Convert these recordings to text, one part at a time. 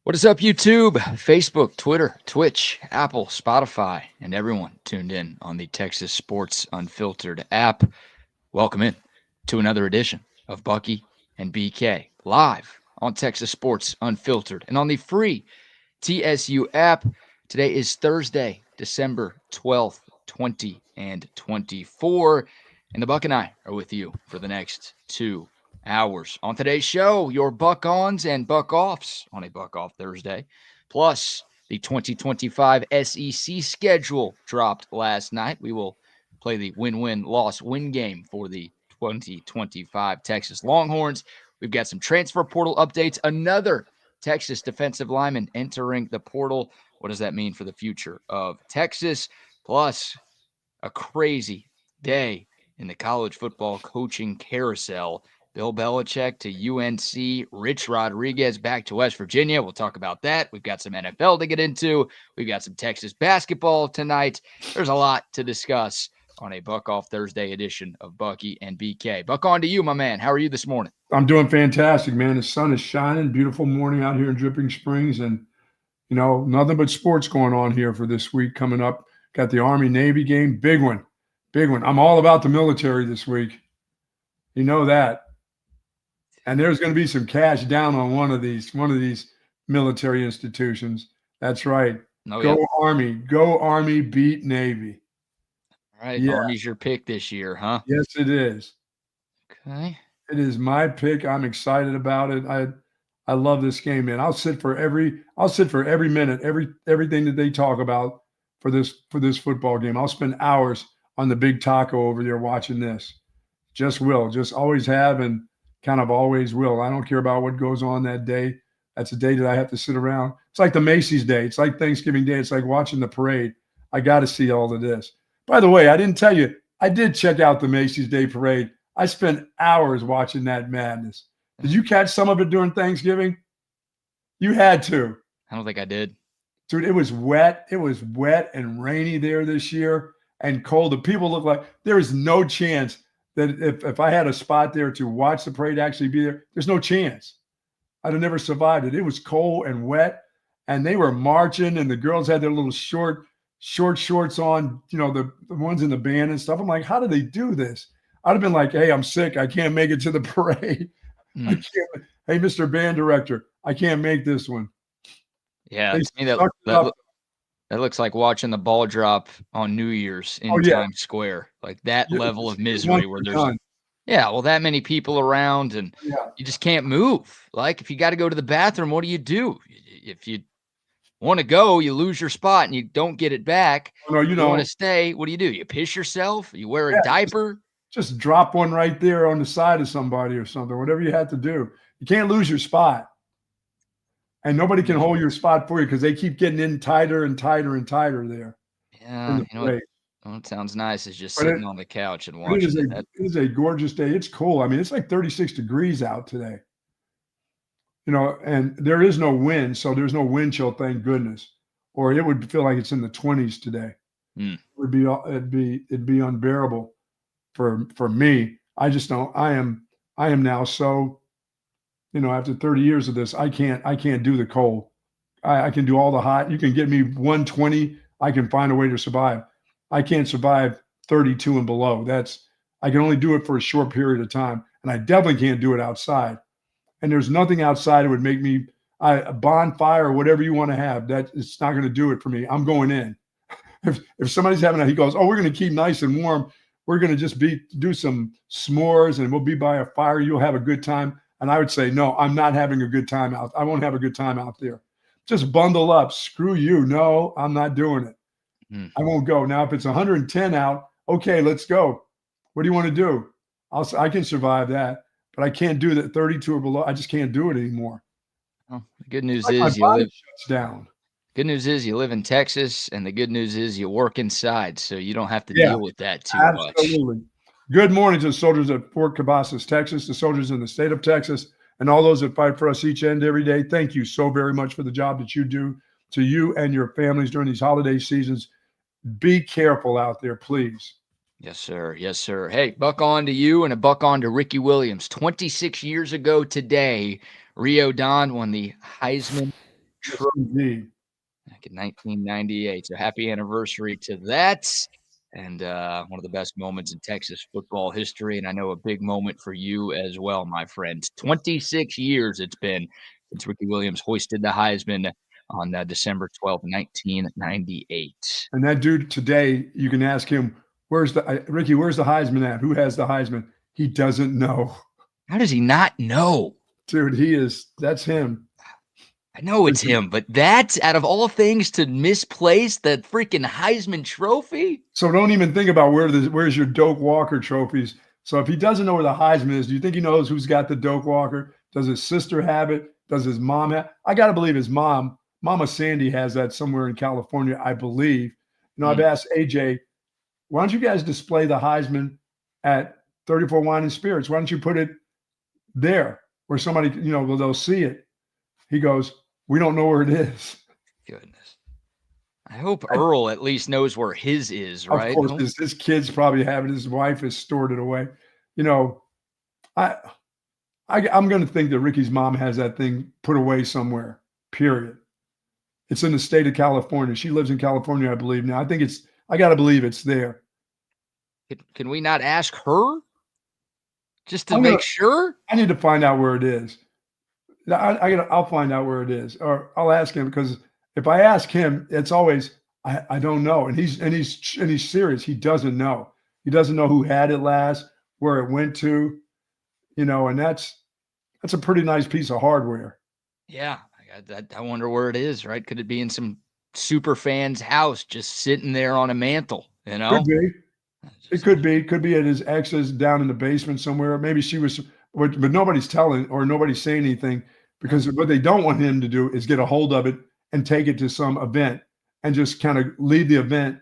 What is up, YouTube, Facebook, Twitter, Twitch, Apple, Spotify, and everyone tuned in on the Texas Sports Unfiltered app? Welcome in to another edition of Bucky and BK live on Texas Sports Unfiltered and on the free TSU app. Today is Thursday, December 12th, 2024, and the Buck and I are with you for the next 2 hours. On today's show, your Buck-ons and Buck-offs on a Buck-off Thursday, plus the 2025 SEC schedule dropped last night. We will play the win-win-loss-win game for the 2025 Texas Longhorns. We've got some transfer portal updates, another Texas defensive lineman entering the portal. What does that mean for the future of Texas? Plus, a crazy day in the college football coaching carousel. Bill Belichick to UNC, Rich Rodriguez back to West Virginia. We'll talk about that. We've got some NFL to get into. We've got some Texas basketball tonight. There's a lot to discuss on a Buck Off Thursday edition of Bucky and BK. Buck, on to you, my man. How are you this morning? I'm doing fantastic, man. The sun is shining. Beautiful morning out here in Dripping Springs. And, you know, nothing but sports going on here for this week coming up. Got the Army-Navy game. Big one. Big one. I'm all about the military this week. You know that. And there's going to be some cash down on one of these military institutions. That's right. Oh, go yeah. Army. Go Army, beat Navy. All right. Yeah. Army's your pick this year, huh? Yes, it is. Okay. It is my pick. I'm excited about it. I love this game, man. I'll sit for every minute, everything that they talk about for this football game. I'll spend hours on the big taco over there watching this. Just always have, and kind of always will. I don't care about what goes on that day. That's a day that I have to sit around. It's like the Macy's Day. It's like Thanksgiving Day. It's like watching the parade. I got to see all of this. By the way, I didn't tell you, I did check out the Macy's Day parade. I spent hours watching that madness. Did you catch some of it during Thanksgiving? You had to. I don't think I did. Dude, it was wet. It was wet and rainy there this year and cold. The people look like there is no chance that if I had a spot there to watch the parade actually be there, there's no chance. I'd have never survived it. It was cold and wet, and they were marching, and the girls had their little short shorts on, you know, the ones in the band and stuff. I'm like, how do they do this? I'd have been like, hey, I'm sick. I can't make it to the parade. I can't. Hey, Mr. Band Director, I can't make this one. Yeah, to me that looks like watching the ball drop on New Year's in Times Square. Like that level of misery where there's that many people around and you just can't move. Like if you got to go to the bathroom, what do you do? If you want to go, you lose your spot and you don't get it back. No, you want to stay, what do? You piss yourself? You wear a diaper? Just drop one right there on the side of somebody or something, whatever you have to do. You can't lose your spot. And nobody can hold your spot for you because they keep getting in tighter and tighter and tighter there. Yeah, you know what sounds nice is just sitting on the couch and watching it. It is a gorgeous day. It's cool. I mean, it's like 36 degrees out today. You know, and there is no wind, so there's no wind chill, thank goodness. Or it would feel like it's in the 20s today. It'd be unbearable for me. I just don't. I am now so. You know, after 30 years of this, I can't do the cold. I can do all the hot. You can get me 120. I can find a way to survive. I can't survive 32 and below. I can only do it for a short period of time. And I definitely can't do it outside. And there's nothing outside that would make me a bonfire or whatever you want to have. That it's not going to do it for me. I'm going in. If somebody's he goes, oh, we're going to keep nice and warm. We're going to just do some s'mores and we'll be by a fire. You'll have a good time. And I would say, no, I'm not having a good time out. I won't have a good time out there. Just bundle up. Screw you. No, I'm not doing it. I won't go. Now, if it's 110 out, okay, let's go. What do you want to do? I can survive that, but I can't do that 32 or below. I just can't do it anymore. Well, the good news is you live shuts down. Good news is you live in Texas, and the good news is you work inside, so you don't have to deal with that too much. Absolutely. Good morning to the soldiers at Fort Cavazos, Texas, the soldiers in the state of Texas, and all those that fight for us each and every day. Thank you so very much for the job that you do, to you and your families during these holiday seasons. Be careful out there, please. Yes, sir. Yes, sir. Hey, buck on to you and a buck on to Ricky Williams. 26 years ago today, Rio Don won the Heisman Yes, Trophy indeed. back in 1998. So happy anniversary to that. And one of the best moments in Texas football history. And I know a big moment for you as well, my friend. 26 years it's been since Ricky Williams hoisted the Heisman on December 12th, 1998. And that dude today, you can ask him, where's the Ricky, where's the Heisman at? Who has the Heisman? He doesn't know. How does he not know? Dude, that's him. I know it's him, but that's out of all things to misplace the freaking Heisman Trophy. So don't even think about where's your Doak Walker trophies. So if he doesn't know where the Heisman is, do you think he knows who's got the Doak Walker? Does his sister have it? Does his mom have? I got to believe his mom, Mama Sandy, has that somewhere in California, I believe. I've asked AJ, why don't you guys display the Heisman at 34 Wine and Spirits? Why don't you put it there where somebody, they'll see it? He goes, we don't know where it is. Goodness. I hope Earl at least knows where his is, right? Of course, his kids probably have it. His wife has stored it away. I'm going to think that Ricky's mom has that thing put away somewhere, period. It's in the state of California. She lives in California, I believe now. I got to believe it's there. Can we not ask her just to make sure? I need to find out where it is. I'll find out where it is, or I'll ask him, because if I ask him, it's always I don't know, and he's serious. He doesn't know. He doesn't know who had it last, where it went to, and that's a pretty nice piece of hardware. Yeah, I wonder where it is. Right? Could it be in some super fan's house, just sitting there on a mantle? Could be. It could be. It could be at his ex's down in the basement somewhere. Maybe she was, but nobody's telling or nobody's saying anything, because what they don't want him to do is get a hold of it and take it to some event and just kind of leave the event,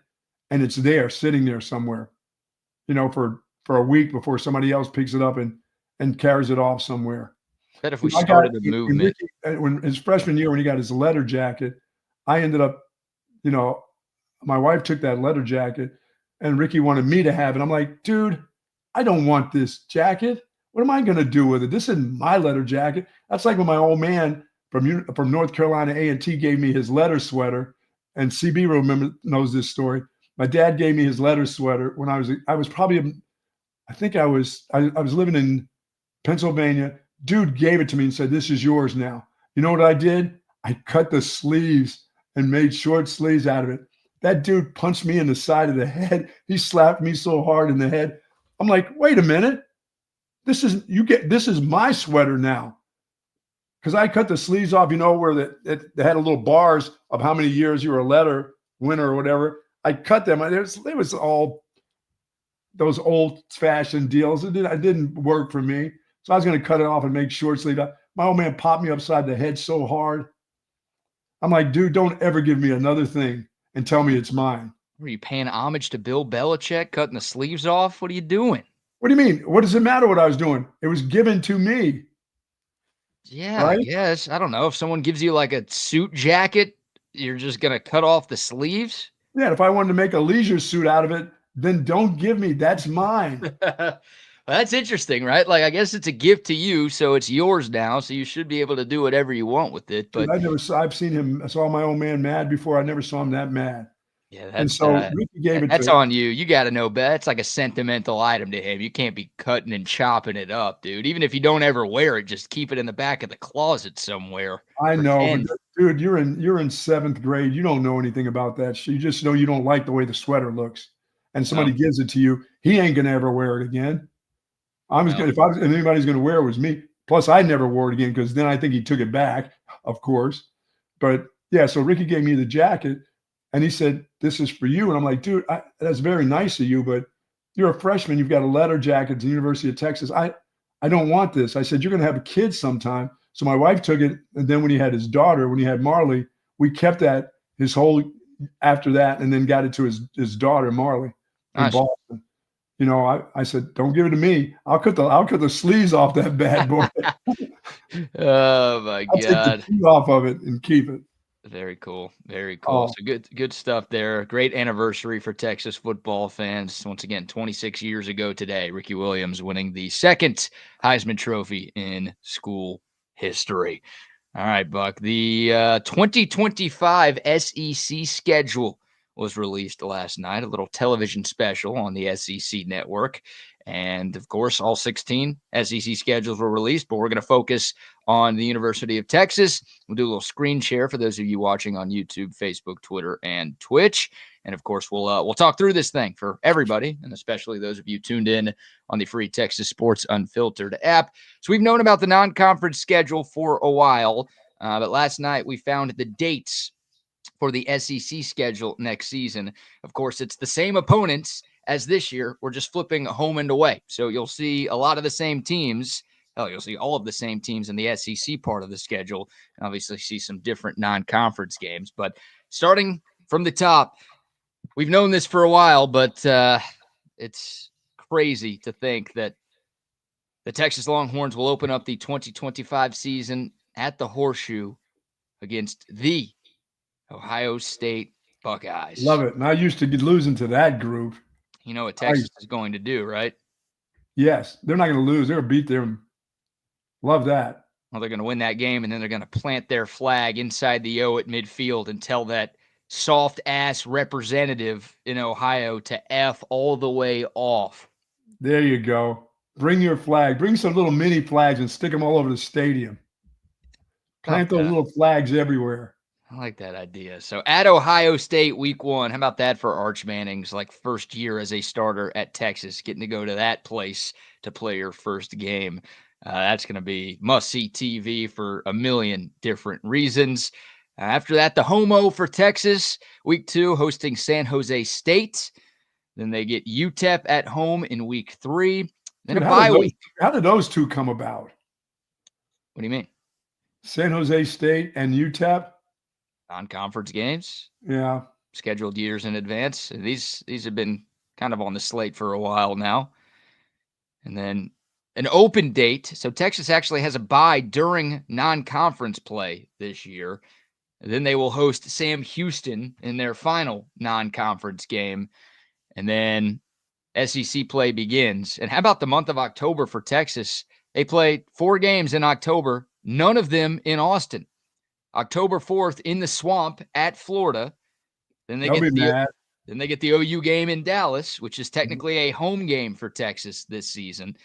and it's there, sitting there somewhere, for a week before somebody else picks it up and carries it off somewhere. Bet if we started the movement. When his freshman year, when he got his leather jacket, I ended up, my wife took that leather jacket, and Ricky wanted me to have it. I'm like, dude, I don't want this jacket. What am I going to do with it? This isn't my leather jacket. That's like when my old man from North Carolina A&T gave me his leather sweater, and CB knows this story. My dad gave me his leather sweater when I was probably, I was living in Pennsylvania. Dude gave it to me and said, this is yours now. You know what I did? I cut the sleeves and made short sleeves out of it. That dude punched me in the side of the head. He slapped me so hard in the head. I'm like, wait a minute. This is my sweater now. Because I cut the sleeves off, where they had a little bars of how many years you were a leather winner or whatever. I cut them. It was all those old-fashioned deals. It didn't work for me. So I was going to cut it off and make short sleeve. My old man popped me upside the head so hard. I'm like, dude, don't ever give me another thing and tell me it's mine. Were you paying homage to Bill Belichick, cutting the sleeves off? What are you doing? What do you mean? What does it matter what I was doing? It was given to me. Yeah, right? I guess. I don't know. If someone gives you like a suit jacket, you're just going to cut off the sleeves? Yeah, if I wanted to make a leisure suit out of it, then don't give me. That's mine. Well, that's interesting, right? Like, I guess it's a gift to you, so it's yours now, so you should be able to do whatever you want with it. But I've seen him. I saw my old man mad before. I never saw him that mad. Yeah, Ricky gave it. That's on you. You got to know, that's like a sentimental item to him. You can't be cutting and chopping it up, dude. Even if you don't ever wear it, just keep it in the back of the closet somewhere. I know, but dude, you're in 7th grade. You don't know anything about that. You just know you don't like the way the sweater looks, and somebody gives it to you. He ain't gonna ever wear it again. If anybody's gonna wear it, was me. Plus, I never wore it again, because then I think he took it back, of course. But yeah, so Ricky gave me the jacket. And he said, this is for you. And I'm like, dude, that's very nice of you, but you're a freshman. You've got a leather jacket at the University of Texas. I don't want this. I said, you're going to have a kid sometime. So my wife took it. And then when he had his daughter, when he had Marley, we kept that his whole after that, and then got it to his daughter, Marley, in Boston. I said, don't give it to me. I'll cut the sleeves off that bad boy. Oh my God. I'll take the sleeve off of it and keep it. Very cool. Very cool. So good stuff there. Great anniversary for Texas football fans. Once again, 26 years ago today, Ricky Williams winning the second Heisman Trophy in school history. All right, Buck. The 2025 SEC schedule was released last night, a little television special on the SEC network. And of course, all 16 SEC schedules were released, but we're going to focus on the University of Texas. We'll do a little screen share for those of you watching on YouTube, Facebook, Twitter, and Twitch. And of course, we'll talk through this thing for everybody, and especially those of you tuned in on the free Texas Sports Unfiltered app. So we've known about the non-conference schedule for a while, but last night we found the dates for the SEC schedule next season. Of course, it's the same opponents as this year. We're just flipping home and away. So you'll see a lot of the same teams. Hell, you'll see all of the same teams in the SEC part of the schedule, and obviously see some different non-conference games. But starting from the top, we've known this for a while, but it's crazy to think that the Texas Longhorns will open up the 2025 season at the Horseshoe against the Ohio State Buckeyes. Love it. And I used to be losing to that group. You know what Texas is going to do, right? Yes. They're not going to lose. They're going to beat them. Love that. Well, they're going to win that game, and then they're going to plant their flag inside the O at midfield and tell that soft-ass representative in Ohio to F all the way off. There you go. Bring your flag. Bring some little mini flags and stick them all over the stadium. Plant those little flags everywhere. I like that idea. So at Ohio State week 1, how about that for Arch Manning's first year as a starter at Texas, getting to go to that place to play your first game. That's going to be must-see TV for a million different reasons. After that, the Homo for Texas, week 2, hosting San Jose State. Then they get UTEP at home in week 3. Then a bye week. How did those two come about? What do you mean? San Jose State and UTEP? Non-conference games. Yeah. Scheduled years in advance. These have been kind of on the slate for a while now. And then an open date. So Texas actually has a bye during non-conference play this year. And then they will host Sam Houston in their final non-conference game. And then SEC play begins. And how about the month of October for Texas? They play 4 games in October, none of them in Austin. October 4th in the Swamp at Florida. Then they get the OU game in Dallas, which is technically a home game for Texas this season.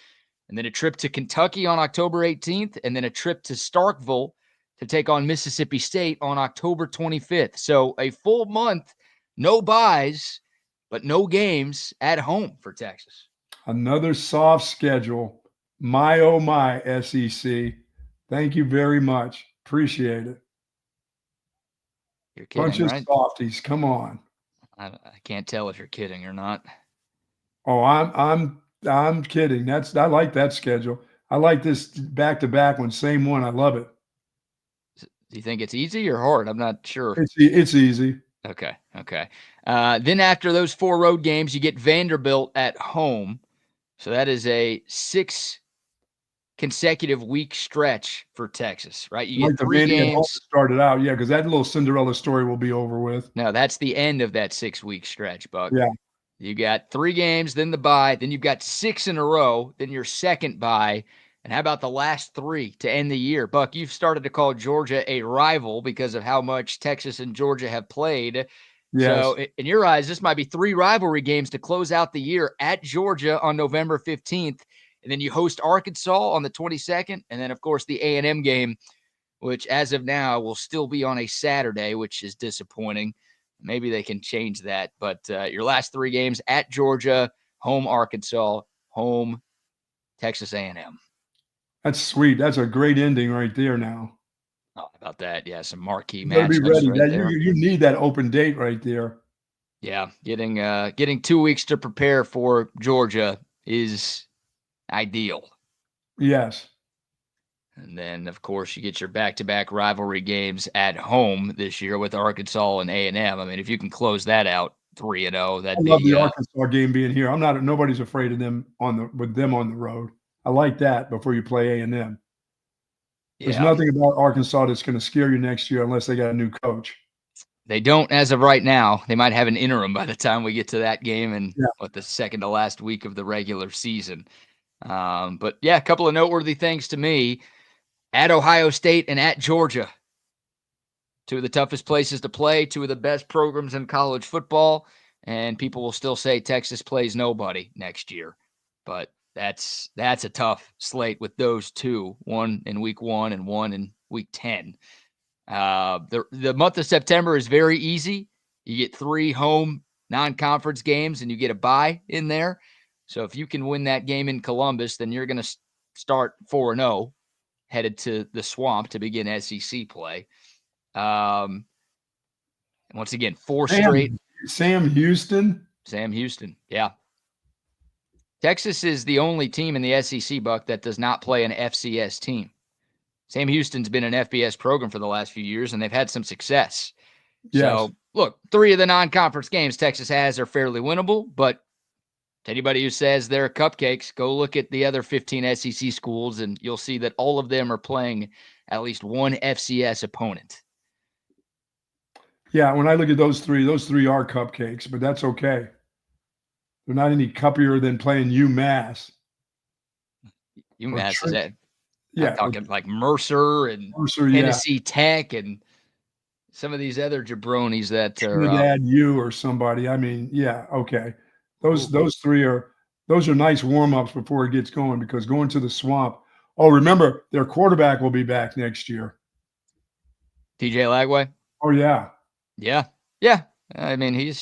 And then a trip to Kentucky on October 18th, and then a trip to Starkville to take on Mississippi State on October 25th. So a full month, no buys, but no games at home for Texas. Another soft schedule. My, oh my, SEC. Thank you very much. Appreciate it. You're kidding, bunch of right? Softies. Come on. I can't tell if you're kidding or not. Oh, I'm kidding. I like that schedule. I like this back-to-back one, same one. I love it. Do you think it's easy or hard? I'm not sure. It's easy. Okay. Then after those 4 road games, you get Vanderbilt at home. So that is a 6 consecutive week stretch for Texas, right? You get 3 games. Started out, yeah, because that little Cinderella story will be over with. No, that's the end of that 6-week stretch, Buck. Yeah. You got 3 games, then the bye, then you've got 6 in a row, then your second bye. And how about the last 3 to end the year? Buck, you've started to call Georgia a rival because of how much Texas and Georgia have played. Yes. So in your eyes, this might be 3 rivalry games to close out the year at Georgia on November 15th. And then you host Arkansas on the 22nd. And then, of course, the A&M game, which as of now will still be on a Saturday, which is disappointing. Maybe they can change that. But your last 3 games at Georgia, home Arkansas, home Texas A&M. That's sweet. That's a great ending right there now. Oh, how about that? Yeah, some marquee matchups. Be ready. Right there. You need that open date right there. Yeah, getting 2 weeks to prepare for Georgia is ideal. Yes. And then, of course, you get your back-to-back rivalry games at home this year with Arkansas and A&M. I mean, if you can close that out 3-0, that'd be. I love the Arkansas game being here. Nobody's afraid of them with them on the road. I like that before you play A&M. There's nothing about Arkansas that's going to scare you next year unless they got a new coach. They don't as of right now. They might have an interim by the time we get to that game and the second to last week of the regular season. But yeah, a couple of noteworthy things to me. at Ohio State and at Georgia. Two of the toughest places to play, two of the best programs in college football, and people will still say Texas plays nobody next year. But that's a tough slate with those two, one in week 1 and one in week 10. The month of September is very easy. You get 3 home non-conference games and you get a bye in there. So if you can win that game in Columbus, then you're going to start 4-0, headed to the Swamp to begin SEC play. And once again, 4 straight. Sam Houston. Yeah. Texas is the only team in the SEC, Buck, that does not play an FCS team. Sam Houston's been an FBS program for the last few years, and they've had some success. Yes. So, look, 3 of the non-conference games Texas has are fairly winnable, but to anybody who says they're cupcakes, go look at the other 15 SEC schools, and you'll see that all of them are playing at least one FCS opponent. Yeah, when I look at those three are cupcakes, but that's okay. They're not any cuppier than playing UMass. UMass is that? Yeah, I'm talking like Mercer and Tennessee Tech and some of these other jabronis that are Trinidad U or somebody. I mean, yeah, okay. Those 3 are nice warm-ups before it gets going, because going to the Swamp. Oh, remember, their quarterback will be back next year. TJ Lagway? Oh, yeah. Yeah. I mean,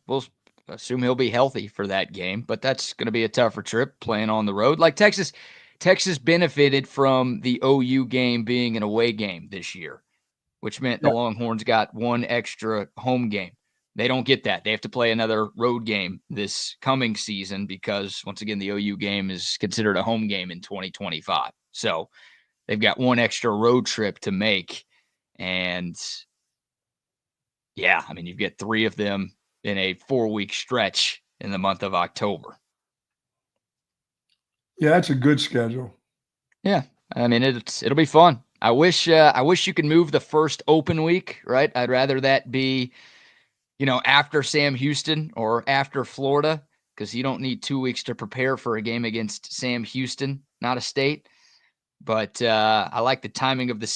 we'll assume he'll be healthy for that game, but that's going to be a tougher trip playing on the road. Like Texas benefited from the OU game being an away game this year, which meant the Longhorns got 1 extra home game. They don't get that. They have to play another road game this coming season because, once again, the OU game is considered a home game in 2025. So they've got 1 extra road trip to make. And yeah, I mean, you get 3 of them in a 4-week stretch in the month of October. Yeah, that's a good schedule. Yeah, I mean, it'll be fun. I wish you could move the first open week, right? I'd rather that be, after Sam Houston or after Florida, because you don't need 2 weeks to prepare for a game against Sam Houston, not a state. But I like the timing of the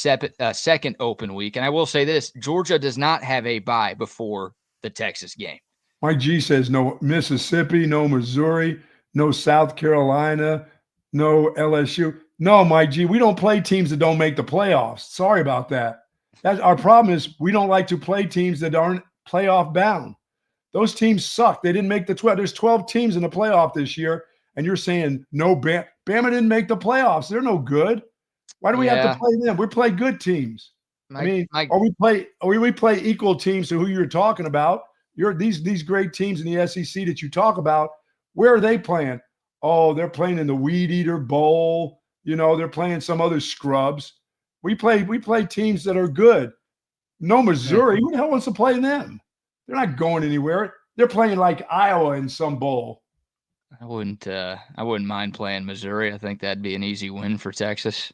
second open week. And I will say this, Georgia does not have a bye before the Texas game. Mike G says no Mississippi, no Missouri, no South Carolina, no LSU. No, Mike G, we don't play teams that don't make the playoffs. Sorry about that. That's our problem is we don't like to play teams that aren't playoff bound. Those teams suck. They didn't make the 12. There's 12 teams in the playoff this year, and you're saying no, Bama didn't make the playoffs. They're no good. Why do we have to play them? We play good teams. Or we play equal teams to who you're talking about. These great teams in the SEC that you talk about. Where are they playing? Oh, they're playing in the Weed Eater Bowl. They're playing some other scrubs. We play teams that are good. No Missouri. Who the hell wants to play them? They're not going anywhere. They're playing like Iowa in some bowl. I wouldn't mind playing Missouri. I think that'd be an easy win for Texas.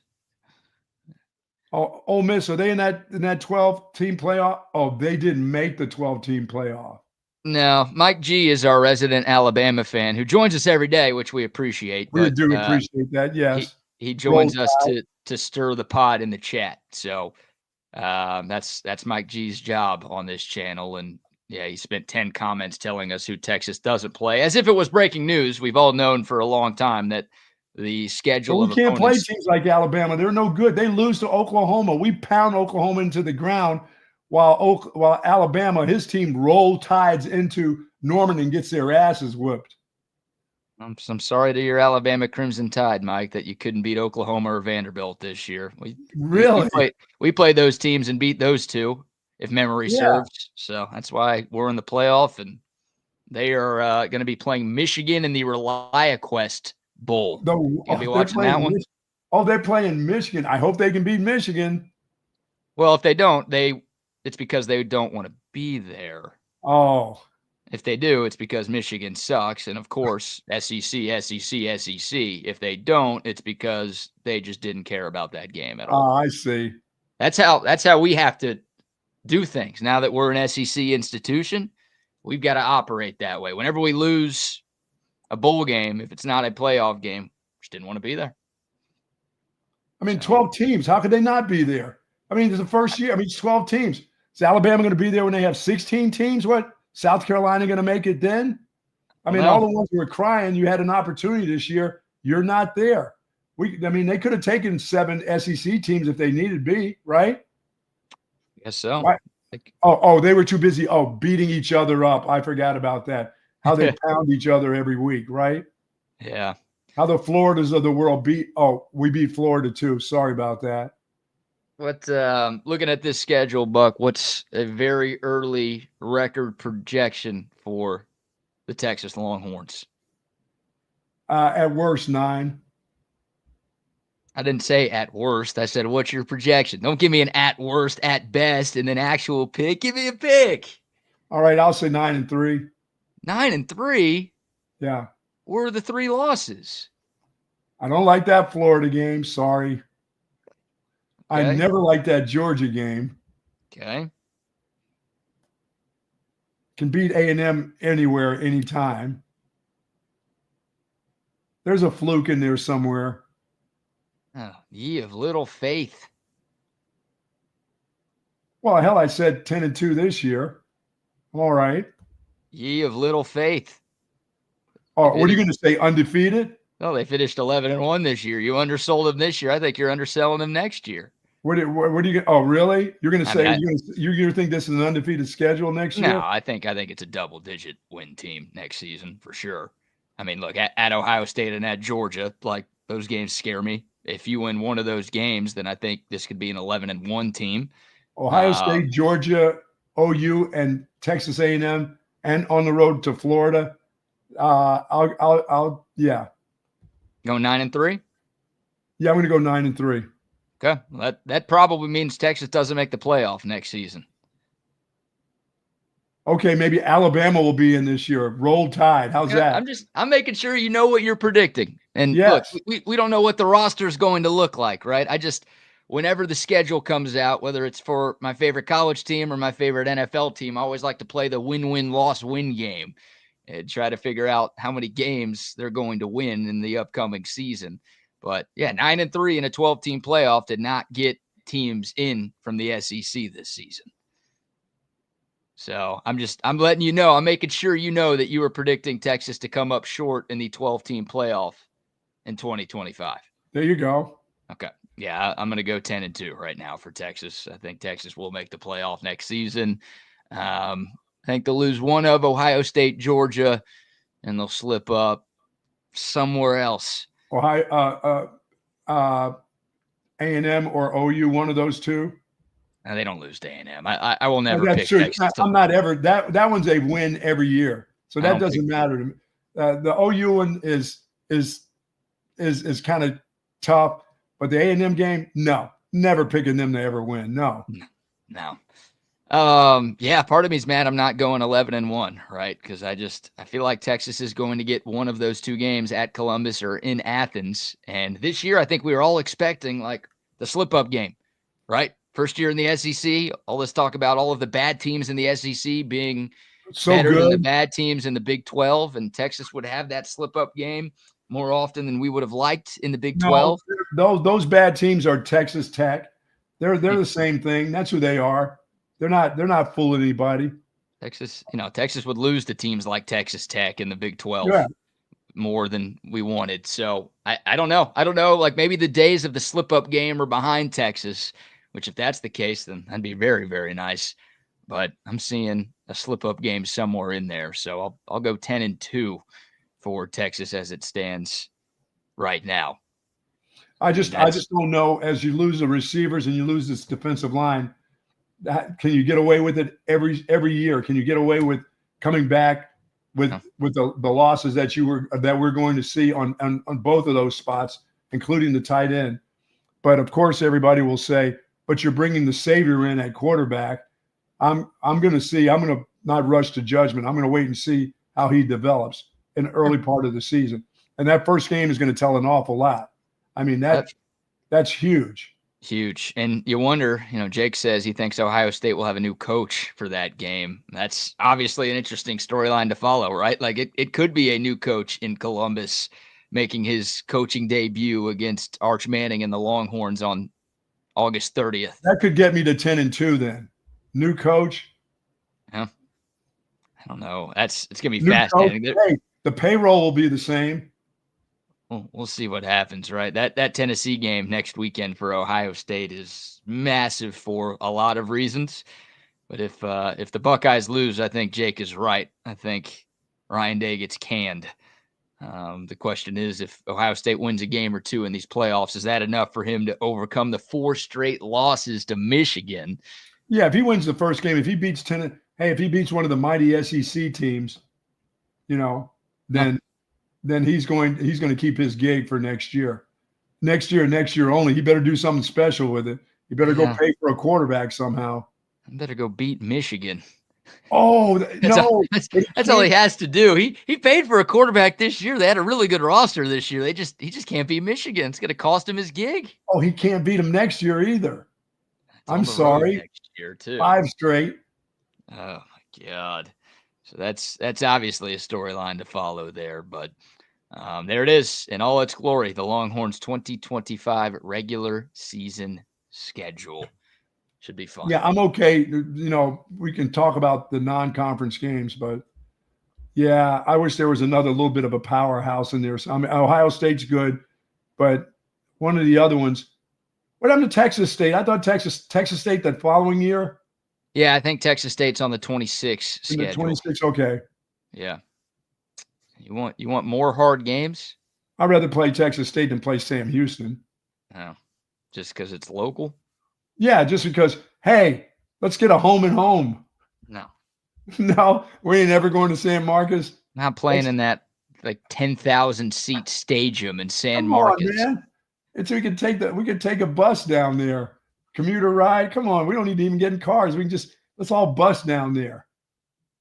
Oh, Ole Miss, are they in that 12-team playoff? Oh, they didn't make the 12-team playoff. No, Mike G is our resident Alabama fan who joins us every day, which we appreciate. We do appreciate that, yes. He joins us to stir the pot in the chat. So that's Mike G's job on this channel. And yeah, he spent 10 comments telling us who Texas doesn't play, as if it was breaking news. We've all known for a long time that the schedule of opponents. We can't play teams like Alabama. They're no good. They lose to Oklahoma. We pound Oklahoma into the ground while Alabama, his team roll tides into Norman and gets their asses whooped. I'm sorry to your Alabama Crimson Tide, Mike, that you couldn't beat Oklahoma or Vanderbilt this year. We played those teams and beat those two, if memory serves. So that's why we're in the playoff, and they are going to be playing Michigan in the ReliaQuest Bowl. You'll be watching that one? They're playing Michigan. I hope they can beat Michigan. Well, if they don't, it's because they don't want to be there. Oh. If they do, it's because Michigan sucks. And, of course, SEC. If they don't, it's because they just didn't care about that game at all. Oh, I see. That's how we have to do things. Now that we're an SEC institution, we've got to operate that way. Whenever we lose – a bowl game, if it's not a playoff game, just didn't want to be there. I mean, So 12 teams. How could they not be there? I mean, it's the first year. I mean, it's 12 teams. Is Alabama going to be there when they have 16 teams? What? South Carolina going to make it then? I mean, all the ones who were crying, you had an opportunity this year. You're not there. I mean, they could have taken 7 SEC teams if they needed be, right? Guess so. Right. Oh, they were too busy. Oh, beating each other up. I forgot about that. How they pound each other every week, right? Yeah. How the Floridas of the world beat. Oh, we beat Florida too. Sorry about that. What looking at this schedule, Buck, what's a very early record projection for the Texas Longhorns? At worst, 9. I didn't say at worst. I said, what's your projection? Don't give me an at worst, at best, and then actual pick. Give me a pick. All right, I'll say 9-3. 9-3? Yeah. Where are the 3 losses? I don't like that Florida game. Sorry. Okay. I never liked that Georgia game. Okay. Can beat A&M anywhere, anytime. There's a fluke in there somewhere. Oh, ye of little faith. Well, hell, I said 10-2 this year. All right. Ye of little faith. Oh, what are you going to say? Undefeated? No, they finished 11-1 this year. You undersold them this year. I think you're underselling them next year. What are you? Oh, really? You're going to say you're going to think this is an undefeated schedule next year? No, I think it's a double-digit win team next season for sure. I mean, look at Ohio State and at Georgia, like those games scare me. If you win one of those games, then I think this could be an 11-1 team. Ohio State, Georgia, OU, and Texas A&M, and on the road to Florida. I'll yeah. Go 9-3. Yeah, I'm going to go 9-3. Okay, well, that probably means Texas doesn't make the playoff next season. Okay, maybe Alabama will be in this year. Roll Tide. How's that? I'm making sure you know what you're predicting. And yes. Look, we don't know what the roster is going to look like, right? Whenever the schedule comes out, whether it's for my favorite college team or my favorite NFL team, I always like to play the win-win, loss-win game and try to figure out how many games they're going to win in the upcoming season. But yeah, 9-3 in a 12-team playoff did not get teams in from the SEC this season. So I'm letting you know, I'm making sure you know that you were predicting Texas to come up short in the 12-team playoff in 2025. There you go. Okay. Yeah, I'm going to go 10-2 right now for Texas. I think Texas will make the playoff next season. I think they'll lose one of Ohio State, Georgia, and they'll slip up somewhere else. Ohio, A&M or OU, one of those two. They don't lose to A&M. I will never pick true. Texas. I'm not ever that one's a win every year, so that doesn't matter to me. The OU one is kind of tough, but the A&M game, no, never picking them to ever win. No. Yeah, part of me is mad I'm not going 11-1, right? Because I feel like Texas is going to get one of those 2 games at Columbus or in Athens, and this year I think we were all expecting like the slip-up game, right? First year in the SEC, all this talk about all of the bad teams in the SEC being better than the bad teams in the Big 12, and Texas would have that slip-up game more often than we would have liked in the Big 12. Those bad teams are Texas Tech. They're the same thing. That's who they are. They're not fooling anybody. Texas would lose to teams like Texas Tech in the Big 12 more than we wanted. So I don't know. Like maybe the days of the slip-up game are behind Texas, which if that's the case, then that'd be very, very nice. But I'm seeing a slip-up game somewhere in there. So I'll go 10-2 for Texas as it stands right now. I just don't know, as you lose the receivers and you lose this defensive line, can you get away with it every year? Can you get away with coming back with the losses that we're going to see on both of those spots, including the tight end? But of course, everybody will say, but you're bringing the savior in at quarterback. I'm going to not rush to judgment. I'm going to wait and see how he develops in the early part of the season. And that first game is going to tell an awful lot. I mean, that's huge. Huge. And you wonder, Jake says he thinks Ohio State will have a new coach for that game. That's obviously an interesting storyline to follow, right? Like it could be a new coach in Columbus making his coaching debut against Arch Manning and the Longhorns on August 30th. That could get me to 10-2 then. New coach. Yeah. I don't know. It's going to be New fascinating. coach. Hey, the payroll will be the same. We'll see what happens, right? That Tennessee game next weekend for Ohio State is massive for a lot of reasons. But if the Buckeyes lose, I think Jake is right. I think Ryan Day gets canned. The question is, if Ohio State wins a game or two in these playoffs, is that enough for him to overcome the 4 straight losses to Michigan? Yeah, if he wins the first game, if he beats if he beats one of the mighty SEC teams, then he's going to keep his gig for next year. Next year only. He better do something special with it. He better go pay for a quarterback somehow. I better go beat Michigan. Oh, that's all he has to do. He paid for a quarterback this year. They had a really good roster this year. He just can't beat Michigan. It's going to cost him his gig. Oh, he can't beat him next year either. I'm sorry. Next year too. 5 straight. Oh my God. So that's obviously a storyline to follow there, but there it is in all its glory. The Longhorns 2025 regular season schedule. Should be fun. Yeah, I'm okay. We can talk about the non-conference games, but yeah, I wish there was another little bit of a powerhouse in there. I mean, Ohio State's good, but one of the other ones. What happened to Texas State? I thought Texas State that following year. Yeah, I think Texas State's on the 26 schedule. The 26, okay. Yeah. You want more hard games? I'd rather play Texas State than play Sam Houston. Oh, just because it's local? Yeah, just because, hey, let's get a home and home. No, we ain't ever going to San Marcos. Not playing in that like 10,000 seat stadium in San Marcos. Man. We could take a bus down there. Commuter ride. Come on, we don't need to even get in cars. Let's all bus down there.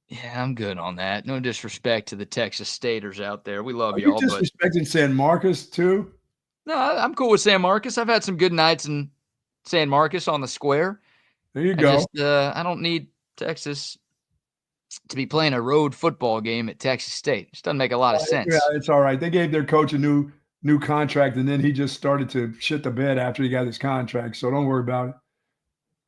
Yeah, I'm good on that. No disrespect to the Texas Staters out there. We love y'all. You disrespecting San Marcos too? No, I'm cool with San Marcos. I've had some good nights in San Marcos on the square. There you go. I don't need Texas to be playing a road football game at Texas State. It just doesn't make a lot of sense. Yeah, it's all right. They gave their coach a new contract, and then he just started to shit the bed after he got his contract. So don't worry about it.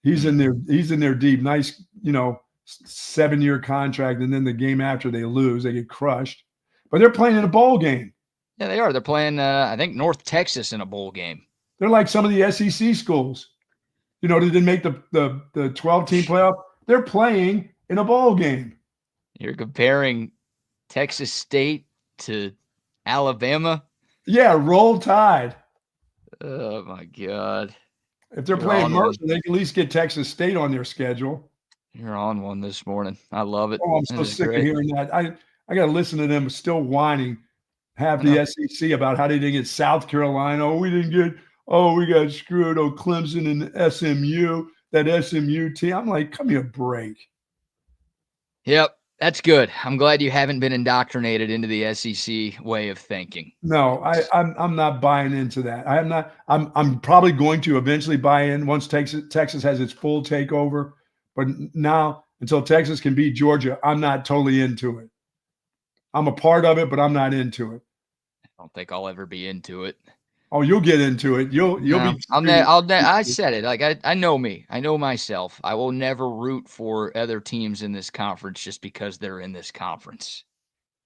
He's in there deep. Nice, 7-year contract, and then the game after they lose, they get crushed. But they're playing in a bowl game. Yeah, they are. They're playing, I think, North Texas in a bowl game. They're like some of the SEC schools. They didn't make the 12-team playoff. They're playing in a bowl game. You're comparing Texas State to Alabama? Yeah, roll tide. Oh, my God. If they're playing Mercer, they can at least get Texas State on their schedule. You're on one this morning. I love it. Oh, I'm so sick of hearing that. I got to listen to them still whining half the SEC about how they didn't get South Carolina. We got screwed. Oh, Clemson and SMU, that SMU team. I'm like, come here, break. Yep. That's good. I'm glad you haven't been indoctrinated into the SEC way of thinking. No, I'm not buying into that. I am not. I'm probably going to eventually buy in once Texas has its full takeover. But now, until Texas can beat Georgia, I'm not totally into it. I'm a part of it, but I'm not into it. I don't think I'll ever be into it. Oh, you'll get into it. You'll be. I said it. Like I know me. I know myself. I will never root for other teams in this conference just because they're in this conference.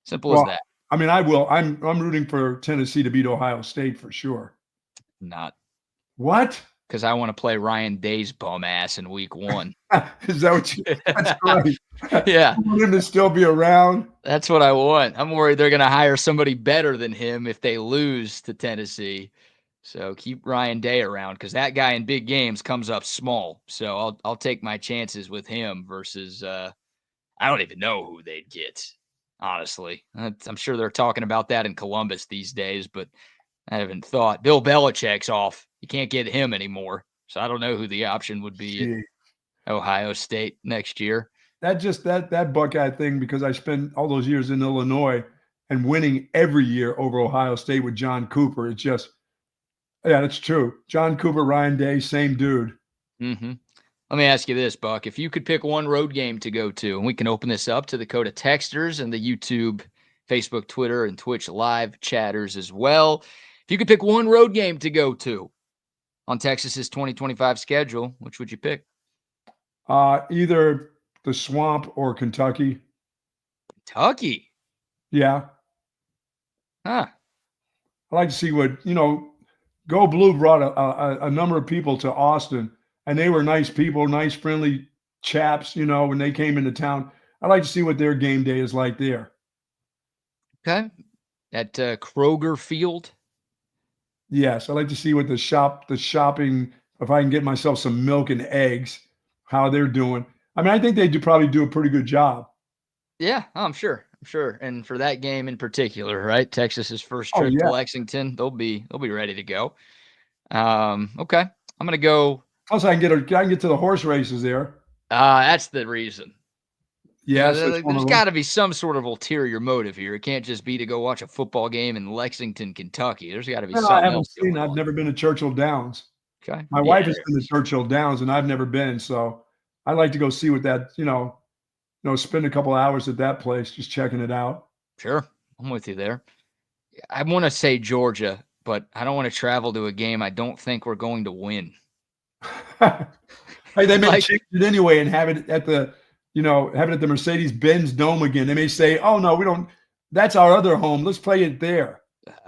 Simple as that. I mean, I will. I'm rooting for Tennessee to beat Ohio State for sure. Not. What? Because I want to play Ryan Day's bum ass in week 1. Is that what you? That's right. Yeah. You want him to still be around? That's what I want. I'm worried they're going to hire somebody better than him if they lose to Tennessee. So keep Ryan Day around because that guy in big games comes up small. So I'll take my chances with him versus I don't even know who they'd get, honestly. I'm sure they're talking about that in Columbus these days, but I haven't thought. Bill Belichick's off. You can't get him anymore. So I don't know who the option would be at Ohio State next year. That Buckeye thing, because I spent all those years in Illinois and winning every year over Ohio State with John Cooper. It's just, yeah, that's true. John Cooper, Ryan Day, same dude. Mm-hmm. Let me ask you this, Buck. If you could pick one road game to go to, and we can open this up to the Coda Texters and the YouTube Facebook, Twitter, and Twitch live chatters as well. If you could pick one road game to go to on Texas's 2025 schedule, which would you pick? Either the Swamp or Kentucky. Kentucky? Yeah. Huh. I like to see what, Go Blue brought a number of people to Austin, and they were nice people, nice, friendly chaps, when they came into town. I'd like to see what their game day is like there. Okay. At Kroger Field? Yes. I'd like to see what the shopping, if I can get myself some milk and eggs, how they're doing. I mean, I think they probably do a pretty good job. Yeah, I'm sure. And for that game in particular, right? Texas's first trip to Lexington, they'll be ready to go. Okay. I'm gonna go. Plus, I can get to the horse races there. That's the reason. Yes, there's got to be some sort of ulterior motive here. It can't just be to go watch a football game in Lexington, Kentucky. There's got to be something else. I've never been to Churchill Downs. Okay. My wife has been to Churchill Downs, and I've never been. So I'd like to go see what that, spend a couple hours at that place, just checking it out. Sure. I'm with you there. I want to say Georgia, but I don't want to travel to a game I don't think we're going to win. Hey, they may change it anyway and have it at the, have it at the Mercedes-Benz Dome again. They may say, oh, no, we don't. That's our other home. Let's play it there.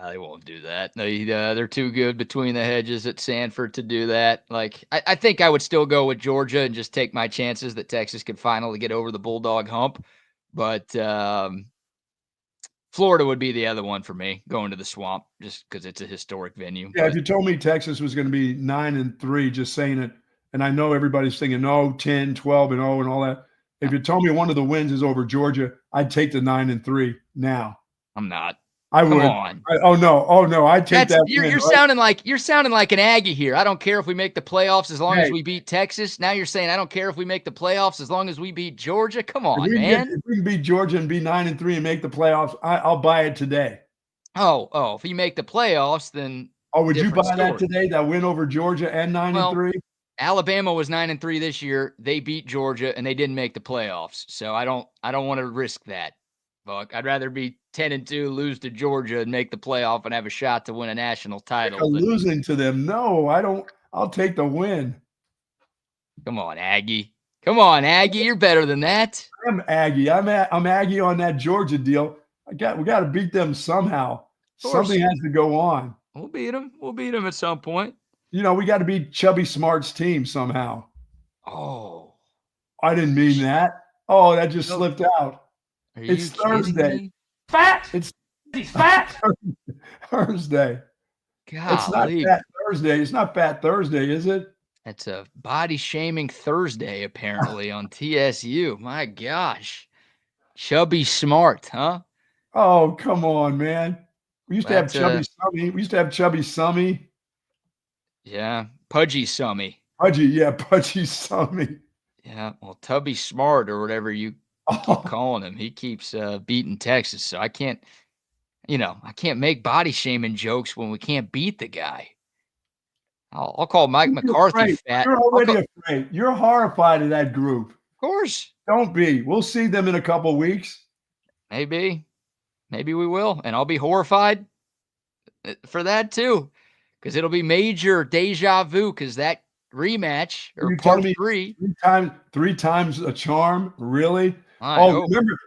They won't do that. They're too good between the hedges at Sanford to do that. I think I would still go with Georgia and just take my chances that Texas could finally get over the Bulldog hump. But Florida would be the other one for me, going to the Swamp, just because it's a historic venue. Yeah, if you told me Texas was going to be 9-3, just saying it, and I know everybody's thinking, 10, 12, and 0 and all that. If you told me one of the wins is over Georgia, I'd take the 9-3 now. I'm not. I would. Come on. Oh no! I take that. You're sounding like an Aggie here. I don't care if we make the playoffs as long as we beat Texas. Now you're saying I don't care if we make the playoffs as long as we beat Georgia. Come on, man. If we can beat Georgia and be 9-3 and make the playoffs, I'll buy it today. Oh, if you make the playoffs, then would you buy that today? That win over Georgia and 9-3. Alabama was 9-3 this year. They beat Georgia and they didn't make the playoffs. So I don't want to risk that. Buck. I'd rather be 10-2, lose to Georgia, and make the playoff and have a shot to win a national title. Losing to them, no, I don't. I'll take the win. Come on, Aggie. You're better than that. I'm Aggie. I'm Aggie on that Georgia deal. We got to beat them somehow. Something has to go on. We'll beat them at some point. We got to beat Chubby Smart's team somehow. Oh, I didn't mean that. Oh, that just slipped out. It's Thursday. Fat. He's fat. Thursday. Golly. It's not Fat Thursday. It's not Fat Thursday, is it? It's a body shaming Thursday, apparently, on TSU. My gosh. Chubby Smart, huh? Oh, come on, man. We used to have Chubby Summy. We used to have Chubby Summy. Yeah. Pudgy Summy. Pudgy Summy. Yeah. Well, Tubby Smart or whatever you keep calling him. He keeps beating Texas. So I can't make body shaming jokes when we can't beat the guy. I'll call Mike McCarthy fat. You're already afraid. You're horrified of that group. Of course. Don't be. We'll see them in a couple weeks. Maybe we will. And I'll be horrified for that too. Because it'll be major deja vu because that rematch or part 3. Three times a charm? Really?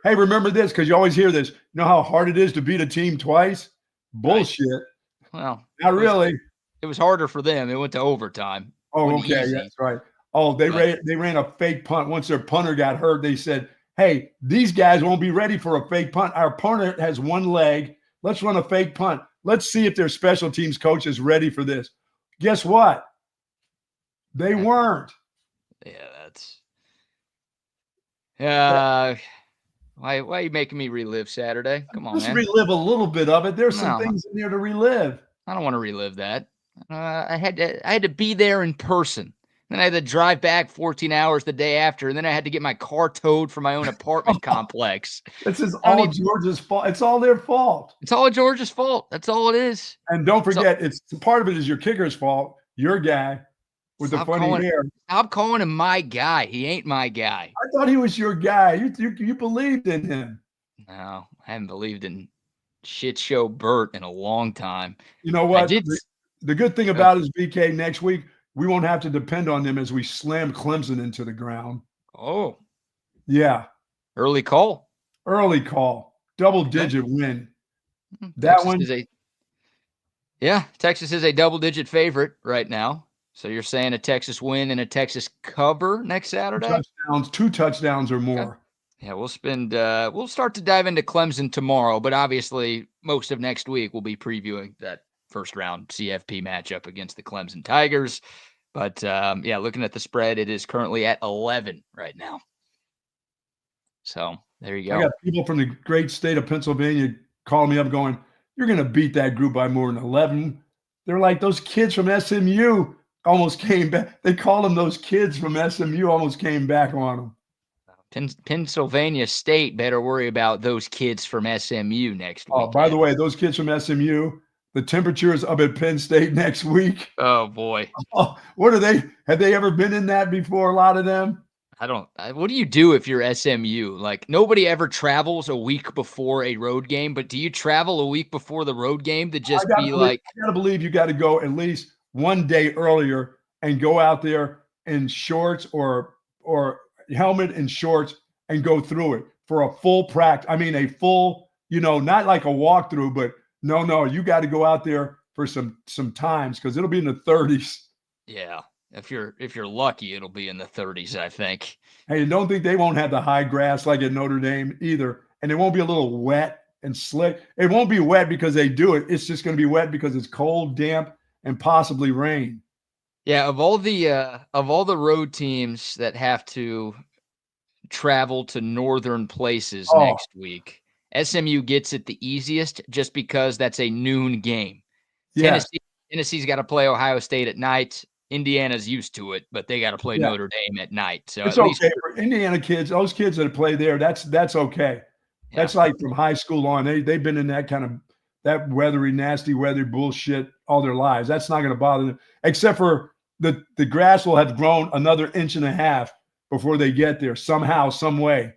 Remember this, because you always hear this. You know how hard it is to beat a team twice? Bullshit. Right. Well, not really. It was harder for them. It went to overtime. Oh, okay. That's right. Oh, they ran a fake punt. Once their punter got hurt, they said, hey, these guys won't be ready for a fake punt. Our punter has one leg. Let's run a fake punt. Let's see if their special teams coach is ready for this. Guess what? They weren't. Yeah, why are you making me relive Saturday? Come on, man. Relive a little bit of it. There's some things in there to relive. I don't want to relive that. I had to be there in person. Then I had to drive back 14 hours the day after, and then I had to get my car towed from my own apartment complex. This is all Georgia's fault. It's all their fault. It's all Georgia's fault. That's all it is. And don't forget, it's part of it is your kicker's fault. Your guy with the funny hair. Stop calling him my guy. He ain't my guy. I thought he was your guy. You believed in him. No, I haven't believed in shit show Bert in a long time. You know I what? did. The good thing about it is, BK, next week we won't have to depend on them as we slam Clemson into the ground. Oh, Yeah, early call. early call, double-digit win. That Texas one, is Texas is a double-digit favorite right now. So you're saying a Texas win and a Texas cover next Saturday? two touchdowns or Okay. more. Yeah, we'll start to dive into Clemson tomorrow, but obviously most of next week we'll be previewing that first round CFP matchup against the Clemson Tigers. But looking at the spread, it is currently at 11 right now. So there you go. I got people from the great state of Pennsylvania calling me up going, "You're going to beat that group by more than 11." They're like, those kids from SMU almost came back. They call them those kids from SMU almost came back on them. Pennsylvania State better worry about those kids from SMU next week. Oh, by the way, those kids from SMU, the temperature is up at Penn State next week. Oh, boy. Oh, what are they? Have they ever been in that before, a lot of them? What do you do if you're SMU? Like, nobody ever travels a week before a road game, but do you travel a week before the road game to just be like? I got to believe you got to go at least one day earlier and go out there in shorts or helmet and shorts and go through it for a full practice. I mean, a full, not like a walkthrough, but no, you got to go out there for some times because it'll be in the 30s. Yeah. If you're lucky, it'll be in the 30s, I think. Hey, don't think they won't have the high grass like at Notre Dame either. And it won't be a little wet and slick. It won't be wet because they do it. It's just going to be wet because it's cold, damp, and possibly rain. Yeah, of all the road teams that have to travel to northern places next week, SMU gets it the easiest just because that's a noon game. Yes. Tennessee's got to play Ohio State at night. Indiana's used to it, but they got to play Notre Dame at night. So it's at least okay for Indiana kids. Those kids that play there, that's okay. Yeah. That's like from high school on. They've been in that kind of that nasty weather bullshit all their lives. That's not going to bother them, except for the grass will have grown another inch and a half before they get there somehow, some way.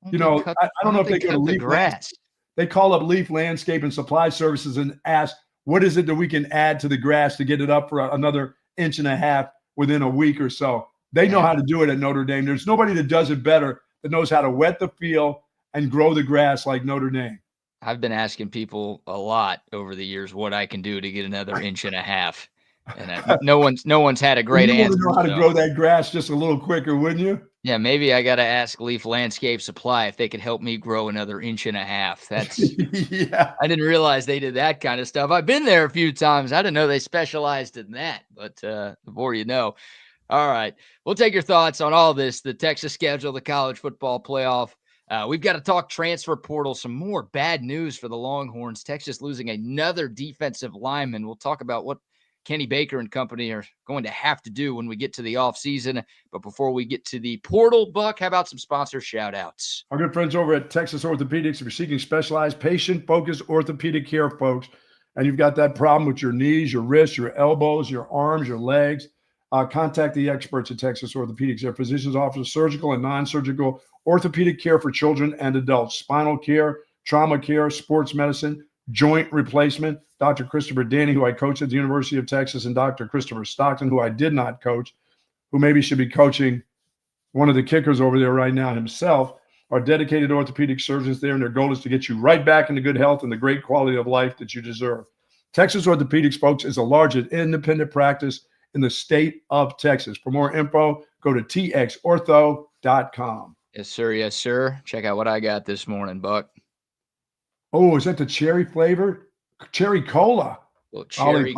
I don't know if they go to Leaf grass. They call up Leaf Landscape and Supply Services and ask, what is it that we can add to the grass to get it up for another inch and a half within a week or so? They know how to do it at Notre Dame. There's nobody that does it better, that knows how to wet the field and grow the grass like Notre Dame. I've been asking people a lot over the years what I can do to get another inch and a half, and no one's had a great answer. You know how to grow that grass just a little quicker, wouldn't you? Yeah, maybe I got to ask Leaf Landscape Supply if they could help me grow another inch and a half. That's I didn't realize they did that kind of stuff. I've been there a few times. I didn't know they specialized in that, but the more you know. All right, we'll take your thoughts on all this, the Texas schedule, the college football playoff. We've got to talk transfer portal, some more bad news for the Longhorns. Texas losing another defensive lineman. We'll talk about what Kenny Baker and company are going to have to do when we get to the offseason. But before we get to the portal, Buck, how about some sponsor shout-outs? Our good friends over at Texas Orthopedics, if you're seeking specialized patient-focused orthopedic care, folks, and you've got that problem with your knees, your wrists, your elbows, your arms, your legs, contact the experts at Texas Orthopedics. Their physicians offer surgical and non-surgical orthopedic care for children and adults, spinal care, trauma care, sports medicine, joint replacement. Dr. Christopher Danny, who I coached at the University of Texas, and Dr. Christopher Stockton, who I did not coach, who maybe should be coaching one of the kickers over there right now himself, are dedicated orthopedic surgeons there, and their goal is to get you right back into good health and the great quality of life that you deserve. Texas Orthopedics, folks, is the largest independent practice in the state of Texas. For more info, go to txortho.com. Yes, sir. Yes, sir. Check out what I got this morning, Buck. Oh, is that the cherry flavor? Cherry cola. Little cherry.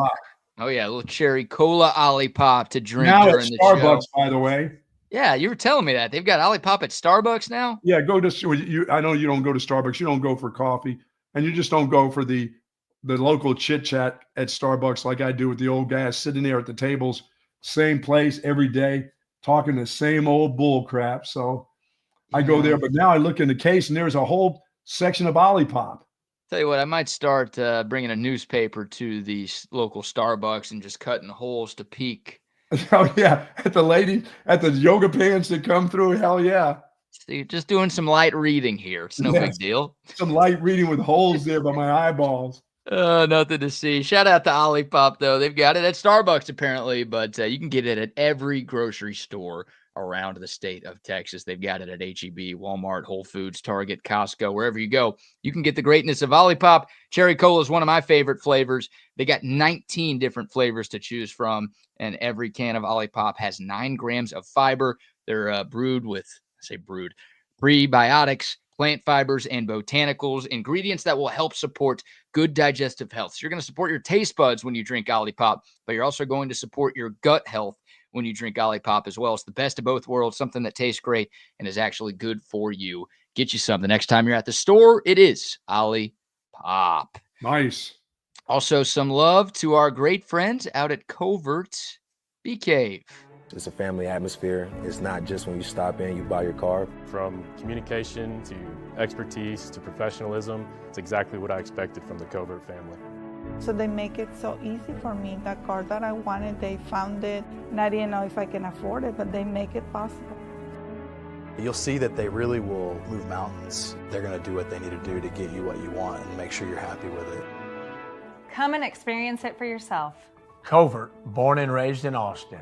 Oh, yeah. A little cherry cola Olipop to drink now during the show. Starbucks, by the way. Yeah, you were telling me that. They've got Olipop at Starbucks now? Yeah, go to I know you don't go to Starbucks. You don't go for coffee. And you just don't go for the local chit-chat at Starbucks like I do with the old guys sitting there at the tables, same place every day, talking the same old bull crap. So I go there. But now I look in the case, and there's a whole section of Olipop. Tell you what, I might start bringing a newspaper to the local Starbucks and just cutting holes to peek. Oh, yeah. At the yoga pants that come through. Hell yeah. So you're just doing some light reading here. It's no big deal. Some light reading with holes there by my eyeballs. Nothing to see. Shout out to Olipop, though. They've got it at Starbucks, apparently, but you can get it at every grocery store around the state of Texas. They've got it at H-E-B, Walmart, Whole Foods, Target, Costco, wherever you go. You can get the greatness of Olipop. Cherry Cola is one of my favorite flavors. They got 19 different flavors to choose from, and every can of Olipop has 9 grams of fiber. They're brewed with, prebiotics, plant fibers, and botanicals, ingredients that will help support good digestive health. So you're going to support your taste buds when you drink Olipop, but you're also going to support your gut health when you drink Olipop as well. It's the best of both worlds, something that tastes great and is actually good for you. Get you some. The next time you're at the store, it is Olipop. Nice. Also, some love to our great friends out at Covert Bee Cave. It's a family atmosphere. It's not just when you stop in, you buy your car. From communication to expertise to professionalism, it's exactly what I expected from the Covert family. So they make it so easy for me. That car that I wanted, they found it, and I didn't know if I can afford it, but they make it possible. You'll see that they really will move mountains. They're going to do what they need to do to get you what you want and make sure you're happy with it. Come and experience it for yourself. Covert, born and raised in Austin.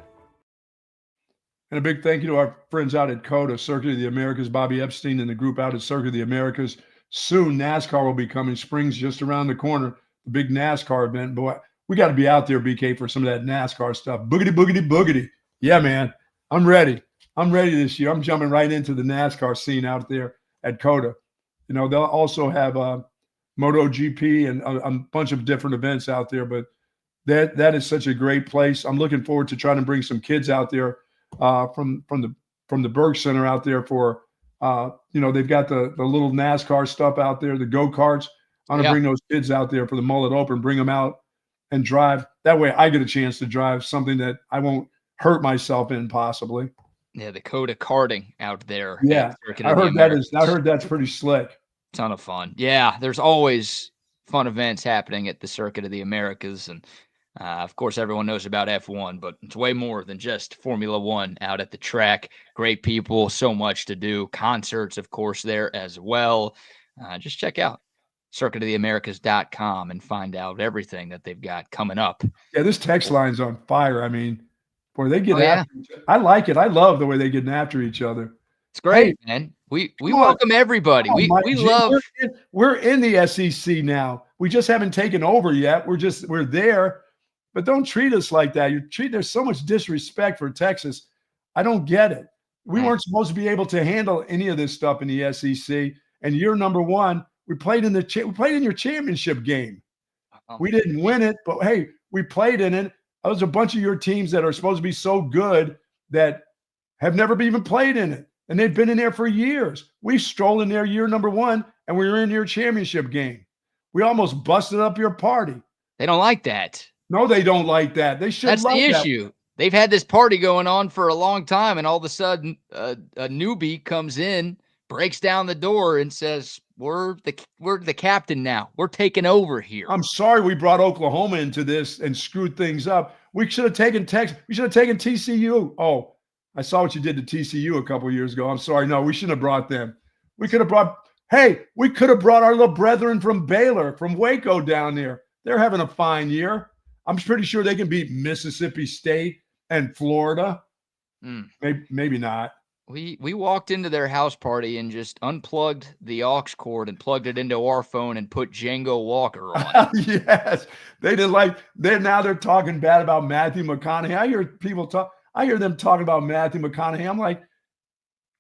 And a big thank you to our friends out at COTA, Circuit of the Americas, Bobby Epstein and the group out at Circuit of the Americas. Soon, NASCAR will be coming. Spring's just around the corner, the big NASCAR event. But we got to be out there, BK, for some of that NASCAR stuff. Boogity, boogity, boogity. Yeah, man. I'm ready. I'm ready this year. I'm jumping right into the NASCAR scene out there at COTA. You know, they'll also have MotoGP and a bunch of different events out there. But that is such a great place. I'm looking forward to trying to bring some kids out there from the Berg Center out there for they've got the little NASCAR stuff out there, the go-karts. I'm gonna bring those kids out there for the Mullet Open, bring them out and drive. That way I get a chance to drive something that I won't hurt myself in possibly. Yeah, the COTA karting out there. Yeah, I heard that's pretty slick. Ton of fun. Yeah, there's always fun events happening at the Circuit of the Americas, and of course, everyone knows about F1, but it's way more than just Formula One out at the track. Great people, so much to do. Concerts, of course, there as well. Just check out circuitoftheamericas.com and find out everything that they've got coming up. Yeah, this text line's on fire. I mean, boy, they get after each other. I like it. I love the way they get after each other. It's great, man. We welcome everybody. We love. We're in the SEC now. We just haven't taken over yet. We're there. But don't treat us like that. There's so much disrespect for Texas. I don't get it. We weren't supposed to be able to handle any of this stuff in the SEC. And you're number one. We played in your championship game. We didn't win it, but hey, we played in it. There's a bunch of your teams that are supposed to be so good that have never even played in it. And they've been in there for years. We strolled in there year number one, and we were in your championship game. We almost busted up your party. They don't like that. No, they don't like that. They should. That's the issue. They've had this party going on for a long time, and all of a sudden, a newbie comes in, breaks down the door, and says, "We're the captain now. We're taking over here." I'm sorry we brought Oklahoma into this and screwed things up. We should have taken Texas. We should have taken TCU. Oh, I saw what you did to TCU a couple of years ago. I'm sorry. No, we shouldn't have brought them. We could have brought our little brethren from Baylor, from Waco down there. They're having a fine year. I'm pretty sure they can beat Mississippi State and Florida. Maybe not. We walked into their house party and just unplugged the aux cord and plugged it into our phone and put Django Walker on. Yes. They didn't like they're talking bad about Matthew McConaughey. I hear them talking about Matthew McConaughey. I'm like,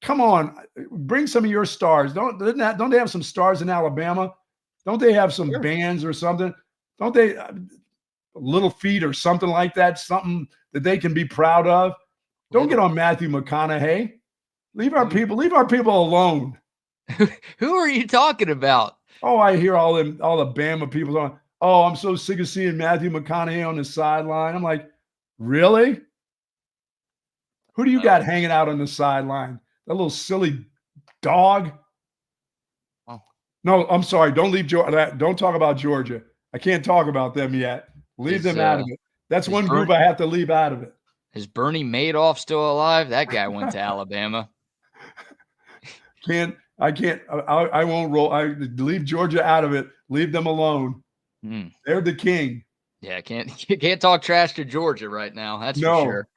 come on, bring some of your stars. Don't they have some stars in Alabama? Don't they have some bands or something? Don't they Little Feet or something like that, something that they can be proud of? Don't get on Matthew McConaughey. Leave our people alone. Who are you talking about? Oh, I hear all the Bama people going, "Oh, I'm so sick of seeing Matthew McConaughey on the sideline." I'm like, really? Who do you got hanging out on the sideline? That little silly dog? Oh. No, I'm sorry. Don't leave Georgia. Don't talk about Georgia. I can't talk about them yet. Leave them out of it. That's one group I have to leave out of it. Is Bernie Madoff still alive? That guy went to Alabama. I can't. I won't roll. I leave Georgia out of it. Leave them alone. They're the king. Yeah, can't talk trash to Georgia right now. That's for sure.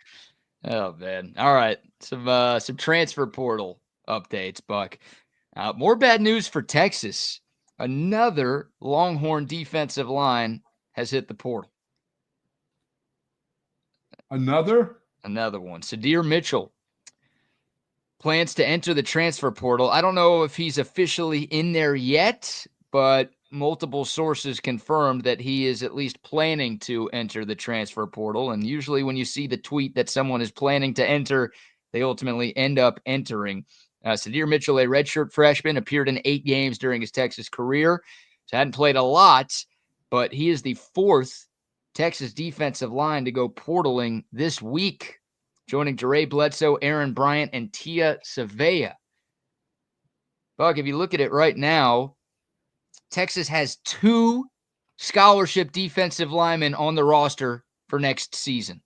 Oh man. All right. Some transfer portal updates, Buck. More bad news for Texas. Another Longhorn defensive line has hit the portal. Another one. Sadir Mitchell plans to enter the transfer portal. I don't know if he's officially in there yet, but multiple sources confirmed that he is at least planning to enter the transfer portal. And usually when you see the tweet that someone is planning to enter, they ultimately end up entering. Sadir Mitchell, a redshirt freshman, appeared in 8 games during his Texas career. So hadn't played a lot, but he is the 4th Texas defensive line to go portaling this week, joining Jeray Bledsoe, Aaron Bryant, and Tia Savea. Buck, if you look at it right now, Texas has 2 scholarship defensive linemen on the roster for next season.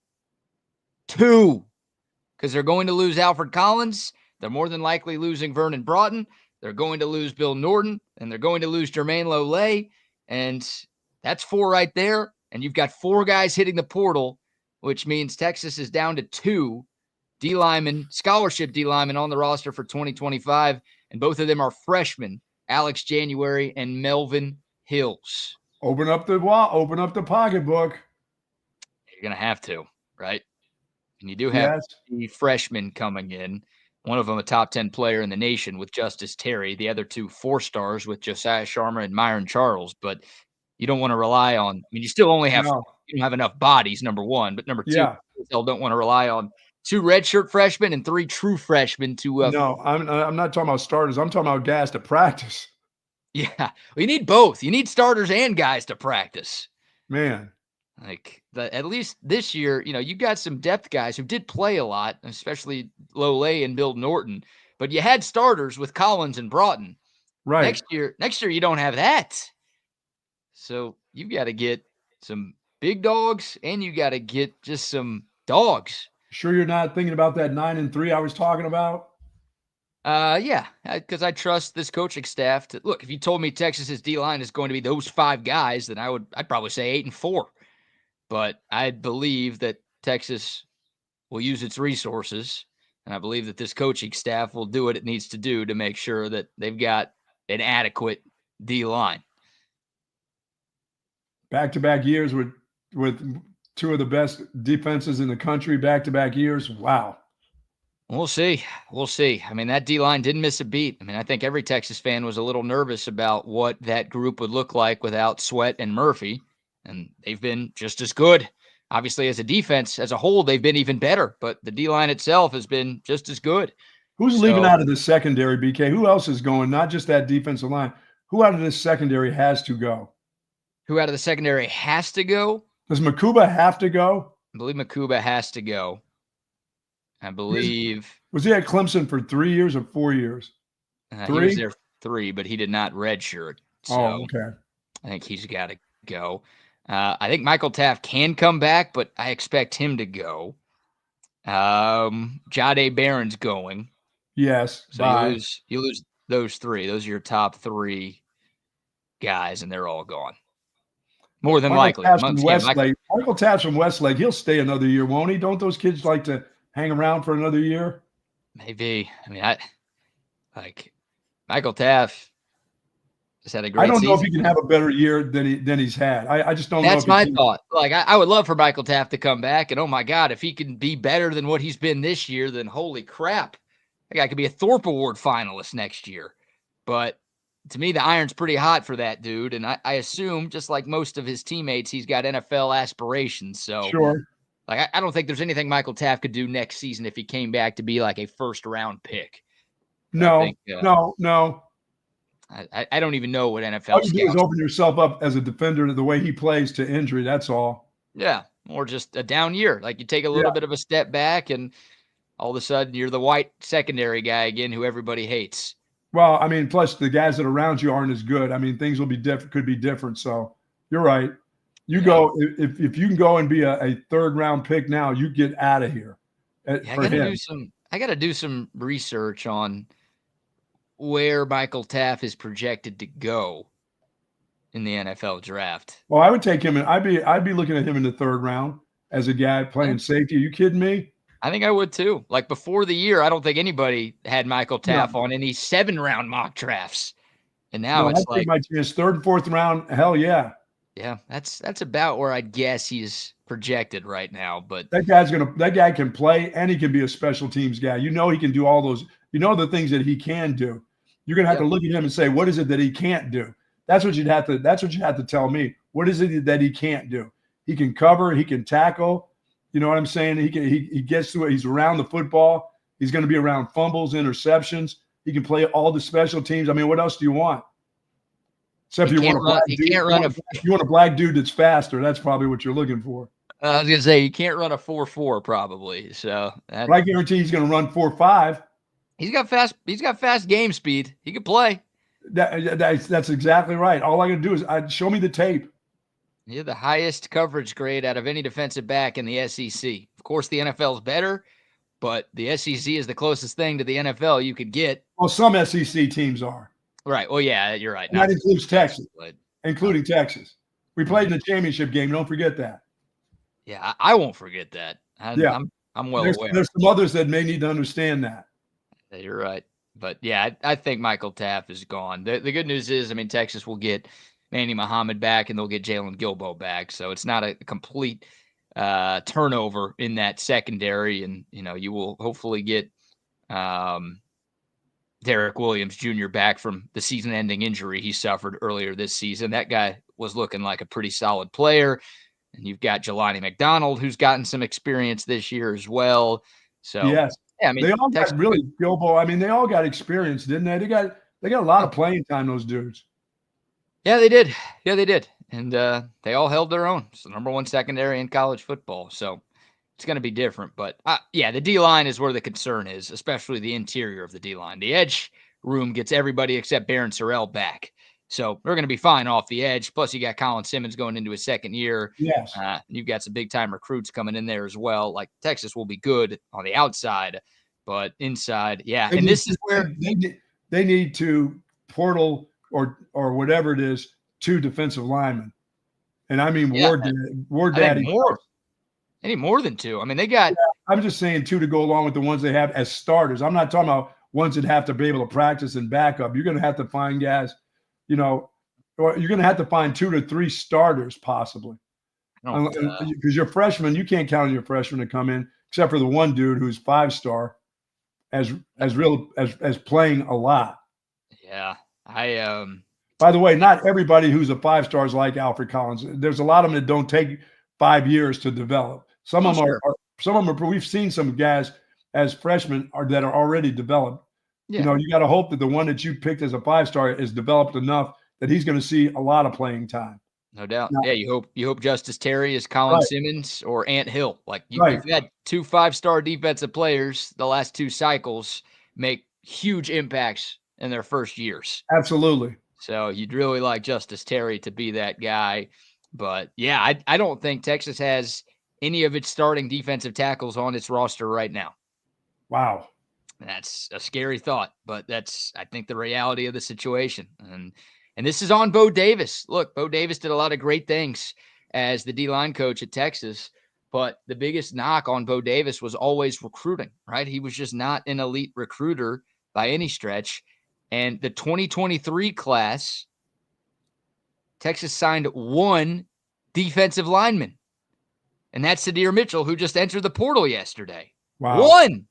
2. Because they're going to lose Alfred Collins. They're more than likely losing Vernon Broughton. They're going to lose Bill Norton. And they're going to lose Jermaine Lolay. And that's 4 right there. And you've got 4 guys hitting the portal, which means Texas is down to 2 D-linemen, scholarship D-linemen on the roster for 2025. And both of them are freshmen, Alex January and Melvin Hills. Open up the pocketbook. You're going to have to, right? And you do have the freshmen coming in. One of them a top 10 player in the nation with Justice Terry. The other 2 4-stars with Josiah Sharma and Myron Charles. But you don't want to rely on, you still only have, you don't have enough bodies, number one. But number 2, you still don't want to rely on 2 redshirt freshmen and 3 true freshmen to. No, I'm not talking about starters. I'm talking about guys to practice. Yeah. Well, you need both. You need starters and guys to practice. Man. At least this year, you got some depth guys who did play a lot, especially Lolay and Bill Norton. But you had starters with Collins and Broughton. Right. Next year you don't have that. So you've got to get some big dogs and you got to get just some dogs. Sure you're not thinking about that 9-3 I was talking about? Yeah, because I trust this coaching staff to look. If you told me Texas's D-line is going to be those 5 guys, then I'd probably say 8-4. But I believe that Texas will use its resources, and I believe that this coaching staff will do what it needs to do to make sure that they've got an adequate D-line. Back-to-back years with 2 of the best defenses in the country, back-to-back years. Wow. We'll see. That D-line didn't miss a beat. I think every Texas fan was a little nervous about what that group would look like without Sweat and Murphy. And they've been just as good. Obviously, as a defense, as a whole, they've been even better. But the D-line itself has been just as good. Who's leaving out of the secondary, BK? Who else is going? Not just that defensive line. Who out of this secondary has to go? Who out of the secondary has to go? Does Makuba have to go? I believe Makuba has to go. I believe. Was he at Clemson for 3 years or 4 years? 3? He was there 3, but he did not redshirt. So okay. I think he's got to go. I think Michael Taft can come back, but I expect him to go. Jahdae Barron's going. Yes. So you lose those 3. Those are your top 3 guys, and they're all gone. More than likely. Michael Taft's from Westlake. He'll stay another year, won't he? Don't those kids like to hang around for another year? Maybe. Michael Taft just had a great season. I don't know if he can have a better year than he's had. I just don't know. That's my thought. I would love for Michael Taft to come back, and oh my God, if he can be better than what he's been this year, then holy crap. That guy could be a Thorpe Award finalist next year. But to me, the iron's pretty hot for that dude, and I assume, just like most of his teammates, he's got NFL aspirations. So sure. I don't think there's anything Michael Taft could do next season if he came back to be like a first-round pick. No. I don't even know what NFL. All you do is open yourself up as a defender to the way he plays to injury. That's all. Yeah, or just a down year. You take a little bit of a step back, and all of a sudden you're the white secondary guy again, who everybody hates. Well, plus the guys that are around you aren't as good. Things will be different. Could be different. So you're right. Go if you can go and be a 3rd round pick now, you get out of here. I got to do some research on where Michael Taft is projected to go in the NFL draft? Well, I would take him, and I'd be looking at him in the 3rd round as a guy playing safety. Are you kidding me? I think I would too. Like before the year, I don't think anybody had Michael Taft on any 7-round mock drafts. And now it's like my chance, 3rd and 4th round. Hell yeah. Yeah, that's about where I'd guess he's projected right now. But that guy can play, and he can be a special teams guy. You know, he can do all those. You know the things that he can do. You're gonna have to look at him and say, what is it that he can't do? That's what you'd have to tell me. What is it that he can't do? He can cover. He can tackle. You know what I'm saying? He gets to it. He's around the football. He's going to be around fumbles, interceptions. He can play all the special teams. I mean, what else do you want? Except you want a black dude. You want a black dude that's faster. That's probably what you're looking for. I was going to say, you can't run a 4.4 probably. So but I guarantee he's going to run 4.5. He's got fast game speed. He can play. That's exactly right. All I got to do is show me the tape. He had the highest coverage grade out of any defensive back in the SEC. Of course, the NFL is better, but the SEC is the closest thing to the NFL you could get. Well, some SEC teams are. Right. Well, yeah, you're right. And that includes Texas, including Texas. We played in the championship game. Don't forget that. Yeah, I won't forget that. I'm well aware. There's some others that may need to understand that. Yeah, you're right. But, yeah, I think Michael Taft is gone. The good news is, I mean, Texas will get Manny Muhammad back, and they'll get Jalen Gilbo back. So it's not a complete turnover in that secondary. And, you know, you will hopefully get Derek Williams Jr. back from the season-ending injury he suffered earlier this season. That guy was looking like a pretty solid player. And you've got Jelani McDonald, who's gotten some experience this year as well. So, yes. Yeah, I mean, they all got really Gilbo. I mean, they all got experience, didn't they? They got a lot of playing time, those dudes. Yeah, they did. And they all held their own. It's the number 1 secondary in college football. So it's going to be different. But, yeah, the D-line is where the concern is, especially the interior of the D-line. The edge room gets everybody except Barron Sorrell back. So we're going to be fine off the edge. Plus, you got Colin Simmons going into his 2nd year. Yes. You've got some big-time recruits coming in there as well. Like, Texas will be good on the outside, but inside, yeah. And this is where they need to portal or whatever it is, 2 defensive linemen. And I mean, Ward Daddy. Any more than 2. I mean, they got. I'm just saying 2 to go along with the ones they have as starters. I'm not talking about ones that have to be able to practice and back up. You're going to have to find guys, you know, or you're going to have to find 2 to 3 starters possibly. Because your freshmen, you can't count on your freshmen to come in, except for the one dude who's 5-star as playing a lot. Yeah. By the way, not everybody who's a 5-star is like Alfred Collins. There's a lot of them that don't take 5 years to develop. Some of them are. We've seen some guys as freshmen that are already developed. Yeah. You know, you got to hope that the one that you picked as a 5-star is developed enough that he's going to see a lot of playing time. No doubt. Now, yeah, you hope Justice Terry is Colin Simmons or Ant Hill. Like you've had 2 5-star defensive players the last 2 cycles make huge impacts in their first years. Absolutely. So you'd really like Justice Terry to be that guy. But, yeah, I don't think Texas has any of its starting defensive tackles on its roster right now. Wow. That's a scary thought, but that's, I think, the reality of the situation. And this is on Bo Davis. Look, Bo Davis did a lot of great things as the D-line coach at Texas, but the biggest knock on Bo Davis was always recruiting, right? He was just not an elite recruiter by any stretch. And the 2023 class, Texas signed 1 defensive lineman, and that's Sadir Mitchell, who just entered the portal yesterday. Wow. 1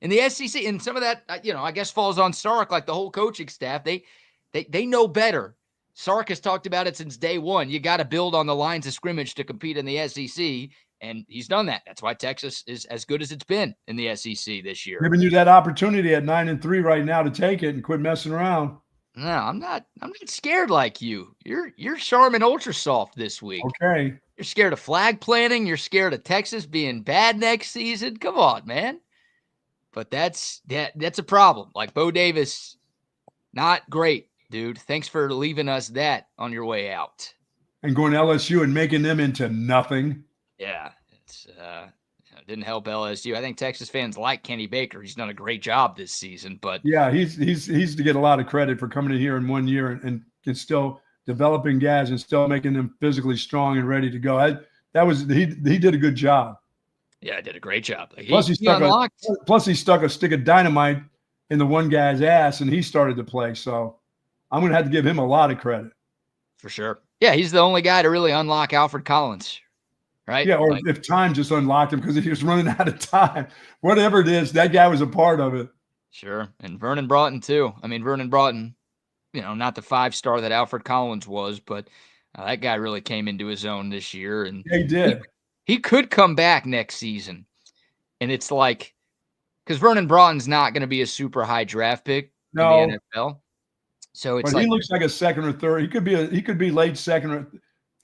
in the SEC. And some of that, I guess falls on Sark, like the whole coaching staff. They know better. Sark has talked about it since day one. You got to build on the lines of scrimmage to compete in the SEC, and he's done that. That's why Texas is as good as it's been in the SEC this year. Giving you that opportunity at 9-3 right now to take it and quit messing around. No, I'm not scared like you. You're Charmin Ultra Soft this week. Okay. You're scared of flag planting. You're scared of Texas being bad next season. Come on, man. But that's a problem. Like Bo Davis, not great, dude. Thanks for leaving us that on your way out. And going to LSU and making them into nothing. Yeah, it's It didn't help LSU. I think Texas fans like Kenny Baker. He's done a great job this season, but yeah, he's to get a lot of credit for coming in here in 1 year and still developing guys and still making them physically strong and ready to go. He did a good job. Yeah, did a great job. Like, plus he stuck a stick of dynamite in the one guy's ass and he started to play. So I'm going to have to give him a lot of credit. For sure. Yeah, he's the only guy to really unlock Alfred Collins, right? Yeah, or if time just unlocked him because he was running out of time. Whatever it is, that guy was a part of it. Sure. And Vernon Broughton, too. I mean, Vernon Broughton, not the 5-star that Alfred Collins was, but that guy really came into his own this year. And yeah, he did. He could come back next season. And it's like, because Vernon Broughton's not going to be a super high draft pick in the NFL. So it's he looks like a second or third. He could be late second or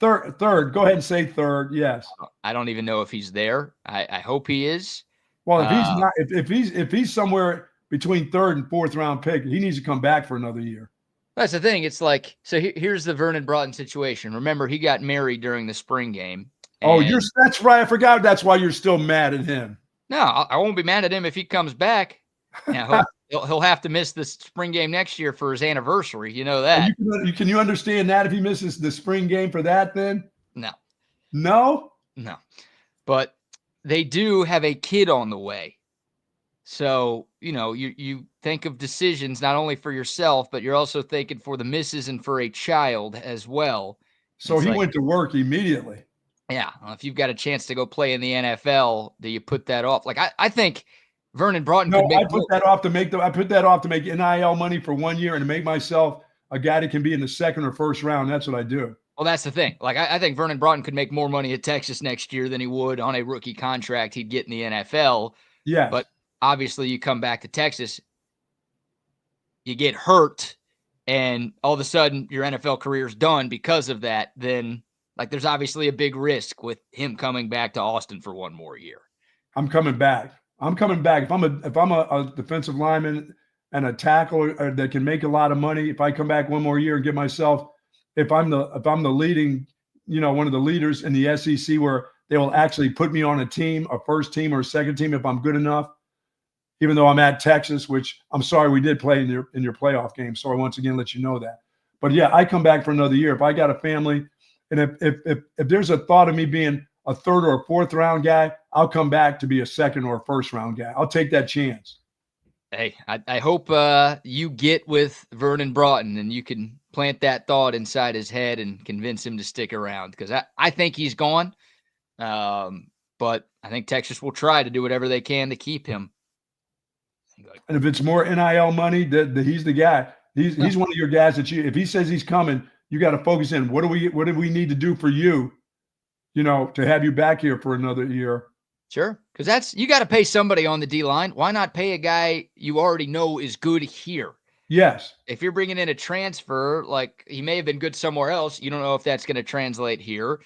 third. Go ahead and say third. Yes. I don't even know if he's there. I hope he is. Well, if he's not, if he's somewhere between third and fourth round pick, he needs to come back for another year. That's the thing. It's like, so here's the Vernon Broughton situation. Remember, he got married during the spring game. That's right. I forgot. That's why you're still mad at him. No, I won't be mad at him if he comes back. He'll have to miss the spring game next year for his anniversary. You know that. Can you understand that if he misses the spring game for that then? No. No? No. But they do have a kid on the way. So, you think of decisions not only for yourself, but you're also thinking for the missus and for a child as well. So he went to work immediately. Yeah. If you've got a chance to go play in the NFL, do you put that off? Like, I think Vernon Broughton could make – I put that off to make NIL money for 1 year and to make myself a guy that can be in the second or first round. That's what I do. Well, that's the thing. Like, I think Vernon Broughton could make more money at Texas next year than he would on a rookie contract he'd get in the NFL. Yeah. But obviously you come back to Texas, you get hurt, and all of a sudden your NFL career's done because of that. Then, like, there's obviously a big risk with him coming back to Austin for one more year. I'm coming back. If I'm a defensive lineman and a tackle that can make a lot of money, if I come back one more year and get myself, if I'm the leading, one of the leaders in the SEC where they will actually put me on a team, a first team or a second team if I'm good enough, even though I'm at Texas, which I'm sorry we did play in your playoff game. So I once again let you know that. But yeah, I come back for another year. If I got a family, and if there's a thought of me being a third or a fourth round guy, I'll come back to be a second or a first round guy. I'll take that chance. Hey, I hope you get with Vernon Broughton and you can plant that thought inside his head and convince him to stick around, because I think he's gone. But I think Texas will try to do whatever they can to keep him. And if it's more NIL money, he's the guy. He's one of your guys that if he says he's coming, you got to focus in. What do we need to do for you, to have you back here for another year? Sure. Because you got to pay somebody on the D-line. Why not pay a guy you already know is good here? Yes. If you're bringing in a transfer, like he may have been good somewhere else, you don't know if that's going to translate here.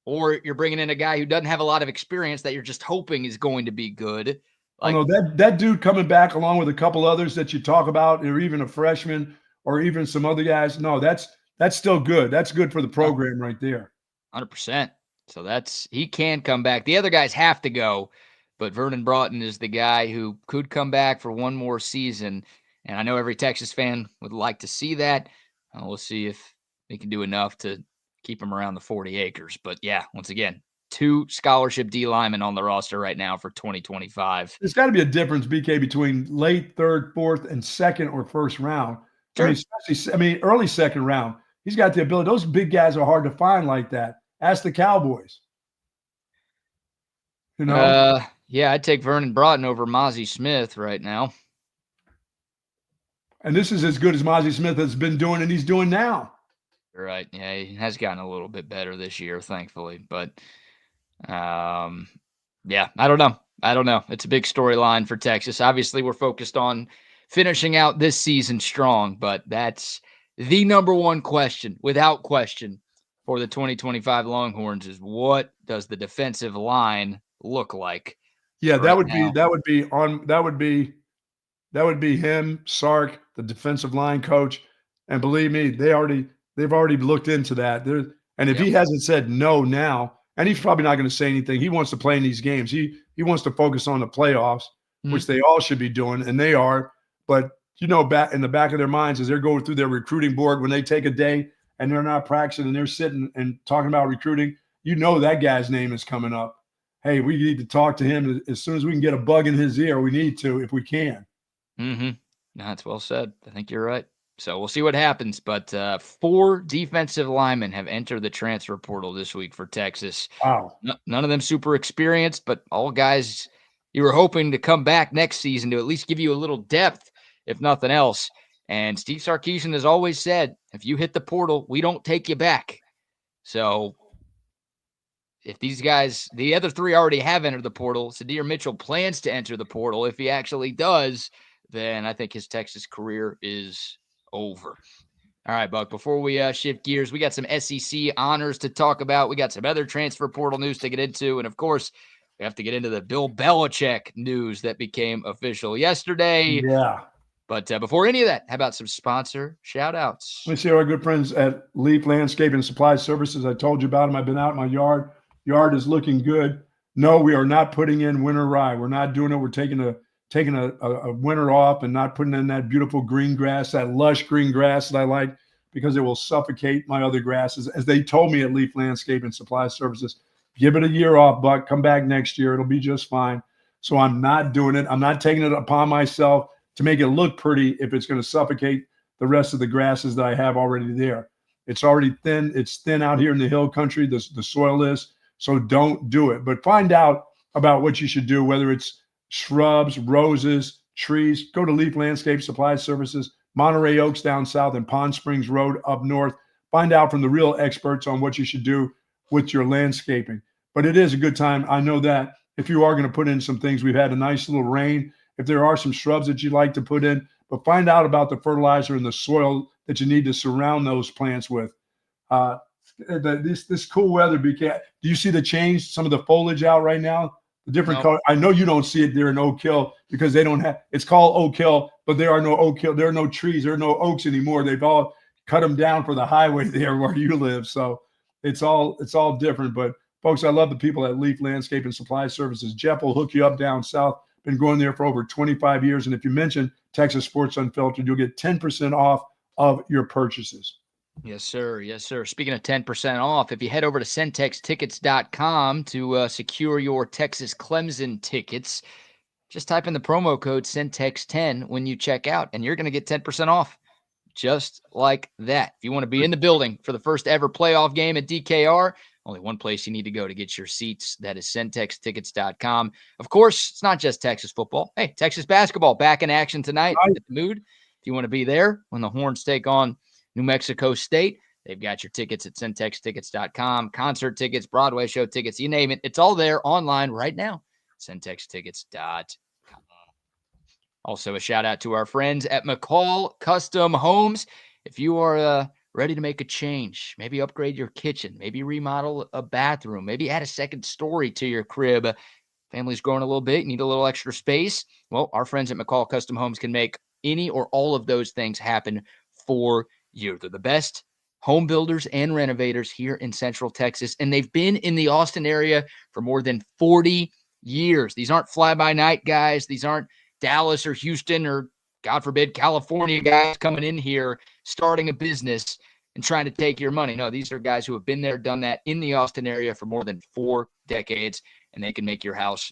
Or you're bringing in a guy who doesn't have a lot of experience that you're just hoping is going to be good. Like, that dude coming back along with a couple others that you talk about, or even a freshman or even some other guys. No, that's still good. That's good for the program right there. 100%. So he can come back. The other guys have to go, but Vernon Broughton is the guy who could come back for one more season. And I know every Texas fan would like to see that. We'll see if they can do enough to keep him around the 40 acres. But yeah, once again, 2 scholarship D linemen on the roster right now for 2025. There's got to be a difference, BK, between late third, fourth, and second or first round. Sure. Early second round. He's got the ability. Those big guys are hard to find like that. Ask the Cowboys. Yeah, I'd take Vernon Broughton over Mozzie Smith right now. And this is as good as Mozzie Smith has been doing and he's doing now. Right. Yeah, he has gotten a little bit better this year, thankfully. But, yeah, I don't know. It's a big storyline for Texas. Obviously, we're focused on finishing out this season strong, but that's the number one question, without question, for the 2025 Longhorns is what does the defensive line look like? Yeah, that would be him, Sark, the defensive line coach, and believe me, they've already looked into that. If he hasn't said no now, and he's probably not going to say anything. He wants to play in these games. He wants to focus on the playoffs, which they all should be doing, and they are. But back in the back of their minds as they're going through their recruiting board, when they take a day and they're not practicing and they're sitting and talking about recruiting, that guy's name is coming up. Hey, we need to talk to him as soon as we can get a bug in his ear. We need to, if we can. Mm-hmm. That's well said. I think you're right. So we'll see what happens. But 4 defensive linemen have entered the transfer portal this week for Texas. Wow. None of them super experienced, but all guys you were hoping to come back next season to at least give you a little depth, if nothing else. And Steve Sarkisian has always said, if you hit the portal, we don't take you back. So if these guys, the other 3 already have entered the portal, Sadir Mitchell plans to enter the portal. If he actually does, then I think his Texas career is over. All right, Buck, before we shift gears, we got some SEC honors to talk about. We got some other transfer portal news to get into. And, of course, we have to get into the Bill Belichick news that became official yesterday. Yeah. But before any of that, how about some sponsor shout-outs? Let me see our good friends at Leaf Landscape and Supply Services. I told you about them. I've been out in my yard. Yard is looking good. No, we are not putting in winter rye. We're not doing it. We're taking a winter off and not putting in that beautiful green grass, that lush green grass that I like, because it will suffocate my other grasses. As they told me at Leaf Landscape and Supply Services, give it a year off, Buck. Come back next year. It'll be just fine. So I'm not doing it. I'm not taking it upon myself to make it look pretty if it's going to suffocate the rest of the grasses that I have already there. It's already thin. It's thin out here in the hill country. The soil is. So don't do it. But find out about what you should do, whether it's shrubs, roses, trees. Go to Leaf Landscape Supply Services, Monterey Oaks down south, and Pond Springs Road up north. Find out from the real experts on what you should do with your landscaping. But it is a good time. I know that if you are going to put in some things, we've had a nice little rain. If there are some shrubs that you'd like to put in, but find out about the fertilizer and the soil that you need to surround those plants with. This cool weather, do you see the change? Some of the foliage out right now, the different color. I know you don't see it there in Oak Hill because they don't have. It's called Oak Hill, but there are no Oak Hill. There are no trees. There are no oaks anymore. They've all cut them down for the highway there where you live. So it's all different. But folks, I love the people at Leaf Landscape and Supply Services. Jeff will hook you up down south. Been going there for over 25 years. And if you mention Texas Sports Unfiltered, you'll get 10% off of your purchases. Yes, sir. Yes, sir. Speaking of 10% off, if you head over to centextickets.com to secure your Texas Clemson tickets, just type in the promo code CENTEX10 when you check out, and you're going to get 10% off just like that. If you want to be in the building for the first ever playoff game at DKR, only one place you need to go to get your seats. That is centextickets.com. Of course, it's not just Texas football. Hey, Texas basketball back in action tonight. At the Mood. If you want to be there when the Horns take on New Mexico State, they've got your tickets at centextickets.com. Concert tickets, Broadway show tickets, you name it. It's all there online right now. centextickets.com. Also, a shout out to our friends at McCall Custom Homes. If you are ready to make a change, maybe upgrade your kitchen, maybe remodel a bathroom, maybe add a second story to your crib, family's growing a little bit, need a little extra space, well, our friends at McCall Custom Homes can make any or all of those things happen for you. They're the best home builders and renovators here in Central Texas, and they've been in the Austin area for more than 40 years. These aren't fly-by-night guys. These aren't Dallas or Houston or, God forbid, California guys coming in here, starting a business and trying to take your money. No, these are guys who have been there, done that in the Austin area for more than 4 decades, and they can make your house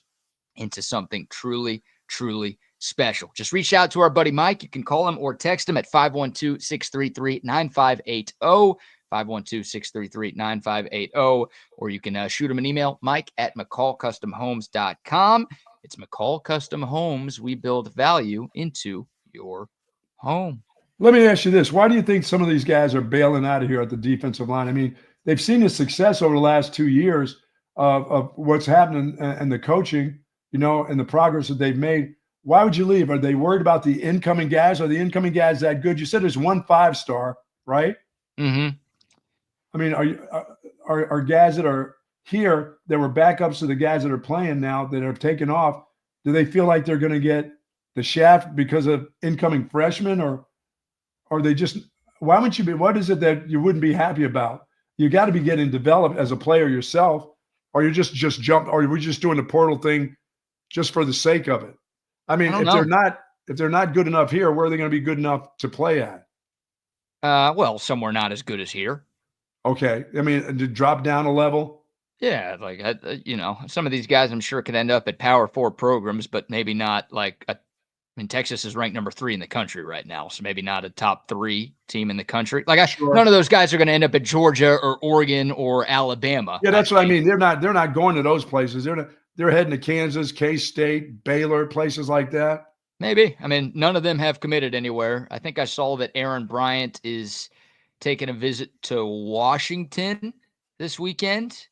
into something truly, truly special. Just reach out to our buddy Mike. You can call him or text him at 512-633-9580, 512-633-9580, or you can shoot him an email, mike@mccallcustomhomes.com. It's McCall Custom Homes. We build value into your home. Let me ask you this. Why do you think some of these guys are bailing out of here at the defensive line? I mean, they've seen the success over the last 2 years of what's happening and the coaching, and the progress that they've made. Why would you leave? Are they worried about the incoming guys? Are the incoming guys that good? You said there's 1 5-star, right? Mm-hmm. I mean, are guys that are here that were backups to the guys that are playing now that are taken off, do they feel like they're going to get the shaft because of incoming freshmen, or are they just – why wouldn't you be – what is it that you wouldn't be happy about? You got to be getting developed as a player yourself. or you just jump, or are we just doing the portal thing just for the sake of it? I mean, if they're not good enough here, where are they going to be good enough to play at? Well, somewhere not as good as here. Okay. I mean, to drop down a level. Yeah, like some of these guys I'm sure could end up at Power 4 programs, but maybe not Texas is ranked number 3 in the country right now, so maybe not a top 3 team in the country. None of those guys are going to end up at Georgia or Oregon or Alabama. Yeah, that's what I mean. They're not going to those places. They're heading to Kansas, K-State, Baylor, places like that. Maybe. I mean, none of them have committed anywhere. I think I saw that Aaron Bryant is taking a visit to Washington this weekend.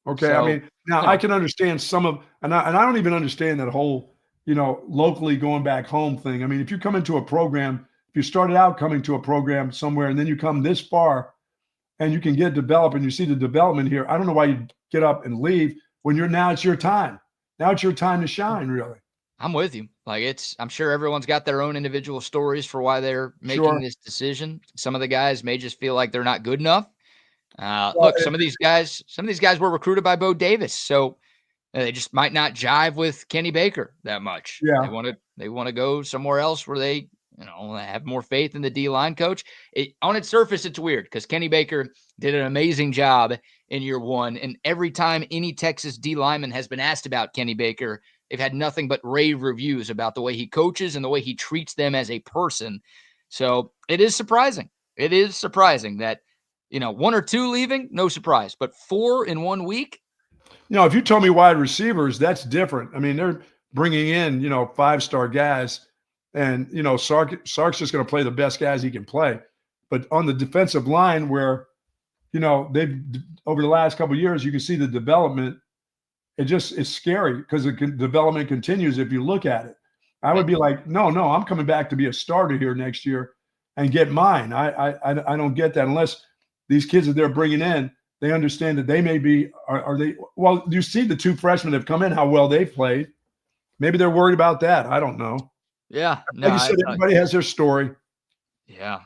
Okay, so, I mean, now I can understand some of, and I don't even understand that whole, locally going back home thing. I mean, if you come into a program, if you started out coming to a program somewhere and then you come this far and you can get developed and you see the development here, I don't know why you get up and leave when it's your time. Now it's your time to shine, really. I'm with you. I'm sure everyone's got their own individual stories for why they're making this decision. Some of the guys may just feel like they're not good enough. Look, some of these guys were recruited by Bo Davis, so they just might not jive with Kenny Baker that much. Yeah, they want to go somewhere else where they have more faith in the D-line coach. On its surface, it's weird because Kenny Baker did an amazing job in year 1, and every time any Texas D lineman has been asked about Kenny Baker, they've had nothing but rave reviews about the way he coaches and the way he treats them as a person. So it is surprising. It is surprising that 1 or 2 leaving, no surprise. But 4 in 1 week? If you told me wide receivers, that's different. I mean, they're bringing in, 5-star guys. And, Sark's just going to play the best guys he can play. But on the defensive line where, they've over the last couple of years, you can see the development. It's scary because the development continues if you look at it. I would be like, no, I'm coming back to be a starter here next year and get mine. I don't get that unless – these kids that they're bringing in, they understand that they may be, are they, well, you see the 2 freshmen that have come in, how well they've played. Maybe they're worried about that. I don't know. Yeah. No, like you said, everybody has their story. Yeah.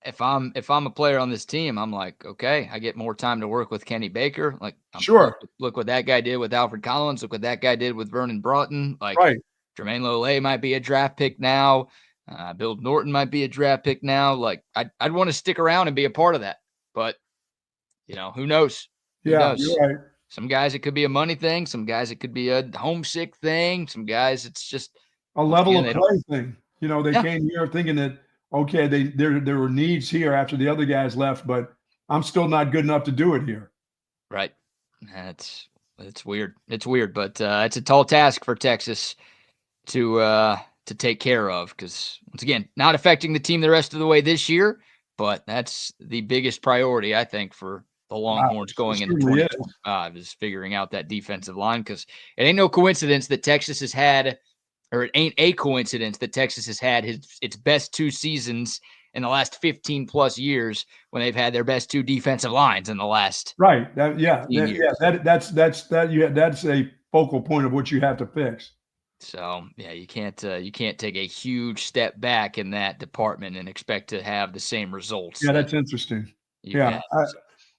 If I'm a player on this team, I'm like, okay, I get more time to work with Kenny Baker. Sure. Look what that guy did with Alfred Collins. Look what that guy did with Vernon Broughton. Right. Jermaine Lole might be a draft pick now. Bill Norton might be a draft pick now. I'd want to stick around and be a part of that, but who knows? Who knows? You're right. Some guys, it could be a money thing. Some guys, it could be a homesick thing. Some guys, it's just a level of play thing. They came here thinking that, okay, there were needs here after the other guys left, but I'm still not good enough to do it here. Right. It's weird. It's weird, but it's a tall task for Texas to take care of because, once again, not affecting the team the rest of the way this year, but that's the biggest priority, I think, for the Longhorns going into 2025 is figuring out that defensive line because it ain't no coincidence that Texas has had, or it ain't a coincidence that Texas has had its best 2 seasons in the last 15-plus years when they've had their best 2 defensive lines in the last right. That's a focal point of what you have to fix. So you can't take a huge step back in that department and expect to have the same results. Yeah, that's interesting.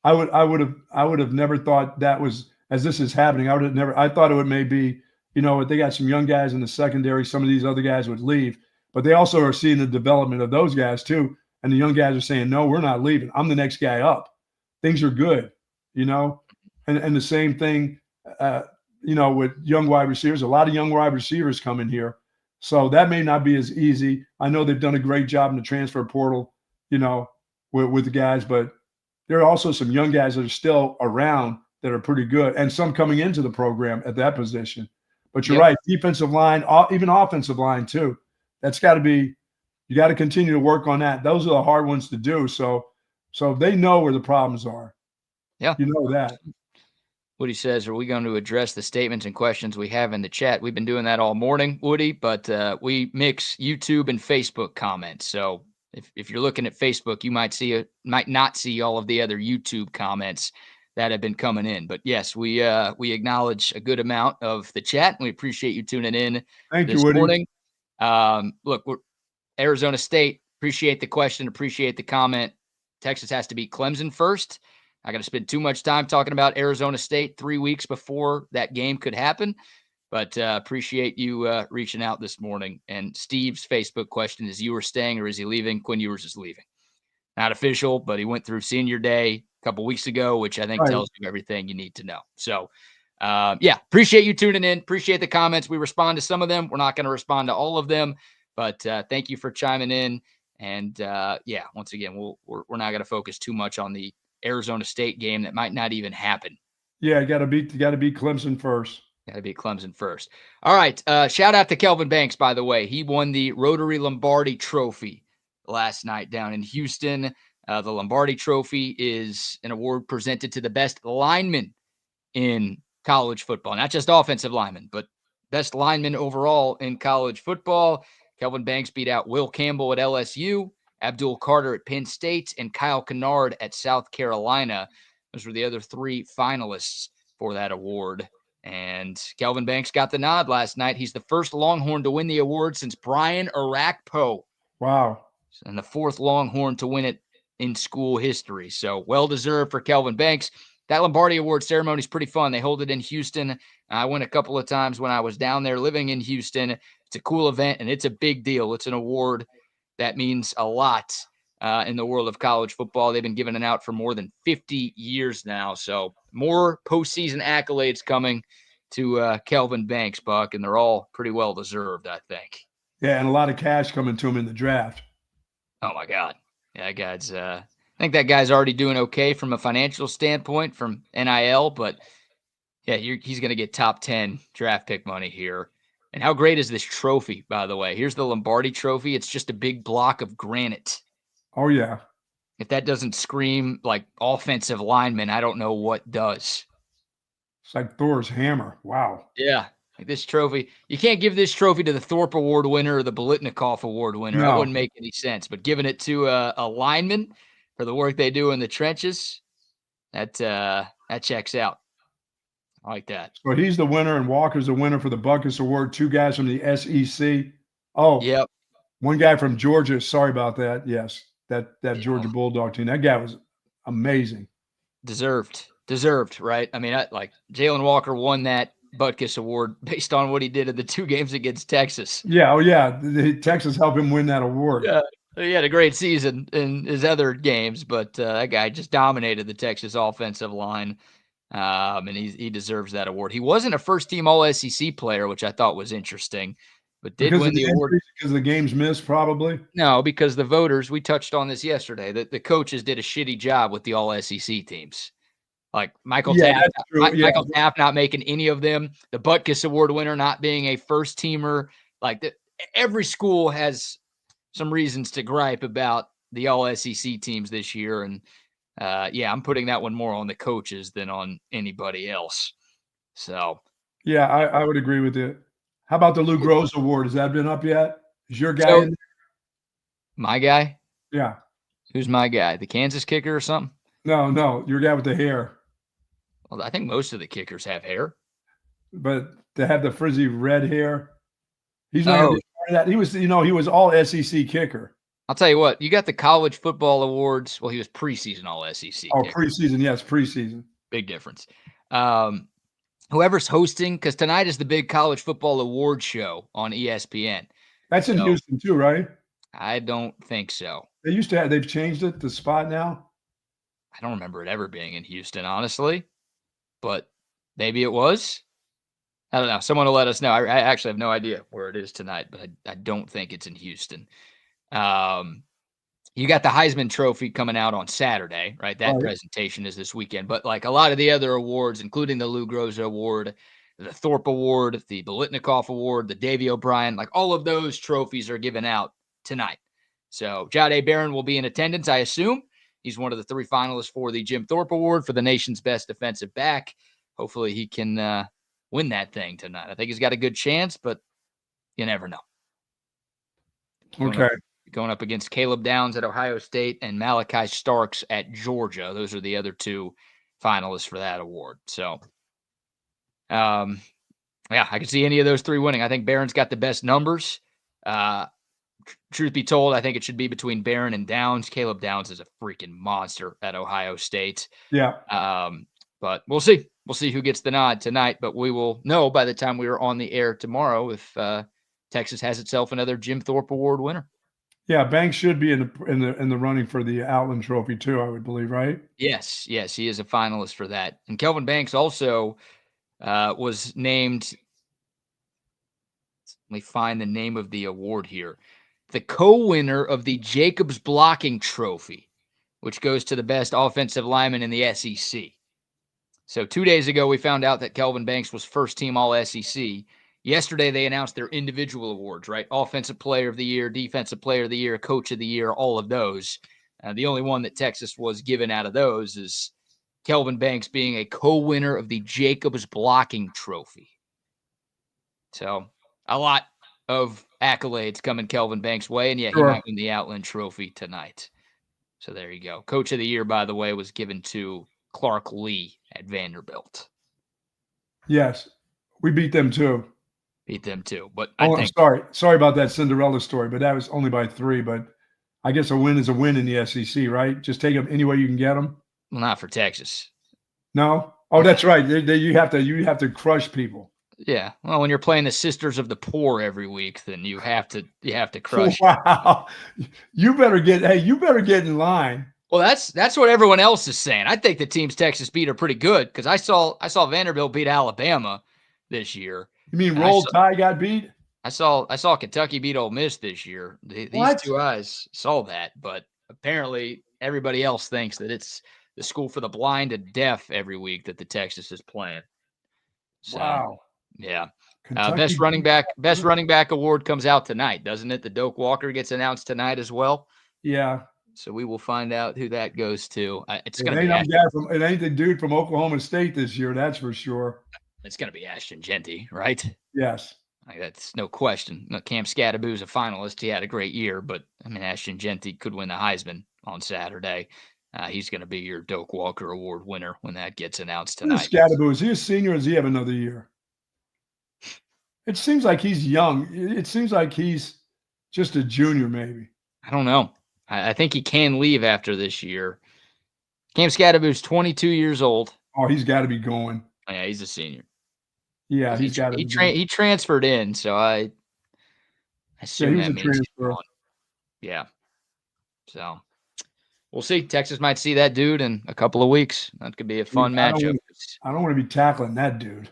I would have never thought that was as this is happening. I thought it would maybe, they got some young guys in the secondary. Some of these other guys would leave, but they also are seeing the development of those guys too. And the young guys are saying, no, we're not leaving. I'm the next guy up. Things are good, and the same thing, with young wide receivers. A lot of young wide receivers come in here. So that may not be as easy. I know they've done a great job in the transfer portal, with the guys, but there are also some young guys that are still around that are pretty good and some coming into the program at that position. But you're right, defensive line, even offensive line too. That's got to be, you got to continue to work on that. Those are the hard ones to do. So they know where the problems are. Yeah. That. Woody says, are we going to address the statements and questions we have in the chat? We've been doing that all morning, Woody, but we mix YouTube and Facebook comments. So if you're looking at Facebook, you might not see all of the other YouTube comments that have been coming in. But yes, we acknowledge a good amount of the chat. And we appreciate you tuning in this morning. Look, we're Arizona State. Appreciate the question. Appreciate the comment. Texas has to beat Clemson first. Not going to spend too much time talking about Arizona State 3 weeks before that game could happen, but appreciate you reaching out this morning. And Steve's Facebook question is, Ewers staying or is he leaving? Quinn Ewers is leaving. Not official, but he went through senior day a couple weeks ago, which I think tells you everything you need to know. So, appreciate you tuning in. Appreciate the comments. We respond to some of them. We're not going to respond to all of them, but thank you for chiming in. And once again, we're not going to focus too much on the Arizona State game that might not even happen. Yeah, you got to beat Clemson first. Got to beat Clemson first. All right. Shout out to Kelvin Banks, by the way. He won the Rotary Lombardi Trophy last night down in Houston. The Lombardi Trophy is an award presented to the best lineman in college football, not just offensive lineman, but best lineman overall in college football. Kelvin Banks beat out Will Campbell at LSU, Abdul Carter at Penn State, and Kyle Kennard at South Carolina. Those were the other 3 finalists for that award. And Kelvin Banks got the nod last night. He's the first Longhorn to win the award since Brian Arakpo. Wow. And the 4th Longhorn to win it in school history. So well-deserved for Kelvin Banks. That Lombardi Award ceremony is pretty fun. They hold it in Houston. I went a couple of times when I was down there living in Houston. It's a cool event, and it's a big deal. It's an award that means a lot in the world of college football. They've been giving it out for more than 50 years now. So more postseason accolades coming to Kelvin Banks, Buck, and they're all pretty well-deserved, I think. Yeah, and a lot of cash coming to him in the draft. Oh, my God. Yeah, that guy's I think that guy's already doing okay from a financial standpoint from NIL, but yeah, he's going to get top 10 draft pick money here. And how great is this trophy, by the way? Here's the Lombardi Trophy. It's just a big block of granite. Oh, yeah. If that doesn't scream like offensive lineman, I don't know what does. It's like Thor's hammer. Wow. Yeah. Like this trophy, you can't give this trophy to the Thorpe Award winner or the Bolitnikoff Award winner. No. That wouldn't make any sense. But giving it to a lineman for the work they do in the trenches, that checks out. I like that. So he's the winner, and Walker's the winner for the Buckus Award. 2 guys from the SEC. Oh, yep. One guy from Georgia. Sorry about that. Yes, that Georgia Bulldog team. That guy was amazing. Deserved, right? I mean, Jalen Walker won that Butkus Award based on what he did in the 2 games against Texas. Yeah. Oh, yeah. Texas helped him win that award. Yeah. He had a great season in his other games, but that guy just dominated the Texas offensive line, and he deserves that award. He wasn't a first-team All-SEC player, which I thought was interesting, but did win the award. Because the games missed, probably? No, because the voters, we touched on this yesterday, that the coaches did a shitty job with the All-SEC teams. Like Michael Taft not making any of them, the Butkus Award winner not being a first-teamer. Every school has some reasons to gripe about the All-SEC teams this year. And, I'm putting that one more on the coaches than on anybody else. So. Yeah, I would agree with you. How about the Lou Groza Award? Has that been up yet? Is your guy in there? My guy? Yeah. Who's my guy? The Kansas kicker or something? No, your guy with the hair. Well, I think most of the kickers have hair. But to have the frizzy red hair, he's not part of that. He was, he was all SEC kicker. I'll tell you what, you got the college football awards. Well, he was preseason all SEC. Oh, kicker. Preseason, yes, preseason. Big difference. Whoever's hosting, because tonight is the big college football award show on ESPN. That's in Houston too, right? I don't think so. They used to have, they've changed it, the spot now? I don't remember it ever being in Houston, honestly. But maybe it was. I don't know. Someone will let us know. I actually have no idea where it is tonight, but I don't think it's in Houston. You got the Heisman Trophy coming out on Saturday, right? That presentation is this weekend. But like a lot of the other awards, including the Lou Groza Award, the Thorpe Award, the Bolitnikoff Award, the Davey O'Brien, like all of those trophies are given out tonight. So Jahdae Barron will be in attendance, I assume. He's one of the 3 finalists for the Jim Thorpe Award for the nation's best defensive back. Hopefully he can win that thing tonight. I think he's got a good chance, but you never know. Going up against Caleb Downs at Ohio State and Malachi Starks at Georgia. Those are the other 2 finalists for that award. So, I could see any of those 3 winning. I think Barron's got the best numbers. truth be told, I think it should be between Barron and Downs. Caleb Downs is a freaking monster at Ohio State. Yeah. But we'll see. We'll see who gets the nod tonight, but we will know by the time we are on the air tomorrow if Texas has itself another Jim Thorpe Award winner. Yeah, Banks should be in the running for the Outland Trophy too, I would believe, right? Yes, he is a finalist for that. And Kelvin Banks also was named. Let me find the name of the award here. The co-winner of the Jacobs Blocking Trophy, which goes to the best offensive lineman in the SEC. So 2 days ago, we found out that Kelvin Banks was first team All-SEC. Yesterday, they announced their individual awards, right? Offensive Player of the Year, Defensive Player of the Year, Coach of the Year, all of those. The only one that Texas was given out of those is Kelvin Banks being a co-winner of the Jacobs Blocking Trophy. So a lot of accolades coming Kelvin Banks' way, and yeah, he might win the Outland Trophy tonight. So there you go. Coach of the Year, by the way, was given to Clark Lee at Vanderbilt. Yes, we beat them too. But I think sorry about that Cinderella story, but that was only by 3. But I guess a win is a win in the SEC, right? Just take them any way you can get them. Well, not for Texas. No. Oh, that's right. You have to crush people. Yeah. Well, when you're playing the Sisters of the Poor every week, then you have to crush. Wow. You better get in line. Well, that's what everyone else is saying. I think the teams Texas beat are pretty good because I saw Vanderbilt beat Alabama this year. You mean Roll Tide got beat? I saw Kentucky beat Ole Miss this year. These two eyes saw that, but apparently everybody else thinks that it's the school for the blind and deaf every week that the Texas is playing. So, wow. Yeah. Best running back award comes out tonight, doesn't it? The Doak Walker gets announced tonight as well. Yeah. So we will find out who that goes to. It ain't the dude from Oklahoma State this year, that's for sure. It's going to be Ashton Jeanty, right? Yes. That's no question. Cam Scadaboo's a finalist. He had a great year, but I mean, Ashton Jeanty could win the Heisman on Saturday. He's going to be your Doak Walker Award winner when that gets announced tonight. Scadaboo, is he a senior or does he have another year? It seems like he's young. It seems like he's just a junior, maybe. I don't know. I think he can leave after this year. Cam Scadaboo's 22 years old. Oh, he's got to be going. Oh, yeah, he's a senior. Yeah, he's got to be going. He transferred in, so I assume that means he's gone. Yeah. So we'll see. Texas might see that dude in a couple of weeks. That could be a fun matchup. I don't want to be tackling that dude.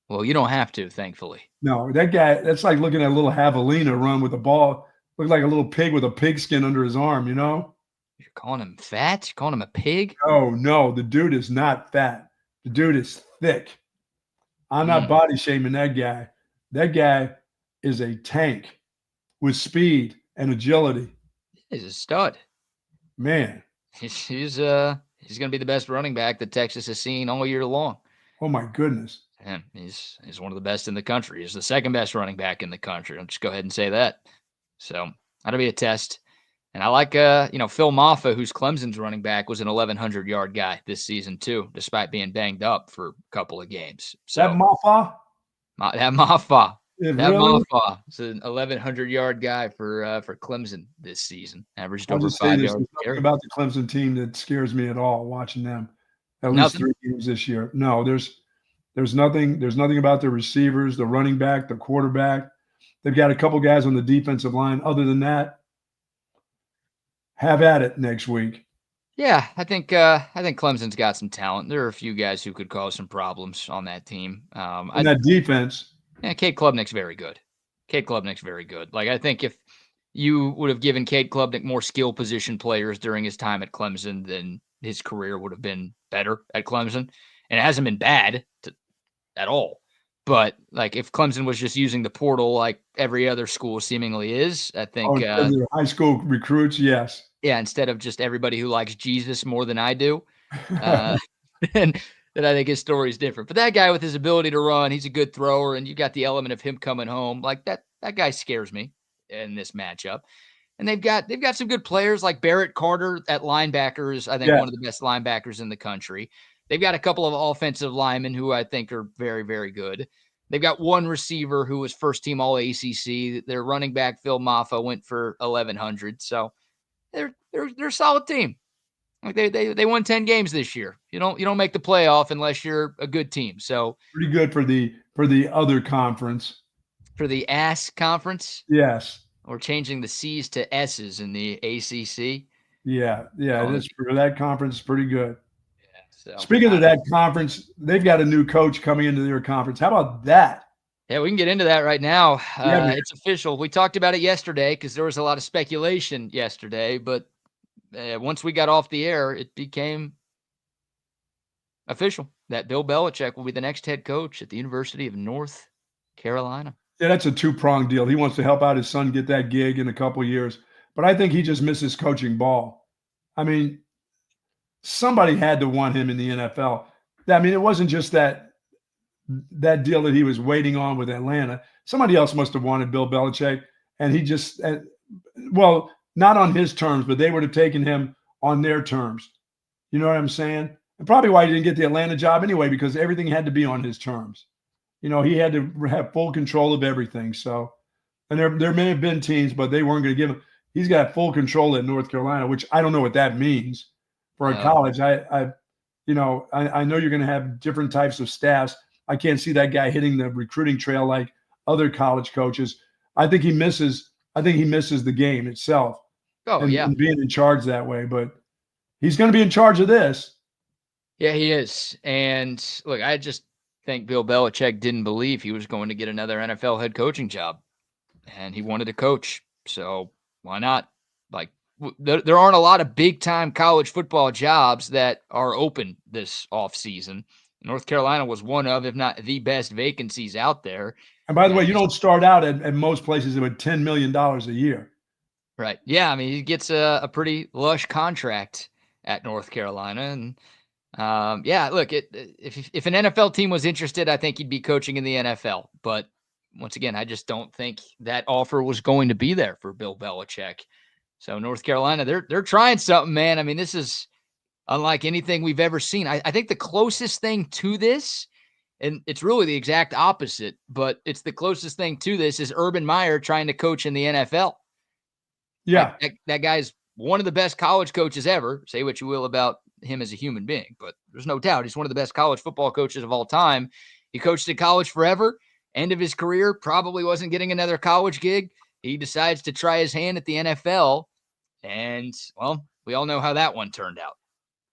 Well, you don't have to, thankfully. No, that guy, that's like looking at a little javelina run with a ball. Look like a little pig with a pigskin under his arm, you know? You're calling him fat? You're calling him a pig? Oh, no. The dude is not fat. The dude is thick. I'm not body shaming that guy. That guy is a tank with speed and agility. He's a stud. Man. He's going to be the best running back that Texas has seen all year long. Oh, my goodness. Yeah, he's one of the best in the country. He's the second best running back in the country. I'll just go ahead and say that. So that'll be a test. And I like, Phil Maffa, who's Clemson's running back, was an 1,100-yard guy this season too, despite being banged up for a couple of games. So that Maffa? That Maffa. That really? Maffa is an 1,100-yard guy for Clemson this season. Averaged over 5 yards. There's nothing about the Clemson team that scares me at all watching them. At least 3 games this year. No, there's nothing about their receivers, the running back, the quarterback. They've got a couple guys on the defensive line. Other than that, have at it next week. Yeah, I think Clemson's got some talent. There are a few guys who could cause some problems on that team. That defense. Yeah, Cade Klubnik's very good. Like, I think if you would have given Cade Klubnik more skill position players during his time at Clemson, then his career would have been better at Clemson. And it hasn't been bad at all. But, like, if Clemson was just using the portal like every other school seemingly is, I think high school recruits, yes. Yeah, instead of just everybody who likes Jesus more than I do, then I think his story is different. But that guy with his ability to run, he's a good thrower, and you got the element of him coming home. Like, that guy scares me in this matchup. And they've got some good players like Barrett Carter at linebackers, I think one of the best linebackers in the country. They've got a couple of offensive linemen who I think are very, very good. They've got one receiver who was first team all ACC. Their running back, Phil Maffa, went for 1,100. So they're a solid team. Like they won 10 games this year. You don't make the playoff unless you're a good team. So pretty good for the other conference. For the ASS conference? Yes. We're changing the C's to S's in the ACC. Yeah. That's for that conference. Pretty good. So, speaking of that conference, they've got a new coach coming into their conference. How about that? Yeah, we can get into that right now. It's official. We talked about it yesterday because there was a lot of speculation yesterday, but once we got off the air, it became official that Bill Belichick will be the next head coach at the University of North Carolina. Yeah, that's a two-pronged deal. He wants to help out his son get that gig in a couple of years, but I think he just misses coaching ball. I mean, somebody had to want him in the NFL. I mean, it wasn't just that deal that he was waiting on with Atlanta. Somebody else must have wanted Bill Belichick, and he just well, not on his terms, but they would have taken him on their terms. You know what I'm saying? And probably why he didn't get the Atlanta job anyway, because everything had to be on his terms. You know, he had to have full control of everything. So, and there may have been teams, but they weren't going to give him. He's got full control at North Carolina, which I don't know what that means for a college. I know you're going to have different types of staffs. I can't see that guy hitting the recruiting trail like other college coaches. I think he misses the game itself. And being in charge that way, but he's going to be in charge of this. Yeah, he is. And look, I just think Bill Belichick didn't believe he was going to get another NFL head coaching job, and he wanted to coach. So why not? Like, there aren't a lot of big-time college football jobs that are open this offseason. North Carolina was one of, if not the best vacancies out there. And by the way, you don't start out at most places with $10 million a year. Right. Yeah, I mean, he gets a pretty lush contract at North Carolina. And, look, if an NFL team was interested, I think he'd be coaching in the NFL. But once again, I just don't think that offer was going to be there for Bill Belichick. So North Carolina, they're trying something, man. I mean, this is unlike anything we've ever seen. I think the closest thing to this, and it's really the exact opposite, but it's the closest thing to this, is Urban Meyer trying to coach in the NFL. Yeah. That guy's one of the best college coaches ever. Say what you will about him as a human being, but there's no doubt he's one of the best college football coaches of all time. He coached at college forever. End of his career, probably wasn't getting another college gig. He decides to try his hand at the NFL, and, well, we all know how that one turned out.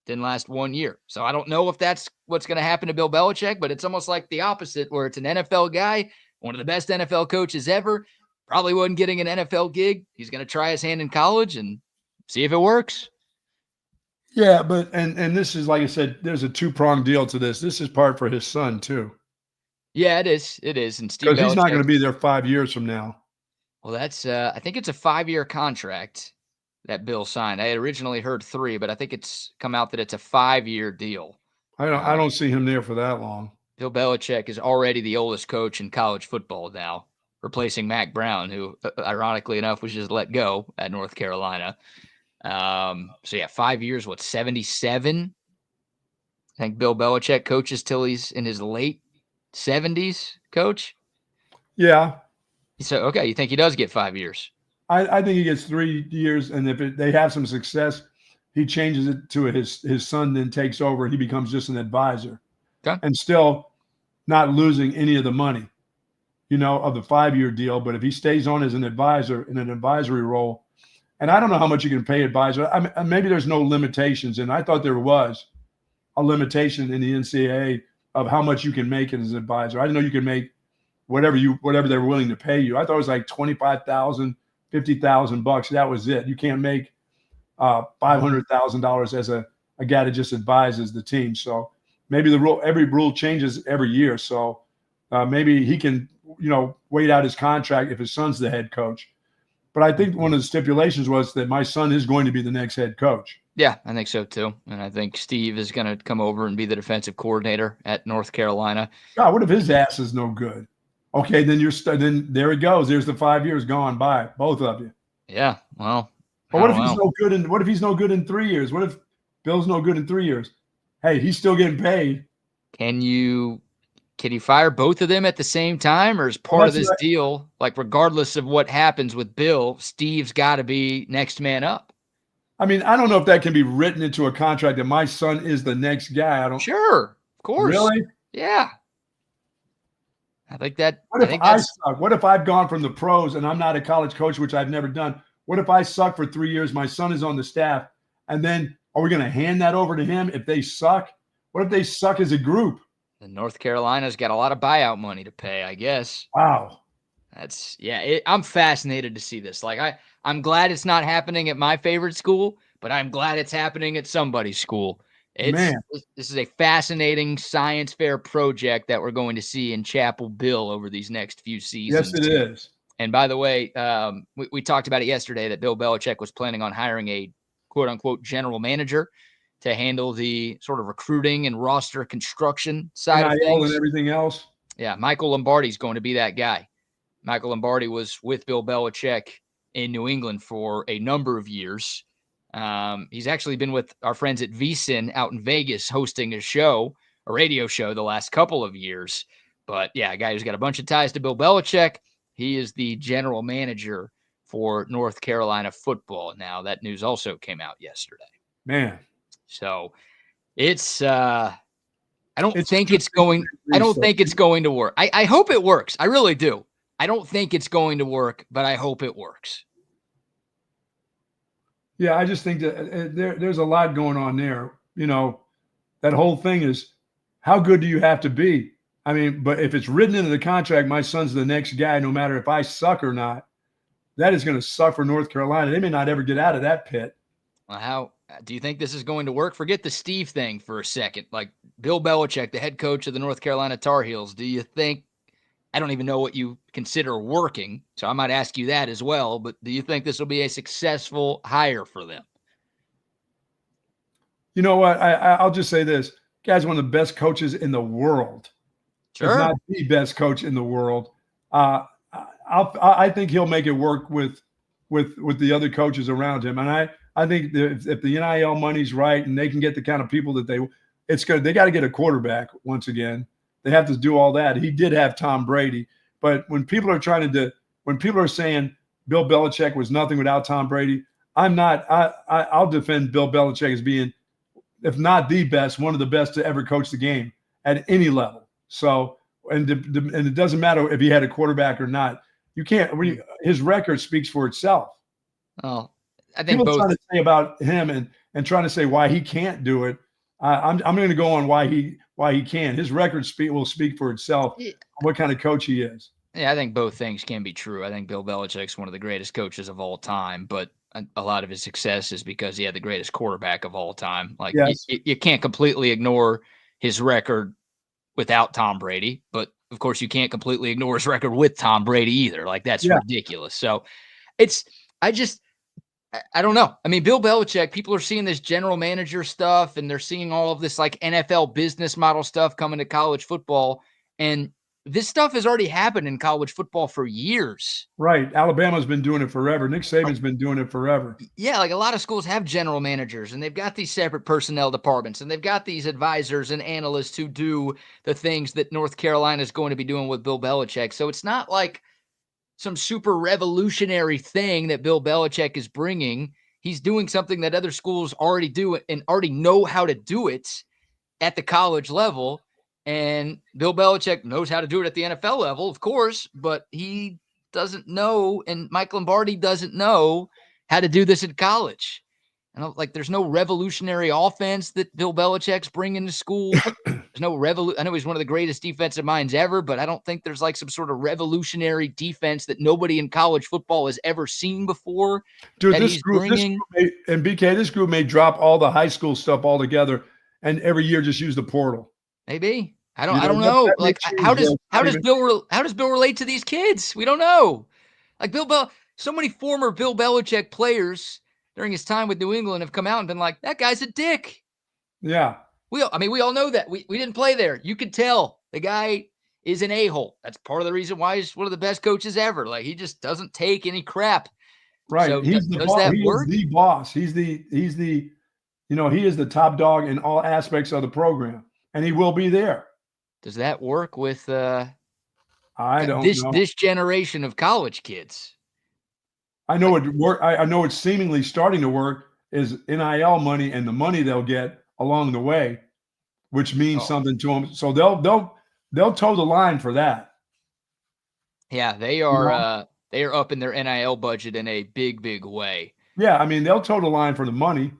Didn't last 1 year. So I don't know if that's what's going to happen to Bill Belichick, but it's almost like the opposite, where it's an NFL guy, one of the best NFL coaches ever, probably wasn't getting an NFL gig. He's going to try his hand in college and see if it works. Yeah, but and this is, like I said, there's a two-pronged deal to this. This is part for his son too. Yeah, it is. It is. And Steve, because he's not going to be there 5 years from now. Well, that's I think it's a 5-year contract that Bill signed. I had originally heard 3, but I think it's come out that it's a 5-year deal. I don't see him there for that long. Bill Belichick is already the oldest coach in college football now, replacing Mac Brown, who, ironically enough, was just let go at North Carolina. 5 years, 77? I think Bill Belichick coaches till he's in his late 70s, coach? Yeah. So, okay, you think he does get 5 years? I think he gets 3 years, and if they have some success, he changes it to his son, then takes over, and he becomes just an advisor. Okay. And still not losing any of the money, of the 5-year deal. But if he stays on as an advisor in an advisory role, and I don't know how much you can pay advisor. Maybe there's no limitations, and I thought there was a limitation in the NCAA of how much you can make as an advisor. I didn't know you could make whatever they were willing to pay you. I thought it was like $25,000, $50,000. That was it. You can't make $500,000 as a guy that just advises the team. So maybe every rule changes every year. So maybe he can, wait out his contract if his son's the head coach. But I think one of the stipulations was that my son is going to be the next head coach. Yeah, I think so too. And I think Steve is going to come over and be the defensive coordinator at North Carolina. God, what if his ass is no good? Okay, then then there it goes. There's the 5 years gone by, both of you. Yeah, well. But what if he's no good? What if he's no good in 3 years? What if Bill's no good in 3 years? Hey, he's still getting paid. Can you can he fire both of them at the same time, or is part of this deal, like regardless of what happens with Bill, Steve's got to be next man up? I mean, I don't know if that can be written into a contract that my son is the next guy. I don't. Sure, of course. Really? Yeah. I think that. What if I've gone from the pros and I'm not a college coach, which I've never done? What if I suck for 3 years? My son is on the staff, and then are we going to hand that over to him if they suck? What if they suck as a group? And North Carolina's got a lot of buyout money to pay, I guess. Wow. That's I'm fascinated to see this. Like I'm glad it's not happening at my favorite school, but I'm glad it's happening at somebody's school. This is a fascinating science fair project that we're going to see in Chapel Bill over these next few seasons. Yes, it is. And by the way, we talked about it yesterday that Bill Belichick was planning on hiring a quote unquote general manager to handle the sort of recruiting and roster construction side of things. And everything else. Yeah, Michael Lombardi's going to be that guy. Michael Lombardi was with Bill Belichick in New England for a number of years. He's actually been with our friends at VSiN out in Vegas hosting a radio show the last couple of years. But yeah, a guy who's got a bunch of ties to Bill Belichick. He is the general manager for North Carolina football. Now, that news also came out yesterday. Man. So it's I don't think it's going to work. I hope it works. I really do. I don't think it's going to work, but I hope it works. Yeah, I just think that there's a lot going on there. You know, that whole thing is, how good do you have to be? I mean, but if it's written into the contract, my son's the next guy, no matter if I suck or not, that is going to suck for North Carolina. They may not ever get out of that pit. Well, how do you think this is going to work? Forget the Steve thing for a second. Like Bill Belichick, the head coach of the North Carolina Tar Heels, do you think, I don't even know what you consider working, so I might ask you that as well, but do you think this will be a successful hire for them? You know what? I'll just say this. Guy's one of the best coaches in the world. Sure. If not the best coach in the world. I think he'll make it work with the other coaches around him. And I think that if the NIL money's right and they can get the kind of people that they got to get a quarterback once again. They have to do all that. He did have Tom Brady, but when people are saying Bill Belichick was nothing without Tom Brady, I'll defend Bill Belichick as being, if not the best, one of the best to ever coach the game at any level. So, and it doesn't matter if he had a quarterback or not. You can't. His record speaks for itself. Oh, I think people both. trying to say about him and trying to say why he can't do it. I'm going to go on why he can. His record will speak for itself. What kind of coach he is. Yeah, I think both things can be true. I think Bill Belichick's one of the greatest coaches of all time, but a lot of his success is because he had the greatest quarterback of all time. Like yes. you can't completely ignore his record without Tom Brady, but of course you can't completely ignore his record with Tom Brady either. Like that's ridiculous. So I don't know. I mean, Bill Belichick, people are seeing this general manager stuff and they're seeing all of this like NFL business model stuff coming to college football. And this stuff has already happened in college football for years. Right. Alabama's been doing it forever. Nick Saban's been doing it forever. Yeah. Like a lot of schools have general managers and they've got these separate personnel departments and they've got these advisors and analysts who do the things that North Carolina is going to be doing with Bill Belichick. So it's not like some super revolutionary thing that Bill Belichick is bringing. He's doing something that other schools already do and already know how to do it at the college level. And Bill Belichick knows how to do it at the NFL level, of course, but he doesn't know, and Mike Lombardi doesn't know how to do this at college. And like, there's no revolutionary offense that Bill Belichick's bringing to school. There's no I know he's one of the greatest defensive minds ever, but I don't think there's like some sort of revolutionary defense that nobody in college football has ever seen before. Dude, this group may drop all the high school stuff altogether and every year just use the portal. Maybe. I don't know. Like, how does Bill relate to these kids? We don't know. Like so many former Bill Belichick players during his time with New England have come out and been like, that guy's a dick. Yeah. We all know that. We didn't play there. You could tell the guy is an a-hole. That's part of the reason why he's one of the best coaches ever. Like, he just doesn't take any crap. Right. So He's the boss. He is the boss. He is the top dog in all aspects of the program, and he will be there. Does that work with I don't know. this generation of college kids? I know it work. I know it's seemingly starting to work is NIL money and the money they'll get along the way, which means something to them. So they'll toe the line for that. Yeah, they are up in their NIL budget in a big way. Yeah, I mean, they'll toe the line for the money.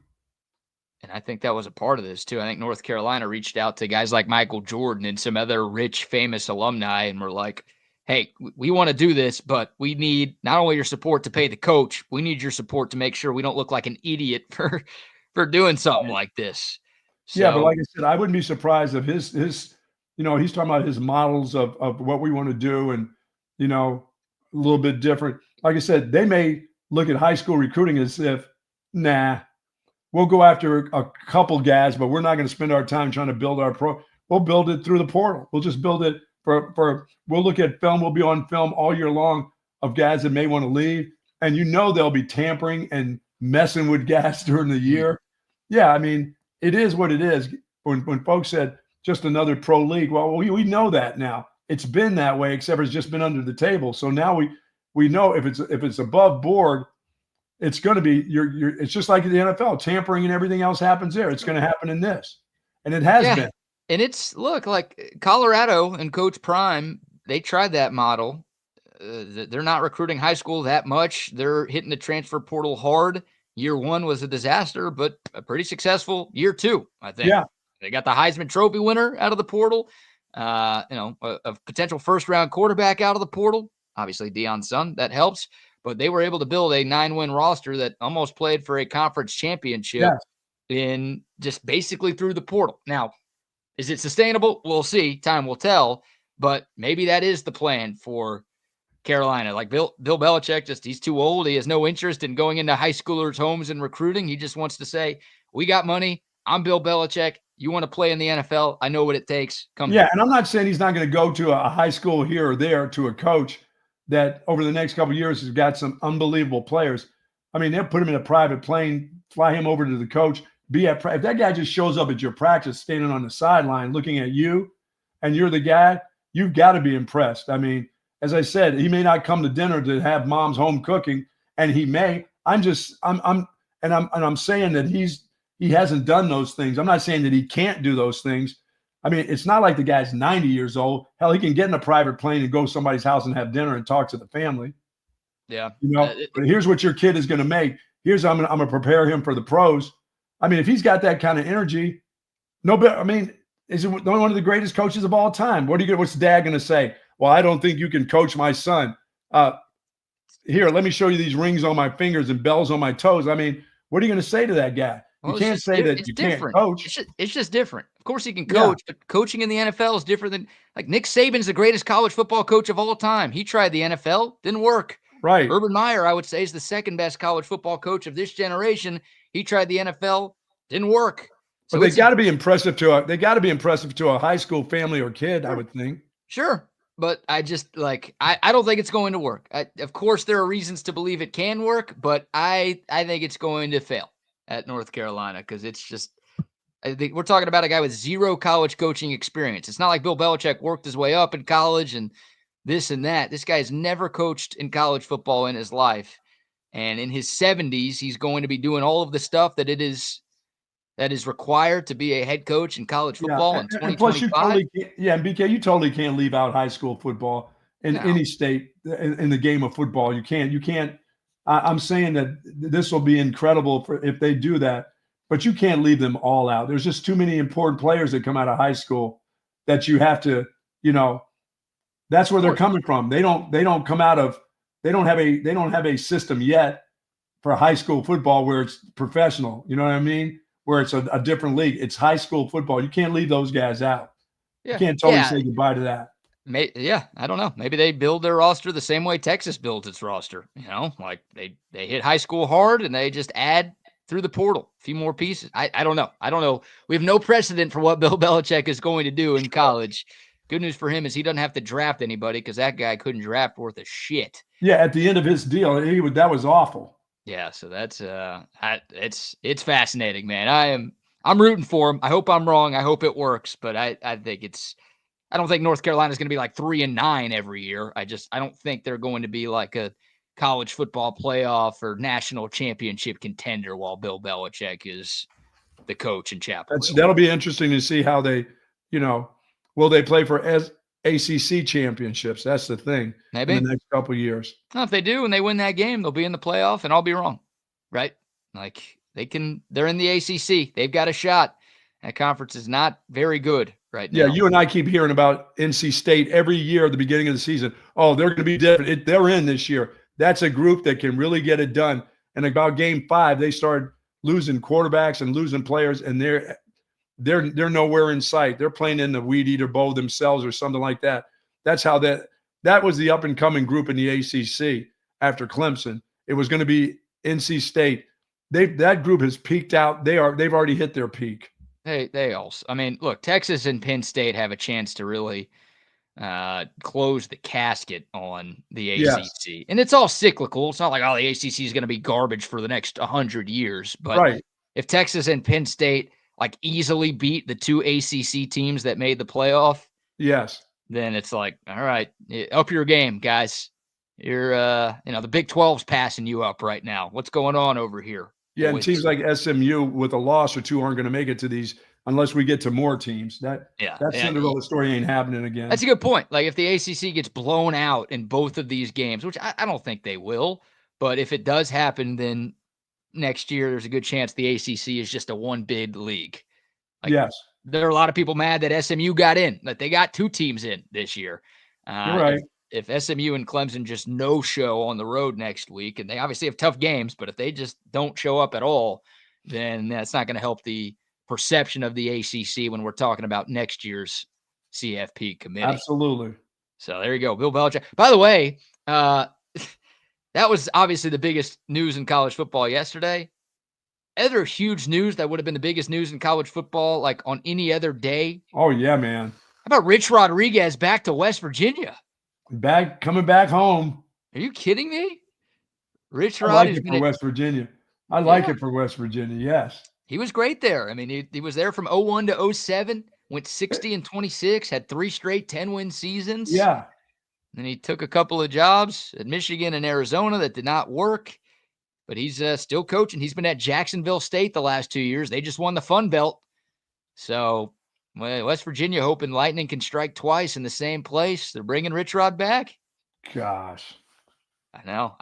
And I think that was a part of this too. I think North Carolina reached out to guys like Michael Jordan and some other rich, famous alumni and were like, hey, we want to do this, but we need not only your support to pay the coach, we need your support to make sure we don't look like an idiot for doing something like this. So, yeah, but like I said, I wouldn't be surprised if his he's talking about his models of what we want to do and, a little bit different. Like I said, they may look at high school recruiting as if, nah, we'll go after a couple guys, but we're not going to spend our time trying to build our pro. We'll build it through the portal. We'll just build it we'll look at film. We'll be on film all year long of guys that may want to leave. And they'll be tampering and messing with guys during the year. Yeah, I mean, it is what it is. When folks said just another pro league, well, we know that now. It's been that way, except it's just been under the table. So now we know if it's above board, it's going to be it's just like the NFL, tampering and everything else happens there. It's going to happen in this, and it has been. And it's like Colorado and Coach Prime, they tried that model. They're not recruiting high school that much. They're hitting the transfer portal hard. Year one was a disaster, but a pretty successful year two, I think. Yeah. They got the Heisman Trophy winner out of the portal. A potential first-round quarterback out of the portal. Obviously, Deion's son, that helps. But they were able to build a 9-win roster that almost played for a conference championship in just basically through the portal. Now, is it sustainable? We'll see. Time will tell. But maybe that is the plan for Carolina. Like Bill Belichick, he's too old. He has no interest in going into high schoolers' homes and recruiting. He just wants to say, we got money. I'm Bill Belichick. You want to play in the NFL? I know what it takes. Come here. And I'm not saying he's not going to go to a high school here or there to a coach that over the next couple of years has got some unbelievable players. I mean, they'll put him in a private plane, fly him over to the coach, if that guy just shows up at your practice standing on the sideline looking at you and you're the guy, you've got to be impressed. I mean, as I said, he may not come to dinner to have mom's home cooking, and he may. I'm saying that he hasn't done those things. I'm not saying that he can't do those things. I mean, it's not like the guy's 90 years old. Hell, he can get in a private plane and go to somebody's house and have dinner and talk to the family. Yeah. But here's what your kid is going to make. I'm going to prepare him for the pros. I mean, if he's got that kind of energy, is it one of the greatest coaches of all time? What's dad going to say? Well, I don't think you can coach my son. Here, let me show you these rings on my fingers and bells on my toes. I mean, what are you going to say to that guy? You can't say that you can't coach. It's just different. Of course he can coach, but coaching in the NFL is different than like Nick Saban's the greatest college football coach of all time. He tried the NFL, didn't work. Right. Urban Meyer, I would say, is the second best college football coach of this generation. He tried the NFL, didn't work. So but they got to be impressive to a high school family or kid, I would think. Sure. But I just I don't think it's going to work. Of course, there are reasons to believe it can work, but I think it's going to fail at North Carolina because it's just I think we're talking about a guy with zero college coaching experience. It's not like Bill Belichick worked his way up in college and this and that. This guy has never coached in college football in his life. And in his 70s, he's going to be doing all of the stuff that is required to be a head coach in college football in 2025. And plus BK, you totally can't leave out high school football in any state in the game of football. You can't. I'm saying that this will be incredible if they do that, but you can't leave them all out. There's just too many important players that come out of high school that you have to, that's where they're coming from. They don't have a system yet for high school football where it's professional. You know what I mean? Where it's a different league. It's high school football. You can't leave those guys out. You can't totally say goodbye to that. I don't know. Maybe they build their roster the same way Texas builds its roster. Like they hit high school hard and they just add through the portal a few more pieces. I don't know. We have no precedent for what Bill Belichick is going to do in college. Good news for him is he doesn't have to draft anybody because that guy couldn't draft worth a shit. Yeah, at the end of his deal, that was awful. Yeah, so that's it's fascinating, man. I'm rooting for him. I hope I'm wrong. I hope it works, but I think I don't think North Carolina is going to be like 3-9 every year. I don't think they're going to be like a college football playoff or national championship contender while Bill Belichick is the coach in Chapel Hill. That'll be interesting to see how they, will they play for ACC championships? That's the thing. Maybe in the next couple of years. Well, if they do and they win that game, they'll be in the playoff, and I'll be wrong, right? Like they're in the ACC. They've got a shot. That conference is not very good right now. Yeah, you and I keep hearing about NC State every year at the beginning of the season. Oh, they're going to be different. They're in this year. That's a group that can really get it done. And about game 5, they started losing quarterbacks and losing players, and they're nowhere in sight. They're playing in the Weed Eater Bowl themselves or something like that. That's how that was the up and coming group in the ACC after Clemson. It was going to be NC State. That group has peaked out. They've already hit their peak. They also, I mean, look, Texas and Penn State have a chance to really close the casket on the ACC. Yes. And it's all cyclical. It's not like, the ACC is going to be garbage for the next 100 years. But if Texas and Penn State like easily beat the 2 ACC teams that made the playoff, yes, then it's like, all right, up your game, guys. You're, the Big 12's passing you up right now. What's going on over here? Yeah, and teams like SMU with a loss or 2 aren't going to make it to these unless we get to more teams. That Cinderella story ain't happening again. That's a good point. Like if the ACC gets blown out in both of these games, which I don't think they will, but if it does happen, then next year there's a good chance the ACC is just a one bid league. Like, yes. There are a lot of people mad that SMU got in, that they got 2 teams in this year. You're right. If SMU and Clemson just no show on the road next week, and they obviously have tough games, but if they just don't show up at all, then that's not going to help the perception of the ACC when we're talking about next year's CFP committee. Absolutely. So there you go, Bill Belichick. By the way, that was obviously the biggest news in college football yesterday. Other huge news that would have been the biggest news in college football, like on any other day. Oh, yeah, man. How about Rich Rodriguez back to West Virginia? Coming back home. Are you kidding me? Rich Rod I like it for West Virginia. I like it for West Virginia, yes. He was great there. I mean, he was there from 01 to 07, went 60-26, had 3 straight 10-win seasons. Yeah. Then he took a couple of jobs at Michigan and Arizona that did not work, but he's still coaching. He's been at Jacksonville State the last 2 years. They just won the Fun Belt. So West Virginia hoping lightning can strike twice in the same place. They're bringing Rich Rod back. Gosh. I know.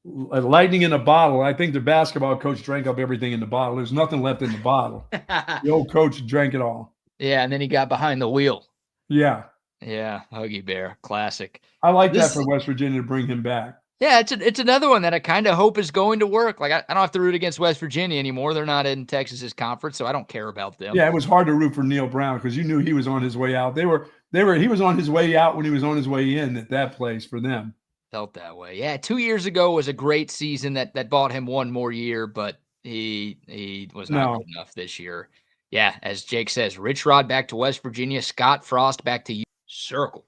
Lightning in a bottle. I think the basketball coach drank up everything in the bottle. There's nothing left in the bottle. The old coach drank it all. Yeah, and then he got behind the wheel. Yeah. Yeah, Huggy Bear. Classic. I like that for West Virginia to bring him back. Yeah, it's another one that I kind of hope is going to work. Like I don't have to root against West Virginia anymore. They're not in Texas's conference, so I don't care about them. Yeah, it was hard to root for Neil Brown because you knew he was on his way out. He was on his way out when he was on his way in at that place for them. Felt that way. Yeah, 2 years ago was a great season that bought him one more year, but he was not good enough this year. Yeah, as Jake says, Rich Rod back to West Virginia, Scott Frost back to Circle.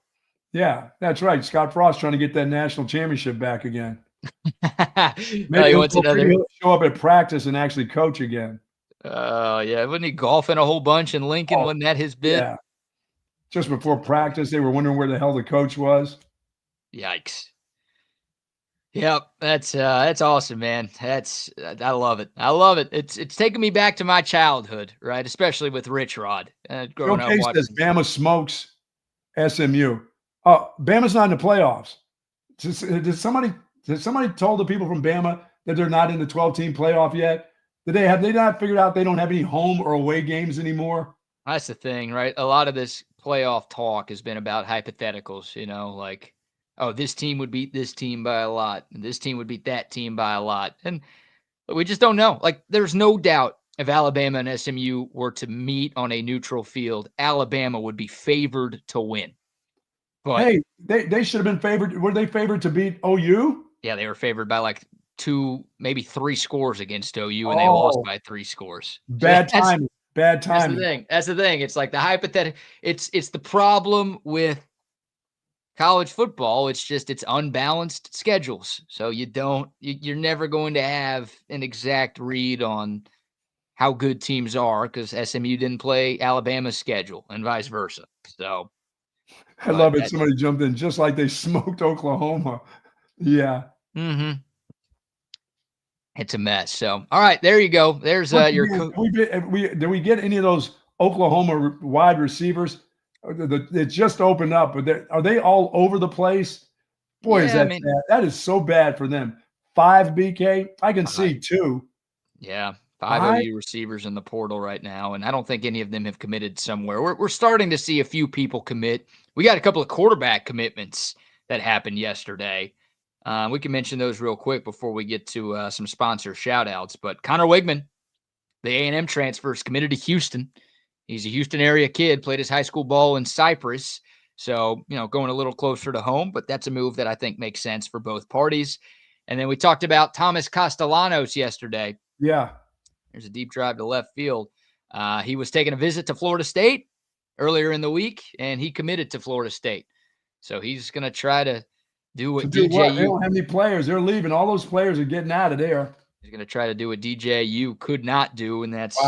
Yeah, that's right. Scott Frost trying to get that national championship back again. Maybe he'll show up at practice and actually coach again. Yeah, wasn't he golfing a whole bunch in Lincoln? Wasn't that his bit? Yeah. Just before practice, they were wondering where the hell the coach was. Yikes. Yep, that's awesome, man. I love it. I love it. It's taking me back to my childhood, right? Especially with Rich Rod. Growing up watching. Says Bama smokes SMU. Oh, Bama's not in the playoffs. Did somebody told the people from Bama that they're not in the 12-team playoff yet? Have they not figured out they don't have any home or away games anymore? That's the thing, right? A lot of this playoff talk has been about hypotheticals, like, oh, this team would beat this team by a lot, and this team would beat that team by a lot. And we just don't know. Like, there's no doubt if Alabama and SMU were to meet on a neutral field, Alabama would be favored to win. But, hey, they should have been favored. Were they favored to beat OU? Yeah, they were favored by like 2, maybe 3 scores against OU, and they lost by 3 scores. Bad timing. Bad timing. That's the thing. It's like the hypothetical. It's the problem with college football. It's unbalanced schedules. So you're never going to have an exact read on how good teams are because SMU didn't play Alabama's schedule and vice versa. So I love it. Somebody jumped in just like they smoked Oklahoma. Yeah. Mm-hmm. It's a mess. So, all right, there you go. There's your. Did we get any of those Oklahoma wide receivers? It just opened up, but are they all over the place? Boy, is that bad. That is so bad for them. 5 BK. I can see 2. Yeah, 5 OU receivers in the portal right now, and I don't think any of them have committed somewhere. We're starting to see a few people commit. We got a couple of quarterback commitments that happened yesterday. We can mention those real quick before we get to some sponsor shout-outs. But Connor Wigman, the A&M transfer, is committed to Houston. He's a Houston area kid, played his high school ball in Cypress. So, going a little closer to home, but that's a move that I think makes sense for both parties. And then we talked about Thomas Castellanos yesterday. Yeah. There's a deep drive to left field. He was taking a visit to Florida State earlier in the week, and he committed to Florida State. So he's going to try to do what DJU. They don't have any players. They're leaving. All those players are getting out of there. He's going to try to do what DJU could not do, and that's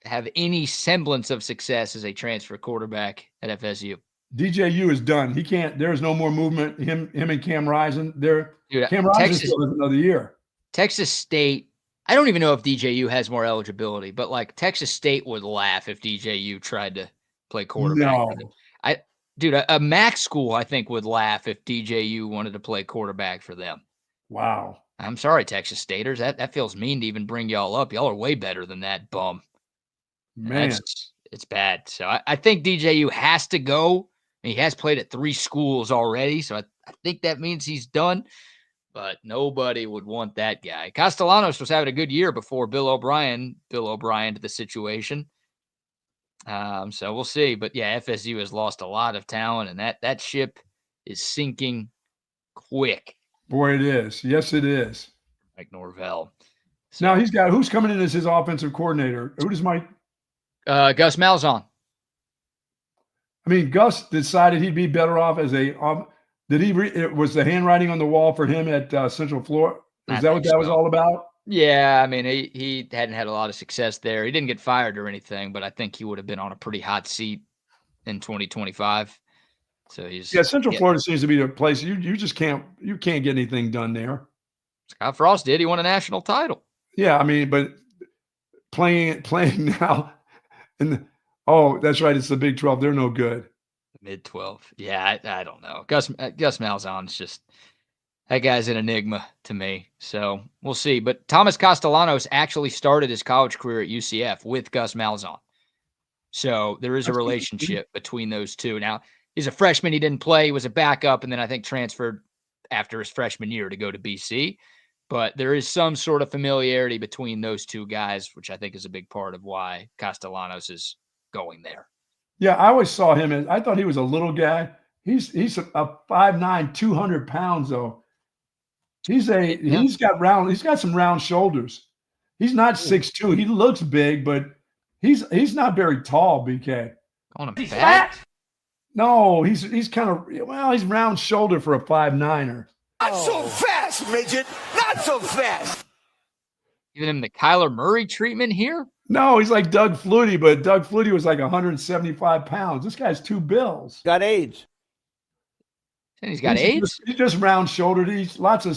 have any semblance of success as a transfer quarterback at FSU. DJU is done. He can't. There's no more movement. Him and Cam Rising. Cam Rising still has another year. Texas State. I don't even know if DJU has more eligibility, but like Texas State would laugh if DJU tried to play quarterback. No. A MAC school, I think, would laugh if DJU wanted to play quarterback for them. Wow. I'm sorry, Texas Staters. That feels mean to even bring y'all up. Y'all are way better than that bum. Man. It's bad. So I think DJU has to go. He has played at 3 schools already, so I think that means he's done. But nobody would want that guy. Castellanos was having a good year before Bill O'Brien to the situation. So we'll see. But yeah, FSU has lost a lot of talent, and that ship is sinking quick. Boy, it is. Yes, it is. Mike Norvell. So, now who's coming in as his offensive coordinator? Who does Mike? Gus Malzahn. I mean, Gus decided he'd be better off as a. Was the handwriting on the wall for him at Central Florida? Is that what that was all about? Yeah, I mean, he hadn't had a lot of success there. He didn't get fired or anything, but I think he would have been on a pretty hot seat in 2025. So Central Florida seems to be the place you just can't get anything done there. Scott Frost did. He won a national title. Yeah, I mean, but playing now, that's right. It's the Big 12. They're no good. Mid-12. Yeah, I don't know. Gus Malzahn's just that guy's an enigma to me. So we'll see. But Thomas Castellanos actually started his college career at UCF with Gus Malzahn. So there is a relationship between those two. Now, he's a freshman. He didn't play. He was a backup, and then I think transferred after his freshman year to go to BC. But there is some sort of familiarity between those two guys, which I think is a big part of why Castellanos is going there. Yeah, I always saw him as I thought he was a little guy. He's a 5'9", 200 pounds though. He's got some round shoulders. He's not 6'2". He looks big, but he's not very tall, BK. Calling him fat? No, he's kind of he's round shoulder for a 5'9". Not so fast, midget. Not so fast. Giving him the Kyler Murray treatment here? No, he's like Doug Flutie, but Doug Flutie was like 175 pounds. This guy's 2 bills. Got AIDS. And he's got AIDS? He's just round shouldered. He's lots of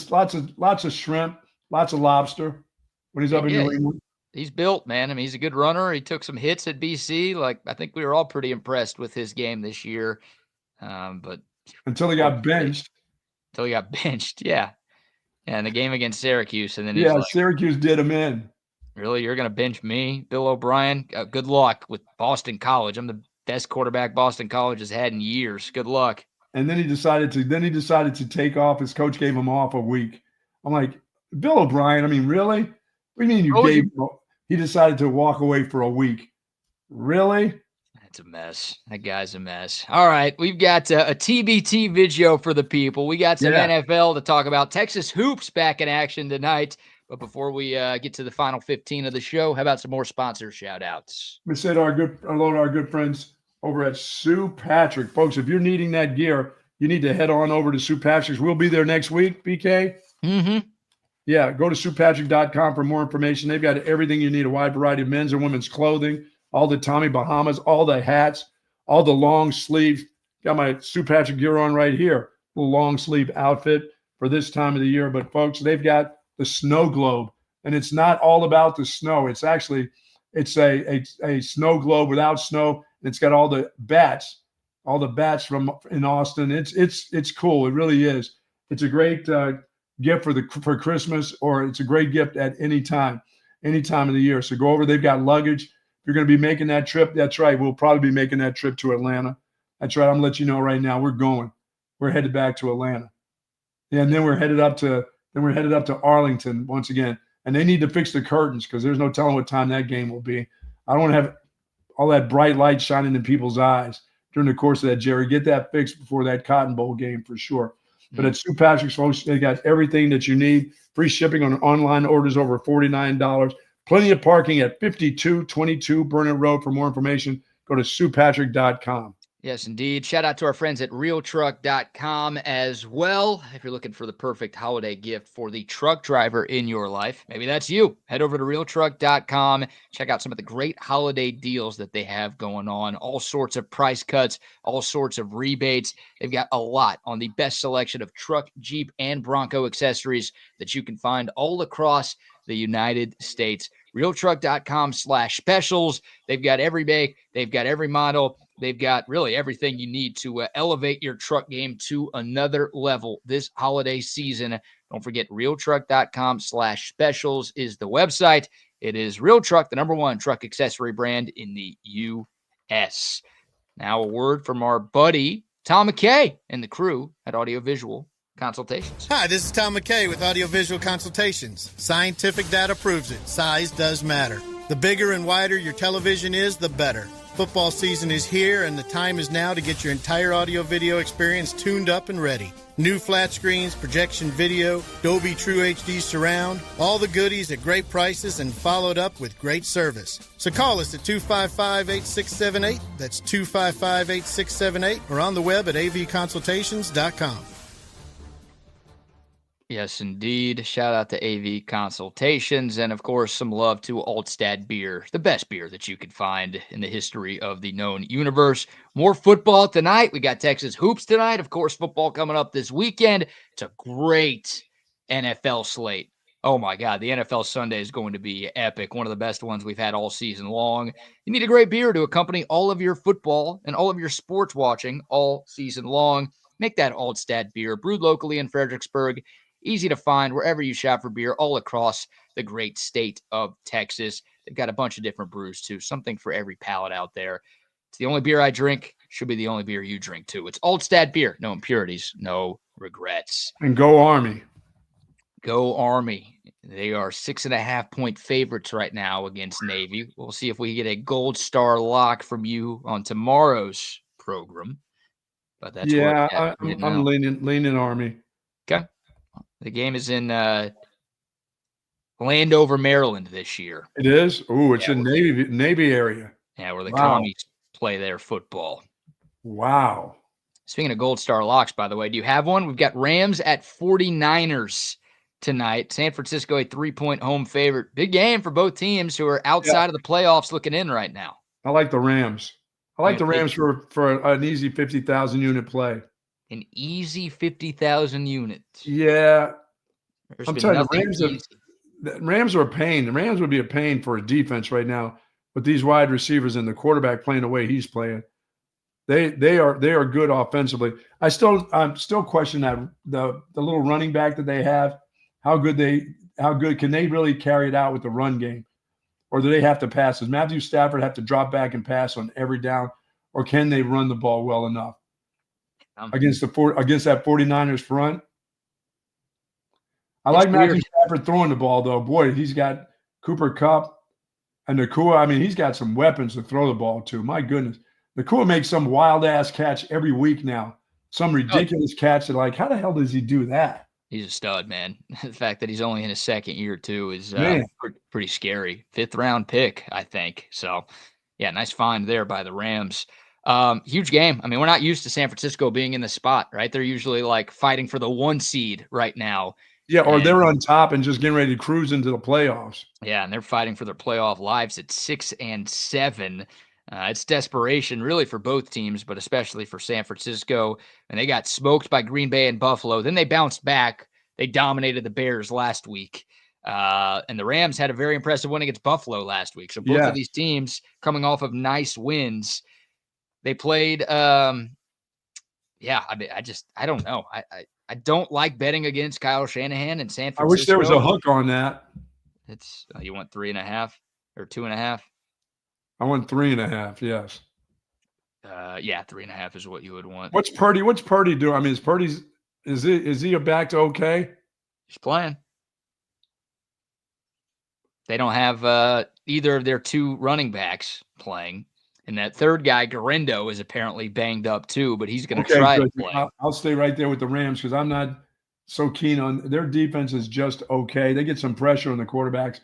shrimp, lots of lobster when he's up in New England. He's built, man. I mean, he's a good runner. He took some hits at BC. Like, I think we were all pretty impressed with his game this year. But until he got benched. Yeah. And the game against Syracuse. And then Syracuse did him in. Really? You're going to bench me, Bill O'Brien? Good luck with Boston College. I'm the best quarterback Boston College has had in years. Good luck. And then he decided to take off. His coach gave him off a week. I'm like, Bill O'Brien, I mean, really? What do you mean he decided to walk away for a week? Really? That's a mess. That guy's a mess. All right. We've got a TBT video for the people. We got some NFL to talk about. Texas Hoops back in action tonight. But before we get to the final 15 of the show, how about some more sponsor shout-outs? We said hello to our good friends over at Sue Patrick. Folks, if you're needing that gear, you need to head on over to Sue Patrick's. We'll be there next week, BK. Mm-hmm. Yeah, go to SuePatrick.com for more information. They've got everything you need, a wide variety of men's and women's clothing, all the Tommy Bahamas, all the hats, all the long sleeve Got my St. Patrick gear on right here. Little long sleeve outfit for this time of the year. But folks, they've got the snow globe, and it's not all about the snow. It's actually a snow globe without snow. And it's got all the bats from in Austin. It's cool. It really is. It's a great gift for Christmas, or it's a great gift at any time of the year. So go over. They've got luggage. If you're going to be making that trip, that's right. We'll probably be making that trip to Atlanta. That's right. I'm going to let you know right now. We're going. We're headed back to Atlanta. Yeah, and then we're headed up to Arlington once again. And they need to fix the curtains because there's no telling what time that game will be. I don't want to have all that bright light shining in people's eyes during the course of that, Jerry. Get that fixed before that Cotton Bowl game for sure. But at St. Patrick's, folks, they got everything that you need. Free shipping on online orders over $49. Plenty of parking at 5222 Burnett Road. For more information, go to StPatrick.com. Yes, indeed. Shout out to our friends at realtruck.com as well. If you're looking for the perfect holiday gift for the truck driver in your life, maybe that's you. Head over to realtruck.com. Check out some of the great holiday deals that they have going on. All sorts of price cuts, all sorts of rebates. They've got a lot on the best selection of truck, Jeep, and Bronco accessories that you can find all across the United States. Realtruck.com/specials. They've got every make. They've got every model. They've got really everything you need to elevate your truck game to another level this holiday season. Don't forget, realtruck.com/specials is the website. It is Real Truck, the #1 truck accessory brand in the U.S. Now a word from our buddy, Tom McKay, and the crew at Audiovisual Consultations. Hi, this is Tom McKay with Audiovisual Consultations. Scientific data proves it. Size does matter. The bigger and wider your television is, the better. Football season is here, and the time is now to get your entire audio-video experience tuned up and ready. New flat screens, projection video, Dolby True HD surround, all the goodies at great prices and followed up with great service. So call us at 255-8678. That's 255-8678, or on the web at avconsultations.com. Yes, indeed. Shout out to AV Consultations. And, of course, some love to Altstad Beer, the best beer that you could find in the history of the known universe. More football tonight. We got Texas Hoops tonight. Of course, football coming up this weekend. It's a great NFL slate. Oh, my God. The NFL Sunday is going to be epic. One of the best ones we've had all season long. You need a great beer to accompany all of your football and all of your sports watching all season long. Make that Altstad Beer, brewed locally in Fredericksburg. Easy to find wherever you shop for beer all across the great state of Texas. They've got a bunch of different brews, too. Something for every palate out there. It's the only beer I drink. Should be the only beer you drink, too. It's Altstad Beer. No impurities, no regrets. And go Army. Go Army. They are 6.5-point favorites right now against Navy. We'll see if we get a gold star lock from you on tomorrow's program. But that's I'm leaning Army. Okay. The game is in Landover, Maryland this year. It is? Oh, it's in Navy area. Yeah, where the Commies play their football. Wow. Speaking of gold star locks, by the way, do you have one? We've got Rams at 49ers tonight. San Francisco, a 3-point home favorite. Big game for both teams who are outside of the playoffs looking in right now. I like the Rams. I like the Rams for an easy 50,000 unit play. An easy 50,000 units. Yeah. I'm telling you, the Rams are a pain. The Rams would be a pain for a defense right now with these wide receivers and the quarterback playing the way he's playing. They are good offensively. I'm still questioning that the little running back that they have, how good can they really carry it out with the run game? Or do they have to pass? Does Matthew Stafford have to drop back and pass on every down, or can they run the ball well enough? Against that 49ers front. I like Matthew Stafford throwing the ball, though. Boy, he's got Cooper Kupp and Nakua. I mean, he's got some weapons to throw the ball to. My goodness. Nakua makes some wild-ass catch every week now. Some ridiculous catch that, like, how the hell does he do that? He's a stud, man. The fact that he's only in his second year, too, is pretty scary. 5th-round pick, I think. So, yeah, nice find there by the Rams. Huge game. I mean, we're not used to San Francisco being in the spot, right? They're usually like fighting for the 1 seed right now. Yeah, or they're on top and just getting ready to cruise into the playoffs. Yeah, and they're fighting for their playoff lives at 6-7. It's desperation really for both teams, but especially for San Francisco. And they got smoked by Green Bay and Buffalo. Then they bounced back. They dominated the Bears last week. And the Rams had a very impressive win against Buffalo last week. So both of these teams coming off of nice wins. They played, I don't know. I don't like betting against Kyle Shanahan and San Francisco. I wish there was a hook on that. It's you want 3.5 or 2.5? I want 3.5. Yes. 3.5 is what you would want. What's Purdy doing? I mean, is he back to okay? He's playing. They don't have either of their two running backs playing. And that third guy, Garendo, is apparently banged up too, but he's going to try to play. I'll stay right there with the Rams because I'm not so keen on their defense is just okay. They get some pressure on the quarterbacks,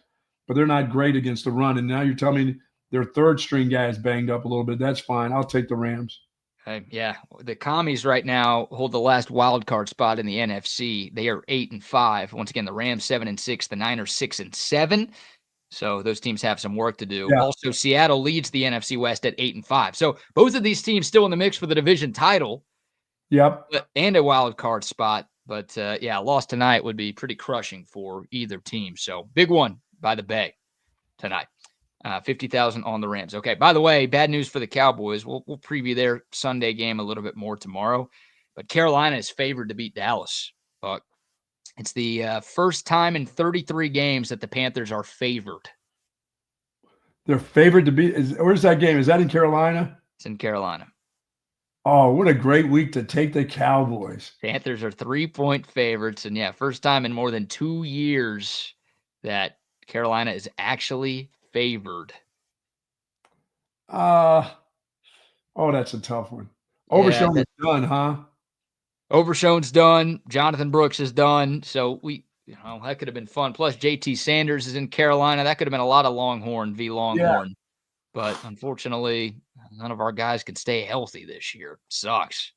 but they're not great against the run. And now you're telling me their third string guy is banged up a little bit. That's fine. I'll take the Rams. The Commies right now hold the last wild card spot in the NFC. They are 8-5. Once again, the Rams 7-6, the Niners 6-7. So those teams have some work to do. Yeah. Also, Seattle leads the NFC West at 8-5. So both of these teams still in the mix for the division title. Yep. And a wild card spot. But a loss tonight would be pretty crushing for either team. So big one by the Bay tonight. 50,000 on the Rams. Okay, by the way, bad news for the Cowboys. We'll preview their Sunday game a little bit more tomorrow. But Carolina is favored to beat Dallas. But it's the first time in 33 games that the Panthers are favored. They're favored to beat. Where's that game? Is that in Carolina? It's in Carolina. Oh, what a great week to take the Cowboys. Panthers are 3-point favorites. And first time in more than 2 years that Carolina is actually favored. That's a tough one. Overshown is done, huh? Overshown's done. Jonathan Brooks is done. So that could have been fun. Plus JT Sanders is in Carolina. That could have been a lot of Longhorn v. Longhorn. Yeah. But unfortunately, none of our guys can stay healthy this year. Sucks.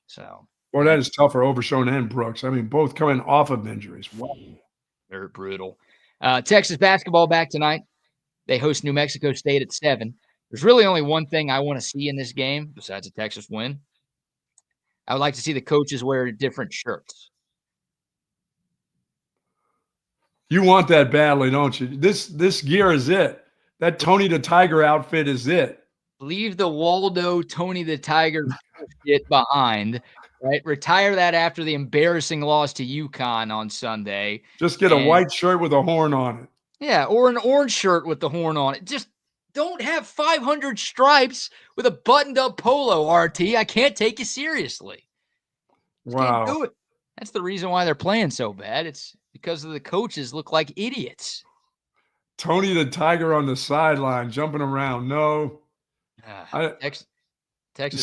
So. Well, that is tough for Overshown and Brooks. I mean, both coming off of injuries. Wow. They're brutal. Texas basketball back tonight. They host New Mexico State at 7. There's really only one thing I want to see in this game besides a Texas win. I would like to see the coaches wear different shirts. You want that badly, don't you? This gear is it. That Tony the Tiger outfit is it. Leave the Waldo Tony the Tiger shit behind. Right, retire that after the embarrassing loss to UConn on Sunday. Just get a white shirt with a horn on it. Yeah, or an orange shirt with the horn on it. Just don't have 500 stripes with a buttoned-up polo, RT. I can't take you seriously. Wow. Can't do it. That's the reason why they're playing so bad. It's because of the coaches look like idiots. Tony the Tiger on the sideline, jumping around. No. Texas.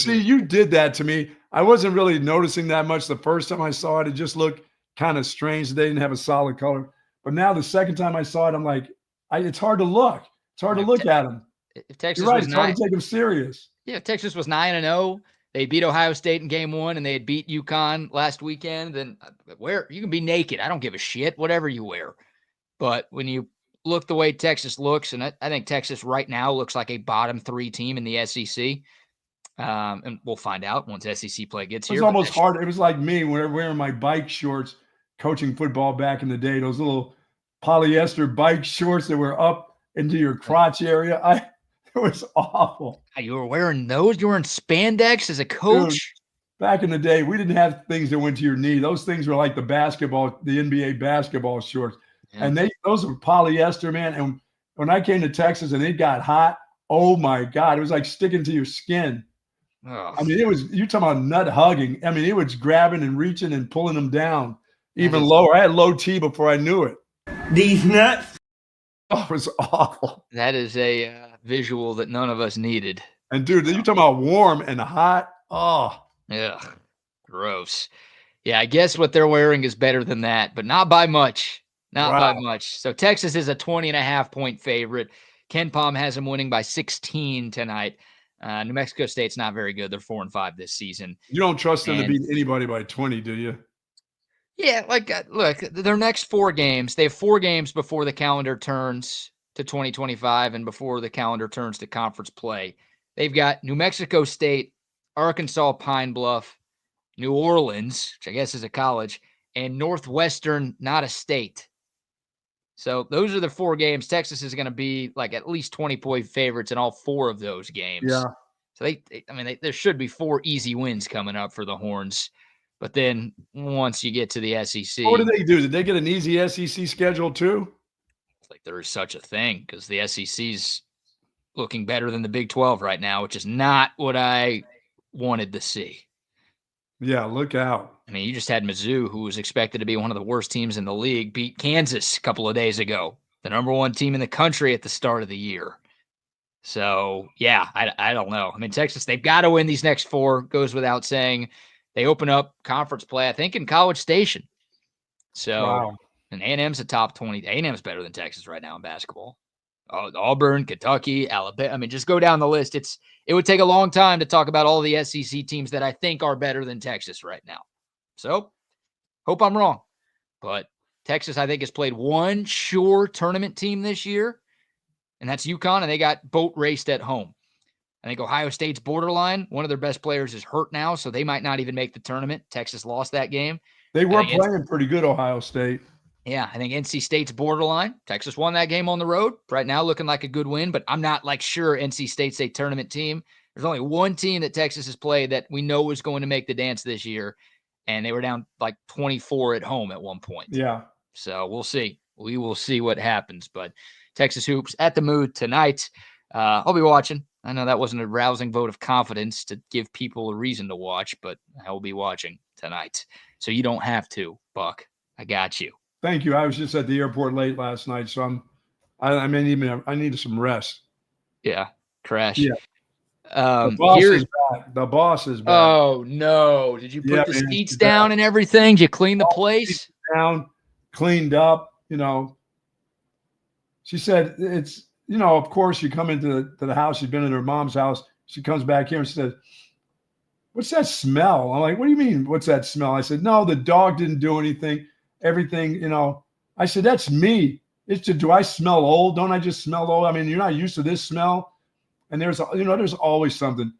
See, you did that to me. I wasn't really noticing that much the first time I saw it. It just looked kind of strange. They didn't have a solid color. But now the second time I saw it, I'm like, it's hard to look. It's hard to look at them. If Texas You're right. was It's hard to take them serious. Yeah, if Texas was 9-0. They beat Ohio State in game 1, and they had beat UConn last weekend. Then you can be naked. I don't give a shit, whatever you wear. But when you look the way Texas looks, and I think Texas right now looks like a bottom 3 team in the SEC. And we'll find out once SEC play gets here. It's almost hard. It was like me wearing my bike shorts, coaching football back in the day. Those little polyester bike shorts that were up into your crotch area. It was awful. You were wearing those? You were in spandex as a coach? Dude, back in the day, we didn't have things that went to your knee. Those things were like the NBA basketball shorts. Yeah. And those were polyester, man. And when I came to Texas and it got hot, oh my God, it was like sticking to your skin. I mean, you're talking about nut hugging. I mean, it was grabbing and reaching and pulling them down even lower. I had low T before I knew it. These nuts. Oh, it was awful. That is a visual that none of us needed. And dude, you're talking about warm and hot. Oh, yeah, gross. Yeah, I guess what they're wearing is better than that, but not by much. Not by much. So Texas is a 20.5-point favorite. Ken Palm has them winning by 16 tonight. New Mexico State's not very good. They're 4-5 this season. You don't trust them to beat anybody by 20, do you? Yeah, look, their next 4 games, they have 4 games before the calendar turns to 2025 and before the calendar turns to conference play. They've got New Mexico State, Arkansas Pine Bluff, New Orleans, which I guess is a college, and Northwestern, not a state. So those are the 4 games. Texas is going to be like at least 20-point favorites in all 4 of those games. Yeah. So there should be 4 easy wins coming up for the Horns. But then once you get to the SEC, what do they do? Did they get an easy SEC schedule too? It's like there is such a thing because the SEC's looking better than the Big 12 right now, which is not what I wanted to see. Yeah, look out. I mean, you just had Mizzou, who was expected to be one of the worst teams in the league, beat Kansas a couple of days ago, the number 1 team in the country at the start of the year. So, yeah, I don't know. I mean, Texas, they've got to win these next 4, goes without saying. They open up conference play, I think, in College Station. So, wow. And A&M's a top 20. A&M's better than Texas right now in basketball. Auburn, Kentucky, Alabama. I mean, just go down the list. It would take a long time to talk about all the SEC teams that I think are better than Texas right now. So, hope I'm wrong. But Texas, I think, has played one sure tournament team this year, and that's UConn, and they got boat raced at home. I think Ohio State's borderline. One of their best players is hurt now, so they might not even make the tournament. Texas lost that game. They were playing pretty good, Ohio State. Yeah, I think NC State's borderline. Texas won that game on the road. Right now looking like a good win, but I'm not sure NC State's a tournament team. There's only one team that Texas has played that we know is going to make the dance this year, and they were down 24 at home at one point. Yeah. So we'll see. We will see what happens, but Texas Hoops at the Mood tonight. I'll be watching. I know that wasn't a rousing vote of confidence to give people a reason to watch, but I will be watching tonight. So you don't have to, Buck. I got you. Thank you. I was just at the airport late last night, so I need some rest. Yeah, crash. Yeah. The boss is back. The boss is back. Oh no! Did you put the seats down and everything? Did you clean the place? Down, cleaned up. She said it's. Of course, you come into the house. She's been in her mom's house. She comes back here and she says, "What's that smell?" I'm like, "What do you mean? What's that smell?" I said, "No, the dog didn't do anything. Everything, I said, "That's me. Do I smell old? Don't I just smell old? I mean, you're not used to this smell." And there's always something.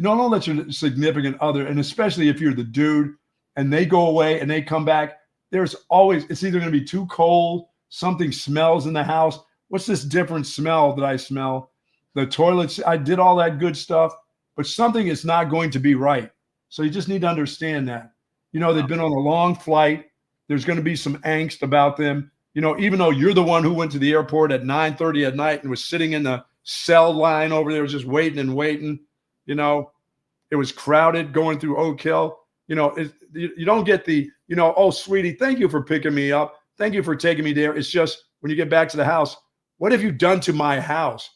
Don't let your significant other, and especially if you're the dude, and they go away and they come back, it's either going to be too cold, something smells in the house. What's this different smell that I smell? The toilets, I did all that good stuff, but something is not going to be right. So you just need to understand that. They've been on a long flight. There's going to be some angst about them. Even though you're the one who went to the airport at 9:30 at night and was sitting in the cell line over there, just waiting and waiting. It was crowded going through Oak Hill. You don't get the, "Oh, sweetie, thank you for picking me up. Thank you for taking me there." It's just when you get back to the house, what have you done to my house?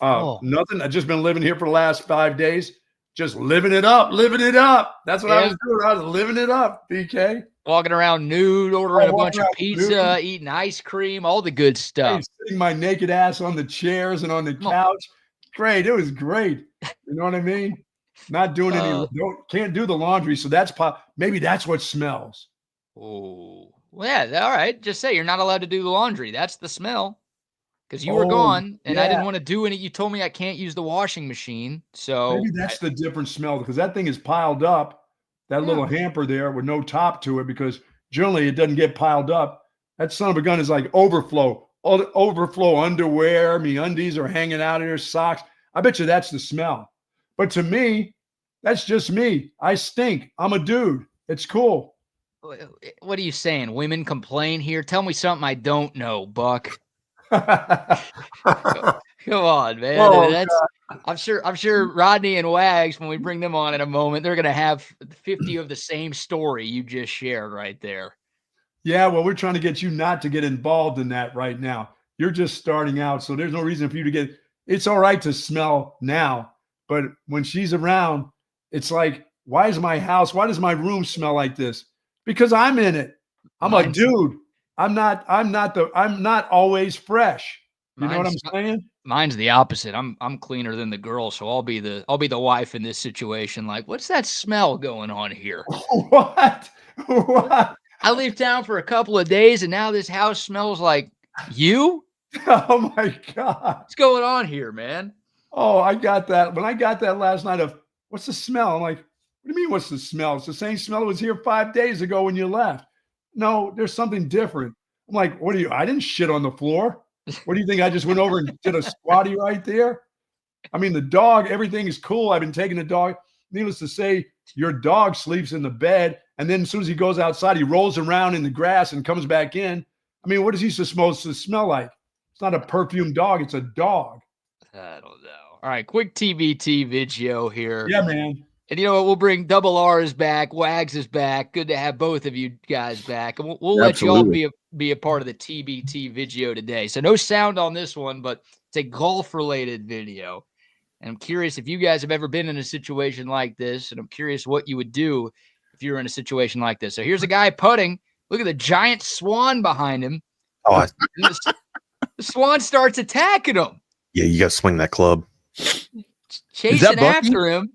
Nothing. I've just been living here for the last 5 days. Just living it up. That's what I was doing. I was living it up, BK. Walking around nude, ordering a bunch of pizza, eating ice cream, all the good stuff. Sitting my naked ass on the chairs and on the couch. Great. It was great. You know what I mean? Not doing can't do the laundry. So maybe that's what smells. Oh, well, yeah. All right. Just say you're not allowed to do the laundry. That's the smell. Because you were gone, and I didn't want to do any. You told me I can't use the washing machine. So maybe that's the different smell, because that thing is piled up, that little hamper there with no top to it, because generally it doesn't get piled up. That son of a gun is like overflow. All the overflow underwear, undies are hanging out of there, socks. I bet you that's the smell. But to me, that's just me. I stink. I'm a dude. It's cool. What are you saying? Women complain here? Tell me something I don't know, Buck. Come on, man. I'm sure Rodney and Wags, when we bring them on in a moment, they're going to have 50 of the same story you just shared right there. Yeah, well, we're trying to get you not to get involved in that right now. You're just starting out, so there's no reason for you to get – it's all right to smell now, but when she's around, it's like, why does my room smell like this? Because I'm in it. I'm a dude. I'm not always fresh. You know what I'm saying? Mine's the opposite. I'm cleaner than the girl, so I'll be the wife in this situation. Like, what's that smell going on here? What? I leave town for a couple of days, and now this house smells like you. Oh my God. What's going on here, man? Oh, I got that. When I got that last night of what's the smell? I'm like, what do you mean what's the smell? It's the same smell that was here 5 days ago when you left. No, there's something different. I'm like, what are you? I didn't shit on the floor. What do you think? I just went over and did a squatty right there? I mean, the dog, everything is cool. I've been taking the dog. Needless to say, your dog sleeps in the bed. And then as soon as he goes outside, he rolls around in the grass and comes back in. I mean, what is he supposed to smell like? It's not a perfumed dog. It's a dog. I don't know. All right, quick TBT video here. Yeah, man. And you know what? We'll bring Double R's back. Wags is back. Good to have both of you guys back. And we'll let you all be a part of the TBT video today. So no sound on this one, but it's a golf-related video. And I'm curious if you guys have ever been in a situation like this, and I'm curious what you would do if you were in a situation like this. So here's a guy putting. Look at the giant swan behind him. Oh, the swan starts attacking him. Yeah, you got to swing that club. Chasing after him.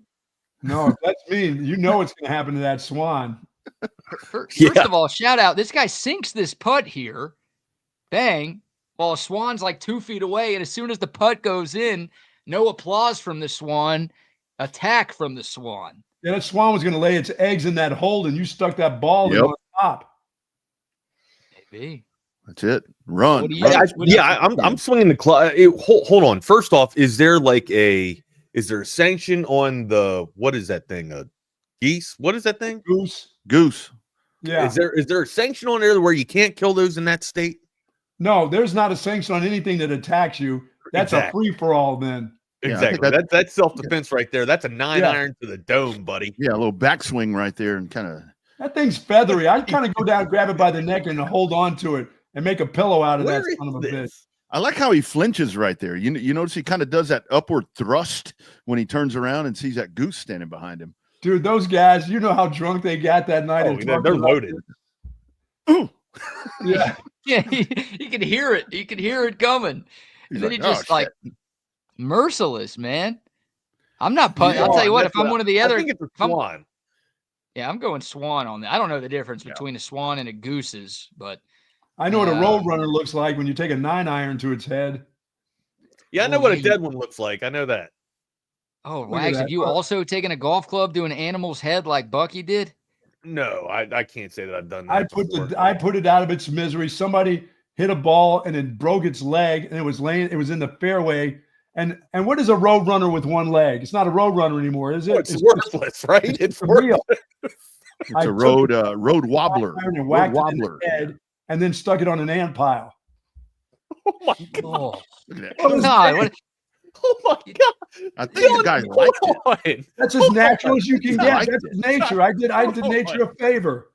No, if that's me, you know what's going to happen to that swan. First of all, shout out. This guy sinks this putt here. Bang. While a swan's like 2 feet away. And as soon as the putt goes in, no applause from the swan. Attack from the swan. Yeah, that swan was going to lay its eggs in that hole, and you stuck that ball in on top. Maybe. That's it. Run. I'm swinging the club. Hold on. First off, is there a sanction on the, what is that thing? Geese? What is that thing? Goose. Yeah. Is there a sanction on there where you can't kill those in that state? No, there's not a sanction on anything that attacks you. That's a free-for-all then. Exactly. That's self-defense right there. That's a 9-iron to the dome, buddy. Yeah, a little backswing right there and kind of. That thing's feathery. I'd kind of go down, grab it by the neck, and hold on to it and make a pillow out of that son of a bitch. I like how he flinches right there. You notice he kind of does that upward thrust when he turns around and sees that goose standing behind him. Dude, those guys, you know how drunk they got that night. Oh, they're loaded. Ooh. Yeah. Yeah, you can hear it. You can hear it coming. And then he just merciless, man. I'm not putting. I'll tell you what, if I'm one of the other. I think it's a swan. Yeah, I'm going swan on that. I don't know the difference between a swan and a goose's, but. I know what a roadrunner looks like when you take a 9-iron to its head. Yeah, I know what a dead one looks like. I know that. Oh, Wags, have you also taken a golf club to an animal's head like Bucky did? No, I can't say that I've done that. I put it out of its misery. Somebody hit a ball and it broke its leg, and it was in the fairway. And what is a road runner with one leg? It's not a road runner anymore, is it? Oh, it's worthless, right? It's real. It's a road wobbler. And whacked it in the head, and then stuck it on an ant pile. Oh my God! Oh my God! I think the guy liked it. That's as natural as you can get. That's nature. I did nature a favor.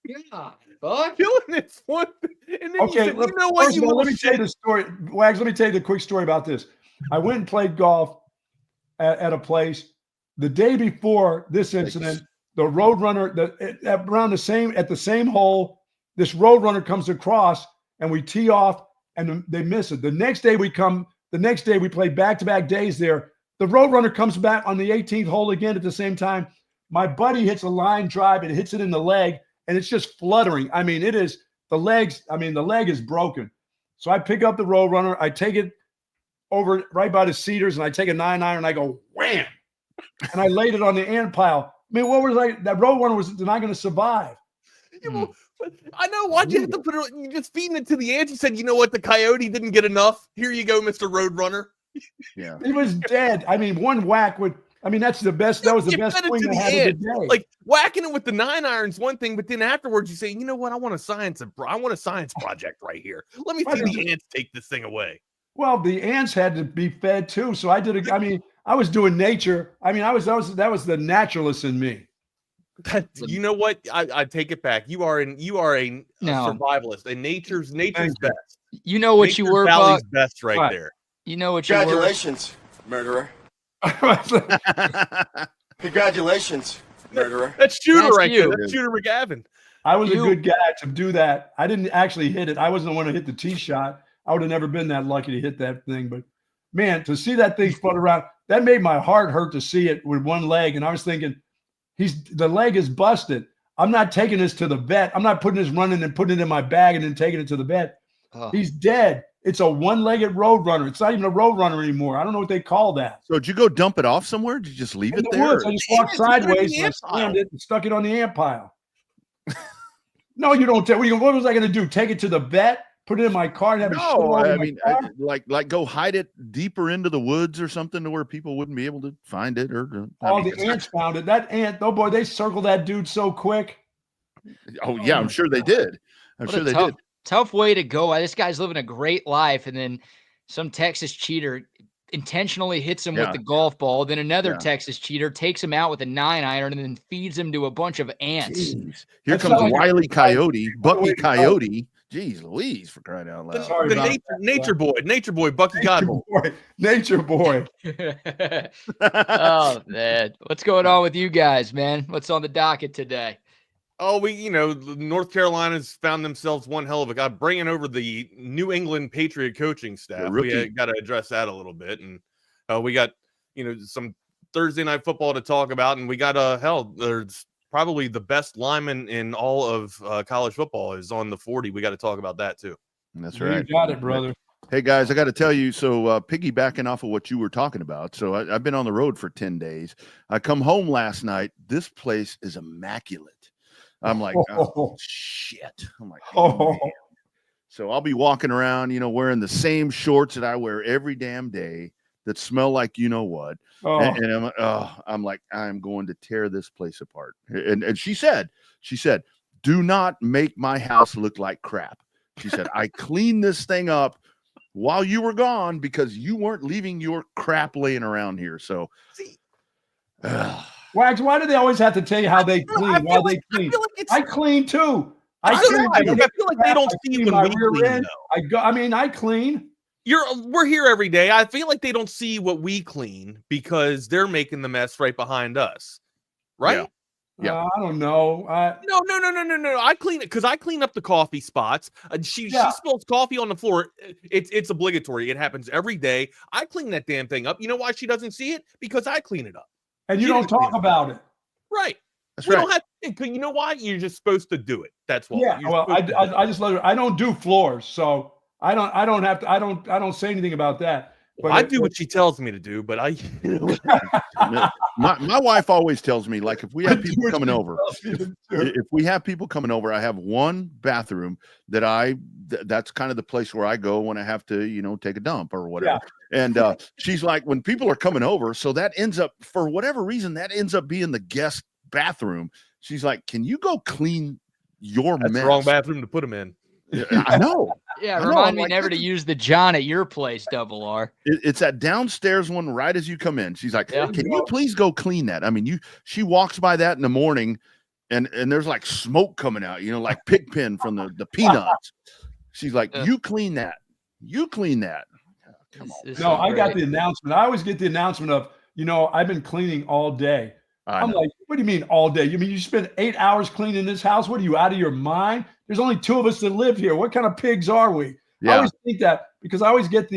Yeah, Buck. Killing this one. And then okay, you know what? Let me tell you the story. Wags, let me tell you the quick story about this. I went and played golf at a place the day before this incident. The roadrunner, at the same hole, this roadrunner comes across, and we tee off, and they miss it. The next day we play back-to-back days there. The roadrunner comes back on the 18th hole again at the same time. My buddy hits a line drive and hits it in the leg, and it's just fluttering. I mean, the leg is broken. So I pick up the roadrunner, I take it over right by the cedars, and I take a 9-iron, and I go wham, and I laid it on the ant pile. I mean, what was that roadrunner was not going to survive. I know. Why'd you have to put it? You just feeding it to the ants. You said, you know what? The coyote didn't get enough. Here you go, Mr. Roadrunner. Yeah, he was dead. I mean, one whack would. I mean, that's the best. That was the best swing I had of the day. Like whacking it with the 9-iron's one thing, but then afterwards you say, you know what? I want a science project right here. Let me see the ants take this thing away. Well, the ants had to be fed too, so I did. I was doing nature. I mean, that was the naturalist in me. You know what? I take it back. You are a survivalist, and nature's best. You know what you were, Buck? Best right there. You know what you were. Congratulations, murderer. Congratulations, murderer. That's Shooter right there. That's Shooter McGavin. I was a good guy to do that. I didn't actually hit it. I wasn't the one to hit the tee shot. I would have never been that lucky to hit that thing. But man, to see that thing flutter around, that made my heart hurt to see it with one leg. And I was thinking, the leg is busted. I'm not taking this to the vet. I'm not putting this running and putting it in my bag and then taking it to the vet. Oh. He's dead. It's a one-legged road runner. It's not even a road runner anymore. I don't know what they call that. So did you go dump it off somewhere? Did you just leave In it the there? woods. I just walked sideways and I slammed it and stuck it on the ant pile. No, you don't. What was I going to do? Take it to the vet? Put it in my car and have it stored in my car? like go hide it deeper into the woods or something to where people wouldn't be able to find it. The ants found it. That ant, oh boy, they circled that dude so quick. Oh yeah, I'm sure they did. I'm sure they did. Tough way to go. This guy's living a great life, and then some Texas cheater intentionally hits him with the golf ball. Then another Texas cheater takes him out with a 9-iron and then feeds him to a bunch of ants. Jeez. Here comes Wile Coyote, Bucky Coyote. Jeez Louise, for crying out loud. The nature boy, Bucky Godbolt. Nature boy. Oh, man. What's going on with you guys, man? What's on the docket today? Oh, North Carolina's found themselves one hell of a guy bringing over the New England Patriot coaching staff. We got to address that a little bit. And we got, some Thursday night football to talk about. And we got, there's probably the best lineman in all of college football is on the 40. We got to talk about that too. That's right. You got it, brother. Hey guys, I got to tell you, so piggybacking off of what you were talking about. So I've been on the road for 10 days. I come home last night. This place is immaculate. I'm like, oh shit. I'm like, oh. So I'll be walking around, wearing the same shorts that I wear every damn day that smell like you know what. Oh. And I'm like, I'm going to tear this place apart. And she said, do not make my house look like crap. She said, I cleaned this thing up while you were gone because you weren't leaving your crap laying around here. So Wags, why do they always have to tell you how they clean? Why they clean? I clean too. I feel like they don't see when we clean. I clean. We're here every day. I feel like they don't see what we clean because they're making the mess right behind us, right? Yeah. I don't know. No. I clean it because I clean up the coffee spots. She spills coffee on the floor. It's obligatory. It happens every day. I clean that damn thing up. You know why she doesn't see it? Because I clean it up. And you don't talk about it. Right. That's we right. don't have to, you know why? You're just supposed to do it. That's why. Yeah. Well, I just let her. I don't do floors, so I don't say anything about that. But I do what she tells me to do, but my wife always tells me, like, if we have people coming over, I have one bathroom that's kind of the place where I go when I have to, take a dump or whatever. Yeah. And she's like, when people are coming over, so that ends up, for whatever reason, being the guest bathroom. She's like, can you go clean your mess? That's the wrong bathroom to put them in. I know. Yeah, remind me never to use the John at your place, Double R. It's that downstairs one right as you come in. She's like, can you please go clean that? I mean, she walks by that in the morning and there's like smoke coming out, like pig pen from the peanuts. She's like, you clean that. You clean that. Come on. No, I got the announcement. I always get the announcement of, I've been cleaning all day. I'm like, what do you mean all day? You mean you spend 8 hours cleaning this house? What are you, out of your mind? There's only 2 of us that live here. What kind of pigs are we? Yeah. I always think that because I always get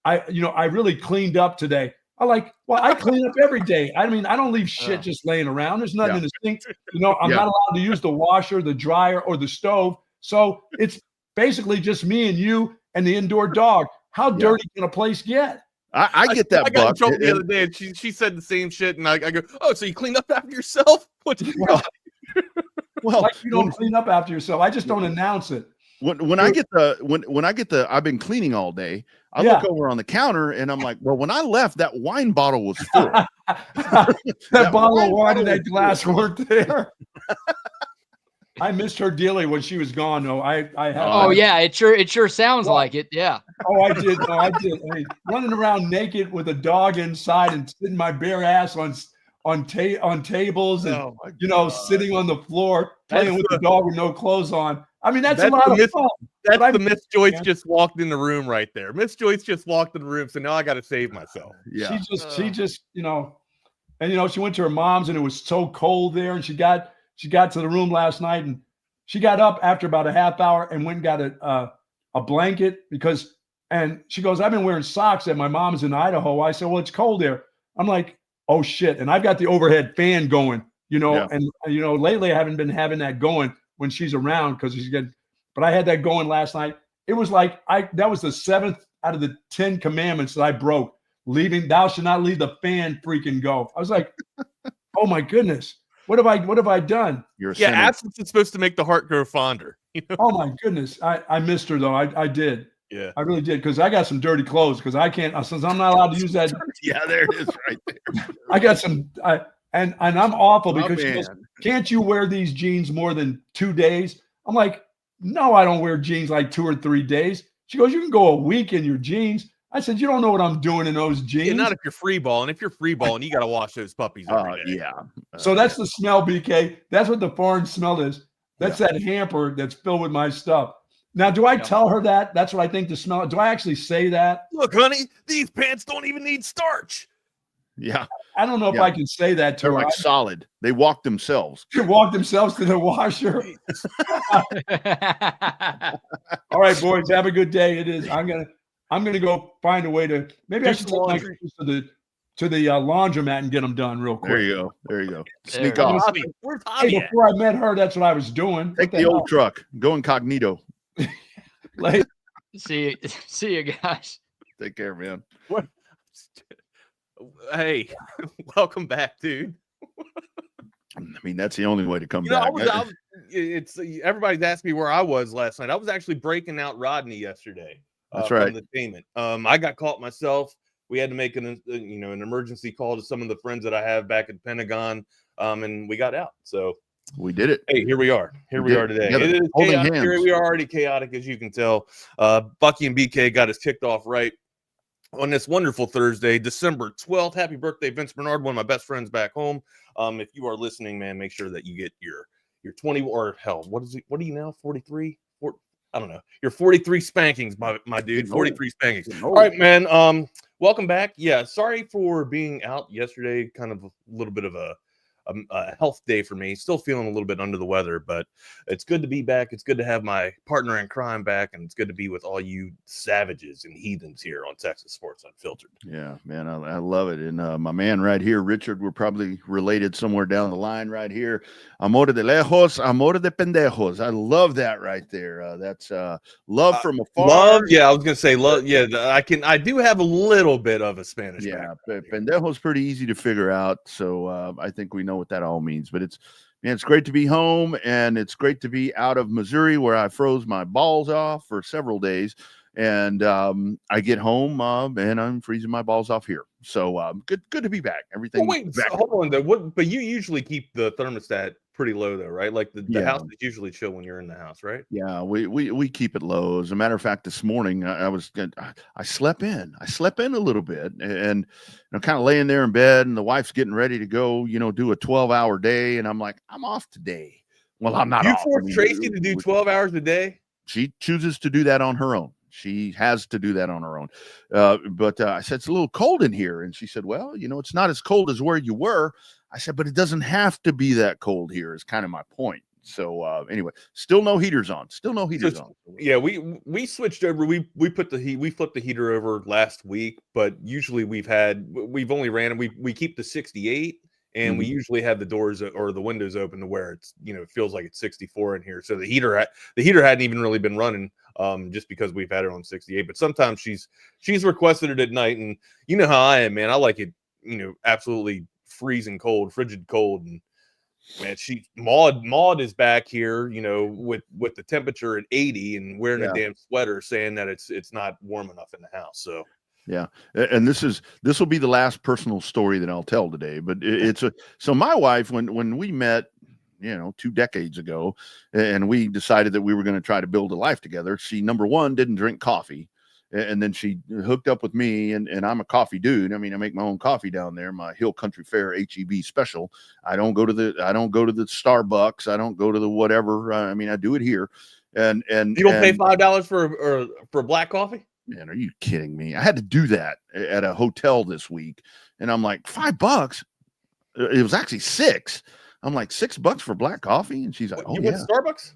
I really cleaned up today. I clean up every day. I mean, I don't leave shit just laying around. There's nothing in the sink. I'm not allowed to use the washer, the dryer, or the stove. So it's basically just me and you and the indoor dog. How dirty can a place get? I get that. I got in trouble the other day, and she said the same shit, and I go, "Oh, so you cleaned up after yourself?" Well, like you don't clean up after yourself. I just don't announce it. When I get the I've been cleaning all day. I look over on the counter, and I'm like, well, when I left, that wine bottle was full. that bottle of wine and that glass weren't there. I missed her dearly when she was gone. No, it sure sounds like it. Yeah. Oh, I did. No, I did. I mean, running around naked with a dog inside and sitting my bare ass on tables and sitting on the floor playing with the dog with no clothes on. I mean, that's a lot of fun. That's the Miss Joyce just walked in the room right there. Miss Joyce just walked in the room, so now I got to save myself. Yeah. She just and she went to her mom's and it was so cold there, and she got to the room last night and she got up after about a half hour and went and got a blanket and she goes, I've been wearing socks at my mom's in Idaho. I said, well, it's cold there. I'm like, oh shit. And I've got the overhead fan going, and lately I haven't been having that going when she's around but I had that going last night it was like that was the 7th out of the 10 commandments that I broke. Leaving, thou shalt not leave the fan freaking go. I was like, oh my goodness, what have I done? Absence is supposed to make the heart grow fonder. You know? Oh my goodness, I missed her though. I did. Yeah, I really did, because I got some dirty clothes, because I can't, since I'm not allowed to use that. Yeah, there it is right there. I got some, and I'm awful because she goes, can't you wear these jeans more than 2 days? I'm like, no, I don't wear jeans like 2 or 3 days. She goes, you can go a week in your jeans. I said, you don't know what I'm doing in those jeans. Yeah, not if you're free balling. If you're free balling, you got to wash those puppies every day. Yeah. So that's the smell, BK. That's what the foreign smell is. That's that hamper that's filled with my stuff. Now, do I tell her that? That's what I think the smell. Do I actually say that? Look, honey, these pants don't even need starch. Yeah. I don't know if I can say that to They're her. like solid. They walk themselves. They walk themselves to the washer. All right, boys, have a good day. It is. I'm gonna go find a way to. Maybe I should take my kids to the laundromat and get them done real quick. There you go. Sneak off. Where's Hey, before I met her, that's what I was doing. Take the old truck. Go incognito. Later. See you guys. Take care, man. What? Hey, welcome back, dude. I mean, that's the only way to come back. It's everybody's asked me where I was last night. I was actually breaking out Rodney yesterday. That's right. From the payment. I got caught myself. We had to make an emergency call to some of the friends that I have back at Pentagon, and we got out. So we did it. Hey, here we are. Here we are today. It is chaotic. Here we are already chaotic, as you can tell. Bucky and BK got us kicked off right on this wonderful Thursday, December 12th. Happy birthday, Vince Bernard, one of my best friends back home. If you are listening, man, make sure that you get your 20 or hell, what are you now? 43? I don't know. Your 43 spankings, my dude. 43 spankings. All right, man. Welcome back. Yeah, sorry for being out yesterday. Kind of a little bit of a health day for me. Still feeling a little bit under the weather, but it's good to be back. It's good to have my partner in crime back, and it's good to be with all you savages and heathens here on Texas Sports Unfiltered. Yeah, man, I love it. And my man right here, Richard, we're probably related somewhere down the line right here. Amor de lejos, amor de pendejos. I love that right there. That's love from afar. Love, yeah, I was gonna say love. Yeah, I do have a little bit of a Spanish. Yeah, pendejo's pretty easy to figure out. So I think we know what that all means. But it's great to be home, and it's great to be out of Missouri, where I froze my balls off for several days. And I get home and I'm freezing my balls off here. So good to be back. Everything. Well, wait, back. So hold on though. But you usually keep the thermostat pretty low though, right? Like the house is usually chill when you're in the house, right? Yeah, we keep it low. As a matter of fact, this morning I slept in. I slept in a little bit, and kind of laying there in bed, and the wife's getting ready to go, do a 12-hour day, and I'm like, I'm off today. Well, I'm not. You off. force Tracy to do 12 hours a day? She chooses to do that on her own. She has to do that on her own. But I said, it's a little cold in here. And she said, well, it's not as cold as where you were. I said, but it doesn't have to be that cold here is kind of my point. So anyway, still no heaters on. On. Yeah, we switched over. We flipped the heater over last week, but usually we've only ran, and we keep the 68. And we usually have the doors or the windows open to where it's, it feels like it's 64 in here. So the heater hadn't even really been running just because we've had it on 68. But sometimes she's requested it at night, and you know how I am, man. I like it, absolutely freezing cold, frigid cold. And man, Maud is back here, with the temperature at 80 and wearing a damn sweater, saying that it's not warm enough in the house. So. Yeah. And this will be the last personal story that I'll tell today, but so my wife, when we met, 2 decades ago, and we decided that we were going to try to build a life together, she, number one, didn't drink coffee. And then she hooked up with me, and I'm a coffee dude. I mean, I make my own coffee down there, my Hill Country Fair HEB special. I don't go to the Starbucks. I don't go to the whatever. I mean, I do it here. And you don't pay $5 for black coffee? Man, are you kidding me? I had to do that at a hotel this week, and I'm like, $5? It was actually $6. I'm like, $6 for black coffee, and she's like, "Oh, you went to Starbucks?"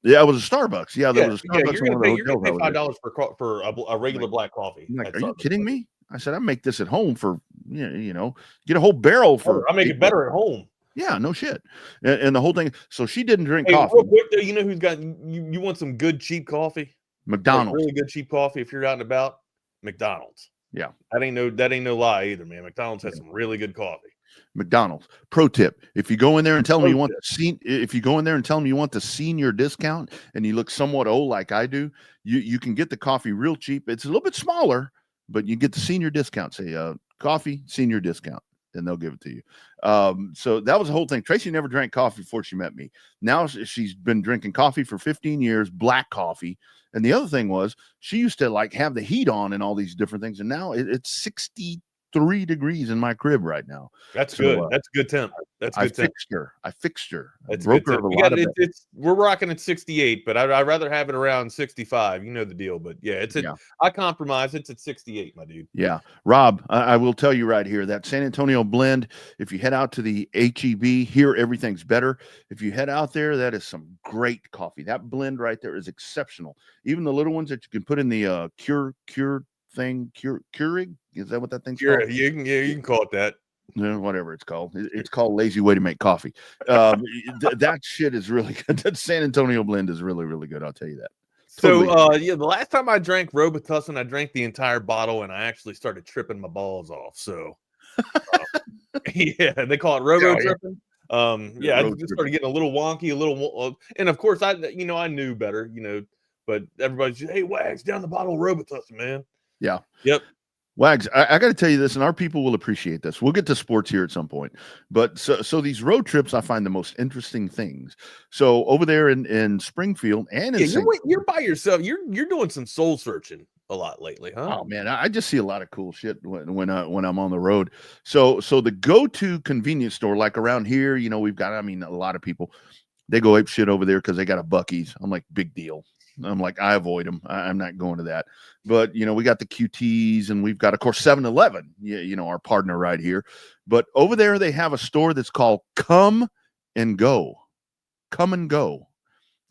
Yeah, it was a Starbucks. Yeah, there was a Starbucks. You're gonna pay $5 for a regular black coffee. I'm like, are you kidding me? I said, I make this at home for get a whole barrel for. I make it better at home. Yeah, no shit. And the whole thing. So she didn't drink coffee. Real quick, though, who's got you want some good cheap coffee? McDonald's. Really good cheap coffee if you're out and about. McDonald's. Yeah. That ain't no lie either, man. McDonald's has some really good coffee. McDonald's. Pro tip: if you go in there and tell them you want the senior discount, and you look somewhat old like I do, you can get the coffee real cheap. It's a little bit smaller, but you get the senior discount. Say coffee senior discount, and they'll give it to you. So that was the whole thing. Tracy never drank coffee before she met me. Now she's been drinking coffee for 15 years, black coffee. And the other thing was she used to like have the heat on and all these different things. And now it's 63 degrees in my crib right now. That's good. That's a good temp. That's a good temp. I fixed her. That's broke her. We're rocking at 68, but I'd rather have it around 65. You know the deal. But yeah, I compromise. It's at 68, my dude. Yeah. Rob, I will tell you right here that San Antonio blend, if you head out to the HEB, here everything's better. If you head out there, that is some great coffee. That blend right there is exceptional. Even the little ones that you can put in the Keurig. Is that what that thing's called? You can call it that. Yeah, whatever it's called. It's called Lazy Way to Make Coffee. That shit is really good. That San Antonio blend is really, really good. I'll tell you that. Totally. So, the last time I drank Robitussin, I drank the entire bottle, and I actually started tripping my balls off. So, yeah, they call it Robo tripping. I just started getting a little wonky, and of course, I knew better, but everybody's just, hey, Wags, down the bottle of Robitussin, man. Yeah. Yep. Wags, I got to tell you this, and our people will appreciate this. We'll get to sports here at some point. But so these road trips, I find the most interesting things. So over there in Springfield and you're by yourself. You're doing some soul searching a lot lately, huh? Oh man, I just see a lot of cool shit when I'm on the road. So the go-to convenience store, like around here, we've got, a lot of people, they go ape shit over there because they got a Bucky's. I'm like, big deal. I'm like, I avoid them. I'm not going to that. But, we got the QTs and we've got, of course, 7-Eleven, our partner right here. But over there, they have a store that's called Come and Go. Come and Go.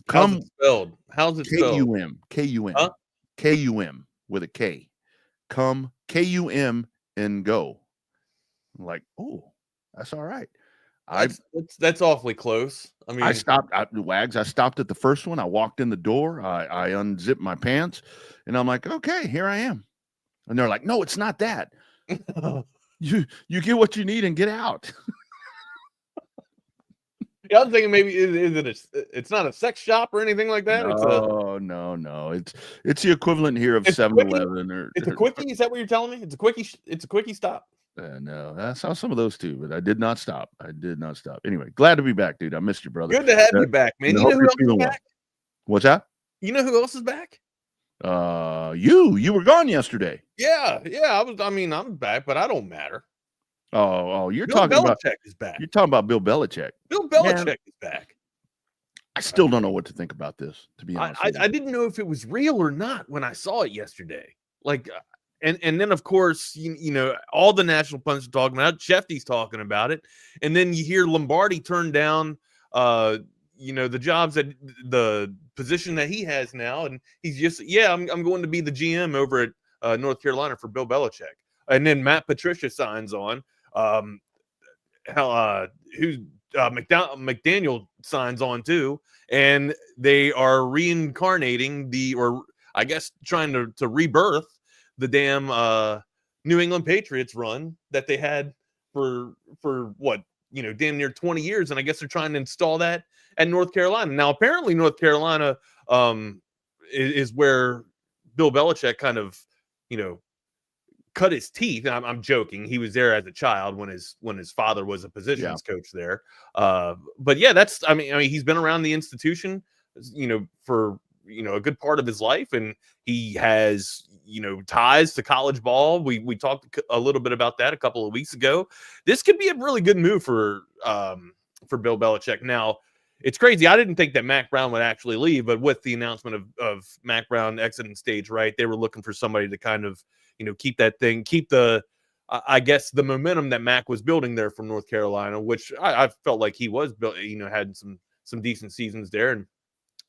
How's it spelled? K-U-M. K-U-M. Huh? K-U-M with a K. Come, K-U-M and Go. I'm like, oh, that's all right. That's awfully close. I stopped at Wags. I stopped at the first one. I walked in the door. I unzipped my pants, and I'm like, okay, here I am. And they're like, no, it's not that. You get what you need and get out. Yeah, I'm thinking maybe it's not a sex shop or anything like that. No. It's the equivalent here of 7-Eleven or it's a quickie. Is that what you're telling me? It's a quickie. It's a quickie stop. No, I saw some of those too, but I did not stop. Anyway, glad to be back, dude. I missed you, brother. Good to have you back, man. You know who else is back? What's that? You know who else is back? You were gone yesterday. Yeah. I'm back, but I don't matter. Oh, you're Bill talking about Belichick is back. You're talking about Bill Belichick. Bill Belichick is back. I still don't know what to think about this, to be honest. I didn't know if it was real or not when I saw it yesterday. Like, and then of course, all the national pundits are talking about it. Shefty's talking about it, and then you hear Lombardi turn down, the jobs that the position that he has now, and he's just, I'm going to be the GM over at North Carolina for Bill Belichick, and then Matt Patricia signs on. McDaniel signs on too, and they are reincarnating trying to rebirth the damn New England Patriots run that they had for what, damn near 20 years, and I guess they're trying to install that at North Carolina. Now, apparently North Carolina is where Bill Belichick kind of, cut his teeth. I'm joking. He was there as a child when his father was a positions coach there. But yeah, that's, he's been around the institution, for, a good part of his life, and he has, ties to college ball. We talked a little bit about that a couple of weeks ago. This could be a really good move for Bill Belichick. Now, it's crazy. I didn't think that Mac Brown would actually leave, but with the announcement of Mac Brown exiting stage right, they were looking for somebody to kind of, keep the the momentum that Mac was building there from North Carolina, which I felt like he was built, had some decent seasons there. And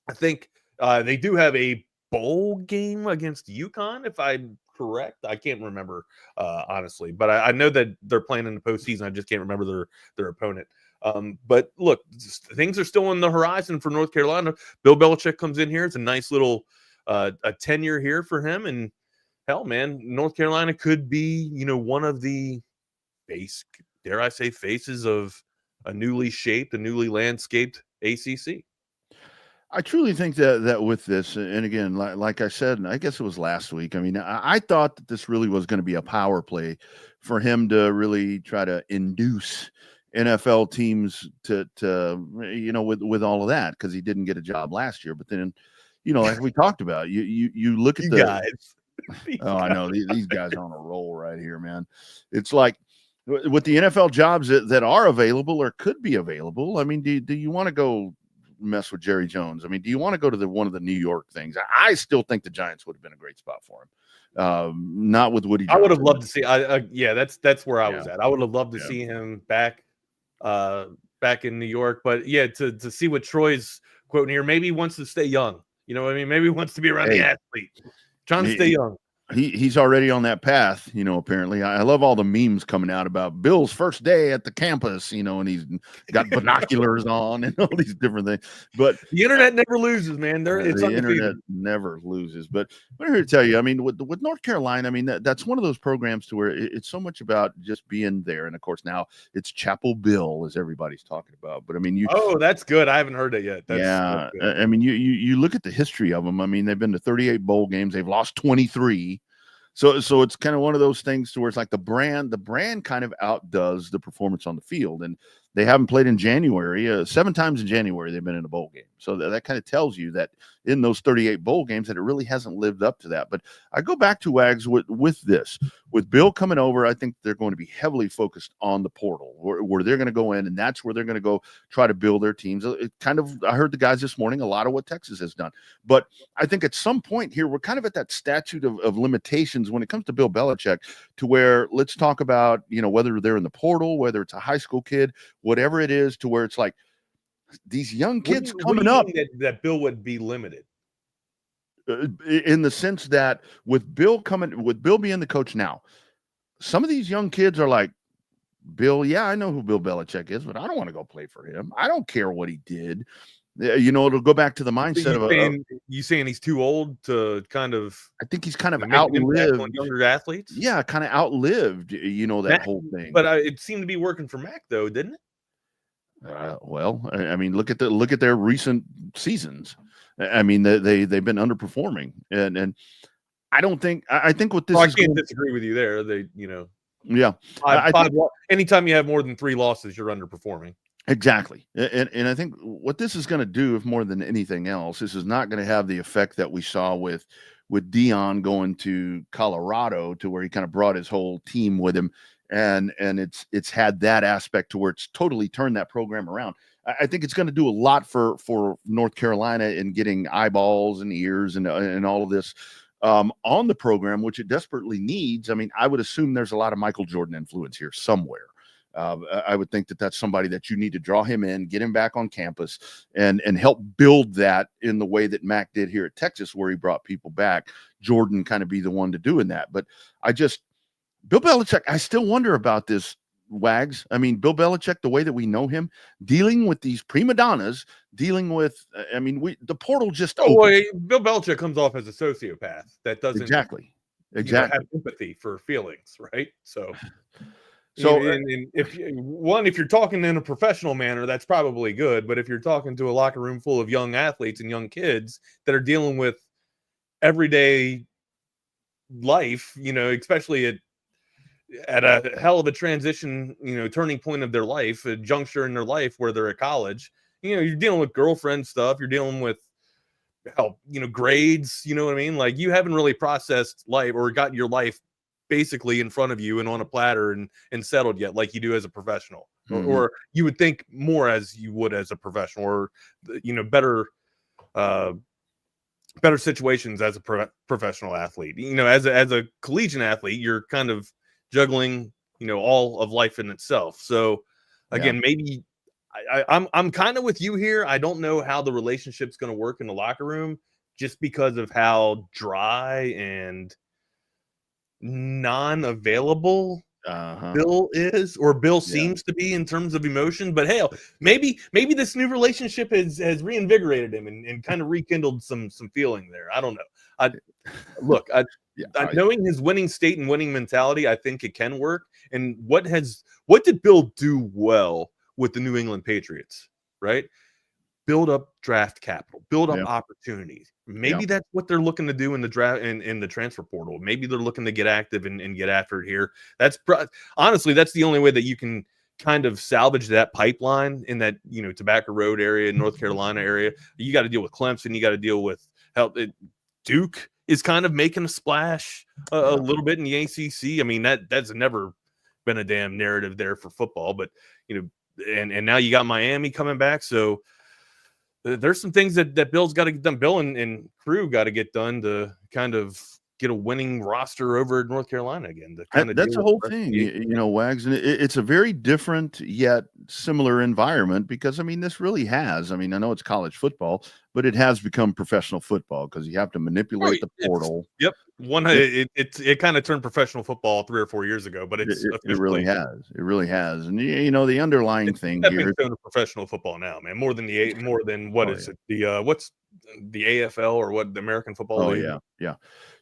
I think they do have a bowl game against UConn, if I'm correct. I can't remember, honestly, but I know that they're playing in the postseason. I just can't remember their opponent. But look, things are still on the horizon for North Carolina. Bill Belichick comes in here. It's a nice little a tenure here for him. And hell, man, North Carolina could be, one of the dare I say, faces of a newly landscaped ACC. I truly think that with this, and again, like I said, and I guess it was last week, I mean, I thought that this really was going to be a power play for him to really try to induce NFL teams to with all of that, because he didn't get a job last year. But then, like we talked about, you look at the guys. I know these guys are on a roll right here, man. It's like with the NFL jobs that are available or could be available. I mean, do you want to go mess with Jerry Jones? I mean, do you want to go to one of the New York things? I still think the Giants would have been a great spot for him. Not with Woody Johnson. I would have loved to see. That's where I was at. I would have loved to see him back in New York. But yeah, to see what Troy's quoting here, maybe he wants to stay young. You know what I mean? Maybe he wants to be around the athlete, trying to stay young. He's already on that path, apparently. I love all the memes coming out about Bill's first day at the campus, and he's got binoculars on and all these different things. But the internet never loses, man. The internet never loses. But I'm here to tell you, I mean, with North Carolina, I mean, that's one of those programs to where it's so much about just being there. And of course, now it's Chapel Bill, as everybody's talking about. But I mean, that's good. I haven't heard it yet. That's I mean, you look at the history of them. I mean, they've been to 38 bowl games. They've lost 23. So it's kind of one of those things to where it's like the brand kind of outdoes the performance on the field. And they haven't played in January. 7 times in January they've been in a bowl game. So that kind of tells you that in those 38 bowl games that it really hasn't lived up to that. But I go back to Wags with this. With Bill coming over, I think they're going to be heavily focused on the portal where they're going to go in, and that's where they're going to go try to build their teams. I heard the guys this morning, a lot of what Texas has done. But I think at some point here, we're kind of at that statute of limitations when it comes to Bill Belichick, to where let's talk about, whether they're in the portal, whether it's a high school kid, whatever it is, to where it's like these young kids coming up. That Bill would be limited? In the sense that with Bill being the coach now, some of these young kids are like, Bill, yeah, I know who Bill Belichick is, but I don't want to go play for him. I don't care what he did. It'll go back to the mindset you saying he's too old to kind of. I think he's kind of outlived younger athletes. Yeah, kind of outlived, that whole thing. But it seemed to be working for Mac, though, didn't it? Well, I mean, look at their recent seasons. I mean, they've been underperforming, and I think with this, I can't disagree with you there. Yeah, anytime you have more than 3 losses, you're underperforming. Exactly, and I think what this is going to do, if more than anything else, this is not going to have the effect that we saw with Dion going to Colorado, to where he kind of brought his whole team with him, and it's had that aspect to where it's totally turned that program around. I think it's going to do a lot for North Carolina in getting eyeballs and ears and all of this on the program, which it desperately needs. I mean, I would assume there's a lot of Michael Jordan influence here somewhere. I would think that that's somebody that you need to draw him in, get him back on campus, and help build that in the way that Mac did here at Texas, where he brought people back. Jordan kind of be the one to doing that. But Bill Belichick, I still wonder about this, Wags. I mean, Bill Belichick, the way that we know him, dealing with these prima donnas, dealing with, the portal just opened. Well, Bill Belichick comes off as a sociopath that doesn't exactly have empathy for feelings, right? So if you're talking in a professional manner, that's probably good. But if you're talking to a locker room full of young athletes and young kids that are dealing with everyday life, especially at a hell of a transition, turning point of their life, a juncture in their life where they're at college, you're dealing with girlfriend stuff, you're dealing with grades, you know what I mean? Like, you haven't really processed life or got your life basically in front of you and on a platter and settled yet, like you do as a professional, or you would think more as you would as a professional, or better situations as a professional athlete. As a collegiate athlete, you're kind of juggling all of life in itself. So again, maybe I'm kind of with you here. I don't know how the relationship's going to work in the locker room, just because of how dry and non-available Bill is, or Bill seems to be in terms of emotion. But hell, maybe this new relationship has reinvigorated him and kind of rekindled some feeling there. I don't know. Knowing his winning state and winning mentality, I think it can work. And what did Bill do well with the New England Patriots? Right? Build up draft capital, build up opportunities. Maybe that's what they're looking to do in the draft and in the transfer portal. Maybe they're looking to get active and get after it here. Honestly, that's the only way that you can kind of salvage that pipeline in that, Tobacco Road area, North Carolina area. You got to deal with Clemson. You got to deal with Duke is kind of making a splash a little bit in the ACC. I mean, that's never been a damn narrative there for football, but and now you got Miami coming back. So there's some things that Bill's got to get done. Bill and crew got to get done to kind of get a winning roster over at North Carolina again. That's the whole thing, Wags. And it's a very different yet similar environment because, this really has. I know it's college football, but it has become professional football because you have to manipulate the portal. It kind of turned professional football 3 or 4 years ago, but it really has. It really has. And the underlying thing here is professional football now, man. More than what's the AFL or what the American Football League?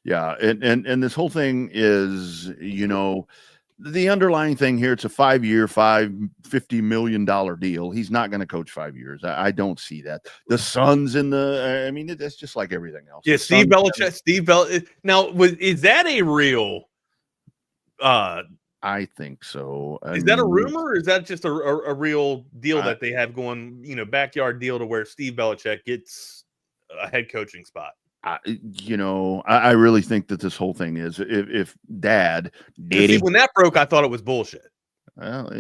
Yeah. And this whole thing is, the underlying thing here, it's a 5-year, $50 million deal. He's not going to coach 5 years. I don't see that. The Suns that's just like everything else. Yeah, Steve Belichick. Now, is that a real? I think so. Is that a rumor, or is that just a real deal that they have going? Backyard deal to where Steve Belichick gets a head coaching spot. I really think that this whole thing is if Dad when that broke, I thought it was bullshit. Well,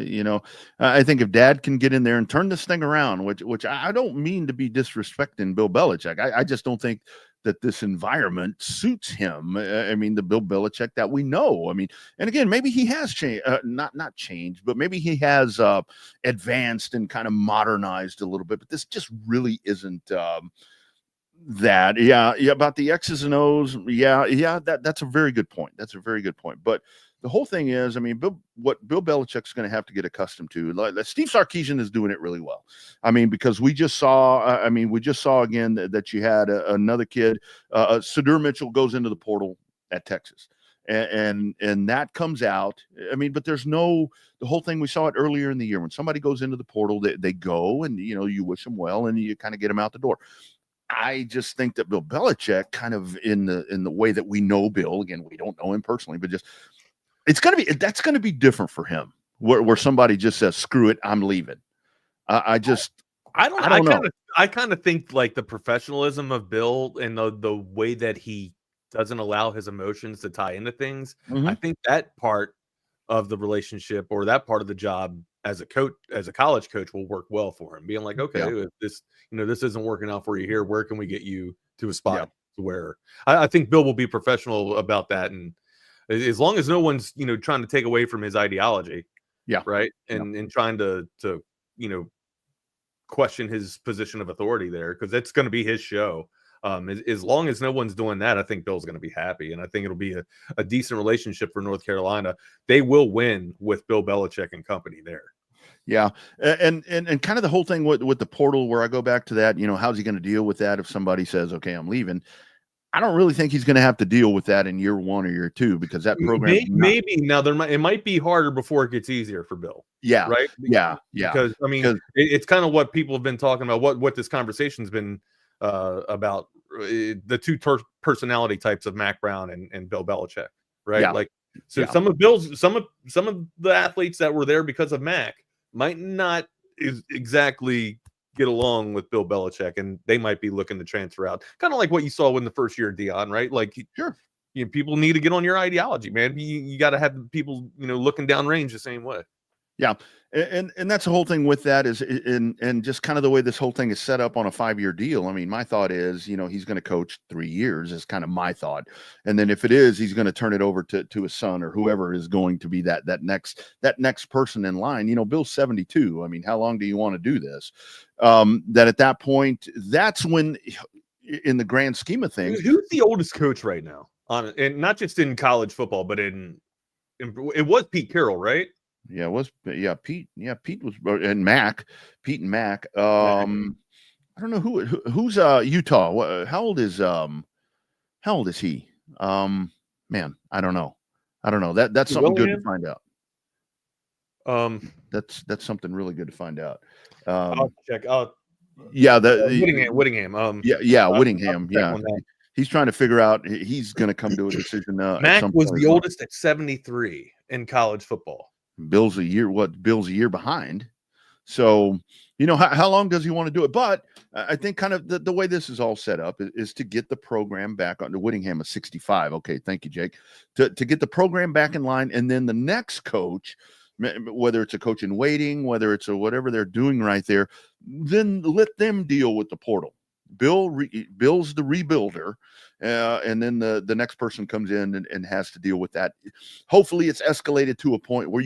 I think if Dad can get in there and turn this thing around, which I don't mean to be disrespecting Bill Belichick. I just don't think that this environment suits him. The Bill Belichick that we know. And again, maybe he has changed, not changed, but maybe he has advanced and kind of modernized a little bit. But this just really isn't. That about the X's and O's, that's a very good point. But the whole thing is, what Bill Belichick's going to have to get accustomed to, like Steve Sarkisian is doing it really well. Because we just saw, again that you had another kid, Sadur Mitchell goes into the portal at Texas, and that comes out. But there's the whole thing. We saw it earlier in the year when somebody goes into the portal, they go and you wish them well and you kind of get them out the door. I just think that Bill Belichick, kind of in the way that we know Bill, again, we don't know him personally, but just that's going to be different for him, where somebody just says, "Screw it, I'm leaving." I don't know. I kind of think like the professionalism of Bill and the way that he doesn't allow his emotions to tie into things. Mm-hmm. I think that part of the relationship or that part of the job as a coach, as a college coach, will work well for him. Being like, okay, if this isn't working out for you here, where can we get you to a spot where I think Bill will be professional about that. And as long as no one's, trying to take away from his ideology. Yeah. Right. And trying to question his position of authority there, because it's going to be his show. As long as no one's doing that, I think Bill's going to be happy. And I think it'll be a decent relationship for North Carolina. They will win with Bill Belichick and company there. Yeah. And kind of the whole thing with the portal, where I go back to that, how's he going to deal with that if somebody says, okay, I'm leaving? I don't really think he's going to have to deal with that in year 1 or year 2, because that program maybe now it might be harder before it gets easier for Bill. Yeah. Right. Yeah. Because it's kind of what people have been talking about, what this conversation's been about, the two personality types of Mac Brown and Bill Belichick. Right. Yeah. Some of the athletes that were there because of Mac might not exactly get along with Bill Belichick, and they might be looking to transfer out. Kind of like what you saw in the first year of Deion, right? Like, sure, people need to get on your ideology, man. You got to have people, looking downrange the same way. Yeah. And that's the whole thing with that is and just kind of the way this whole thing is set up on a 5-year deal. My thought is, he's going to coach 3 years is kind of my thought. And then if it is, he's going to turn it over to his son or whoever is going to be that next person in line. Bill's 72. How long do you want to do this? That at that point, that's when, in the grand scheme of things, who's the oldest coach right now and not just in college football, but in It was Pete Carroll, right? Yeah, it was. Yeah, Pete. Yeah, Pete was, and Mac. Pete and Mac. I don't know who's Utah. How old is he? Man, I don't know. That's something good to find out. That's something really good to find out. I'll check. Yeah, Whittingham. Whittingham. Yeah, he's trying to figure out. He's going to come to a decision. Mac was the oldest at 73 in college football. Bill's a year behind. So, how long does he want to do it? But I think kind of the way this is all set up is to get the program back on. Whittingham is 65. Okay, thank you, Jake. To get the program back in line, and then the next coach, whether it's a coach in waiting, whether it's whatever they're doing right there, then let them deal with the portal. Bill's the rebuilder, and then the next person comes in and has to deal with that. Hopefully it's escalated to a point where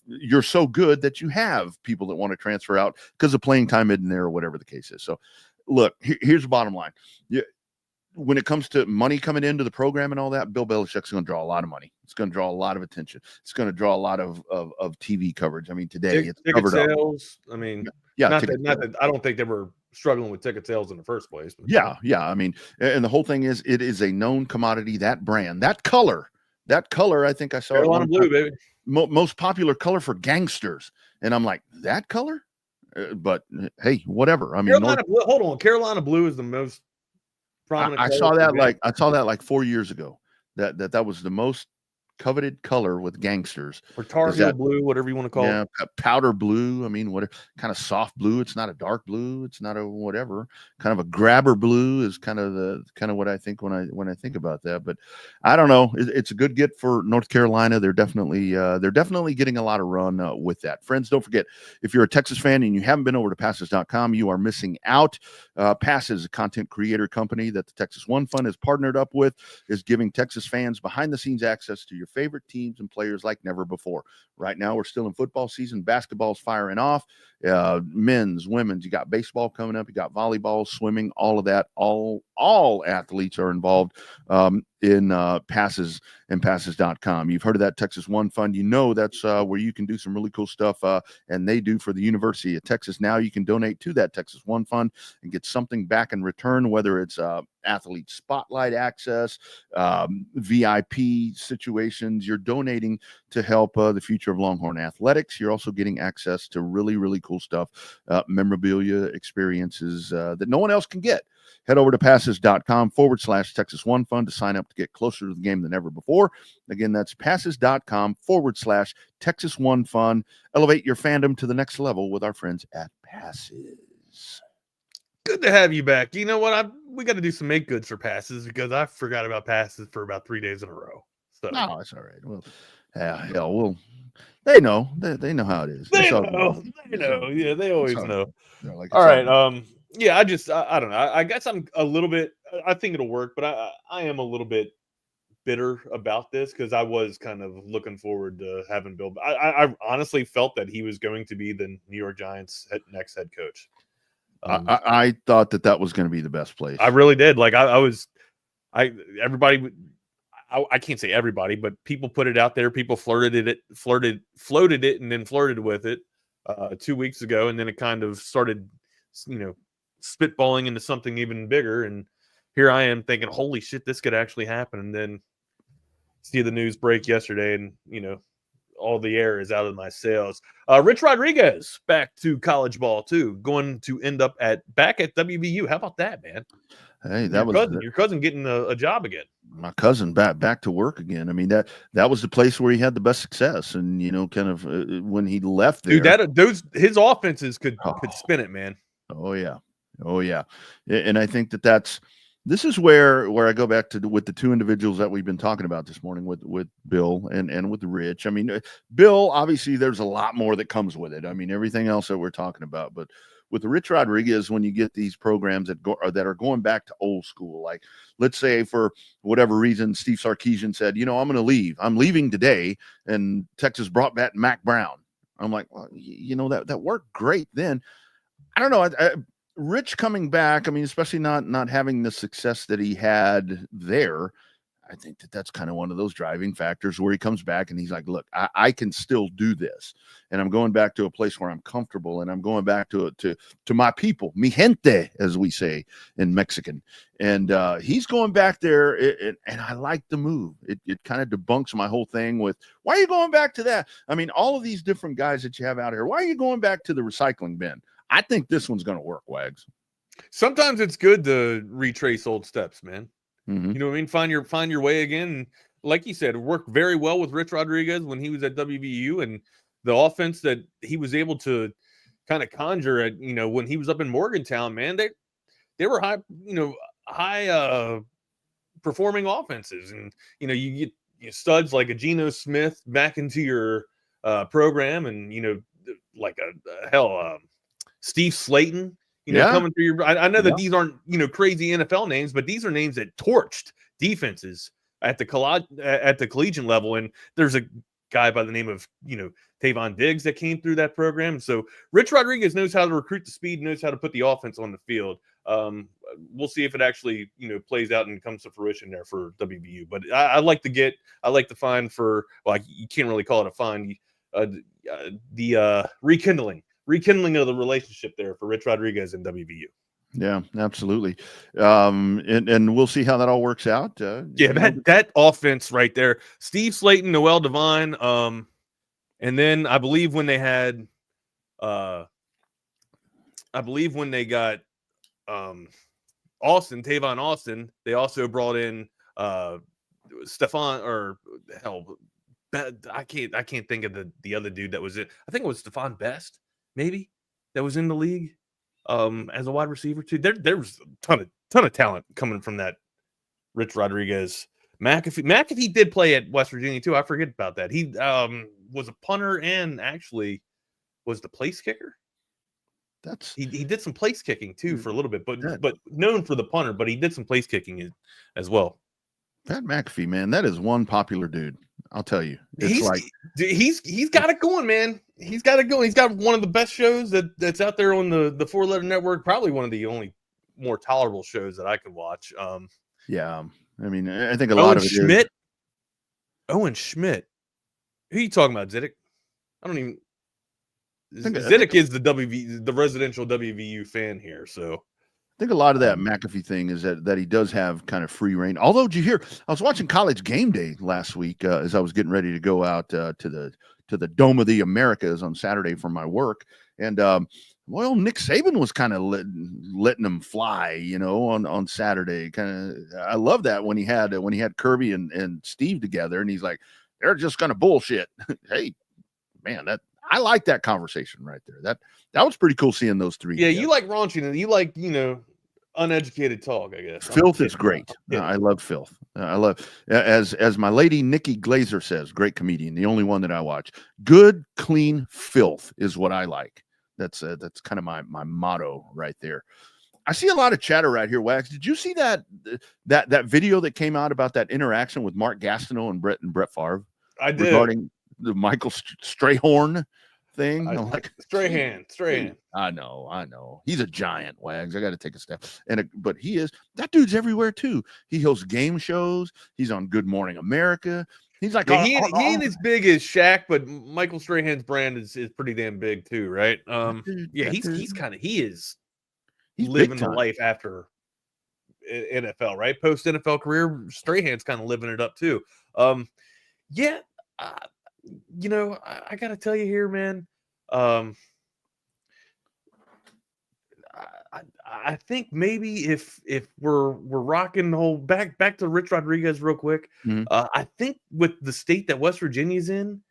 you're so good that you have people that want to transfer out because the playing time isn't there or whatever the case is. So look, here's the bottom line. When it comes to money coming into the program and all that, Bill Belichick's going to draw a lot of money. It's going to draw a lot of attention. It's going to draw a lot of TV coverage. I mean, today it's ticket sales. Up. I mean, not that I don't think they were struggling with ticket sales in the first place. But. Yeah. I mean, and the whole thing is, it is a known commodity. That brand, that color. I think I saw Carolina blue, baby. Most popular color for gangsters, and I'm like, that color. But hey, whatever. I mean, Carolina blue is the most. I saw that like 4 years ago. That was the most coveted color with gangsters. Or tar heel blue, whatever you want to call it. Powder blue. I mean, what kind of soft blue? It's not a dark blue. It's not a whatever. Kind of a grabber blue is kind of what I think when I think about that. But I don't know. It's a good get for North Carolina. They're definitely getting a lot of run with that. Friends, don't forget, if you're a Texas fan and you haven't been over to passes.com, you are missing out. Passes, a content creator company that the Texas One Fund has partnered up with, is giving Texas fans behind the scenes access to your favorite teams and players like never before. Right now, we're still in football season. Basketball's firing off. Men's, women's. You got baseball coming up. You got volleyball, swimming, all of that. All athletes are involved in passes and passes.com. You've heard of that Texas One Fund. You know that's where you can do some really cool stuff, and they do for the University of Texas. Now you can donate to that Texas One Fund and get something back in return, whether it's athlete spotlight access, VIP situations. You're donating to help the future of Longhorn athletics. You're also getting access to really, really cool stuff, memorabilia, experiences that no one else can get. Head over to passes.com/Texas One Fund to sign up to get closer to the game than ever before. Again, that's passes.com/Texas One Fund. Elevate your fandom to the next level with our friends at Passes. Good to have you back. You know what? We got to do some make goods for passes because I forgot about passes for about 3 days in a row. So. No, it's all right. Well, they know. They know how it is. They know. Yeah, they always know. Like all right. Yeah, I don't know. I guess I'm a little bit. I think it'll work, but I am a little bit bitter about this because I was kind of looking forward to having Bill. I honestly felt that he was going to be the New York Giants' next head coach. I thought that was going to be the best place. I really did. Like everybody. I can't say everybody, but people put it out there. People floated it, and then flirted with it 2 weeks ago, and then it kind of started, spitballing into something even bigger. And here I am thinking, holy shit, this could actually happen. And then see the news break yesterday, and all the air is out of my sails. Rich Rodriguez back to college ball too, going to end up back at WVU. How about that, man? Hey, your cousin getting a job again. My cousin back to work again. I mean, that was the place where he had the best success, and kind of when he left there, dude, his offenses could spin it, man. Oh yeah, and I think this is where I go back to with the two individuals that we've been talking about this morning with Bill and with Rich. I mean, Bill, obviously there's a lot more that comes with it. I mean, everything else that we're talking about, but with Rich Rodriguez, when you get these programs that are going back to old school, like let's say for whatever reason, Steve Sarkisian said, I'm going to leave. I'm leaving today, and Texas brought back Mac Brown. I'm like, well, that worked great then. I don't know. Rich coming back, I mean, especially not having the success that he had there, I think that's kind of one of those driving factors where he comes back and he's like, look, I can still do this. And I'm going back to a place where I'm comfortable, and I'm going back to my people, mi gente, as we say in Mexican. And he's going back there, and I like the move. It kind of debunks my whole thing with, why are you going back to that? I mean, all of these different guys that you have out here, why are you going back to the recycling bin? I think this one's going to work, Wags. Sometimes it's good to retrace old steps, man. Mm-hmm. You know what I mean? Find your way again. And like you said, it worked very well with Rich Rodriguez when he was at WVU, and the offense that he was able to kind of conjure at, when he was up in Morgantown, man, they were high performing offenses. And, you get studs like a Geno Smith back into your program, and, like Steve Slayton, coming through your. I know that these aren't crazy NFL names, but these are names that torched defenses at the collegiate level. And there's a guy by the name of Tavon Diggs that came through that program. So Rich Rodriguez knows how to recruit the speed, knows how to put the offense on the field. We'll see if it actually plays out and comes to fruition there for WVU. But I like the find for, well, you can't really call it a find. The rekindling of the relationship there for Rich Rodriguez and WVU. Yeah, absolutely. And we'll see how that all works out. That offense right there, Steve Slayton, Noel Devine, and then I believe when they got Tavon Austin, they also brought in Stefan, or hell, I can't think of the other dude that was it. I think it was Stefan Best, maybe, that was in the league as a wide receiver too. There was a ton of talent coming from that Rich Rodriguez. McAfee did play at West Virginia too. I forget about that. He was a punter and actually was the place kicker. He did some place kicking too for a little bit, but known for the punter, but he did some place kicking as well. Pat McAfee, man, that is one popular dude. I'll tell you. He's got it going, man. He's got it going. He's got one of the best shows that's out there on the Four Letter Network. Probably one of the only more tolerable shows that I can watch. Yeah, I mean, I think a lot of it is Owen Schmidt. Who are you talking about, Ziddick? I don't even. Ziddick is the residential WVU fan here, so I think a lot of that McAfee thing is that he does have kind of free reign. Although, did you hear? I was watching College Game Day last week as I was getting ready to go out to the Dome of the Americas on Saturday for my work, and well, Nick Saban was kind of letting them fly, on Saturday. I love that when he had Kirby and Steve together, and he's like, they're just going to bullshit. Hey, man, I like that conversation right there. That was pretty cool seeing those three. Yeah, together. You like raunchy, you like uneducated talk, I guess. Filth is great. Yeah. I love Filth. I love, as my lady Nikki Glazer says, great comedian, the only one that I watch. Good, clean filth is what I like. That's kind of my motto right there. I see a lot of chatter right here, Wags. Did you see that video that came out about that interaction with Mark Gastineau and Brett Favre? I did. Regarding the Michael Strayhorn thing. Strahan. I know. He's a giant, Wags. I got to take a step. But that dude's everywhere too. He hosts game shows. He's on Good Morning America. He's like, he ain't as big as Shaq, but Michael Strahan's brand is pretty damn big too, right? He's living the life after NFL, right? Post NFL career, Strahan's kind of living it up too. I got to tell you here, man. I think maybe if we're rocking the whole back to Rich Rodriguez real quick, I think with the state that West Virginia's in,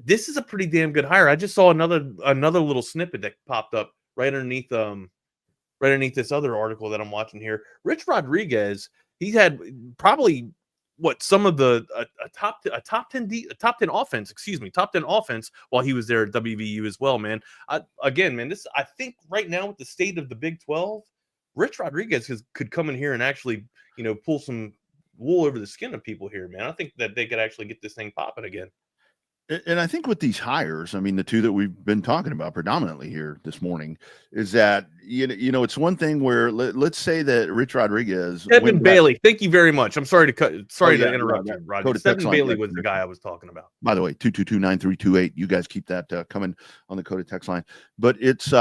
this is a pretty damn good hire. I just saw another little snippet that popped up right underneath this other article that I'm watching here. Rich Rodriguez, he's had probably some of the top 10 offense while he was there at WVU as well, man. I think right now with the state of the Big 12, Rich Rodriguez could come in here and actually pull some wool over the skin of people here, man. I think that they could actually get this thing popping again. And I think with these hires, I mean, the two that we've been talking about predominantly here this morning is that, it's one thing where let's say that Rich Rodriguez. Stephen Bailey, thank you very much. I'm sorry to interrupt you, Rod. Rodney. Stephen Bailey was the guy I was talking about. By the way, 222-9328. You guys keep that coming on the code text line. But it's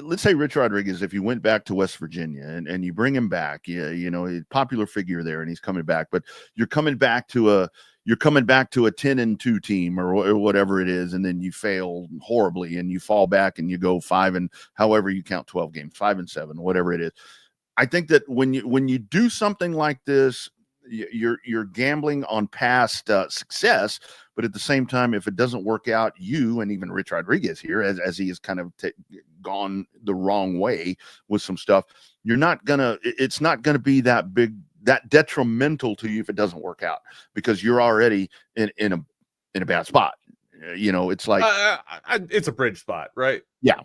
let's say Rich Rodriguez, if you went back to West Virginia and you bring him back, he's a popular figure there and he's coming back, but you're coming back to a 10-2 team or whatever it is, and then you fail horribly and you fall back and you go 5 and however you count 12 games, 5-7, whatever it is. I think that when you do something like this, you're gambling on past success, but at the same time, if it doesn't work out, you and even Rich Rodriguez here, as he has kind of gone the wrong way with some stuff, it's not gonna be that detrimental to you if it doesn't work out, because you're already in a bad spot. It's like it's a bridge spot, right? Yeah.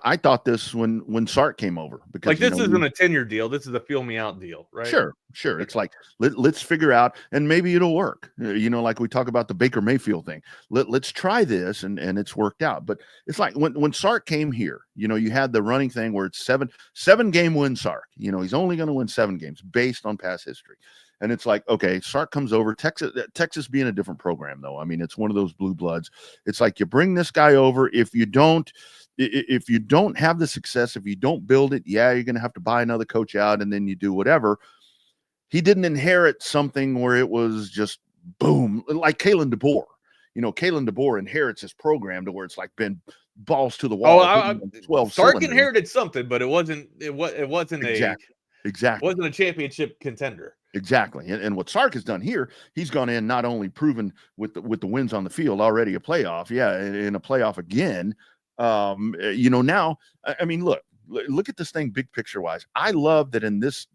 I thought this when Sark came over, because this isn't a 10-year deal. This is a feel me out deal, right? Sure. It's like let's figure out, and maybe it'll work. Like we talk about the Baker Mayfield thing. Let's try this, and it's worked out. But it's like when Sark came here, you had the running thing where it's seven game win Sark. He's only going to win 7 games based on past history. And it's like, okay, Sark comes over, Texas being a different program, though. I mean, it's one of those blue bloods. It's like you bring this guy over. If you don't have the success, if you don't build it, you're going to have to buy another coach out, and then you do whatever. He didn't inherit something where it was just boom, like Kalen DeBoer. Kalen DeBoer inherits his program to where it's like been balls to the wall. 12 Sark inherited something, but it wasn't exactly. It wasn't a championship contender. Exactly. And what Sark has done here, he's gone in, not only proven with the wins on the field, already a playoff. Yeah. In a playoff again. Now, I mean, look at this thing big picture wise. I love that in this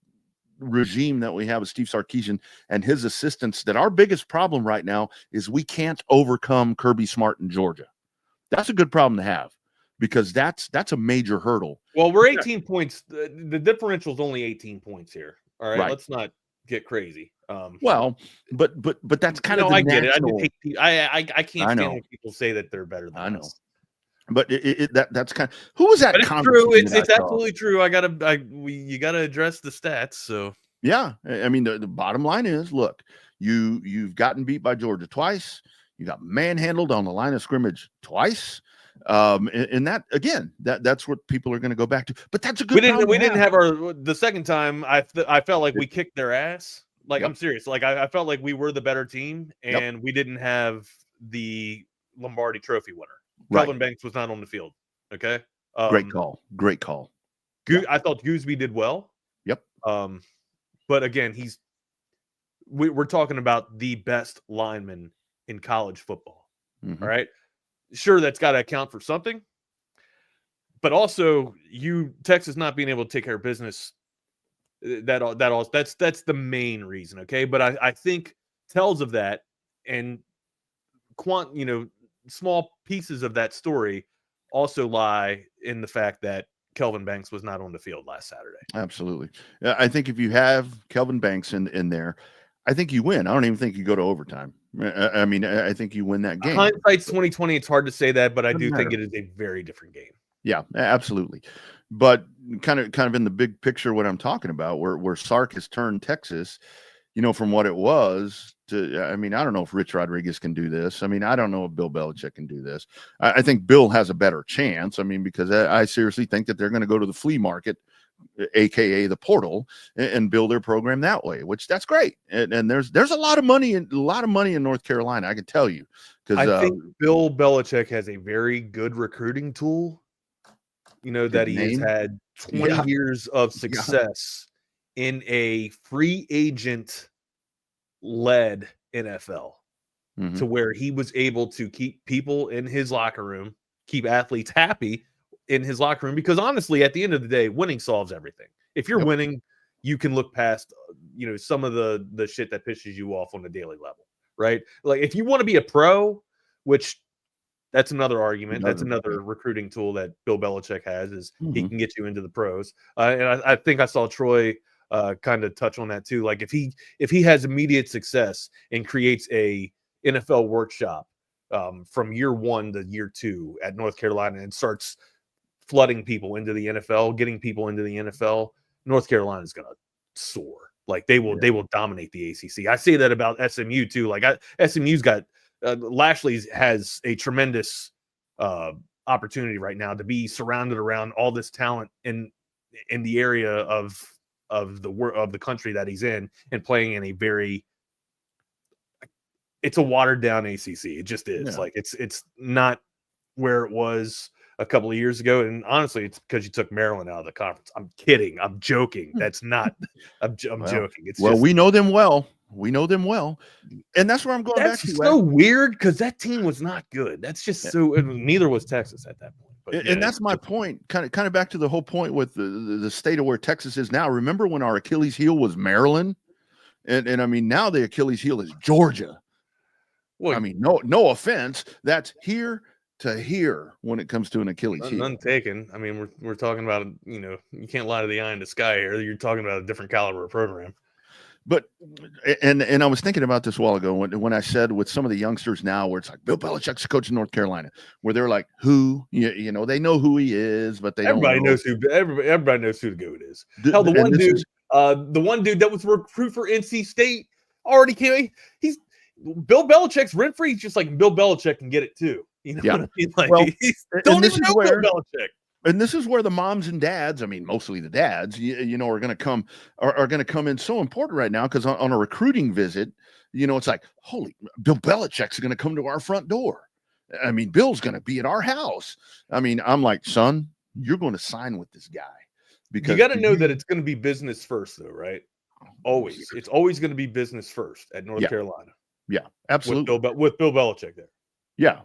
regime that we have with Steve Sarkisian and his assistants, that our biggest problem right now is we can't overcome Kirby Smart in Georgia. That's a good problem to have, because that's a major hurdle. Well, we're 18 points. The differential is only 18 points here. All right. Let's not get crazy. But that's kind of the I get natural... it. I can't stand when people say that they're better than us. But that's kind of, who was that? But it's true. It's absolutely true. You gotta address the stats. So yeah, I mean the bottom line is, look, you've gotten beat by Georgia twice. You got manhandled on the line of scrimmage twice. And that again, that's what people are going to go back to. But that's a good. We didn't have the second time. I felt like we kicked their ass. Like, I'm serious. Like I felt like we were the better team, and we didn't have the Lombardi Trophy winner. Kelvin Banks was not on the field. Okay. Great call. I thought Gooseby did well. Yep. But again, we're talking about the best lineman in college football. Mm-hmm. All right. Sure, that's got to account for something. But also, Texas not being able to take care of business. That's the main reason. Okay. But I think tells of that and small pieces of that story also lie in the fact that Kelvin Banks was not on the field last Saturday. Absolutely. I think if you have Kelvin Banks in there, I think you win. I don't even think you go to overtime. I mean, I think you win that game. Hindsight's 2020. It's hard to say that, but I do think it is a very different game. Yeah, absolutely. But kind of in the big picture, what I'm talking about, where Sark has turned Texas, from what it was to, I mean, I don't know if Rich Rodriguez can do this. I mean, I don't know if Bill Belichick can do this. I think Bill has a better chance. I mean, because I seriously think that they're going to go to the flea market, AKA the portal, and build their program that way, which that's great. And there's a lot of money in North Carolina, I can tell you. Because I think Bill Belichick has a very good recruiting tool. That he has had 20 years of success in a free agent led NFL, to where he was able to keep people in his locker room, keep athletes happy in his locker room, because honestly, at the end of the day, winning solves everything. If you're winning, you can look past, some of the shit that pisses you off on a daily level, right? Like if you want to be a pro, which that's another argument. That's another recruiting tool that Bill Belichick has, is he can get you into the pros. And I think I saw Troy kind of touch on that too. Like if he has immediate success and creates a NFL workshop from year 1 to year 2 at North Carolina and starts flooding people into the NFL, getting people into the NFL, North Carolina is going to soar. Like they will dominate the ACC. I say that about SMU too. Like SMU's got Lashley's has a tremendous opportunity right now to be surrounded around all this talent in the area of the country that he's in, and playing in a very, it's a watered down ACC. It just is. Like it's not where it was a couple of years ago. And honestly, it's because you took Maryland out of the conference. I'm kidding. I'm joking. That's not, I'm joking. It's we know them well. We know them well. And that's where I'm going back to. That's so weird because that team was not good. That's just so, neither was Texas at that point. But and that's my point. Kind of back to the whole point with the state of where Texas is now. Remember when our Achilles heel was Maryland? And I mean, now the Achilles heel is Georgia. Well, I mean, no offense. That's here to here when it comes to an Achilles heel. None taken. I mean, we're talking about, you can't lie to the eye in the sky here. You're talking about a different caliber of program. But and I was thinking about this a while ago when I said with some of the youngsters now where it's like Bill Belichick's the coach in North Carolina, where they're like, who? You know, they know who he is, but everybody knows who the goat is. Hell, the one dude that was recruit for NC State already came. He's Bill Belichick's rent free. He's just like Bill Belichick can get it too. You know what I mean? Like, don't even know Bill Belichick. And this is where the moms and dads, I mean, mostly the dads, are going to come in so important right now, because on a recruiting visit, it's like, holy, Bill Belichick's going to come to our front door. I mean, Bill's going to be at our house. I mean, I'm like, son, you're going to sign with this guy, because you got to know that it's going to be business first, though, right? Always, it's always going to be business first at North Carolina. Yeah, absolutely. With Bill Belichick there. Yeah.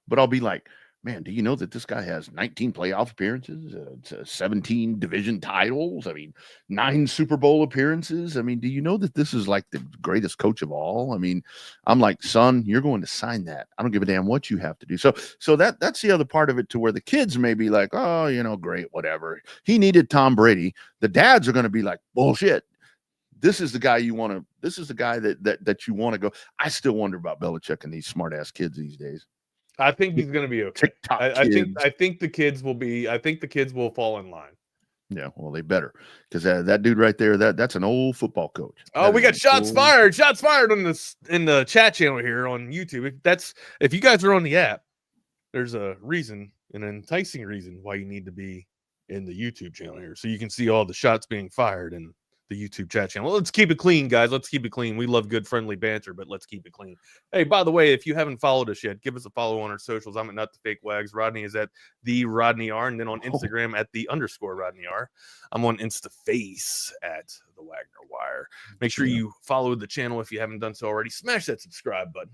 But I'll be like, man, do you know that this guy has 19 playoff appearances, 17 division titles? I mean, 9 Super Bowl appearances. I mean, do you know that this is like the greatest coach of all? I mean, I'm like, son, you're going to sign that. I don't give a damn what you have to do. So that's the other part of it, to where the kids may be like, oh, great, whatever. He needed Tom Brady. The dads are going to be like, bullshit. This is the guy you want to. This is the guy that you want to go. I still wonder about Belichick and these smart ass kids these days. I think he's going to be okay. I think the kids will be. I think the kids will fall in line. Yeah, well, they better, because that dude right there, that's an old football coach. Oh, we got shots fired! Shots fired in the chat channel here on YouTube. If you guys are on the app, there's a reason, an enticing reason why you need to be in the YouTube channel here, so you can see all the shots being fired in the YouTube chat channel. Let's keep it clean, guys. Let's keep it clean. We love good, friendly banter, but let's keep it clean. Hey, by the way, if you haven't followed us yet, give us a follow on our socials. I'm at Not the Fake Wags. Rodney is at the Rodney R, and then on Instagram at the _ Rodney R. I'm on InstaFace at the Wagner Wire. Make sure you follow the channel if you haven't done so already. Smash that subscribe button.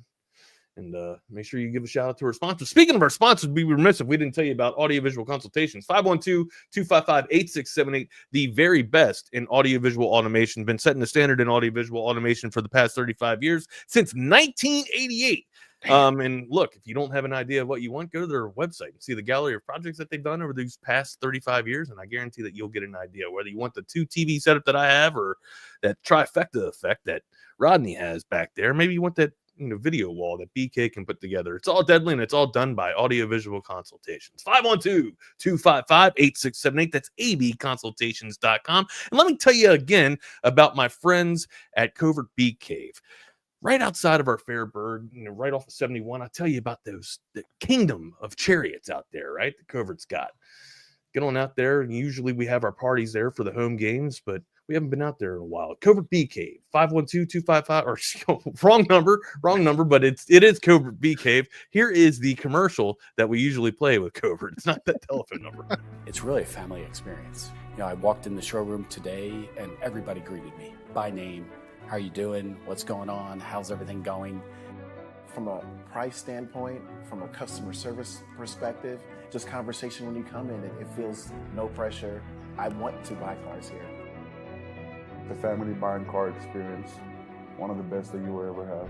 And make sure you give a shout out to our sponsors. Speaking of our sponsors, we'd be remiss if we didn't tell you about audiovisual consultations. 512-255-8678, the very best in audiovisual automation. Been setting the standard in audiovisual automation for the past 35 years, since 1988. And look, if you don't have an idea of what you want, go to their website and see the gallery of projects that they've done over these past 35 years. And I guarantee that you'll get an idea whether you want the 2 TV setup that I have, or that trifecta effect that Rodney has back there. Maybe you want that video wall that BK can put together. It's all deadly, and it's all done by audiovisual consultations. 512-255-8678. That's abconsultations.com. And let me tell you again about my friends at Covert Bee Cave. Right outside of our Fairburg, right off of 71, I'll tell you about the kingdom of chariots out there, right? The Covert's got. Get on out there, and usually we have our parties there for the home games, but we haven't been out there in a while. Covert Bee Cave, 512-255, or wrong number, but it is Covert Bee Cave. Here is the commercial that we usually play with Covert. It's not that telephone number. It's really a family experience. I walked in the showroom today and everybody greeted me by name. How are you doing? What's going on? How's everything going? From a price standpoint, from a customer service perspective, just conversation when you come in, it feels no pressure. I want to buy cars here. The family buying car experience, one of the best that you will ever have.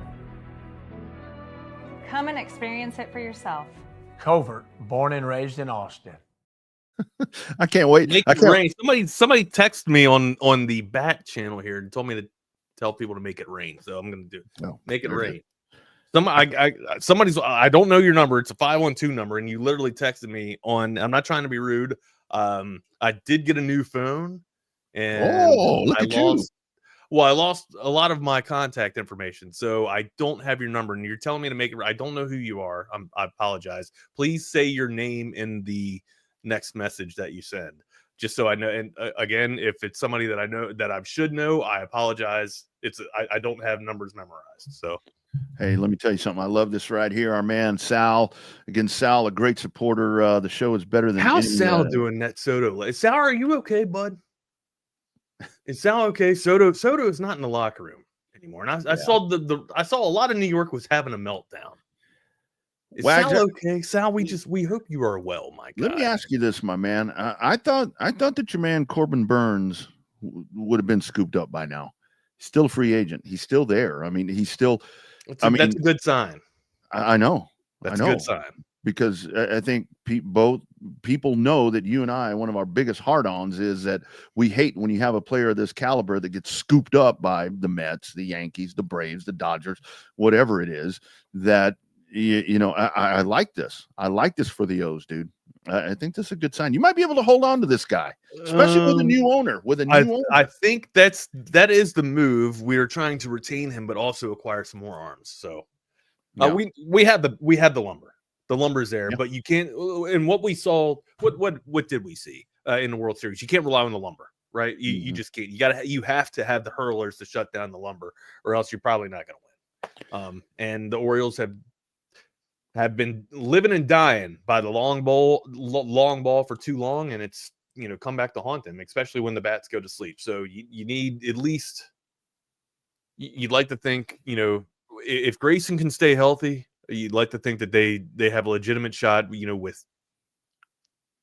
Come and experience it for yourself. Covert, born and raised in Austin. I can't wait. Make it rain. Somebody texted me on the Bat channel here and told me to tell people to make it rain. So I'm going to do it. Make it rain. Somebody's, I don't know your number. It's a 512 number, and you literally texted me on. I'm not trying to be rude. I did get a new phone, and look at you. Well, I lost a lot of my contact information, so I don't have your number. And you're telling me to make it. I don't know who you are. I apologize. Please say your name in the next message that you send, just so I know. And again, if it's somebody that I know that I should know, I apologize. I don't have numbers memorized, so. Hey, let me tell you something. I love this right here. Our man Sal. Again, Sal, a great supporter. The show is better than How's Sal doing, that Soto? Sal, are you okay, bud? Is Sal okay? Soto is not in the locker room anymore. And I saw I saw a lot of New York was having a meltdown. Is Sal okay? Sal, we hope you are well, my guy. Let me ask you this, my man. I thought that your man Corbin Burns would have been scooped up by now. He's still a free agent. He's still there. I mean, he's still. That's a good sign. I know. That's a good sign. Because I think both people know that you and I, one of our biggest hard-ons is that we hate when you have a player of this caliber that gets scooped up by the Mets, the Yankees, the Braves, the Dodgers, whatever it is. That I like this. I like this for the O's, dude. I think this is a good sign. You might be able to hold on to this guy, especially with a new owner. I think that is the move. We are trying to retain him, but also acquire some more arms. So we had the lumber. The lumber's there, but you can't. And what we saw, what did we see in the World Series? You can't rely on the lumber, right? You just can't. You have to have the hurlers to shut down the lumber, or else you're probably not going to win. And the Orioles have been living and dying by the long ball for too long, and it's come back to haunt them, especially when the bats go to sleep. So you need at least. You'd like to think, if Grayson can stay healthy. You'd like to think that they have a legitimate shot, with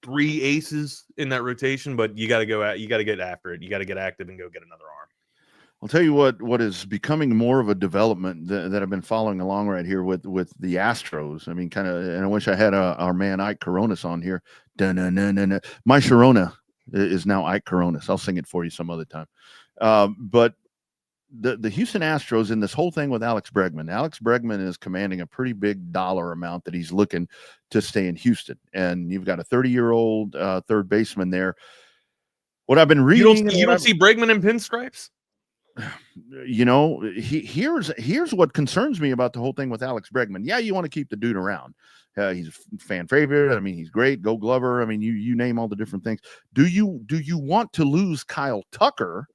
3 aces in that rotation, but you got to go out. You got to get after it. You got to get active and go get another arm. I'll tell you what is becoming more of a development that I've been following along right here with the Astros. I mean, kind of, and I wish I had our man Ike Coronas on here. Dun-dun-dun-dun-dun. My Sharona is now Ike Coronas. I'll sing it for you some other time. But the Houston Astros in this whole thing with Alex Bregman. Alex Bregman is commanding a pretty big dollar amount that he's looking to stay in Houston. And you've got a 30-year-old third baseman there. What I've been reading. You don't see Bregman in pinstripes? Here's what concerns me about the whole thing with Alex Bregman. Yeah, you want to keep the dude around. He's a fan favorite. I mean, he's great. Go Glover. I mean, you name all the different things. Do you want to lose Kyle Tucker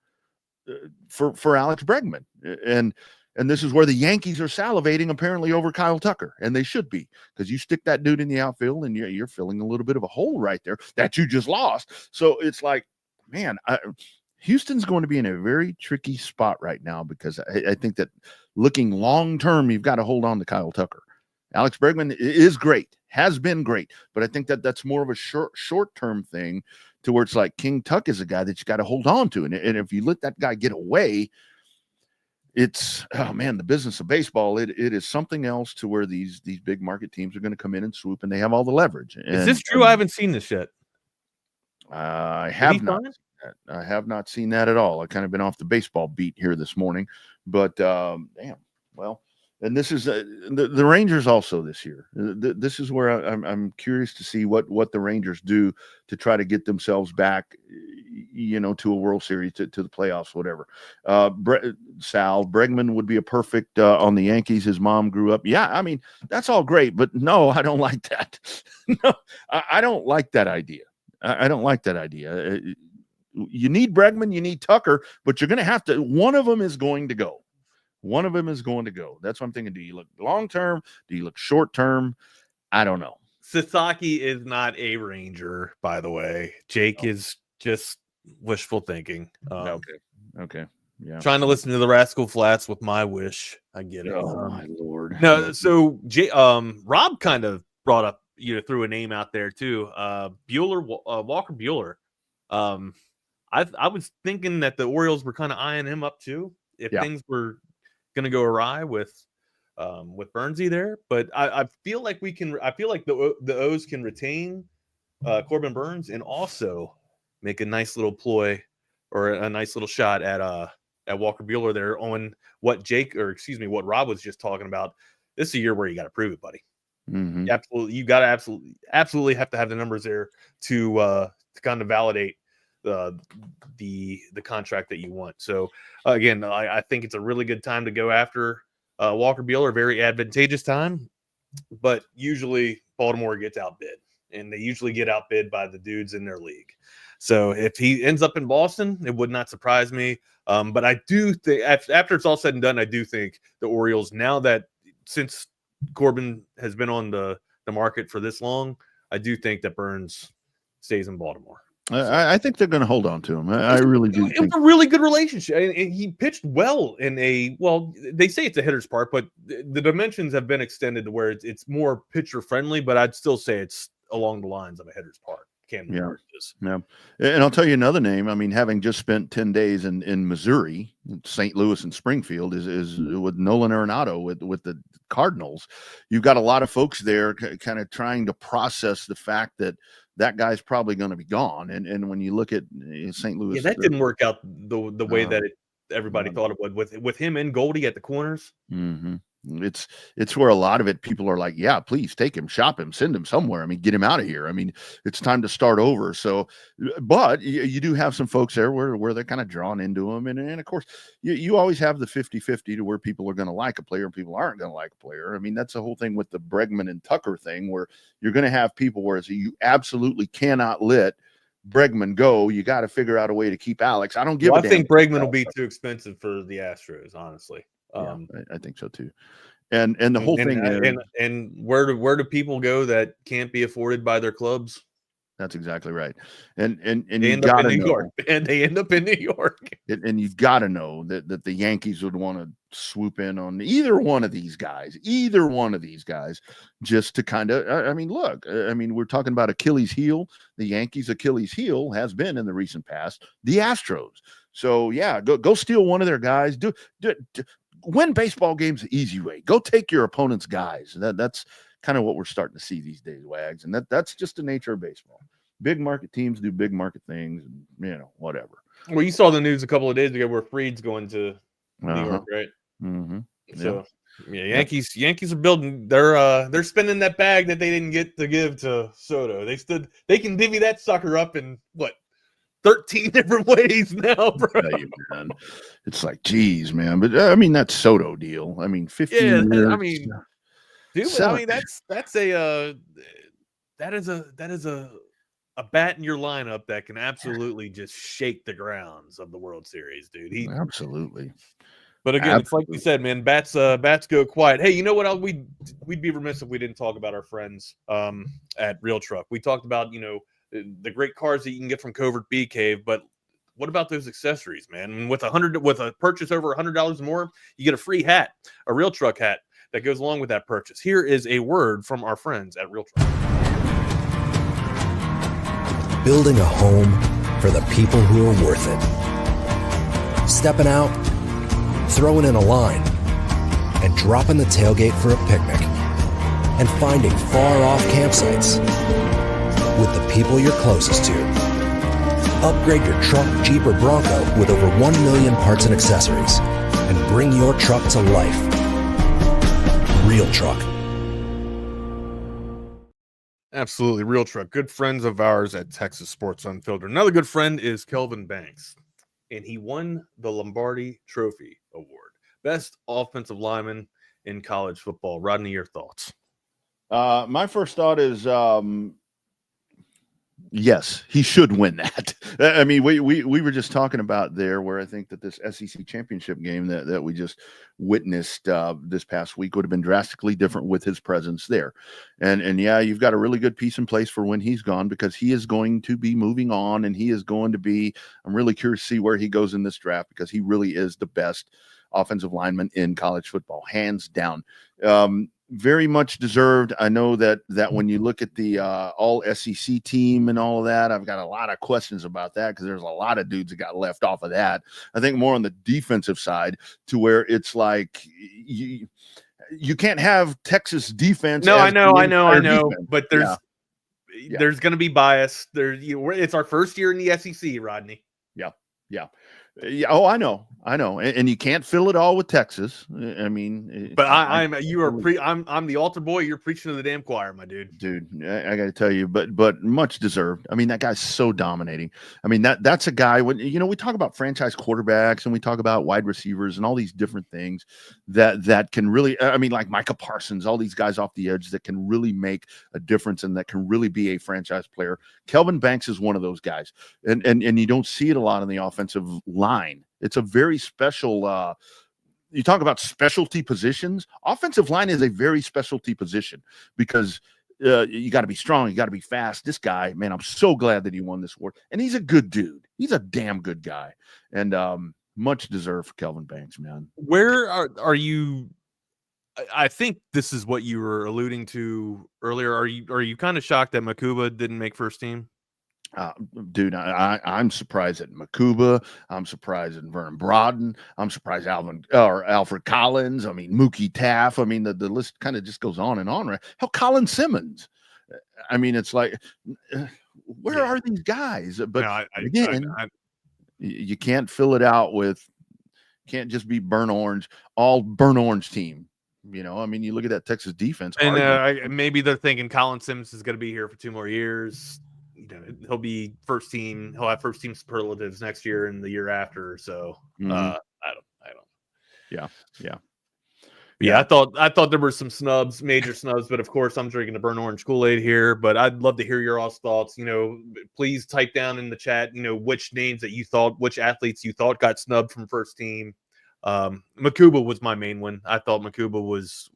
for Alex Bregman? And this is where the Yankees are salivating apparently over Kyle Tucker, and they should be, because you stick that dude in the outfield and you're filling a little bit of a hole right there that you just lost. So it's like, man, Houston's going to be in a very tricky spot right now, because I think that looking long term, you've got to hold on to Kyle Tucker. Alex Bregman is great, has been great, but I think that's more of a short term thing, to where it's like King Tuck is a guy that you got to hold on to. And if you let that guy get away, it's, oh man, the business of baseball, it is something else, to where these big market teams are going to come in and swoop, and they have all the leverage. Is this true? I haven't seen this yet. I have not. I have not seen that at all. I've kind of been off the baseball beat here this morning, but damn, well, and this is the Rangers also this year. This is where I'm curious to see what the Rangers do to try to get themselves back, to a World Series, to the playoffs, whatever. Sal Bregman would be a perfect on the Yankees. His mom grew up. Yeah, I mean, that's all great, but no, I don't like that. No, I don't like that idea. I don't like that idea. You need Bregman, you need Tucker, but you're going to have to. One of them is going to go. One of them is going to go. That's what I'm thinking. Do you look long term? Do you look short term? I don't know. Sasaki is not a Ranger, by the way. Jake is just wishful thinking. Okay. Yeah. Trying to listen to the Rascal Flats with my wish. I get it. Oh my Lord. No, so Rob kind of brought up, threw a name out there too. Walker Buehler. I was thinking that the Orioles were kind of eyeing him up too, if things were going to go awry with Burnsy there. But I feel like the O's can retain Corbin Burns and also make a nice little ploy or a nice little shot at Walker Buehler there on what Rob was just talking about. this is a year where you got to prove it, buddy. Mm-hmm. You got to absolutely have to have the numbers there to kind of validate the contract that you want. So again, I think it's a really good time to go after Walker Buehler, a very advantageous time, but usually Baltimore gets outbid, and they usually get outbid by the dudes in their league. So if he ends up in Boston, it would not surprise me. But I do think after it's all said and done, I do think the Orioles, now that since Corbin has been on the market for this long, I do think that Burns stays in Baltimore. I think they're going to hold on to him. I really do. It was a really good relationship, and he pitched well in they say it's a hitter's park, but the dimensions have been extended to where it's more pitcher friendly, but I'd still say it's along the lines of a hitter's park. Yeah. And I'll tell you another name. I mean, having just spent 10 days in Missouri, St. Louis and Springfield is with Nolan Arenado with the Cardinals. You've got a lot of folks there kind of trying to process the fact that guy's probably going to be gone. And when you look at St. Louis, that didn't work out the way that everybody thought it would with him and Goldie at the corners. Mm-hmm. It's where a lot of it, people are like, yeah, please take him, shop him, send him somewhere. I mean, get him out of here. I mean, it's time to start over. So, but you do have some folks there where they're kind of drawn into him. And of course, you always have the 50-50 to where people are going to like a player and people aren't going to like a player. I mean, that's the whole thing with the Bregman and Tucker thing, where you're going to have people where you absolutely cannot let Bregman go. You got to figure out a way to keep Alex. I don't give a damn. I think Bregman will be too expensive for the Astros, honestly. Yeah, I think so too. And the whole thing and where do people go that can't be afforded by their clubs? That's exactly right. And they end up in New York. And they end up in New York. And you've got to know that the Yankees would want to swoop in on either one of these guys, just to kind of, I mean, look, I mean, we're talking about Achilles heel. The Yankees' Achilles heel has been in the recent past the Astros. So yeah, go steal one of their guys. Do win baseball games the easy way. Go take your opponent's guys. That's kind of what we're starting to see these days, Wags. And that's just the nature of baseball. Big market teams do big market things, and, whatever. Well, you saw the news a couple of days ago where Fried's going to New York, right? Mm-hmm. So Yankees are building. They're spending that bag that they didn't get to give to Soto. They can divvy that sucker up in 13 different ways now, bro. It's like, geez, man. But I mean, that Soto deal. I mean, 15 years. I mean, dude. I mean, that is a bat in your lineup that can absolutely just shake the grounds of the World Series, dude. Absolutely. But again, it's like we said, man. Bats go quiet. Hey, you know what? We'd be remiss if we didn't talk about our friends at Real Truck. We talked about the great cars that you can get from Covert Bee Cave, but what about those accessories, man? And with a purchase over $100 more, you get a free hat, a Real Truck hat that goes along with that purchase. Here is a word from our friends at Real Truck. Building a home for the people who are worth it. Stepping out, throwing in a line, and dropping the tailgate for a picnic. And finding far-off campsites with the people you're closest to. Upgrade your truck, Jeep, or Bronco with over 1 million parts and accessories and bring your truck to life. Real Truck. Absolutely. Real Truck. Good friends of ours at Texas Sports Unfiltered. Another good friend is Kelvin Banks, and he won the Lombardi Trophy Award. Best offensive lineman in college football. Rodney, your thoughts? My first thought is yes, he should win that. I mean, we were just talking about there where I think that this SEC championship game that we just witnessed this past week would have been drastically different with his presence there. And yeah, you've got a really good piece in place for when he's gone, because he is going to be moving on, and he is going to be, I'm really curious to see where he goes in this draft, because he really is the best offensive lineman in college football, hands down. Very much deserved. I know that when you look at the all SEC team and all of that, I've got a lot of questions about that, because there's a lot of dudes that got left off of that. I think more on the defensive side, to where it's like you can't have Texas defense. No, I know, defense. But there's going to be bias. It's our first year in the SEC, Rodney. Yeah. Yeah, oh, I know, and you can't fill it all with Texas. I mean, but I'm the altar boy. You're preaching to the damn choir, my dude. Dude, I got to tell you, but much deserved. I mean, that guy's so dominating. I mean, that's a guy when we talk about franchise quarterbacks and we talk about wide receivers and all these different things that can really. I mean, like Micah Parsons, all these guys off the edge that can really make a difference and that can really be a franchise player. Kelvin Banks is one of those guys, and you don't see it a lot in the offensive line. It's a very special. You talk about specialty positions. Offensive line is a very specialty position because you got to be strong. You got to be fast. This guy, man, I'm so glad that he won this award. And he's a good dude. He's a damn good guy. And much deserved for Kelvin Banks, man. Where are you? I think this is what you were alluding to earlier. Are you kind of shocked that Makuba didn't make first team? Dude, I'm surprised at Makuba. I'm surprised at Vernon Broughton. I'm surprised Alfred Collins. I mean, Mookie Taft. I mean, the list kind of just goes on and on. Right? Hell, Colin Simmons. I mean, it's like, where are these guys? But you can't fill it out with. Can't just be burnt orange. All burnt orange team. I mean, you look at that Texas defense, and maybe they're thinking Colin Simmons is going to be here for 2 more years. He'll be first team. He'll have first team superlatives next year and the year after. So I don't. Yeah. I thought there were some snubs, major snubs, but of course I'm drinking the burnt orange Kool-Aid here. But I'd love to hear your all's thoughts. Please type down in the chat. Which names that you thought, which athletes you thought got snubbed from first team. Makuba was my main one. I thought Makuba was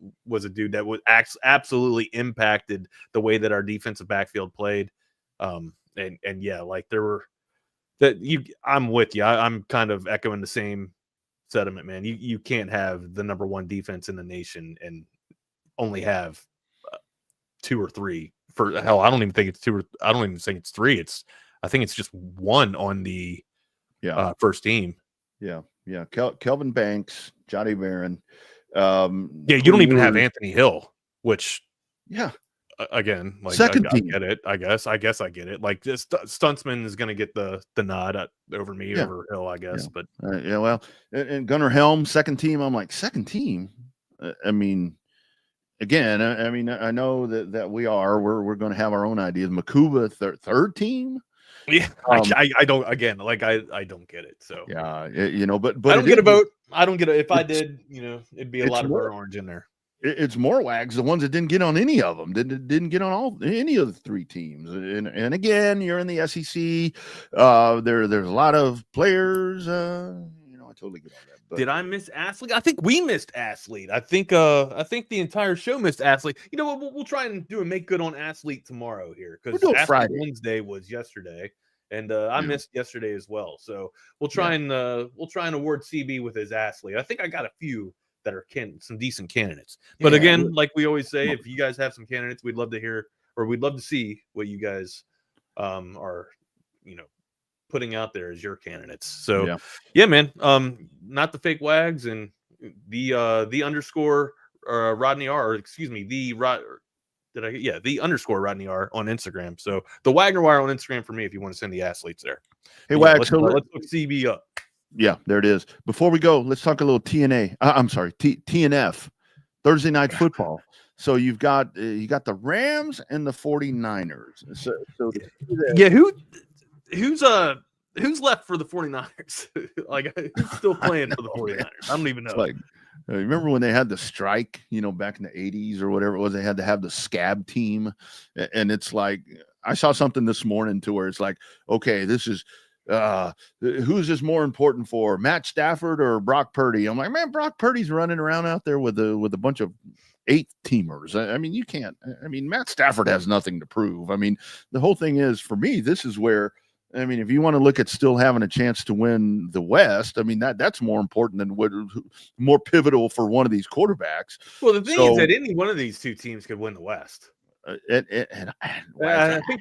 a dude that was absolutely impacted the way that our defensive backfield played. And yeah, like there were I'm with you. I'm kind of echoing the same sentiment, man. You can't have the number 1 defense in the nation and only have 2 or 3 for hell. I don't even think it's 2 or I don't even think it's 3. I think it's just 1 on the first team. Yeah. Kelvin Banks, Johnny Barron. You don't even have Anthony Hill, which again, like second team. I get it. I guess I get it. Like this Stuntsman is going to get the nod over me over Hill, I guess. But well, and Gunnar Helm, second team. I'm like, second team. I mean, again, I know that we're going to have our own ideas. Makuba, third team. Yeah, I don't. Again, like I don't get it. So but I don't get a vote. I don't get it. If I did, it'd be a lot of burnt orange in there. It's more Wags, the ones that didn't get on any of them, didn't get on any of the 3 teams. And again, you're in the SEC. There's a lot of players. I totally get all that. But, did I miss athlete? I think we missed athlete. I think the entire show missed athlete. We'll try and do a make good on athlete tomorrow here because Friday. Wednesday was yesterday, and I missed yesterday as well. So we'll try and award CB with his athlete. I think I got a few that are some decent candidates. But again, like we always say, if you guys have some candidates, we'd love to hear or we'd love to see what you guys are, putting out there as your candidates. So yeah, man. Not the fake Wags and the underscore Rodney R, or excuse me, the underscore Rodney R on Instagram. So the Wagner Wire on Instagram for me if you want to send the athletes there. Hey, Wags, let's look CB up. Yeah, there it is. Before we go, let's talk a little TNF, Thursday Night Football. So you've got the Rams and the 49ers. So yeah, who's left for the 49ers? Like who's still playing for the 49ers? I don't even know. Like, remember when they had the strike, back in the 80s or whatever it was, they had to have the scab team. And it's like, I saw something this morning to where it's like, okay, this is, who's this more important for, Matt Stafford or Brock Purdy? I'm like, man, Brock Purdy's running around out there with a bunch of 8-teamers. I mean, you can't. I mean, Matt Stafford has nothing to prove. I mean, the whole thing is, for me, this is where, I mean, if you want to look at still having a chance to win the West, I mean, that's more important than more pivotal for one of these quarterbacks. Well, the thing is that any one of these 2 teams could win the West. I think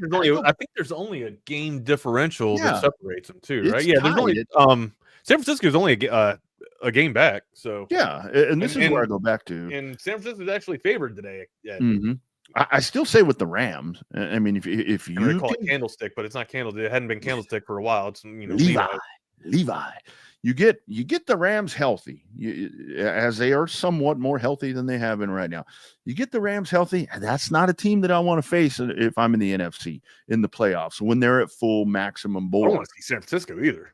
there's only a game differential that separates them too, right? Yeah, there's only San Francisco's only a game back. So and this is where I go back to. And San Francisco's actually favored today. I still say with the Rams. I mean, if you call it Candlestick, but it's not Candlestick. It hadn't been Candlestick for a while. It's Levi. Levi. You get the Rams healthy, as they are somewhat more healthy than they have been right now. You get the Rams healthy, and that's not a team that I want to face if I'm in the NFC in the playoffs when they're at full maximum board. I don't want to see San Francisco either.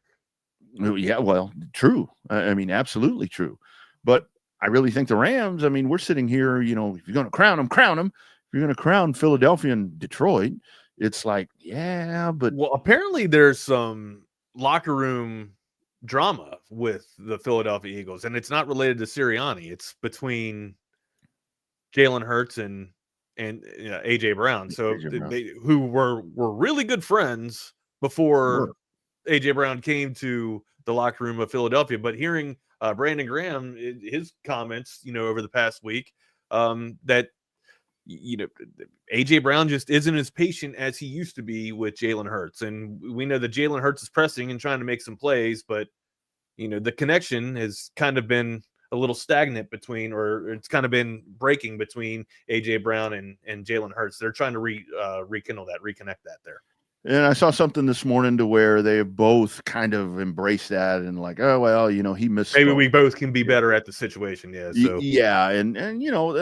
Yeah, well, true. I mean, absolutely true. But I really think the Rams, I mean, we're sitting here, if you're going to crown them, crown them. If you're going to crown Philadelphia and Detroit, it's like, yeah, but. Well, apparently there's some locker room drama with the Philadelphia Eagles, and it's not related to Sirianni. It's between Jalen Hurts and AJ Brown. So who were really good friends before AJ Brown came to the locker room of Philadelphia. But hearing Brandon Graham, his comments, over the past week, that AJ Brown just isn't as patient as he used to be with Jalen Hurts. And we know that Jalen Hurts is pressing and trying to make some plays, but the connection has kind of been a little stagnant or it's kind of been breaking between AJ Brown and Jalen Hurts. They're trying to reconnect that there. And I saw something this morning to where they both kind of embraced that and like, oh, well, he missed. Maybe we both can be better at the situation. Yeah. So. Yeah. And, I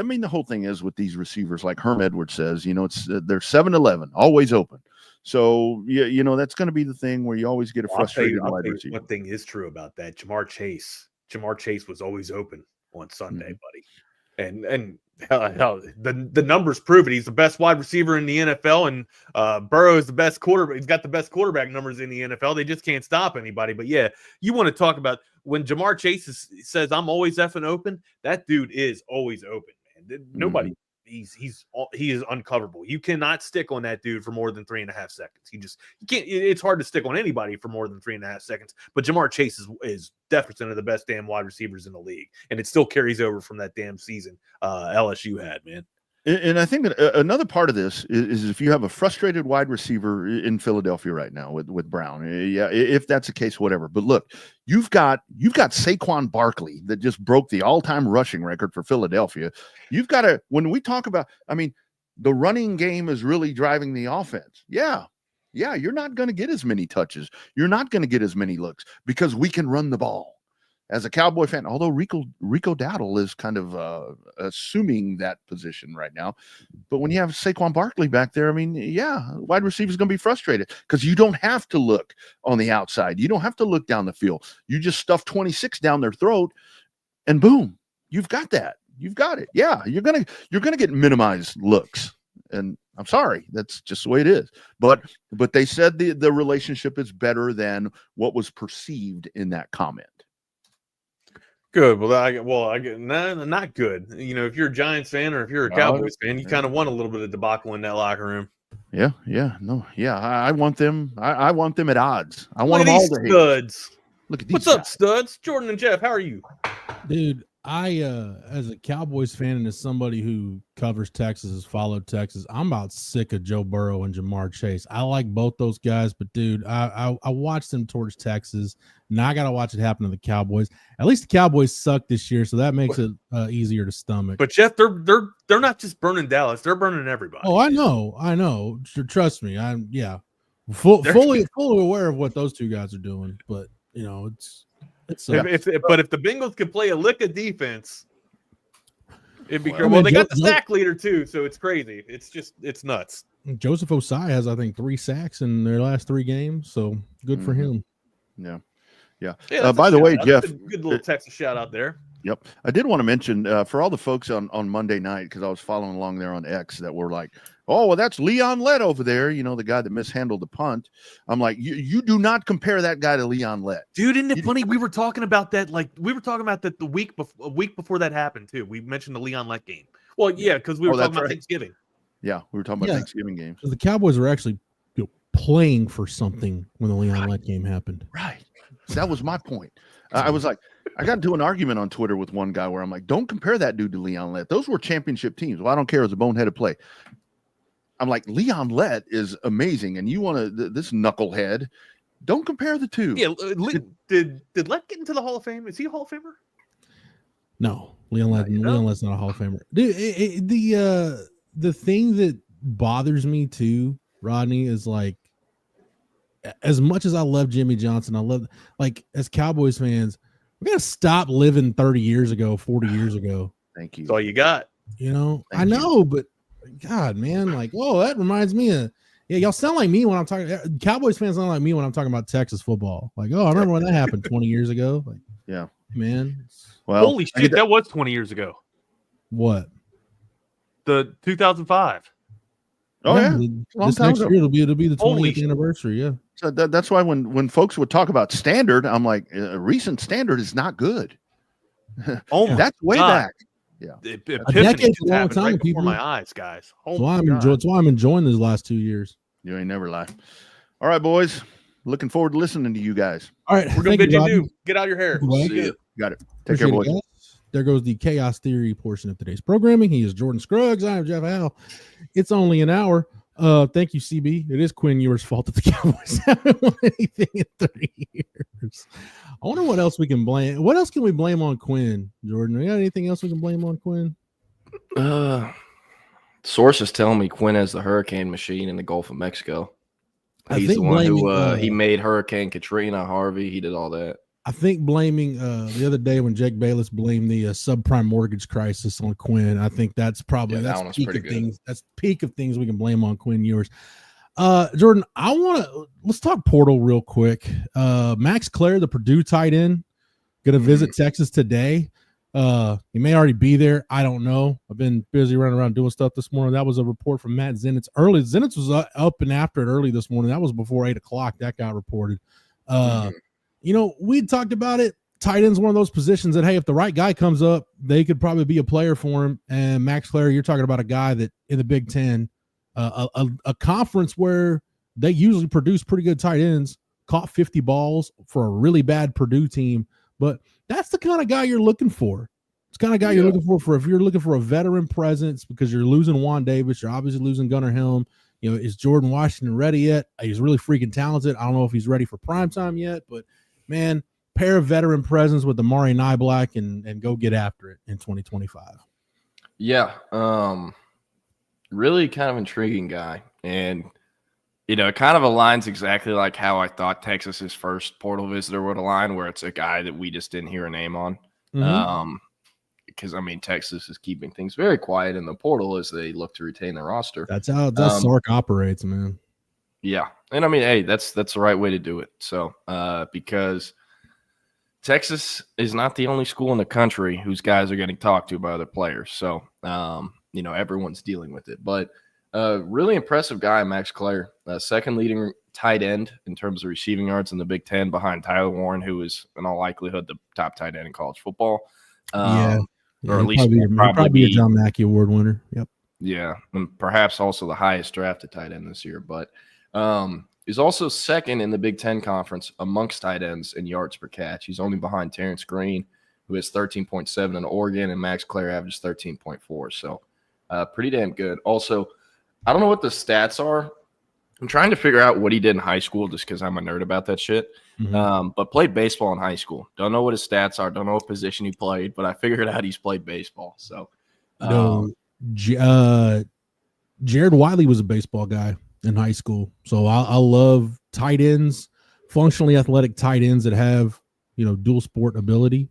mean, the whole thing is with these receivers, like Herm Edwards says, it's they're 7-11, always open. So, that's going to be the thing where you always get a frustrated wide receiver. One thing is true about that. Jamar Chase was always open on Sunday, buddy. And hell, the numbers prove it. He's the best wide receiver in the NFL, and Burrow is the best quarterback. He's got the best quarterback numbers in the NFL. They just can't stop anybody. But yeah, you want to talk about when Jamar Chase says I'm always effing open. That dude is always open, man. Nobody. He is uncoverable. You cannot stick on that dude for more than 3.5 seconds. You can't. It's hard to stick on anybody for more than 3.5 seconds. But Jamar Chase is definitely one of the best damn wide receivers in the league, and it still carries over from that damn season LSU had, man. And I think that another part of this is if you have a frustrated wide receiver in Philadelphia right now with Brown, yeah, if that's the case, whatever. But look, you've got Saquon Barkley that just broke the all-time rushing record for Philadelphia. You've got to, when we talk about, I mean, the running game is really driving the offense. Yeah, you're not going to get as many touches. You're not going to get as many looks because we can run the ball. As a Cowboy fan, although Rico Dowdle is kind of assuming that position right now, but when you have Saquon Barkley back there, I mean, yeah, wide receiver is going to be frustrated because you don't have to look on the outside. You don't have to look down the field. You just stuff 26 down their throat, and boom, you've got that. You've got it. Yeah, you're gonna get minimized looks, and I'm sorry, that's just the way it is. But they said the relationship is better than what was perceived in that comment. Good. Not good. If you're a Giants fan or if you're a Cowboys fan, you kind of want a little bit of debacle in that locker room. Yeah. I want them. I want them at odds. I want them all to studs. Look at these. What's up, studs? Jordan and Jeff, how are you? Dude, I as a Cowboys fan and as somebody who covers Texas, has followed Texas, I'm about sick of Joe Burrow and Jamar Chase. I like both those guys, but dude, I watched them towards Texas. Now I got to watch it happen to the Cowboys. At least the Cowboys suck this year, so that makes it easier to stomach. But Jeff, they're not just burning Dallas; they're burning everybody. Oh, I know. Trust me, I'm fully aware of what those two guys are doing. But it's if the Bengals could play a lick of defense, it'd be great. Well, they got the sack leader too, so it's crazy. It's nuts. Joseph Osai has, I think, 3 sacks in their last 3 games, so good for him. Yeah. By the way, Jeff, good little Texas shout out there. Yep. I did want to mention for all the folks on Monday night, because I was following along there on X that were like, oh, well, that's Leon Lett over there, the guy that mishandled the punt. I'm like, you do not compare that guy to Leon Lett. Dude, isn't it funny? We were talking about that. The a week before that happened, too. We mentioned the Leon Lett game. Well, yeah, because we were talking about Thanksgiving. Yeah, we were talking about Thanksgiving games. The Cowboys were actually playing for something when the Leon Lett game happened. Right. That was my point. I was like, I got into an argument on Twitter with one guy where I'm like, don't compare that dude to Leon Lett. Those were championship teams. Well, I don't care. It's a boneheaded play. I'm like, Leon Lett is amazing. And you want to, this knucklehead, don't compare the two. Yeah. Did Lett get into the Hall of Fame? Is he a Hall of Famer? No, Leon Lett's not a Hall of Famer. Dude, the thing that bothers me too, Rodney, is like, as much as I love Jimmy Johnson, I love, like, as Cowboys fans, we got to stop living 30 years ago, 40 years ago. Thank you. That's all you got. You know, Thank I know, you. but God, man, like, oh, that reminds me of, yeah, y'all sound like me when I'm talking. Cowboys fans sound like me when I'm talking about Texas football. Like, oh, I remember when that happened 20 years ago. Like, yeah, man. Well, holy shit, that was 20 years ago. What? The 2005. Oh yeah, this next year it'll be the 20th anniversary. Yeah. So that's why when folks would talk about standard, I'm like, a recent standard is not good. Oh, that's way God. back. Yeah, Epiphany decade's just a long happened time, right before people. my eyes, guys. Oh That's why I'm enjoying these last 2 years. You ain't never lie. All right, boys. Looking forward to listening to you guys. All right, We're gonna bid you due. Get out your hair. Thank you. Got it. Take care, boys. There goes the chaos theory portion of today's programming. He is Jordan Scruggs. I am Jeff Howe. It's only an hour. Thank you, CB. It is Quinn Ewer's fault that the Cowboys haven't won anything in 30 years. I wonder what else we can blame. What else can we blame on Quinn, Jordan? We got anything else we can blame on Quinn? Sources tell me Quinn has the hurricane machine in the Gulf of Mexico. He's the one who he made Hurricane Katrina, Harvey. He did all that. I think blaming the other day when Jake Bayless blamed the subprime mortgage crisis on Quinn, I think that's probably that's peak of things. That's peak of things we can blame on Quinn Ewers. Jordan, let's talk portal real quick. Max Clare, the Purdue tight end, going to visit Texas today. He may already be there. I don't know. I've been busy running around doing stuff this morning. That was a report from Matt Zenitz early. Zenitz was up and after it early this morning. That was before 8 o'clock. That got reported. You know, we talked about it. Tight end's one of those positions that, hey, if the right guy comes up, they could probably be a player for him. And Max Clare, you're talking about a guy that in the Big Ten, a conference where they usually produce pretty good tight ends, caught 50 balls for a really bad Purdue team. But that's the kind of guy you're looking for. It's the kind of guy you're looking for if you're looking for a veteran presence, because you're losing Juan Davis, you're obviously losing Gunnar Helm. You know, is Jordan Washington ready yet? He's really freaking talented. I don't know if he's ready for primetime yet, but man, pair of veteran presence with Amari Nyblack and go get after it in 2025. Yeah. Really kind of intriguing guy. And, you know, it kind of aligns exactly like how I thought Texas's first portal visitor would align, where it's a guy that we just didn't hear a name on. Because, I mean, Texas is keeping things very quiet in the portal as they look to retain their roster. That's how Sark operates, man. Yeah. And I mean, hey, that's the right way to do it. So, because Texas is not the only school in the country whose guys are getting talked to by other players. So, you know, everyone's dealing with it. But really impressive guy, Max Clare, second leading tight end in terms of receiving yards in the Big Ten behind Tyler Warren, who is in all likelihood the top tight end in college football. Or at least probably be a John Mackey Award winner. Yep. Yeah, and perhaps also the highest drafted tight end this year. But he's also second in the Big Ten Conference amongst tight ends in yards per catch. He's only behind Terrence Green, who has 13.7 in Oregon, and Max Clare averages 13.4. So pretty damn good. Also, I don't know what the stats are. I'm trying to figure out what he did in high school just because I'm a nerd about that shit. But played baseball in high school. Don't know what his stats are. Don't know what position he played, but I figured out he's played baseball. So, Jared Wiley was a baseball guy in high school. So I love tight ends, functionally athletic tight ends that have, you know, dual sport ability.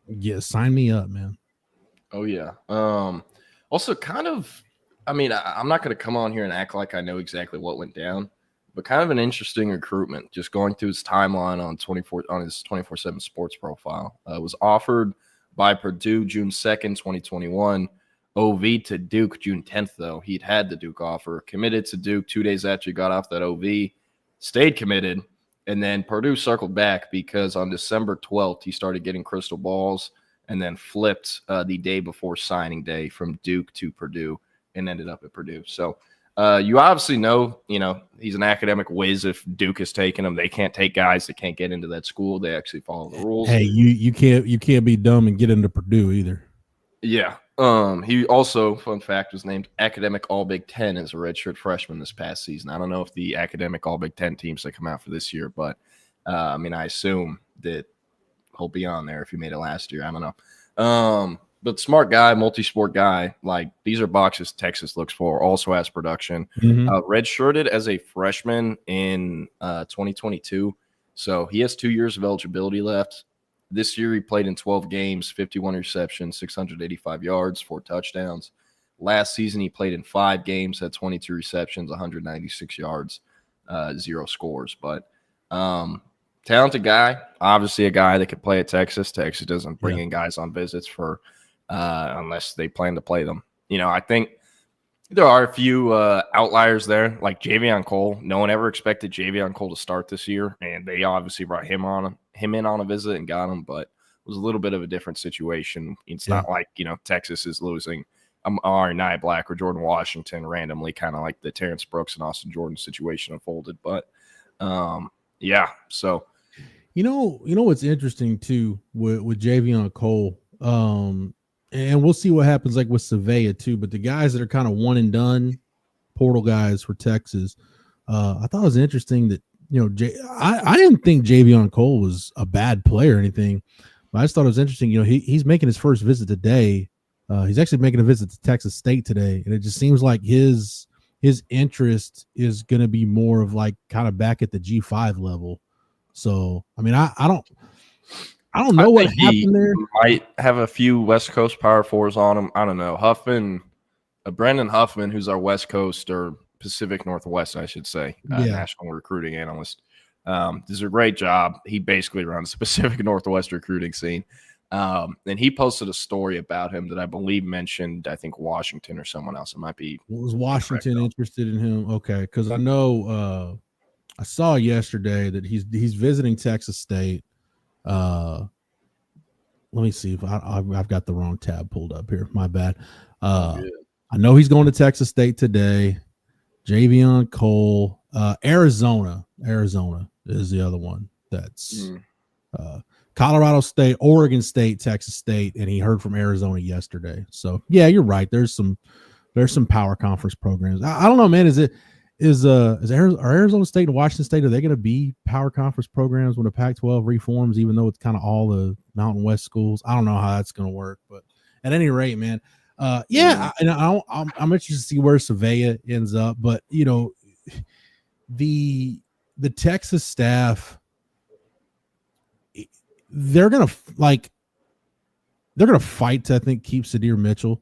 Yeah, sign me up, man. Oh, yeah. Also, kind of, I mean, I'm not going to come on here and act like I know exactly what went down, but kind of an interesting recruitment. Just going through his timeline on his 24/7 sports profile. Was offered by Purdue June 2nd, 2021. OV to Duke June 10th, though. He'd had the Duke offer. Committed to Duke 2 days after he got off that OV. Stayed committed. And then Purdue circled back because on December 12th, he started getting crystal balls and then flipped the day before signing day from Duke to Purdue and ended up at Purdue. So you obviously know, you know, he's an academic whiz. If Duke is taking him, they can't take guys that can't get into that school. They actually follow the rules. Hey, you can't be dumb and get into Purdue either. Yeah. He also, fun fact, was named Academic All Big Ten as a redshirt freshman this past season. I don't know if the Academic All Big Ten teams that come out for this year, but I mean, I assume that he'll be on there if he made it last year. I don't know. but smart guy, multi-sport guy. Like, these are boxes Texas looks for. Also has production. Redshirted as a freshman in 2022. So he has 2 years of eligibility left. This year he played in 12 games, 51 receptions, 685 yards, 4 touchdowns. Last season he played in 5 games, had 22 receptions, 196 yards, 0 scores. But talented guy, obviously a guy that could play at Texas. Texas doesn't bring in guys on visits for unless they plan to play them. You know, I think there are a few outliers there, like Javion Cole. No one ever expected Javion Cole to start this year, and they obviously brought him in on a visit and got him, but it was a little bit of a different situation. It's not like, you know, Texas is losing Amari Nye Black or Jordan Washington randomly, kind of like the Terrence Brooks and Austin Jordan situation unfolded. But yeah, so you know what's interesting too with Javion Cole, and we'll see what happens like with Savea too. But the guys that are kind of one and done portal guys for Texas, I thought it was interesting that, you know, I didn't think Javion Cole was a bad player or anything, but I just thought it was interesting. You know, he's making his first visit today. He's actually making a visit to Texas State today, and it just seems like his interest is going to be more of like kind of back at the G5 level. So, I mean, I don't know what happened there. Might have a few West Coast Power Fours on him. I don't know. Brandon Huffman, who's our West Coast or Pacific Northwest, I should say, national recruiting analyst, does a great job. He basically runs the Pacific Northwest recruiting scene. And he posted a story about him that I believe mentioned, I think, Washington or someone else. It might be. Was Washington interested in him? Okay, because I know I saw yesterday that he's visiting Texas State. Let me see if I've got the wrong tab pulled up here. My bad. I know he's going to Texas State today. Javion Cole, Arizona is the other one. That's Colorado State, Oregon State, Texas State, and he heard from Arizona yesterday. So yeah, you're right. There's some power conference programs. I don't know, man. Are Arizona State and Washington State, are they going to be power conference programs when the Pac-12 reforms, even though it's kind of all the Mountain West schools? I don't know how that's going to work, but at any rate, man, I'm interested to see where Savea ends up. But, you know, the Texas staff, they're going to fight to, I think, keep Sadir Mitchell.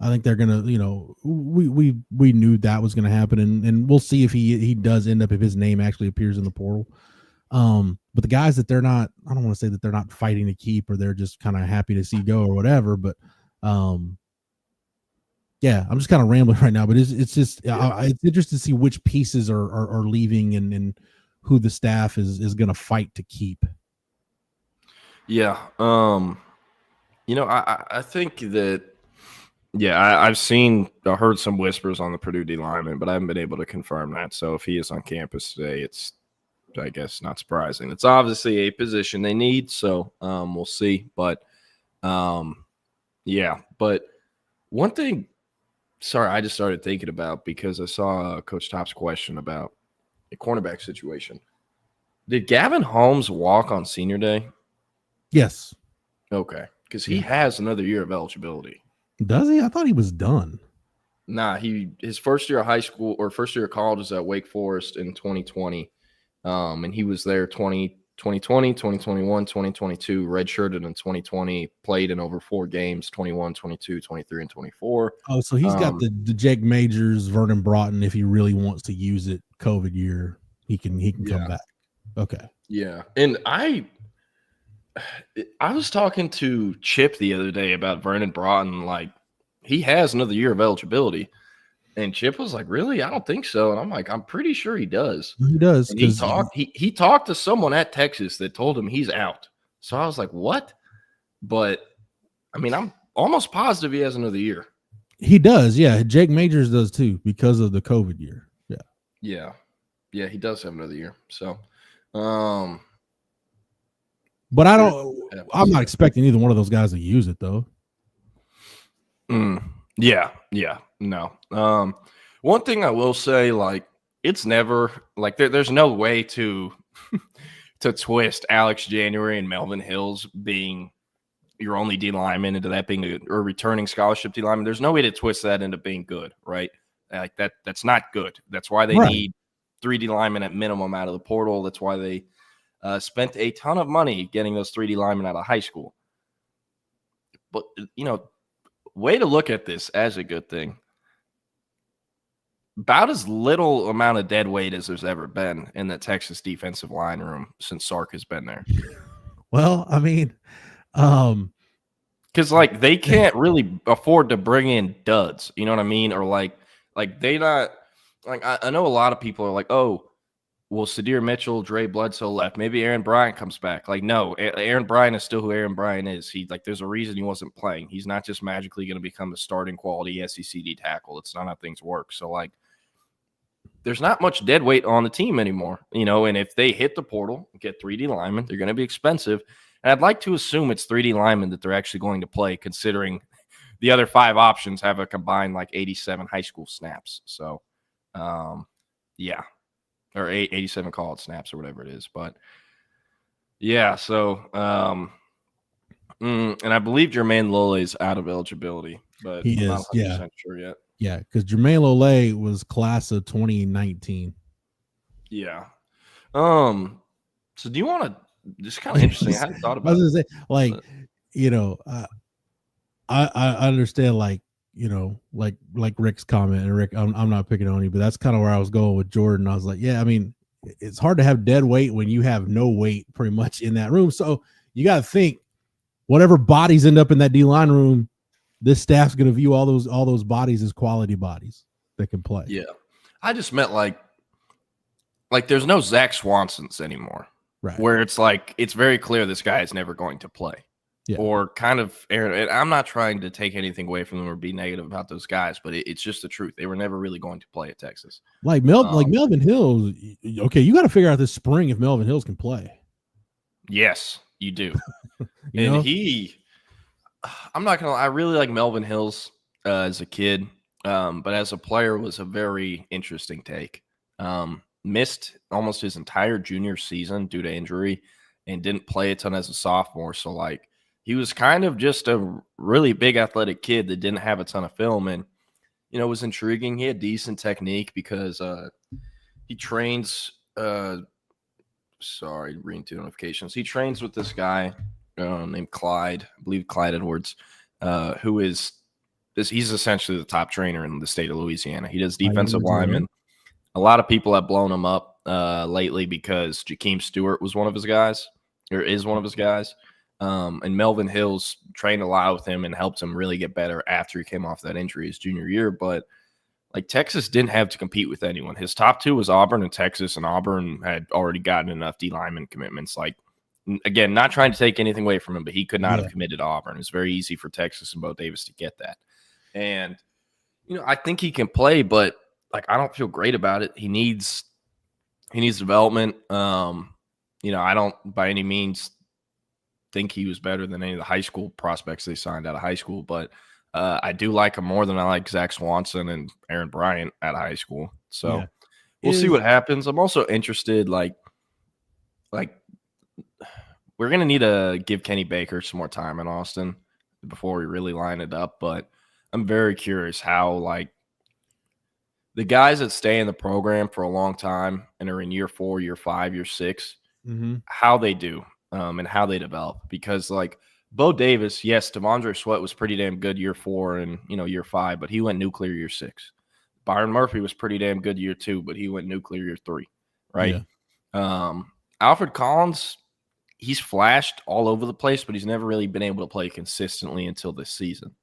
I think they're gonna, you know, we knew that was gonna happen, and we'll see if he does end up, if his name actually appears in the portal. But the guys that they're not, I don't want to say that they're not fighting to keep or they're just kind of happy to see go or whatever, but yeah, I'm just kind of rambling right now, but it's just it's interesting to see which pieces are leaving and who the staff is gonna fight to keep. Yeah, you know, I think that. Yeah, I heard some whispers on the Purdue D lineman, but I haven't been able to confirm that. So if he is on campus today, it's, I guess, not surprising. It's obviously a position they need, so we'll see. But yeah, but one thing, I just started thinking about because I saw Coach Top's question about the cornerback situation. Did Gavin Holmes walk on senior day? Yes. Okay, because he has another year of eligibility. Does he? I thought he was done. Nah, his first year of high school or first year of college was at Wake Forest in 2020. And he was there 2020, 2021, 2022, redshirted in 2020, played in over 4 games, 21, 22, 23, and 24. Oh, so he's got the Jake Majors, Vernon Broughton, if he really wants to use it, COVID year, he can come back. Okay. Yeah. And I was talking to Chip the other day about Vernon Broughton. Like, he has another year of eligibility. And Chip was like, really? I don't think so. And I'm like, I'm pretty sure he does. He does. And he talked to someone at Texas that told him he's out. So I was like, what? But, I mean, I'm almost positive he has another year. He does, yeah. Jake Majors does too because of the COVID year. Yeah. Yeah. Yeah, he does have another year. So, but I'm not expecting either one of those guys to use it though. Yeah. No. One thing I will say, like, it's never like there's no way to twist Alex January and Melvin Hills being your only D lineman into that being a returning scholarship D lineman. There's no way to twist that into being good, right? Like that's not good. That's why they need 3 D linemen at minimum out of the portal. That's why they spent a ton of money getting those 3 D linemen out of high school. But, way to look at this as a good thing. About as little amount of dead weight as there's ever been in the Texas defensive line room since Sark has been there. Well, I mean, because like they can't really afford to bring in duds, you know what I mean? Or like they not like I know a lot of people are like, oh, well, Sadir Mitchell, Dre Bledsoe left. Maybe Aaron Bryant comes back. Like, no, Aaron Bryant is still who Aaron Bryant is. There's a reason he wasn't playing. He's not just magically going to become a starting quality SEC D tackle. It's not how things work. So, like, there's not much dead weight on the team anymore, and if they hit the portal, get 3D linemen, they're going to be expensive. And I'd like to assume it's 3D linemen that they're actually going to play, considering the other 5 options have a combined like 87 high school snaps. So, yeah. Or 87 call-out snaps or whatever it is. But, yeah, so and I believe Jermaine Lole is out of eligibility. But he I'm is, not 100% sure yet. Yeah, because Jermaine Lole was class of 2019. Yeah. So do you want to – just kind of interesting. I hadn't thought about it. I was going to say, like, I understand, like, like Rick's comment, and Rick, I'm not picking on you, but that's kind of where I was going with Jordan. I was like, yeah, I mean, it's hard to have dead weight when you have no weight pretty much in that room. So you got to think whatever bodies end up in that D-line room, this staff's going to view all those bodies as quality bodies that can play. Yeah. I just meant like there's no Zach Swansons anymore, right? Where it's like, it's very clear this guy is never going to play. Yeah. Or kind of Aaron. And I'm not trying to take anything away from them or be negative about those guys, but it's just the truth. They were never really going to play at Texas. Like Melvin Hills. Okay, you got to figure out this spring if Melvin Hills can play. Yes, you do. You know? I'm not gonna lie, I really like Melvin Hills as a kid, but as a player was a very interesting take. Missed almost his entire junior season due to injury and didn't play a ton as a sophomore. So like, he was kind of just a really big athletic kid that didn't have a ton of film, and it was intriguing. He had decent technique because he trains. Sorry, reading 2 notifications. He trains with this guy named Clyde, I believe Clyde Edwards, who is this. He's essentially the top trainer in the state of Louisiana. He does defensive linemen. A lot of people have blown him up lately because Jakeem Stewart was one of his guys, or is one of his guys. And Melvin Hills trained a lot with him and helped him really get better after he came off that injury his junior year. But like, Texas didn't have to compete with anyone. His top 2 was Auburn and Texas, and Auburn had already gotten enough D lineman commitments. Like, again, not trying to take anything away from him, but he could not have committed to Auburn. It's very easy for Texas and Bo Davis to get that. And, I think he can play, but like, I don't feel great about it. He needs development. I don't by any means think he was better than any of the high school prospects they signed out of high school, but I do like him more than I like Zach Swanson and Aaron Bryant out of high school. So we'll see what happens. I'm also interested, like we're going to need to give Kenny Baker some more time in Austin before we really line it up, but I'm very curious how, like, the guys that stay in the program for a long time and are in year 4, year 5, year 6, how they do and how they develop. Because, like, Bo Davis, yes, Devondre Sweat was pretty damn good year 4 and, year 5, but he went nuclear year 6. Byron Murphy was pretty damn good year 2, but he went nuclear year 3, right? Yeah. Alfred Collins, he's flashed all over the place, but he's never really been able to play consistently until this season.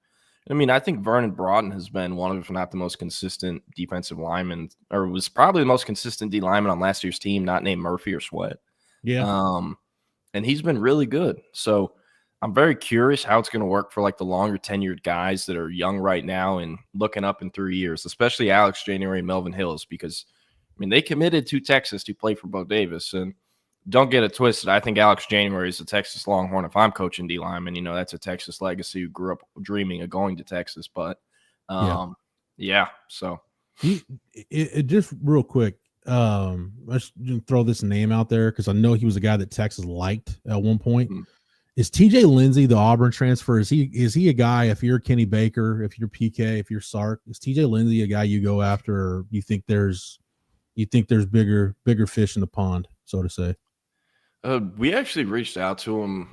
I mean, I think Vernon Broughton has been one of, if not the most consistent defensive lineman, or was probably the most consistent D lineman on last year's team, not named Murphy or Sweat. Yeah. And he's been really good. So I'm very curious how it's going to work for like the longer tenured guys that are young right now and looking up in 3 years, especially Alex January and Melvin Hills, because I mean, they committed to Texas to play for Bo Davis, and don't get it twisted. I think Alex January is a Texas Longhorn. If I'm coaching D lineman, that's a Texas legacy who grew up dreaming of going to Texas. But yeah. So it just real quick, let's throw this name out there because I know he was a guy that Texas liked at one point. Is TJ Lindsey the Auburn transfer? Is he a guy, if you're Kenny Baker, if you're PK, if you're Sark, is TJ Lindsey a guy you go after, or you think there's bigger fish in the pond, so to say? We actually reached out to him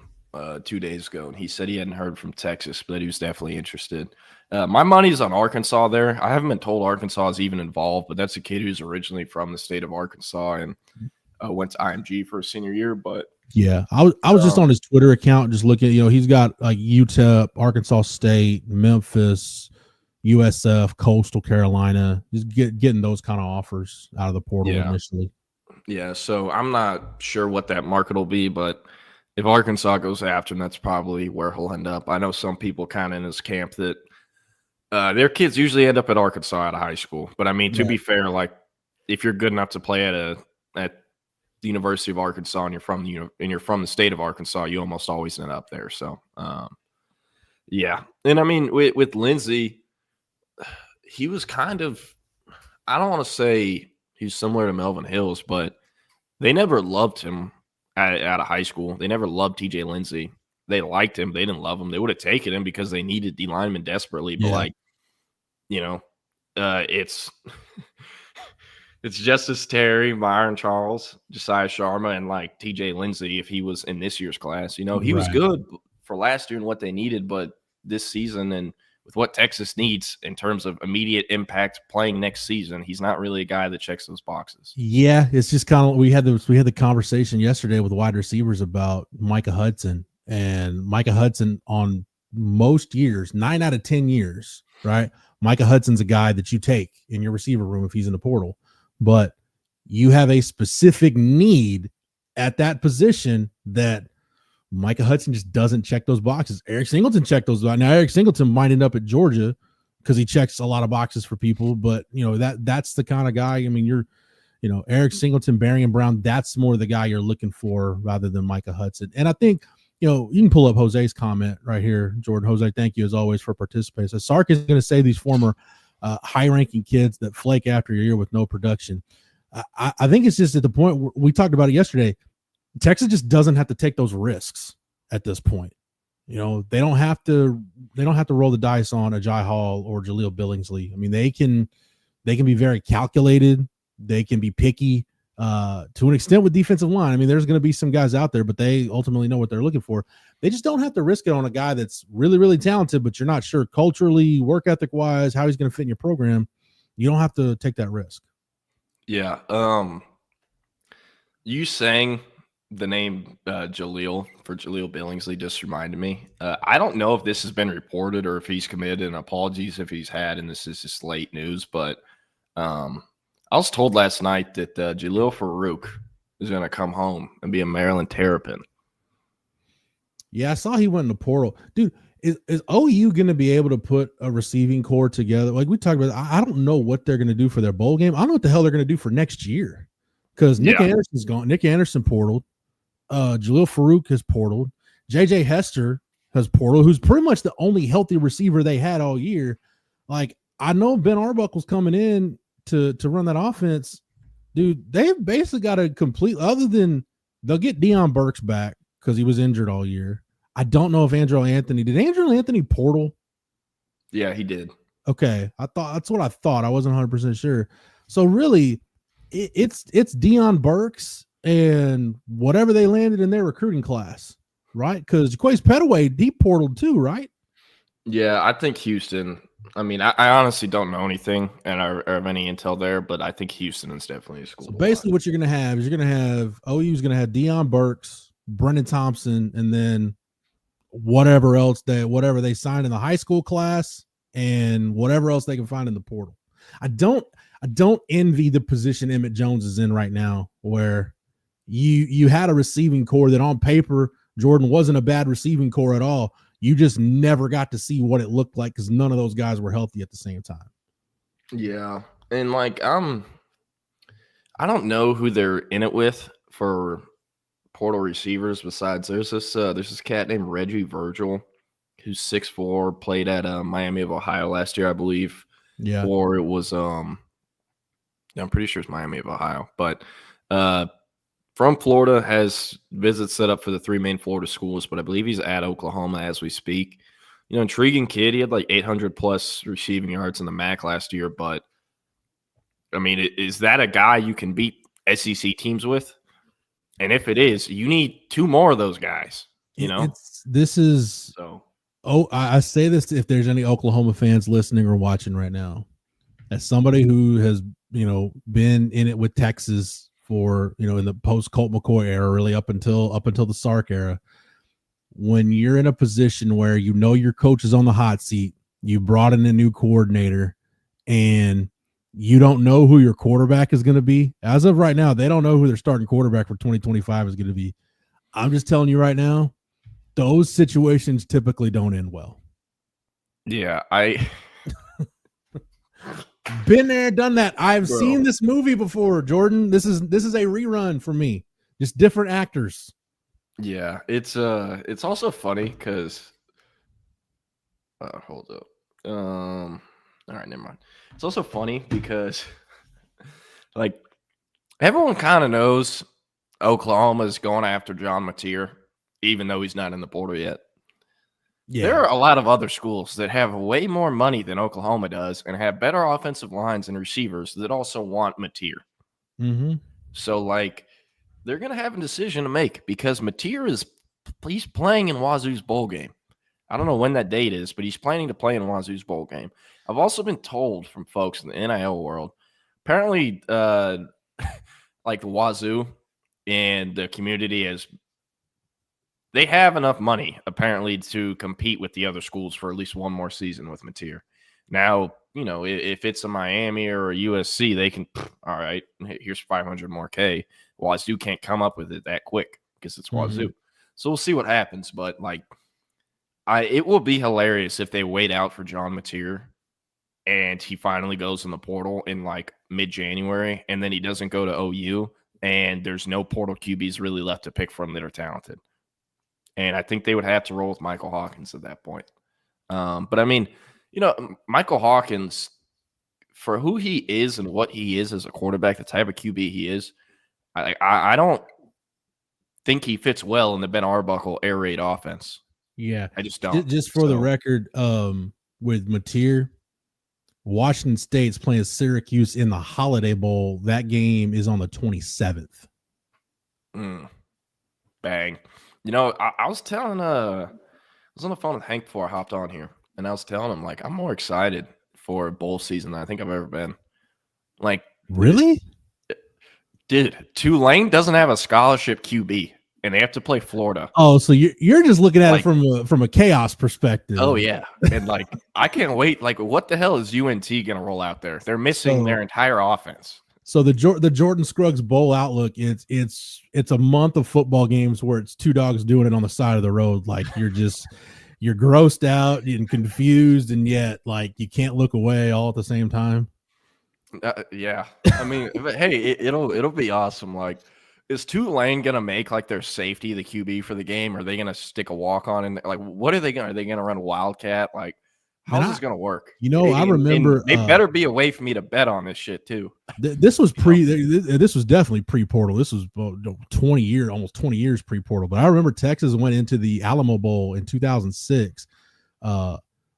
2 days ago, and he said he hadn't heard from Texas, but he was definitely interested. My money's on Arkansas there. I haven't been told Arkansas is even involved, but that's a kid who's originally from the state of Arkansas and went to IMG for his senior year. But yeah, I was just on his Twitter account, just looking. He's got like UTEP, Arkansas State, Memphis, USF, Coastal Carolina. Just getting those kind of offers out of the portal initially. Yeah, so I'm not sure what that market will be, but if Arkansas goes after him, that's probably where he'll end up. I know some people kind of in his camp that their kids usually end up at Arkansas out of high school. But I mean, to be fair, like if you're good enough to play at the University of Arkansas and you're from the state of Arkansas, you almost always end up there. So yeah. And I mean, with Lindsey, he was kind of, I don't want to say he's similar to Melvin Hills, but they never loved him out of high school. They never loved TJ Lindsey. They liked him. They didn't love him. They would have taken him because they needed D linemen desperately. But it's Justice Terry, Myron Charles, Josiah Sharma, and like TJ Lindsey. If he was in this year's class, he was good for last year and what they needed, but this season and with what Texas needs in terms of immediate impact playing next season, he's not really a guy that checks those boxes. Yeah, it's just kind of we had the conversation yesterday with wide receivers about Micah Hudson, and Micah Hudson on most years, 9 out of 10 years, right? Micah Hudson's a guy that you take in your receiver room if he's in the portal, but you have a specific need at that position that Micah Hudson just doesn't check those boxes. Eric Singleton checked those. Now Eric Singleton might end up at Georgia because he checks a lot of boxes for people, but that's the kind of guy. I mean, Eric Singleton, Barian Brown, that's more the guy you're looking for rather than Micah Hudson. And I think, you can pull up Jose's comment right here, Jordan. Jose, thank you as always for participating. So Sark is going to say these former high-ranking kids that flake after a year with no production. I think it's just at the point where we talked about it yesterday. Texas just doesn't have to take those risks at this point. They don't have to roll the dice on Ajay Hall or Jaleel Billingsley. I mean, they can be very calculated. They can be picky to an extent with defensive line. I mean, there's going to be some guys out there, but they ultimately know what they're looking for. They just don't have to risk it on a guy that's really, really talented, but you're not sure culturally, work ethic wise, how he's going to fit in your program. You don't have to take that risk. Yeah. You saying the name Jaleel Billingsley just reminded me. I don't know if this has been reported or if he's committed, and apologies if he's had, and this is just late news, but I was told last night that Jaleel Farouk is going to come home and be a Maryland Terrapin. Yeah, I saw he went in the portal. Dude, is OU going to be able to put a receiving core together? Like we talked about, I don't know what they're going to do for their bowl game. I don't know what the hell they're going to do for next year because Nick Anderson's gone. Nick Anderson portaled. Jaleel Farouk has portaled. JJ Hester has portaled, who's pretty much the only healthy receiver they had all year. Like, I know Ben Arbuckle's coming in to run that offense. Dude, they've basically got a complete, other than they'll get Deion Burks back because he was injured all year. I don't know if did Andrew Anthony portal? Yeah, he did. Okay. That's what I thought. I wasn't 100% sure. So really it's Deion Burks and whatever they landed in their recruiting class, right? Because Jaquace Petaway, he portaled too, right? Yeah, I think Houston. I mean, I honestly don't know anything and I have any intel there, but I think Houston is definitely a school. So basically, what you're going to have is you're going to have OU's going to have Deion Burks, Brendan Thompson, and then whatever they signed in the high school class and whatever else they can find in the portal. I don't envy the position Emmett Jones is in right now, where you had a receiving core that on paper, Jordan, wasn't a bad receiving core at all. You just never got to see what it looked like because none of those guys were healthy at the same time. Yeah. And like, I don't know who they're in it with for portal receivers besides there's this cat named Reggie Virgil who's 6'4", played at Miami of Ohio last year, I believe. Yeah. Or it was I'm pretty sure it's Miami of Ohio, but from Florida, has visits set up for the 3 main Florida schools, but I believe he's at Oklahoma as we speak. Intriguing kid. He had like 800+ receiving yards in the MAC last year, but I mean, is that a guy you can beat SEC teams with? And if it is, you need 2 more of those guys. I say this if there's any Oklahoma fans listening or watching right now, as somebody who has been in it with Texas for in the post Colt McCoy era, really up until the Sark era. When you're in a position where your coach is on the hot seat, you brought in a new coordinator, and you don't know who your quarterback is going to be. As of right now, they don't know who their starting quarterback for 2025 is going to be. I'm just telling you right now, those situations typically don't end well. Yeah, been there, done that. I've seen this movie before, Jordan. This is a rerun for me. Just different actors. Yeah, it's also funny because hold up. All right, never mind. It's also funny because like everyone kind of knows Oklahoma's going after John Mateer, even though he's not in the portal yet. Yeah. There are a lot of other schools that have way more money than Oklahoma does and have better offensive lines and receivers that also want Mateer. Mm-hmm. So, like, they're going to have a decision to make because Mateer he's playing in Wazoo's bowl game. I don't know when that date is, but he's planning to play in Wazoo's bowl game. I've also been told from folks in the NIL world, apparently, like the Wazoo and the community they have enough money apparently to compete with the other schools for at least one more season with Mateer. Now, if it's a Miami or a USC, they can, all right, here's 500 more K. Wazoo can't come up with it that quick because it's Wazoo. Mm-hmm. So we'll see what happens. But it will be hilarious if they wait out for John Mateer and he finally goes in the portal in like mid-January, and then he doesn't go to OU, and there's no portal QBs really left to pick from that are talented. And I think they would have to roll with Michael Hawkins at that point. But I mean, Michael Hawkins, for who he is and what he is as a quarterback, the type of QB he is, I don't think he fits well in the Ben Arbuckle air raid offense. Yeah. I just don't. Just for the record, with Mateer, Washington State's playing Syracuse in the Holiday Bowl. That game is on the 27th. Bang. I was telling I was on the phone with Hank before I hopped on here, and I was telling him, like, I'm more excited for bowl season than I think I've ever been. Like, really? Dude, Tulane doesn't have a scholarship QB, and they have to play Florida. Oh, so you're just looking at it from a chaos perspective. Oh, yeah. And, I can't wait. What the hell is UNT going to roll out there? They're missing their entire offense. So the Jordan Scruggs Bowl outlook, it's a month of football games where it's two dogs doing it on the side of the road. Like you're grossed out and confused, and yet you can't look away all at the same time. Yeah, I mean, hey, it'll be awesome. Is Tulane gonna make their safety the QB for the game? Or are they gonna stick a walk on? And what are they gonna? Are they gonna run Wildcat? How's this going to work? I remember they better be a way for me to bet on this shit too. This was this was definitely pre-portal. This was 20 years pre-portal. But I remember Texas went into the Alamo Bowl in 2006. I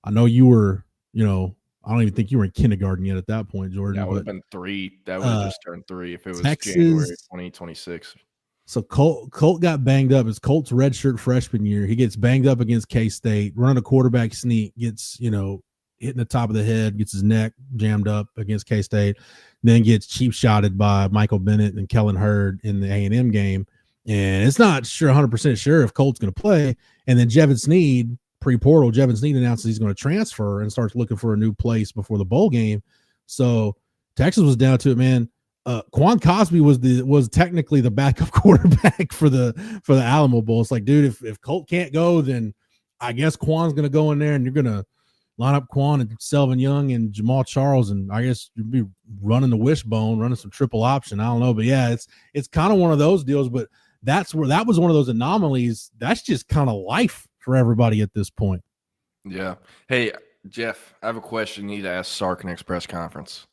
know you were, I don't even think you were in kindergarten yet at that point, Jordan. That would have been 3. That would have just turned 3 if it was Texas, January 2026. So Colt got banged up. It's Colt's redshirt freshman year. He gets banged up against K-State, running a quarterback sneak, gets, hitting the top of the head, gets his neck jammed up against K-State, then gets cheap shotted by Michael Bennett and Kellen Hurd in the A&M game. And it's not 100% sure if Colt's going to play. And then Jevin Sneed, pre-portal, announces he's going to transfer and starts looking for a new place before the bowl game. So Texas was down to it, man. Quan Cosby was technically the backup quarterback for the Alamo Bowl. It's like, dude, if Colt can't go, then I guess Quan's going to go in there, and you're going to line up Quan and Selvin Young and Jamal Charles, and I guess you'd be running the wishbone, running some triple option. I don't know, but yeah, it's kind of one of those deals. But that was one of those anomalies. That's just kind of life for everybody at this point. Yeah. Hey, Jeff, I have a question you need to ask Sark next press conference.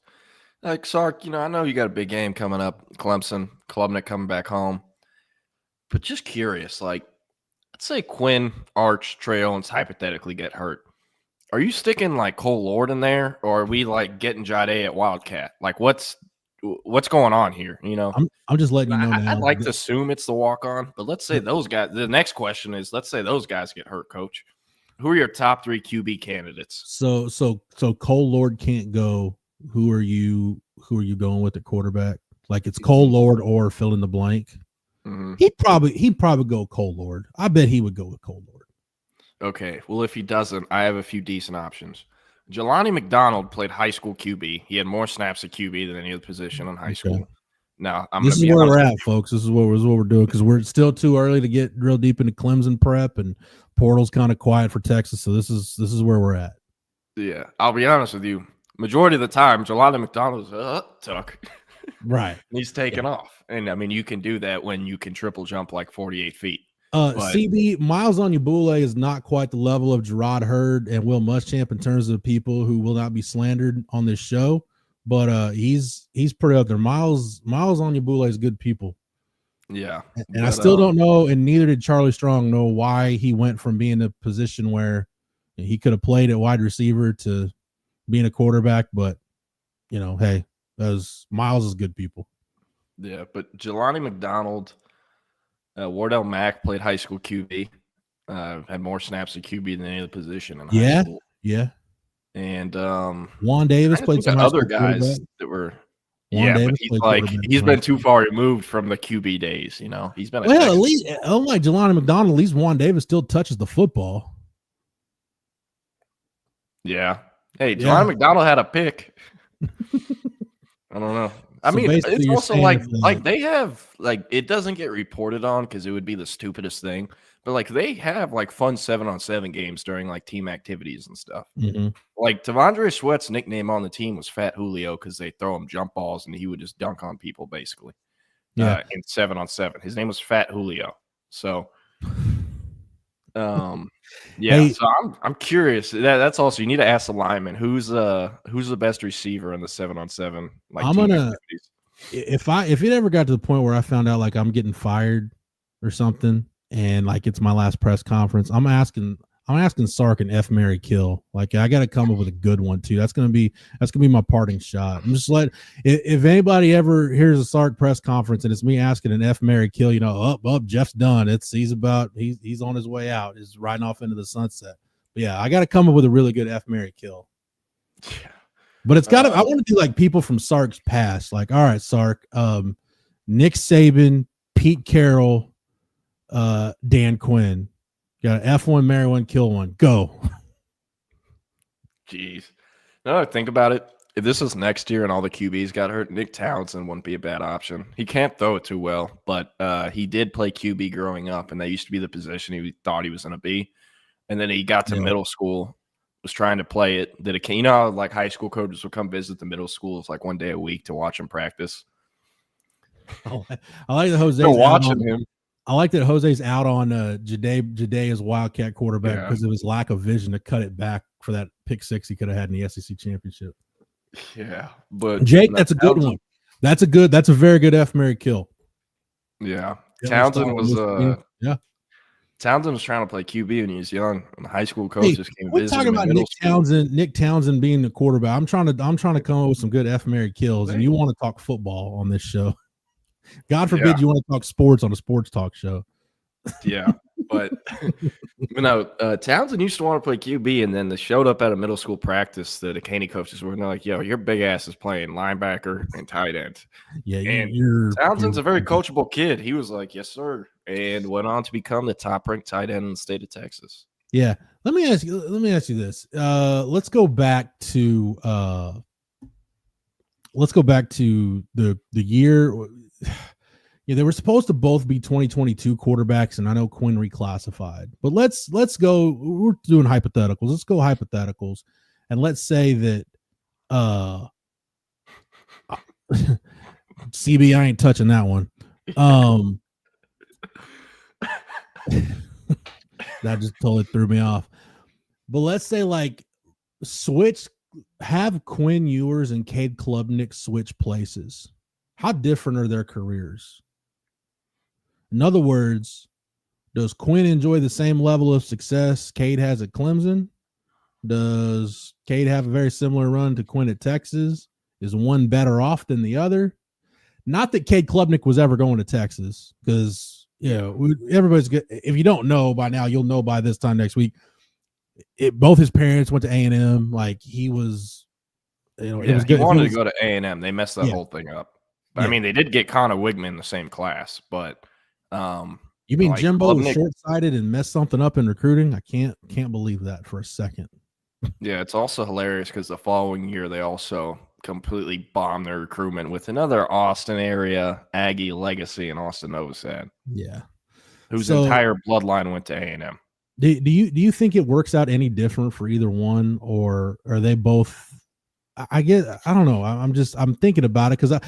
Sark, I know you got a big game coming up. Clemson, Klubnik coming back home. But just curious, like, let's say Quinn, Arch, Trey Owens hypothetically get hurt. Are you sticking like Cole Lord in there, or are we like getting Jade at Wildcat? Like, what's going on here? You know, I'm just letting you know. I'd like to assume it's the walk on, but let's say those guys. The next question is, let's say those guys get hurt, Coach. Who are your top 3 QB candidates? So Cole Lord can't go. Who are you going with at quarterback? Like it's Cole Lord or fill in the blank. Mm-hmm. He'd probably go Cole Lord. I bet he would go with Cole Lord. Okay. Well, if he doesn't, I have a few decent options. Jelani McDonald played high school QB. He had more snaps at QB than any other position in high school. Now, this is where we're at, folks. This is what we're doing because we're still too early to get real deep into Clemson prep, and portal's kind of quiet for Texas. So this is where we're at. Yeah, I'll be honest with you. Majority of the time, Jelani McDonald's tuck. Right. He's taken off. And I mean, you can do that when you can triple jump like 48 feet. CB, Miles Onyeabule is not quite the level of Gerard Hurd and Will Muschamp in terms of people who will not be slandered on this show, but he's pretty up there. Miles Onyeabule is good people. Yeah. And I still don't know, and neither did Charlie Strong know why he went from being in a position where he could have played at wide receiver to being a quarterback, but hey, Miles is good people. Yeah, but Jelani McDonald, Wardell Mack played high school QB, had more snaps at QB than any other position in high school. Yeah. And Juan Davis played some other guys that were but he's been too far removed from the QB days, He's been at least unlike Jelani McDonald, at least Juan Davis still touches the football. Yeah. Hey, Jelani McDonald had a pick. I don't know. I mean, it's also like they have it doesn't get reported on because it would be the stupidest thing. But they have fun 7-on-7 games during team activities and stuff. Mm-hmm. Like Tavondre Sweat's nickname on the team was Fat Julio because they throw him jump balls and he would just dunk on people basically. Yeah. In 7-on-7, his name was Fat Julio. So, Hey, so I'm curious. That's also you need to ask the lineman who's the best receiver in the 7-on-7. I'm gonna if it ever got to the point where I found out I'm getting fired or something and it's my last press conference, I'm asking Sark and F Mary Kill. I got to come up with a good one too. That's gonna be my parting shot. I'm just if anybody ever hears a Sark press conference and it's me asking an F Mary Kill, up Jeff's done. He's on his way out. He's riding off into the sunset. But yeah, I got to come up with a really good F Mary Kill. Yeah. But it's got to. I want to do people from Sark's past. All right, Sark, Nick Saban, Pete Carroll, Dan Quinn. Got an F1, marry one, kill one. Go. Jeez. No, think about it. If this was next year and all the QBs got hurt, Nick Townsend wouldn't be a bad option. He can't throw it too well, but he did play QB growing up, and that used to be the position he thought he was going to be. And then he got to middle school, was trying to play it. How high school coaches would come visit the middle schools one day a week to watch him practice. I like that Jose's watching him. I like that Jose's out on Jade as Wildcat quarterback because of his lack of vision to cut it back for that pick six he could have had in the SEC championship. Yeah, but Jake, that's a good one. That's a very good F Mary Kill. Yeah, Townsend was Townsend was trying to play QB when he was young, and the high school coach just came we're talking about Nick Townsend being the quarterback. I'm trying to come up with some good F Mary Kills, and you want to talk football on this show. God forbid you want to talk sports on a sports talk show. Yeah, but Townsend used to want to play QB, and then they showed up at a middle school practice. The Caney coaches were like, "Yo, your big ass is playing linebacker and tight end." Yeah, and Townsend's a very coachable kid. He was like, "Yes, sir," and went on to become the top-ranked tight end in the state of Texas. Yeah, let me ask you this. Let's go back to the year. Yeah, they were supposed to both be 2022 quarterbacks, and I know Quinn reclassified. But let's go. We're doing hypotheticals. Let's go hypotheticals, and let's say that CB, I ain't touching that one. That just totally threw me off. But let's say have Quinn Ewers and Cade Klubnik switch places. How different are their careers? In other words, does Quinn enjoy the same level of success Cade has at Clemson? Does Cade have a very similar run to Quinn at Texas? Is one better off than the other? Not that Cade Klubnik was ever going to Texas, because everybody's good. If you don't know by now, you'll know by this time next week. Both his parents went to A&M. Like, he was, it was good. He wanted to go to A&M. They messed that whole thing up. But, Yeah. I mean, they did get Connor Wigman in the same class, but You mean like, Jimbo was Klubnik- short-sighted and messed something up in recruiting? I can't believe that for a second. Yeah, it's also hilarious because the following year they also completely bombed their recruitment with another Austin area Aggie legacy in Austin Novosad. Yeah. Whose So- entire bloodline went to A&M. Do you think it works out any different for either one, or are they both? I don't know. I'm thinking about it because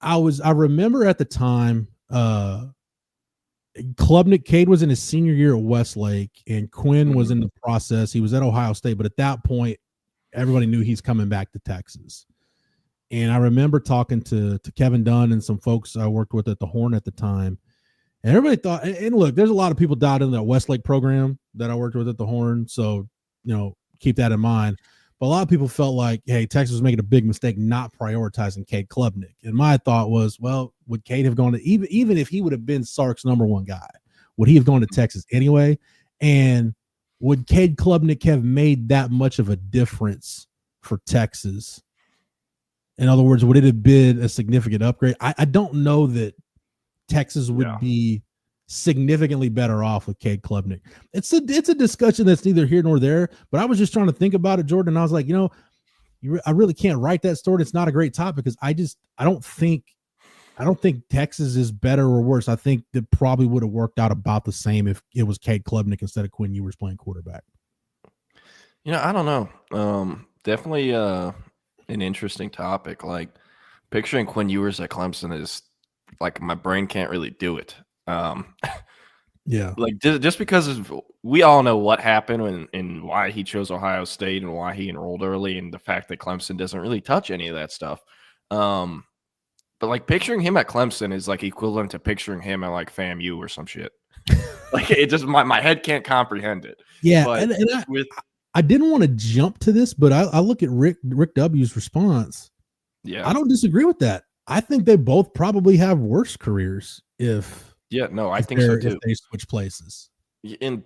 I remember at the time Klubnik Cade was in his senior year at Westlake and Quinn was in the process. He was at Ohio State, but at that point, everybody knew he's coming back to Texas. And I remember talking to Kevin Dunn and some folks I worked with at the Horn at the time. And everybody thought, and look, there's a lot of people dialed in that Westlake program that I worked with at the Horn. So, keep that in mind. But a lot of people felt like, hey, Texas was making a big mistake not prioritizing Cade Klubnik. And my thought was, well, would Cade have gone to, even if he would have been Sark's number one guy, would he have gone to Texas anyway? And would Cade Klubnik have made that much of a difference for Texas? In other words, would it have been a significant upgrade? I don't know that Texas would be significantly better off with Cade Klubnik. It's a discussion that's neither here nor there, but I was just trying to think about it, Jordan. And I was like, I really can't write that story. It's not a great topic because I don't think Texas is better or worse. I think that probably would have worked out about the same if it was Cade Klubnik instead of Quinn Ewers playing quarterback. I don't know. Definitely an interesting topic. Like, picturing Quinn Ewers at Clemson is like, my brain can't really do it. Yeah, like just because we all know what happened and why he chose Ohio State and why he enrolled early, and the fact that Clemson doesn't really touch any of that stuff. But like, picturing him at Clemson is like equivalent to picturing him at like FAMU or some shit. Like, it just my head can't comprehend it. Yeah, but I didn't want to jump to this, but I look at Rick W's response. Yeah, I don't disagree with that. I think they both probably have worse careers if. Yeah, no, I think so too. If they switch places. And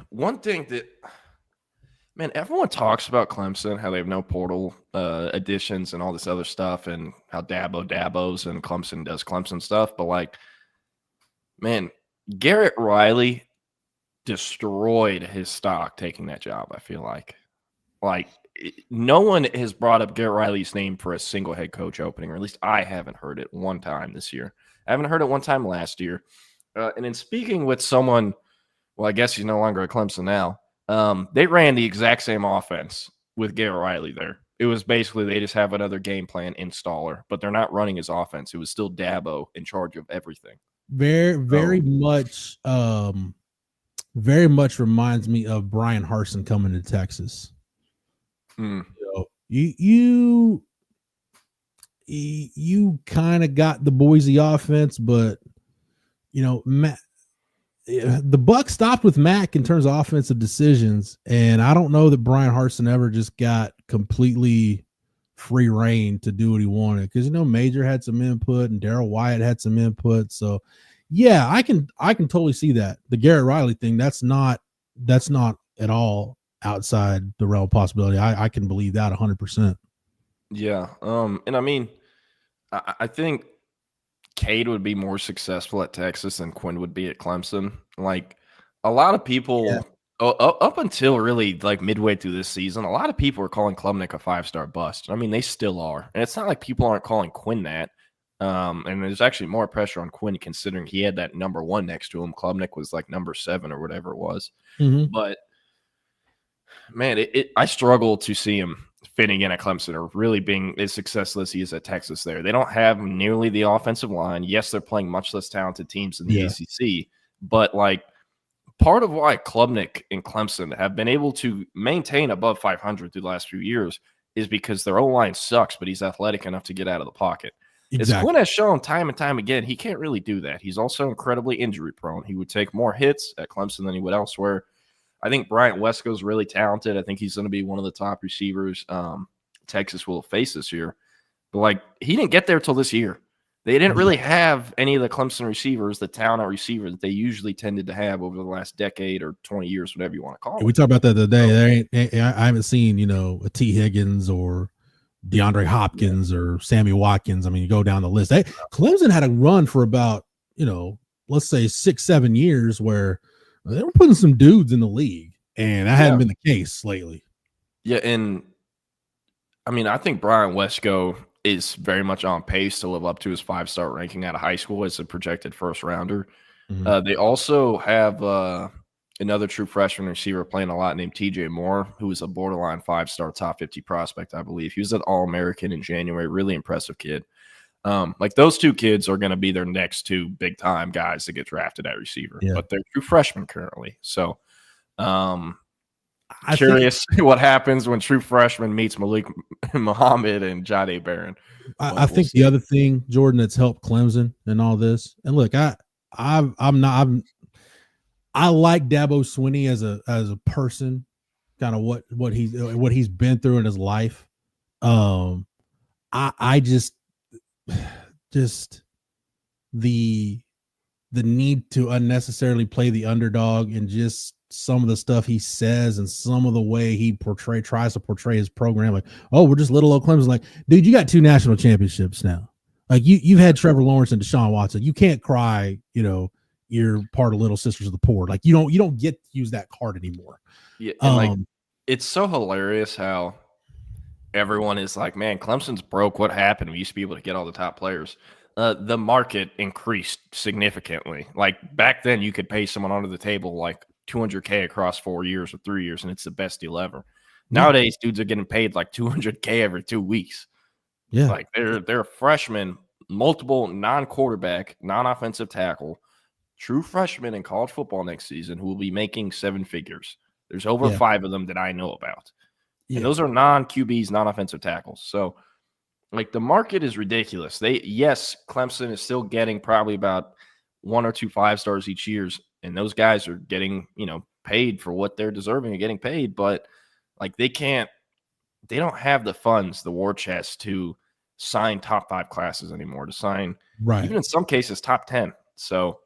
one thing that, man, everyone talks about Clemson, how they have no portal additions and all this other stuff, and how Dabo's and Clemson does Clemson stuff. But like, man, Garrett Riley destroyed his stock taking that job. I feel like no one has brought up Garrett Riley's name for a single head coach opening, or at least I haven't heard it one time this year. I haven't heard it one time last year. And in speaking with someone, well, I guess he's no longer at Clemson now. They ran the exact same offense with Garrett Riley there. It was basically they just have another game plan installer, but they're not running his offense. It was still Dabo in charge of everything. Very much reminds me of Brian Harsin coming to Texas. You kind of got the Boise offense, but Matt, the buck stopped with Mac in terms of offensive decisions, and I don't know that Brian Harsin ever just got completely free reign to do what he wanted, because Major had some input and Darryl Wyatt had some input. So yeah, I can totally see that. The Garrett Riley thing, that's not at all outside the realm of possibility. I can believe that 100%. Yeah. And I mean, I think Cade would be more successful at Texas than Quinn would be at Clemson. Like, a lot of people up until really like midway through this season, a lot of people are calling Klubnik a 5-star bust. I mean, they still are. And it's not like people aren't calling Quinn that. And there's actually more pressure on Quinn considering he had that number 1 next to him. Klubnik was like number 7 or whatever it was. Mm-hmm. But man, I struggle to see him fitting in at Clemson or really being as successful as he is at Texas there. They don't have nearly the offensive line. Yes, they're playing much less talented teams in the ACC, but like, part of why Klubnik and Clemson have been able to maintain above 500 through the last few years is because their O-line sucks, but he's athletic enough to get out of the pocket. As Quinn has shown time and time again, he can't really do that. He's also incredibly injury prone. He would take more hits at Clemson than he would elsewhere. I think Bryant Wesco is really talented. I think he's going to be one of the top receivers Texas will face this year. But, like, he didn't get there till this year. They didn't really have any of the Clemson receivers, the talent at receiver that they usually tended to have over the last decade or 20 years, whatever you want to call it. We talked about that the other day. I haven't seen, a T. Higgins or DeAndre Hopkins or Sammy Watkins. I mean, you go down the list. Clemson had a run for about, let's say 6-7 years where they were putting some dudes in the league, and that hadn't been the case lately. Yeah, and I mean, I think Brian Wesco is very much on pace to live up to his 5-star ranking out of high school as a projected first rounder. Mm-hmm. They also have another true freshman receiver playing a lot named TJ Moore, who is a borderline 5-star top 50 prospect, I believe. He was an All-American in January, really impressive kid. Like those two kids are going to be their next two big-time guys that get drafted at receiver, but they're true freshmen currently. So curious what happens when true freshman meets Malik Muhammad and Jahdae Barron. I think the other thing, Jordan, that's helped Clemson and all this, and look, I like Dabo Swinney as a person, kind of what he's been through in his life. I just the need to unnecessarily play the underdog and just some of the stuff he says and some of the way he tries to portray his program, like, oh, we're just little old Clemson. Like, dude, you got 2 national championships now. Like you've had Trevor Lawrence and Deshaun Watson. You can't cry, you're part of Little Sisters of the Poor. Like you don't get to use that card anymore. Yeah, and it's so hilarious how everyone is like, man, Clemson's broke. What happened? We used to be able to get all the top players. The market increased significantly. Like back then, you could pay someone under the table like $200K across 4 years or 3 years, and it's the best deal ever. Nowadays, dudes are getting paid like $200K every 2 weeks. Yeah, like they're freshmen, multiple non-quarterback, non-offensive tackle, true freshmen in college football next season who will be making 7 figures. There's over 5 of them that I know about. And those are non-QBs, non-offensive tackles. So, like, the market is ridiculous. Clemson is still getting probably about 1 or 2 5-stars each year, and those guys are getting, paid for what they're deserving of getting paid. But, like, they don't have the funds, the war chest, to sign top 5 classes anymore, to sign, even in some cases, top 10. So,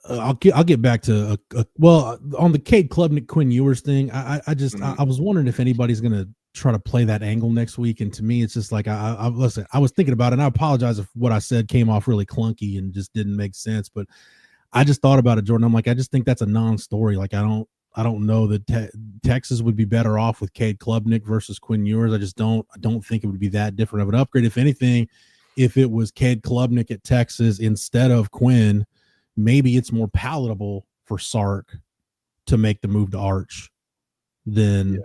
I'll get back to on the Cade Klubnik Quinn Ewers thing. I was wondering if anybody's gonna try to play that angle next week, and to me it's just like I was thinking about it, and I apologize if what I said came off really clunky and just didn't make sense, but I just thought about it, Jordan. I'm like, I just think that's a non-story. Like I don't know that Texas would be better off with Cade Klubnik versus Quinn Ewers. I don't think it would be that different of an upgrade. If anything, if it was Cade Klubnik at Texas instead of Quinn, maybe it's more palatable for Sark to make the move to Arch than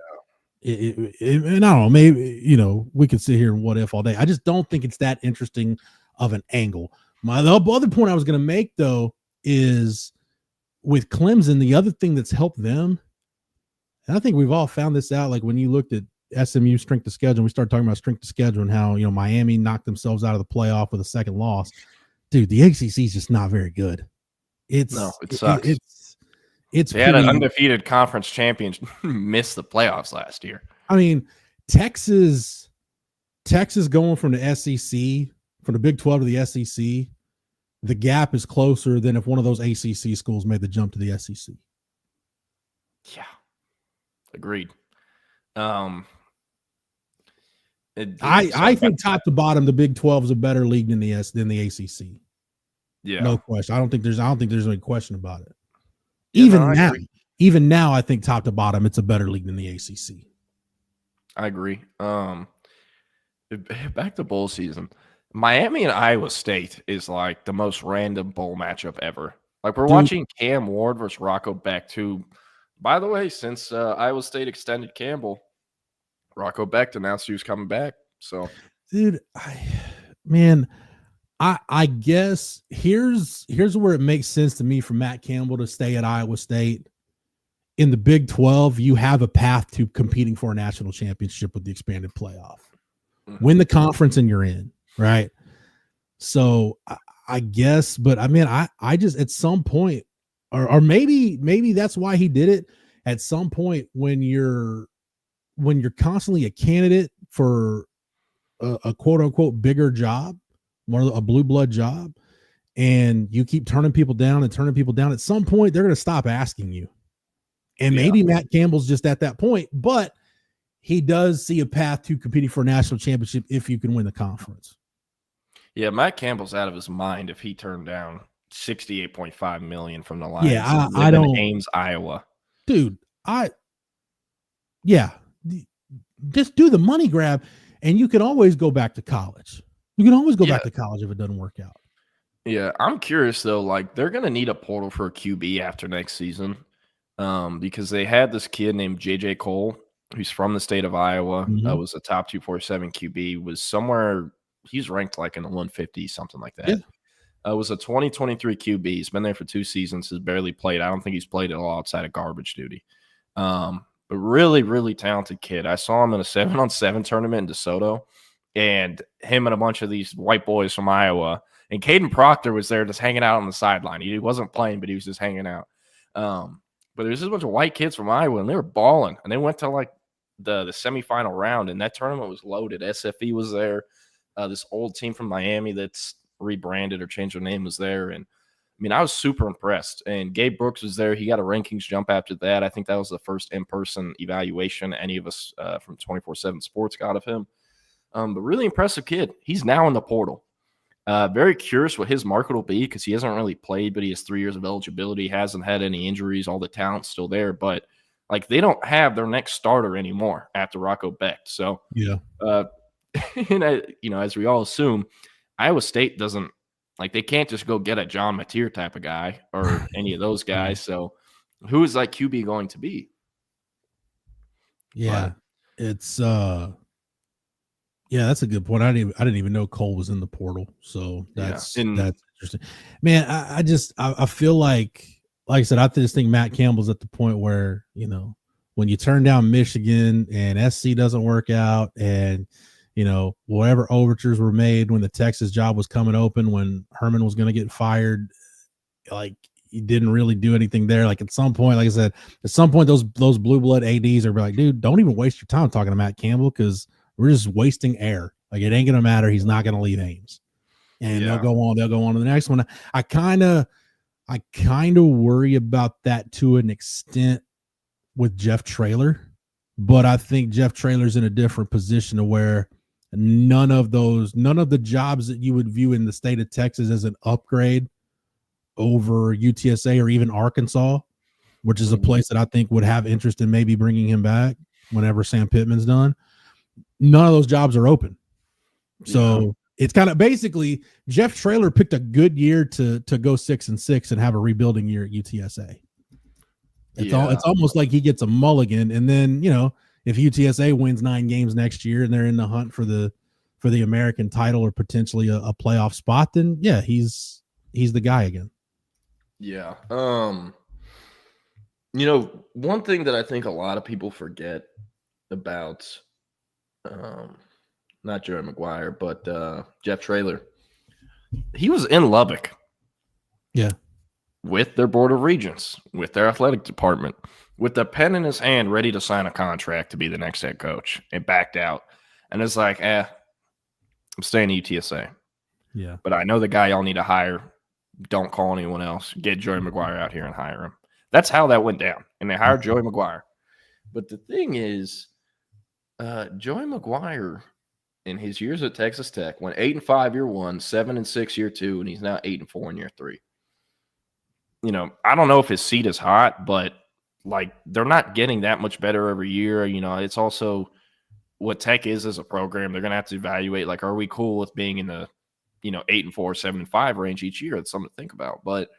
and I don't know, maybe, we could sit here and what if all day. I just don't think it's that interesting of an angle. The other point I was going to make, though, is with Clemson, the other thing that's helped them, and I think we've all found this out, like when you looked at SMU strength of schedule, we started talking about strength of schedule and how, Miami knocked themselves out of the playoff with a second loss. Dude, the ACC is just not very good. It sucks. They had an undefeated conference champion miss the playoffs last year. I mean, Texas going from the SEC, from the Big 12 to the SEC, the gap is closer than if one of those ACC schools made the jump to the SEC. Yeah, agreed. I think top to bottom, the Big 12 is a better league than the ACC. Yeah, no question. I don't think there's any question about it. Even now, I think top to bottom, it's a better league than the ACC. I agree. Back to bowl season, Miami and Iowa State is like the most random bowl matchup ever. Like we're watching Cam Ward versus Rocco Becht, who, by the way, since Iowa State extended Campbell, Rocco Becht announced he was coming back. So, dude, I guess here's where it makes sense to me for Matt Campbell to stay at Iowa State. In the Big 12, you have a path to competing for a national championship with the expanded playoff. win the conference and you're in, right? So I guess, but I mean, I just at some point, or maybe that's why he did it. At some point, when you're constantly a candidate for a quote unquote bigger job, more a blue blood job, and you keep turning people down, at some point they're going to stop asking you. And maybe Matt Campbell's just at that point, but he does see a path to competing for a national championship if you can win the conference. Yeah, Matt Campbell's out of his mind if he turned down $68.5 million from the Lions. Yeah, I don't. Ames, Iowa, dude. Just do the money grab, and you can always go back to college. You can always go back to college if it doesn't work out. Yeah, I'm curious though. Like they're gonna need a portal for a QB after next season, because they had this kid named JJ Cole, who's from the state of Iowa. Was a top 247 QB. Was somewhere. He's ranked like in the 150, something like that. Was a 2023 QB. He's been there for 2 seasons. Has barely played. I don't think he's played at all outside of garbage duty. But really, really talented kid. I saw him in a 7-on-7 tournament in DeSoto, and him and a bunch of these white boys from Iowa. And Caden Proctor was there just hanging out on the sideline. He wasn't playing, but he was just hanging out. But there's just a bunch of white kids from Iowa, and they were balling. And they went to like the semifinal round, and that tournament was loaded. SFE was there. This old team from Miami that's rebranded or changed their name was there. And I mean, I was super impressed. And Gabe Brooks was there. He got a rankings jump after that. I think that was the first in-person evaluation any of us from 24/7 Sports got of him. But really impressive kid. He's now in the portal. Very curious what his market will be because he hasn't really played, but he has 3 years of eligibility. He hasn't had any injuries. All the talent's still there. But like they don't have their next starter anymore after Rocco Becht. So yeah. And as we all assume, Iowa State doesn't like they can't just go get a John Mateer type of guy or any of those guys. So who is that QB going to be? Yeah, it's that's a good point. I didn't even know Cole was in the portal. So that's interesting. Man, I feel like I said, I just think Matt Campbell's at the point where, when you turn down Michigan and SC doesn't work out and whatever overtures were made when the Texas job was coming open, when Herman was going to get fired, like he didn't really do anything there. Like at some point, like I said, those blue blood ADs are like, dude, don't even waste your time talking to Matt Campbell because we're just wasting air. Like it ain't going to matter. He's not going to leave Ames, and they'll go on to the next one. I kind of worry about that to an extent with Jeff Traylor, but I think Jeff Traylor's in a different position to where none of the jobs that you would view in the state of Texas as an upgrade over UTSA or even Arkansas, which is a place that I think would have interest in maybe bringing him back whenever Sam Pittman's done. None of those jobs are open. So it's kind of basically Jeff Traylor picked a good year to go 6-6 and have a rebuilding year at UTSA. It's almost like he gets a mulligan. And then, if UTSA wins 9 games next year and they're in the hunt for the American title or potentially a playoff spot, then he's the guy again. Yeah. One thing that I think a lot of people forget about not Jerry Maguire, but Jeff Traylor, he was in Lubbock. Yeah. With their board of regents, with their athletic department, with the pen in his hand, ready to sign a contract to be the next head coach, and backed out. And it's like, I'm staying at UTSA. Yeah. But I know the guy y'all need to hire. Don't call anyone else. Get Joey Maguire out here and hire him. That's how that went down. And they hired Joey Maguire. But the thing is, Joey Maguire, in his years at Texas Tech, went 8-5 year 1, 7-6 year 2, and he's now 8-4 in year 3. I don't know if his seat is hot, but like they're not getting that much better every year. It's also what Tech is as a program. They're going to have to evaluate, like, are we cool with being in the, 8-4, 7-5 range each year? That's something to think about. But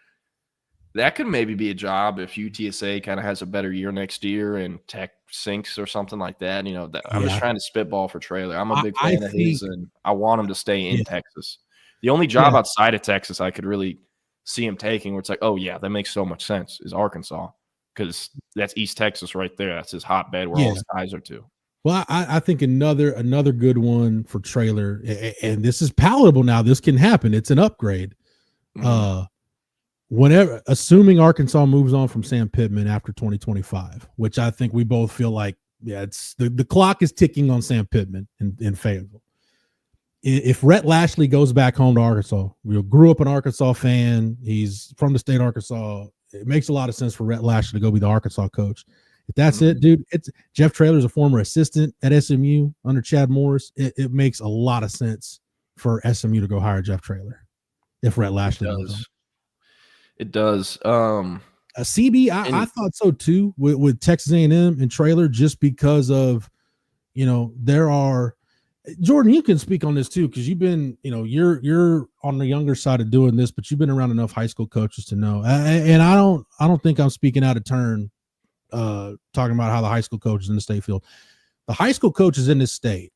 that could maybe be a job if UTSA kind of has a better year next year and Tech sinks or something like that. I'm just trying to spitball for Traylor. I'm a big fan of his, and I want him to stay in Texas. The only job outside of Texas I could really see him taking where it's like, oh, yeah, that makes so much sense is Arkansas because that's East Texas right there. That's his hotbed where all his ties are to. Well, I think another good one for Traylor, and this is palatable now. This can happen. It's an upgrade. Whenever, assuming Arkansas moves on from Sam Pittman after 2025, which I think we both feel like, yeah, it's the clock is ticking on Sam Pittman in Fayetteville. If Rhett Lashley goes back home to Arkansas, we grew up an Arkansas fan. He's from the state of Arkansas. It makes a lot of sense for Rhett Lashley to go be the Arkansas coach. If that's it, dude, it's Jeff Traylor's a former assistant at SMU under Chad Morris. It makes a lot of sense for SMU to go hire Jeff Traylor if Rhett Lashley does. It does. CB, I thought so too with Texas A&M and Traylor, just because of, there are Jordan, you can speak on this too, because you've been, you're on the younger side of doing this, but you've been around enough high school coaches to know. And I don't think I'm speaking out of turn talking about how the high school coaches in the state feel. The high school coaches in this state,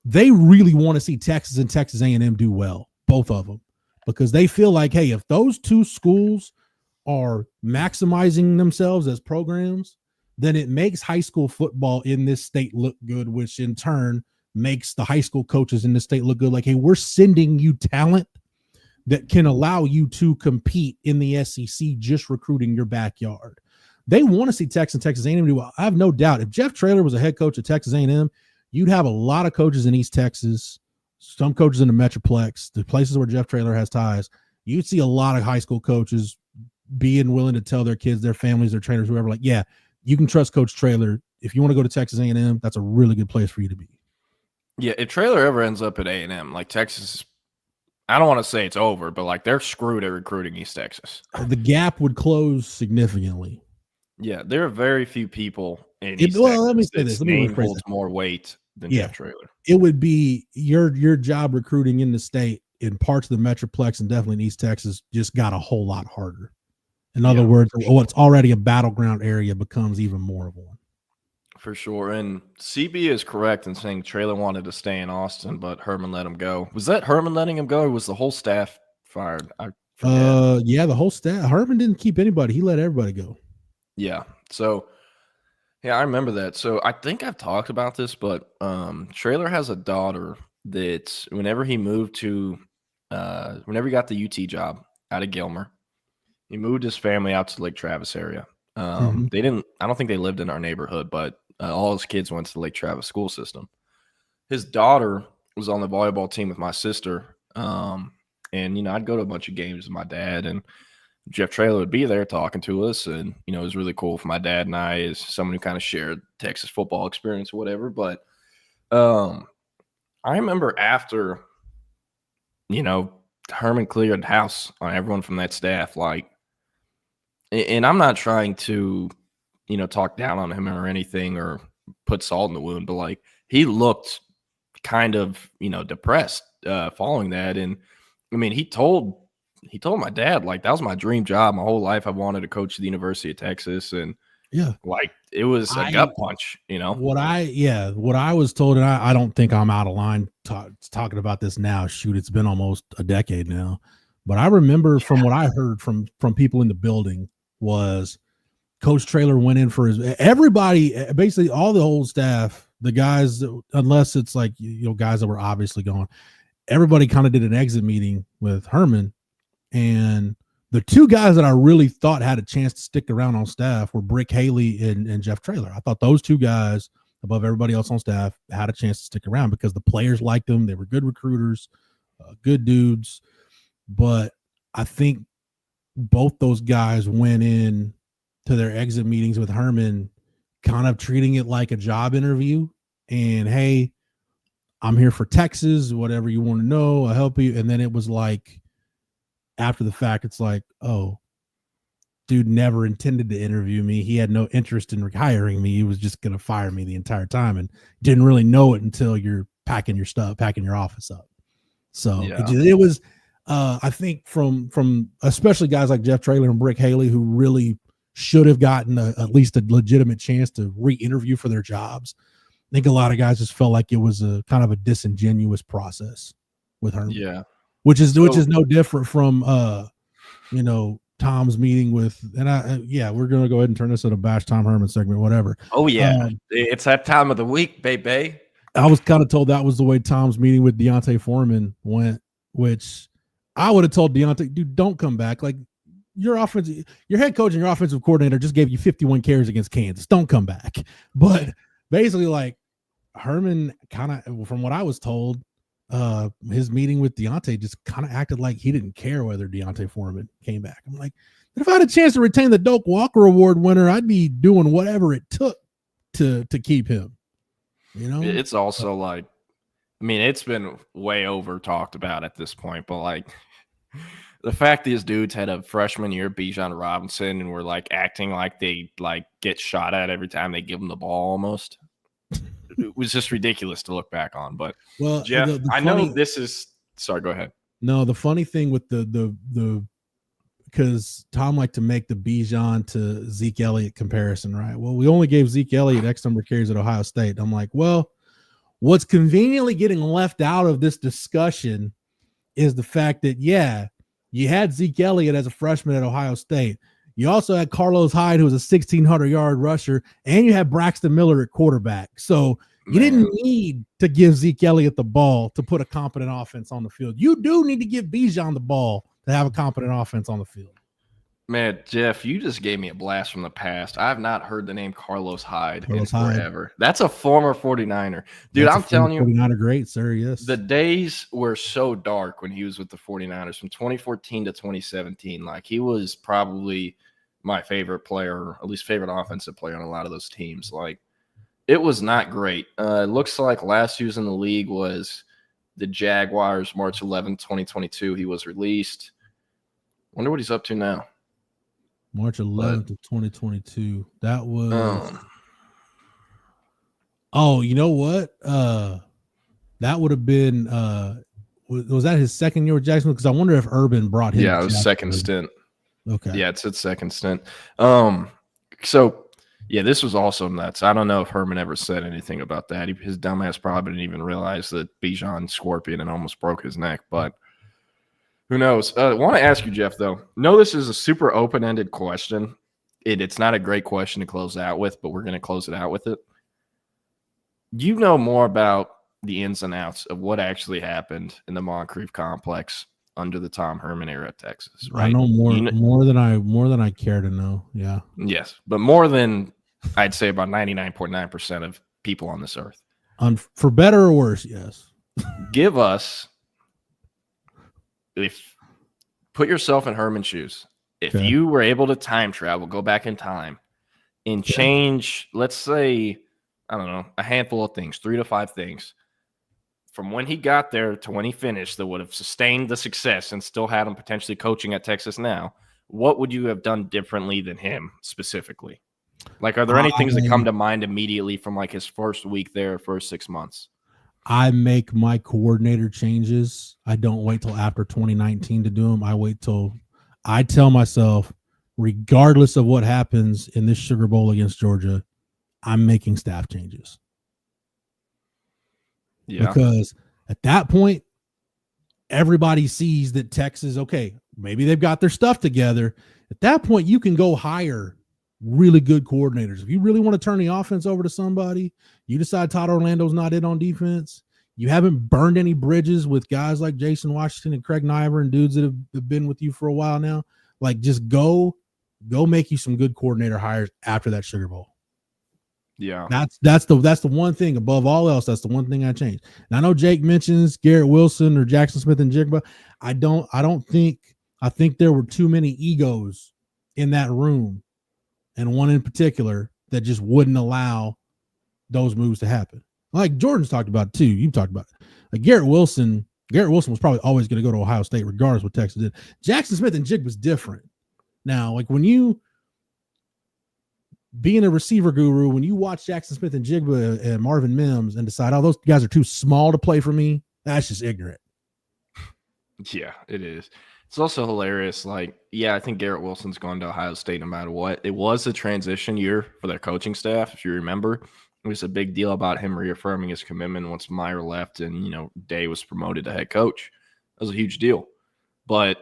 they really want to see Texas and Texas A&M do well, both of them, because they feel like, hey, if those two schools are maximizing themselves as programs, then it makes high school football in this state look good, which in turn makes the high school coaches in the state look good. Like, hey, we're sending you talent that can allow you to compete in the SEC, just recruiting your backyard. They want to see Texas and Texas A&M do well. I have no doubt. If Jeff Traylor was a head coach at Texas A&M, you'd have a lot of coaches in East Texas, some coaches in the Metroplex, the places where Jeff Traylor has ties. You'd see a lot of high school coaches being willing to tell their kids, their families, their trainers, whoever, like, yeah, you can trust Coach Traylor. If you want to go to Texas A&M, that's a really good place for you to be. Yeah, if Traylor ever ends up at A&M, like Texas, I don't want to say it's over, but like they're screwed at recruiting East Texas. The gap would close significantly. Yeah, there are very few people in East Texas. Let me say this. Let me rephrase holds more weight than Jeff Traylor. It would be your job recruiting in the state in parts of the Metroplex and definitely in East Texas just got a whole lot harder. In other words, what's already a battleground area becomes even more of one. For sure. And CB is correct in saying Traylor wanted to stay in Austin, but Herman let him go. Was that Herman letting him go, or was the whole staff fired? Yeah, the whole staff. Herman didn't keep anybody. He let everybody go. Yeah. So, yeah, I remember that. So I think I've talked about this, but Traylor has a daughter that whenever he moved to, whenever he got the UT job out of Gilmer, he moved his family out to the Lake Travis area. I don't think they lived in our neighborhood, but all his kids went to the Lake Travis school system. His daughter was on the volleyball team with my sister. And, I'd go to a bunch of games with my dad, and Jeff Traylor would be there talking to us. And, it was really cool for my dad and I, as someone who kind of shared Texas football experience or whatever. But I remember after, Herman cleared house on everyone from that staff, like, and I'm not trying to, talk down on him or anything or put salt in the wound, but like he looked kind of, depressed following that. And I mean, he told my dad, like, that was my dream job. My whole life I wanted to coach the University of Texas. And yeah, like it was a gut punch, What I was told, and I don't think I'm out of line talking about this now. Shoot, it's been almost a decade now. But I remember from what I heard from people in the building was Coach Traylor went in for everybody, basically all the whole staff, the guys, unless it's like, guys that were obviously gone, everybody kind of did an exit meeting with Herman. And the two guys that I really thought had a chance to stick around on staff were Brick Haley and Jeff Traylor. I thought those two guys above everybody else on staff had a chance to stick around because the players liked them. They were good recruiters, good dudes. But I think both those guys went in to their exit meetings with Herman kind of treating it like a job interview. And, hey, I'm here for Texas, whatever you want to know, I'll help you. And then it was like, after the fact, it's like, oh, dude never intended to interview me. He had no interest in hiring me. He was just going to fire me the entire time and didn't really know it until you're packing your stuff, packing your office up. So it was, I think from especially guys like Jeff Traylor and Brick Haley, who really should have gotten at least a legitimate chance to re-interview for their jobs. I think a lot of guys just felt like it was a kind of a disingenuous process with Herman. Yeah. Which is no different from Tom's meeting with, and we're going to go ahead and turn this into a bash Tom Herman segment, whatever. Oh yeah. It's that time of the week, baby. I was kind of told that was the way Tom's meeting with Deontay Foreman went, which I would have told Deontay, dude, don't come back. Like your head coach and your offensive coordinator just gave you 51 carries against Kansas. Don't come back. But basically, like Herman kind of, from what I was told, his meeting with Deontay just kind of acted like he didn't care whether Deontay Foreman came back. I'm like, if I had a chance to retain the Doak Walker Award winner, I'd be doing whatever it took to keep him. You know, it's also like, I mean, it's been way over talked about at this point, but like the fact these dudes had a freshman year Bijan Robinson and were like acting like they like get shot at every time they give them the ball almost. It was just ridiculous to look back on. But well, Jeff, I know this is sorry, go ahead. No, the funny thing with the because Tom liked to make the Bijan to Zeke Elliott comparison, right? Well, we only gave Zeke Elliott X number of carries at Ohio State. I'm like, well, what's conveniently getting left out of this discussion is the fact that, yeah, you had Zeke Elliott as a freshman at Ohio State. You also had Carlos Hyde, who was a 1,600-yard rusher, and you had Braxton Miller at quarterback. So you didn't need to give Zeke Elliott the ball to put a competent offense on the field. You do need to give Bijan the ball to have a competent offense on the field. Man, Jeff, you just gave me a blast from the past. I have not heard the name Carlos Hyde in forever. That's a former 49er. Dude, I'm telling you. 49er great, sir, yes. The days were so dark when he was with the 49ers from 2014 to 2017. Like, he was probably my favorite player, at least favorite offensive player on a lot of those teams. Like, it was not great. It looks like last year's in the league was the Jaguars, March 11, 2022. He was released. Wonder what he's up to now. March 11th of 2022. That was you know what? That would have been was that his second year with Jacksonville? Because I wonder if Urban brought him. Yeah, it was second stint. Okay. Yeah, it's its second stint. So yeah, this was also nuts. I don't know if Herman ever said anything about that. His dumbass probably didn't even realize that Bijan scorpion and almost broke his neck, but who knows? I want to ask you, Jeff, though. No, this is a super open-ended question. It's not a great question to close out with, but we're going to close it out with it. You know more about the ins and outs of what actually happened in the Moncrief complex under the Tom Herman era at Texas, right? I know more than I care to know. Yeah. Yes, but more than I'd say about 99.9% of people on this earth. For better or worse, yes. Give us. Put yourself in Herman's shoes. If you were able to time travel, go back in time and change, let's say, I don't know, a handful of things, 3 to 5 things from when he got there to when he finished that would have sustained the success and still had him potentially coaching at Texas now, what would you have done differently than him specifically? Like, are there any things that come to mind immediately from like his first week there, first 6 months? I make my coordinator changes. I don't wait till after 2019 to do them. I wait till I tell myself, regardless of what happens in this Sugar Bowl against Georgia, I'm making staff changes. Yeah. Because at that point, everybody sees that Texas, okay, maybe they've got their stuff together. At that point, you can go hire really good coordinators. If you really want to turn the offense over to somebody, you decide Todd Orlando's not it on defense. You haven't burned any bridges with guys like Jason Washington and Craig Niver and dudes that have been with you for a while now. Like, just go make you some good coordinator hires after that Sugar Bowl. Yeah. That's the one thing above all else. That's the one thing I changed. And I know Jake mentions Garrett Wilson or Jackson Smith and Jigba. I think there were too many egos in that room, and one in particular that just wouldn't allow those moves to happen. Like Jordan's talked about it too. You've talked about it. Like Garrett Wilson was probably always going to go to Ohio State regardless of what Texas did. Jackson Smith and Jig was different. Now, like when you being a receiver guru, when you watch Jackson Smith and Jigba and Marvin Mims and decide, oh, those guys are too small to play for me, that's just ignorant. Yeah, it is. It's also hilarious. Like, yeah, I think Garrett Wilson's going to Ohio State no matter what. It was a transition year for their coaching staff, if you remember. It was a big deal about him reaffirming his commitment once Meyer left and, Day was promoted to head coach. That was a huge deal. But,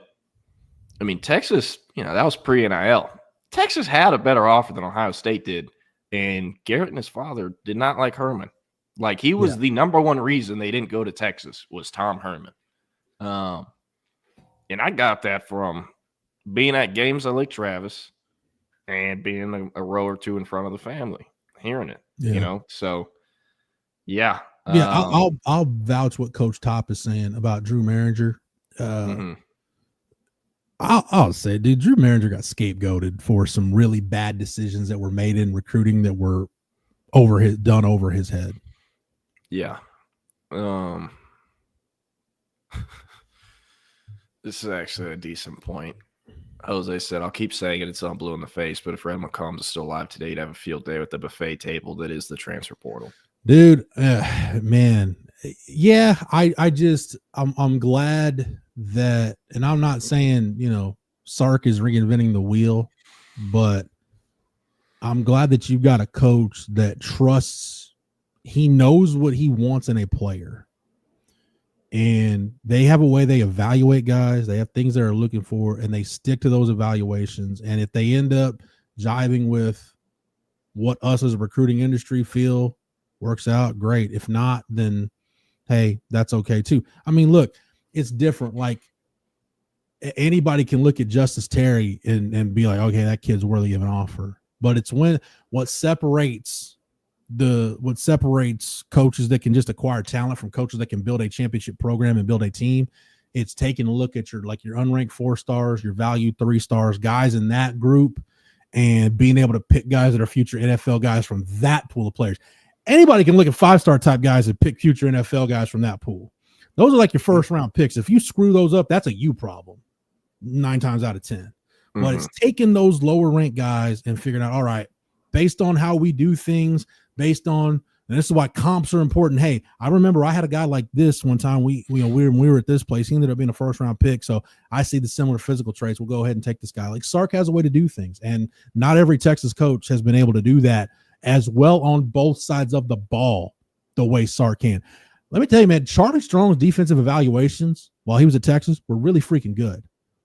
I mean, Texas that was pre-NIL. Texas had a better offer than Ohio State did, and Garrett and his father did not like Herman. Like, he was the number one reason they didn't go to Texas was Tom Herman. And I got that from being at games at Lake Travis and being a row or two in front of the family, hearing it, So, yeah. I'll vouch what Coach Top is saying about Drew Maringer. I'll say, dude, Drew Maringer got scapegoated for some really bad decisions that were made in recruiting that were done over his head. Yeah. This is actually a decent point. Jose said, I'll keep saying it until I'm blue in the face, but if Red McCombs is still alive today, he'd have a field day with the buffet table that is the transfer portal. Dude, man. Yeah, I'm glad that, and I'm not saying, Sark is reinventing the wheel, but I'm glad that you've got a coach that trusts, he knows what he wants in a player. And they have a way they evaluate guys. They have things they're looking for, and they stick to those evaluations. And if they end up jiving with what us as a recruiting industry feel works out, great. If not, then hey, that's okay too. I mean, look, it's different. Like, anybody can look at Justice Terry and be like, okay, that kid's worthy of an offer. But it's when what separates coaches that can just acquire talent from coaches that can build a championship program and build a team. It's taking a look at your unranked 4 stars, your valued 3 stars, guys in that group, and being able to pick guys that are future NFL guys from that pool of players. Anybody can look at 5-star type guys and pick future NFL guys from that pool. Those are like your first round picks. If you screw those up, that's a you problem 9 times out of 10. But it's taking those lower ranked guys and figuring out, all right, based on how we do things, based on, and this is why comps are important. Hey, I remember I had a guy like this one time. We were at this place. He ended up being a first round pick. So I see the similar physical traits. We'll go ahead and take this guy. Like, Sark has a way to do things, and not every Texas coach has been able to do that as well on both sides of the ball the way Sark can. Let me tell you, man, Charlie Strong's defensive evaluations while he was at Texas were really freaking good.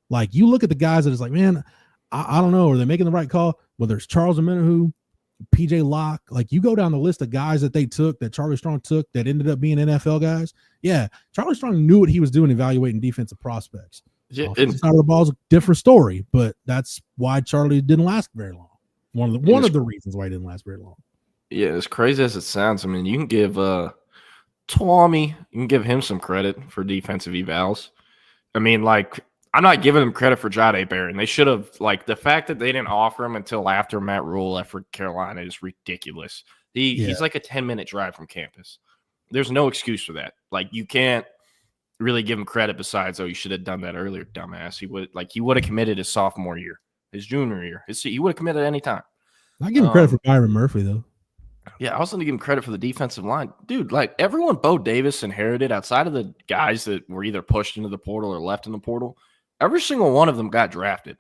Like, you look at the guys that is like, man, I don't know, are they making the right call? Whether it's Charles Omenihu, PJ Locke, like, you go down the list of guys that they took, that Charlie Strong took, that ended up being NFL guys. Yeah, Charlie Strong knew what he was doing evaluating defensive prospects. Yeah, side of the ball is a different story, but that's why Charlie didn't last very long. One of the reasons why he didn't last very long. Yeah, as crazy as it sounds, I mean, you can give Tommy, you can give him some credit for defensive evals. I mean, like, I'm not giving them credit for Jahdae Barron. They should have, like, the fact that they didn't offer him until after Matt Rule left for Carolina is ridiculous. He's like a 10-minute drive from campus. There's no excuse for that. Like, you can't really give him credit besides, oh, you should have done that earlier, dumbass. He would have committed his sophomore year, his junior year. He would have committed any time. I give him credit for Byron Murphy, though. Yeah, I also need to give him credit for the defensive line. Dude, like, everyone Bo Davis inherited outside of the guys that were either pushed into the portal or left in the portal, every single one of them got drafted.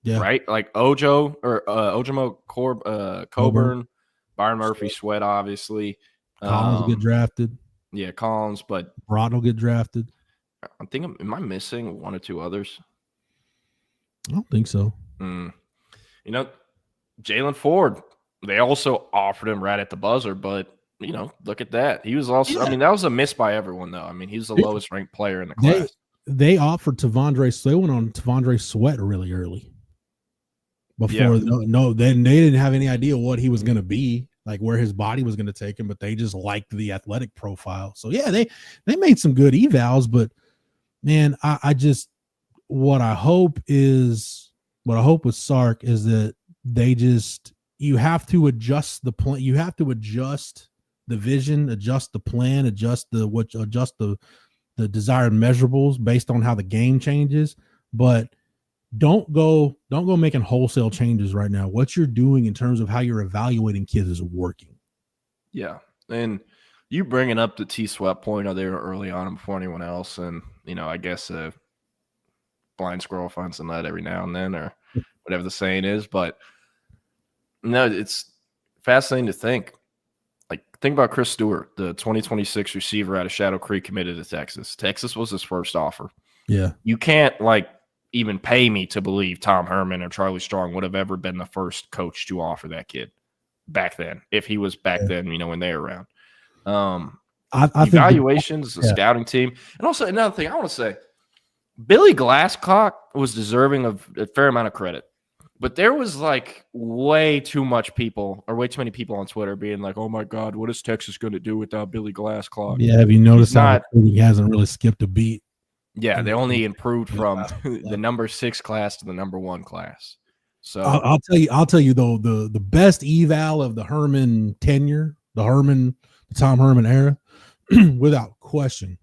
Yeah. Right? Like Ojimo Coburn, Byron Murphy, Sweat, obviously. Collins will get drafted. Yeah, Collins, but Broughton will get drafted. I'm thinking, am I missing 1 or 2 others? I don't think so. Jalen Ford, they also offered him right at the buzzer, but look at that. He was also, I mean, that was a miss by everyone, though. I mean, he was the lowest ranked player in the class. They offered they went on Tavondre Sweat really early. Before, then they didn't have any idea what he was going to be, like where his body was going to take him, but they just liked the athletic profile. So yeah, they made some good evals, but man, what I hope with Sark is that you have to adjust the plan. You have to adjust the vision, adjust the plan, adjust the desired measurables based on how the game changes, but don't go making wholesale changes right now. What you're doing in terms of how you're evaluating kids is working. Yeah. And you bringing up the T-Sweat point there early on before anyone else. And, I guess a blind squirrel finds a nut every now and then, or whatever the saying is. But no, it's fascinating to think. Like, think about Chris Stewart, the 2026 receiver out of Shadow Creek, committed to Texas. Texas was his first offer. Yeah. You can't, even pay me to believe Tom Herman or Charlie Strong would have ever been the first coach to offer that kid back then, if he was back then, when they were around. Evaluations, the scouting team. And also another thing I want to say, Billy Glasscock was deserving of a fair amount of credit. But there was way too many people on Twitter being like, "Oh my God, what is Texas going to do without Billy Glasscock?" Yeah, have you noticed how he hasn't really skipped a beat? Yeah, they only improved from the number 6 class to the number 1 class. So I'll tell you though, the best eval of the Herman tenure, the Tom Herman era, without question,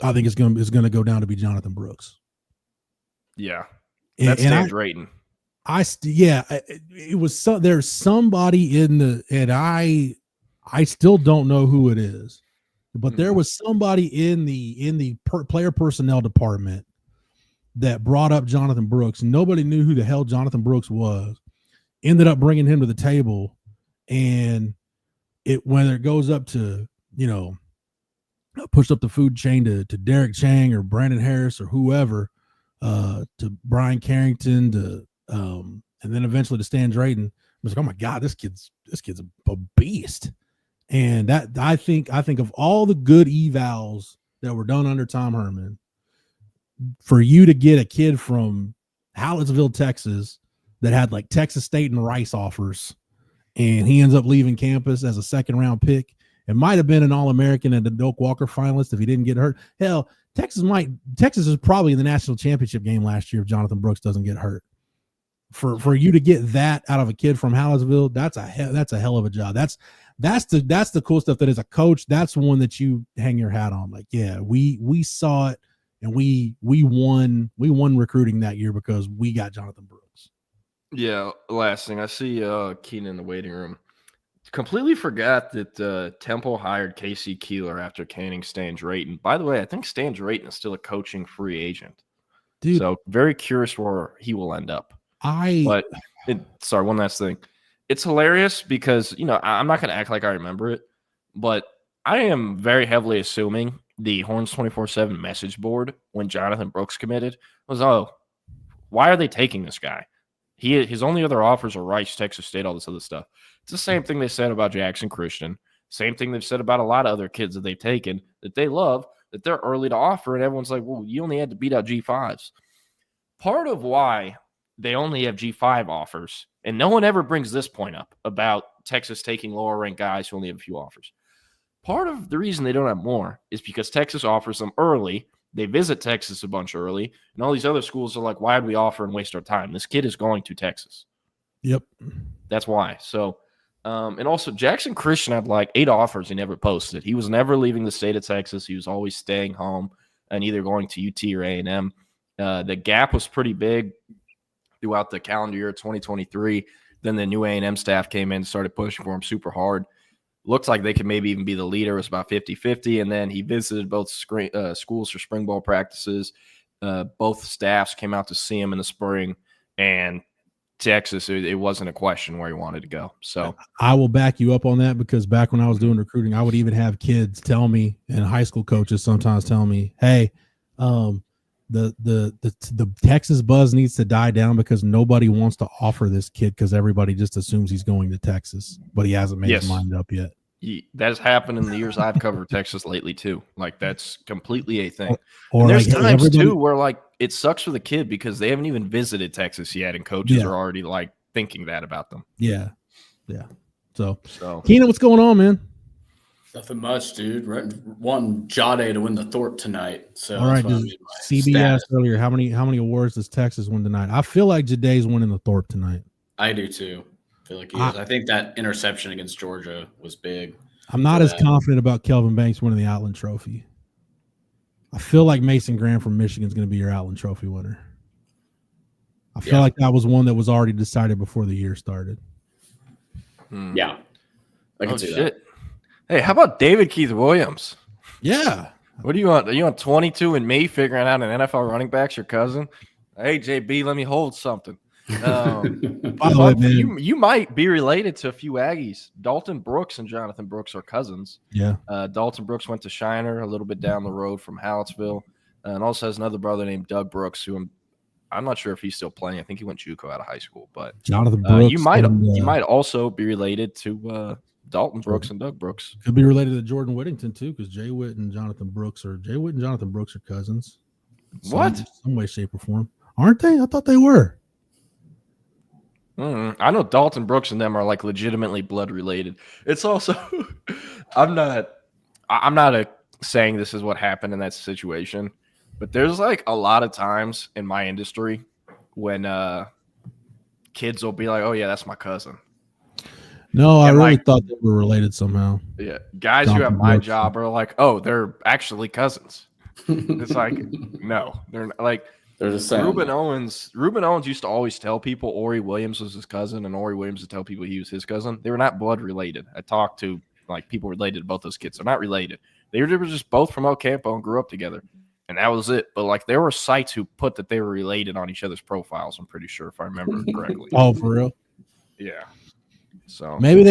I think it's gonna go down to be Jonathan Brooks. Yeah, that's Dan Drayton. It was there's somebody and I still don't know who it is, but there was somebody in the player personnel department that brought up Jonathan Brooks. Nobody knew who the hell Jonathan Brooks was. Ended up bringing him to the table, and whether it goes up to pushed up the food chain to Derek Chang or Brandon Harris or whoever, to Brian Carrington to and then eventually to Stan Drayton. I was like, oh my God, this kid's a beast. And that I think of all the good evals that were done under Tom Herman, for you to get a kid from Hallettsville, Texas, that had Texas State and Rice offers, and he ends up leaving campus as a 2nd-round pick. It might have been an All-American and a Doak Walker finalist if he didn't get hurt. Hell, Texas is probably in the national championship game last year if Jonathan Brooks doesn't get hurt. For you to get that out of a kid from Hallettsville, that's a hell of a job. That's the cool stuff that as a coach, that's one that you hang your hat on. We saw it, and we won recruiting that year because we got Jonathan Brooks. Yeah, last thing I see Keenan in the waiting room. Completely forgot that Temple hired Casey Keeler after canning Stan Drayton. By the way, I think Stan Drayton is still a coaching free agent. Dude, so very curious where he will end up. Sorry, one last thing. It's hilarious because, I'm not going to act like I remember it, but I am very heavily assuming the Horns 24/7 message board when Jonathan Brooks committed was, why are they taking this guy? His only other offers are Rice, Texas State, all this other stuff. It's the same thing they said about Jackson Christian. Same thing they've said about a lot of other kids that they've taken that they love, that they're early to offer, and everyone's like, well, you only had to beat out G5s. Part of why they only have G5 offers, and no one ever brings this point up about Texas taking lower-ranked guys who only have a few offers. Part of the reason they don't have more is because Texas offers them early. They visit Texas a bunch early, and all these other schools are like, why would we offer and waste our time? This kid is going to Texas. Yep. That's why. So, and also Jackson Christian had 8 offers he never posted. He was never leaving the state of Texas. He was always staying home and either going to UT or A&M. The gap was pretty big throughout the calendar year 2023. Then the new A&M staff came in and started pushing for him super hard. Looks like they could maybe even be the leader. It was about 50-50. And then he visited both schools for spring ball practices. Both staffs came out to see him in the spring. And Texas, it wasn't a question where he wanted to go. So I will back you up on that, because back when I was doing recruiting, I would even have kids tell me, and high school coaches sometimes tell me, hey, the Texas buzz needs to die down because nobody wants to offer this kid because everybody just assumes he's going to Texas, but he hasn't made his mind up yet. That has happened in the years I've covered Texas lately too. That's completely a thing. Or and there's times too where it sucks for the kid because they haven't even visited Texas yet, and coaches are already thinking that about them. Yeah. So Keenan, what's going on, man? Nothing much, dude. Won Jade to win the Thorpe tonight. So all right, CB asked earlier, how many awards does Texas win tonight? I feel like Jade's winning the Thorpe tonight. I do too. I feel like he is. I think that interception against Georgia was big. I'm not as confident about Kelvin Banks winning the Outland Trophy. I feel like Mason Graham from Michigan is going to be your Outland Trophy winner. I feel like that was one that was already decided before the year started. Yeah, I can see that. Hey, how about David Keith Williams? Yeah. What do you want? Are you on 22 and me figuring out an NFL running back's your cousin? Hey, JB, let me hold something. By the way, man, you might be related to a few Aggies. Dalton Brooks and Jonathan Brooks are cousins. Yeah. Dalton Brooks went to Shiner, a little bit down the road from Hallettsville, and also has another brother named Doug Brooks, who I'm I'm not sure if he's still playing. I think he went JUCO out of high school, but Jonathan Brooks. You might also be related to Dalton Brooks and Doug Brooks. Could be related to Jordan Whittington too, because Jay Witt and Jonathan Brooks are cousins. What? Some way, shape, or form. Aren't they? I thought they were. I know Dalton Brooks and them are like legitimately blood related. It's also, I'm not saying this is what happened in that situation, but there's like a lot of times in my industry when kids will be like, "Oh yeah, that's my cousin." No, I really thought they were related somehow. Yeah, guys who have my job are like, "Oh, they're actually cousins." It's like, no, they're not, like. They're the same. Ruben Owens used to always tell people Ori Williams was his cousin, and Ori Williams would tell people he was his cousin. They were not blood related. I talked to like people related to both those kids. They're not related. They were just both from Ocampo and grew up together, and that was it. But like there were sites who put that they were related on each other's profiles. I'm pretty sure if I remember correctly. Oh, for real? Yeah. So maybe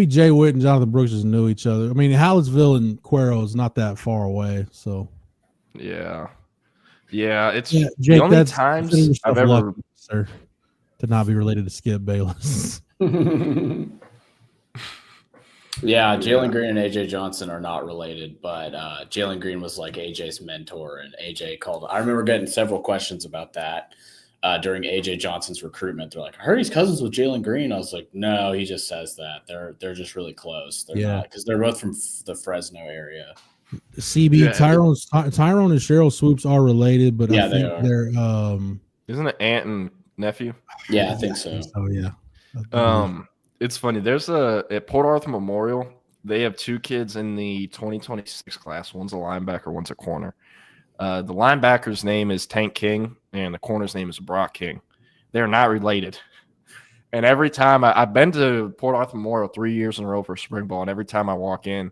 Jay Witt and Jonathan Brooks just knew each other. I mean, Hallettsville and Cuero is not that far away, so yeah. Yeah, it's Jake, the only times I've ever lucky, sir, to not be related to Skip Bayless. Yeah, Jalen Green and AJ Johnson are not related, but Jalen Green was like AJ's mentor, and AJ called. I remember getting several questions about that during AJ Johnson's recruitment. They're like, "I heard he's cousins with Jalen Green." I was like, "No, he just says that. They're just really close. They're not, because they're both from the Fresno area." CB Tyrone and Cheryl Swoops are related, but I think they're isn't it aunt and nephew? Yeah, I think so. Oh yeah. It's funny. There's at Port Arthur Memorial, they have two kids in the 2026 class. One's a linebacker, one's a corner. The linebacker's name is Tank King, and the corner's name is Brock King. They're not related. And every time I've been to Port Arthur Memorial 3 years in a row for spring ball, and every time I walk in,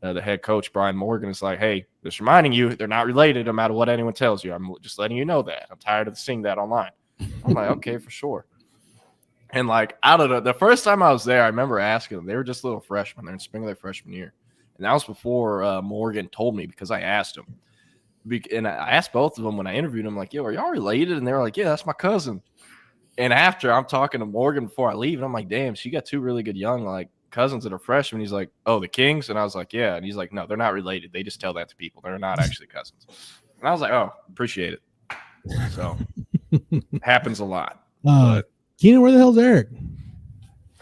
the head coach, Brian Morgan, is like, "Hey, just reminding you, they're not related no matter what anyone tells you. I'm just letting you know that. I'm tired of seeing that online." I'm like, "Okay, for sure." And like out of the first time I was there, I remember asking them. They were just little freshmen. They're in spring of their freshman year. And that was before Morgan told me, because I asked him. And I asked both of them when I interviewed them, like, "Yo, are y'all related?" And they were like, "Yeah, that's my cousin." And after I'm talking to Morgan before I leave, and I'm like, "Damn, she got two really good young like cousins that are freshmen." He's like, "Oh, the Kings?" And I was like, "Yeah." And he's like, "No, they're not related. They just tell that to people. They're not actually cousins." And I was like, "Oh, appreciate it." So happens a lot. Keenan, where the hell's Eric?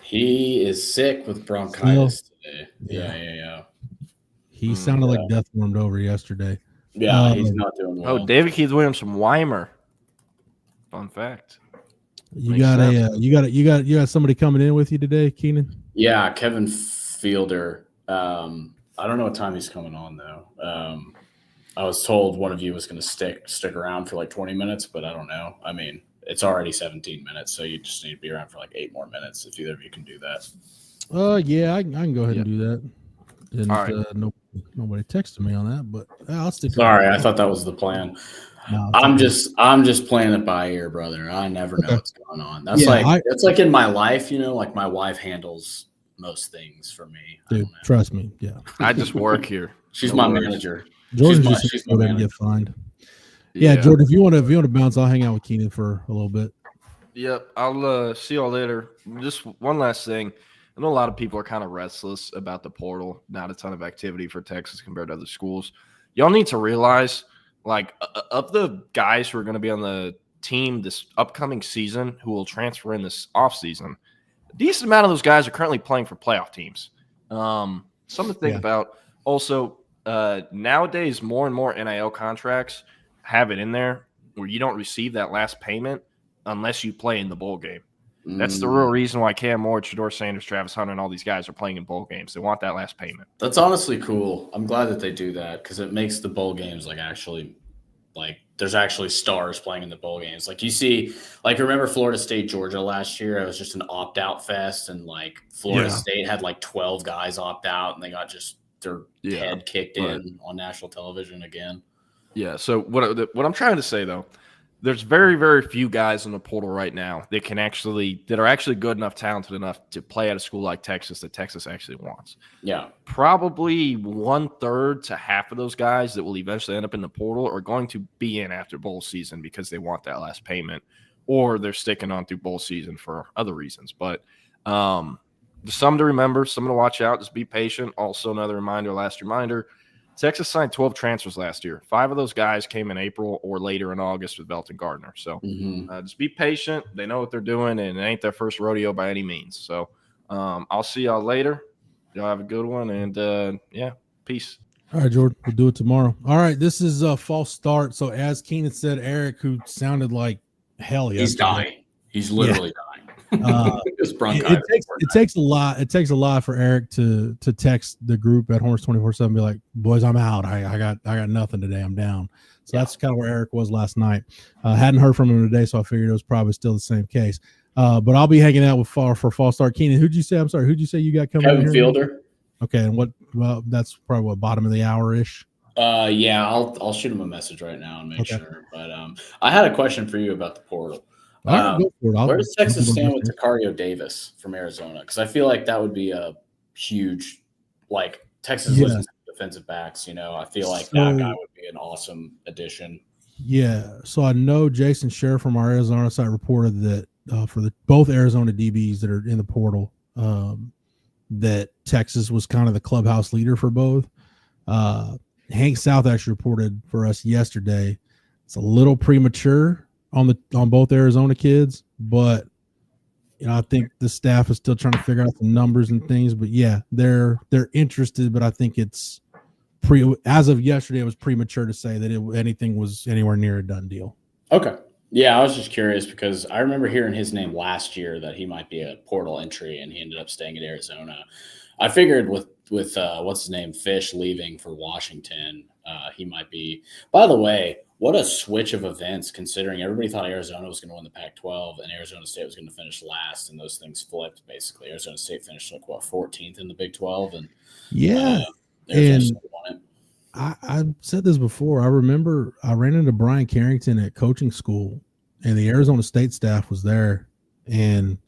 He is sick with bronchitis today. Yeah. He sounded like death warmed over yesterday. Yeah, he's not doing well. Oh, David Keith Williams from Weimer. Fun fact. You got somebody coming in with you today, Keenan? Yeah, Kevin Fielder. I don't know what time he's coming on though. I was told one of you was going to stick around for like 20 minutes, but I don't know. I mean, it's already 17 minutes, so you just need to be around for like 8 more minutes if either of you can do that. Yeah, I can go ahead and do that. And all right. Nobody texted me on that, but I'll stick. Sorry, I thought that was the plan. No, I'm just playing it by ear, brother. I never know what's going on. That's that's like in my life, like my wife handles most things for me. Dude, trust me. Yeah, I just work here. She's my manager. Jordan she's my manager. Get fined. Yeah, Jordan, if you want to bounce, I'll hang out with Keenan for a little bit. Yep, I'll see y'all later. Just one last thing. I know a lot of people are kind of restless about the portal. Not a ton of activity for Texas compared to other schools. Y'all need to realize, like, of the guys who are going to be on the team this upcoming season who will transfer in this offseason, a decent amount of those guys are currently playing for playoff teams. Something to think about. Also, nowadays, more and more NIL contracts have it in there where you don't receive that last payment unless you play in the bowl game. That's the real reason why Cam Moore, Shedeur Sanders, Travis Hunter, and all these guys are playing in bowl games. They want that last payment. That's honestly cool. I'm glad that they do that because it makes the bowl games there's actually stars playing in the bowl games. Like you see, like remember Florida State, Georgia last year? It was just an opt-out fest, and like Florida State had like 12 guys opt out, and they got just their head kicked in on national television again. Yeah. So what I'm trying to say though, there's very, very few guys in the portal right now that are actually good enough, talented enough to play at a school like Texas that Texas actually wants. Yeah. Probably 1/3 to half of those guys that will eventually end up in the portal are going to be in after bowl season because they want that last payment, or they're sticking on through bowl season for other reasons. But some to remember, some to watch out. Just be patient. Also, another last reminder, Texas signed 12 transfers last year. 5 of those guys came in April or later in August with Belton Gardner. So just be patient. They know what they're doing, and it ain't their first rodeo by any means. So I'll see y'all later. Y'all have a good one, and peace. All right, Jordan, we'll do it tomorrow. All right, this is a false start. So as Keenan said, Eric, who sounded like hell yesterday. He's dying. He's literally dying. It takes a lot. It takes a lot for Eric to text the group at Horns 24/7 and be like, "Boys, I'm out. I got nothing today. I'm down." So that's kind of where Eric was last night. Hadn't heard from him today, so I figured it was probably still the same case. But I'll be hanging out with for false start. Keenan, who'd you say? I'm sorry. Who'd you say you got coming? Kevin Fielder. Okay, and what? Well, that's probably what, bottom of the hour ish. I'll shoot him a message right now and make sure. But I had a question for you about the portal. Go for it. Where does Texas stand with Tacario Davis from Arizona? Because I feel like that would be a huge, Texas listens to defensive backs. I feel like that guy would be an awesome addition. Yeah. So I know Jason Scher from our Arizona site reported that for both Arizona DBs that are in the portal, that Texas was kind of the clubhouse leader for both. Hank South actually reported for us yesterday. It's a little premature on both Arizona kids, but I think the staff is still trying to figure out the numbers and things. But yeah, they're interested, but I think it's as of yesterday, it was premature to say that anything was anywhere near a done deal. Okay. Yeah, I was just curious because I remember hearing his name last year that he might be a portal entry, and he ended up staying at Arizona. I figured with what's his name, Fish leaving for Washington, he might be. By the way, what a switch of events, considering everybody thought Arizona was going to win the Pac-12 and Arizona State was going to finish last, and those things flipped basically. Arizona State finished 14th in the Big 12, and and I said this before. I remember I ran into Brian Carrington at coaching school, and the Arizona State staff was there, and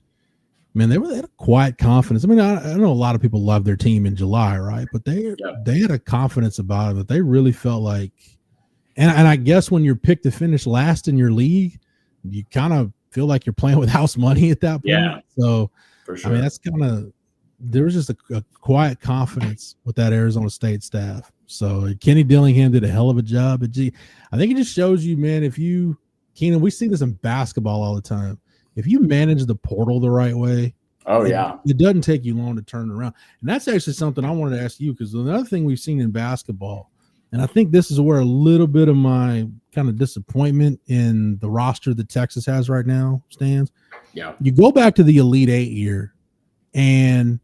man, they had a quiet confidence. I mean, I know a lot of people love their team in July, right? But they had a confidence about it that they really felt like. And I guess when you're picked to finish last in your league, you kind of feel like you're playing with house money at that point. Yeah, so for sure. I mean, that's there was just a quiet confidence with that Arizona State staff. So Kenny Dillingham did a hell of a job. But I think it just shows you, man, Keenan, we see this in basketball all the time. If you manage the portal the right way, it doesn't take you long to turn it around. And that's actually something I wanted to ask you, because another thing we've seen in basketball, and I think this is where a little bit of my kind of disappointment in the roster that Texas has right now stands. Yeah. You go back to the Elite Eight year, and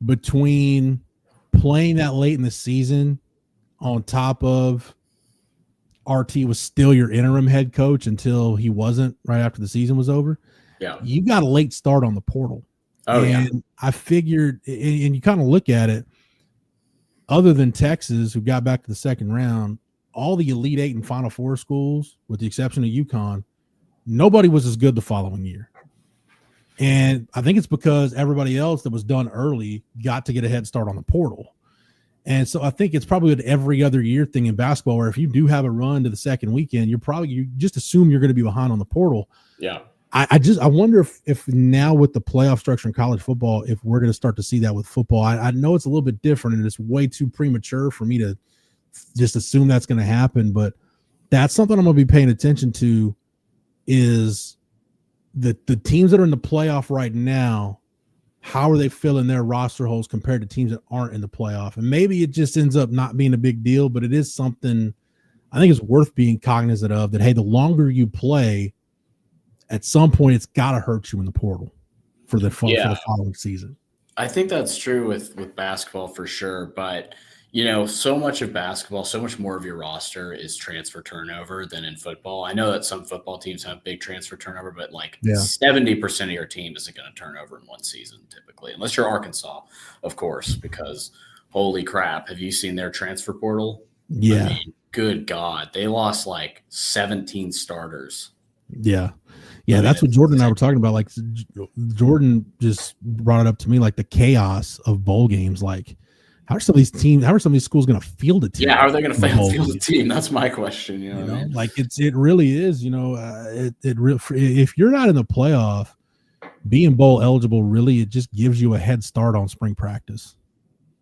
between playing that late in the season on top of RT was still your interim head coach until he wasn't right after the season was over. Yeah. You got a late start on the portal. I figured, and you kind of look at it, other than Texas, who got back to the second round, all the Elite Eight and Final Four schools, with the exception of UConn, nobody was as good the following year. And I think it's because everybody else that was done early got to get a head start on the portal. And so I think it's probably an every other year thing in basketball, where if you do have a run to the second weekend, you just assume you're going to be behind on the portal. Yeah. I wonder if now with the playoff structure in college football, if we're going to start to see that with football. I know it's a little bit different, and it's way too premature for me to just assume that's going to happen. But that's something I'm going to be paying attention to, is the teams that are in the playoff right now, how are they filling their roster holes compared to teams that aren't in the playoff? And maybe it just ends up not being a big deal, but it is something I think it's worth being cognizant of, that, hey, the longer you play, at some point it's got to hurt you in the portal for the following season. I think that's true with basketball for sure. But, so much of basketball, so much more of your roster is transfer turnover than in football. I know that some football teams have big transfer turnover, but 70% of your team isn't going to turn over in one season typically, unless you're Arkansas, of course, because holy crap, have you seen their transfer portal? Yeah. I mean, good God. They lost 17 starters Yeah. Yeah, that's what Jordan and I were talking about. Like, Jordan just brought it up to me, like the chaos of bowl games. Like, how are some of these schools going to field a team? Yeah, how are they going to field a team? That's my question. You know what I mean? Like it really is. If you're not in the playoff, being bowl eligible really it just gives you a head start on spring practice.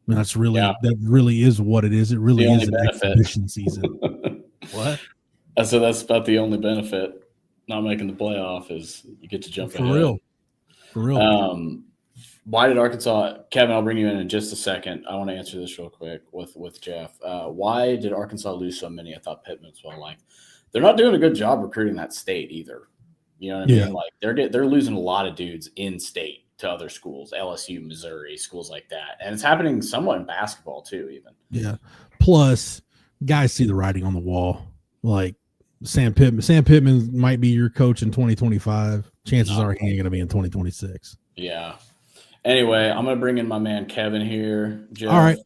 I mean, that really is what it is. It really is an exhibition season. What? So that's about the only benefit. Not making the playoff is you get to jump for ahead. For real. Why did Arkansas, Kevin, I'll bring you in just a second. I want to answer this real quick with Jeff. Why did Arkansas lose so many? I thought Pittman's they're not doing a good job recruiting that state either. You know what I mean? Like they're losing a lot of dudes in state to other schools, LSU, Missouri, schools like that. And it's happening somewhat in basketball too, even. Yeah. Plus, guys see the writing on the wall. Like Sam Pittman might be your coach in 2025. Chances are he ain't going to be in 2026. Yeah. Anyway, I'm going to bring in my man Kevin here. Jeff, all right.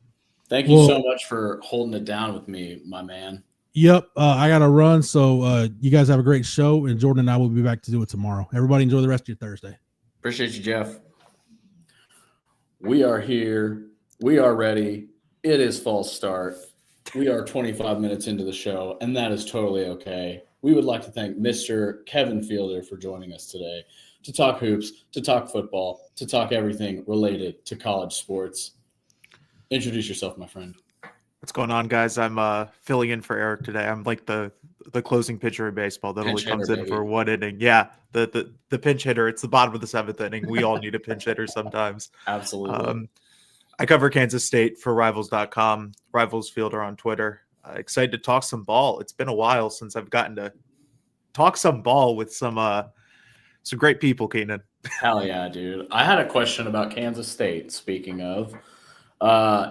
Thank you so much for holding it down with me, my man. Yep. I got to run. So you guys have a great show, and Jordan and I will be back to do it tomorrow. Everybody enjoy the rest of your Thursday. Appreciate you, Jeff. We are here. We are ready. It is false start. We are 25 minutes into the show, and that is totally okay. We would like to thank Mr. Kevin Fielder for joining us today to talk hoops, to talk football, to talk everything related to college sports. Introduce yourself, my friend. What's going on, guys? I'm filling in for Eric today. I'm like the closing pitcher in baseball that only comes in for one inning. Yeah, the pinch hitter. It's the bottom of the seventh inning. We all need a pinch hitter sometimes. Absolutely. I cover Kansas State for Rivals.com, Rivals Fielder on Twitter. Excited to talk some ball. It's been a while since I've gotten to talk some ball with some great people, Keenan. Hell yeah, dude. I had a question about Kansas State, speaking of.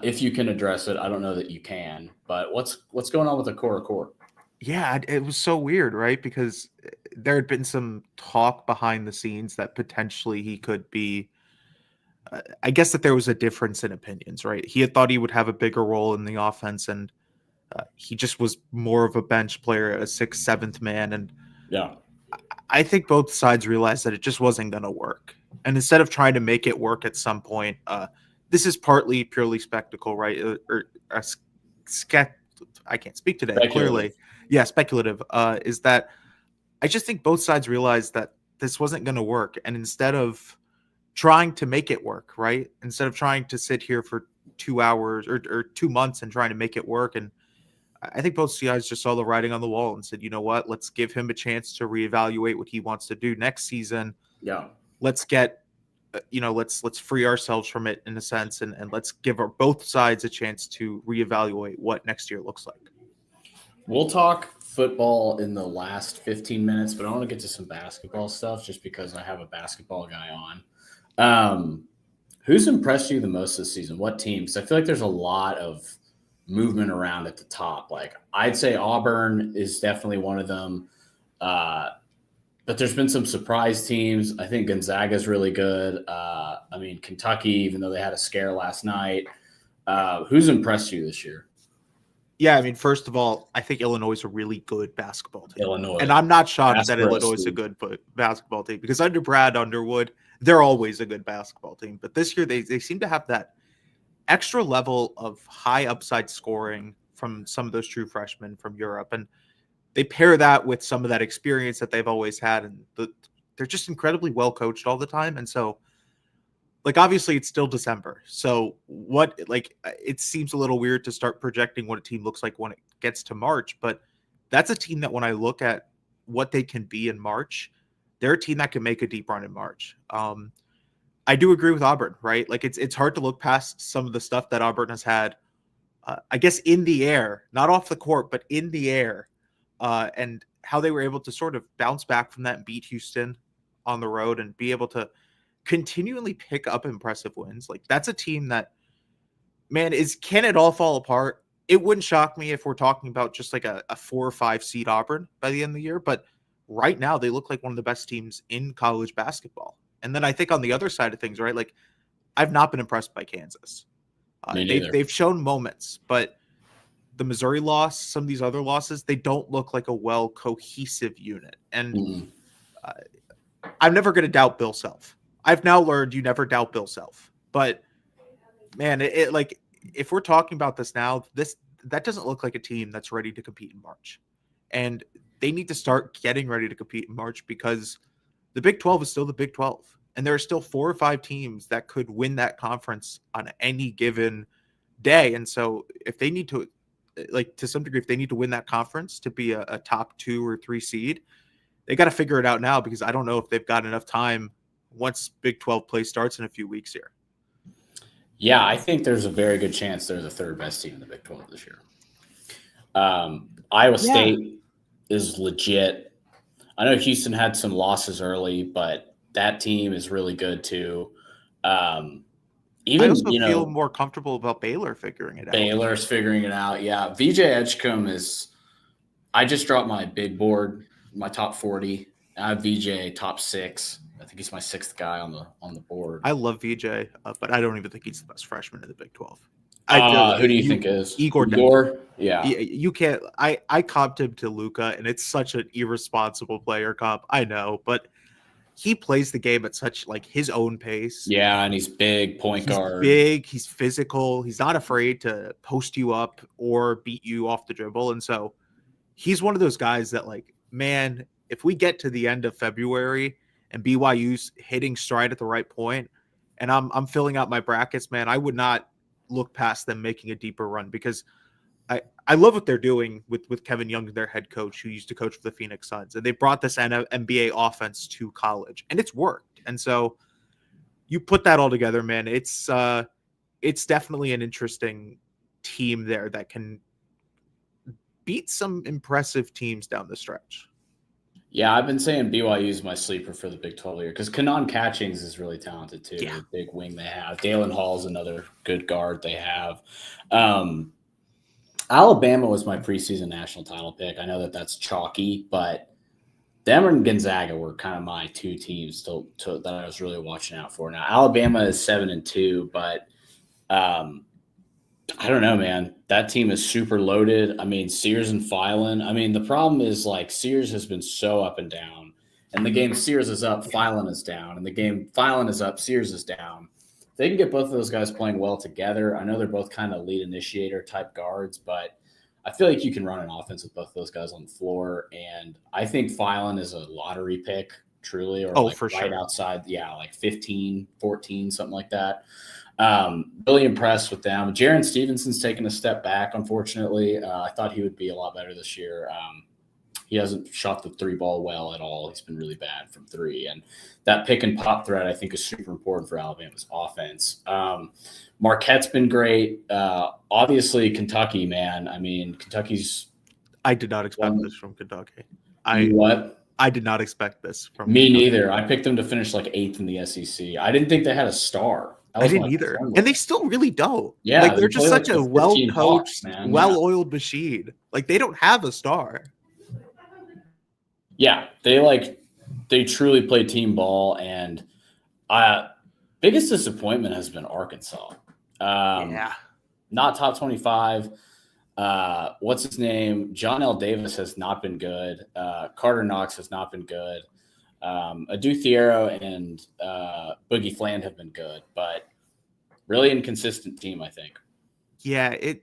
If you can address it, I don't know that you can, but what's going on with the core? Yeah, it was so weird, right? Because there had been some talk behind the scenes that potentially he could be I guess that there was a difference in opinions, right? He had thought he would have a bigger role in the offense, and he just was more of a bench player, a 6th, 7th man. And yeah, I think both sides realized that it just wasn't going to work. And instead of trying to make it work at some point, this is partly purely spectacle, right? I can't speak today. Speculative. Clearly. Yeah, speculative. Is that I just think both sides realized that this wasn't going to work. And instead of trying to make it work, right? Instead of trying to sit here for 2 hours or 2 months and trying to make it work. And I think both sides just saw the writing on the wall and said, you know what, let's give him a chance to reevaluate what he wants to do next season. Yeah. Let's get, let's free ourselves from it in a sense. And let's give both sides a chance to reevaluate what next year looks like. We'll talk football in the last 15 minutes, but I want to get to some basketball stuff just because I have a basketball guy on. Who's impressed you the most this season? What teams? I feel like there's a lot of movement around at the top. Like I'd say Auburn is definitely one of them. But there's been some surprise teams. I think Gonzaga's really good. Kentucky, even though they had a scare last night. Who's impressed you this year? Yeah, first of all, I think Illinois is a really good basketball team. Illinois. And I'm not shocked that Illinois is a good basketball team because under Brad Underwood, they're always a good basketball team. But this year, they seem to have that extra level of high upside scoring from some of those true freshmen from Europe. And they pair that with some of that experience that they've always had. And they're just incredibly well coached all the time. And so, obviously it's still December. So it seems a little weird to start projecting what a team looks like when it gets to March. But that's a team that when I look at what they can be in March, they're a team that can make a deep run in March. I do agree with Auburn, right? It's hard to look past some of the stuff that Auburn has had, I guess, in the air, not off the court, but in the air, and how they were able to sort of bounce back from that and beat Houston on the road and be able to continually pick up impressive wins. That's a team that, man, can it all fall apart? It wouldn't shock me if we're talking about just a 4 or 5 seed Auburn by the end of the year, but right now they look like one of the best teams in college basketball. And then I think on the other side of things, right, I've not been impressed by Kansas. They've shown moments, but the Missouri loss, some of these other losses, they don't look like a well cohesive unit. And I'm never going to doubt Bill Self. I've now learned you never doubt Bill Self. But man, it like if we're talking about this now, that doesn't look like a team that's ready to compete in March. And they need to start getting ready to compete in March because the Big 12 is still the Big 12. And there are still 4 or 5 teams that could win that conference on any given day. And so if they need to, like to some degree, if they need to win that conference to be a top 2 or 3 seed, they got to figure it out now because I don't know if they've got enough time once Big 12 play starts in a few weeks here. Yeah, I think there's a very good chance they're the 3rd best team in the Big 12 this year. Iowa State is legit. I know Houston had some losses early, but that team is really good too. I also feel more comfortable about Baylor figuring it out. Baylor's figuring it out. Yeah. VJ Edgecombe I just dropped my big board, my top 40. I have VJ top 6. I think he's my 6th guy on the board. I love VJ, but I don't even think he's the best freshman in the Big 12. Who do you think is? Igor? Yeah. You can't. I comped him to Luka, and it's such an irresponsible player comp. I know, but he plays the game at such like his own pace. Yeah, and he's big point guard. Big, he's physical. He's not afraid to post you up or beat you off the dribble. And so he's one of those guys that like, man, if we get to the end of February and BYU's hitting stride at the right point, and I'm filling out my brackets, man, I would not look past them making a deeper run because I love what they're doing with Kevin Young, their head coach, who used to coach for the Phoenix Suns. And they brought this NBA offense to college, and it's worked. And so you put that all together, man, it's definitely an interesting team there that can beat some impressive teams down the stretch. Yeah, I've been saying BYU is my sleeper for the Big 12 year because Kanan Catchings is really talented too. Yeah. The big wing they have. Dalen Hall's another good guard they have. Alabama was my preseason national title pick. I know that's chalky, but them and Gonzaga were kind of my 2 teams that I was really watching out for. Now, Alabama is 7-2, but I don't know, man. That team is super loaded. I mean, Sears and Filan. I mean, the problem is like Sears has been so up and down. And the game Sears is up, Filan is down. And the game Filan is up, Sears is down. They can get both of those guys playing well together. I know they're both kind of lead initiator type guards, but I feel like you can run an offense with both of those guys on the floor. And I think Filan is a lottery pick, truly, or for right sure. outside, like 15, 14, something like that. Really impressed with them. Jaren Stevenson's taken a step back, unfortunately. I thought he would be a lot better this year. He hasn't shot the 3 ball well at all. He's been really bad from 3. And that pick and pop threat, I think, is super important for Alabama's offense. Marquette's been great. Obviously, Kentucky, man. I mean, Kentucky's. I did not expect this from Kentucky. What? I did not expect this from Me Kentucky. neither. I picked them to finish like 8th in the SEC. I didn't think they had a star. I didn't either. And they still really don't. Yeah. Like they're just such a well-coached, man. well-oiled machine. Like they don't have a star. Yeah. They truly play team ball. And biggest disappointment has been Arkansas. Not top 25. What's his name? John L. Davis has not been good. Carter Knox has not been good. Adu Thiero and Boogie Fland have been good, but really inconsistent team, I think. Yeah, it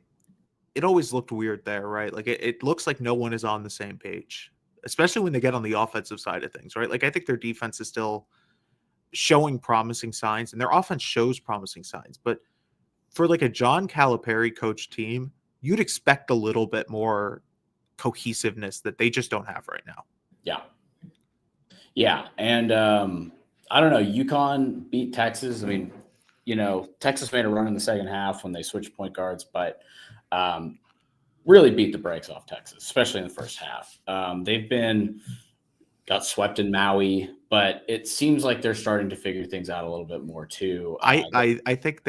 always looked weird there, right? Like it looks like no one is on the same page, especially when they get on the offensive side of things, right? Like I think their defense is still showing promising signs, and their offense shows promising signs. But for like a John Calipari coach team, you'd expect a little bit more cohesiveness that they just don't have right now. Yeah. Yeah, and I don't know. UConn beat Texas. I mean, Texas made a run in the second half when they switched point guards, but really beat the brakes off Texas, especially in the first half. They've got swept in Maui, but it seems like they're starting to figure things out a little bit more too. I think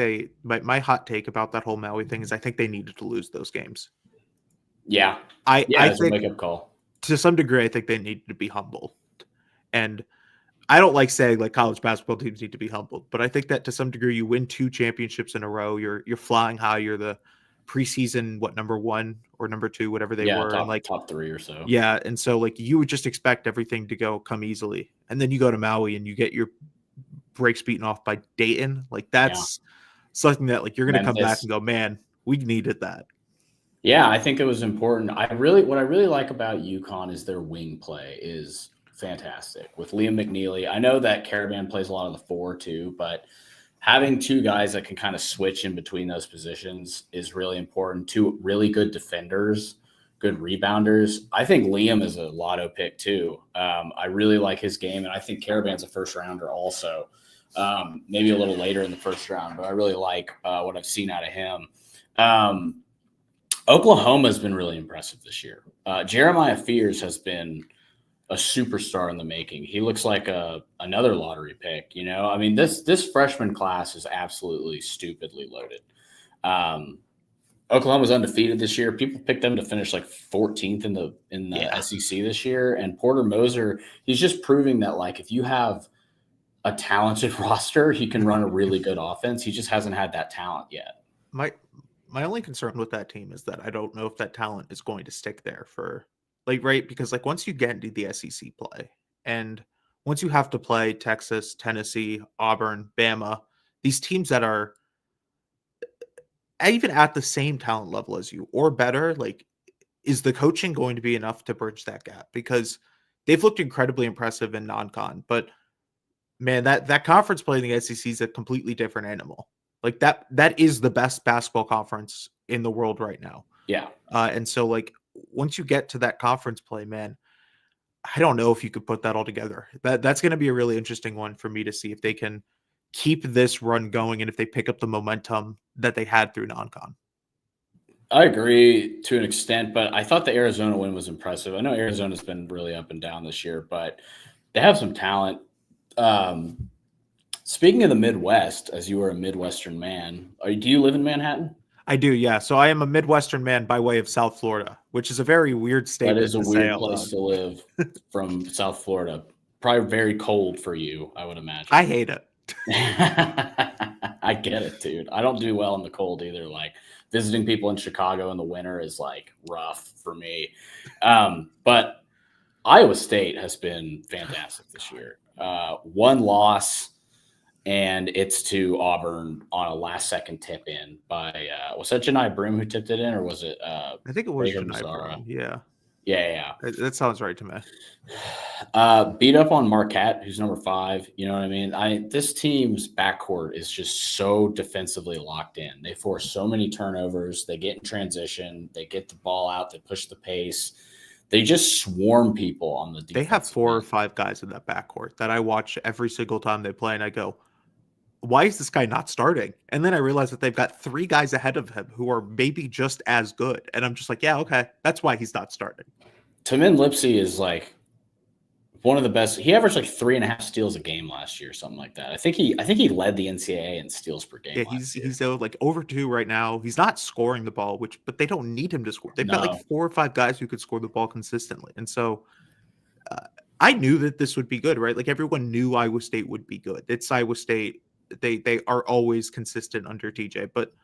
my hot take about that whole Maui thing is I think they needed to lose those games. Yeah, I it's think a wake-up call. To some degree, I think they needed to be humble. And I don't like saying like college basketball teams need to be humbled, but I think that to some degree you win 2 championships in a row. You're flying high. You're the preseason, number 1 or number 2, whatever they were, top, and top 3 or so. Yeah, and so like you would just expect everything to come easily, and then you go to Maui and you get your breaks beaten off by Dayton. Like that's something that like you're going to come back and go, man, we needed that. Yeah, I think it was important. What I really like about UConn is their wing play is fantastic with Liam McNeely. I know that Caravan plays a lot of the 4 too, but having 2 guys that can kind of switch in between those positions is really important. 2 really good defenders, good rebounders. I think Liam is a lotto pick too. I really like his game, and I think Caravan's a first rounder also. Maybe a little later in the first round, but I really like what I've seen out of him. Oklahoma's been really impressive this year. Jeremiah Fears has been a superstar in the making. He looks like another lottery pick. You know, I mean, this freshman class is absolutely stupidly loaded. Oklahoma's undefeated this year. People picked them to finish like 14th in the SEC this year. And Porter Moser, he's just proving that like if you have a talented roster, he can run a really good offense. He just hasn't had that talent yet. My only concern with that team is that I don't know if that talent is going to stick there for like, right? Because like once you get into the SEC play and once you have to play Texas, Tennessee, Auburn, Bama, these teams that are even at the same talent level as you or better, like is the coaching going to be enough to bridge that gap? Because they've looked incredibly impressive in non-con, but man, that conference play in the SEC is a completely different animal. Like that is the best basketball conference in the world right now. Yeah. And so like once you get to that conference play, man, I don't know if you could put that all together. That's going to be a really interesting one for me to see if they can keep this run going and if they pick up the momentum that they had through non-con. I agree to an extent, but I thought the Arizona win was impressive. I know Arizona's been really up and down this year, but they have some talent. Speaking of the Midwest, as you are a Midwestern man, do you live in Manhattan? I do, yeah. So I am a Midwestern man by way of South Florida, which is a very weird statement. That is a weird place to live from South Florida. Probably very cold for you, I would imagine. I hate it. I get it, dude. I don't do well in the cold either. Like visiting people in Chicago in the winter is like rough for me. But Iowa State has been fantastic this year. 1 loss, and it's to Auburn on a last-second tip-in by was that Janai Broom who tipped it in, or was it? I think it was Janai Broom. Yeah. That sounds right to me. Beat up on Marquette, who's number 5. You know what I mean? This team's backcourt is just so defensively locked in. They force so many turnovers. They get in transition. They get the ball out. They push the pace. They just swarm people on the defense. They have 4 or 5 guys in that backcourt that I watch every single time they play, and I go, why is this guy not starting? And then I realize that they've got 3 guys ahead of him who are maybe just as good. And I'm just like, yeah, okay, that's why he's not starting. Tamin Lipsey is like one of the best. He averaged like 3.5 steals a game last year, something like that. I think he led the NCAA in steals per game. Yeah, he's like over 2 right now. He's not scoring the ball, but they don't need him to score. They've got like 4 or 5 guys who could score the ball consistently. And so I knew that this would be good, right? Like everyone knew Iowa State would be good. It's Iowa State. They are always consistent under TJ, but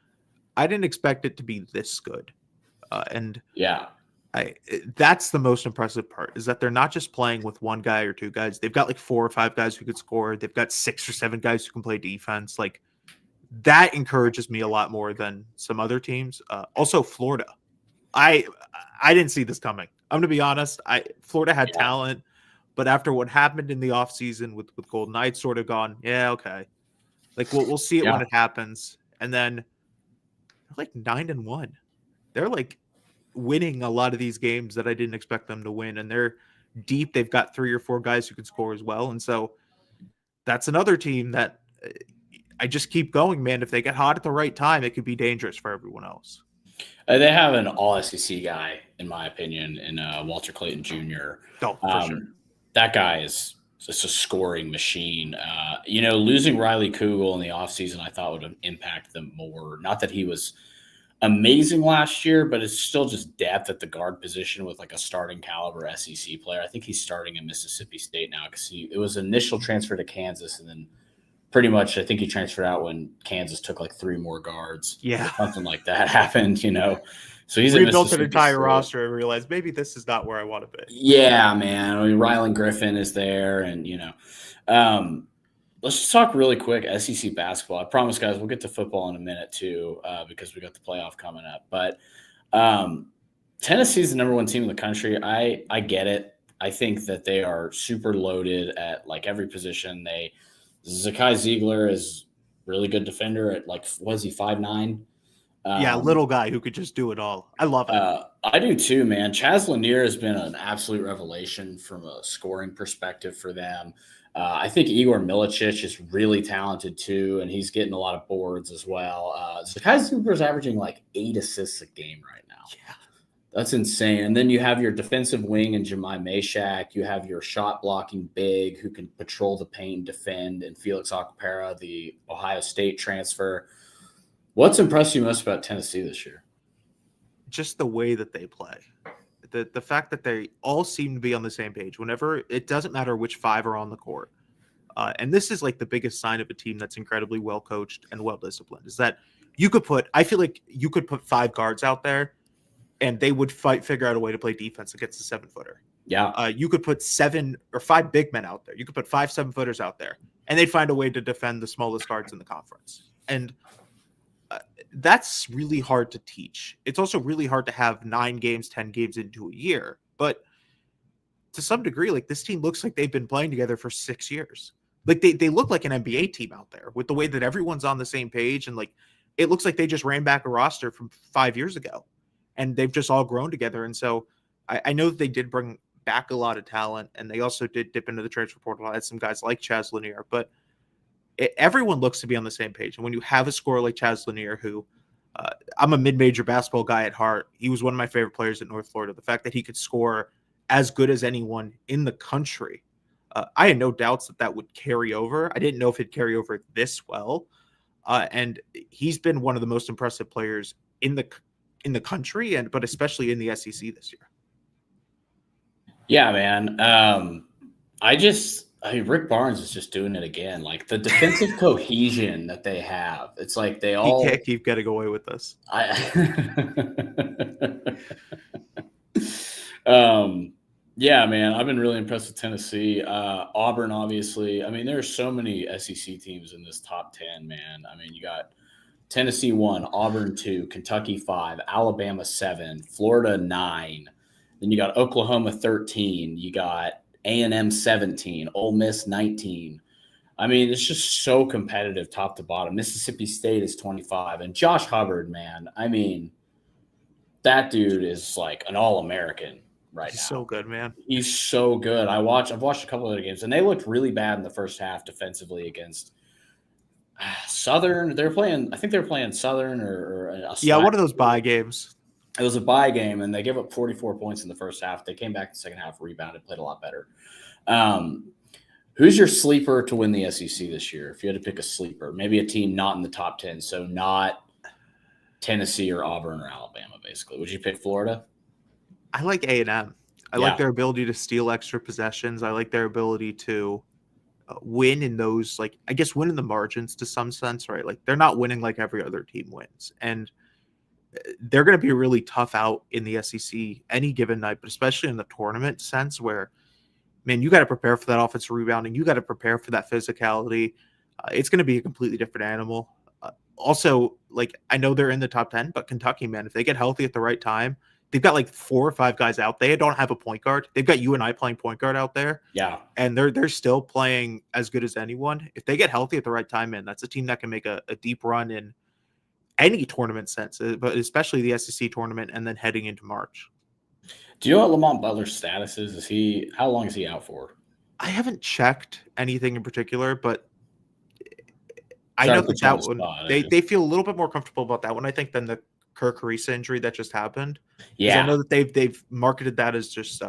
I didn't expect it to be this good. And yeah, that's the most impressive part is that they're not just playing with 1 guy or 2 guys. They've got like 4 or 5 guys who could score. They've got 6 or 7 guys who can play defense. Like that encourages me a lot more than some other teams. Also Florida. I didn't see this coming. I'm going to be honest. Florida had talent, but after what happened in the offseason with Golden Knights sort of gone, yeah, okay. Like we'll see it when it happens. And then they're like 9-1. They're like winning a lot of these games that I didn't expect them to win. And they're deep. They've got 3 or 4 guys who can score as well. And so that's another team that I just keep going, man. If they get hot at the right time, it could be dangerous for everyone else. They have an all SEC guy, in my opinion, in Walter Clayton Jr. Oh, for sure. That guy is just a scoring machine. Losing Riley Kugel in the offseason, I thought would impact them more. Not that he was amazing last year, but it's still just depth at the guard position with like a starting caliber SEC player. I think he's starting in Mississippi State now because it was initial transfer to Kansas and then pretty much, I think he transferred out when Kansas took like 3 more guards. Yeah. Something like that happened, you know. So he's rebuilt an entire roster and realized maybe this is not where I want to be. Yeah, man. I mean, Rylan Griffin is there, and let's just talk really quick SEC basketball. I promise, guys, we'll get to football in a minute too, because we got the playoff coming up. But Tennessee's the number 1 team in the country. I get it. I think that they are super loaded at like every position. Zakai Ziegler is really good defender at like, was he 5'9"? Little guy who could just do it all. I love it. I do too, man. Chaz Lanier has been an absolute revelation from a scoring perspective for them. I think Igor Milicic is really talented too, and he's getting a lot of boards as well. Zakai Ziegler is averaging like 8 assists a game right now. Yeah. That's insane. And then you have your defensive wing and Jemai Mashak. You have your shot blocking big who can patrol the paint and defend, and Felix Acapara, the Ohio State transfer. What's impressed you most about Tennessee this year? Just the way that they play. The fact that they all seem to be on the same page. Whenever it doesn't matter which 5 are on the court. And this is like the biggest sign of a team that's incredibly well coached and well disciplined, is that I feel like you could put 5 guards out there and they would figure out a way to play defense against a 7-footer. Yeah. You could put 7 or 5 big men out there. You could put 5 7-footers out there, and they'd find a way to defend the smallest guards in the conference. And that's really hard to teach. It's also really hard to have 9 games, 10 games into a year. But to some degree, like, this team looks like they've been playing together for 6 years. Like they look like an NBA team out there with the way that everyone's on the same page. And like, it looks like they just ran back a roster from 5 years ago, and they've just all grown together. And so I know that they did bring back a lot of talent, and they also did dip into the transfer portal. I had some guys like Chaz Lanier, but everyone looks to be on the same page. And when you have a scorer like Chaz Lanier, who I'm a mid-major basketball guy at heart, he was one of my favorite players at North Florida. The fact that he could score as good as anyone in the country, I had no doubts that would carry over. I didn't know if it'd carry over this well. And he's been one of the most impressive players in the country, but especially in the SEC this year. Yeah, man. Rick Barnes is just doing it again. Like the defensive cohesion that they have, it's like they all. He can't keep getting away with this. Yeah, man, I've been really impressed with Tennessee. Auburn, obviously. I mean, there's so many SEC teams in this top 10, man. I mean, you got Tennessee 1, Auburn 2, Kentucky 5, Alabama 7, Florida 9. Then you got Oklahoma 13. You got A&M 17, Ole Miss 19. I mean, it's just so competitive top to bottom. Mississippi State is 25. And Josh Hubbard, man, I mean, that dude is like an All-American right now. He's so good, man. He's so good. I've watched a couple of the games, and they looked really bad in the first half defensively against Southern. I think they were playing Southern or one of those bye games. It was a bye game, and they gave up 44 points in the first half. They came back in the second half, rebounded, played a lot better. Who's your sleeper to win the SEC this year? If you had to pick a sleeper, maybe a team not in the top 10, so not Tennessee or Auburn or Alabama, basically. Would you pick Florida? I like A&M. I like their ability to steal extra possessions. I like their ability to win in those, like, I guess win in the margins to some sense, right? Like, they're not winning like every other team wins. And they're going to be really tough out in the SEC any given night, but especially in the tournament sense where, man, you got to prepare for that offensive rebounding. You got to prepare for that physicality. It's going to be a completely different animal. Also, like, I know they're in the top 10, but Kentucky, man, if they get healthy at the right time, they've got like 4 or 5 guys out. They don't have a point guard. They've got you and I playing point guard out there. Yeah. And they're still playing as good as anyone. If they get healthy at the right time, man, that's a team that can make a deep run in any tournament sense, but especially the SEC tournament and then heading into March. Do you know what Lamont Butler's status is? How long is he out for? I haven't checked anything in particular, but I know that one, they feel a little bit more comfortable about that one, I think, than the Kirk Carissa injury that just happened. Yeah. I know that they've marketed that as just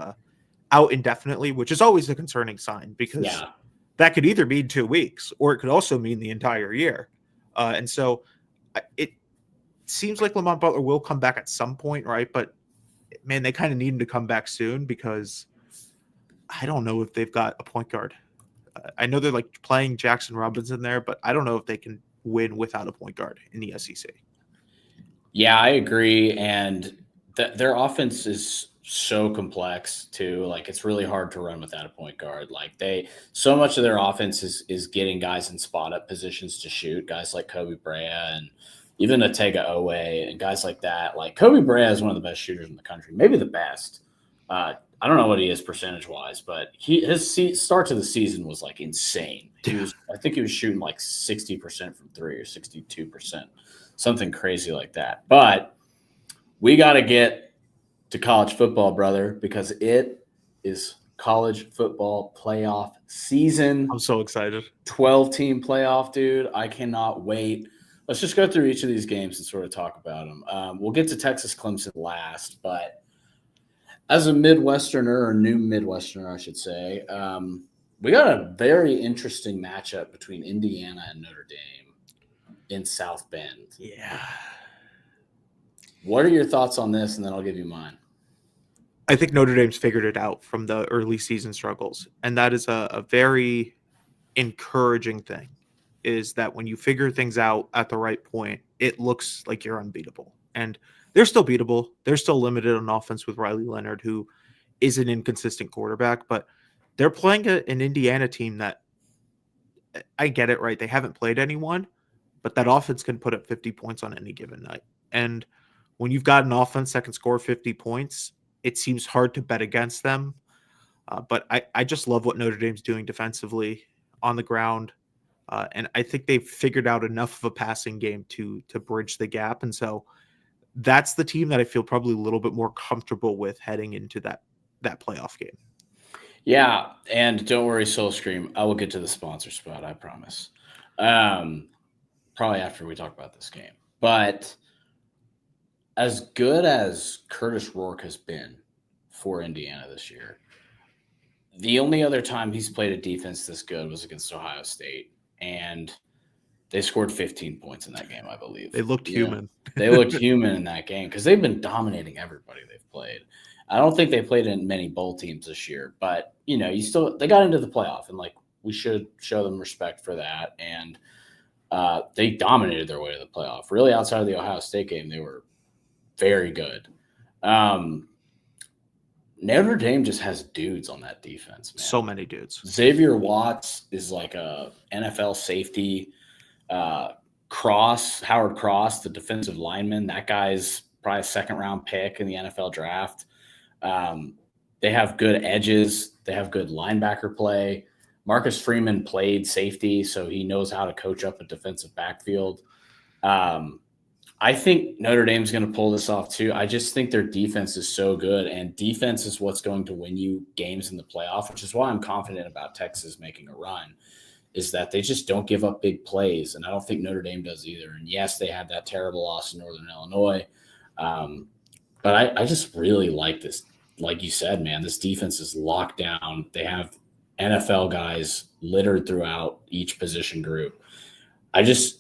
out indefinitely, which is always a concerning sign because that could either mean 2 weeks or it could also mean the entire year. And so it seems like Lamont Butler will come back at some point, right? But man, they kind of need him to come back soon because I don't know if they've got a point guard I know they're like playing Jackson Robinson there, but I don't know if they can win without a point guard in the SEC. Yeah, I agree. And their offense is so complex too. Like, it's really hard to run without a point guard. Like, so much of their offense is getting guys in spot up positions to shoot, guys like Kobe Brea and even Atega Owe and guys like that. Like, Kobe Brea is one of the best shooters in the country, maybe the best. I don't know what he is percentage wise, but his start to the season was like insane. I think he was shooting like 60% from three or 62%, something crazy like that. But we got to get to college football, brother, because it is college football playoff season. I'm so excited. 12-team playoff, dude. I cannot wait. Let's just go through each of these games and sort of talk about them. We'll get to Texas Clemson last, but as a Midwesterner, or new Midwesterner, I should say, we got a very interesting matchup between Indiana and Notre Dame in South Bend. Yeah. What are your thoughts on this? And then I'll give you mine. I think Notre Dame's figured it out from the early season struggles. And that is a very encouraging thing, is that when you figure things out at the right point, it looks like you're unbeatable. And they're still beatable. They're still limited on offense with Riley Leonard, who is an inconsistent quarterback. But they're playing an Indiana team that, I get it, right? They haven't played anyone, but that offense can put up 50 points on any given night. And when you've got an offense that can score 50 points, it seems hard to bet against them. But I just love what Notre Dame's doing defensively on the ground. And I think they've figured out enough of a passing game to bridge the gap. And so that's the team that I feel probably a little bit more comfortable with heading into that playoff game. Yeah, and don't worry, Soul Scream. I will get to the sponsor spot, I promise. Probably after we talk about this game. But as good as Curtis Rourke has been for Indiana this year, the only other time he's played a defense this good was against Ohio State, and they scored 15 points in that game, I believe. They looked human. They looked human in that game because they've been dominating everybody they've played. I don't think they played in many bowl teams this year, but they got into the playoff, and like, we should show them respect for that. And they dominated their way to the playoff. Really, outside of the Ohio State game, they were very good. Notre Dame just has dudes on that defense, man. So many dudes. Xavier Watts is like a NFL safety. Howard Cross, the defensive lineman, that guy's probably a second-round pick in the NFL draft. They have good edges. They have good linebacker play. Marcus Freeman played safety, so he knows how to coach up a defensive backfield. I think Notre Dame's going to pull this off too. I just think their defense is so good, and defense is what's going to win you games in the playoff, which is why I'm confident about Texas making a run, is that they just don't give up big plays, and I don't think Notre Dame does either. And yes, they had that terrible loss in Northern Illinois, but I just really like this. Like you said, man, this defense is locked down. They have NFL guys littered throughout each position group. I just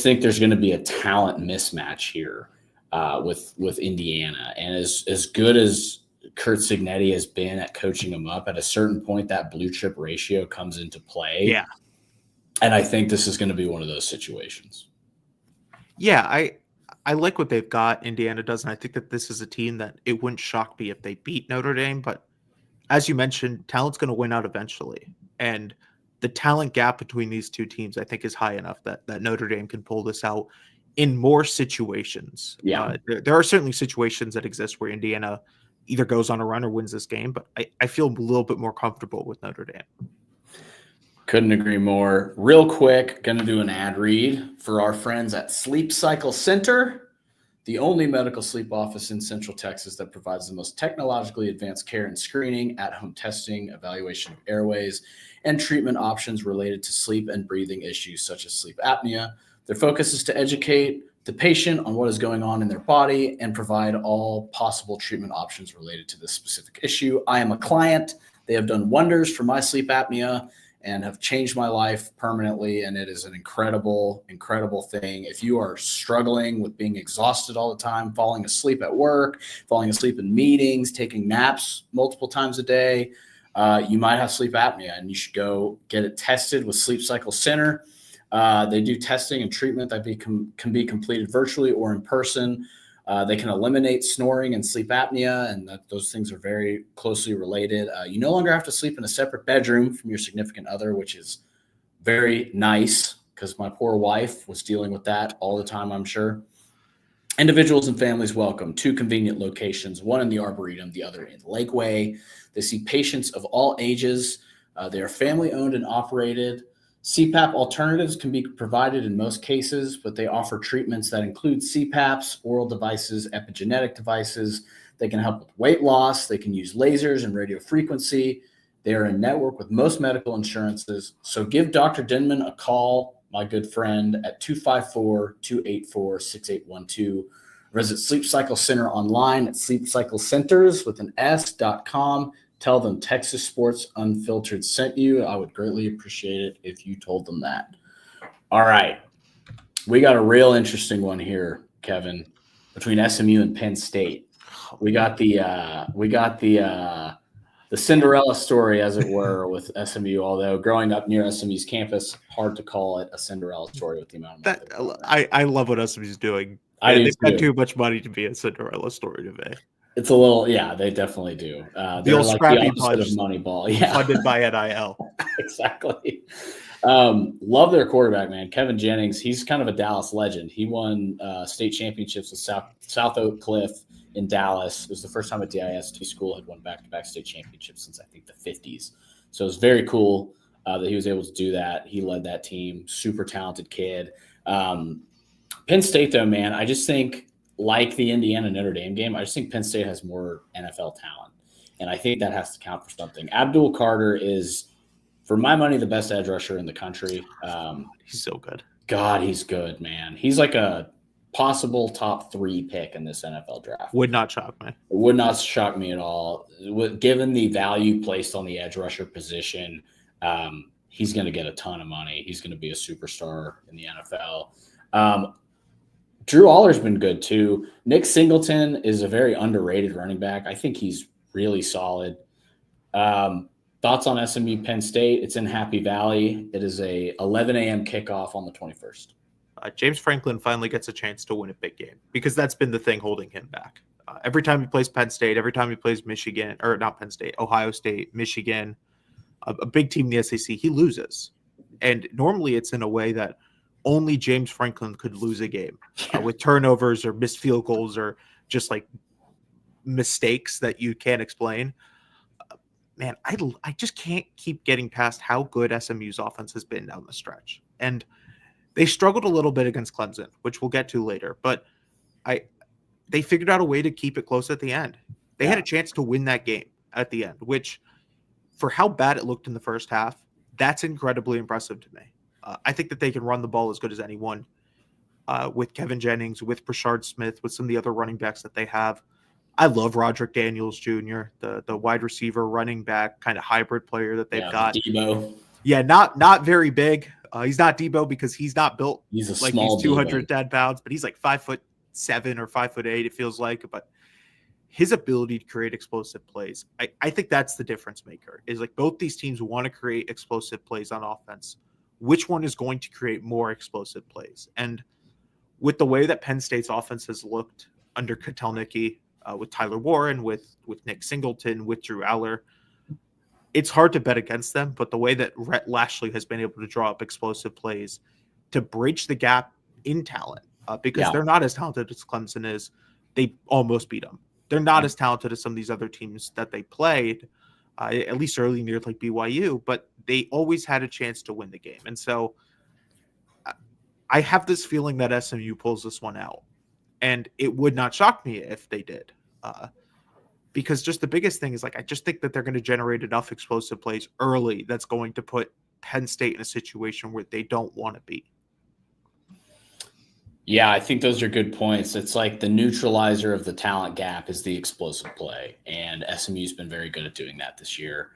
think there's going to be a talent mismatch here with Indiana. And as good as Kurt Cignetti has been at coaching them up, at a certain point, that blue chip ratio comes into play. Yeah. And I think this is going to be one of those situations. Yeah, I like what they've got. Indiana does, and I think that this is a team that it wouldn't shock me if they beat Notre Dame. But as you mentioned, talent's going to win out eventually. And the talent gap between these two teams, I think, is high enough that Notre Dame can pull this out in more situations. Yeah. There are certainly situations that exist where Indiana either goes on a run or wins this game, but I feel a little bit more comfortable with Notre Dame. Couldn't agree more. Real quick, going to do an ad read for our friends at Sleep Cycle Center, the only medical sleep office in Central Texas that provides the most technologically advanced care and screening, at-home testing, evaluation of airways, and treatment options related to sleep and breathing issues such as sleep apnea. Their focus is to educate the patient on what is going on in their body and provide all possible treatment options related to this specific issue. I am a client. They have done wonders for my sleep apnea and have changed my life permanently. And it is an incredible, incredible thing. If you are struggling with being exhausted all the time, falling asleep at work, falling asleep in meetings, taking naps multiple times a day, you might have sleep apnea, and you should go get it tested with Sleep Cycle Center. They do testing and treatment that can be completed virtually or in person. They can eliminate snoring and sleep apnea, and those things are very closely related. You no longer have to sleep in a separate bedroom from your significant other, which is very nice because my poor wife was dealing with that all the time, I'm sure. Individuals and families welcome. 2 convenient locations, one in the Arboretum, the other in Lakeway. They see patients of all ages. They are family-owned and operated. CPAP alternatives can be provided in most cases, but they offer treatments that include CPAPs, oral devices, epigenetic devices. They can help with weight loss. They can use lasers and radio frequency. They are in network with most medical insurances. So give Dr. Denman a call, my good friend, at 254-284-6812. Visit Sleep Cycle Center online at sleepcyclecenters.com. Tell them Texas Sports Unfiltered sent you. I would greatly appreciate it if you told them that. All right. We got a real interesting one here, Kevin, between SMU and Penn State. We got the Cinderella story, as it were, with SMU, although growing up near SMU's campus, hard to call it a Cinderella story with the amount of money. I love what SMU's doing. They've got too much money to be a Cinderella story to me. It's a little, yeah, they definitely do. The old Scrappy Punch of Moneyball, yeah, funded by NIL. Exactly. Love their quarterback, man, Kevin Jennings. He's kind of a Dallas legend. He won state championships with South Oak Cliff in Dallas. It was the first time a DIST school had won back-to-back state championships since I think the 50s. So it was very cool that he was able to do that. He led that team. Super talented kid. Penn State, though, man, I just think, like the Indiana-Notre Dame game, I just think Penn State has more NFL talent. And I think that has to count for something. Abdul Carter is, for my money, the best edge rusher in the country. He's so good. God, he's good, man. He's like a possible top 3 pick in this NFL draft. Would not shock me. It would not shock me at all. Given the value placed on the edge rusher position, he's going to get a ton of money. He's going to be a superstar in the NFL. Drew Aller's been good too. Nick Singleton is a very underrated running back. I think he's really solid. Thoughts on SMU Penn State? It's in Happy Valley. It is a 11 a.m. kickoff on the 21st. James Franklin finally gets a chance to win a big game because that's been the thing holding him back. Every time he plays Penn State, every time he plays Michigan, or not Penn State, Ohio State, Michigan, a big team in the SEC, he loses. And normally it's in a way that only James Franklin could lose a game with turnovers or missed field goals or just like mistakes that you can't explain. Man, I just can't keep getting past how good SMU's offense has been down the stretch. And they struggled a little bit against Clemson, which we'll get to later, but they figured out a way to keep it close at the end. They had a chance to win that game at the end, which for how bad it looked in the first half, that's incredibly impressive to me. I think that they can run the ball as good as anyone with Kevin Jennings, with Brashard Smith, with some of the other running backs that they have. I love Roderick Daniels Jr., the wide receiver, running back, kind of hybrid player that they've got. Debo. Yeah, not very big. He's not Debo because he's not built he's like he's 210 pounds, but he's like 5'7" or 5'8", it feels like. But his ability to create explosive plays, I think that's the difference maker. Is like both these teams want to create explosive plays on offense. Which one is going to create more explosive plays? And with the way that Penn State's offense has looked under Kotelnicki, with Tyler Warren, with Nick Singleton, with Drew Aller, it's hard to bet against them. But the way that Rhett Lashley has been able to draw up explosive plays to bridge the gap in talent, because they're not as talented as Clemson is, they almost beat them. They're not as talented as some of these other teams that they played, at least early in the year, like BYU, but they always had a chance to win the game. And so I have this feeling that SMU pulls this one out, and it would not shock me if they did, because just the biggest thing is, like, I just think that they're going to generate enough explosive plays early that's going to put Penn State in a situation where they don't want to be. Yeah, I think those are good points. It's like the neutralizer of the talent gap is the explosive play, and SMU's been very good at doing that this year.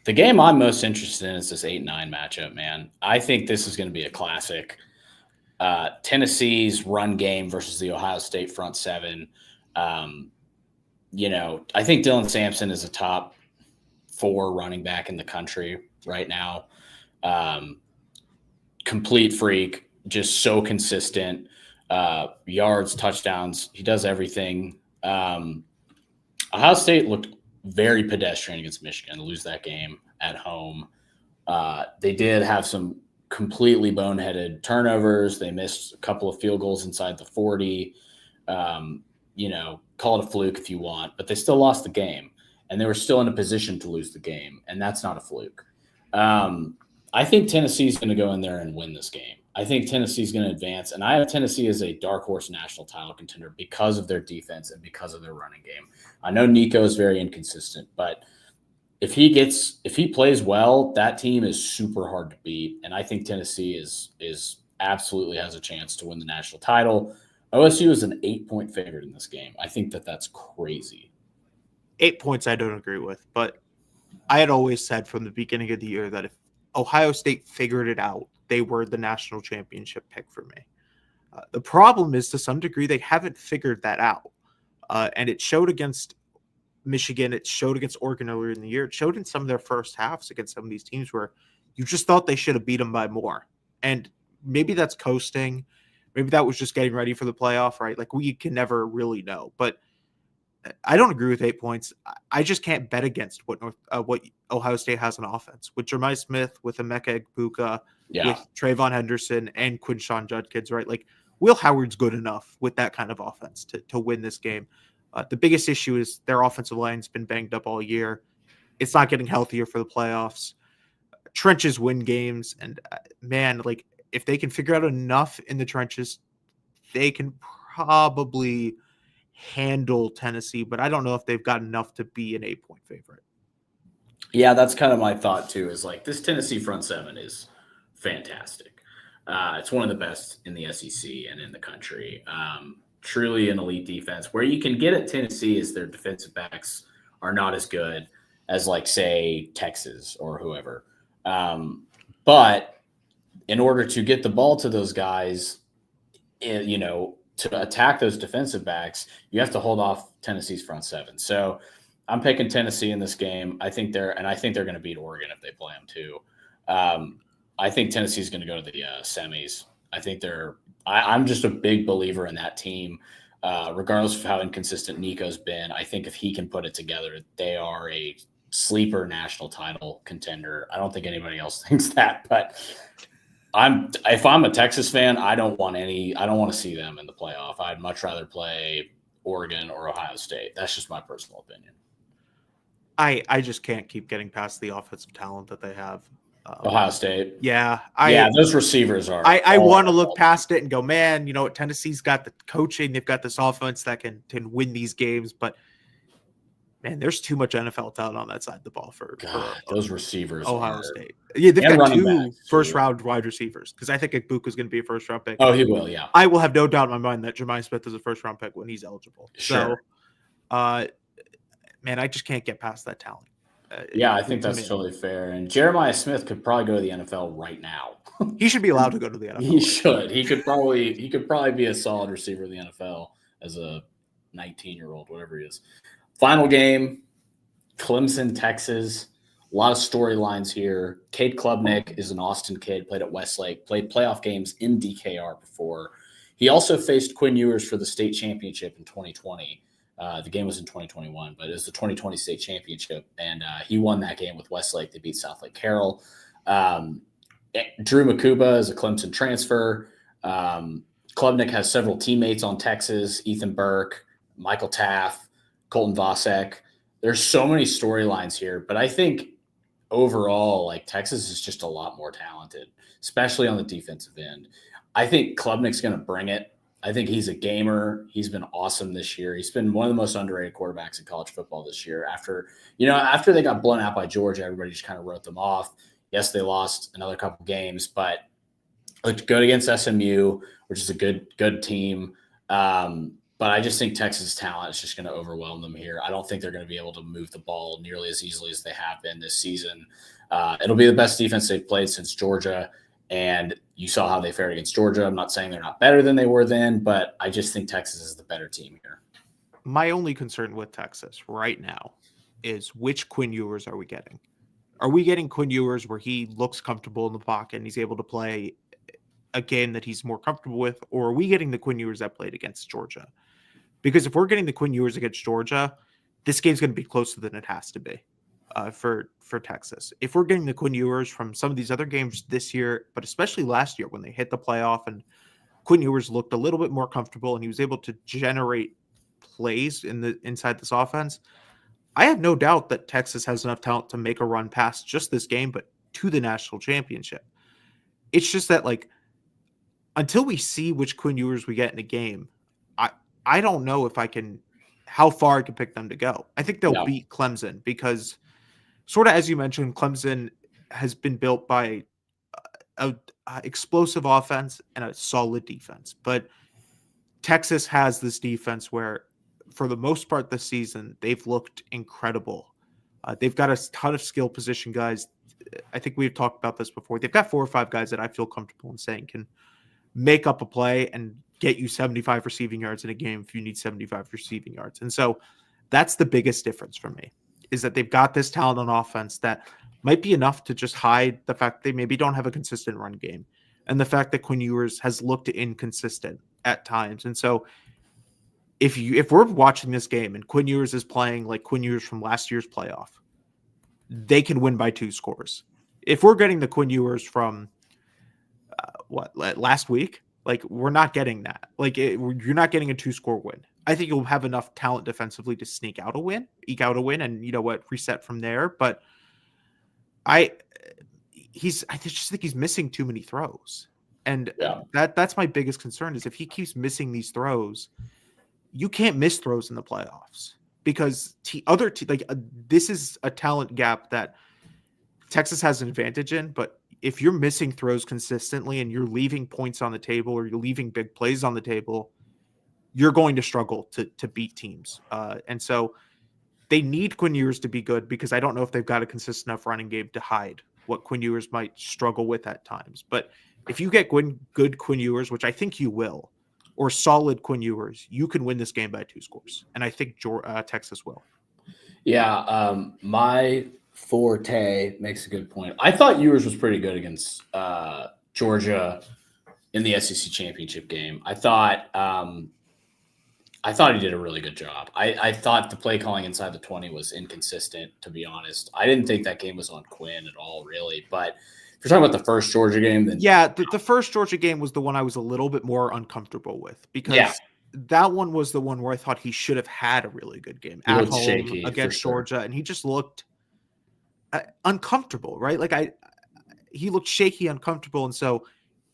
The game I'm most interested in is this 8-9 matchup, man. I think this is going to be a classic. Tennessee's run game versus the Ohio State front seven. I think Dylan Sampson is a top 4 running back in the country right now. Complete freak, just so consistent. Yards, touchdowns, he does everything. Ohio State looked very pedestrian against Michigan to lose that game at home. They did have some completely boneheaded turnovers. They missed a couple of field goals inside the 40. Call it a fluke if you want, but they still lost the game, and they were still in a position to lose the game, and that's not a fluke. I think Tennessee's going to go in there and win this game. I think Tennessee's going to advance, and I have Tennessee as a dark horse national title contender because of their defense and because of their running game. I know Nico is very inconsistent, but if he plays well, that team is super hard to beat, and I think Tennessee is absolutely has a chance to win the national title. OSU is an 8-point favorite in this game. I think that's crazy. 8 points I don't agree with, but I had always said from the beginning of the year that if Ohio State figured it out, they were the national championship pick for me. The problem is, to some degree, they haven't figured that out. And it showed against Michigan. It showed against Oregon earlier in the year. It showed in some of their first halves against some of these teams where you just thought they should have beat them by more. And maybe that's coasting. Maybe that was just getting ready for the playoff, right? Like, we can never really know. But I don't agree with 8 points. I just can't bet against what Ohio State has on offense. With Jeremiah Smith, with Emeka Egbuka, with Trayvon Henderson, and Quinshon Judkins, right? Like, Will Howard's good enough with that kind of offense to win this game. The biggest issue is their offensive line's been banged up all year. It's not getting healthier for the playoffs. Trenches win games. And, man, like, if they can figure out enough in the trenches, they can probably handle Tennessee, but I don't know if they've got enough to be an 8-point favorite. Yeah, that's kind of my thought too, is like this Tennessee front seven is fantastic. It's one of the best in the SEC and in the country. Truly an elite defense. Where you can get at Tennessee is their defensive backs are not as good as, like, say, Texas or whoever. But in order to get the ball to those guys, to attack those defensive backs, you have to hold off Tennessee's front seven. So I'm picking Tennessee in this game. I think they're going to beat Oregon if they play them too. I think Tennessee's going to go to the semis. I think I'm just a big believer in that team, regardless of how inconsistent Nico's been. I think if he can put it together, they are a sleeper national title contender. I don't think anybody else thinks that, but if I'm a Texas fan, I don't want to see them in the playoff. I'd much rather play Oregon or Ohio State. That's just my personal opinion. I just can't keep getting past the offensive talent that they have. Ohio State. Yeah. Those receivers are. I want to look past it and go, man, Tennessee's got the coaching. They've got this offense that can win these games. But, man, there's too much NFL talent on that side of the ball for those receivers. Ohio State. Yeah, they've got 2 first-round wide receivers, because I think Egbuka's going to be a first-round pick. Oh, he will, yeah. I will have no doubt in my mind that Jeremiah Smith is a first-round pick when he's eligible. Sure. So, man, I just can't get past that talent. I think that's totally fair. And Jeremiah Smith could probably go to the NFL right now. He should be allowed to go to the NFL. He should. He could probably be a solid receiver in the NFL as a 19-year-old, whatever he is. Final game, Clemson, Texas. A lot of storylines here. Cade Klubnik is an Austin kid, played at Westlake, played playoff games in DKR before. He also faced Quinn Ewers for the state championship in 2020. The game was in 2021, but it was the 2020 state championship, and he won that game with Westlake. They beat Southlake Carroll. Drew Makuba is a Clemson transfer. Klubnik has several teammates on Texas: Ethan Burke, Michael Taff, Colton Vasek. There's so many storylines here, but I think overall, like, Texas is just a lot more talented, especially on the defensive end. I think Klubnik's going to bring it. I think he's a gamer. He's been awesome this year. He's been one of the most underrated quarterbacks in college football this year. After they got blown out by Georgia, everybody just kind of wrote them off. Yes, they lost another couple games, but looked good against SMU, which is a good team. But I just think Texas' talent is just going to overwhelm them here. I don't think they're going to be able to move the ball nearly as easily as they have been this season. It'll be the best defense they've played since Georgia. And you saw how they fared against Georgia. I'm not saying they're not better than they were then, but I just think Texas is the better team here. My only concern with Texas right now is which Quinn Ewers are we getting? Are we getting Quinn Ewers where he looks comfortable in the pocket and he's able to play a game that he's more comfortable with? Or are we getting the Quinn Ewers that played against Georgia? Because if we're getting the Quinn Ewers against Georgia, this game's going to be closer than it has to be for Texas. If we're getting the Quinn Ewers from some of these other games this year, but especially last year when they hit the playoff and Quinn Ewers looked a little bit more comfortable and he was able to generate plays inside this offense, I have no doubt that Texas has enough talent to make a run past just this game, but to the national championship. It's just that, like, until we see which Quinn Ewers we get in a game, I don't know how far I can pick them to go. I think they'll beat Clemson because, sort of as you mentioned, Clemson has been built by a explosive offense and a solid defense. But Texas has this defense where, for the most part this season, they've looked incredible. They've got a ton of skill position guys. I think we've talked about this before. They've got 4 or 5 guys that I feel comfortable in saying can make up a play and get you 75 receiving yards in a game if you need 75 receiving yards. And so that's the biggest difference for me, is that they've got this talent on offense that might be enough to just hide the fact they maybe don't have a consistent run game and the fact that Quinn Ewers has looked inconsistent at times. And so if we're watching this game and Quinn Ewers is playing like Quinn Ewers from last year's playoff, they can win by 2 scores. If we're getting the Quinn Ewers from last week, like, we're not getting that. Like, you're not getting a 2-score win. I think you'll have enough talent defensively to eke out a win, and you know what, reset from there. But I just think he's missing too many throws, and that's my biggest concern. Is if he keeps missing these throws, you can't miss throws in the playoffs because this is a talent gap that Texas has an advantage in, but if you're missing throws consistently and you're leaving points on the table or you're leaving big plays on the table, you're going to struggle to beat teams. And so they need Quinn Ewers to be good because I don't know if they've got a consistent enough running game to hide what Quinn Ewers might struggle with at times. But if you get good Quinn Ewers, which I think you will, or solid Quinn Ewers, you can win this game by 2 scores. And I think Texas will. Yeah, my forte makes a good point. I thought Ewers was pretty good against Georgia in the SEC championship game. I thought he did a really good job. I thought the play calling inside the 20 was inconsistent, to be honest. I didn't think that game was on Quinn at all, really. But if you're talking about the first Georgia game, then the first Georgia game was the one I was a little bit more uncomfortable with because that one was the one where I thought he should have had a really good game at home against Georgia, and he just looked uncomfortable, right? Like he looked shaky, uncomfortable. And so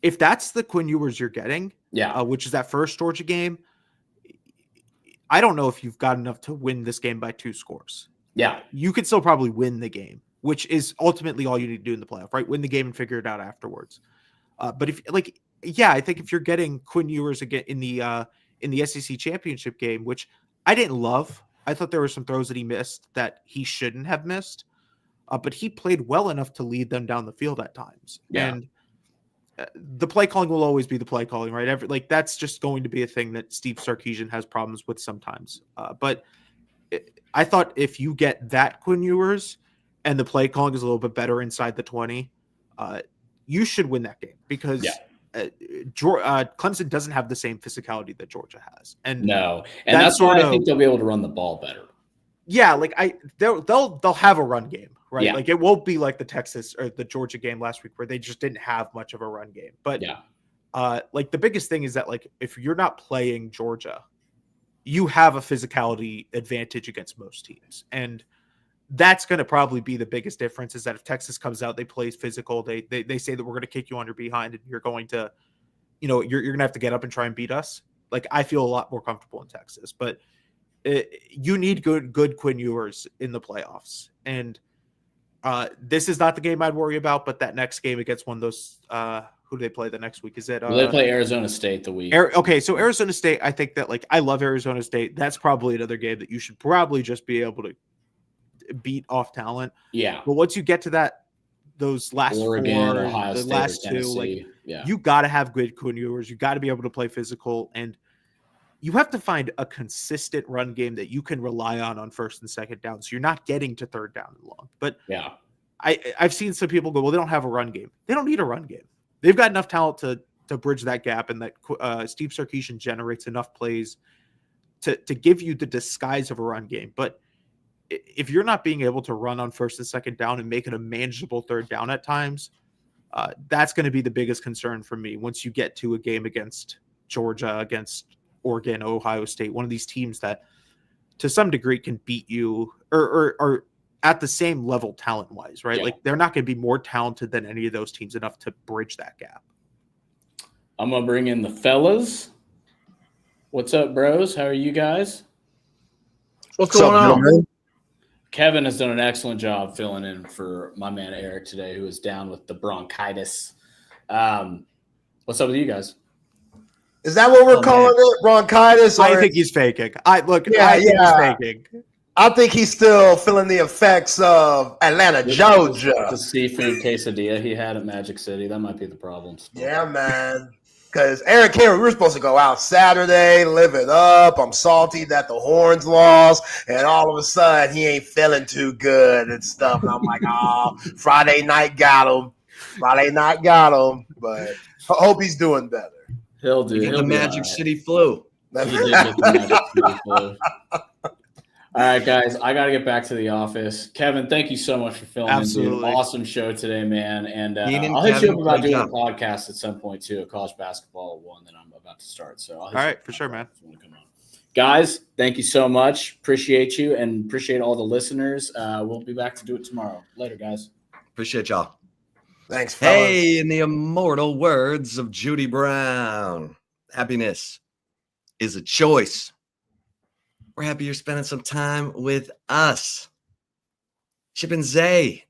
if that's the Quinn Ewers you're getting, which is that first Georgia game, I don't know if you've got enough to win this game by 2 scores. Yeah. You could still probably win the game, which is ultimately all you need to do in the playoff, right? Win the game and figure it out afterwards. But I think if you're getting Quinn Ewers again in the SEC championship game, which I didn't love, I thought there were some throws that he missed that he shouldn't have missed. But he played well enough to lead them down the field at times. Yeah. And the play calling will always be the play calling, right? That's just going to be a thing that Steve Sarkisian has problems with sometimes. But I thought if you get that Quinn Ewers and the play calling is a little bit better inside the 20, you should win that game because Clemson doesn't have the same physicality that Georgia has. And that's why I think they'll be able to run the ball better. Yeah, they'll have a run game, right? Yeah. It won't be like the Texas or the Georgia game last week where they just didn't have much of a run game. But the biggest thing is that if you're not playing Georgia, you have a physicality advantage against most teams, and that's going to probably be the biggest difference. Is that if Texas comes out, they play physical, they say that we're going to kick you under behind, and you're going to, you're going to have to get up and try and beat us. I feel a lot more comfortable in Texas, but. You need good Quinn Ewers in the playoffs. And this is not the game I'd worry about, but that next game against one of those, who do they play the next week? Is it? They play Arizona State the week. Okay, so Arizona State, I think that I love Arizona State. That's probably another game that you should probably just be able to beat off talent. Yeah. But once you get to those last Oregon, Ohio the State, last two, you got to have good Quinn Ewers. You got to be able to play physical, and you have to find a consistent run game that you can rely on first and second down. So you're not getting to third down and long. But yeah, I've seen some people go, well, they don't have a run game. They don't need a run game. They've got enough talent to bridge that gap, and that Steve Sarkisian generates enough plays to give you the disguise of a run game. But if you're not being able to run on first and second down and make it a manageable third down at times, that's going to be the biggest concern for me once you get to a game against Georgia, against Oregon, Ohio State, one of these teams that to some degree can beat you or at the same level talent-wise, right? Yeah. Like they're not going to be more talented than any of those teams enough to bridge that gap. I'm going to bring in the fellas. What's up, bros? How are you guys? What's going on, man? Kevin has done an excellent job filling in for my man Eric today, who is down with the bronchitis. What's up with you guys? Is that what we're calling it? Bronchitis? I think he's faking. I think he's faking. I think he's still feeling the effects of Atlanta, Georgia. The seafood quesadilla he had at Magic City. That might be the problem. Yeah, man. Because Eric Henry, we were supposed to go out Saturday, live it up. I'm salty that the Horns lost, and all of a sudden he ain't feeling too good and stuff. And I'm like, oh, Friday night got him. But I hope he's doing better. He'll do. The Magic City flu. He did get the Magic City flu. All right, guys, I got to get back to the office. Kevin, thank you so much for filming. Absolutely. Awesome show today, man. And I'll hit you up about doing a podcast at some point, too, a college basketball one that I'm about to start. So all right, for sure, man. Guys, thank you so much. Appreciate you and appreciate all the listeners. We'll be back to do it tomorrow. Later, guys. Appreciate y'all. Thanks, fellas. Hey, in the immortal words of Judy Brown, happiness is a choice. We're happy you're spending some time with us. Chip and Zay,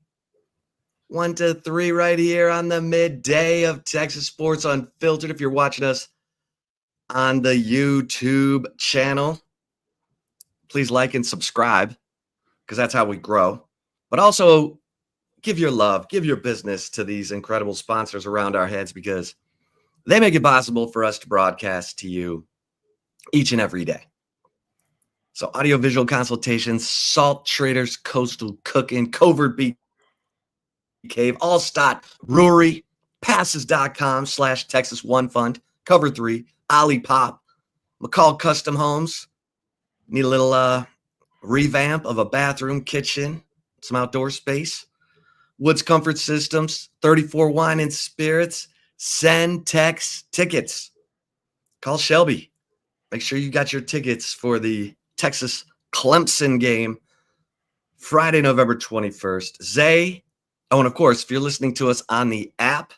1 to 3 right here on the midday of Texas Sports Unfiltered. If you're watching us on the YouTube channel, please like and subscribe because that's how we grow. But also give your love, give your business to these incredible sponsors around our heads because they make it possible for us to broadcast to you each and every day. So audiovisual consultations, Salt Traders, Coastal Cooking, Covert Beat Cave, Allstott Brewery, passes.com/Texas One Fund, Cover 3, Olipop, McCall Custom Homes. Need a little revamp of a bathroom, kitchen, some outdoor space. Woods Comfort Systems, 34 Wine and Spirits, Send Text Tickets. Call Shelby. Make sure you got your tickets for the Texas Clemson game, Friday, November 21st. Zay. Oh, and of course, if you're listening to us on the app,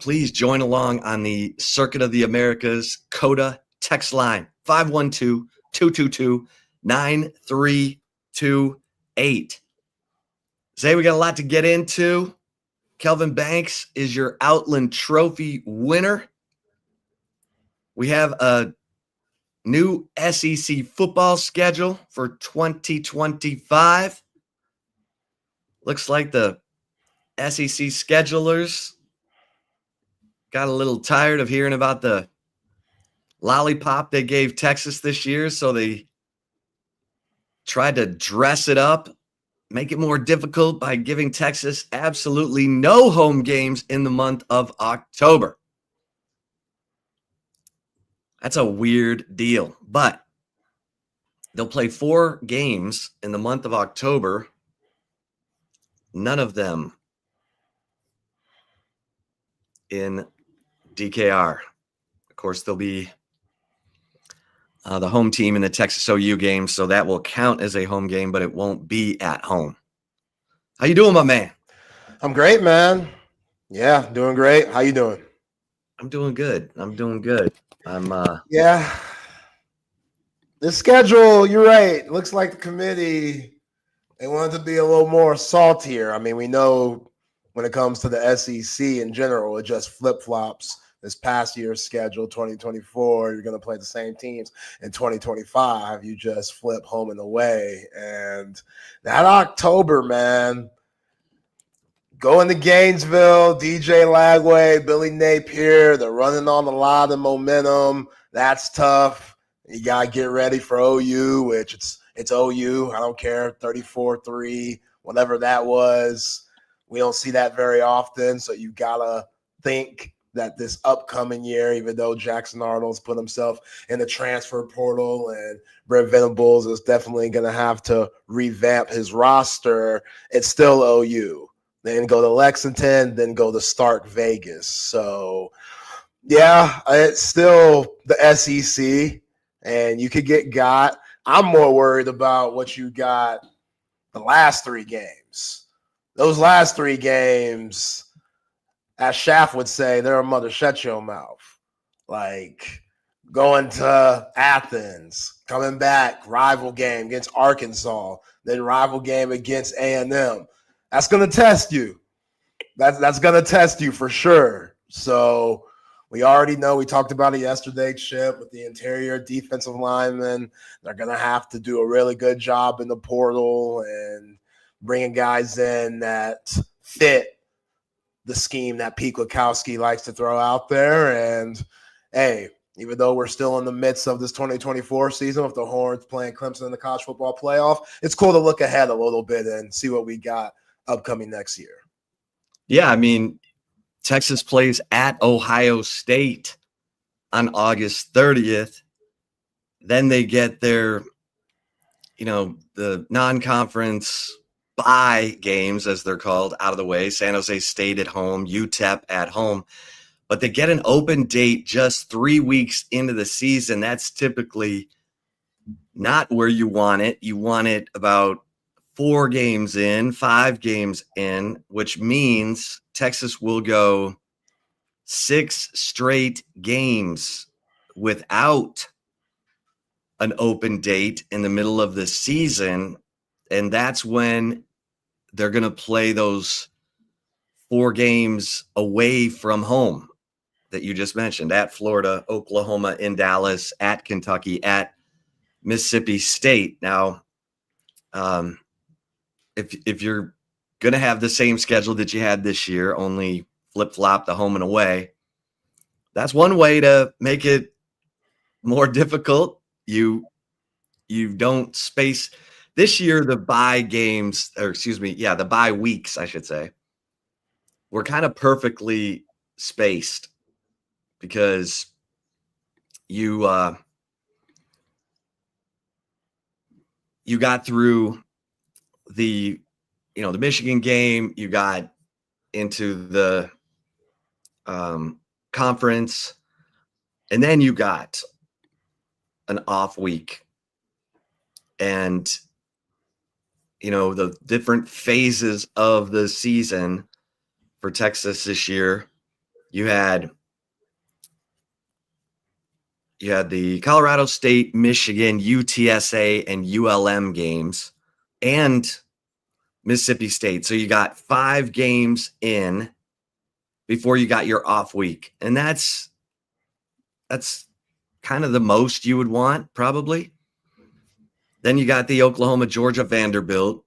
please join along on the Circuit of the Americas CODA text line, 512-222-9328. Zay, we got a lot to get into. Kelvin Banks is your Outland Trophy winner. We have a new SEC football schedule for 2025. Looks like the SEC schedulers got a little tired of hearing about the lollipop they gave Texas this year, so they tried to dress it up, make it more difficult by giving Texas absolutely no home games in the month of October. That's a weird deal, but they'll play 4 games in the month of October. None of them in DKR. Of course, there'll be the home team in the Texas OU game, so that will count as a home game, but it won't be at home. How you doing, my man? I'm great, man. Yeah, doing great. How you doing? I'm doing good. Yeah. The schedule, you're right. Looks like the committee, they wanted to be a little more saltier. I mean, we know when it comes to the SEC in general, it just flip-flops. This past year's schedule, 2024, you're going to play the same teams. In 2025, you just flip home and away. And that October, man, going to Gainesville, DJ Lagway, Billy Napier, they're running on a lot of momentum. That's tough. You got to get ready for OU, which it's OU. I don't care, 34-3, whatever that was. We don't see that very often, so you got to think that this upcoming year, even though Jackson Arnold's put himself in the transfer portal and Brent Venables is definitely going to have to revamp his roster, it's still OU. Then go to Lexington, then go to Stark Vegas. So, yeah, it's still the SEC, and you could get got. I'm more worried about what you got the last 3 games. Those last 3 games, as Shaft would say, they're a mother shut your mouth. Like going to Athens, coming back, rival game against Arkansas, then rival game against A&M. That's going to test you. That's going to test you for sure. So we already know, we talked about it yesterday, Chip, with the interior defensive linemen. They're going to have to do a really good job in the portal and bringing guys in that fit the scheme that Pete Kwiatkowski likes to throw out there. And, hey, even though we're still in the midst of this 2024 season with the Horns playing Clemson in the college football playoff, it's cool to look ahead a little bit and see what we got upcoming next year. Yeah, I mean, Texas plays at Ohio State on August 30th. Then they get their, the non-conference bye games, as they're called, out of the way. San Jose State at home, UTEP at home. But they get an open date just 3 weeks into the season. That's typically not where you want it. You want it about 4 games in, 5 games in, which means Texas will go 6 straight games without an open date in the middle of the season. And that's when they're going to play those 4 games away from home that you just mentioned, at Florida, Oklahoma, in Dallas, at Kentucky, at Mississippi State. Now, if you're going to have the same schedule that you had this year, only flip-flop the home and away, that's one way to make it more difficult. You don't space – this year, the bye games, the bye weeks, I should say, were kind of perfectly spaced because you got through the Michigan game, you got into the conference, and then you got an off week. And the different phases of the season for Texas this year, you had the Colorado State, Michigan, UTSA, and ULM games, and Mississippi State. So you got 5 games in before you got your off week. And that's kind of the most you would want, probably. Then you got the Oklahoma, Georgia, Vanderbilt.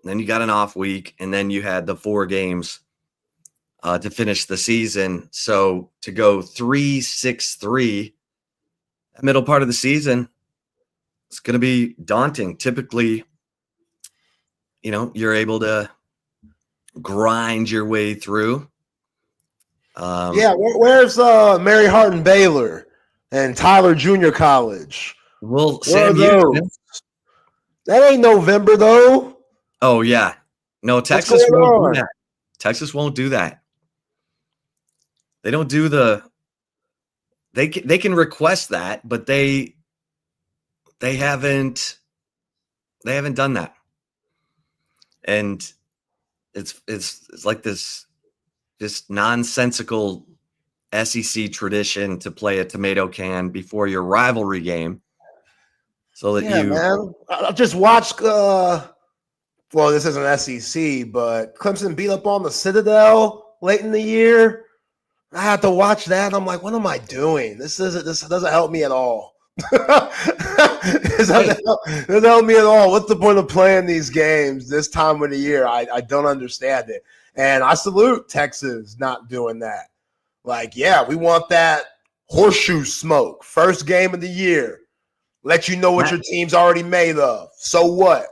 Then you got an off week, and then you had the 4 games to finish the season. So to go 3-6-3, that middle part of the season, it's going to be daunting. Typically, you're able to grind your way through. Where's Mary Hardin Baylor and Tyler Junior College? Well, Sam Houston. That ain't November, though. Oh, yeah. No, Texas won't do that. Texas won't do that. They don't do they can request that, but they haven't done that. And it's like this nonsensical SEC tradition to play a tomato can before your rivalry game. So that man. I just watched this isn't SEC, but Clemson beat up on the Citadel late in the year. I had to watch that, and I'm like, what am I doing? This doesn't help me at all. This doesn't help me at all. What's the point of playing these games this time of the year? I don't understand it. And I salute Texas not doing that. Like, yeah, we want that Horseshoe smoke, first game of the year. Let you know what your team's already made of. So what?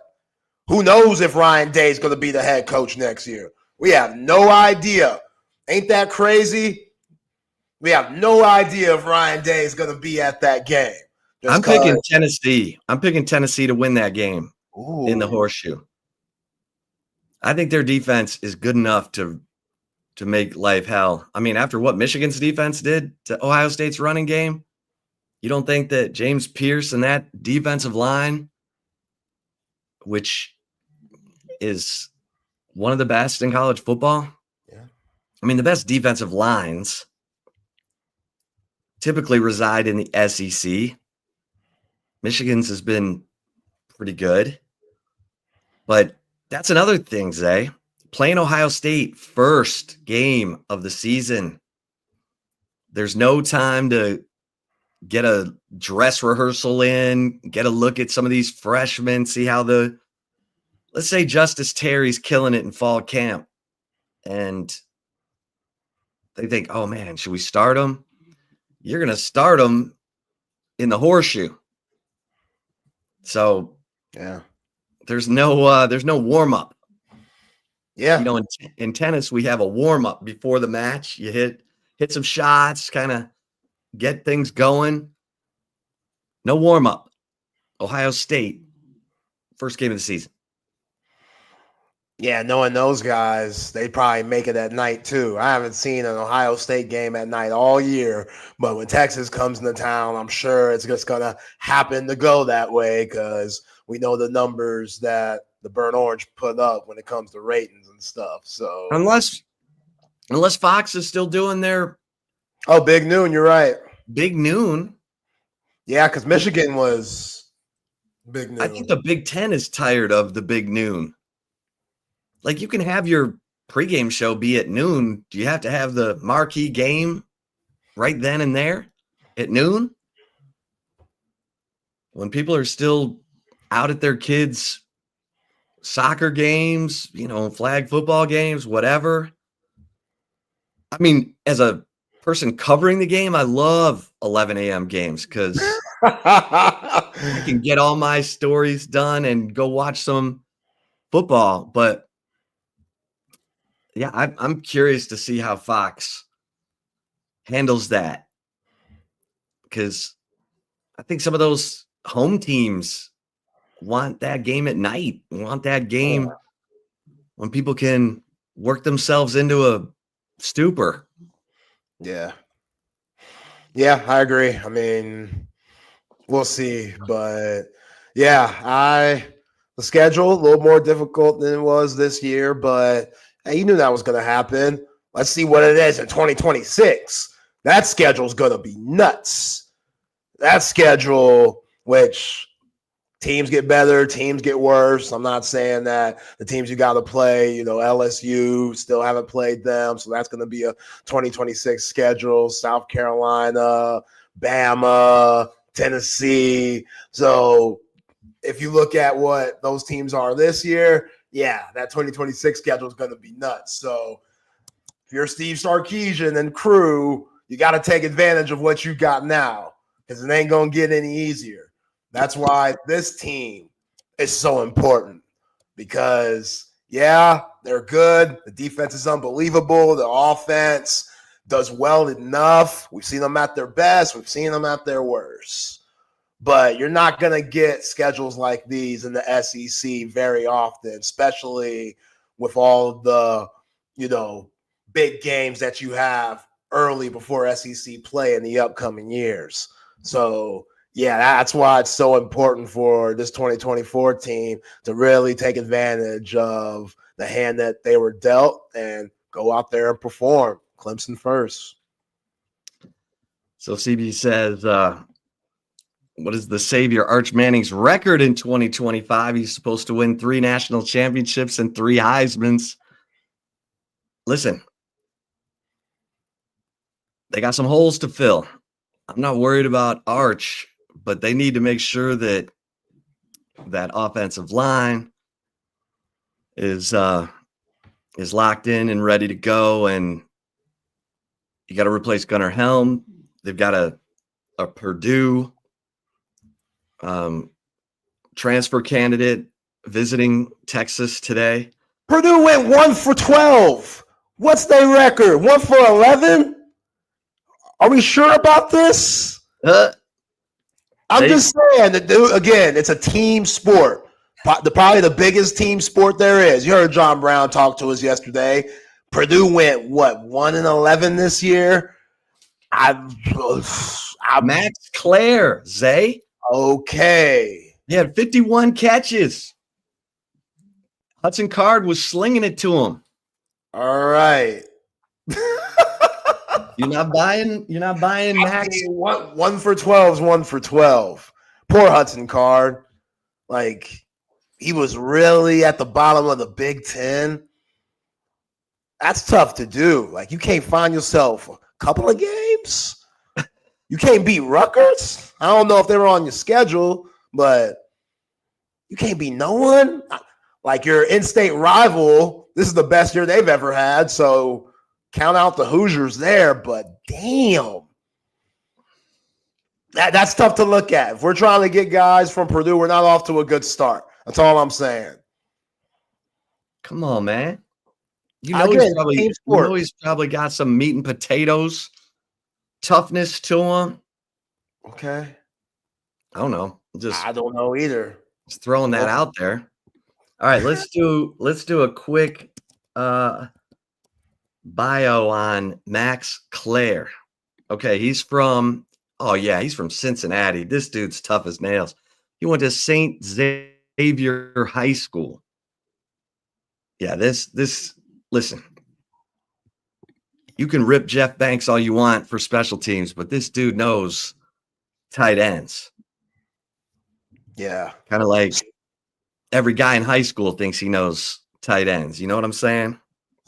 Who knows if Ryan Day is going to be the head coach next year? We have no idea. Ain't that crazy? We have no idea if Ryan Day is going to be at that game. I'm picking Tennessee. I'm picking Tennessee to win that game in the Horseshoe. I think their defense is good enough to make life hell. I mean, after what Michigan's defense did to Ohio State's running game, you don't think that James Pierce and that defensive line, which is one of the best in college football? Yeah. I mean, the best defensive lines typically reside in the SEC. Michigan's has been pretty good. But that's another thing, Zay. Playing Ohio State first game of the season. There's no time to get a dress rehearsal in, get a look at some of these freshmen, see how let's say Justice Terry's killing it in fall camp. And they think, oh man, should we start him? You're going to start him in the Horseshoe. So yeah, there's no warm up. Yeah. You know, in tennis, we have a warm up before the match. You hit some shots, kind of get things going. No warm up. Ohio State, first game of the season. Yeah, knowing those guys, they probably make it at night too. I haven't seen an Ohio State game at night all year, but when Texas comes into town, I'm sure it's just going to happen to go that way because we know the numbers that the Burnt Orange put up when it comes to ratings and stuff. So unless Fox is still doing their Big Noon, you're right. Big Noon. Yeah, because Michigan was Big Noon. I think the Big Ten is tired of the Big Noon. Like, you can have your pregame show be at noon. Do you have to have the marquee game right then and there at noon? When people are still out at their kids' soccer games, flag football games, whatever. I mean, as a person covering the game, I love 11 a.m. games because I can get all my stories done and go watch some football. But yeah, I'm curious to see how Fox handles that because I think some of those home teams want that game at night, want that game when people can work themselves into a stupor. Yeah. Yeah, I agree. I mean, we'll see. But yeah, the schedule a little more difficult than it was this year, but hey, you knew that was going to happen. Let's see what it is in 2026. That schedule's going to be nuts. That schedule, which teams get better, teams get worse. I'm not saying that the teams you got to play, LSU, still haven't played them. So that's going to be a 2026 schedule. South Carolina, Bama, Tennessee. So if you look at what those teams are this year, yeah, that 2026 schedule is going to be nuts. So if you're Steve Sarkisian and crew, you got to take advantage of what you got now because it ain't going to get any easier. That's why this team is so important because, yeah, they're good. The defense is unbelievable. The offense does well enough. We've seen them at their best. We've seen them at their worst. But you're not going to get schedules like these in the SEC very often, especially with all the, big games that you have early before SEC play in the upcoming years. So, yeah, that's why it's so important for this 2024 team to really take advantage of the hand that they were dealt and go out there and perform. Clemson first. So CB says, what is the Savior Arch Manning's record in 2025? He's supposed to win 3 national championships and 3 Heismans. Listen, they got some holes to fill. I'm not worried about Arch, but they need to make sure that that offensive line is locked in and ready to go. And you got to replace Gunnar Helm. They've got a Purdue transfer candidate visiting Texas today. Purdue went 1 for 12. What's their record? 1 for 11? Are we sure about this? I'm just saying that, dude, again, it's a team sport. Probably the biggest team sport there is. You heard John Brown talk to us yesterday. Purdue went, 1-11 this year? Max Clare, Zay. Okay. He had 51 catches. Hudson Card was slinging it to him. All right. You're not buying Max. 1 for 12 is 1 for 12. Poor Hudson Card. Like, he was really at the bottom of the Big Ten. That's tough to do. Like, you can't find yourself a couple of games. You can't beat Rutgers. I don't know if they were on your schedule, but you can't beat no one. Like, your in-state rival, this is the best year they've ever had, so count out the Hoosiers there, but damn. That's tough to look at. If we're trying to get guys from Purdue, we're not off to a good start. That's all I'm saying. Come on, man. You know, he's probably got some meat and potatoes, toughness to him. Okay. I don't know. I don't know either. Just throwing that out there. All right, let's do a quick bio on Max Clare. Okay, he's from Cincinnati. This dude's tough as nails. He went to St. Xavier High School. Yeah, listen. You can rip Jeff Banks all you want for special teams, but this dude knows tight ends. Yeah. Kind of like every guy in high school thinks he knows tight ends. You know what I'm saying?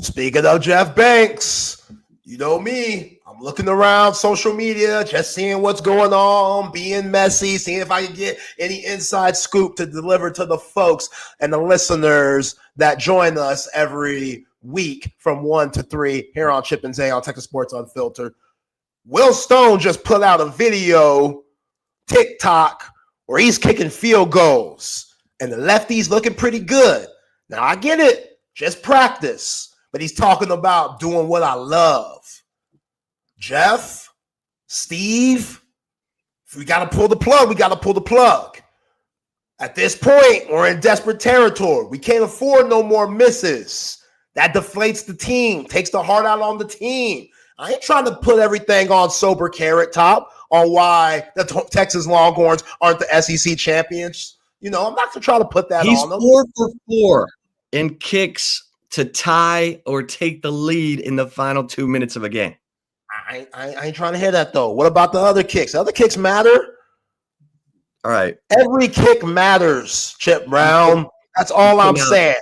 Speaking of Jeff Banks, you know me. I'm looking around social media, just seeing what's going on, being messy, seeing if I can get any inside scoop to deliver to the folks and the listeners that join us every week from 1 to 3 here on Chip and Zay on Texas Sports Unfiltered. Will Stone just put out a video, TikTok, where he's kicking field goals, and the lefty's looking pretty good. Now, I get it, just practice, but he's talking about doing what I love. Jeff, Steve, if we got to pull the plug, we got to pull the plug. At this point, we're in desperate territory. We can't afford no more misses. That deflates the team, takes the heart out on the team. I ain't trying to put everything on sober Carrot Top on why the Texas Longhorns aren't the SEC champions. You know, I'm not going to try to put that on them. He's 4 for 4 in kicks to tie or take the lead in the final 2 minutes of a game. I ain't trying to hear that, though. What about the other kicks? Other kicks matter. All right. Every kick matters, Chip Brown. That's all I'm saying.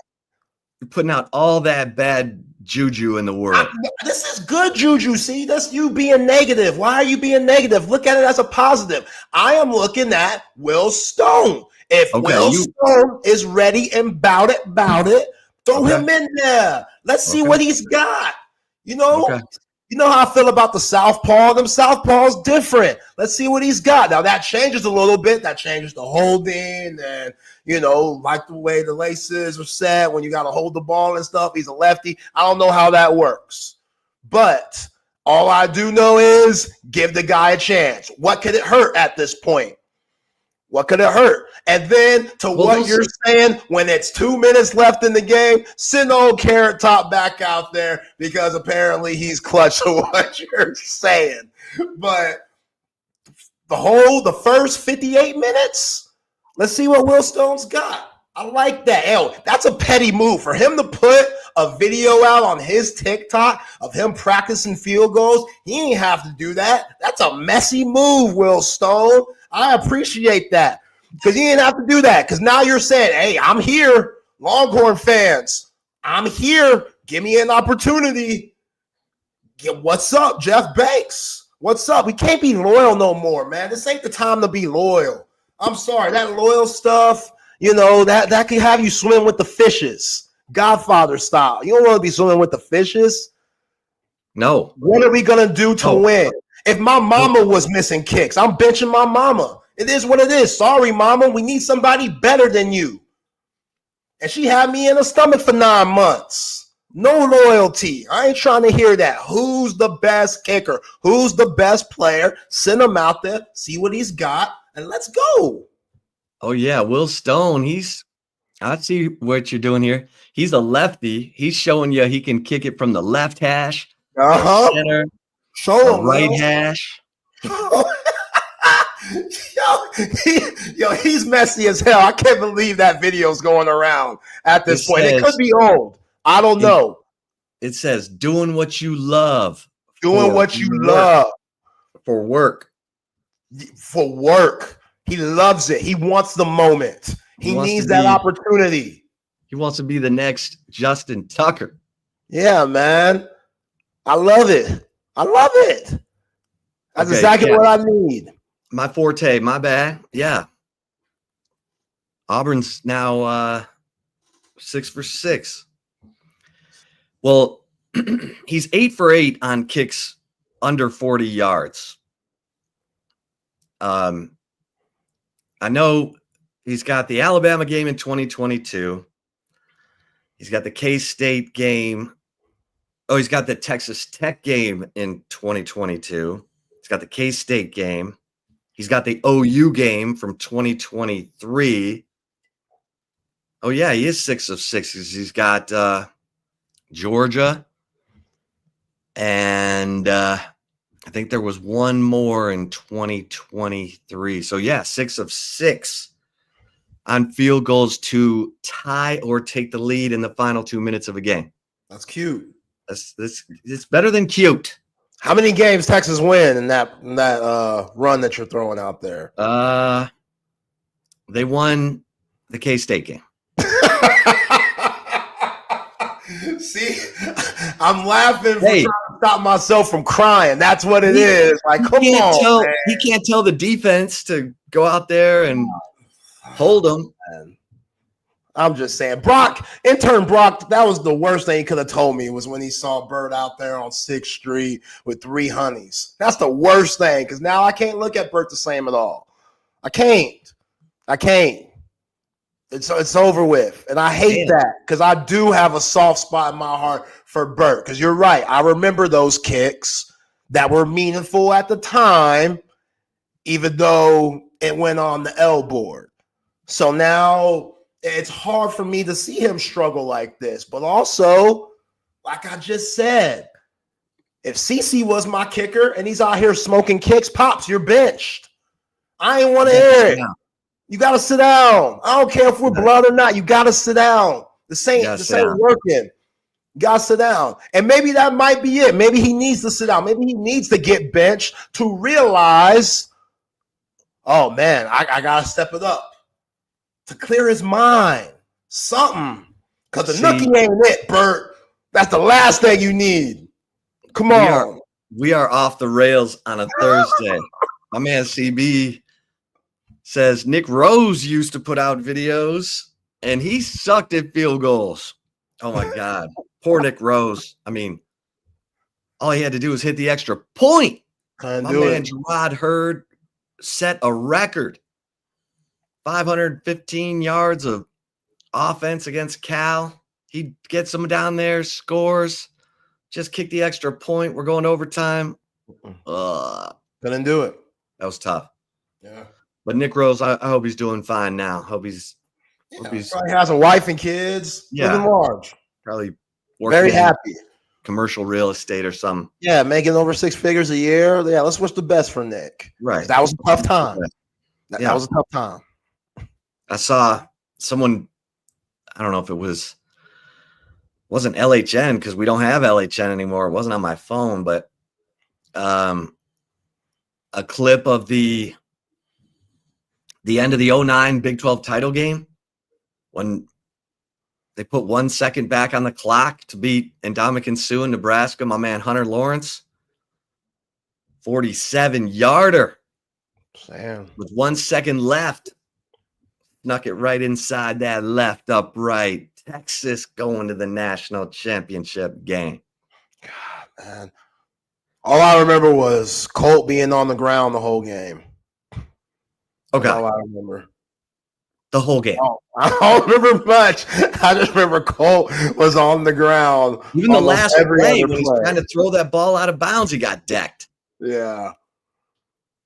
You're putting out all that bad juju in the world. This is good juju. See, that's you being negative. Why are you being negative? Look at it as a positive. I am looking at Will Stone. If Will Stone is ready and bout it, throw him in there. Let's see what he's got. You know, you know how I feel about the southpaw. Them southpaws different. Let's see what he's got. Now that changes a little bit. That changes the holding and, you know, like the way the laces are set when you got to hold the ball and stuff. He's a lefty. I don't know how that works. But all I do know is give the guy a chance. What could it hurt at this point? What could it hurt? And then what you're saying, when it's 2 minutes left in the game, send old Carrot Top back out there because apparently he's clutch to what you're saying. But the first 58 minutes, let's see what Will Stone's got. I like that. Hell, that's a petty move for him to put a video out on his TikTok of him practicing field goals. He ain't have to do that. That's a messy move, Will Stone. I appreciate that because you didn't have to do that because now you're saying, hey, I'm here, Longhorn fans. I'm here. Give me an opportunity. What's up, Jeff Banks? What's up? We can't be loyal no more, man. This ain't the time to be loyal. I'm sorry. That loyal stuff, you know, that can have you swim with the fishes, Godfather style. You don't want to be swimming with the fishes. No. What are we going to do to win? If my mama was missing kicks, I'm benching my mama. It is what it is. Sorry, mama. We need somebody better than you. And she had me in her stomach for 9 months. No loyalty. I ain't trying to hear that. Who's the best kicker? Who's the best player? Send him out there, see what he's got, and let's go. Oh, yeah. Will Stone, I see what you're doing here. He's a lefty. He's showing you he can kick it from the left hash, center, show him, right hash. He's messy as hell. I can't believe that video's going around at this point. It could be old. I don't know. It says doing what you love. Doing what you love. For work. For work. He loves it. He wants the moment. He needs that opportunity. He wants to be the next Justin Tucker. Yeah, man. I love it. I love it. That's exactly what I need. My forte, my bad. Yeah. Auburn's now 6 for 6. Well, he's 8 for 8 on kicks under 40 yards. I know he's got the Alabama game in 2022. He's got the K-State game. Oh, he's got the Texas Tech game in 2022. He's got the K-State game. He's got the OU game from 2023. Oh, yeah, he is 6 of 6. He's got Georgia. And I think there was one more in 2023. So, yeah, 6 of 6 on field goals to tie or take the lead in the final 2 minutes of a game. That's cute. It's better than cute. How many games Texas win in that run that you're throwing out there? They won the K-State game. See, I'm laughing for trying to stop myself from crying. That's what it is. Like, come on, man. He can't tell the defense to go out there and hold them. I'm just saying, intern Brock, that was the worst thing he could have told me was when he saw Bird out there on 6th Street with 3 honeys. That's the worst thing because now I can't look at Bert the same at all. I can't. It's over with. And I hate that because I do have a soft spot in my heart for Bert because you're right. I remember those kicks that were meaningful at the time, even though it went on the L board. So now it's hard for me to see him struggle like this. But also, like I just said, if CeCe was my kicker and he's out here smoking kicks, Pops, you're benched. I ain't want to hear it. You got to sit down. I don't care if we're blood or not. You got to sit down. This ain't working. You got to sit down. And maybe that might be it. Maybe he needs to sit down. Maybe he needs to get benched to realize, oh, man, I got to step it up. To clear his mind, something, because the nookie ain't it, Bert. That's the last thing you need. Come on. We are off the rails on a Thursday. My man CB says Nick Rose used to put out videos, and he sucked at field goals. Oh, my God. Poor Nick Rose. I mean, all he had to do was hit the extra point. My man Gerard Hurd set a record. 515 yards of offense against Cal. He gets them down there, scores, just kick the extra point. We're going to overtime. Couldn't do it. That was tough. Yeah. But Nick Rose, I hope he's doing fine now. Hope he's probably has a wife and kids. Living large. Probably very happy. Commercial real estate or something. Yeah, making over 6 figures a year. Yeah, let's wish the best for Nick. Right. That was a tough time. That was a tough time. I saw someone, I don't know if wasn't LHN because we don't have LHN anymore. It wasn't on my phone, but a clip of the end of the 2009 Big 12 title game when they put 1 second back on the clock to beat Indomitian Sioux in Nebraska. My man Hunter Lawrence, 47-yarder. With 1 second left. Snuck it right inside that left upright. Texas going to the national championship game. God, man. All I remember was Colt being on the ground the whole game. Okay. That's all I remember. The whole game. I don't remember much. I just remember Colt was on the ground. Even the last play when he's trying to throw that ball out of bounds, he got decked. Yeah.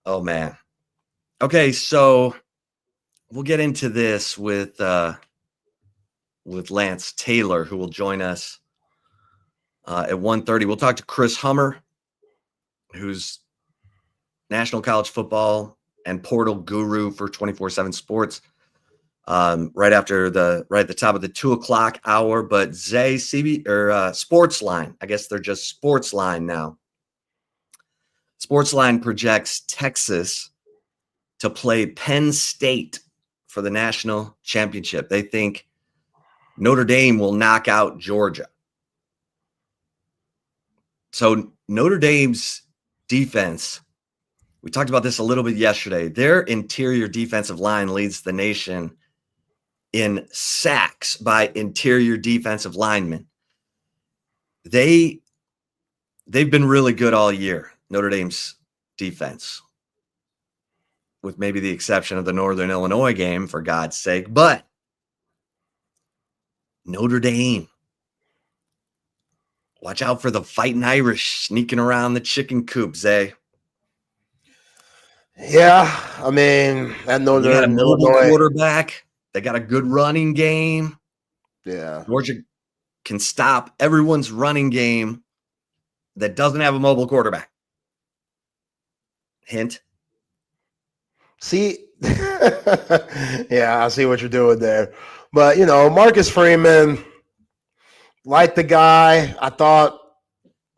Oh, man. Okay, so we'll get into this with Lance Taylor, who will join us at 1:30. We'll talk to Chris Hummer, who's National College Football and portal guru for 24/7 Sports. Right at the top of the 2:00 hour, but Zay CB or Sports Line. I guess they're just Sports Line now. Sports Line projects Texas to play Penn State for the national championship. They think Notre Dame will knock out Georgia. So Notre Dame's defense, we talked about this a little bit yesterday. Their interior defensive line leads the nation in sacks by interior defensive linemen. They've been really good all year, Notre Dame's defense, with maybe the exception of the Northern Illinois game, for God's sake. But Notre Dame, watch out for the Fighting Irish sneaking around the chicken coop, Zay. Yeah, I mean, that Northern They got a mobile Illinois quarterback. They got a good running game. Yeah. Georgia can stop everyone's running game that doesn't have a mobile quarterback. Hint. See, yeah, I see what you're doing there. But, Marcus Freeman, like the guy, I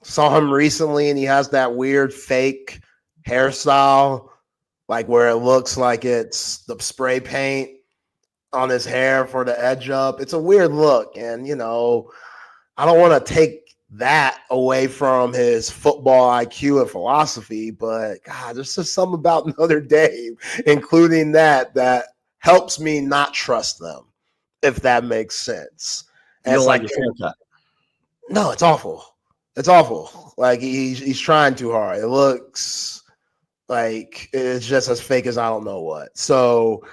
saw him recently, and he has that weird fake hairstyle, like where it looks like it's the spray paint on his hair for the edge up. It's a weird look. And, I don't want to take that away from his football IQ and philosophy, but God, there's just something about Notre Dame, including that helps me not trust them, if that makes sense. You don't like his haircut? No, it's awful. It's awful. Like he's trying too hard. It looks like it's just as fake as I don't know what. So,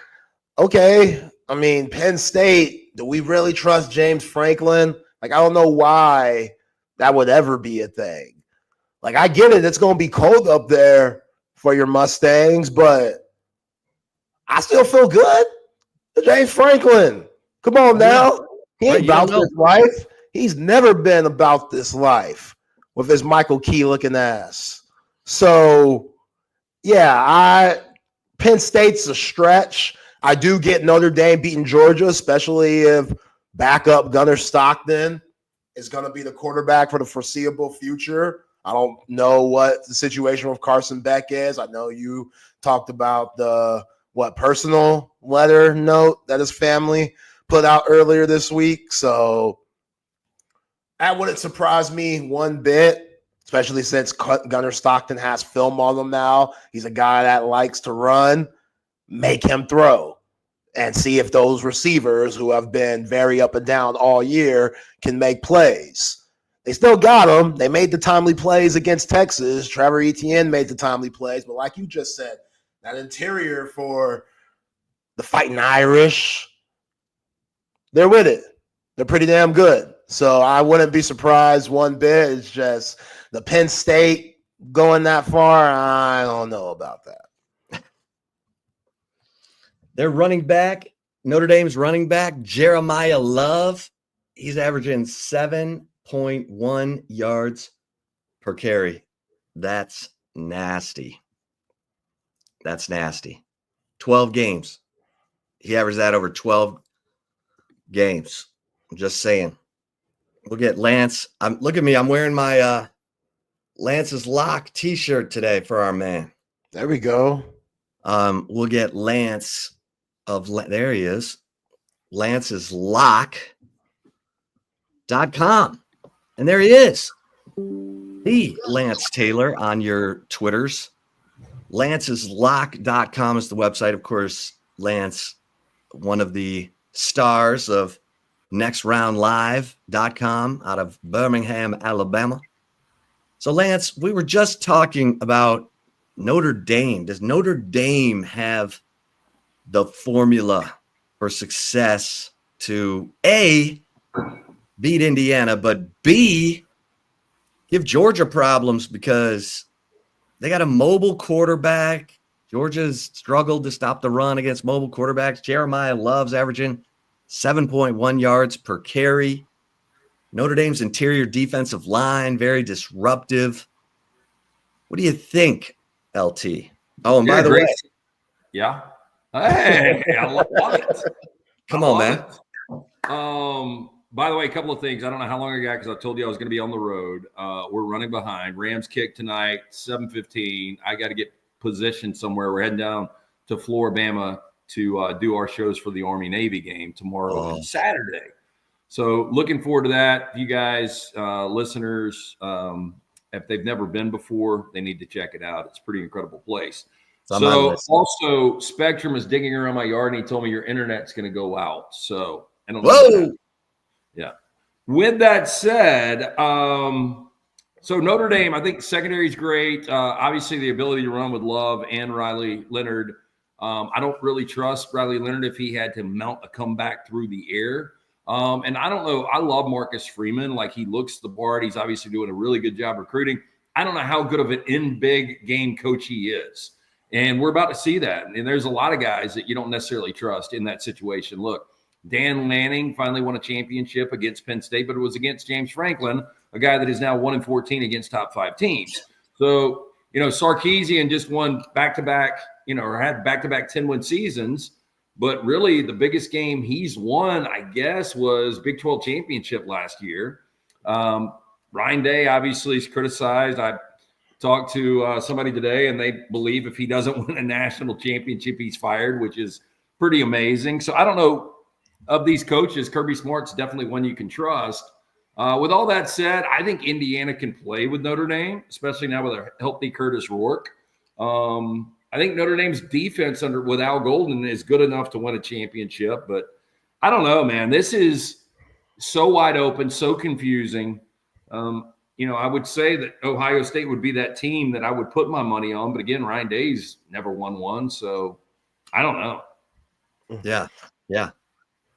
okay. I mean, Penn State, do we really trust James Franklin? Like, I don't know why that would ever be a thing. Like, I get it. It's going to be cold up there for your Mustangs, but I still feel good. James Franklin, come on now. He ain't about this life. He's never been about this life with his Michael Key looking ass. So, yeah, Penn State's a stretch. I do get Notre Dame beating Georgia, especially if backup Gunnar Stockton is going to be the quarterback for the foreseeable future. I don't know what the situation with Carson Beck is. I know you talked about the personal letter note that his family put out earlier this week. So that wouldn't surprise me one bit, especially since Gunnar Stockton has film on him now. He's a guy that likes to run. Make him throw and see if those receivers who have been very up and down all year can make plays. They still got them. They made the timely plays against Texas. Trevor Etienne made the timely plays. But like you just said, that interior for the Fighting Irish, they're with it. They're pretty damn good. So I wouldn't be surprised one bit. It's just the Penn State going that far, I don't know about that. Their running back, Notre Dame's running back, Jeremiah Love, he's averaging 7.1 yards per carry. That's nasty. That's nasty. 12 games. He averaged that over 12 games. I'm just saying. Look at Lance. Look at me. I'm wearing my Lance's Lock t-shirt today for our man. There we go. We'll get Lance there he is. Lance's Lock.com. And there he is. The Lance Taylor on your Twitters. Lance's Lock.com is the website. Of course, Lance, one of the stars of NextRoundLive.com out of Birmingham, Alabama. So, Lance, we were just talking about Notre Dame. Does Notre Dame have the formula for success to A, beat Indiana, but B, give Georgia problems because they got a mobile quarterback? Georgia's struggled to stop the run against mobile quarterbacks. Jeremiah Love's averaging 7.1 yards per carry. Notre Dame's interior defensive line, very disruptive. What do you think, LT? Oh, and by the way. Yeah. Hey, I love it. Come on, man. By the way, a couple of things. I don't know how long I got because I told you I was going to be on the road. We're running behind. Rams kick tonight, 7:15. I got to get positioned somewhere. We're heading down to Floribama to do our shows for the Army-Navy game tomorrow and Saturday. So looking forward to that. You guys, listeners, if they've never been before, they need to check it out. It's a pretty incredible place. So also, Spectrum is digging around my yard, and he told me your internet's going to go out. So I don't know. Whoa! Yeah. With that said, so Notre Dame, I think secondary is great. Obviously, the ability to run with Love and Riley Leonard. I don't really trust Riley Leonard if he had to mount a comeback through the air. And I don't know. I love Marcus Freeman. Like, he looks the part. He's obviously doing a really good job recruiting. I don't know how good of an in-big game coach he is. And we're about to see that. And there's a lot of guys that you don't necessarily trust in that situation. Look, Dan Lanning finally won a championship against Penn State, but it was against James Franklin, a guy that is now 1-14 against top 5 teams. So, Sarkisian just won back-to-back, or had back-to-back 10-win seasons. But really the biggest game he's won, I guess, was Big 12 championship last year. Ryan Day obviously is criticized. I talked to somebody today, and they believe if he doesn't win a national championship, he's fired, which is pretty amazing. So I don't know. Of these coaches, Kirby Smart's definitely one you can trust. With all that said, I think Indiana can play with Notre Dame, especially now with a healthy Curtis Rourke. I think Notre Dame's defense with Al Golden is good enough to win a championship, but I don't know, man. This is so wide open, so confusing. I would say that Ohio State would be that team that I would put my money on, but again, Ryan Day's never won one, so I don't know. Yeah.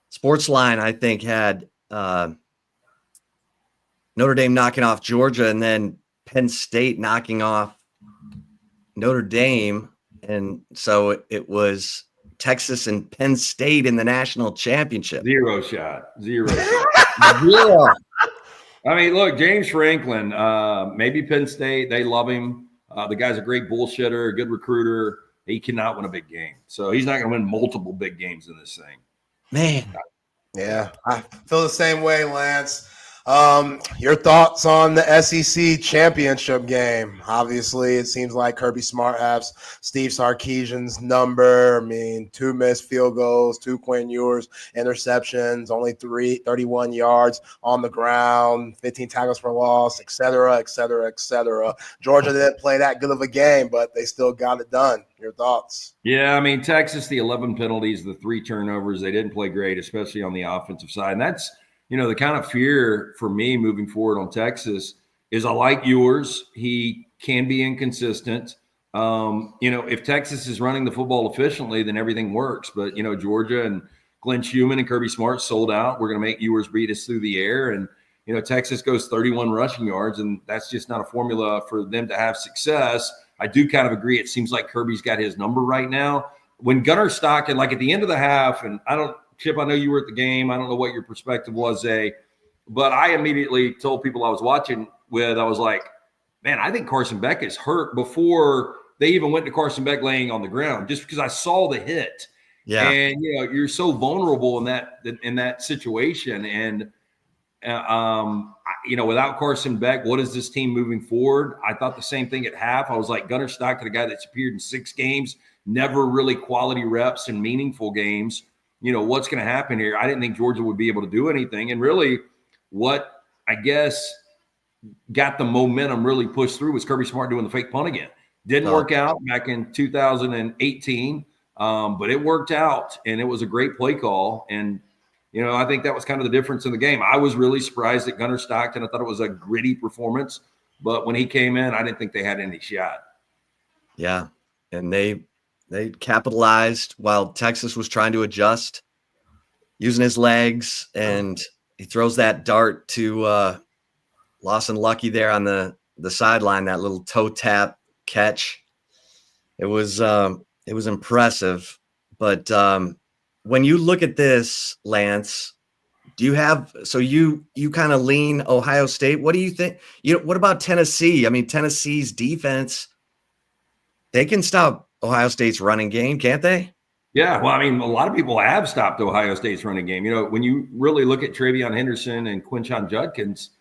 Sportsline, I think, had Notre Dame knocking off Georgia and then Penn State knocking off Notre Dame. And so it was Texas and Penn State in the national championship. Zero shot. Zero. I mean, look, James Franklin, maybe Penn State, they love him. The guy's a great bullshitter, a good recruiter. He cannot win a big game. So he's not going to win multiple big games in this thing. Man. Yeah, I feel the same way, Lance. Your thoughts on the SEC championship game? Obviously, it seems like Kirby Smart has Steve Sarkisian's number. I mean, 2 missed field goals, 2 Quinn Ewers interceptions, only 31 yards on the ground, 15 tackles for loss, et cetera, et cetera, et cetera. Georgia didn't play that good of a game, but they still got it done. Your thoughts? Yeah, I mean, Texas, the 11 penalties, the 3 turnovers, they didn't play great, especially on the offensive side. And that's, the kind of fear for me moving forward on Texas is I like Ewers. He can be inconsistent. If Texas is running the football efficiently, then everything works. But, Georgia and Glenn Schumann and Kirby Smart sold out. We're going to make Ewers beat us through the air. And, Texas goes 31 rushing yards, and that's just not a formula for them to have success. I do kind of agree. It seems like Kirby's got his number right now. When Gunnar Stockton, like at the end of the half, and Chip, I know you were at the game. I don't know what your perspective was, but I immediately told people I was watching with, I was like, man, I think Carson Beck is hurt before they even went to Carson Beck laying on the ground, just because I saw the hit. Yeah. And, you're so vulnerable in that situation. And, without Carson Beck, what is this team moving forward? I thought the same thing at half. I was like, Gunnar Stockton, a guy that's appeared in 6 games, never really quality reps in meaningful games. What's going to happen here? I didn't think Georgia would be able to do anything. And really what I guess got the momentum really pushed through was Kirby Smart doing the fake punt again. Didn't work out back in 2018, but it worked out, and it was a great play call. And, I think that was kind of the difference in the game. I was really surprised at Gunnar Stockton. I thought it was a gritty performance But when he came in, I didn't think they had any shot. Yeah, and they capitalized while Texas was trying to adjust, using his legs, and he throws that dart to Lawson Lucky there on the sideline, that little toe tap catch. It was impressive. But when you look at this, Lance, do you have you kind of lean Ohio State? What do you think? What about Tennessee? I mean, Tennessee's defense, they can stop Ohio State's running game, can't they? Yeah, well, I mean, a lot of people have stopped Ohio State's running game. When you really look at Travion Henderson and Quinshon Judkins,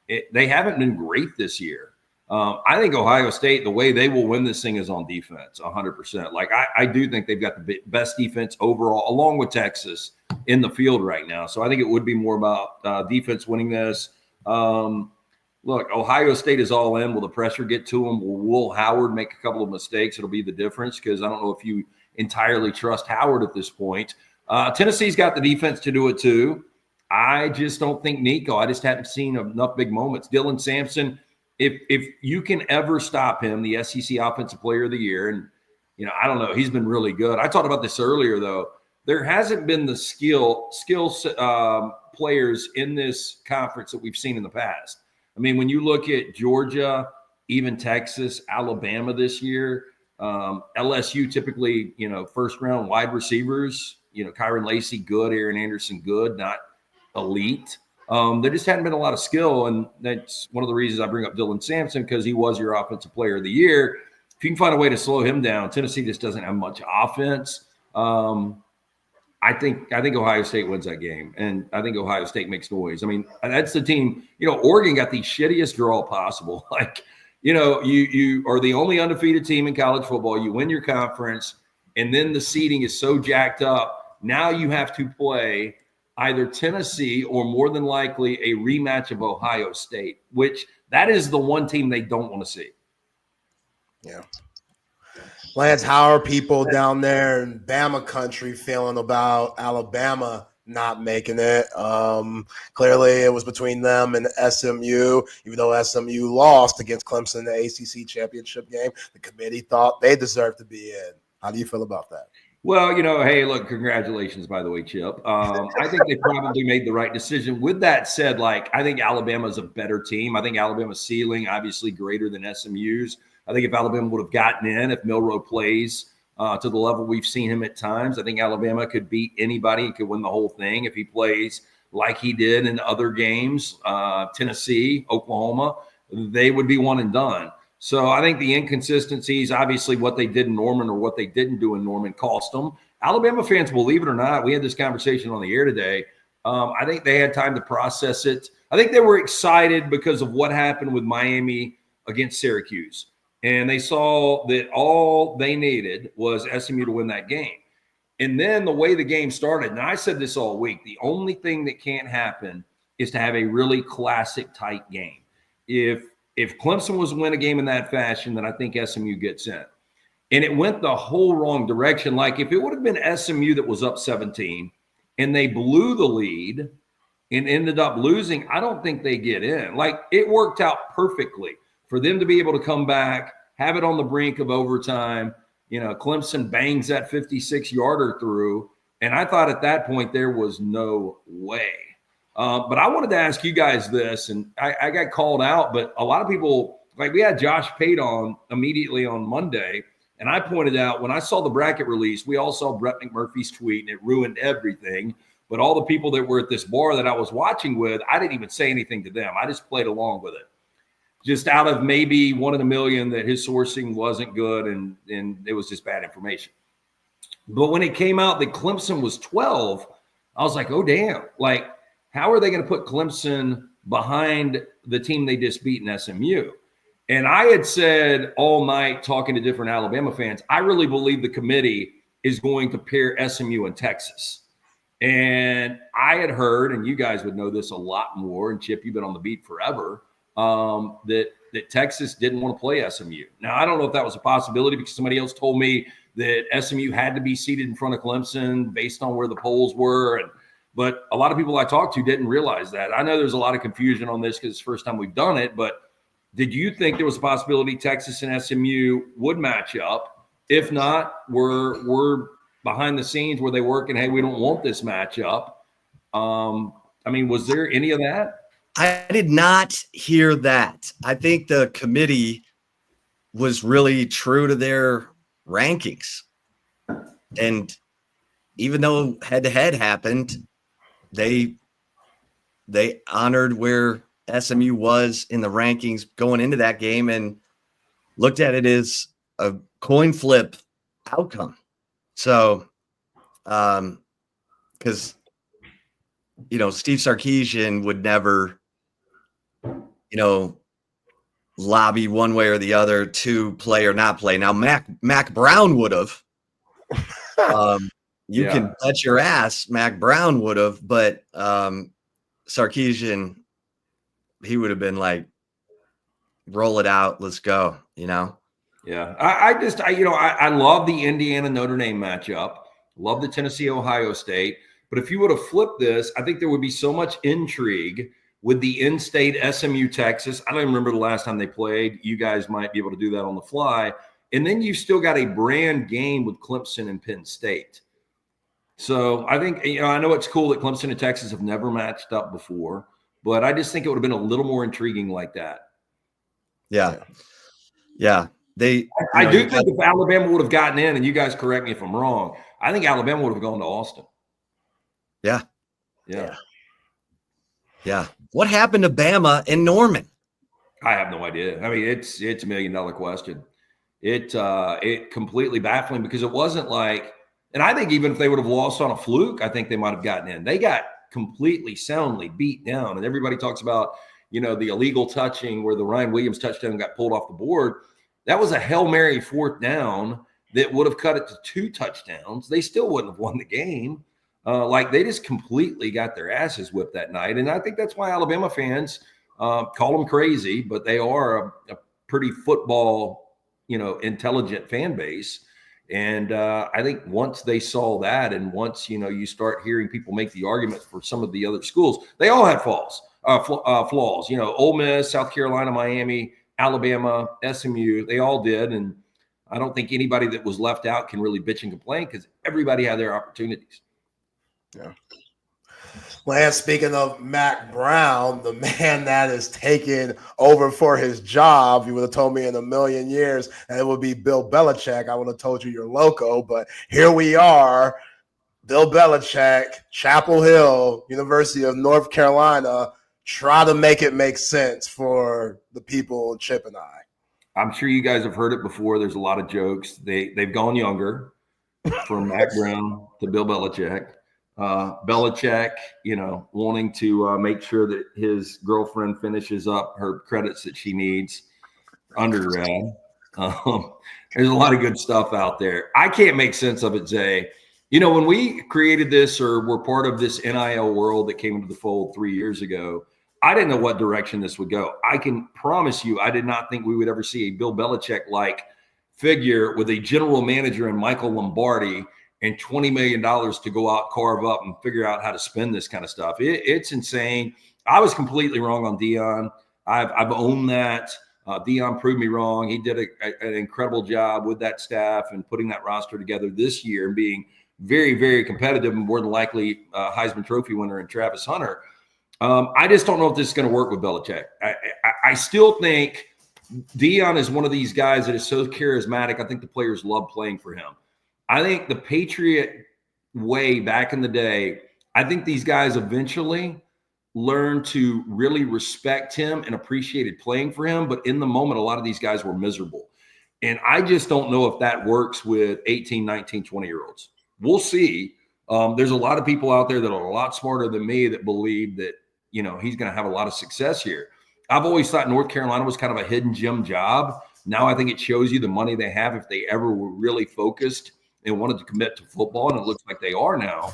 they haven't been great this year. I think Ohio State, the way they will win this thing is on defense, 100%. Like, I do think they've got the best defense overall, along with Texas, in the field right now. So I think it would be more about defense winning this. Look, Ohio State is all in. Will the pressure get to them? Will Will Howard make a couple of mistakes? It'll be the difference, because I don't know if you entirely trust Howard at this point. Tennessee's got the defense to do it too. I just don't think Nico. I just haven't seen enough big moments. Dylan Sampson, if you can ever stop him, the SEC Offensive Player of the Year, and I don't know, he's been really good. I talked about this earlier though. There hasn't been the skill players in this conference that we've seen in the past. I mean, when you look at Georgia, even Texas, Alabama this year, LSU typically, first round wide receivers, Kyron Lacey, good, Aaron Anderson, good, not elite. There just hadn't been a lot of skill, and that's one of the reasons I bring up Dylan Sampson, because he was your Offensive Player of the Year. If you can find a way to slow him down, Tennessee just doesn't have much offense. I think Ohio State wins that game, and I think Ohio State makes noise. I mean, that's the team. Oregon got the shittiest draw possible. Like, you are the only undefeated team in college football. You win your conference, and then the seeding is so jacked up. Now you have to play either Tennessee or, more than likely, a rematch of Ohio State, which that is the one team they don't want to see. Yeah. Lance, how are people down there in Bama country feeling about Alabama not making it? Clearly, it was between them and SMU. Even though SMU lost against Clemson in the ACC championship game, the committee thought they deserved to be in. How do you feel about that? Well, hey, look, congratulations, by the way, Chip. I think they probably made the right decision. With that said, I think Alabama's a better team. I think Alabama's ceiling, obviously, greater than SMU's. I think if Alabama would have gotten in, if Milroe plays to the level we've seen him at times, I think Alabama could beat anybody, could win the whole thing if he plays like he did in other games. Tennessee, Oklahoma, they would be one and done. So I think the inconsistencies, obviously what they did in Norman or what they didn't do in Norman, cost them. Alabama fans, believe it or not, we had this conversation on the air today. I think they had time to process it. I think they were excited because of what happened with Miami against Syracuse. And they saw that all they needed was SMU to win that game. And then the way the game started, and I said this all week, the only thing that can't happen is to have a really classic tight game. If Clemson was to win a game in that fashion, then I think SMU gets in. And it went the whole wrong direction. Like, if it would have been SMU that was up 17 and they blew the lead and ended up losing, I don't think they get in. Like, it worked out perfectly for them to be able to come back, have it on the brink of overtime. Clemson bangs that 56-yarder through. And I thought at that point there was no way. But I wanted to ask you guys this, and I got called out, but a lot of people, like, we had Josh Pate on immediately on Monday, and I pointed out when I saw the bracket release, we all saw Brett McMurphy's tweet, and it ruined everything. But all the people that were at this bar that I was watching with, I didn't even say anything to them. I just played along with it. Just out of maybe 1 in a million that his sourcing wasn't good, and it was just bad information. But when it came out that Clemson was 12, I was like, oh, damn. Like, how are they going to put Clemson behind the team they just beat in SMU? And I had said all night, talking to different Alabama fans, I really believe the committee is going to pair SMU and Texas. And I had heard, and you guys would know this a lot more, and Chip, you've been on the beat forever, that Texas didn't want to play SMU. Now, I don't know if that was a possibility, because somebody else told me that SMU had to be seated in front of Clemson based on where the polls were. But a lot of people I talked to didn't realize that. I know there's a lot of confusion on this because it's the first time we've done it, but Did you think there was a possibility Texas and SMU would match up? If not, we're behind the scenes where they work and, hey, we don't want this matchup. I mean, was there any of that? I did not hear that. I think the committee was really true to their rankings. And even though head-to-head happened, they honored where SMU was in the rankings going into that game and looked at it as a coin flip outcome. So, because, Steve Sarkisian would never, lobby one way or the other to play or not play. Now, Mac Brown would have. You can bet your ass Mac Brown would have, but Sarkisian, he would have been like, roll it out, let's go, Yeah, I love the Indiana Notre Dame matchup. Love the Tennessee Ohio State. But if you would have flipped this, I think there would be so much intrigue with the in-state SMU Texas. I don't even remember the last time they played. You guys might be able to do that on the fly. And then you've still got a brand game with Clemson and Penn State. So I think, I know it's cool that Clemson and Texas have never matched up before, but I just think it would have been a little more intriguing like that. Yeah. I do think if Alabama would have gotten in, and you guys correct me if I'm wrong, I think Alabama would have gone to Austin. Yeah. What happened to Bama and Norman? I have no idea. I mean, it's $1 million question. It completely baffling because it wasn't like, and I think even if they would have lost on a fluke, I think they might have gotten in. They got completely soundly beat down, and everybody talks about, the illegal touching where the Ryan Williams touchdown got pulled off the board. That was a Hail Mary 4th down that would have cut it to 2 touchdowns. They still wouldn't have won the game. They just completely got their asses whipped that night. And I think that's why Alabama fans call them crazy, but they are a pretty football, intelligent fan base. And I think once they saw that, and once, you start hearing people make the argument for some of the other schools, they all had flaws. Ole Miss, South Carolina, Miami, Alabama, SMU, they all did. And I don't think anybody that was left out can really bitch and complain because everybody had their opportunities. Yeah. Lance, speaking of Mac Brown, the man that is taking over for his job, you would have told me in a million years that it would be Bill Belichick. I would have told you you're loco, but here we are. Bill Belichick, Chapel Hill, University of North Carolina, try to make it make sense for the people, Chip and I. I'm sure you guys have heard it before. There's a lot of jokes. They've gone younger from Mac Brown to Bill Belichick. Belichick, wanting to make sure that his girlfriend finishes up her credits that she needs undergrad. There's a lot of good stuff out there. I can't make sense of it, Zay. When we created this or were part of this NIL world that came into the fold 3 years ago, I didn't know what direction this would go. I can promise you, I did not think we would ever see a Bill Belichick-like figure with a general manager in Michael Lombardi and $20 million to go out, carve up, and figure out how to spend this kind of stuff. It's insane. I was completely wrong on Deion. I've owned that. Deion proved me wrong. He did an incredible job with that staff and putting that roster together this year and being very, very competitive and more than likely Heisman Trophy winner in Travis Hunter. I just don't know if this is going to work with Belichick. I still think Deion is one of these guys that is so charismatic. I think the players love playing for him. I think the Patriot way back in the day, I think these guys eventually learned to really respect him and appreciated playing for him. But in the moment, a lot of these guys were miserable. And I just don't know if that works with 18, 19, 20-year-olds. We'll see. There's a lot of people out there that are a lot smarter than me that believe that, he's going to have a lot of success here. I've always thought North Carolina was kind of a hidden gem job. Now I think it shows you the money they have if they ever were really focused and wanted to commit to football, and it looks like they are now.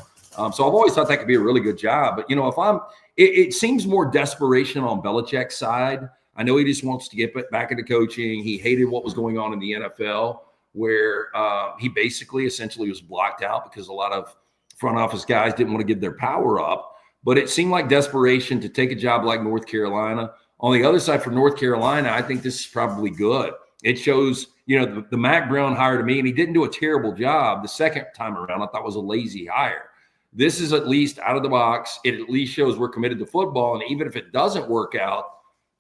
So I've always thought that could be a really good job. But, it seems more desperation on Belichick's side. I know he just wants to get back into coaching. He hated what was going on in the NFL, where he basically essentially was blocked out because a lot of front office guys didn't want to give their power up. But it seemed like desperation to take a job like North Carolina. On the other side for North Carolina, I think this is probably good. It shows, the Mac Brown hire to me, and he didn't do a terrible job the second time around. I thought it was a lazy hire. This is at least out of the box. It at least shows we're committed to football. And even if it doesn't work out,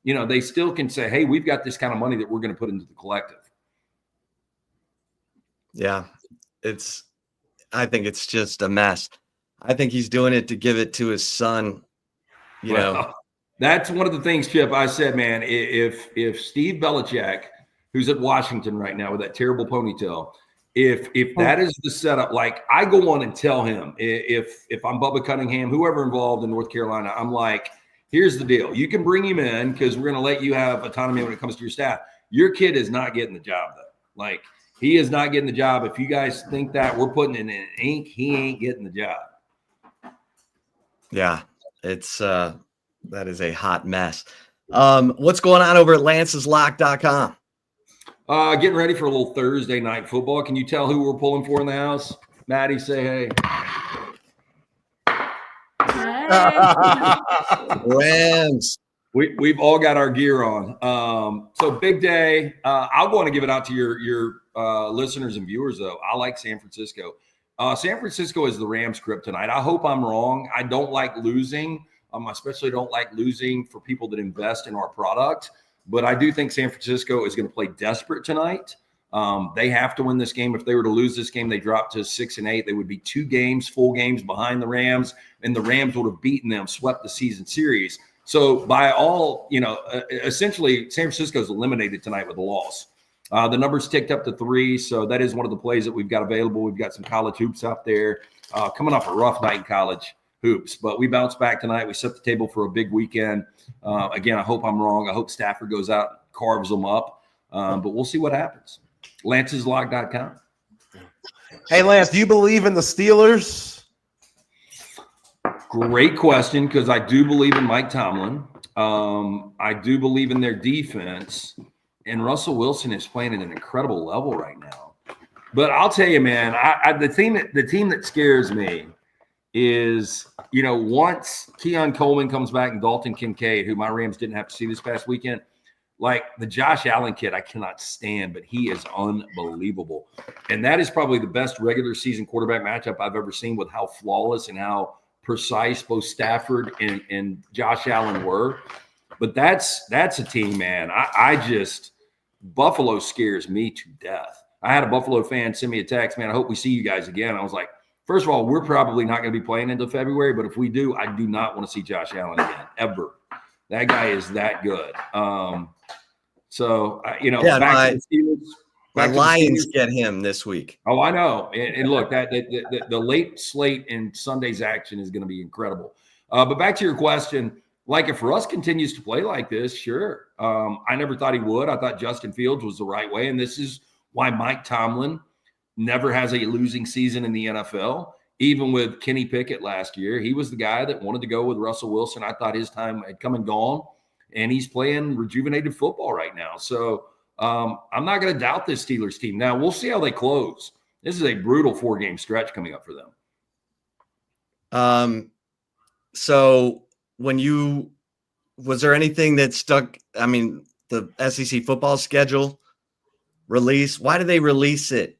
they still can say, hey, we've got this kind of money that we're going to put into the collective. Yeah, I think it's just a mess. I think he's doing it to give it to his son, That's one of the things, Chip, I said, man, if Steve Belichick, who's at Washington right now with that terrible ponytail, if that is the setup, like I go on and tell him, if I'm Bubba Cunningham, whoever involved in North Carolina, I'm like, here's the deal. You can bring him in because we're going to let you have autonomy when it comes to your staff. Your kid is not getting the job, though. Like, he is not getting the job. If you guys think that we're putting it in ink, he ain't getting the job. Yeah, it's that is a hot mess. What's going on over at lanceslock.com? Getting ready for a little Thursday night football. Can you tell who we're pulling for in the house? Maddie, say hey. Rams. We've all got our gear on. So big day. I'll go on and give it out to your listeners and viewers, though. I like San Francisco. San Francisco is the Rams kryptonite. I hope I'm wrong. I don't like losing. I especially don't like losing for people that invest in our product. But I do think San Francisco is going to play desperate tonight. They have to win this game. If they were to lose this game, they drop to 6-8. They would be 2 games, full games behind the Rams, and the Rams would have beaten them, swept the season series. So by all, essentially San Francisco's eliminated tonight with a loss. The numbers ticked up to 3, so that is one of the plays that we've got available. We've got some college hoops out there, coming off a rough night in college hoops, but we bounced back tonight. We set the table for a big weekend. Again, I hope I'm wrong. I hope Stafford goes out and carves them up, but we'll see what happens. Lance'sLock.com. Hey, Lance, do you believe in the Steelers? Great question, because I do believe in Mike Tomlin. I do believe in their defense, and Russell Wilson is playing at an incredible level right now. But I'll tell you, man, the team that scares me is, once Keon Coleman comes back and Dalton Kincaid, who my Rams didn't have to see this past weekend, like the Josh Allen kid, I cannot stand, but he is unbelievable. And that is probably the best regular season quarterback matchup I've ever seen, with how flawless and how precise both Stafford and Josh Allen were. But that's a team, man. Buffalo scares me to death. I had a Buffalo fan send me a text, man, I hope we see you guys again. I was like, first of all, we're probably not going to be playing until February, but if we do, I do not want to see Josh Allen again, ever. That guy is that good. My Lions get him this week. Oh, I know. And look, the late slate and Sunday's action is going to be incredible. But back to your question, like if Russ continues to play like this, sure. I never thought he would. I thought Justin Fields was the right way, and this is why Mike Tomlin never has a losing season in the NFL. Even with Kenny Pickett last year, he was the guy that wanted to go with Russell Wilson. I thought his time had come and gone, and he's playing rejuvenated football right now. So I'm not going to doubt this Steelers team. Now, we'll see how they close. This is a brutal 4-game stretch coming up for them. So was there anything that stuck? I mean, the SEC football schedule release, why do they release it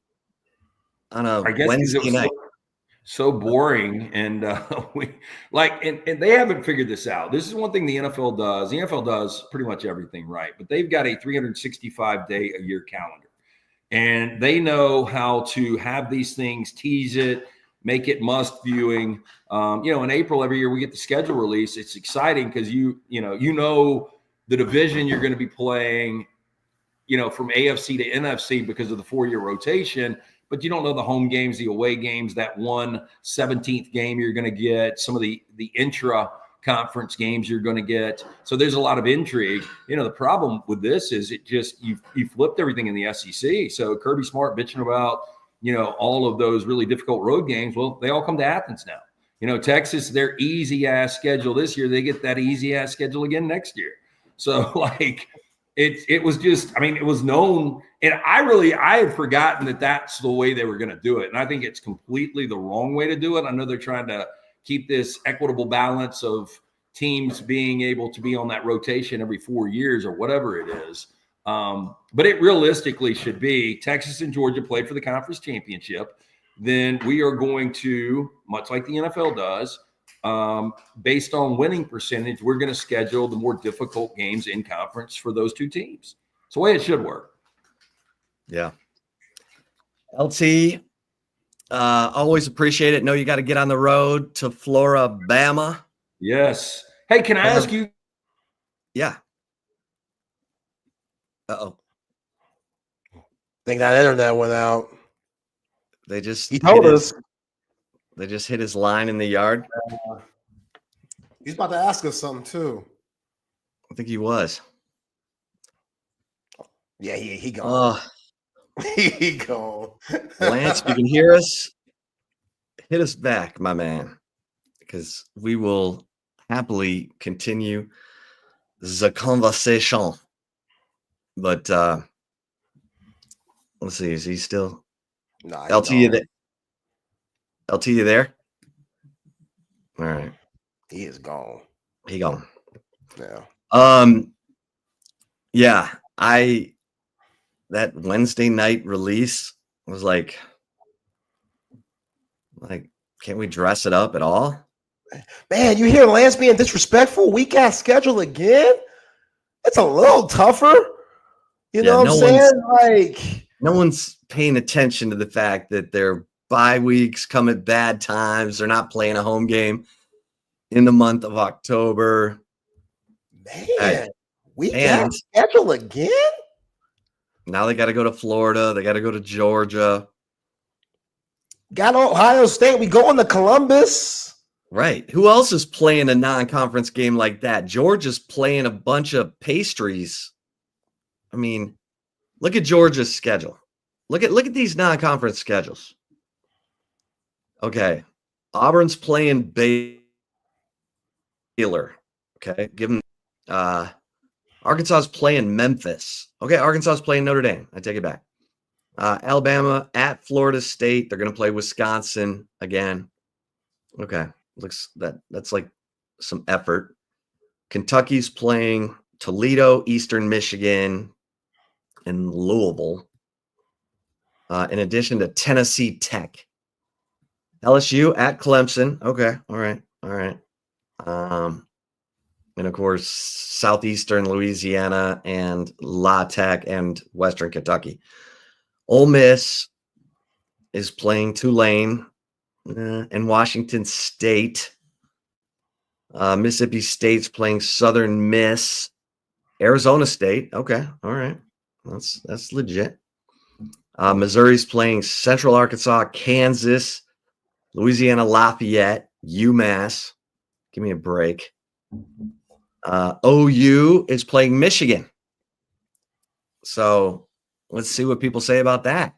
on a Wednesday night? So boring, and and they haven't figured this out. This is one thing the NFL does. The NFL does pretty much everything right, but they've got a 365-day-a-year calendar, and they know how to have these things, tease it, make it must viewing. In April every year we get the schedule release. It's exciting because you know the division you're going to be playing, from AFC to NFC because of the 4-year rotation. But you don't know the home games, the away games, that 17th game you're going to get, some of the intra-conference games you're going to get. So there's a lot of intrigue. The problem with this is it just you flipped everything in the SEC. So Kirby Smart bitching about, all of those really difficult road games. Well, they all come to Athens now. Texas, their easy-ass schedule this year, they get that easy-ass schedule again next year. So, it was just, it was known, and I had forgotten that that's the way they were going to do it. And I think it's completely the wrong way to do it. I know they're trying to keep this equitable balance of, teams being able to be on that rotation every 4 years or whatever it is. But it realistically should be Texas and Georgia play for the conference championship. Then we are going to, much like the NFL does, based on winning percentage, we're going to schedule the more difficult games in conference for those two teams. It's the way it should work. Yeah. LT, always appreciate it. Know you got to get on the road to Floribama. Yes. Hey, can I ask you? Yeah. Uh-oh. Think that internet went out. They just He told us. They just hit his line in the yard. He's about to ask us something too. I think he was. Yeah, he gone. He gone. Lance, if you can hear us, hit us back, my man, because we will happily continue the conversation. But let's see, is he still? Nah, LT, you there? LT, you there? All right. He is gone. He gone. Yeah. Yeah, that Wednesday night release was like, can't we dress it up at all? Man, you hear Lance being disrespectful? Weak ass schedule again? It's a little tougher. You know what I'm saying? Like, no one's paying attention to the fact that their bye weeks come at bad times. They're not playing a home game in the month of October. Man, weak ass schedule again? Now they got to go to Florida. They got to go to Georgia. Got Ohio State. We going to Columbus. Right. Who else is playing a non-conference game like that? Georgia's playing a bunch of pastries. I mean, look at Georgia's schedule. Look at these non-conference schedules. Okay. Auburn's playing Baylor. Okay. Give them Arkansas's playing Memphis. Okay, Arkansas's playing Notre Dame. I take it back. Alabama at Florida State. They're going to play Wisconsin again. Okay, that's like some effort. Kentucky's playing Toledo, Eastern Michigan, and Louisville. In addition to Tennessee Tech. LSU at Clemson. Okay, all right. And of course, Southeastern Louisiana and La Tech and Western Kentucky. Ole Miss is playing Tulane and Washington State. Mississippi State's playing Southern Miss. Arizona State. Okay, all right. That's legit. Missouri's playing Central Arkansas, Kansas, Louisiana Lafayette, UMass. Give me a break. OU is playing Michigan. So let's see what people say about that.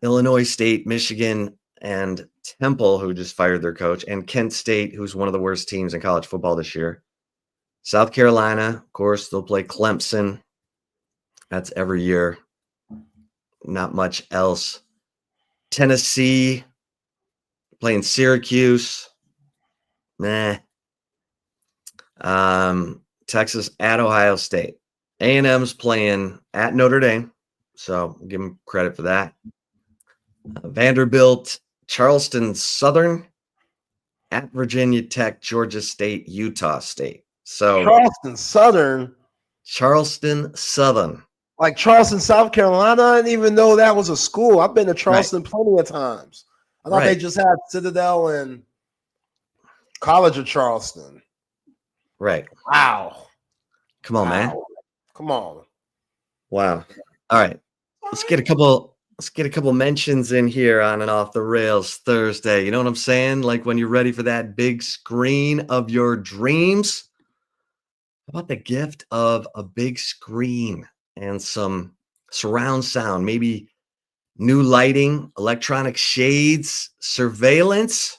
Illinois State, Michigan, and Temple, who just fired their coach, and Kent State, who's one of the worst teams in college football this year. South Carolina, of course, they'll play Clemson. That's every year. Not much else. Tennessee playing Syracuse. Meh. Texas at Ohio State. A&M's playing at Notre Dame, so we'll give them credit for that. Vanderbilt, Charleston Southern, at Virginia Tech, Georgia State, Utah State. So Charleston Southern. Like Charleston, South Carolina. I didn't even know that was a school. I've been to Charleston plenty of times. I thought they just had Citadel and College of Charleston. Right. Wow. Come on, man. Come on. Wow. All right. Let's get a couple mentions in here on and off the rails Thursday. You know what I'm saying? Like when you're ready for that big screen of your dreams. How about the gift of a big screen and some surround sound, maybe new lighting, electronic shades, surveillance?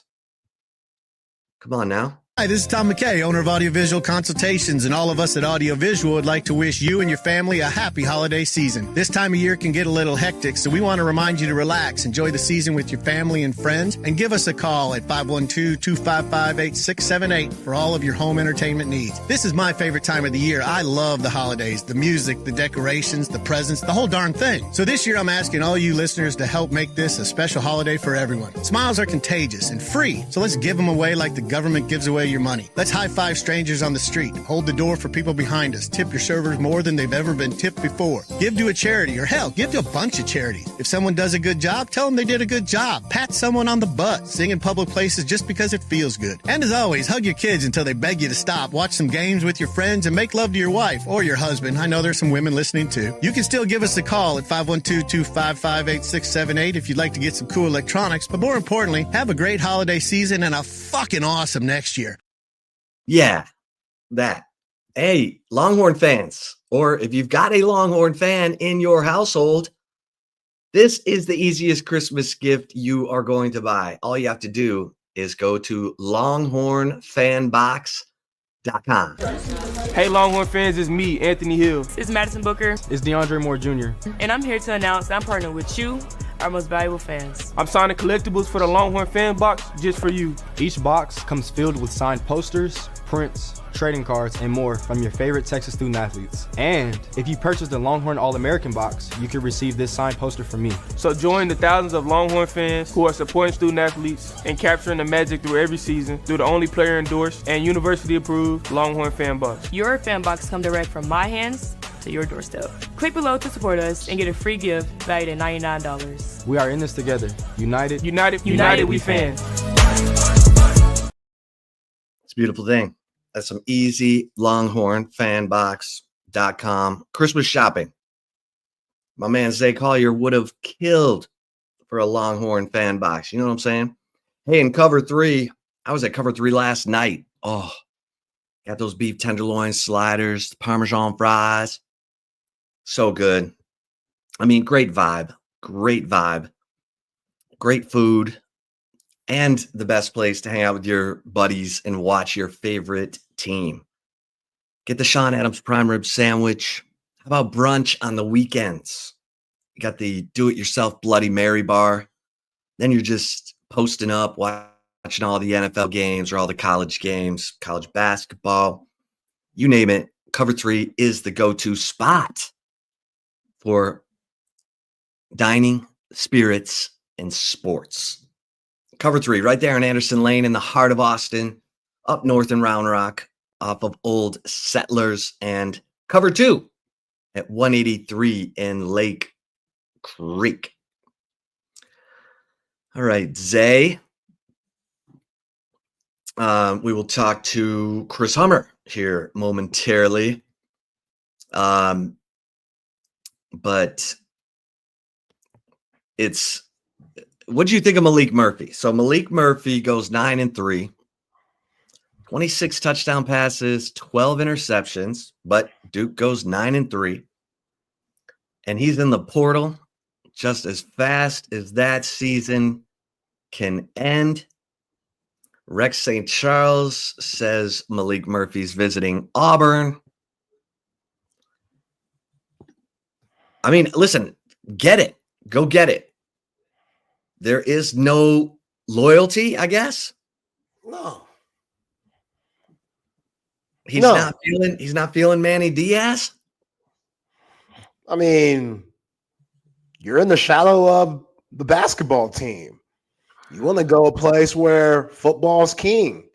Come on now. Hi, this is Tom McKay, owner of Audiovisual Consultations, and all of us at Audiovisual would like to wish you and your family a happy holiday season. This time of year can get a little hectic, so we want to remind you to relax, enjoy the season with your family and friends, and give us a call at 512-255-8678 for all of your home entertainment needs. This is my favorite time of the year. I love the holidays, the music, the decorations, the presents, the whole darn thing. So this year I'm asking all you listeners to help make this a special holiday for everyone. Smiles are contagious and free, so let's give them away like the government gives away your money. Let's high-five strangers on the street. Hold the door for people behind us. Tip your servers more than they've ever been tipped before. Give to a charity, or hell, give to a bunch of charities. If someone does a good job, tell them they did a good job. Pat someone on the butt. Sing in public places just because it feels good. And as always, hug your kids until they beg you to stop. Watch some games with your friends and make love to your wife or your husband. I know there's some women listening too. You can still give us a call at 512-255-8678 if you'd like to get some cool electronics. But more importantly, have a great holiday season and a fucking awesome next year. Yeah, that. Hey, Longhorn fans, or if you've got a Longhorn fan in your household, this is the easiest Christmas gift you are going to buy. All you have to do is go to longhornfanbox.com. Hey, Longhorn fans, it's me, Anthony Hill. It's Madison Booker. It's DeAndre Moore Jr. And I'm here to announce I'm partnering with you, our most valuable fans. I'm signing collectibles for the Longhorn Fan Box just for you. Each box comes filled with signed posters, prints, trading cards, and more from your favorite Texas student athletes. And if you purchase the Longhorn All-American box, you can receive this signed poster from me. So join the thousands of Longhorn fans who are supporting student athletes and capturing the magic through every season through the only player endorsed and university approved Longhorn Fan Box. Your fan box come direct from my hands to your doorstep. Click below to support us and get a free gift valued at $99. We are in this together. United we fans. It's a beautiful thing. That's some easy longhornfanbox.com Christmas shopping. My man Zay Collier would have killed for a Longhorn fan box. You know what I'm saying? Hey, in cover 3, I was at cover 3 last night. Oh, got those beef tenderloin sliders, the Parmesan fries. So good. I mean, great vibe, great food, and the best place to hang out with your buddies and watch your favorite team. Get the Sean Adams prime rib sandwich. How about brunch on the weekends? You got the do-it-yourself Bloody Mary bar. Then you're just posting up, watching all the NFL games or all the college games, college basketball, you name it. Cover 3 is the go-to spot for dining, spirits, and sports. Cover 3 right there in Anderson Lane in the heart of Austin, up north in Round Rock off of Old Settlers, and cover 2 at 183 in Lake Creek. All right, Zay. We will talk to Chris Hummer here momentarily. But it's, what do you think of Malik Murphy? So Malik Murphy goes 9-3, 26 touchdown passes, 12 interceptions, but Duke goes 9-3. And he's in the portal just as fast as that season can end. Rex St. Charles says Malik Murphy's visiting Auburn. I mean, listen, get it. Go get it. There is no loyalty, I guess. No. He's not feeling Manny Diaz. I mean, you're in the shadow of the basketball team. You want to go a place where football's king.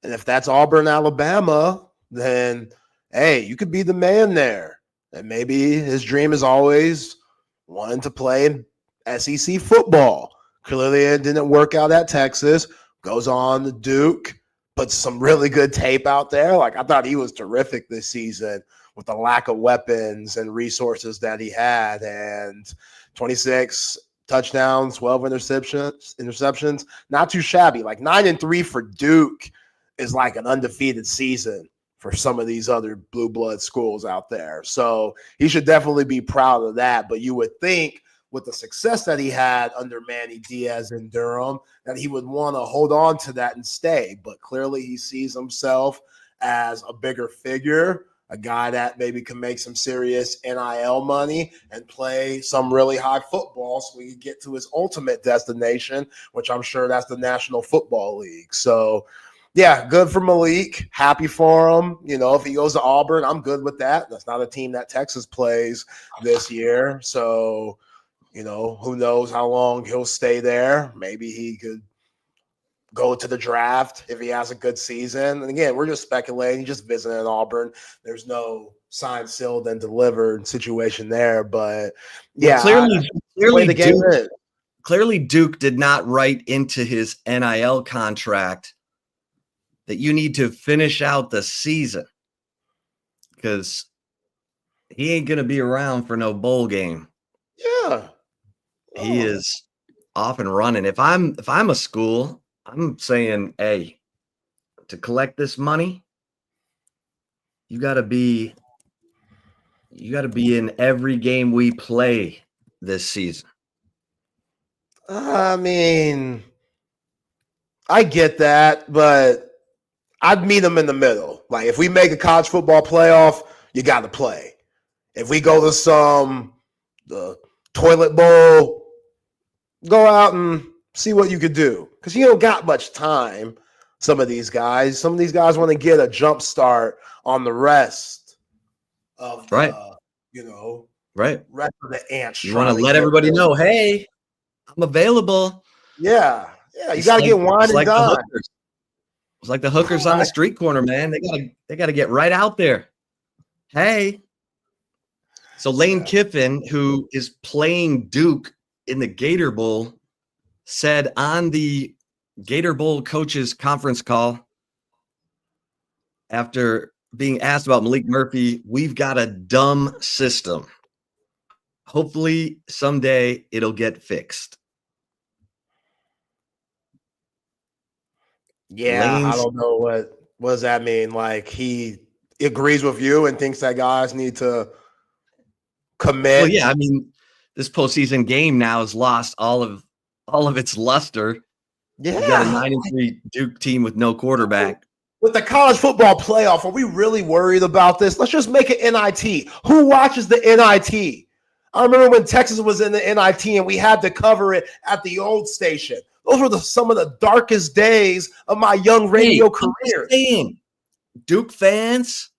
And if that's Auburn, Alabama, then, hey, you could be the man there. And maybe his dream is always wanting to play in SEC football. Clearly, it didn't work out at Texas. Goes on to Duke, puts some really good tape out there. Like, I thought he was terrific this season with the lack of weapons and resources that he had. And 26 touchdowns, 12 interceptions. Not too shabby. Like 9-3 for Duke is like an undefeated season for some of these other blue blood schools out there. So he should definitely be proud of that. But you would think with the success that he had under Manny Diaz in Durham, that he would want to hold on to that and stay. But clearly he sees himself as a bigger figure, a guy that maybe can make some serious NIL money and play some really high football so we can get to his ultimate destination, which I'm sure that's the National Football League. So, yeah, good for Malik. Happy for him. You know, if he goes to Auburn, I'm good with that. That's not a team that Texas plays this year. So, you know, who knows how long he'll stay there. Maybe he could go to the draft if he has a good season. And again, we're just speculating, just visiting Auburn. There's no signed, sealed, and delivered situation there. But yeah, clearly Duke did not write into his NIL contract that you need to finish out the season, because he ain't going to be around for no bowl game. Yeah. He is off and running. If I'm a school, I'm saying, hey, to collect this money, you got to be in every game we play this season. I mean, I get that, but I'd meet them in the middle. Like, if we make a college football playoff, you got to play. If we go to the toilet bowl, go out and see what you could do. Because you don't got much time, some of these guys. Some of these guys want to get a jump start on the rest of the, rest of the ants. You want to let everybody know, hey, I'm available. Yeah. Yeah, you got to get wine and dine. It's like the hookers on the street corner, man. They got to get right out there. Hey. So Lane Kiffin, who is playing Duke in the Gator Bowl, said on the Gator Bowl coaches conference call after being asked about Malik Murphy, we've got a dumb system. Hopefully someday it'll get fixed. Yeah, I don't know what does that mean. Like, he agrees with you and thinks that guys need to commit. Well, yeah, I mean, this postseason game now has lost all of its luster. Yeah, you got a 9-3 Duke team with no quarterback. With the college football playoff, are we really worried about this? Let's just make an NIT. Who watches the NIT? I remember when Texas was in the NIT and we had to cover it at the old station. Those were some of the darkest days of my young radio career. Duke fans,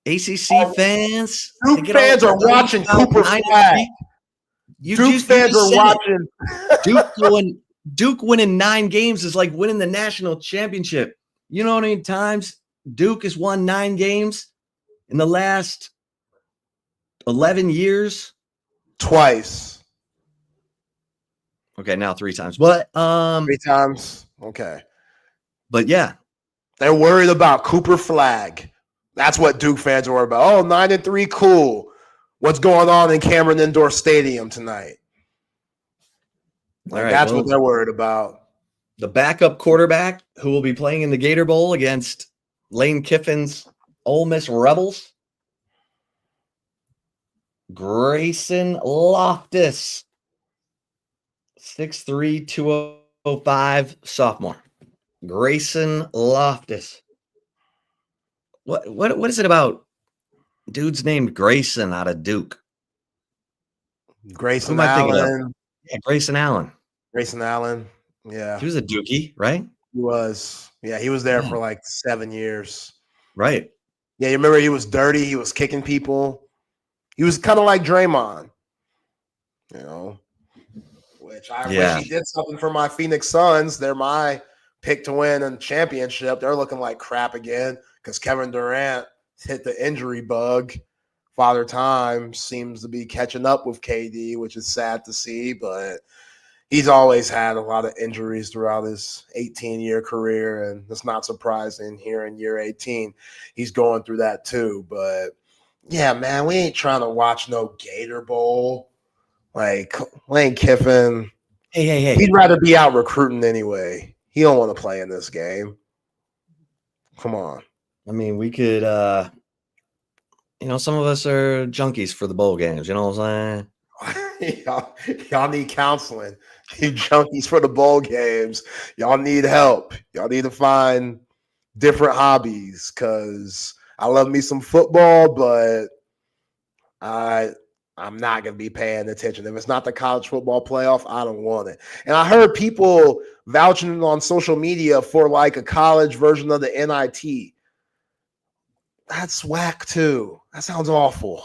ACC fans, Duke fans are watching Cooper Flag. Duke fans are watching. Duke winning 9 games is like winning the national championship. You know how many times Duke has won 9 games in the last 11 years? Twice. Okay, now 3 times. But 3 times. Okay. But yeah. They're worried about Cooper Flag. That's what Duke fans are worried about. Oh, 9-3, cool. What's going on in Cameron Indoor Stadium tonight? Like, that's what they're worried about. The backup quarterback who will be playing in the Gator Bowl against Lane Kiffin's Ole Miss Rebels, Grayson Loftus, 6'3", 205, sophomore. Grayson Loftus. What is it about dudes named Grayson out of Duke? Grayson Allen. Yeah, Grayson Allen. Grayson Allen. Yeah. He was a Dookie, right? He was. Yeah, he was there for like 7 years. Right. Yeah, you remember he was dirty. He was kicking people. He was kind of like Draymond, you know, which I wish he did something for my Phoenix Suns. They're my pick to win a championship. They're looking like crap again because Kevin Durant hit the injury bug. Father Time seems to be catching up with KD, which is sad to see, but he's always had a lot of injuries throughout his 18-year career, and it's not surprising here in year 18 he's going through that too. But yeah, man, we ain't trying to watch no Gator Bowl. Like, Lane Kiffin, hey, he'd rather be out recruiting anyway. He don't want to play in this game. Come on. I mean, we could, some of us are junkies for the bowl games. You know what I'm saying? y'all need counseling. You junkies for the bowl games. Y'all need help. Y'all need to find different hobbies because I love me some football, but I'm not going to be paying attention. If it's not the college football playoff, I don't want it. And I heard people vouching on social media for like a college version of the NIT. That's whack too. That sounds awful.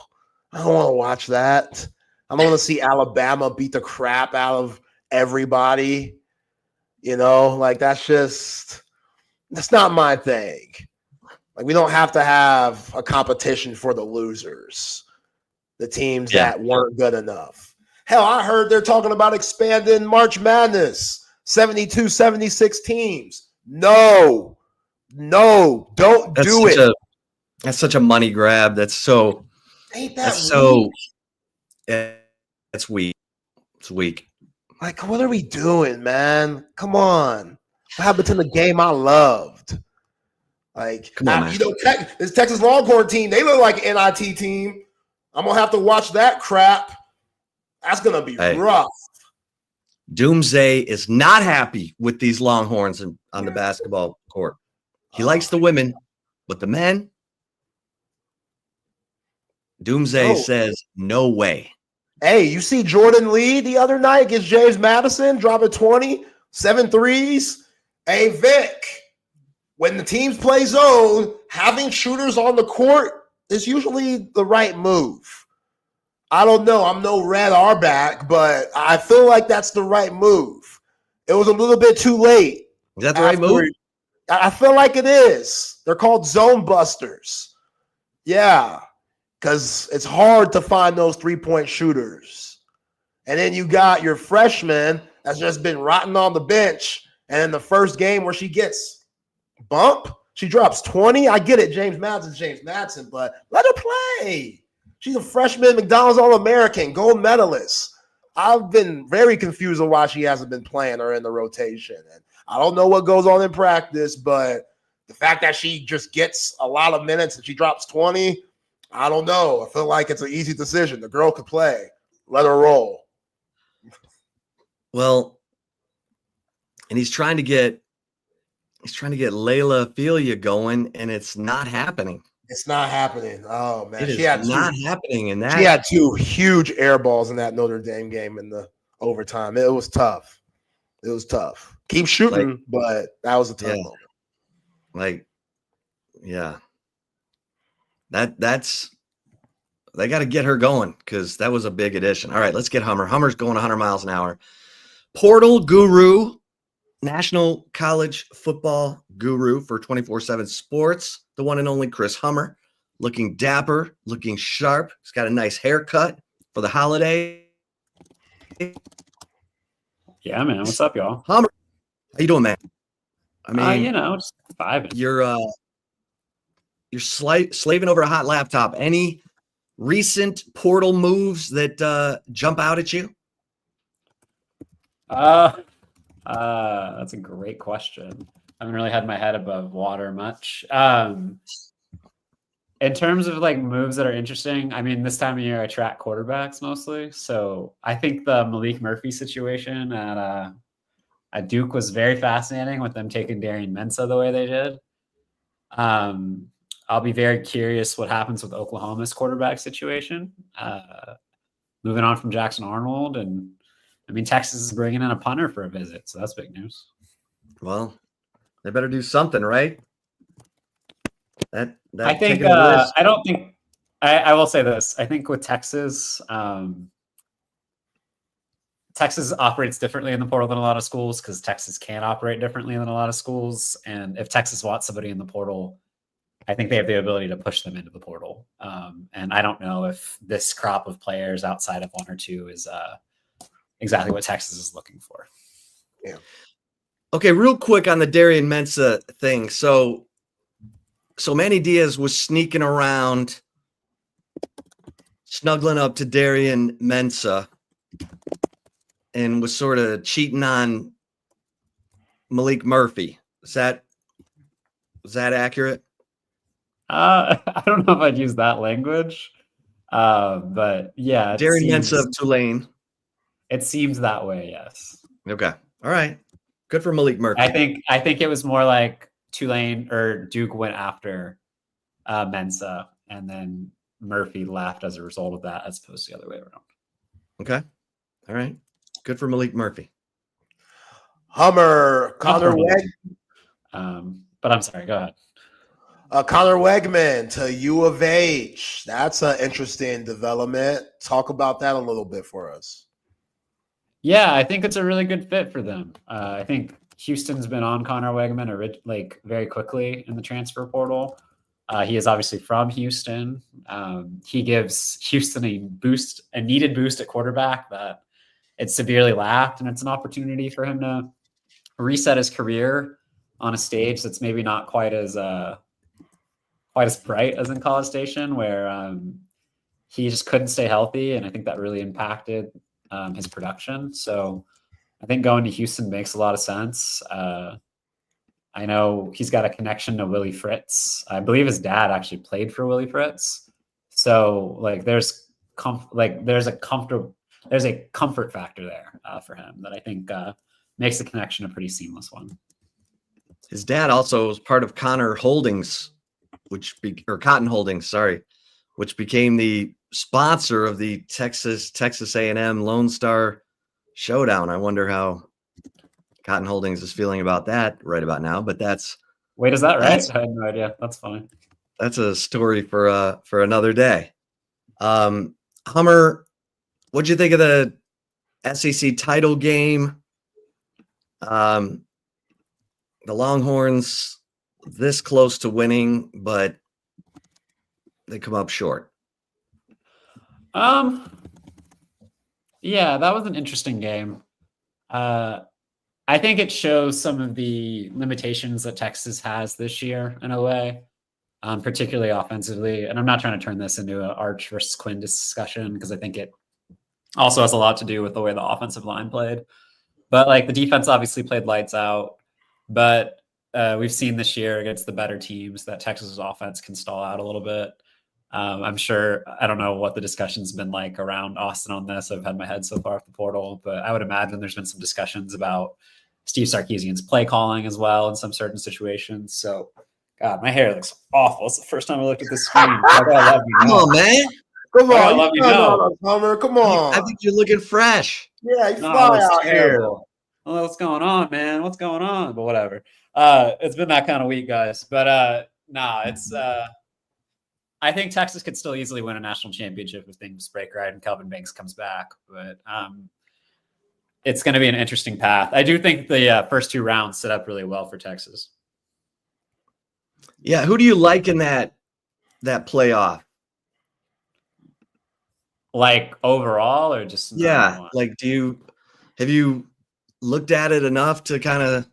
I don't want to watch that. I don't want to see Alabama beat the crap out of everybody. Like that's not my thing. Like we don't have to have a competition for the losers. The teams that weren't good enough. Hell, I heard they're talking about expanding March Madness, 72, 76 teams. No, don't do it. That's such a money grab. That's weak. It's weak. Like, what are we doing, man? Come on. What happened to the game I loved? Like, come on, man. This Texas Longhorn team, they look like an NIT team. I'm going to have to watch that crap. That's going to be rough. Doomsday is not happy with these Longhorns on the basketball court. He likes the women, but the men, Doomsday says no way. Hey, you see Jordan Lee the other night against James Madison, dropping 20, 7 threes. Hey, Vic, when the teams play zone, having shooters on the court is usually the right move. I don't know. I'm no Red Auerbach, but I feel like that's the right move. It was a little bit too late. Is that the right move? I feel like it is. They're called zone busters. Yeah, because it's hard to find those three-point shooters. And then you got your freshman that's just been rotting on the bench, and in the first game where she gets bumped, she drops 20. I get it. James Madison, but let her play. She's a freshman, McDonald's All-American, gold medalist. I've been very confused on why she hasn't been playing or in the rotation. And I don't know what goes on in practice, but the fact that she just gets a lot of minutes and she drops 20, I don't know. I feel like it's an easy decision. The girl could play. Let her roll. Well, and he's trying to get Layla Ophelia going, and it's not happening. It's not happening. Oh, man. It is not happening in that. She had 2 huge air balls in that Notre Dame game in the overtime. It was tough. Keep shooting, but that was a tough moment. That's they got to get her going because that was a big addition. All right, let's get Hummer. Hummer's going 100 miles an hour. Portal guru, national college football guru for 24/7 Sports, the one and only Chris Hummer, looking dapper, looking sharp. He's got a nice haircut for the holiday. Yeah, man. What's up, y'all? Hummer, how you doing, man? I mean, just vibing. You're slaving over a hot laptop. Any recent portal moves that jump out at you? That's a great question. I haven't really had my head above water much. In terms of like moves that are interesting, I mean, this time of year I track quarterbacks mostly. So I think the Malik Murphy situation at Duke was very fascinating with them taking Darian Mensah the way they did. I'll be very curious what happens with Oklahoma's quarterback situation. Moving on from Jackson Arnold, and I mean, Texas is bringing in a punter for a visit, so that's big news. Well, they better do something, right? I will say this. I think with Texas, Texas operates differently in the portal than a lot of schools because Texas can operate differently than a lot of schools. And if Texas wants somebody in the portal, I think they have the ability to push them into the portal. And I don't know if this crop of players outside of 1 or 2 is exactly what Texas is looking for. Yeah. Okay, real quick on the Darian Mensah thing. So Manny Diaz was sneaking around, snuggling up to Darian Mensah, and was sort of cheating on Malik Murphy. Was that accurate? I don't know if I'd use that language, but yeah. Darian Mensah of Tulane. It seems that way, yes. Okay. All right. Good for Malik Murphy. I think it was more like Tulane or Duke went after Mensa, and then Murphy left as a result of that, as opposed to the other way around. Okay. All right. Good for Malik Murphy. Connor but I'm sorry, go ahead. Connor Wegman to U of H. That's an interesting development. Talk about that a little bit for us. Yeah, I think it's a really good fit for them. I think Houston's been on Connor Wegman like very quickly in the transfer portal. He is obviously from Houston. He gives Houston a needed boost at quarterback that it's severely lacked, and it's an opportunity for him to reset his career on a stage that's maybe not quite as bright as in College Station, where he just couldn't stay healthy, and I think that really impacted his production. So I think going to Houston makes a lot of sense. I know he's got a connection to Willie Fritz. I believe his dad actually played for Willie Fritz. So like there's a comfort factor there for him that I think makes the connection a pretty seamless one. His dad also was part of Cotton Holdings, which became the sponsor of the Texas A&M Lone Star Showdown. I wonder how Cotton Holdings is feeling about that right about now, but is that right? I had no idea. That's funny. That's a story for another day. Hummer, what'd you think of the SEC title game? The Longhorns this close to winning, but they come up short. Yeah, that was an interesting game. I think it shows some of the limitations that Texas has this year in a way, particularly offensively. And I'm not trying to turn this into an Arch versus Quinn discussion, because I think it also has a lot to do with the way the offensive line played. But like the defense obviously played lights out, but we've seen this year against the better teams that Texas's offense can stall out a little bit. I'm sure, I don't know what the discussion's been like around Austin on this. I've had my head so far off the portal, but I would imagine there's been some discussions about Steve Sarkisian's play calling as well in some certain situations. So, God, my hair looks awful. It's the first time I looked at this screen. Come on, man. Come on, love you know. Hummer. Come on. I think you're looking fresh. Yeah, you fly out here. Well, what's going on, man? What's going on? But whatever. It's been that kind of week, guys. But it's I think Texas could still easily win a national championship if things break right and Kelvin Banks comes back. But it's going to be an interesting path. I do think the first two rounds set up really well for Texas. Yeah, who do you like in that playoff? Like overall, or just like have you looked at it enough to kind of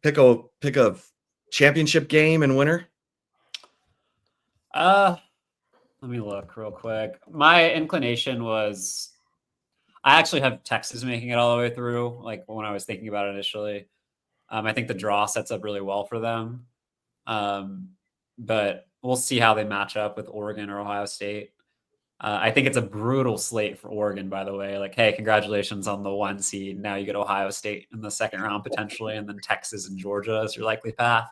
pick a championship game and winner? Let me look real quick. My inclination was I actually have Texas making it all the way through, like when I was thinking about it initially. I think the draw sets up really well for them. But we'll see how they match up with Oregon or Ohio State. I think it's a brutal slate for Oregon, by the way. Like, hey, congratulations on the 1 seed. Now you get Ohio State in the second round potentially, and then Texas and Georgia is your likely path.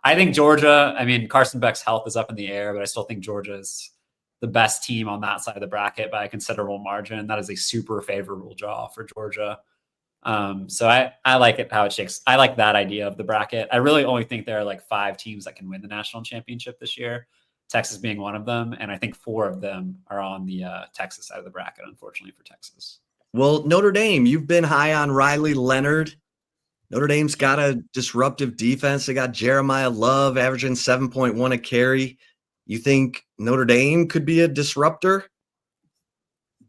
I think Georgia, Carson Beck's health is up in the air, but I still think Georgia is the best team on that side of the bracket by a considerable margin. That is a super favorable draw for Georgia. So I like it how it shakes. I like that idea of the bracket. I really only think there are like 5 teams that can win the national championship this year, Texas being one of them. And I think 4 of them are on the Texas side of the bracket, unfortunately for Texas. Well, Notre Dame, you've been high on Riley Leonard. Notre Dame's got a disruptive defense. They got Jeremiah Love averaging 7.1 a carry. You think Notre Dame could be a disruptor?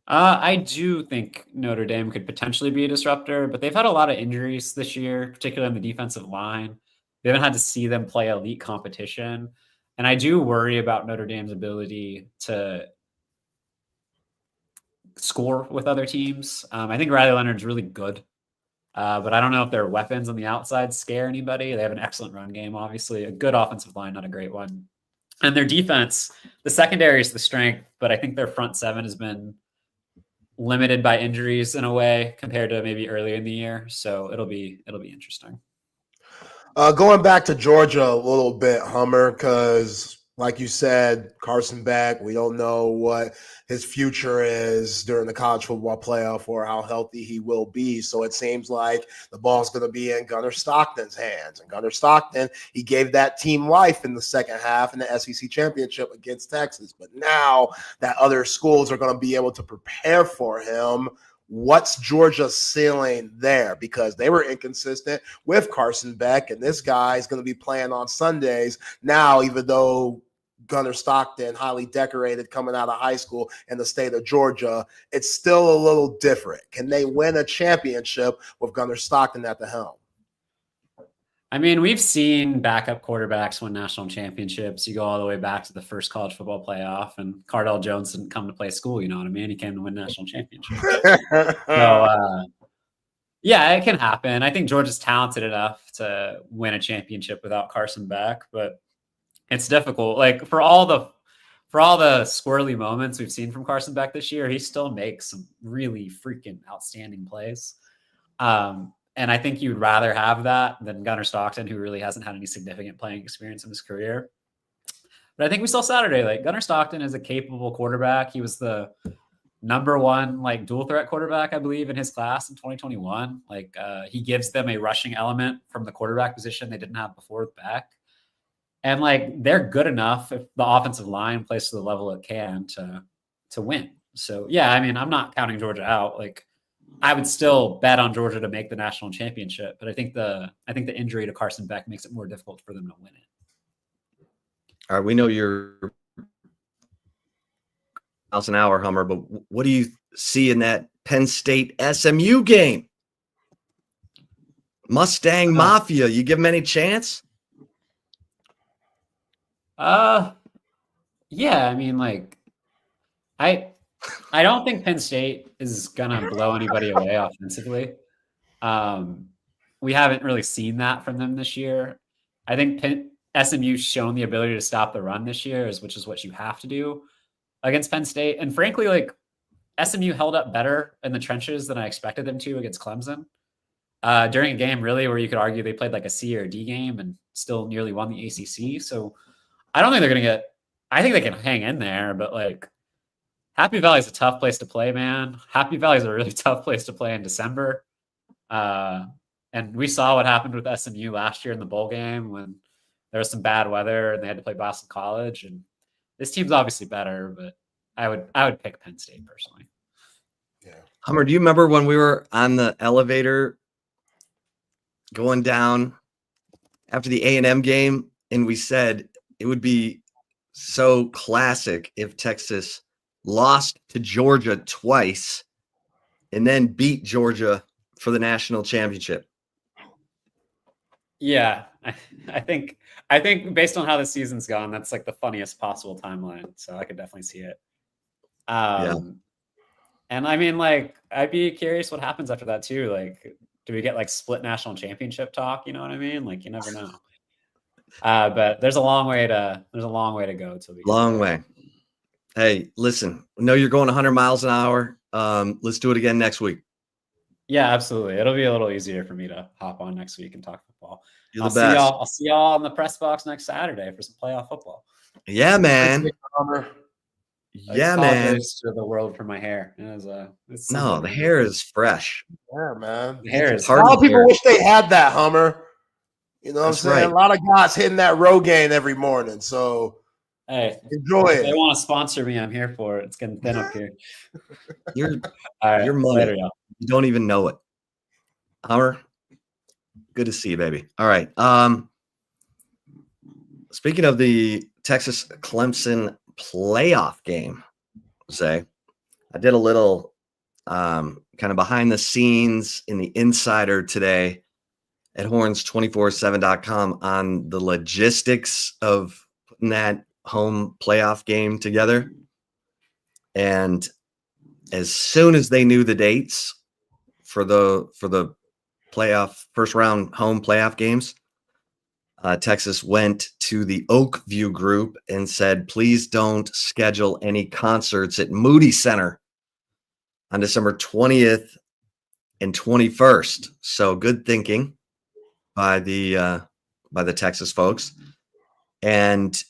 I do think Notre Dame could potentially be a disruptor, but they've had a lot of injuries this year, particularly on the defensive line. We haven't had to see them play elite competition. And I do worry about Notre Dame's ability to score with other teams. I think Riley Leonard's really good, but I don't know if their weapons on the outside scare anybody. They have an excellent run game, obviously. A good offensive line, not a great one. And their defense, the secondary is the strength, but I think their front seven has been limited by injuries in a way compared to maybe earlier in the year. So it'll be interesting. Going back to Georgia a little bit, Hummer, because like you said, Carson Beck, we don't know what his future is during the college football playoff or how healthy he will be. So it seems like the ball's going to be in Gunnar Stockton's hands. And Gunnar Stockton, he gave that team life in the second half in the SEC championship against Texas. But now that other schools are going to be able to prepare for him, what's Georgia's ceiling there? Because they were inconsistent with Carson Beck, and this guy is going to be playing on Sundays now, even though Gunnar Stockton, highly decorated coming out of high school in the state of Georgia, it's still a little different. Can they win a championship with Gunnar Stockton at the helm? I mean, we've seen backup quarterbacks win national championships. You go all the way back to the first college football playoff, and Cardell Jones didn't come to play school. You know what I mean? He came to win national championships. So, yeah, it can happen. I think Georgia's talented enough to win a championship without Carson Beck, but it's difficult. Like for all the squirrely moments we've seen from Carson Beck this year, he still makes some really freaking outstanding plays. And I think you'd rather have that than Gunnar Stockton, who really hasn't had any significant playing experience in his career. But I think we saw Saturday, like Gunnar Stockton is a capable quarterback. He was the number one, like dual threat quarterback, I believe, in his class in 2021. Like he gives them a rushing element from the quarterback position they didn't have before with Beck. And like, they're good enough if the offensive line plays to the level it can to win. So yeah, I mean, I'm not counting Georgia out. Like, I would still bet on Georgia to make the national championship, but I think the injury to Carson Beck makes it more difficult for them to win it. All right, we know you're miles an hour, Hummer, but what do you see in that Penn State SMU game? Mustang Mafia, you give them any chance? Yeah, I mean, like, I don't think Penn State is gonna blow anybody away offensively. We haven't really seen that from them this year. I think SMU's shown the ability to stop the run this year, which is what you have to do against Penn State. And frankly, like SMU held up better in the trenches than I expected them to against Clemson. During a game really where you could argue they played like a C or a D game and still nearly won the ACC. So I don't think they're going to I think they can hang in there, but like Happy Valley is a tough place to play, man. Happy Valley is a really tough place to play in December. And we saw what happened with SMU last year in the bowl game when there was some bad weather and they had to play Boston College. And this team's obviously better, but I would pick Penn State personally. Yeah. Hummer, do you remember when we were on the elevator going down after the A&M game and we said it would be so classic if Texas lost to Georgia twice and then beat Georgia for the national championship? Yeah, I think based on how the season's gone, that's like the funniest possible timeline. So I could definitely see it. And I mean, like, I'd be curious what happens after that too. Like, do we get like split national championship talk? You know what I mean? Like, you never know. But there's a long way to go till we long way. Hey, listen, I know you're going 100 miles an hour. Let's do it again next week. Yeah, absolutely. It'll be a little easier for me to hop on next week and talk football. You're the best. I'll see y'all in the press box next Saturday for some playoff football. Yeah, man. Yeah, man. To the world for my hair. No, the hair is fresh. Yeah, man. The hair is a lot of people wish they had that, Hummer. You know what I'm saying? right. A lot of guys hitting that Rogaine every morning. So hey, enjoy it. If they want to sponsor me, I'm here for it. It's getting thin up here. You're All right, money. later, y'all. You don't even know it. Hummer, good to see you, baby. All right. Speaking of the Texas Clemson playoff game, I did a little kind of behind the scenes in the Insider today at horns247.com on the logistics of putting that home playoff game together. And as soon as they knew the dates for the playoff first round home playoff games, Texas went to the Oakview group and said, please don't schedule any concerts at Moody Center on December 20th and 21st. So good thinking by the Texas folks. And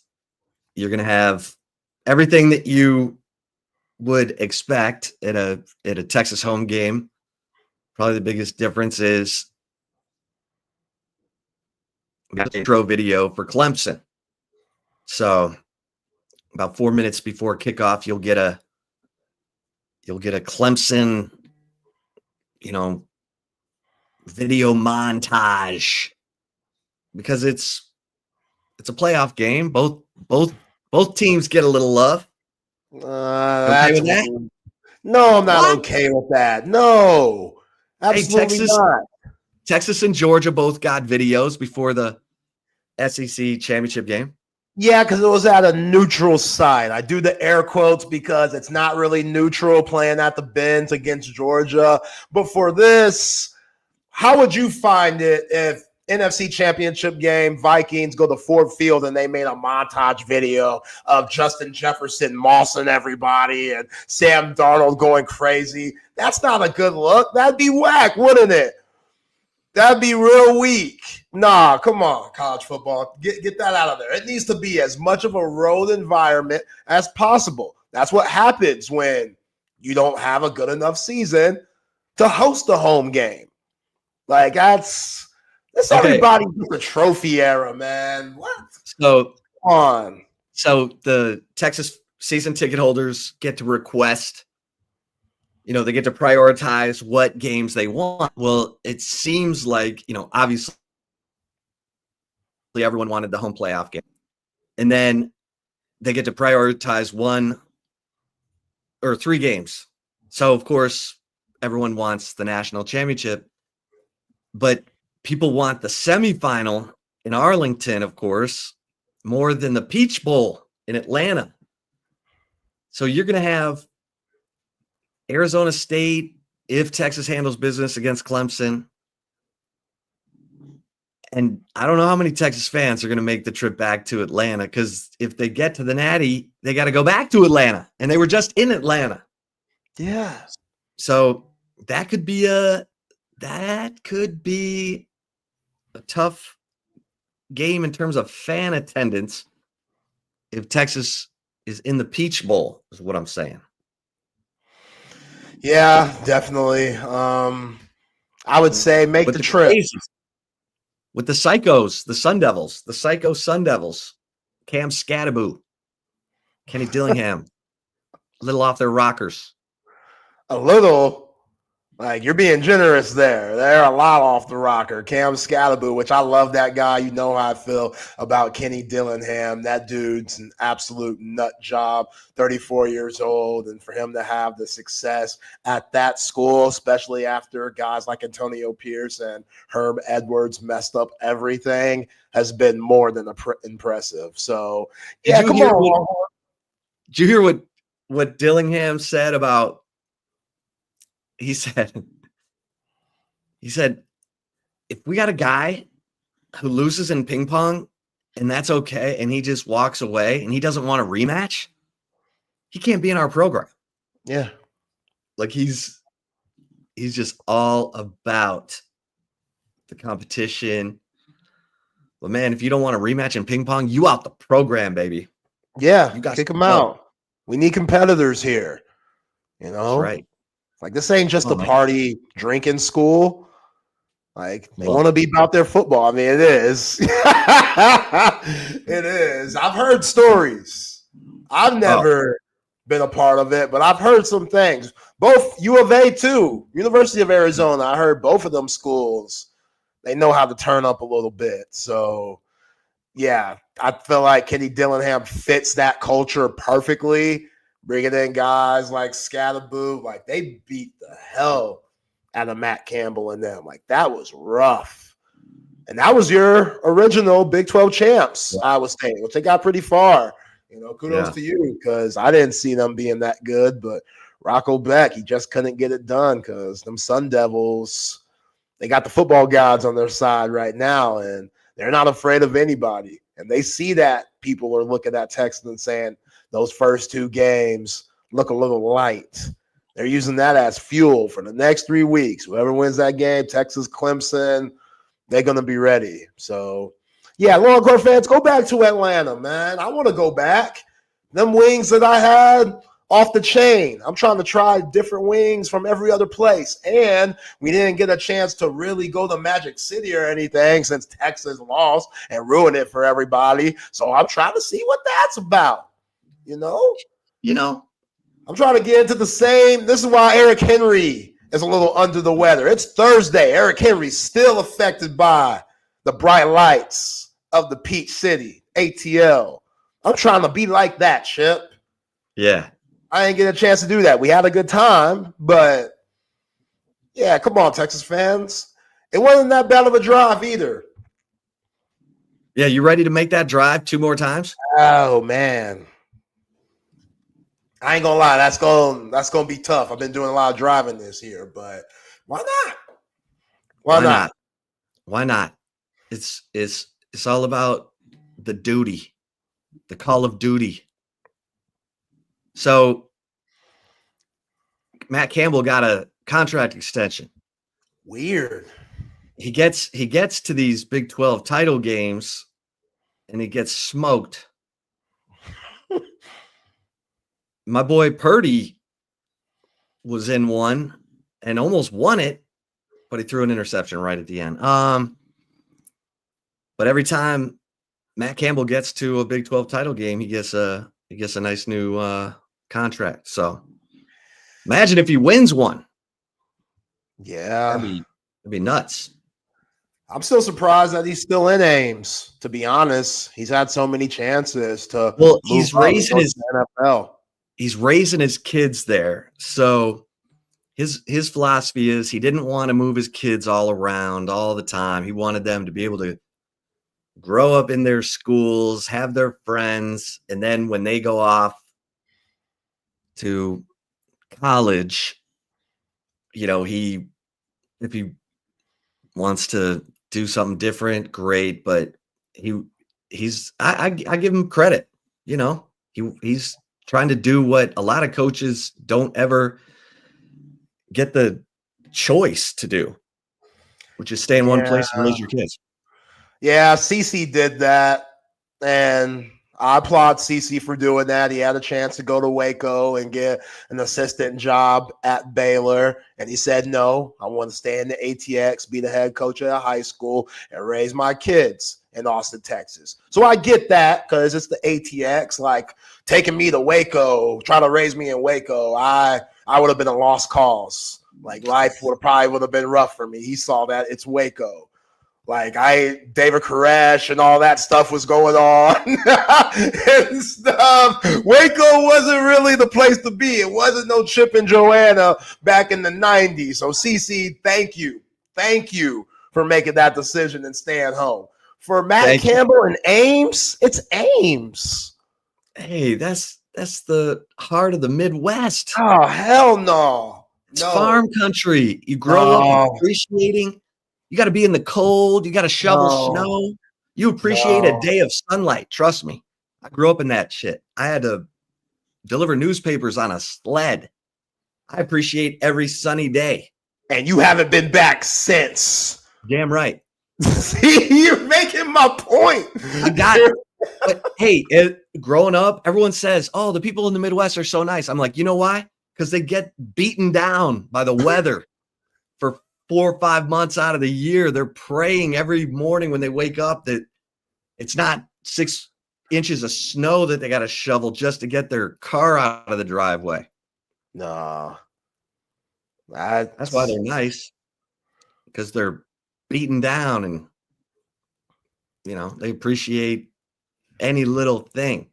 you're going to have everything that you would expect at a Texas home game. Probably the biggest difference is we got the intro video for Clemson. So about 4 minutes before kickoff, you'll get a Clemson, video montage, because it's a playoff game. Both teams get a little love. Okay with that? No, I'm not okay with that. No, absolutely not. Texas and Georgia both got videos before the SEC championship game. Yeah, because it was at a neutral site. I do the air quotes because it's not really neutral playing at the Benz against Georgia. But for this, how would you find it if NFC Championship game, Vikings go to Ford Field and they made a montage video of Justin Jefferson mossing everybody and Sam Darnold going crazy? That's not a good look. That'd be whack, wouldn't it? That'd be real weak. Nah, come on, college football. Get that out of there. It needs to be as much of a road environment as possible. That's what happens when you don't have a good enough season to host a home game. Like, that's everybody with the trophy era, man. What? So Come on. So the Texas season ticket holders get to request, they get to prioritize what games they want. Well, it seems like, obviously everyone wanted the home playoff game. And then they get to prioritize 1 or 3 games. So, of course, everyone wants the national championship. But people want the semifinal in Arlington, of course, more than the Peach Bowl in Atlanta. So you're going to have Arizona State, if Texas handles business against Clemson. And I don't know how many Texas fans are going to make the trip back to Atlanta, because if they get to the Natty, they got to go back to Atlanta, and they were just in Atlanta. Yeah. So that could be a tough game in terms of fan attendance if Texas is in the Peach Bowl, is what I'm saying. Yeah, definitely. I would say make the trip. With the psychos, the Sun Devils, the psycho Sun Devils, Cam Scattaboo, Kenny Dillingham, a little off their rockers. A little. Like, you're being generous there. They're a lot off the rocker. Cam Scattaboo, which I love that guy. You know how I feel about Kenny Dillingham. That dude's an absolute nut job, 34 years old. And for him to have the success at that school, especially after guys like Antonio Pierce and Herb Edwards messed up everything, has been more than impressive. So, yeah, come on. Did you hear what Dillingham said about? He said, if we got a guy who loses in ping pong and that's okay, and he just walks away and he doesn't want a rematch, he can't be in our program. Yeah. Like, he's just all about the competition. But man, if you don't want a rematch in ping pong, you out the program, baby. Yeah, you got kick them out. We need competitors here. That's right. Like, this ain't just a party drinking school. Like, they want to be about their football. I mean, it is. It is. I've heard stories. I've never been a part of it, but I've heard some things. Both U of A, too. University of Arizona. I heard both of them schools, they know how to turn up a little bit. So, yeah, I feel like Kenny Dillingham fits that culture perfectly. Bringing in guys like Scattaboo, like, they beat the hell out of Matt Campbell and them. Like, that was rough. And that was your original Big 12 champs, Iowa State, which they got pretty far. Kudos to you, because I didn't see them being that good. But Rocco Beck, he just couldn't get it done because them Sun Devils, they got the football gods on their side right now, and they're not afraid of anybody. And they see that people are looking at Texas and saying, those first 2 games look a little light. They're using that as fuel for the next 3 weeks. Whoever wins that game, Texas, Clemson, they're going to be ready. So, yeah, Longhorn fans, go back to Atlanta, man. I want to go back. Them wings that I had, off the chain. I'm trying to try different wings from every other place. And we didn't get a chance to really go to Magic City or anything since Texas lost and ruined it for everybody. So I'm trying to see what that's about. You know, I'm trying to get into the same. This is why Eric Henry is a little under the weather. It's Thursday. Eric Henry's still affected by the bright lights of the Peach City, ATL. I'm trying to be like that, Chip. Yeah. I didn't get a chance to do that. We had a good time, but yeah, come on, Texas fans. It wasn't that bad of a drive either. Yeah, you ready to make that drive 2 more times? Oh man. I ain't gonna lie, that's gonna be tough. I've been doing a lot of driving this year, but why not? Why not? Why not? It's all about the duty, the call of duty. So Matt Campbell got a contract extension. Weird. He gets to these Big 12 title games and he gets smoked. My boy Purdy was in one and almost won it, but he threw an interception right at the end. But every time Matt Campbell gets to a Big 12 title game, he gets a nice new contract. So imagine if he wins one. Yeah. That'd be nuts. I'm still surprised that he's still in Ames, to be honest. He's had so many chances to he's raising his NFL. He's raising his kids there. So his philosophy is he didn't want to move his kids all around all the time. He wanted them to be able to grow up in their schools, have their friends, and then when they go off to college, if he wants to do something different, great, but I give him credit. He's trying to do what a lot of coaches don't ever get the choice to do, which is stay in one place and raise your kids. Yeah, CC did that, and I applaud CC for doing that. He had a chance to go to Waco and get an assistant job at Baylor, and he said, no, I want to stay in the ATX, be the head coach at a high school, and raise my kids in Austin, Texas. So I get that because it's the ATX, like taking me to Waco, trying to raise me in Waco. I would have been a lost cause. Like life would have been rough for me. He saw that it's Waco. Like David Koresh and all that stuff was going on and stuff. Waco wasn't really the place to be. It wasn't no Chip and Joanna back in the 90s. So CC, thank you for making that decision and staying home. For Matt Campbell and Ames, it's Ames. Hey, that's the heart of the Midwest. Oh, hell no. It's farm country. You grow up appreciating. You got to be in the cold. You got to shovel snow. You appreciate a day of sunlight. Trust me. I grew up in that shit. I had to deliver newspapers on a sled. I appreciate every sunny day. And you haven't been back since. Damn right. See, you're making my point. I got it. But hey, growing up, everyone says, oh, the people in the Midwest are so nice. I'm like, you know why? Because they get beaten down by the weather for 4 or 5 months out of the year. They're praying every morning when they wake up that it's not 6 inches of snow that they got to shovel just to get their car out of the driveway. No. That's why they're nice, because they're beaten down and, they appreciate any little thing.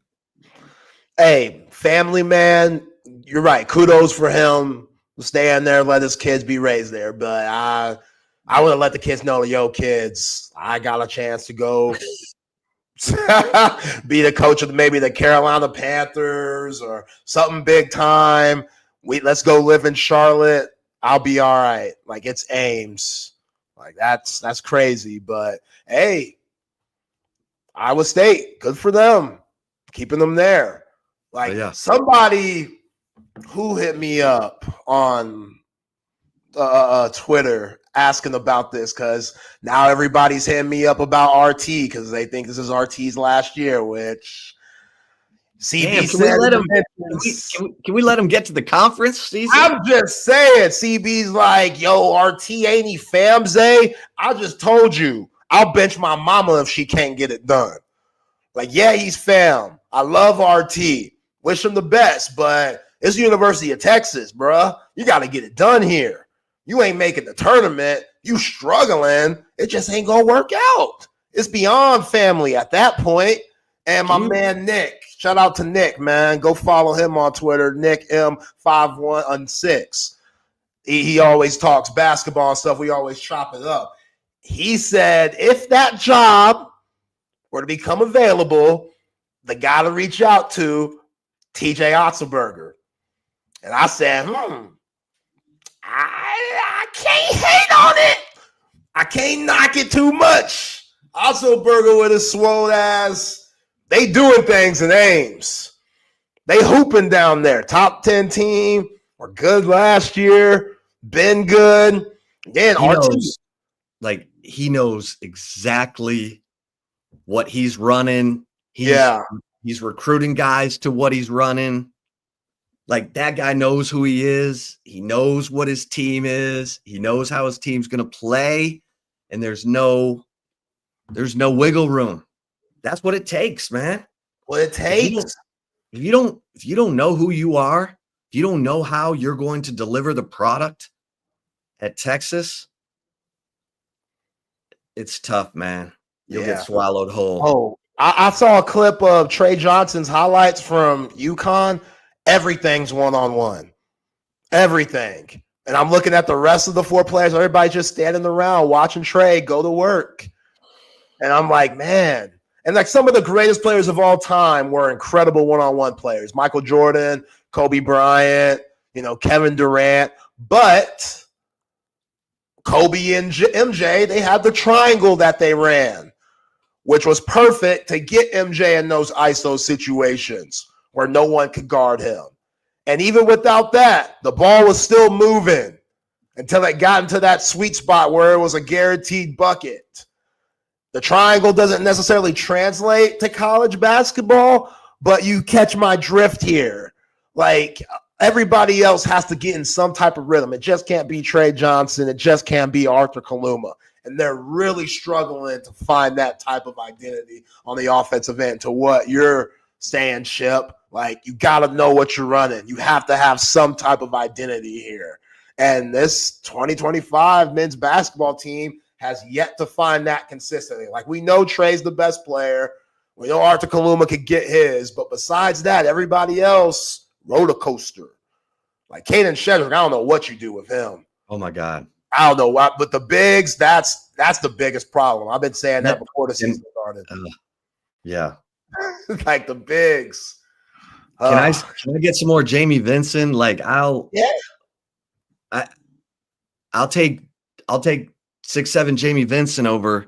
Hey, family man, you're right. Kudos for him. Stay in there, let his kids be raised there. But I would have let the kids know, yo, kids, I got a chance to go be the coach of maybe the Carolina Panthers or something big time. Let's go live in Charlotte. I'll be all right. Like, it's Ames. Like, that's crazy. But hey, Iowa State, good for them, keeping them there. Like, somebody Who hit me up on Twitter asking about this? Because now everybody's hitting me up about RT because they think this is RT's last year, which CB Damn, said. Can we let him get to the conference season? I'm just saying, CB's like, yo, RT ain't he Famze? I just told you, I'll bench my mama if she can't get it done. Like, yeah, he's fam. I love RT. Wish him the best, but it's the University of Texas, bruh. You got to get it done here. You ain't making the tournament. You struggling. It just ain't going to work out. It's beyond family at that point. And my man Nick, shout out to Nick, man. Go follow him on Twitter, Nick M5116. He always talks basketball and stuff. We always chop it up. He said if that job were to become available, the guy to reach out to, TJ Otzelberger. And I said, I can't hate on it. I can't knock it too much. Otzelberger with his swole ass. They doing things in Ames. They hooping down there. Top 10 team. Were good last year. Been good. Then he knows exactly what he's running. He's recruiting guys to what he's running. Like, that guy knows who he is. He knows what his team is. He knows how his team's going to play. And there's no wiggle room. That's what it takes, man. What it takes. If you don't know who you are, if you don't know how you're going to deliver the product at Texas, it's tough, man. You'll get swallowed whole. Oh, I saw a clip of Trey Johnson's highlights from UConn. Everything's one-on-one. Everything. And I'm looking at the rest of the four players. Everybody just standing around watching Trey go to work. And I'm like, man. And like some of the greatest players of all time were incredible one-on-one players. Michael Jordan, Kobe Bryant, Kevin Durant. But Kobe and MJ, they had the triangle that they ran, which was perfect to get MJ in those ISO situations where no one could guard him. And even without that, the ball was still moving until it got into that sweet spot where it was a guaranteed bucket. The triangle doesn't necessarily translate to college basketball, but you catch my drift here. Like, everybody else has to get in some type of rhythm. It just can't be Trey Johnson. It just can't be Arthur Kaluma. And they're really struggling to find that type of identity on the offensive end to what you're saying, Chip. Like, you got to know what you're running. You have to have some type of identity here. And this 2025 men's basketball team has yet to find that consistently. Like, we know Trey's the best player. We know Arthur Kaluma could get his. But besides that, everybody else, roller coaster. Like Caden Shedrick, I don't know what you do with him. Oh, my God. I don't know why, but the bigs, that's the biggest problem. I've been saying that before the season started. Yeah. Like the bigs. Can I get some more Jamie Vinson? Like, I'll take 6'7" Jamie Vinson over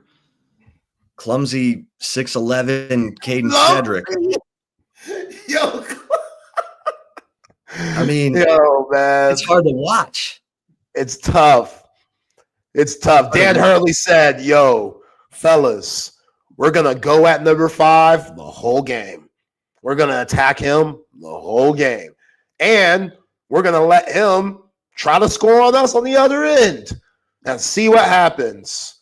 clumsy 6'11" Caden Shedrick. Yo, I mean, man, it's hard to watch. It's tough. It's tough. Dan Hurley said, yo, fellas, we're going to go at number 5 the whole game. We're going to attack him the whole game. And we're going to let him try to score on us on the other end and see what happens.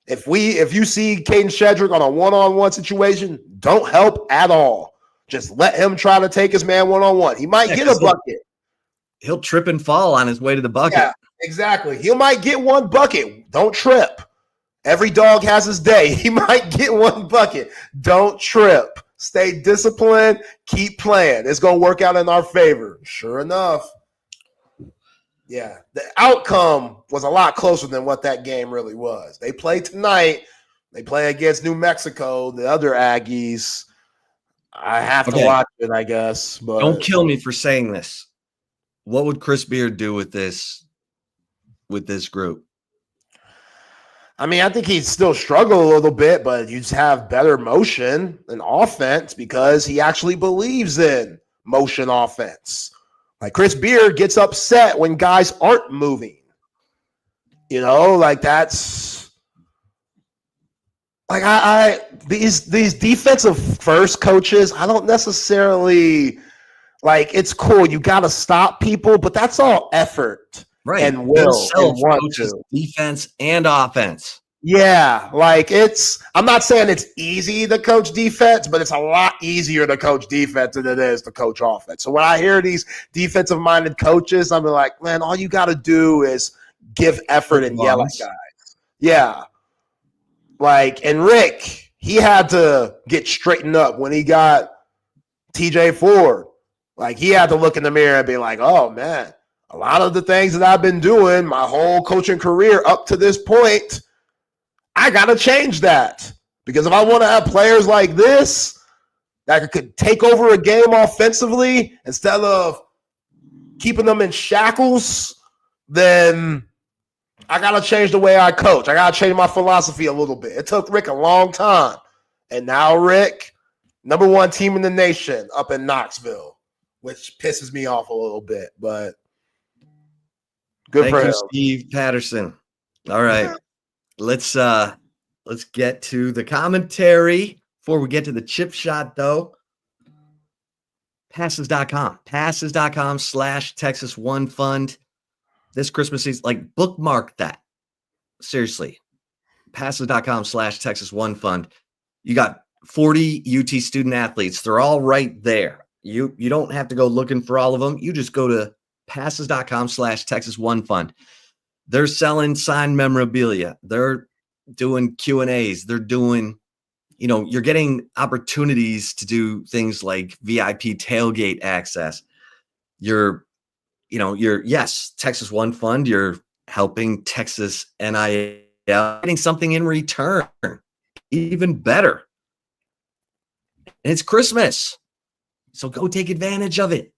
If you see Caden Shedrick on a one-on-one situation, don't help at all. Just let him try to take his man one-on-one. He might get a bucket. He'll trip and fall on his way to the bucket. Yeah, exactly. He might get one bucket. Don't trip. Every dog has his day. He might get one bucket. Don't trip. Stay disciplined. Keep playing. It's going to work out in our favor. Sure enough. Yeah. The outcome was a lot closer than what that game really was. They play tonight. They play against New Mexico, the other Aggies. I have to watch it, I guess. But don't kill me for saying this. What would Chris Beard do with this group? I mean, I think he'd still struggle a little bit, but you just have better motion and offense because he actually believes in motion offense. Like Chris Beard gets upset when guys aren't moving. Like that's like these defensive first coaches, I don't necessarily like. It's cool, you got to stop people, but that's all effort, right? And will and want coaches, to. Defense and offense. Yeah, like I'm not saying it's easy to coach defense, but it's a lot easier to coach defense than it is to coach offense. So when I hear these defensive-minded coaches, I'm like, man, all you got to do is give effort and yell at guys. Yeah. Like, and Rick, he had to get straightened up when he got TJ Ford. Like, he had to look in the mirror and be like, oh, man, a lot of the things that I've been doing my whole coaching career up to this point, I got to change that. Because if I want to have players like this that could take over a game offensively instead of keeping them in shackles, then I got to change the way I coach. I got to change my philosophy a little bit. It took Rick a long time. And now Rick, number one team in the nation up in Knoxville, which pisses me off a little bit, but good Thank for you, him. Steve Patterson. All right. Let's get to the commentary. Before we get to the chip shot, though, passes.com. Passes.com/Texas One Fund. This Christmas season, like, bookmark that. Seriously. Passes.com/Texas One Fund. You got 40 UT student athletes. They're all right there. You don't have to go looking for all of them. You just go to passes.com/Texas One Fund. They're selling signed memorabilia. They're doing Q&As. They're doing, you're getting opportunities to do things like VIP tailgate access. Yes, Texas One Fund, you're helping Texas NIL, getting something in return, even better. And it's Christmas, so go take advantage of it.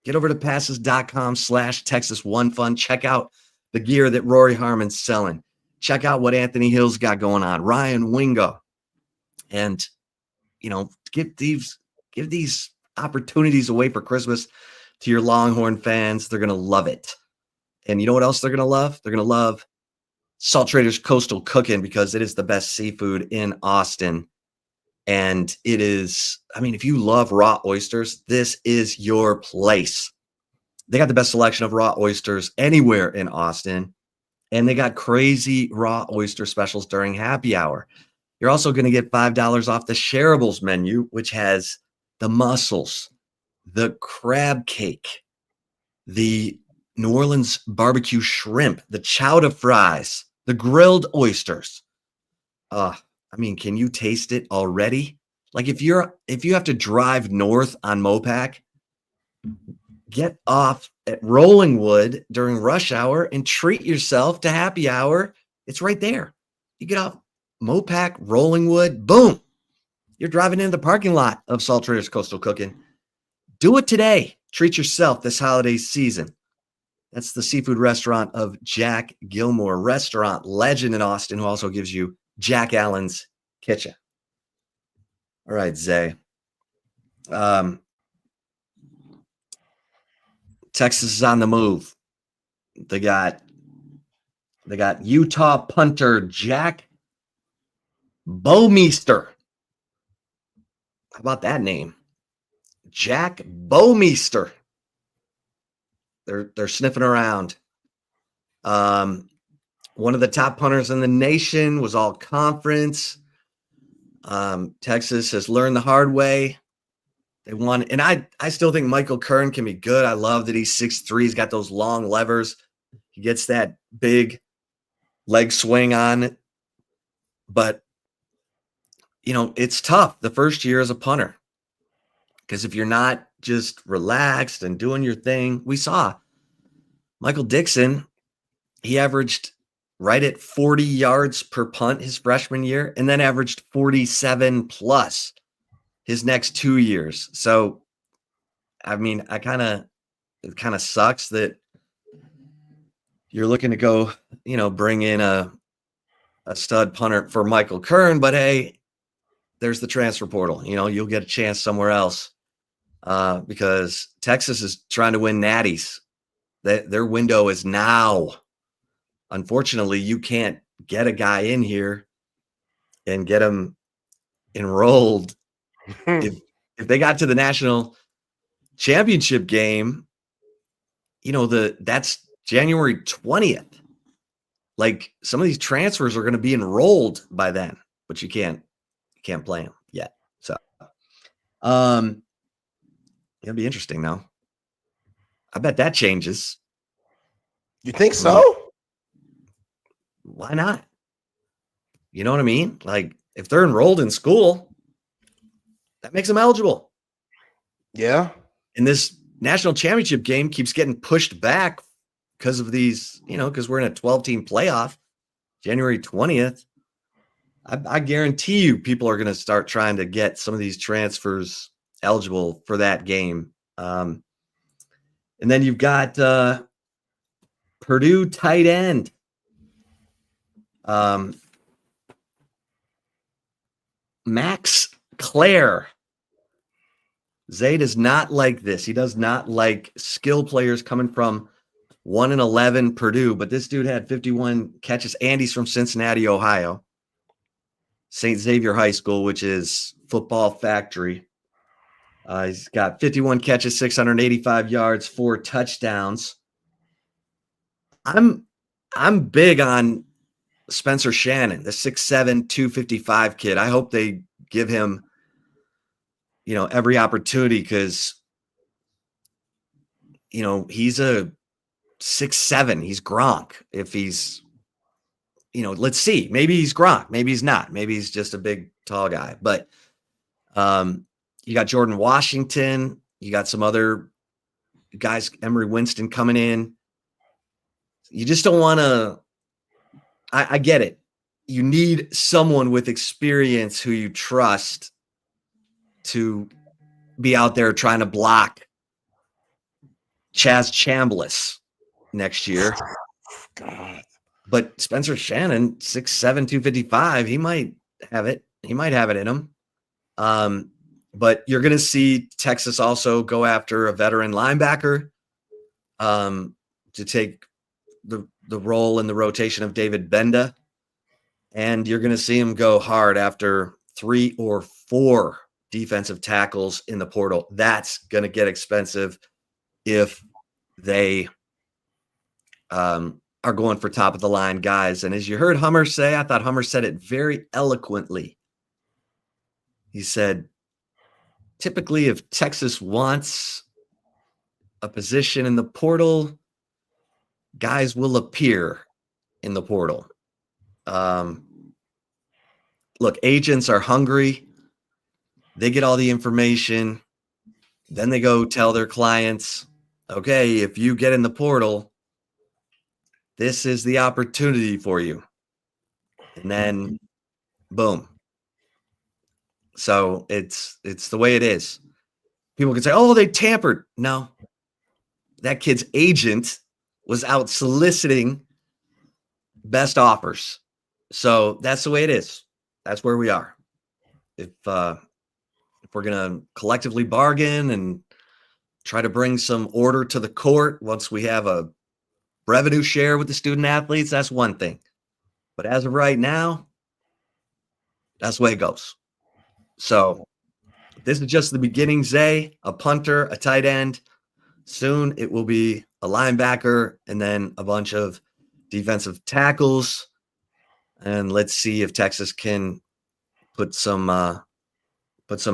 Get over to passes.com/Texas One Fund. Check out the gear that Rory Harmon's selling. Check out what Anthony Hill's got going on, Ryan Wingo. And, give these opportunities away for Christmas to your Longhorn fans. They're going to love it. And you know what else they're going to love? They're going to love Salt Traders Coastal Cooking, because it is the best seafood in Austin. And it is, if you love raw oysters, this is your place. They got the best selection of raw oysters anywhere in Austin. And they got crazy raw oyster specials during happy hour. You're also going to get $5 off the shareables menu, which has the mussels, the crab cake, the New Orleans barbecue shrimp, the chowder fries, the grilled oysters. Can you taste it already? Like, if you have to drive north on Mopac, get off at Rollingwood during rush hour and treat yourself to happy hour. It's right there. You get off Mopac, Rollingwood, boom. You're driving into the parking lot of Salt Traders Coastal Cooking. Do it today. Treat yourself this holiday season. That's the seafood restaurant of Jack Gilmore, restaurant legend in Austin, who also gives you Jack Allen's Kitchen. All right, Zay. Texas is on the move. They got Utah punter Jack Bouwmeester. How about that name? Jack Bouwmeester. They're sniffing around. One of the top punters in the nation, was all conference. Texas has learned the hard way. They won, and I still think Michael Kern can be good. I love that he's 6'3". He's got those long levers. He gets that big leg swing on it. But, it's tough the first year as a punter. Because if you're not just relaxed and doing your thing, we saw Michael Dixon, he averaged right at 40 yards per punt his freshman year, and then averaged 47 plus his next 2 years. So, it kind of sucks that you're looking to go, bring in a stud punter for Michael Kern, but hey, there's the transfer portal. You'll get a chance somewhere else. because Texas is trying to win natties. Their window is now. Unfortunately, you can't get a guy in here and get him enrolled. if they got to the national championship game, that's January 20th. Like, some of these transfers are going to be enrolled by then, but you can't play them yet. So, it'll be interesting though. I bet that changes. You think so? Why not? You know what I mean? Like, if they're enrolled in school, that makes them eligible. Yeah. And this national championship game keeps getting pushed back because of these, because we're in a 12-team playoff, January 20th. I guarantee you people are going to start trying to get some of these transfers eligible for that game. And then you've got Purdue tight end. Max Clare. Zay does not like this. He does not like skill players coming from 1-11 Purdue, but this dude had 51 catches, and he's from Cincinnati, Ohio. St. Xavier High School, which is football factory. He's got 51 catches, 685 yards, 4 touchdowns. I'm big on Spencer Shannon, the 6'7", 255 kid. I hope they give him, every opportunity because, he's a 6'7". He's Gronk. If he's, let's see. Maybe he's Gronk. Maybe he's not. Maybe he's just a big, tall guy. But you got Jordan Washington. You got some other guys, Emery Winston coming in. You just don't want to. I get it. You need someone with experience who you trust to be out there trying to block Chaz Chambliss next year. God. But Spencer Shannon, 6'7", 255, he might have it. He might have it in him. But you're going to see Texas also go after a veteran linebacker to take the role in the rotation of David Benda. And you're going to see him go hard after 3 or 4 defensive tackles in the portal. That's going to get expensive if they are going for top of the line guys. And as you heard Hummer say, I thought Hummer said it very eloquently. He said, typically if Texas wants a position in the portal, guys will appear in the portal. Look, agents are hungry. They get all the information. Then they go tell their clients, okay, if you get in the portal, this is the opportunity for you. And then, boom. So it's the way it is. People can say, oh, they tampered. No. That kid's agent was out soliciting best offers. So that's the way it is. That's where we are. If we're going to collectively bargain and try to bring some order to the court once we have a revenue share with the student athletes, that's one thing. But as of right now, that's the way it goes. So this is just the beginning, Zay, a punter, a tight end. Soon it will be a linebacker and then a bunch of defensive tackles. And let's see if Texas can put some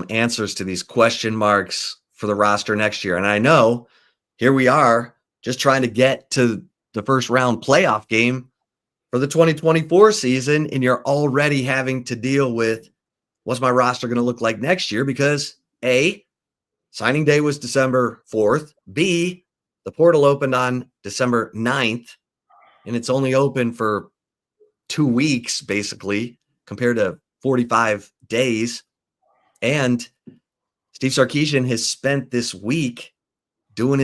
answers to these question marks for the roster next year. And I know here we are just trying to get to the first round playoff game for the 2024 season. And you're already having to deal with what's my roster going to look like next year? Because A, signing day was December 4th. B, the portal opened on December 9th. And it's only open for 2 weeks, basically, compared to 45 days. And Steve Sarkisian has spent this week doing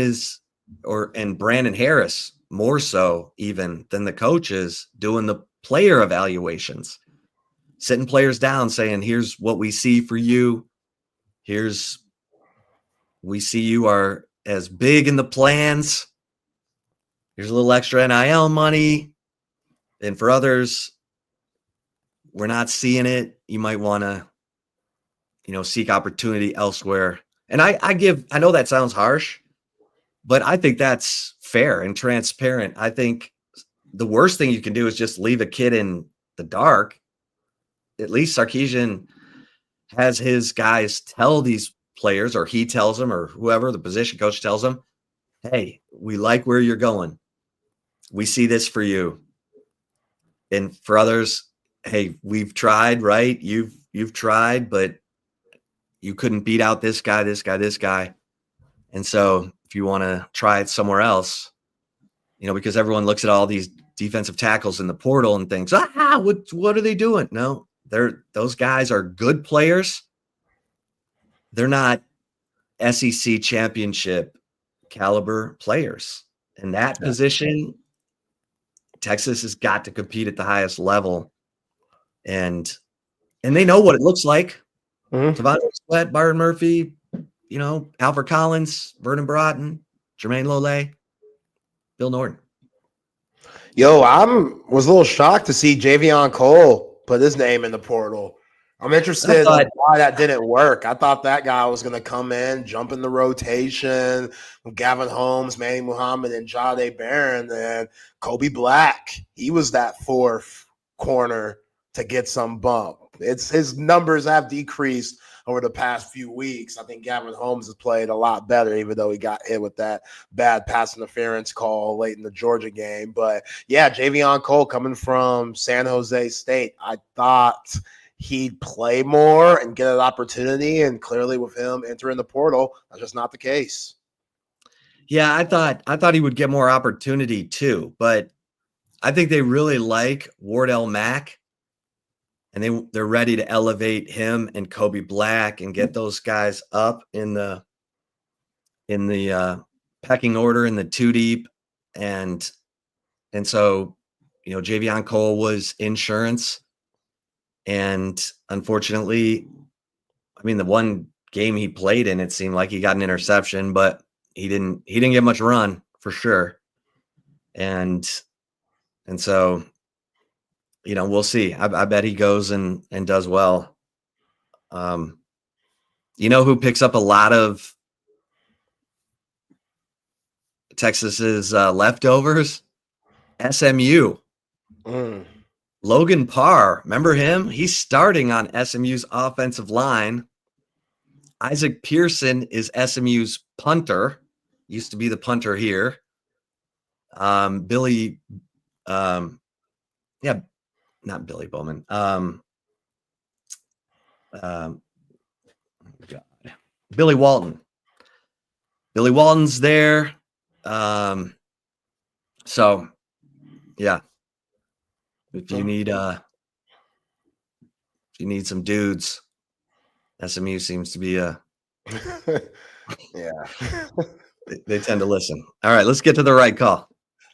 and Brandon Harris, more so even than the coaches, doing the player evaluations, sitting players down saying, here's what we see for you. Here's We see you are as big in the plans. Here's a little extra NIL money. And for others, we're not seeing it. You might want to, seek opportunity elsewhere. And I know that sounds harsh, but I think that's fair and transparent. I think the worst thing you can do is just leave a kid in the dark. At least Sarkisian has his guys tell these players, or he tells them, or whoever, the position coach tells them, hey, we like where you're going. We see this for you. And for others, hey, we've tried, right? You've tried, but you couldn't beat out this guy. And so if you want to try it somewhere else, because everyone looks at all these defensive tackles in the portal and thinks, what are they doing? No, those guys are good players. They're not SEC championship caliber players. In that position, Texas has got to compete at the highest level. And they know what it looks like. Tavante Sweat, Byron Murphy, Alfred Collins, Vernon Broughton, Jermaine Lole, Bill Norton. Yo, was a little shocked to see Javion Cole put his name in the portal. I'm interested in why that didn't work. I thought that guy was going to come in, jump in the rotation with Gavin Holmes, Manny Muhammad, and Jade Barron. And Kobe Black, he was that fourth corner to get some bump. His numbers have decreased over the past few weeks. I think Gavin Holmes has played a lot better, even though he got hit with that bad pass interference call late in the Georgia game. But yeah, Javion Cole coming from San Jose State, I thought he'd play more and get an opportunity. And clearly with him entering the portal, that's just not the case. Yeah, I thought he would get more opportunity too, but I think they really like Wardell Mack. And they're ready to elevate him and Kobe Black and get those guys up in the pecking order in the two deep. And so, Javion Cole was insurance. And unfortunately, the one game he played in, it seemed like he got an interception, but he didn't get much run for sure. And so, we'll see. I bet he goes and does well. Who picks up a lot of Texas's leftovers? SMU. Logan Parr. Remember him? He's starting on SMU's offensive line. Isaac Pearson is SMU's punter. Used to be the punter here. Not Billy Bowman. Billy Walton. Billy Walton's there. So yeah. If you need some dudes, SMU seems to be yeah. They tend to listen. All right, let's get to the right call.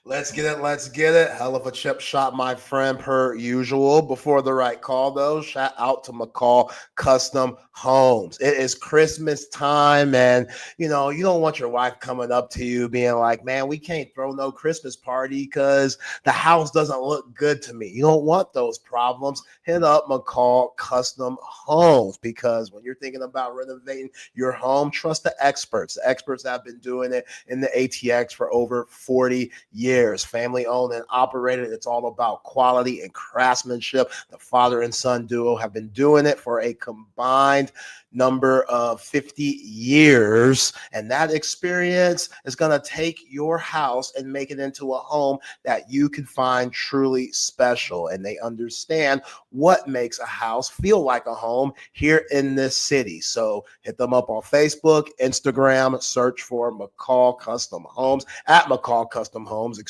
Let's get it. Hell of a chip shot, my friend, per usual. Before the right call, though, shout out to McCall Custom Homes. It is Christmas time, and, you don't want your wife coming up to you being like, man, we can't throw no Christmas party because the house doesn't look good to me. You don't want those problems. Hit up McCall Custom Homes, because when you're thinking about renovating your home, trust the experts. The experts have been doing it in the ATX for over 40 years. Family owned and operated. It's all about quality and craftsmanship. The father and son duo have been doing it for a combined number of 50 years, and that experience is going to take your house and make it into a home that you can find truly special. And they understand what makes a house feel like a home here in this city. So hit them up on Facebook, Instagram, search for McCall Custom Homes, at McCall Custom Homes,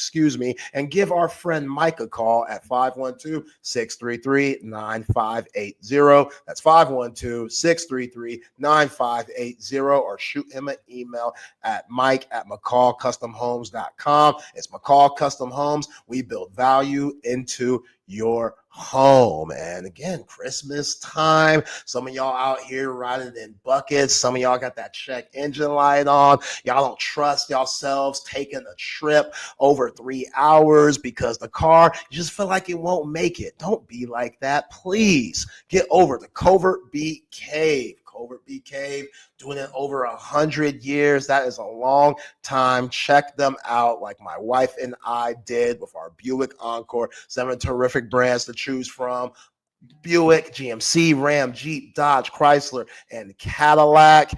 and give our friend Mike a call at 512-633-9580. That's 512-633-9580, or shoot him an email at mike@mccallcustomhomes.com. It's McCall Custom Homes. We build value into your home. And again, Christmas time, some of y'all out here riding in buckets. Some of y'all got that check engine light on. Y'all don't trust yourselves taking a trip over 3 hours because the car, you just feel like it won't make it. Don't be like that. Please get over to Covert Beat Cave. Covert Beat Cave, doing it over 100 years. That is a long time. Check them out like my wife and I did with our Buick Encore. 7 terrific brands to choose from. Buick, GMC, Ram, Jeep, Dodge, Chrysler, and Cadillac.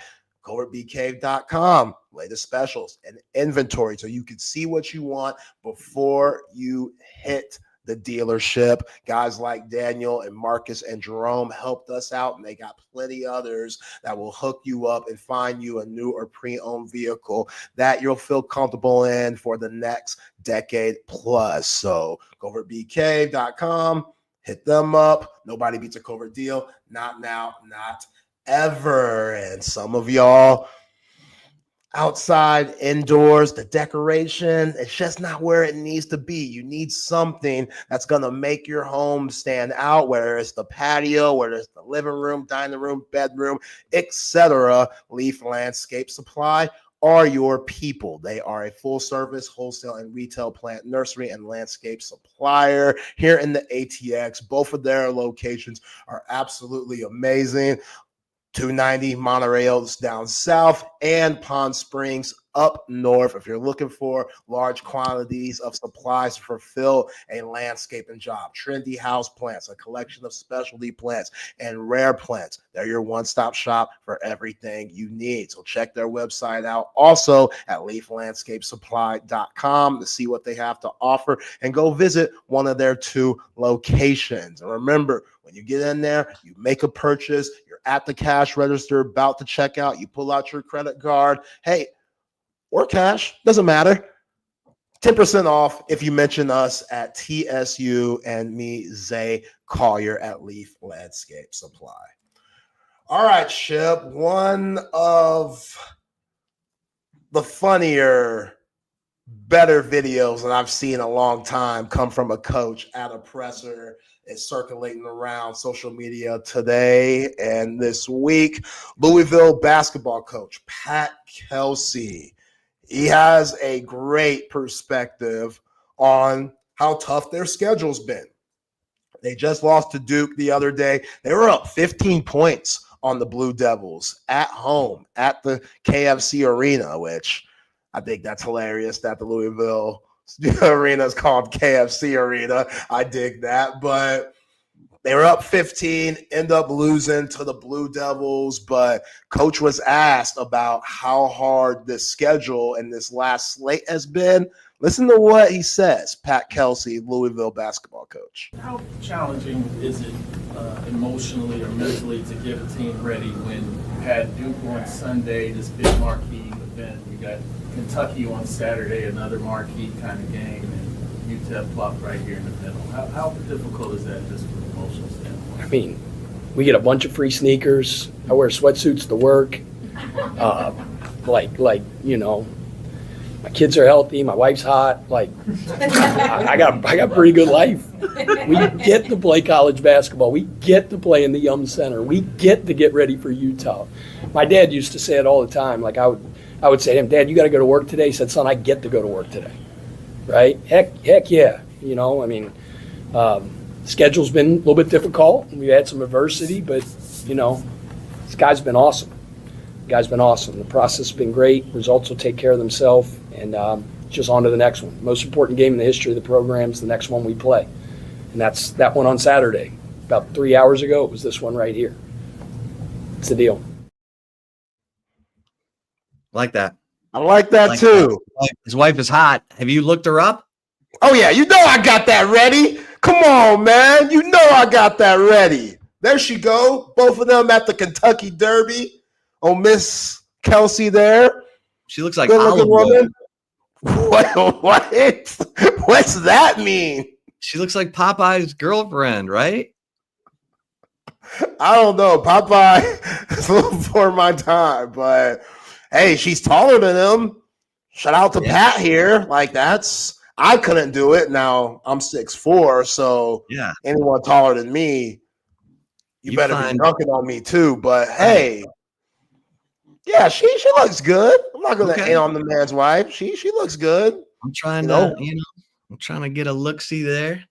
CovertBeatCave.com. Latest specials and inventory so you can see what you want before you hit the dealership. Guys like Daniel and Marcus and Jerome helped us out, and they got plenty others that will hook you up and find you a new or pre-owned vehicle that you'll feel comfortable in for the next decade plus. So CovertBeatCave.com, hit them up. Nobody beats a Covert deal. Not now, not ever. And some of y'all outside, indoors, the decoration, it's just not where it needs to be. You need something that's going to make your home stand out, whether it's the patio, whether it's the living room, dining room, bedroom, etc. Leaf Landscape Supply are your people. They are a full-service wholesale and retail plant nursery and landscape supplier here in the ATX. Both of their locations are absolutely amazing. 290 Monorails down south and Palm Springs up north. If you're looking for large quantities of supplies to fulfill a landscaping job, trendy house plants, a collection of specialty plants and rare plants, they're your one-stop shop for everything you need. So check their website out also at leaflandscapesupply.com to see what they have to offer, and go visit one of their 2 locations. And remember, when you get in there, you make a purchase, you're at the cash register about to check out, you pull out your credit card, hey, or cash, doesn't matter. 10% off if you mention us at TSU and me, Zay Collier at Leaf Landscape Supply. All right, Ship. One of the funnier, better videos that I've seen in a long time come from a coach at a presser. Is circulating around social media today and this week. Louisville basketball coach Pat Kelsey. He has a great perspective on how tough their schedule's been. They just lost to Duke the other day. They were up 15 points on the Blue Devils at home at the KFC Arena, which I think that's hilarious that the Louisville arena is called KFC Arena. I dig that. But they were up 15, end up losing to the Blue Devils. But coach was asked about how hard this schedule and this last slate has been. Listen to what he says. Pat Kelsey, Louisville basketball coach. How challenging is it emotionally or mentally to get a team ready when you had Duke on Sunday, this big marquee event? You got Kentucky on Saturday, another marquee kind of game, and UTEP plopped right here in the middle. How difficult is that just from an emotional standpoint? I mean, we get a bunch of free sneakers. I wear sweatsuits to work. You know, my kids are healthy. My wife's hot. I got pretty good life. We get to play college basketball. We get to play in the Yum Center. We get to get ready for Utah. My dad used to say it all the time. I would say to him, Dad, you got to go to work today. He said, son, I get to go to work today. Right? Heck yeah. You know, I mean, schedule's been a little bit difficult. We've had some adversity, but, you know, this guy's been awesome. The process has been great. Results will take care of themselves, and just on to the next one. Most important game in the history of the program is the next one we play, and that's that one on Saturday. About 3 hours ago, it was this one right here. It's the deal. Like that. I like that too. His wife is hot. Have you looked her up? Oh, yeah. You know I got that ready. Come on, man. You know I got that ready. There she go. Both of them at the Kentucky Derby. Oh, Miss Kelsey there. She looks like good-looking woman. What? What's that mean? She looks like Popeye's girlfriend, right? I don't know. Popeye is a little before my time, but hey, she's taller than him. Shout out to Pat here. That's I couldn't do it. Now I'm 6'4", so yeah, anyone taller than me, you better be dunking on me too. But hey, yeah, she looks good. I'm not gonna hate on the man's wife. She looks good. I'm trying I'm trying to get a look-see there.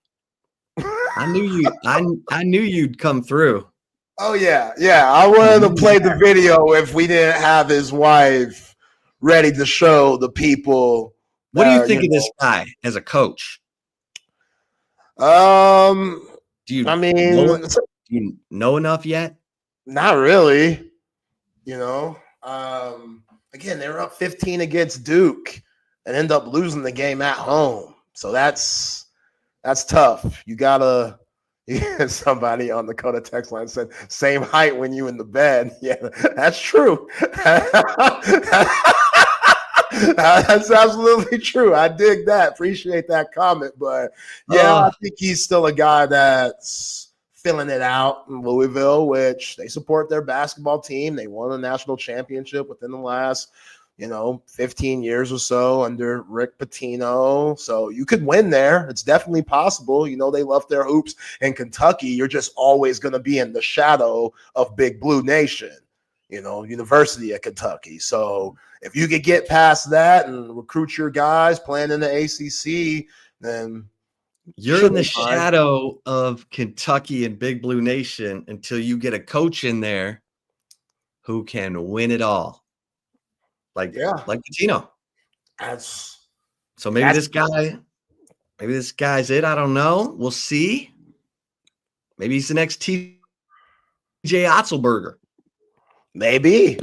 I knew you'd come through. Oh yeah. I wanted to play the video if we didn't have his wife ready to show the people. What do you think of this guy as a coach? Do you know enough yet? Not really. Again, they were up 15 against Duke and end up losing the game at home. So that's tough. You gotta. Somebody on the Coda text line said, "Same height when you in the bed." Yeah, that's true. That's absolutely true. I dig that. Appreciate that comment. But yeah, I think he's still a guy that's filling it out in Louisville, which they support their basketball team. They won a national championship within the last 15 years or so under Rick Pitino. So you could win there. It's definitely possible. They love their hoops in Kentucky. You're just always going to be in the shadow of Big Blue Nation, University of Kentucky. So if you could get past that and recruit your guys playing in the ACC, then you're in the shadow of Kentucky and Big Blue Nation until you get a coach in there who can win it all. Like Pitino. So maybe this guy's it. I don't know. We'll see. Maybe he's the next TJ Otzelberger. Maybe.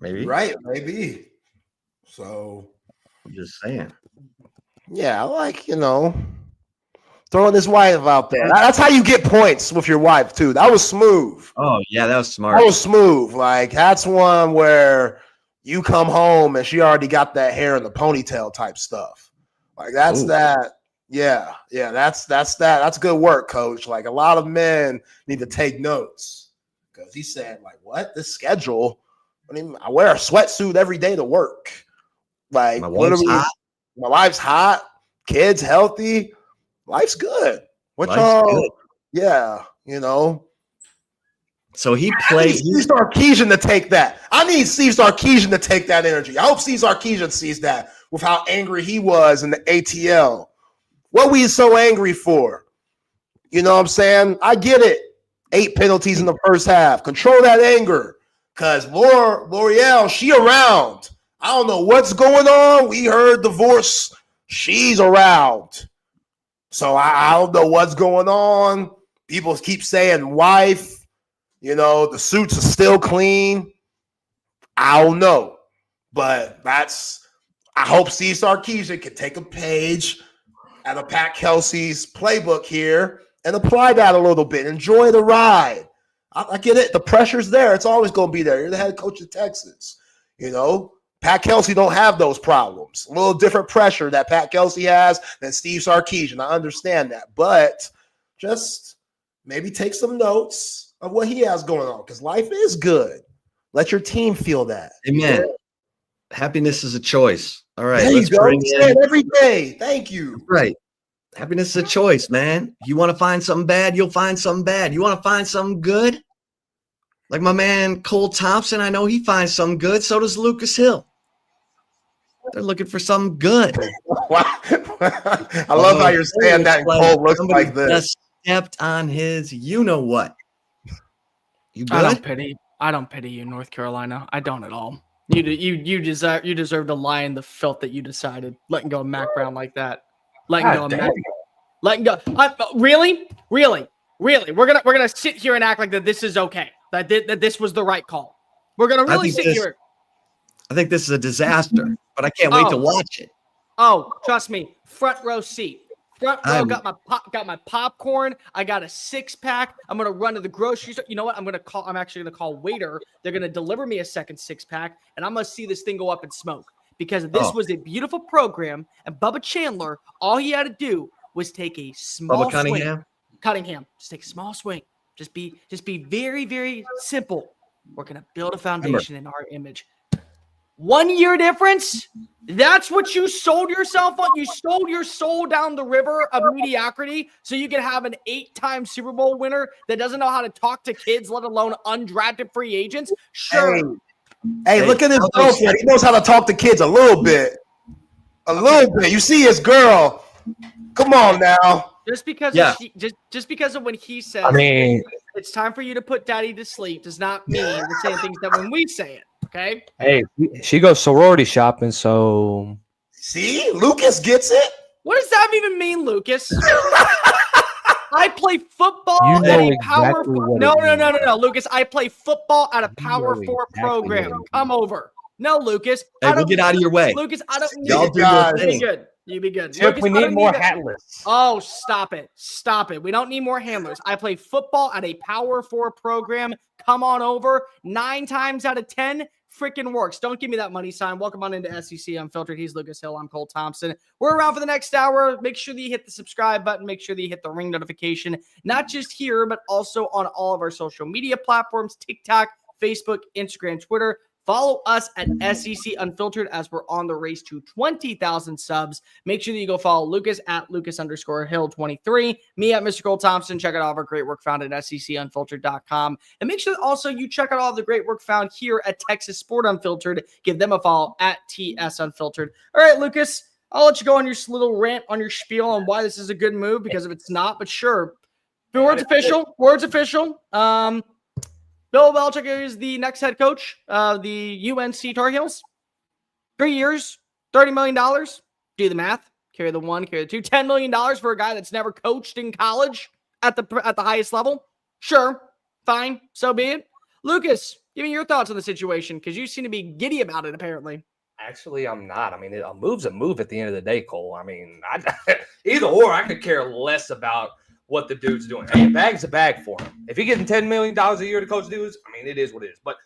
Right. Maybe. So I'm just saying. Yeah, throwing his wife out there. That's how you get points with your wife too. That was smooth. Oh yeah, that was smart. That was smooth. That's one where you come home and she already got that hair in the ponytail type stuff. That's that. Yeah. That's that. That's good work, coach. A lot of men need to take notes because he said, what? This schedule? I wear a sweatsuit every day to work. My wife's hot. Kids healthy. Life's good. Good. Yeah. So he played. Steve Sarkisian to take that. I need Steve Sarkisian to take that energy. I hope Steve Sarkisian sees that with how angry he was in the ATL. What were you so angry for? You know what I'm saying? I get it. 8 penalties in the first half. Control that anger. Because L'Oreal, she around. I don't know what's going on. We heard divorce. She's around. So I don't know what's going on. People keep saying wife. The suits are still clean. I don't know. But I hope Steve Sarkisian can take a page out of Pat Kelsey's playbook here and apply that a little bit. Enjoy the ride. I get it. The pressure's there. It's always going to be there. You're the head coach of Texas. Pat Kelsey don't have those problems. A little different pressure that Pat Kelsey has than Steve Sarkisian. I understand that. But just maybe take some notes of what he has going on because life is good. Let your team feel that. Amen. Yeah. Happiness is a choice. All right. There you go. Say it every day. Thank you. Right. Happiness is a choice, man. If you want to find something bad, you'll find something bad. You want to find something good? Like my man Cole Thompson, I know he finds something good. So does Lucas Hill. They're looking for something good. I love how you're saying that. Cole looks like this. Just stepped on his you-know-what. You good? I don't pity you, North Carolina. I don't at all. You deserve to lie in the filth that you decided letting go of Mac Brown like that. Letting go. Really? We're gonna sit here and act like that this is okay. That this was the right call. We're gonna really sit here. I think this is a disaster, but I can't wait to watch it. Oh, trust me, front row seat. Front row, got my popcorn. I got a 6-pack. I'm gonna run to the grocery store. You know what? I'm actually gonna call waiter. They're gonna deliver me a second 6-pack, and I'm gonna see this thing go up in smoke because this was a beautiful program. And Bubba Chandler, all he had to do was take a small swing. Cunningham, just take a small swing. Just be very, very simple. We're gonna build a foundation in our image. 1 year difference? That's what you sold yourself on? You sold your soul down the river of mediocrity so you can have an 8-time Super Bowl winner that doesn't know how to talk to kids, let alone undrafted free agents? Sure. Hey, look at his girlfriend. He knows how to talk to kids a little bit. A little bit. You see his girl. Come on now. Just because just because of when he says it's time for you to put daddy to sleep does not mean the same things that when we say it. Okay. Hey, she goes sorority shopping, so see, Lucas gets it. What does that even mean, Lucas? I play football You know at a exactly power. what No, it no, Lucas. I play football at a Power know 4 exactly program. what it Come over. No, Lucas. Hey, we'll get out of your way. Lucas, I don't need Y'all it. do your You be thing. good. You be good. Chip, Lucas, we I need don't more that. handlers. Oh, stop it. Stop it. We don't need more handlers. I play football at a Power 4 program. Come on over. 9 times out of 10 freaking works. Don't give me that money sign. Welcome on into SEC Unfiltered. He's Lucas Hill. I'm Cole Thompson. We're around for the next hour. Make sure that you hit the subscribe button. Make sure that you hit the ring notification, not just here, but also on all of our social media platforms, TikTok, Facebook, Instagram, Twitter. Follow us at SEC Unfiltered as we're on the race to 20,000 subs. Make sure that you go follow Lucas at Lucas_Hill23, me at Mr. Cole Thompson. Check out all of our great work found at SECUnfiltered.com. And make sure that also you check out all the great work found here at Texas Sport Unfiltered. Give them a follow at TS Unfiltered. All right, Lucas, I'll let you go on your little rant on your spiel on why this is a good move, because if it's not, but sure. The word's official. Word's official. Bill Belichick is the next head coach of the UNC Tar Heels. 3 years, $30 million. Do the math. Carry the one, carry the two. $10 million for a guy that's never coached in college at the highest level. Sure, fine, so be it. Lucas, give me your thoughts on the situation, because you seem to be giddy about it, apparently. Actually, I'm not. I mean, a move's a move at the end of the day, Cole. I mean, either or, I could care less about what the dude's doing. Hey, a bag's a bag for him. If he's getting $10 million a year to coach dudes, I mean, it is what it is. But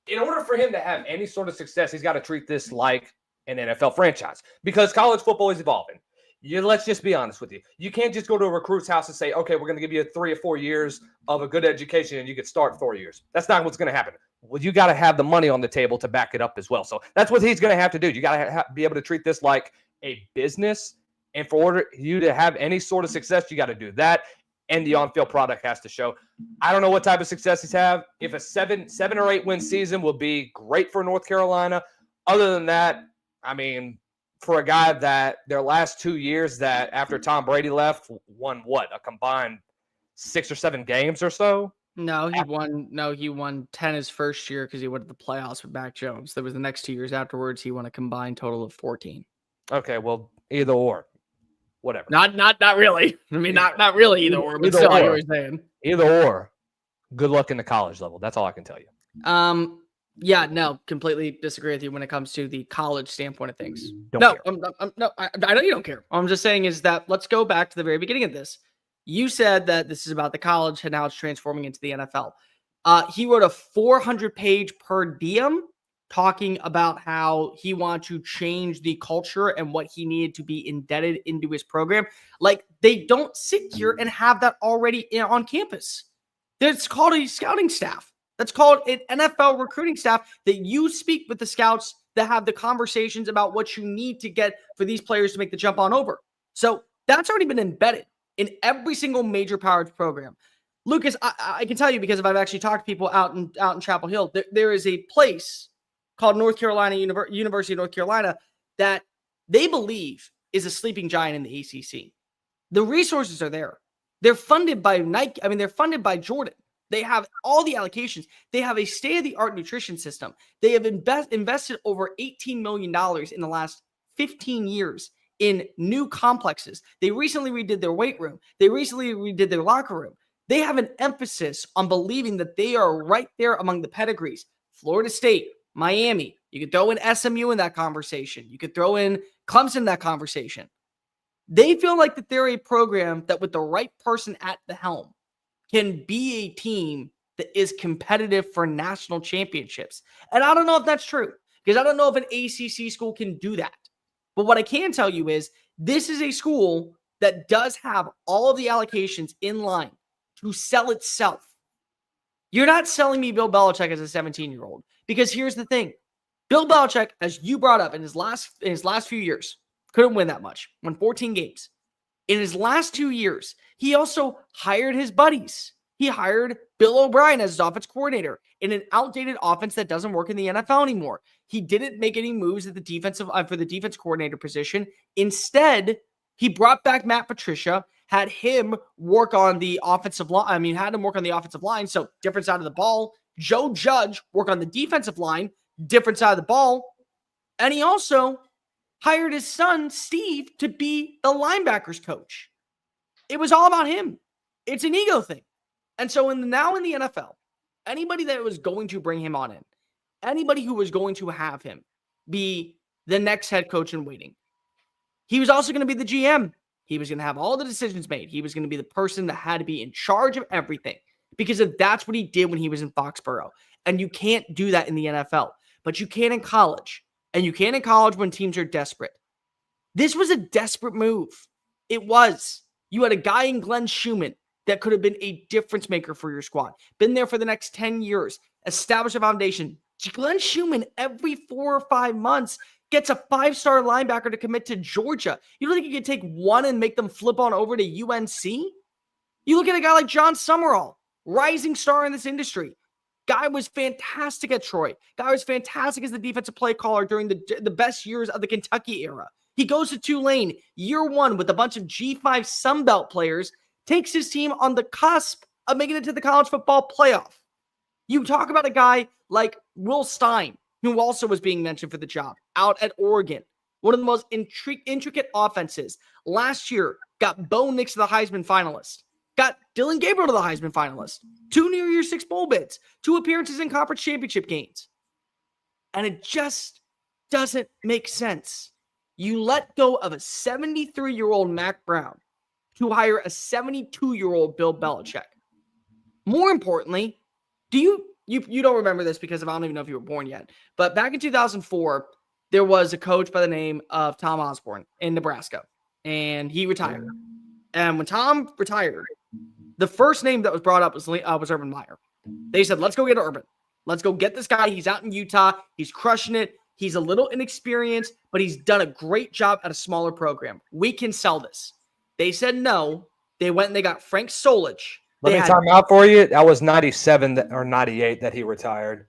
in order for him to have any sort of success, he's got to treat this like an NFL franchise, because college football is evolving. Let's just be honest with you. You can't just go to a recruit's house and say, okay, we're going to give you 3 or 4 years of a good education and you could start 4 years. That's not what's going to happen. Well, you got to have the money on the table to back it up as well. So that's what he's going to have to do. You got to be able to treat this like a business. And for order you to have any sort of success, you got to do that. And the on-field product has to show. I don't know what type of success he's have. If a 7 or 8 win season will be great for North Carolina. Other than that, I mean, for a guy that their last 2 years that after Tom Brady left won a combined 6 or 7 games or so. No, he won 10 his first year because he went to the playoffs with Mac Jones. There was the next 2 years afterwards. He won a combined total of 14. Okay, well, either or. Whatever. Not really. I mean, not really either or, but still, I hear what you're saying. Either or. Good luck in the college level. That's all I can tell you. Yeah, no, completely disagree with you when it comes to the college standpoint of things. I know you don't care. All I'm just saying is that let's go back to the very beginning of this. You said that this is about the college and how it's transforming into the NFL. He wrote a 400-page per diem talking about how he wanted to change the culture and what he needed to be indebted into his program. Like, they don't sit here and have that already on campus. It's called a scouting staff. That's called an NFL recruiting staff that you speak with the scouts that have the conversations about what you need to get for these players to make the jump on over. So that's already been embedded in every single major power program. Lucas, I can tell you, because if I've actually talked to people out in Chapel Hill, there is a place called North Carolina University of North Carolina that they believe is a sleeping giant in the ACC. The resources are there. They're funded by Nike. I mean, they're funded by Jordan. They have all the allocations. They have a state-of-the-art nutrition system. They have invested over $18 million in the last 15 years in new complexes. They recently redid their weight room. They recently redid their locker room. They have an emphasis on believing that they are right there among the pedigrees. Florida State, Miami. You could throw in SMU in that conversation. You could throw in Clemson in that conversation. They feel like that they're a program that with the right person at the helm can be a team that is competitive for national championships. And I don't know if that's true, because I don't know if an ACC school can do that. But what I can tell you is this is a school that does have all of the allocations in line to sell itself. You're not selling me Bill Belichick as a 17-year-old, because here's the thing. Bill Belichick, as you brought up, in his last few years, couldn't win that much. Won 14 games. In his last 2 years, he also hired his buddies. He hired Bill O'Brien as his offense coordinator in an outdated offense that doesn't work in the NFL anymore. He didn't make any moves at the for the defense coordinator position. Instead, he brought back Matt Patricia, had him work on the offensive line. Had him work on the offensive line. So different side of the ball. Joe Judge work on the defensive line, different side of the ball. And he also hired his son, Steve, to be the linebackers coach. It was all about him. It's an ego thing. And so now in the NFL, anybody that was going to bring him on in, anybody who was going to have him be the next head coach in waiting, he was also going to be the GM. He was going to have all the decisions made. He was going to be the person that had to be in charge of everything, because that's what he did when he was in Foxborough. And you can't do that in the NFL, but you can in college. And you can in college when teams are desperate. This was a desperate move. It was. You had a guy in Glenn Schumann that could have been a difference maker for your squad. Been there for the next 10 years. Established a foundation. Glenn Schumann, every 4 or 5 months, gets a 5-star linebacker to commit to Georgia. You don't think you could take one and make them flip on over to UNC? You look at a guy like John Summerall, rising star in this industry. Guy was fantastic at Troy. Guy was fantastic as the defensive play caller during the best years of the Kentucky era. He goes to Tulane, year one, with a bunch of G5 Sunbelt players, takes his team on the cusp of making it to the college football playoff. You talk about a guy like Will Stein, who also was being mentioned for the job, out at Oregon. One of the most intricate offenses. Last year, got Bo Nix to the Heisman finalist. Got Dylan Gabriel to the Heisman finalist. 2 New Year's 6 bowl bids. 2 appearances in conference championship games. And it just doesn't make sense. You let go of a 73-year-old Mac Brown to hire a 72-year-old Bill Belichick. More importantly, you don't remember this because I don't even know if you were born yet, but back in 2004, there was a coach by the name of Tom Osborne in Nebraska, and he retired. And when Tom retired, the first name that was brought up was Urban Meyer. They said, let's go get Urban. Let's go get this guy. He's out in Utah. He's crushing it. He's a little inexperienced, but he's done a great job at a smaller program. We can sell this. They said no. They went and they got Frank Solich. Let me time out for you. That was 97 or 98 that he retired.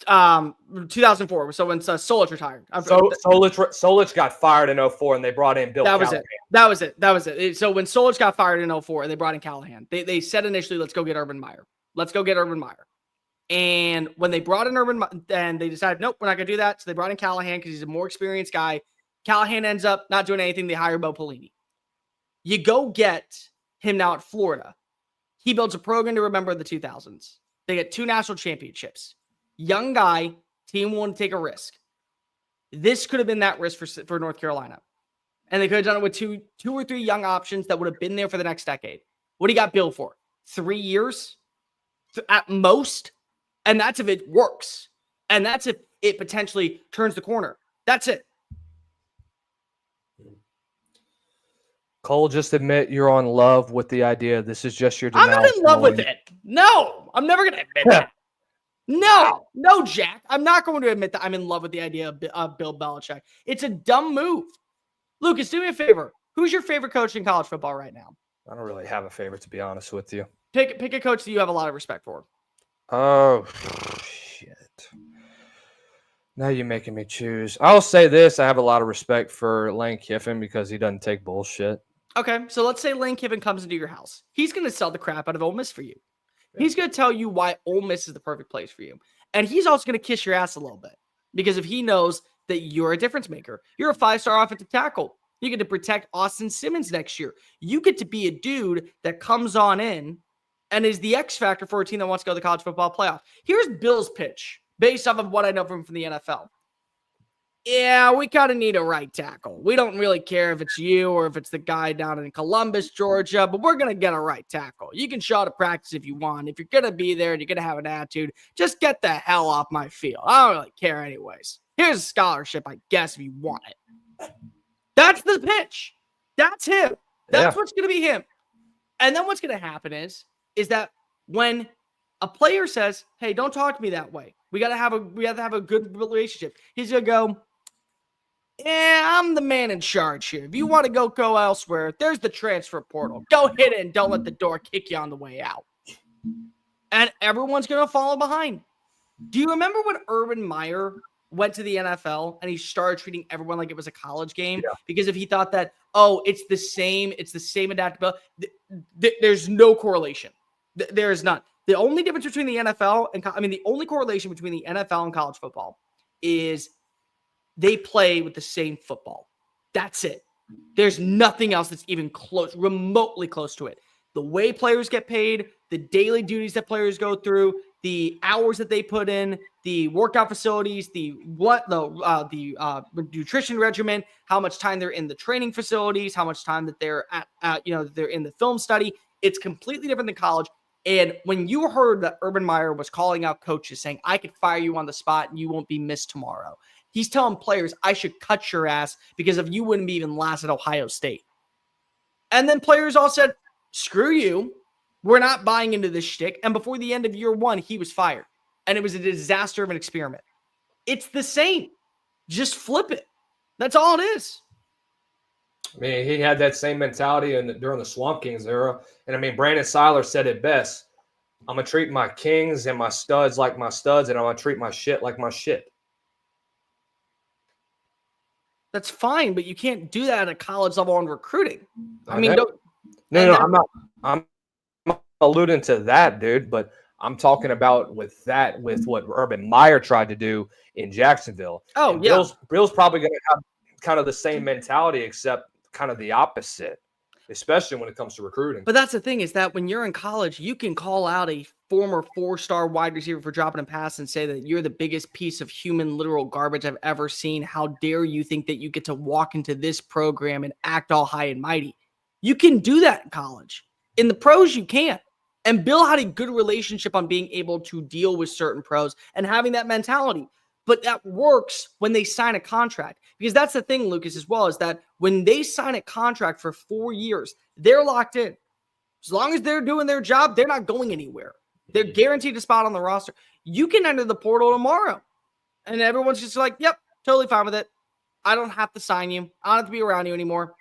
2004. So when Solich retired. Solich got fired in 04 and they brought in Bill Callahan. That was it. So when Solich got fired in 04 and they brought in Callahan, they said initially, let's go get Urban Meyer. And when they brought in Urban, then they decided, nope, we're not going to do that. So they brought in Callahan because he's a more experienced guy. Callahan ends up not doing anything. They hire Bo Pelini. You go get him now at Florida. He builds a program to remember the 2000s. They get 2 national championships. Young guy, team willing to take a risk. This could have been that risk for North Carolina. And they could have done it with two or three young options that would have been there for the next decade. What do you got Bill for? 3 years? At most? And that's if it works. And that's if it potentially turns the corner. That's it. Cole, just admit you're on love with the idea. This is just your denial. I'm not in love with it. No, I'm never going to admit that. No, Jack. I'm not going to admit that I'm in love with the idea of Bill Belichick. It's a dumb move. Lucas, do me a favor. Who's your favorite coach in college football right now? I don't really have a favorite, to be honest with you. Pick a coach that you have a lot of respect for. Oh, shit. Now you're making me choose. I'll say this. I have a lot of respect for Lane Kiffin because he doesn't take bullshit. Okay, so let's say Lane Kiffin comes into your house. He's going to sell the crap out of Ole Miss for you. He's going to tell you why Ole Miss is the perfect place for you. And he's also going to kiss your ass a little bit. Because if he knows that you're a difference maker, you're a 5-star offensive tackle. You get to protect Austin Simmons next year. You get to be a dude that comes on in and is the X factor for a team that wants to go to the college football playoff. Here's Bill's pitch based off of what I know from the NFL. Yeah, we kind of need a right tackle. We don't really care if it's you or if it's the guy down in Columbus, Georgia, but we're going to get a right tackle. You can show up to practice if you want. If you're going to be there and you're going to have an attitude, just get the hell off my field. I don't really care anyways. Here's a scholarship, I guess, if you want it. That's the pitch. That's him. That's what's going to be him. And then what's going to happen is that when a player says, hey, don't talk to me that way, We got to have a good relationship. He's going to go, I'm the man in charge here. If you want to go elsewhere, there's the transfer portal. Go hit it and don't let the door kick you on the way out. And everyone's going to follow behind. Do you remember when Urban Meyer went to the NFL and he started treating everyone like it was a college game? Yeah. Because if he thought that, it's the same adaptability, there's no correlation. There is none. The only difference between the NFL and the only correlation between the NFL and college football is they play with the same football. That's it. There's nothing else that's even close, remotely close to it. The way players get paid, the daily duties that players go through, the hours that they put in, the workout facilities, the nutrition regimen, how much time they're in the training facilities, how much time that they're they're in the film study. It's completely different than college. And when you heard that Urban Meyer was calling out coaches saying, I could fire you on the spot and you won't be missed tomorrow. He's telling players, I should cut your ass because if you wouldn't be even last at Ohio State. And then players all said, screw you. We're not buying into this shtick. And before the end of year one, he was fired. And it was a disaster of an experiment. It's the same. Just flip it. That's all it is. I mean, he had that same mentality during the Swamp Kings era. And I mean, Brandon Seiler said it best. I'm going to treat my kings and my studs like my studs, and I'm going to treat my shit like my shit. That's fine, but you can't do that at a college level on recruiting. I'm not alluding to that, dude, but I'm talking about with what Urban Meyer tried to do in Jacksonville. Oh, and yeah. Bill's probably going to have kind of the same mentality, except kind of the opposite, especially when it comes to recruiting. But that's the thing is that when you're in college, you can call out a former 4-star wide receiver for dropping a pass and say that you're the biggest piece of human literal garbage I've ever seen. How dare you think that you get to walk into this program and act all high and mighty? You can do that in college. In the pros, you can't. And Bill had a good relationship on being able to deal with certain pros and having that mentality. But that works when they sign a contract. Because that's the thing, Lucas, as well, is that when they sign a contract for 4 years, they're locked in. As long as they're doing their job, they're not going anywhere. They're guaranteed a spot on the roster. You can enter the portal tomorrow. And everyone's just like, yep, totally fine with it. I don't have to sign you. I don't have to be around you anymore.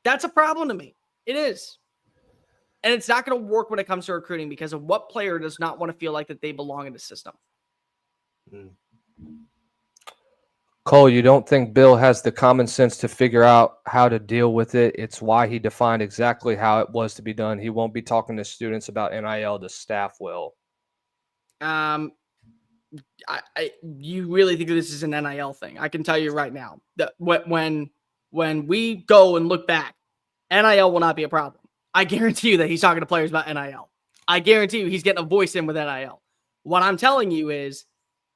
That's a problem to me. It is. And it's not going to work when it comes to recruiting because of what player does not want to feel like that they belong in the system. Cole, you don't think Bill has the common sense to figure out how to deal with it? It's why he defined exactly how it was to be done. He won't be talking to students about NIL. The staff will. You really think that this is an NIL thing? I can tell you right now that when we go and look back, NIL will not be a problem. I guarantee you that he's talking to players about NIL. I guarantee you he's getting a voice in with NIL. What I'm telling you is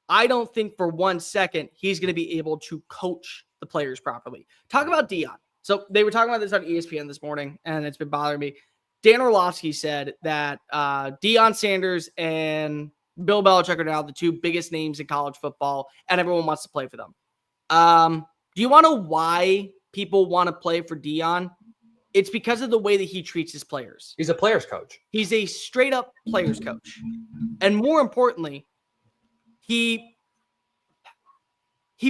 I don't think for 1 second he's going to be able to coach the players properly. Talk about Deion. So they were talking about this on ESPN this morning, and it's been bothering me. Dan Orlovsky said that Deion Sanders and Bill Belichick are now the two biggest names in college football, and everyone wants to play for them. Do you want to know why people want to play for Deion? It's because of the way that he treats his players. He's a players coach. He's a straight up players coach. And more importantly, he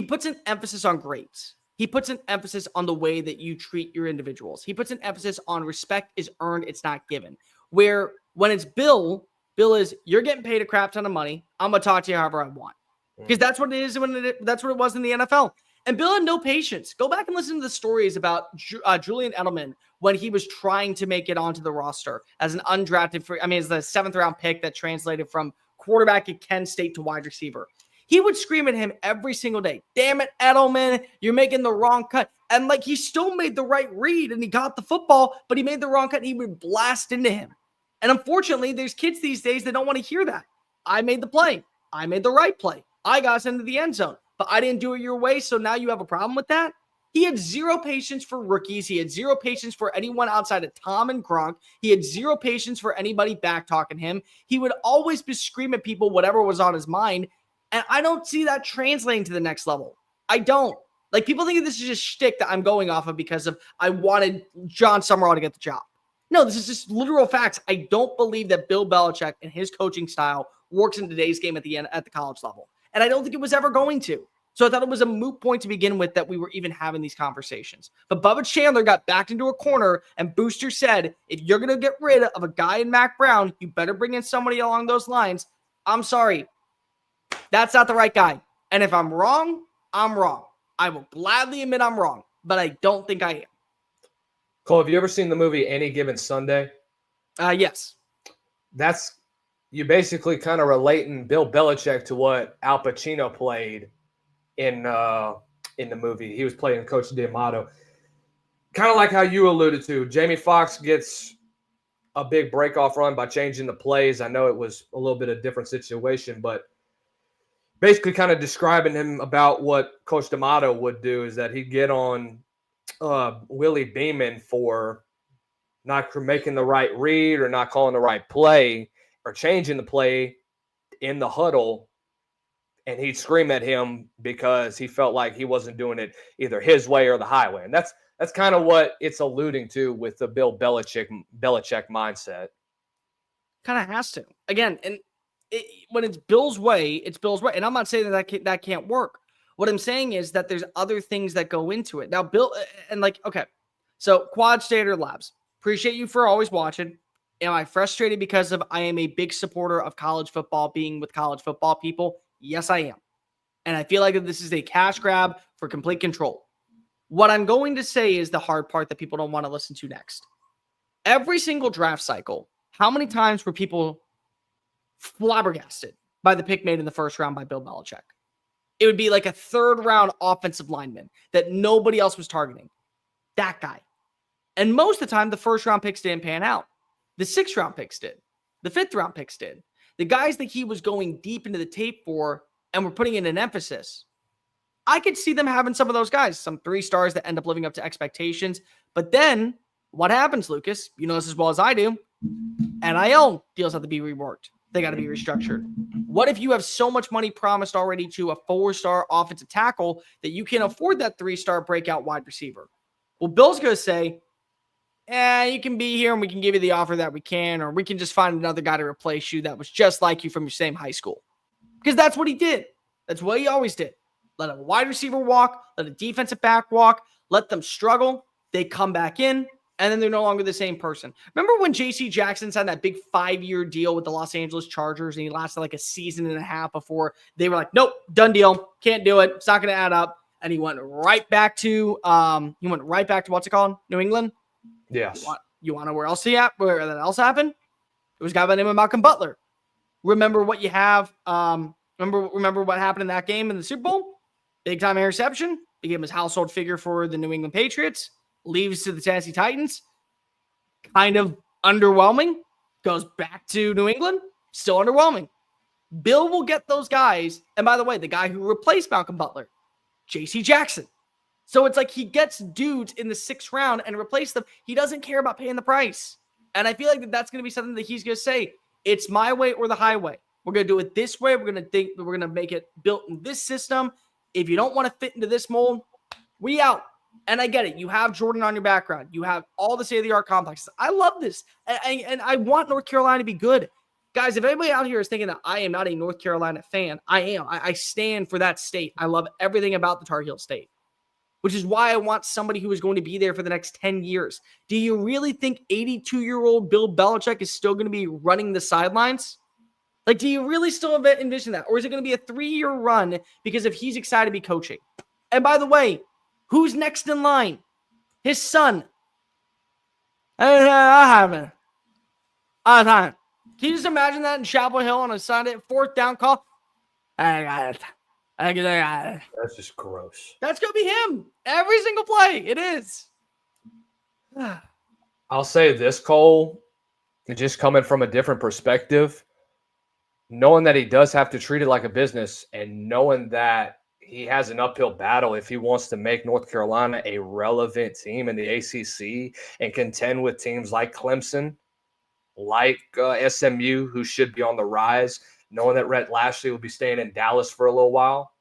puts an emphasis on grades. He puts an emphasis on the way that you treat your individuals. He puts an emphasis on respect is earned, it's not given. Where when it's Bill is, you're getting paid a crap ton of money. I'm going to talk to you however I want. Because that's what it is. That's what it was in the NFL. And Bill had no patience. Go back and listen to the stories about Julian Edelman when he was trying to make it onto the roster as an undrafted as the 7th round pick that translated from quarterback at Kent State to wide receiver. He would scream at him every single day. Damn it, Edelman, you're making the wrong cut. And he still made the right read and he got the football, but he made the wrong cut and he would blast into him. And unfortunately, there's kids these days that don't want to hear that. I made the play. I made the right play. I got us into the end zone, but I didn't do it your way. So now you have a problem with that? He had zero patience for rookies. He had zero patience for anyone outside of Tom and Gronk. He had zero patience for anybody back talking him. He would always be screaming at people whatever was on his mind. And I don't see that translating to the next level. I don't. People think this is just shtick that I'm going off of because of I wanted John Summerall to get the job. No, this is just literal facts. I don't believe that Bill Belichick and his coaching style works in today's game at the college level. And I don't think it was ever going to. So I thought it was a moot point to begin with that we were even having these conversations. But Bubba Chandler got backed into a corner, and Booster said, if you're going to get rid of a guy in Mac Brown, you better bring in somebody along those lines. I'm sorry. That's not the right guy. And if I'm wrong, I'm wrong. I will gladly admit I'm wrong, but I don't think I am. Cole, have you ever seen the movie Any Given Sunday? Yes. That's you basically kind of relating Bill Belichick to what Al Pacino played in the movie. He was playing Coach D'Amato. Kind of like how you alluded to. Jamie Foxx gets a big break-off run by changing the plays. I know it was a little bit of a different situation, but basically kind of describing him about what Coach D'Amato would do is that he'd get on Willie Beeman for not making the right read or not calling the right play or changing the play in the huddle, and he'd scream at him because he felt like he wasn't doing it either his way or the highway. And that's kind of what it's alluding to with the Bill Belichick mindset. Kind of has to. Again, and when it's Bill's way, it's Bill's way. And I'm not saying that can't work. What I'm saying is that there's other things that go into it. Now, Bill, and like, okay, so Quad Stater Labs, appreciate you for always watching. Am I frustrated because I am a big supporter of college football, being with college football people? Yes, I am. And I feel like this is a cash grab for complete control. What I'm going to say is the hard part that people don't want to listen to next. Every single draft cycle, how many times were people flabbergasted by the pick made in the first round by Bill Belichick? It would be like a third round offensive lineman that nobody else was targeting. That guy. And most of the time, the first round picks didn't pan out. The 6th round picks did. The 5th round picks did. The guys that he was going deep into the tape for and were putting in an emphasis, I could see them having some of those guys, some 3 stars that end up living up to expectations. But then what happens, Lucas? You know this as well as I do. NIL deals have to be reworked. They got to be restructured. What if you have so much money promised already to a 4-star offensive tackle that you can't afford that 3-star breakout wide receiver? Well, Bill's going to say, you can be here and we can give you the offer that we can, or we can just find another guy to replace you that was just like you from your same high school. Because that's what he did. That's what he always did. Let a wide receiver walk, let a defensive back walk, let them struggle. They come back in, and then they're no longer the same person. Remember when J.C. Jackson signed that big 5-year deal with the Los Angeles Chargers, and he lasted like a season and a half before they were like, nope, done deal. Can't do it. It's not going to add up. And he went right back to what's it called? New England? Yes. You want to know where else where that else happened? It was a guy by the name of Malcolm Butler. Remember what you have. Remember what happened in that game in the Super Bowl? Big time interception. Became his household figure for the New England Patriots. Leaves to the Tennessee Titans. Kind of underwhelming. Goes back to New England. Still underwhelming. Bill will get those guys. And by the way, the guy who replaced Malcolm Butler, J.C. Jackson. So it's like he gets dudes in the 6th round and replace them. He doesn't care about paying the price. And I feel like that's going to be something that he's going to say, it's my way or the highway. We're going to do it this way. We're going to make it built in this system. If you don't want to fit into this mold, we out. And I get it. You have Jordan on your background. You have all the state-of-the-art complexes. I love this. And I want North Carolina to be good. Guys, if anybody out here is thinking that I am not a North Carolina fan, I am. I stand for that state. I love everything about the Tar Heel State, which is why I want somebody who is going to be there for the next 10 years. Do you really think 82-year-old Bill Belichick is still going to be running the sidelines? Like, do you really still envision that? Or is it going to be a 3-year run because if he's excited to be coaching? And by the way, who's next in line? His son. I haven't. All the time. Can you just imagine that in Chapel Hill on a Sunday, 4th down call? I got it. That's just gross. That's going to be him. Every single play. It is. I'll say this, Cole, just coming from a different perspective, knowing that he does have to treat it like a business and knowing that he has an uphill battle if he wants to make North Carolina a relevant team in the ACC and contend with teams like Clemson, like SMU, who should be on the rise, knowing that Rhett Lashley will be staying in Dallas for a little while.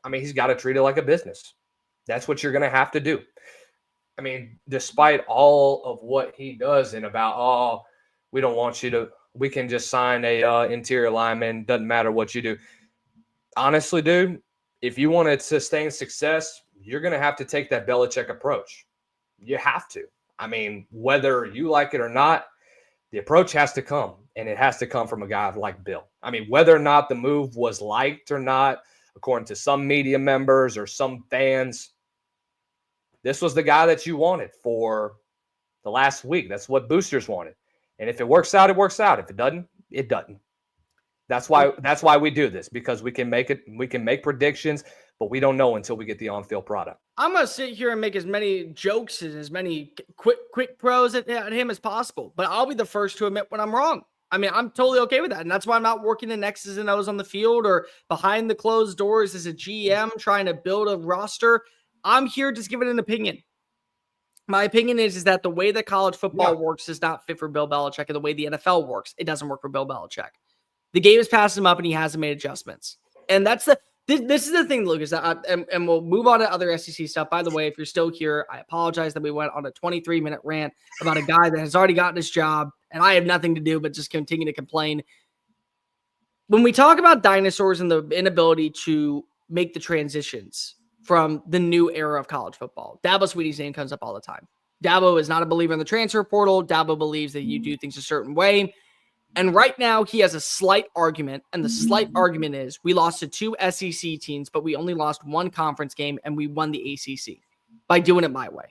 I mean, he's got to treat it like a business. That's what you're going to have to do. I mean, despite all of what he does and about, we don't want you to, we can just sign a interior lineman, doesn't matter what you do. honestly, dude, if you want to sustain success, you're going to have to take that Belichick approach. You have to. I mean, whether you like it or not, the approach has to come, and it has to come from a guy like Bill. I mean, whether or not the move was liked or not, according to some media members or some fans, this was the guy that you wanted for the last week. That's what boosters wanted. And if it works out, it works out. If it doesn't, it doesn't. That's why we do this, because we can make predictions, but we don't know until we get the on-field product. I'm going to sit here and make as many jokes and as many quick pros at him as possible, but I'll be the first to admit when I'm wrong. I mean, I'm totally okay with that. And that's why I'm not working the X's and O's on the field or behind the closed doors as a GM trying to build a roster. I'm here just giving an opinion. My opinion is that the way that college football works is not fit for Bill Belichick, and the way the NFL works, it doesn't work for Bill Belichick. The game has passed him up, and he hasn't made adjustments. And that's this is the thing, Lucas, and we'll move on to other SEC stuff. By the way, if you're still here, I apologize that we went on a 23-minute rant about a guy that has already gotten his job, and I have nothing to do but just continue to complain. When we talk about dinosaurs and the inability to make the transitions from the new era of college football, Dabo Swinney's name comes up all the time. Dabo is not a believer in the transfer portal. Dabo believes that you do things a certain way. And right now, he has a slight argument, and the slight argument is we lost to 2 SEC teams, but we only lost 1 conference game, and we won the ACC by doing it my way.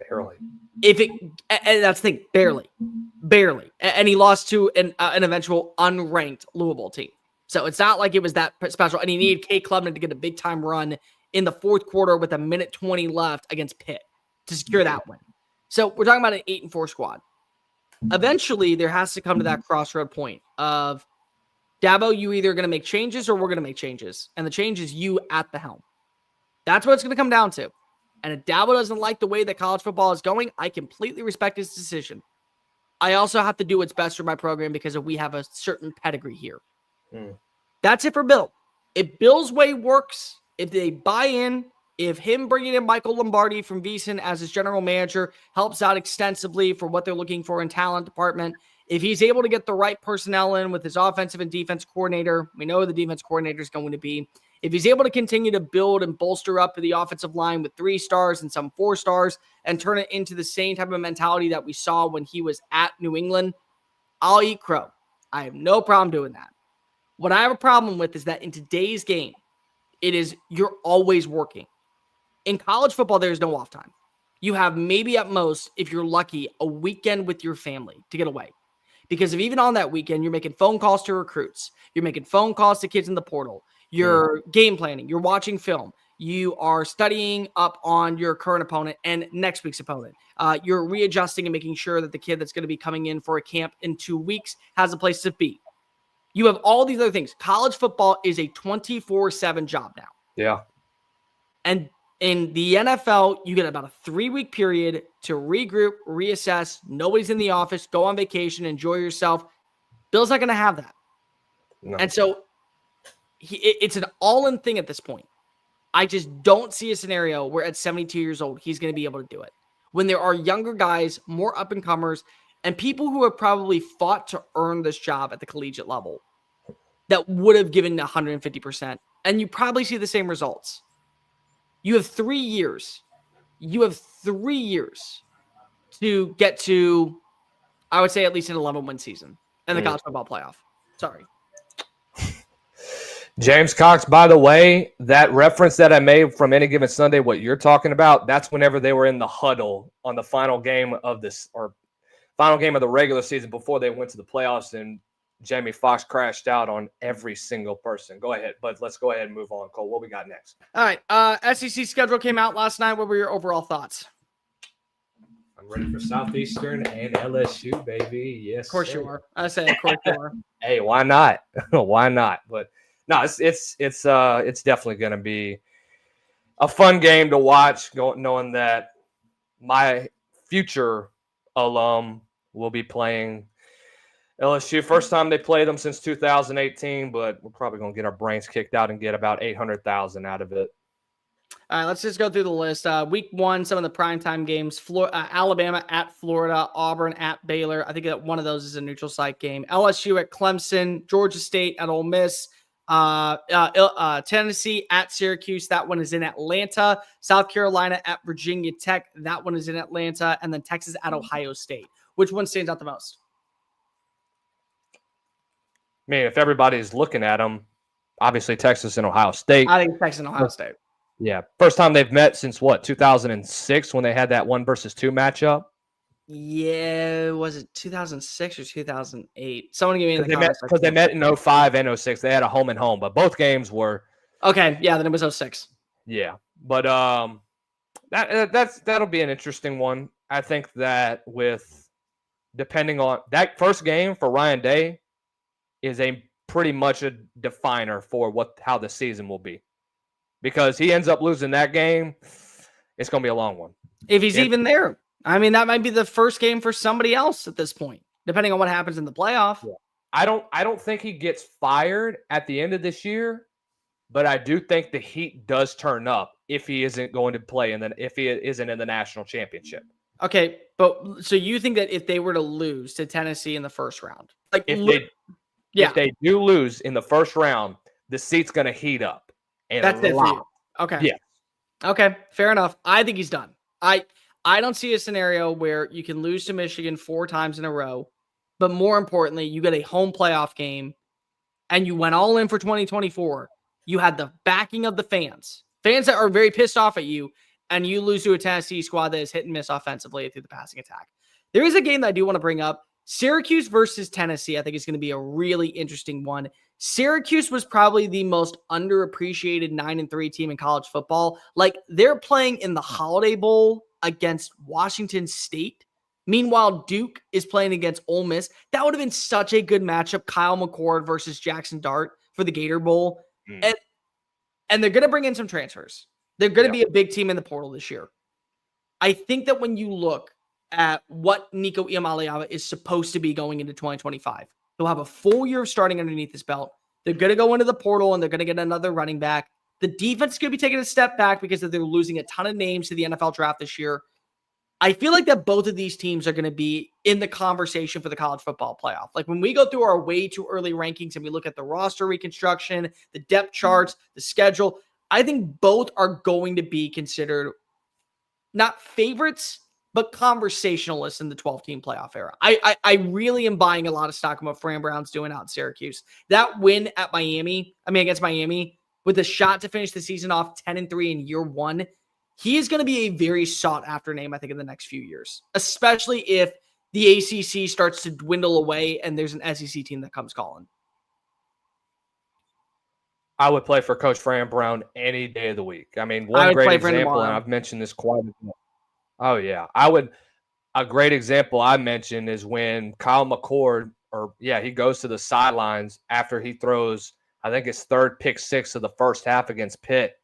Barely. And that's the thing, barely. And he lost to an eventual unranked Louisville team. So it's not like it was that special. And he needed Kate Klubman to get a big-time run in the fourth quarter with 1:20 left against Pitt to secure that win. So we're talking about an 8-4 squad. Eventually, there has to come to that crossroad point of, Dabo, you either going to make changes or we're going to make changes. And the change is you at the helm. That's what it's going to come down to. And if Dabo doesn't like the way that college football is going, I completely respect his decision. I also have to do what's best for my program because we have a certain pedigree here. That's it for Bill. If Bill's way works, if they buy in, if him bringing in Michael Lombardi from VSiN as his general manager helps out extensively for what they're looking for in talent department, if he's able to get the right personnel in with his offensive and defense coordinator, we know who the defense coordinator is going to be. If he's able to continue to build and bolster up the offensive line with 3 stars and some 4 stars and turn it into the same type of mentality that we saw when he was at New England, I'll eat crow. I have no problem doing that. What I have a problem with is that in today's game, it is you're always working. In college football, there's no off time. You have maybe at most, if you're lucky, a weekend with your family to get away. Because if even on that weekend, you're making phone calls to recruits, you're making phone calls to kids in the portal, you're game planning, you're watching film, you are studying up on your current opponent and next week's opponent. You're readjusting and making sure that the kid that's going to be coming in for a camp in 2 weeks has a place to be. You have all these other things. College football is a 24/7 job now. Yeah. And in the NFL, you get about a 3-week period to regroup, reassess. Nobody's in the office. Go on vacation. Enjoy yourself. Bill's not going to have that. No. And so it's an all-in thing at this point. I just don't see a scenario where at 72 years old, he's going to be able to do it. When there are younger guys, more up-and-comers, and people who have probably fought to earn this job at the collegiate level that would have given 150%. And you probably see the same results. You have 3 years. You have 3 years to get to, I would say, at least an 11-win season in the college football playoff. Sorry. James Cox, by the way, that reference that I made from Any Given Sunday, what you're talking about, that's whenever they were in the huddle on the final game of this, or final game of the regular season before they went to the playoffs, and Jamie Foxx crashed out on every single person. Go ahead, but let's go ahead and move on. Cole, what we got next? All right. SEC schedule came out last night. What were your overall thoughts? I'm ready for Southeastern and LSU, baby. Yes, of course you are. I say, of course you are. Hey, why not? Why not? But no, it's definitely going to be a fun game to watch, knowing that my future alum will be playing LSU. First time they played them since 2018, but we're probably going to get our brains kicked out and get about 800,000 out of it. All right, let's just go through the list. Week 1, some of the primetime games. Alabama at Florida, Auburn at Baylor. I think that one of those is a neutral site game. LSU at Clemson, Georgia State at Ole Miss, Tennessee at Syracuse. That one is in Atlanta. South Carolina at Virginia Tech. That one is in Atlanta. And then Texas at Ohio State. Which one stands out the most? I mean, if everybody's looking at them, obviously Texas and Ohio State. I think Texas and Ohio State. Yeah. First time they've met since what, 2006 when they had that 1-versus-2 matchup? Yeah, was it 2006 or 2008? Someone give me in the comments. Because they met in 05 and 06. They had a home and home, but both games were. Okay, yeah, then it was 06. Yeah. But that'll be an interesting one. I think that depending on that first game for Ryan Day is pretty much a definer for how the season will be. Because he ends up losing that game, it's going to be a long one. If he's even there. I mean, that might be the first game for somebody else at this point, depending on what happens in the playoff. Yeah. I don't think he gets fired at the end of this year, but I do think the heat does turn up if he isn't going to play and then if he isn't in the national championship. Okay, but so you think that if they were to lose to Tennessee in the first round, like if they do lose in the first round, the seat's going to heat up. And that's it for you. Okay. Yeah. Okay, fair enough. I think he's done. I don't see a scenario where you can lose to Michigan 4 times in a row, but more importantly, you get a home playoff game and you went all in for 2024. You had the backing of the fans that are very pissed off at you, and you lose to a Tennessee squad that is hit and miss offensively through the passing attack. There is a game that I do want to bring up. Syracuse versus Tennessee, I think is going to be a really interesting one. Syracuse was probably the most underappreciated 9-3 team in college football. Like, they're playing in the Holiday Bowl against Washington State. Meanwhile, Duke is playing against Ole Miss. That would have been such a good matchup. Kyle McCord versus Jackson Dart for the Gator Bowl. And they're going to bring in some transfers. They're going to be a big team in the portal this year. I think that when you look at what Nico Iamaleava is supposed to be going into 2025, he'll have a full year of starting underneath his belt. They're going to go into the portal and they're going to get another running back. The defense is going to be taking a step back because they're losing a ton of names to the NFL draft this year. I feel like that both of these teams are going to be in the conversation for the college football playoff. Like when we go through our way too early rankings and we look at the roster reconstruction, the depth charts, the schedule, I think both are going to be considered not favorites, but conversationalists in the 12-team playoff era. I really am buying a lot of stock in what Fran Brown's doing out in Syracuse. That win at against Miami, with a shot to finish the season off 10-3 in year one, he is going to be a very sought-after name, I think, in the next few years, especially if the ACC starts to dwindle away and there's an SEC team that comes calling. I would play for Coach Fran Brown any day of the week. I mean, one great example, and I've mentioned this quite a bit. Oh, yeah. A great example I mentioned is when Kyle McCord, he goes to the sidelines after he throws, I think his third pick six of the first half against Pitt.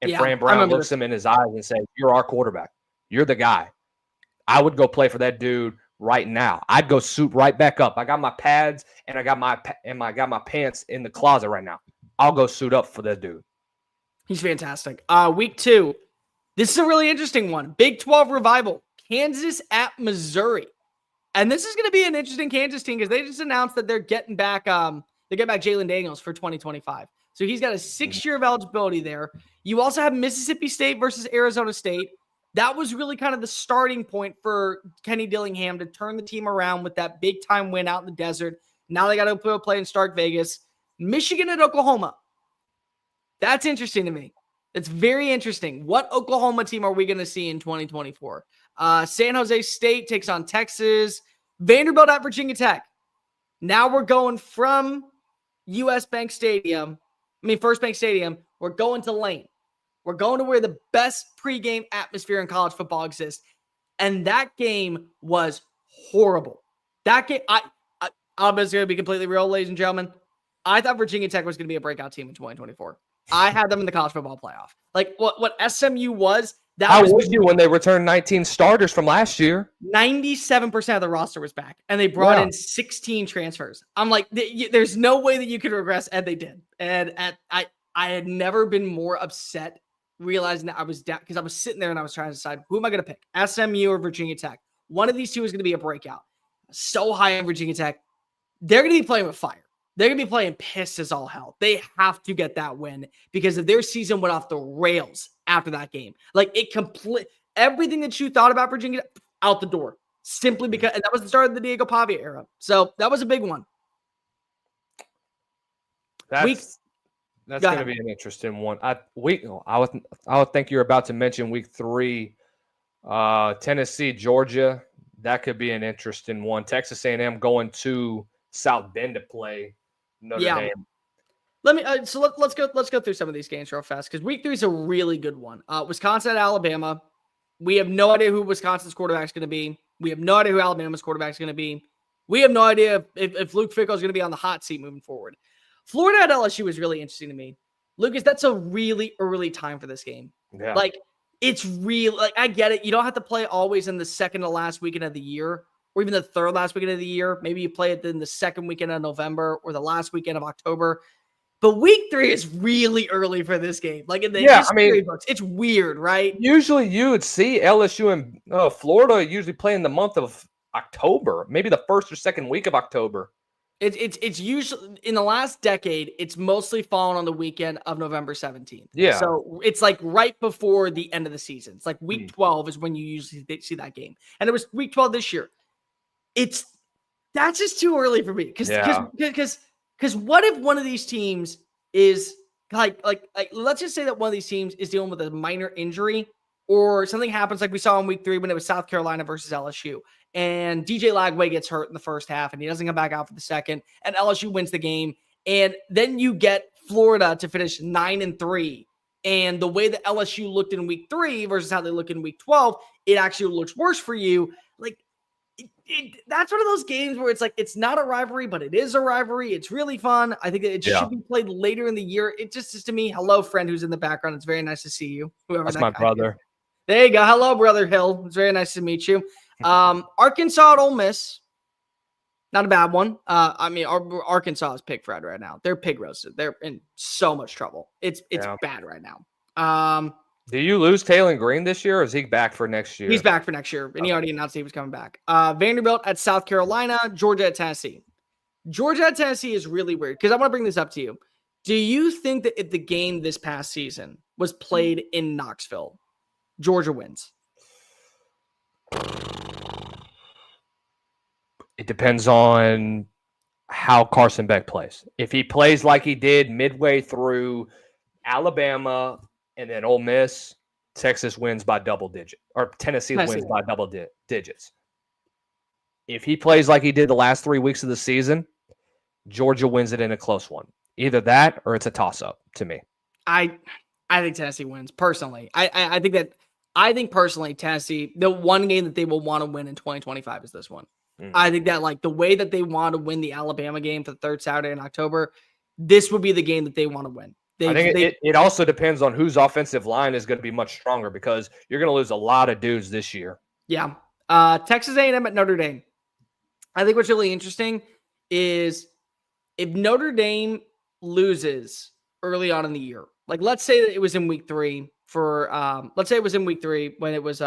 And Fran Brown looks him in his eyes and says, "You're our quarterback. You're the guy." I would go play for that dude right now. I'd go suit right back up. I got my pads and I got my pants in the closet right now. I'll go suit up for that dude. He's fantastic. Week 2. This is a really interesting one. Big 12 revival. Kansas at Missouri. And this is going to be an interesting Kansas team because they just announced that they're getting back Jalen Daniels for 2025. So he's got a 6-year of eligibility there. You also have Mississippi State versus Arizona State. That was really kind of the starting point for Kenny Dillingham to turn the team around with that big-time win out in the desert. Now they got to put a play in Stark Vegas. Michigan at Oklahoma. That's interesting to me. It's very interesting. What Oklahoma team are we going to see in 2024? San Jose State takes on Texas. Vanderbilt at Virginia Tech. Now we're going from First Bank Stadium. We're going to Lane. We're going to where the best pregame atmosphere in college football exists. And that game was horrible. That game, I'm just going to be completely real, ladies and gentlemen. I thought Virginia Tech was going to be a breakout team in 2024. I had them in the college football playoff. Like what SMU was. How would you when they returned 19 starters from last year? 97% of the roster was back, and they brought in 16 transfers. I'm like, there's no way that you could regress, and they did. And I had never been more upset realizing that I was down because I was sitting there and I was trying to decide who am I going to pick, SMU or Virginia Tech. One of these two is going to be a breakout. So high on Virginia Tech, they're going to be playing with fire. they're going to be playing pissed as all hell. They have to get that win because if their season went off the rails after that game, like everything that you thought about Virginia out the door simply because and that was the start of the Diego Pavia era. So that was a big one. That's going to be an interesting one. I would think you're about to mention week 3, Tennessee, Georgia. That could be an interesting one. Texas A&M going to South Bend to play Notre Dame. Let me let's go through some of these games real fast because week 3 is a really good one. Wisconsin at Alabama. We have no idea who Wisconsin's quarterback is going to be. We have no idea who Alabama's quarterback is going to be. We have no idea if Luke Fickell is going to be on the hot seat moving forward. Florida at LSU is really interesting to me. Lucas, that's a really early time for this game. Yeah. Like, it's real. Like, I get it. You don't have to play always in the second to last weekend of the year or even the third last weekend of the year. Maybe you play it in the second weekend of November or the last weekend of October. But week 3 is really early for this game. Like, in the history books, it's weird, right? Usually you would see LSU and Florida usually play in the month of October, maybe the first or second week of October. It's usually in the last decade, it's mostly fallen on the weekend of November 17th. Yeah. So it's like right before the end of the season. It's like week 12 is when you usually see that game. And it was week 12 this year. That's just too early for me. Because what if one of these teams is like let's just say that one of these teams is dealing with a minor injury or something happens like we saw in week 3 when it was South Carolina versus LSU. And DJ Lagway gets hurt in the first half and he doesn't come back out for the second. And LSU wins the game. And then you get Florida to finish 9-3. And the way that LSU looked in week 3 versus how they look in week 12, it actually looks worse for you. Like, that's one of those games where it's like, it's not a rivalry, but it is a rivalry. It's really fun. I think it should be played later in the year. It just is to me, hello, friend who's in the background. It's very nice to see you. That's my brother. Is. There you go. Hello, brother Hill. It's very nice to meet you. Arkansas at Ole Miss. Not a bad one. Arkansas is pig fried right now. They're pig roasted. They're in so much trouble. It's bad right now. Do you lose Taylor Green this year or is he back for next year? He's back for next year. And he already announced he was coming back. Vanderbilt at South Carolina, Georgia at Tennessee. Georgia at Tennessee is really weird because I want to bring this up to you. Do you think that if the game this past season was played in Knoxville, Georgia wins? It depends on how Carson Beck plays. If he plays like he did midway through Alabama and then Ole Miss, Texas wins by double digit, or Tennessee wins by double digits. If he plays like he did the last 3 weeks of the season, Georgia wins it in a close one. Either that or it's a toss-up to me. I think Tennessee wins personally. I think personally Tennessee, the one game that they will want to win in 2025 is this one. I think that like the way that they want to win the Alabama game for the third Saturday in October, this would be the game that they want to win. I think it also depends on whose offensive line is going to be much stronger because you're going to lose a lot of dudes this year. Yeah. Texas A&M at Notre Dame. I think what's really interesting is if Notre Dame loses early on in the year, like let's say that it was in week 3 let's say it was in week 3 when it was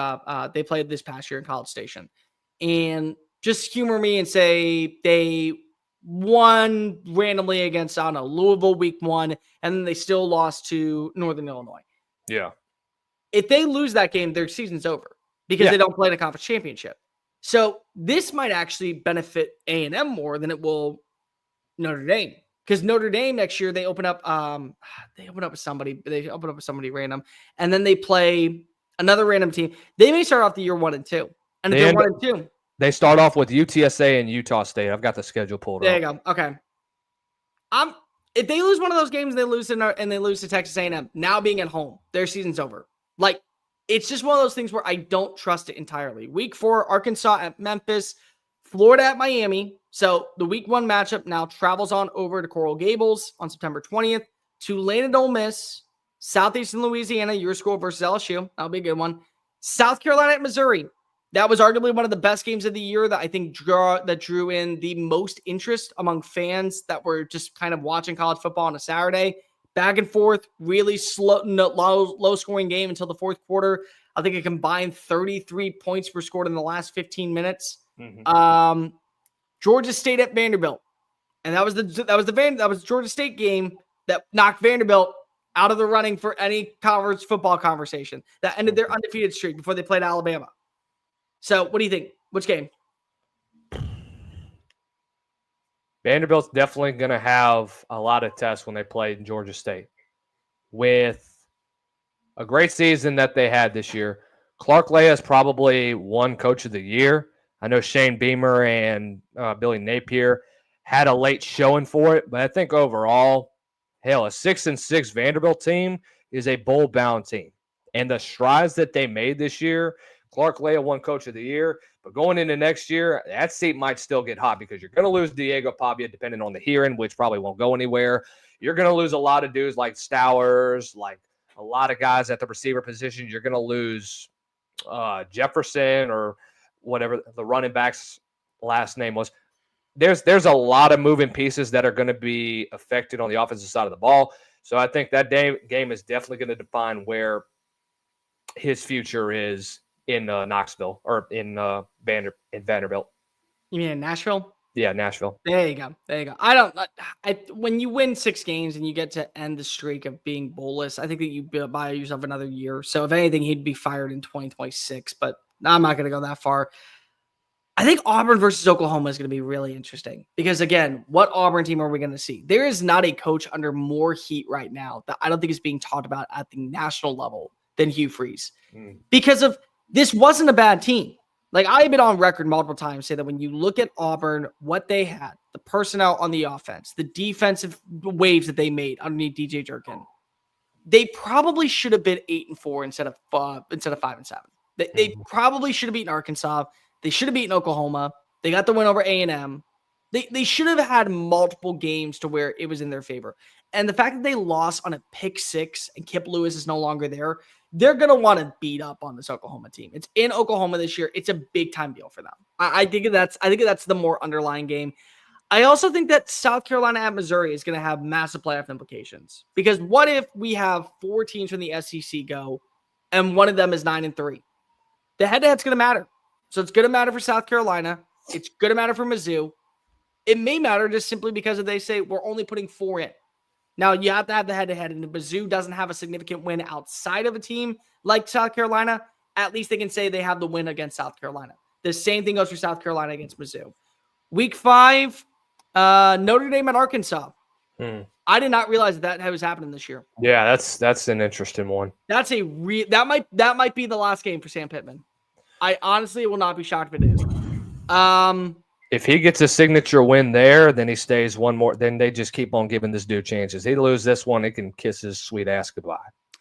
they played this past year in College Station, and just humor me and say they won randomly against, Louisville week 1, and then they still lost to Northern Illinois. Yeah. If they lose that game, their season's over because they don't play in a conference championship. So this might actually benefit A&M more than it will Notre Dame. Because Notre Dame next year, they open up with somebody random, and then they play another random team. They may start off the year 1-2. And if they're 1-2. They start off with UTSA and Utah State. I've got the schedule pulled up. There you go. Okay. If they lose one of those games, they lose to Texas A&M. Now being at home, their season's over. Like, it's just one of those things where I don't trust it entirely. Week 4, Arkansas at Memphis, Florida at Miami. So the week 1 matchup now travels on over to Coral Gables on September 20th. Tulane at Ole Miss, Southeastern Louisiana, your school versus LSU. That'll be a good one. South Carolina at Missouri. That was arguably one of the best games of the year that I think drew in the most interest among fans that were just kind of watching college football on a Saturday. Back and forth, really slow, low-scoring game until the fourth quarter. I think a combined 33 points were scored in the last 15 minutes. Georgia State at Vanderbilt. And that was the Georgia State game that knocked Vanderbilt out of the running for any college football conversation. That ended their undefeated streak before they played Alabama. So what do you think? Which game? Vanderbilt's definitely going to have a lot of tests when they play in Georgia State. With a great season that they had this year, Clark Lea has probably won Coach of the Year. I know Shane Beamer and Billy Napier had a late showing for it, but I think overall, hell, a 6-6 Vanderbilt team is a bowl-bound team. And the strides that they made this year, Clark Lea won Coach of the Year, but going into next year, that seat might still get hot because you're going to lose Diego Pavia depending on the hearing, which probably won't go anywhere. You're going to lose a lot of dudes like Stowers, like a lot of guys at the receiver position. You're going to lose Jefferson or whatever the running back's last name was. There's a lot of moving pieces that are going to be affected on the offensive side of the ball. So I think that game is definitely going to define where his future is in Knoxville or in Vanderbilt. You mean in Nashville? Yeah, Nashville. There you go. When you win 6 games and you get to end the streak of being bowlless, I think that you buy yourself another year. So if anything, he'd be fired in 2026. But I'm not going to go that far. I think Auburn versus Oklahoma is going to be really interesting because, again, what Auburn team are we going to see? There is not a coach under more heat right now that I don't think is being talked about at the national level than Hugh Freeze because of this wasn't a bad team. Like, I've been on record multiple times say that when you look at Auburn, what they had, the personnel on the offense, the defensive waves that they made underneath DJ Jerkin, they probably should have been 8-4 instead of 5-7. They probably should have beaten Arkansas. They should have beaten Oklahoma. They got the win over A&M. They should have had multiple games to where it was in their favor. And the fact that they lost on a pick 6 and Kip Lewis is no longer there, they're going to want to beat up on this Oklahoma team. It's in Oklahoma this year. It's a big time deal for them. I think that's the more underlying game. I also think that South Carolina at Missouri is going to have massive playoff implications because what if we have 4 teams from the SEC go and one of them is 9-3? The head-to-head's going to matter. So it's going to matter for South Carolina. It's going to matter for Mizzou. It may matter just simply because they say we're only putting 4 in. Now, you have to have the head-to-head, and if Mizzou doesn't have a significant win outside of a team like South Carolina, at least they can say they have the win against South Carolina. The same thing goes for South Carolina against Mizzou. Week 5, Notre Dame at Arkansas. I did not realize that was happening this year. Yeah, that's an interesting one. That's that might be the last game for Sam Pittman. I honestly will not be shocked if it is. If he gets a signature win there, then he stays one more. Then they just keep on giving this dude chances. He lose this one, he can kiss his sweet ass goodbye.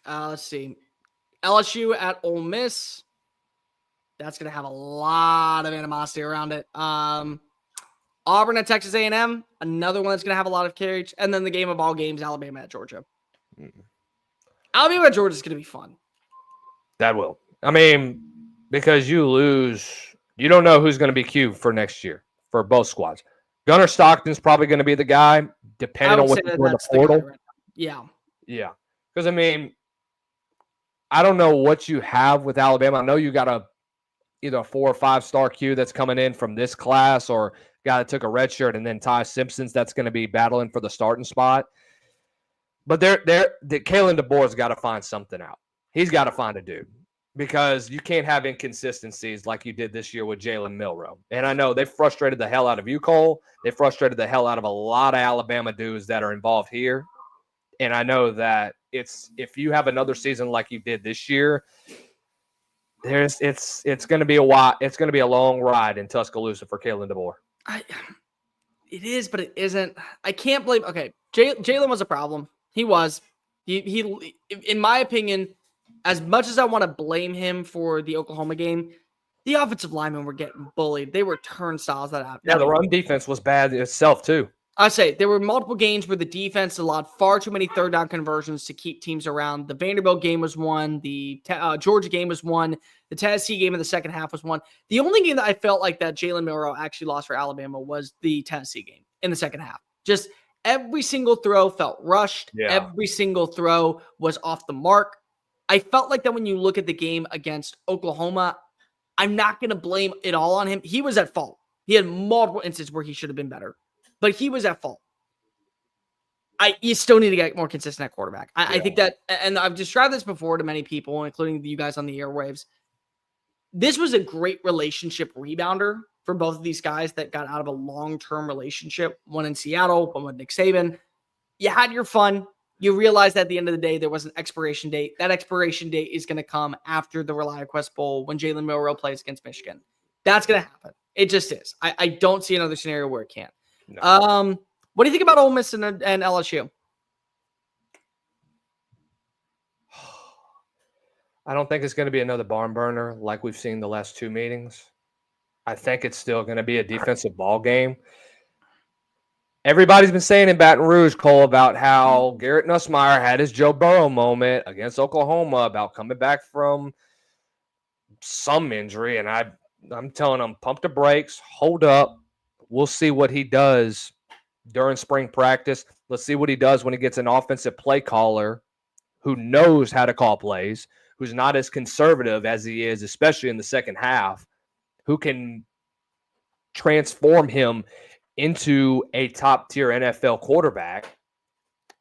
Let's see. LSU at Ole Miss. That's going to have a lot of animosity around it. Auburn at Texas A&M. Another one that's going to have a lot of carriage. And then the game of all games, Alabama at Georgia. Alabama at Georgia is going to be fun. That will. I mean, because you lose, you don't know who's going to be Q for next year for both squads. Gunnar Stockton's probably going to be the guy, depending on what you do in the portal. Right, yeah. Yeah. Because, I mean, I don't know what you have with Alabama. I know you got either a 4 or 5 star Q that's coming in from this class or guy that took a red shirt, and then Ty Simpson's that's going to be battling for the starting spot. But Kalen DeBoer's got to find something out. He's got to find a dude because you can't have inconsistencies like you did this year with Jalen Milroe. And I know they frustrated the hell out of you, Cole. They frustrated the hell out of a lot of Alabama dudes that are involved here. And I know that if you have another season like you did this year, it's going to be a long ride in Tuscaloosa for Kalen DeBoer. It is, but it isn't. I can't blame. Okay, Jalen was a problem. He was. He in my opinion, as much as I want to blame him for the Oklahoma game, the offensive linemen were getting bullied. They were turnstiles that happened. Yeah, the run defense was bad itself too. I say there were multiple games where the defense allowed far too many third down conversions to keep teams around. The Vanderbilt game was one. The Georgia game was one. The Tennessee game in the second half was one. The only game that I felt like that Jalen Milroe actually lost for Alabama was the Tennessee game in the second half. Just every single throw felt rushed. Yeah. Every single throw was off the mark. I felt like that when you look at the game against Oklahoma, I'm not going to blame it all on him. He was at fault. He had multiple instances where he should have been better. but he was at fault. You still need to get more consistent at quarterback. I think that, and I've described this before to many people, including you guys on the airwaves. This was a great relationship rebounder for both of these guys that got out of a long-term relationship, one in Seattle, one with Nick Saban. You had your fun. You realized at the end of the day, there was an expiration date. That expiration date is going to come after the ReliaQuest Bowl when Jalen Milroe plays against Michigan. That's going to happen. It just is. I don't see another scenario where it can't. No. What do you think about Ole Miss and LSU? I don't think it's going to be another barn burner like we've seen the last two meetings. I think it's still going to be a defensive ball game. Everybody's been saying in Baton Rouge, Cole, about how Garrett Nussmeier had his Joe Burrow moment against Oklahoma about coming back from some injury. And I'm telling him, pump the brakes, hold up. We'll see what he does during spring practice. Let's see what he does when he gets an offensive play caller who knows how to call plays, who's not as conservative as he is, especially in the second half, who can transform him into a top-tier NFL quarterback.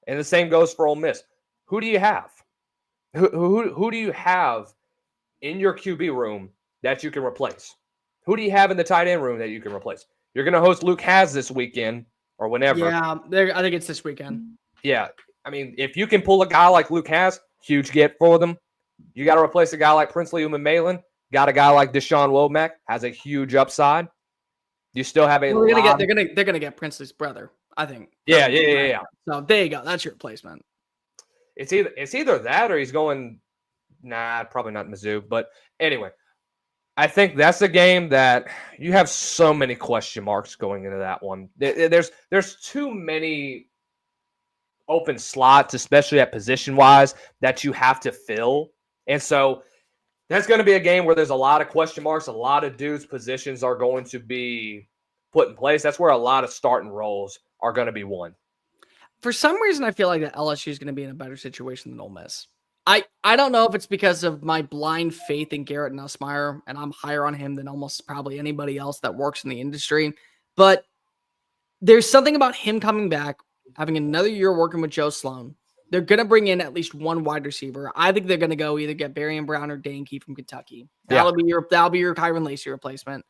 And the same goes for Ole Miss. Who do you have? Who do you have in your QB room that you can replace? Who do you have in the tight end room that you can replace? You're going to host Luke Has this weekend or whenever. Yeah, I think it's this weekend. Yeah. I mean, if you can pull a guy like Luke Has, huge get for them. You got to replace a guy like Princely Uman-Malin. Got a guy like Deshaun Womack, has a huge upside. You still have a they're gonna get Princely's brother, I think. Yeah. So there you go. That's your replacement. It's either that or he's going. Nah, probably not Mizzou. But anyway, I think that's a game that you have so many question marks going into that one. There's too many open slots, especially at position wise, that you have to fill, and so that's going to be a game where there's a lot of question marks. A lot of dudes' positions are going to be put in place. That's where a lot of starting roles are going to be won. For some reason, I feel like that LSU is going to be in a better situation than Ole Miss. I don't know if it's because of my blind faith in Garrett Nussmeier, and I'm higher on him than almost probably anybody else that works in the industry. But there's something about him coming back, having another year working with Joe Sloan. They're going to bring in at least one wide receiver. I think they're going to go either get Barian Brown or Danke from Kentucky. That'll be your Kyron Lacey replacement.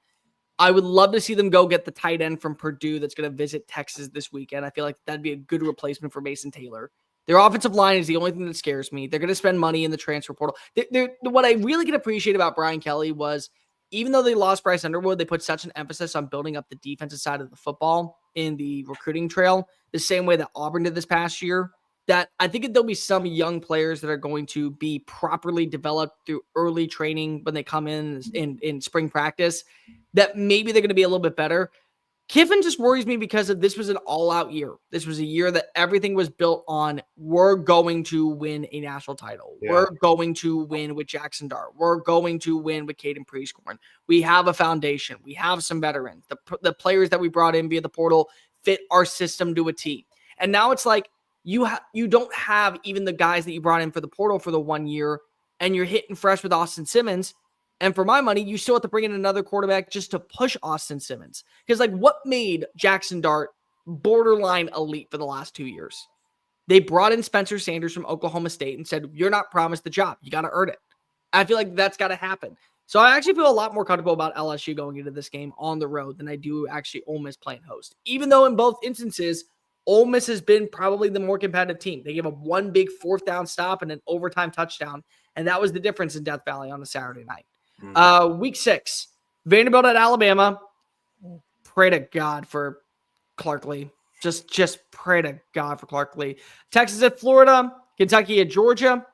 I would love to see them go get the tight end from Purdue that's going to visit Texas this weekend. I feel like that'd be a good replacement for Mason Taylor. Their offensive line is the only thing that scares me. They're going to spend money in the transfer portal. What I really can appreciate about Brian Kelly was, even though they lost Bryce Underwood, they put such an emphasis on building up the defensive side of the football in the recruiting trail, the same way that Auburn did this past year, that I think there'll be some young players that are going to be properly developed through early training when they come in spring practice, that maybe they're going to be a little bit better. Kiffin just worries me because this was an all-out year. This was a year that everything was built on, we're going to win a national title. Yeah. We're going to win with Jackson Dart. We're going to win with Caden Prieskorn. We have a foundation. We have some veterans. The players that we brought in via the portal fit our system to a T. And now it's like, you don't have even the guys that you brought in for the portal for the 1 year, and you're hitting fresh with Austin Simmons. And for my money, you still have to bring in another quarterback just to push Austin Simmons. Because, like, what made Jackson Dart borderline elite for the last 2 years? They brought in Spencer Sanders from Oklahoma State and said, you're not promised the job. You got to earn it. I feel like that's got to happen. So I actually feel a lot more comfortable about LSU going into this game on the road than I do actually Ole Miss playing host. Even though in both instances, Ole Miss has been probably the more competitive team. They gave up one big fourth down stop and an overtime touchdown, and that was the difference in Death Valley on a Saturday night. Week 6, Vanderbilt at Alabama. Pray to God for Clark Lee. Just pray to God for Clark Lee. Texas at Florida. Kentucky at Georgia.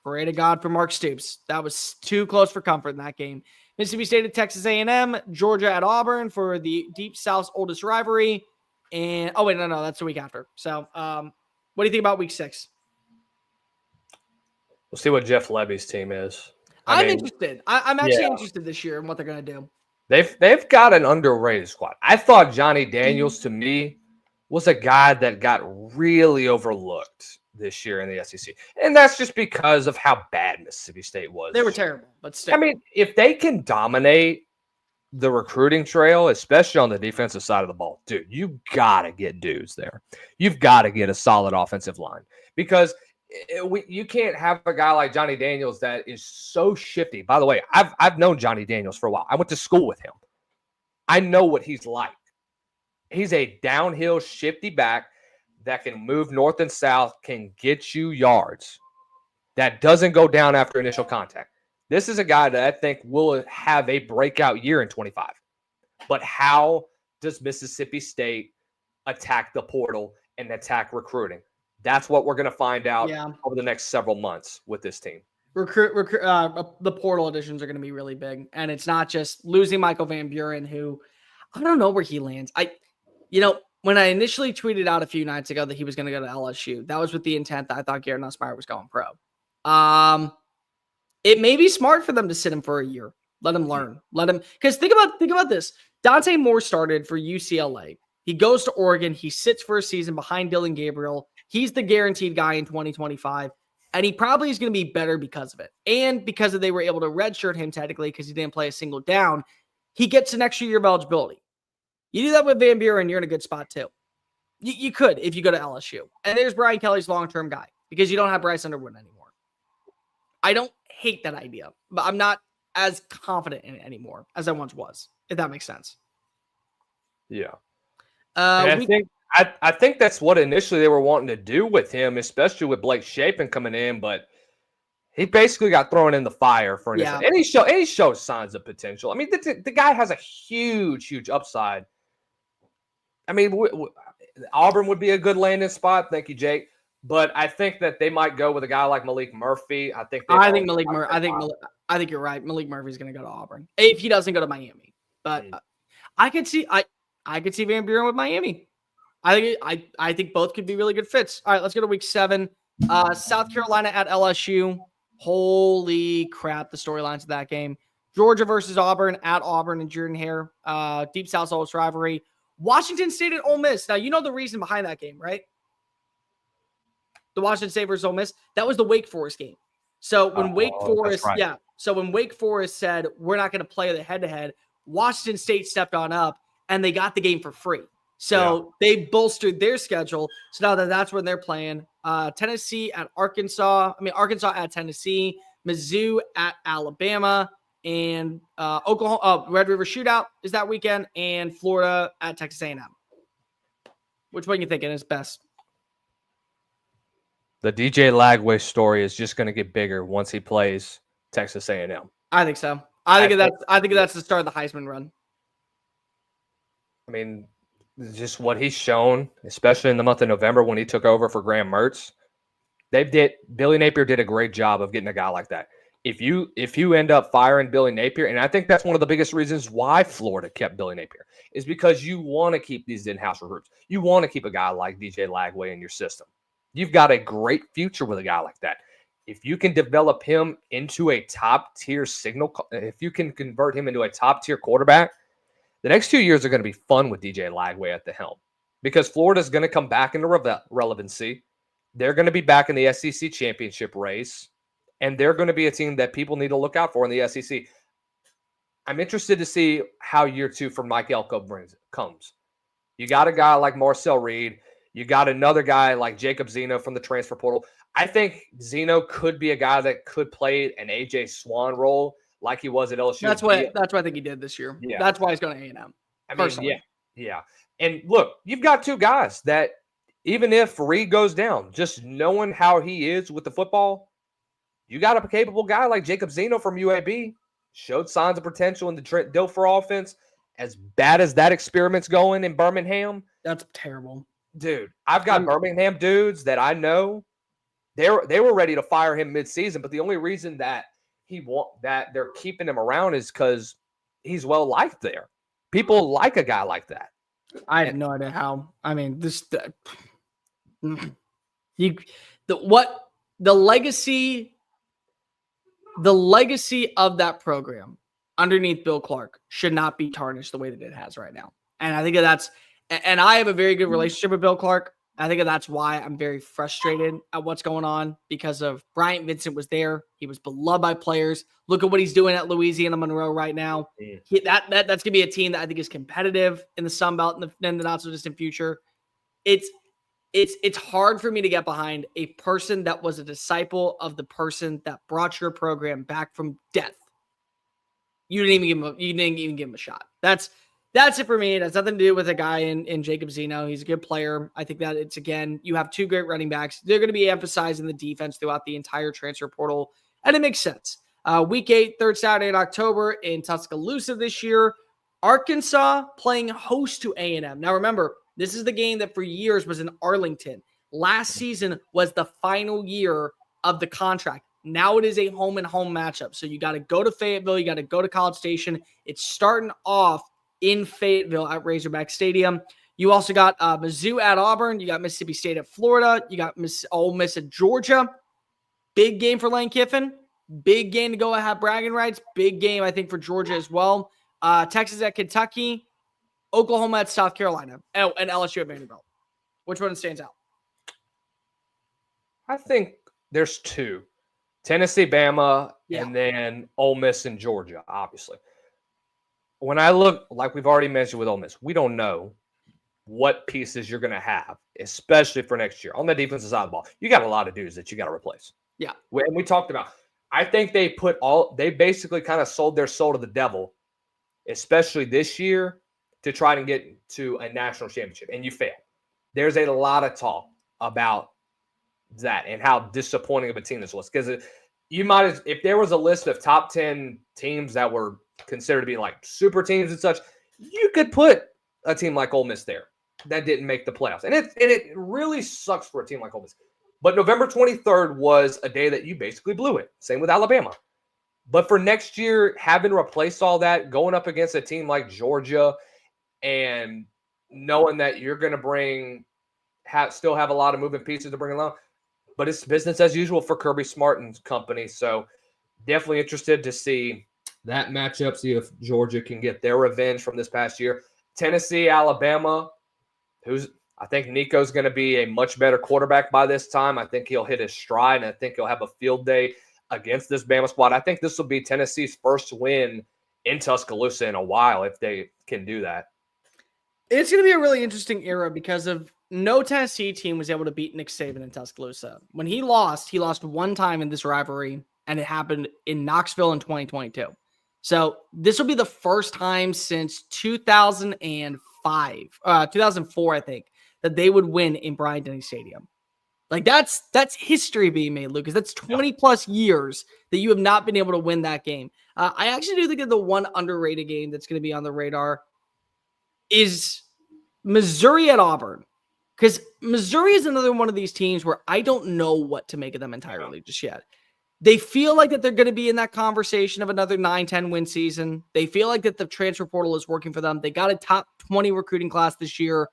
Pray to God for Mark Stoops. That was too close for comfort in that game. Mississippi State at Texas A&M. Georgia at Auburn for the Deep South's oldest rivalry. And no, that's the week after. So, what do you think about week 6? We'll see what Jeff Levy's team is. I'm interested. I'm actually interested this year in what they're going to do. They've got an underrated squad. I thought Johnny Daniels, to me, was a guy that got really overlooked this year in the SEC. And that's just because of how bad Mississippi State was. They were terrible, but still. I mean, if they can dominate the recruiting trail, especially on the defensive side of the ball, dude, you got to get dudes there. You've got to get a solid offensive line because you can't have a guy like Johnny Daniels that is so shifty. By the way, I've known Johnny Daniels for a while. I went to school with him. I know what he's like. He's a downhill shifty back that can move north and south, can get you yards. That doesn't go down after initial contact. This is a guy that I think will have a breakout year in 25. But how does Mississippi State attack the portal and attack recruiting? That's what we're going to find out over the next several months with this team. The portal additions are going to be really big. And it's not just losing Michael Van Buren, who I don't know where he lands. When I initially tweeted out a few nights ago that he was going to go to LSU, that was with the intent that I thought Garrett Nussmeier was going pro. It may be smart for them to sit him for a year. Let him learn. Because think about this. Dante Moore started for UCLA. He goes to Oregon. He sits for a season behind Dylan Gabriel. He's the guaranteed guy in 2025. And he probably is going to be better because of it. And because they were able to redshirt him technically because he didn't play a single down, he gets an extra year of eligibility. You do that with Van Buren, you're in a good spot too. You could if you go to LSU. And there's Brian Kelly's long-term guy because you don't have Bryce Underwood anymore. I don't hate that idea, but I'm not as confident in it anymore as I once was, if that makes sense. Yeah. I think that's what initially they were wanting to do with him, especially with Blake Shapen coming in, but he basically got thrown in the fire for initial. And he showed signs of potential. I mean, the guy has a huge upside. I mean, Auburn would be a good landing spot. Thank you, Jake. But I think that they might go with a guy like Malik Murphy. I think you're right. Malik Murphy's going to go to Auburn if he doesn't go to Miami. But I could see Van Buren with Miami. I think both could be really good fits. All right, let's go to week 7. South Carolina at LSU. Holy crap, the storylines of that game. Georgia versus Auburn at Auburn and Jordan Hare. Deep South Souls rivalry. Washington State at Ole Miss. Now, you know the reason behind that game, right? The Washington State versus Ole Miss. That was the Wake Forest game. So when Wake Forest said, we're not going to play the head-to-head, Washington State stepped on up and they got the game for free. So they bolstered their schedule. So now that's when they're playing. Tennessee at Arkansas. Arkansas at Tennessee. Mizzou at Alabama. And Oklahoma Red River Shootout is that weekend. And Florida at Texas A&M. Which one are you thinking is best? The DJ Lagway story is just going to get bigger once he plays Texas A&M. I think so. I think that's the start of the Heisman run. I mean, just what he's shown, especially in the month of November when he took over for Graham Mertz. Billy Napier did a great job of getting a guy like that. If you end up firing Billy Napier, and I think that's one of the biggest reasons why Florida kept Billy Napier, is because you want to keep these in-house recruits. You want to keep a guy like DJ Lagway in your system. You've got a great future with a guy like that. If you can develop him into a top-tier if you can convert him into a top-tier quarterback, the next 2 years are going to be fun with DJ Lagway at the helm because Florida's going to come back into relevancy. They're going to be back in the SEC championship race, and they're going to be a team that people need to look out for in the SEC. I'm interested to see how year 2 for Mike Elko comes. You got a guy like Marcel Reed. You got another guy like Jacob Zeno from the transfer portal. I think Zeno could be a guy that could play an AJ Swan role like he was at LSU. That's what I think he did this year. Yeah. That's why he's going to A&M. Yeah. And look, you've got 2 guys that even if Reed goes down, just knowing how he is with the football, you got a capable guy like Jacob Zeno from UAB, showed signs of potential in the Trent Dilfer offense. As bad as that experiment's going in Birmingham. That's terrible. Dude, I've got Birmingham dudes that I know. They were ready to fire him midseason, but the only reason that they're keeping him around is because he's well liked there. People like a guy like that. I have no idea how. I mean, the legacy of that program underneath Bill Clark should not be tarnished the way that it has right now. And I think and I have a very good relationship with Bill Clark. I think that's why I'm very frustrated at what's going on because of Bryant Vincent was there. He was beloved by players. Look at what he's doing at Louisiana Monroe right now. That's going to be a team that I think is competitive in the Sun Belt in the not so distant future. It's hard for me to get behind a person that was a disciple of the person that brought your program back from death. You didn't even give him a shot. That's it for me. It has nothing to do with a guy in Jacob Zeno. He's a good player. I think that it's, again, you have two great running backs. They're going to be emphasizing the defense throughout the entire transfer portal, and it makes sense. Week 8, third Saturday in October in Tuscaloosa this year. Arkansas playing host to A&M. Now remember, this is the game that for years was in Arlington. Last season was the final year of the contract. Now it is a home-and-home matchup. So you got to go to Fayetteville. You got to go to College Station. It's starting off in Fayetteville at Razorback Stadium. You also got Mizzou at Auburn. You got Mississippi State at Florida. You got Ole Miss at Georgia. Big game for Lane Kiffin. Big game to go and have bragging rights. Big game, I think, for Georgia as well. Texas at Kentucky. Oklahoma at South Carolina. Oh, and LSU at Vanderbilt. Which one stands out? I think there's two. Tennessee, Bama, and then Ole Miss and Georgia, obviously. When I look, like we've already mentioned with Ole Miss, we don't know what pieces you're going to have, especially for next year. On the defensive side of the ball, you got a lot of dudes that you got to replace. Yeah. And we talked about, I think they basically kind of sold their soul to the devil, especially this year, to try to get to a national championship, and you fail. There's a lot of talk about that and how disappointing of a team this was. Because if there was a list of top 10 teams that were considered to be like super teams and such, you could put a team like Ole Miss there that didn't make the playoffs. And it really sucks for a team like Ole Miss. But November 23rd was a day that you basically blew it. Same with Alabama. But for next year, having to replace all that, going up against a team like Georgia and knowing that you're going to still have a lot of moving pieces to bring along, but it's business as usual for Kirby Smart and company. So definitely interested to see that matchup, see if Georgia can get their revenge from this past year. Tennessee, Alabama, I think Nico's going to be a much better quarterback by this time. I think he'll hit his stride, and I think he'll have a field day against this Bama squad. I think this will be Tennessee's first win in Tuscaloosa in a while if they can do that. It's going to be a really interesting era because of no Tennessee team was able to beat Nick Saban in Tuscaloosa. When he lost one time in this rivalry, and it happened in Knoxville in 2022. So this will be the first time since 2004, I think, that they would win in Bryant-Denny Stadium. Like that's history being made, Lucas. That's 20 plus years that you have not been able to win that game. I actually do think that the one underrated game that's going to be on the radar is Missouri at Auburn. Because Missouri is another one of these teams where I don't know what to make of them entirely just yet. They feel like that they're going to be in that conversation of another 9-10 win season. They feel like that the transfer portal is working for them. They got a top 20 recruiting class this year,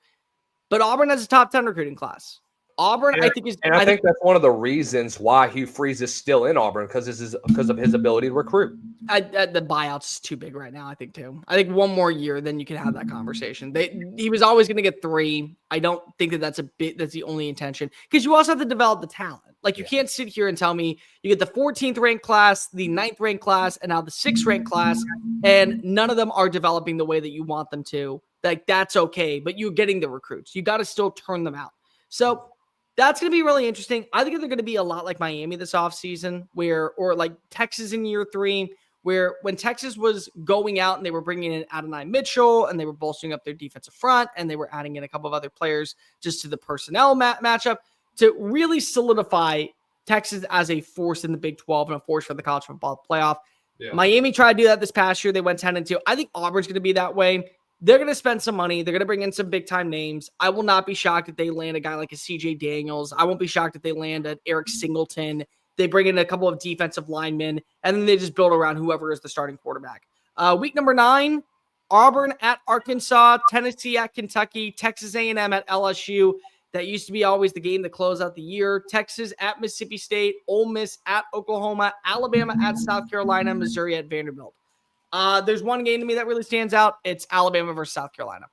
but Auburn has a top 10 recruiting class. Auburn, I think that's one of the reasons why Hugh Freeze is still in Auburn because of his ability to recruit. The buyout's too big right now, I think, too. I think one more year, then you can have that conversation. He was always going to get 3. I don't think that's the only intention because you also have to develop the talent. Like you can't sit here and tell me you get the 14th ranked class, the 9th ranked class, and now the 6th ranked class, and none of them are developing the way that you want them to. Like that's okay, but you're getting the recruits. You got to still turn them out. So that's going to be really interesting. I think they're going to be a lot like Miami this offseason, or like Texas in year 3, where when Texas was going out and they were bringing in Adonai Mitchell and they were bolstering up their defensive front and they were adding in a couple of other players just to the personnel matchup to really solidify Texas as a force in the Big 12 and a force for the college football playoff. Yeah. Miami tried to do that this past year. They went 10-2. I think Auburn's going to be that way. They're going to spend some money. They're going to bring in some big-time names. I will not be shocked if they land a guy like a CJ Daniels. I won't be shocked if they land an Eric Singleton. They bring in a couple of defensive linemen, and then they just build around whoever is the starting quarterback. Week number 9, Auburn at Arkansas, Tennessee at Kentucky, Texas A&M at LSU. That used to be always the game to close out the year. Texas at Mississippi State, Ole Miss at Oklahoma, Alabama at South Carolina, Missouri at Vanderbilt. There's one game to me that really stands out. It's Alabama versus South Carolina.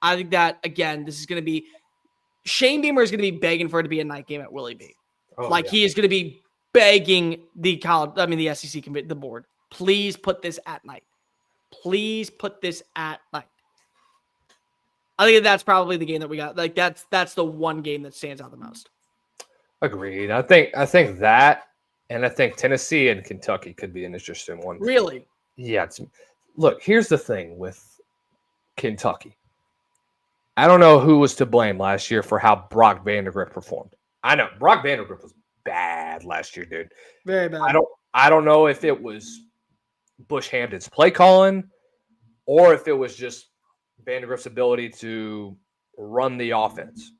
I think that, again, this is going to be Shane Beamer is going to be begging for it to be a night game at Willie B. Oh, He is going to be begging the SEC the board. Please put this at night. Please put this at night. I think that's probably the game that we got. Like that's the one game that stands out the most. Agreed. I think that, and I think Tennessee and Kentucky could be an interesting one. Really? Yeah. Look, here's the thing with Kentucky. I don't know who was to blame last year for how Brock Vandagriff performed. I know Brock Vandagriff was bad last year, dude. Very bad. I don't know if it was Bush Hampton's play calling or if it was just Vandagriff's ability to run the offense.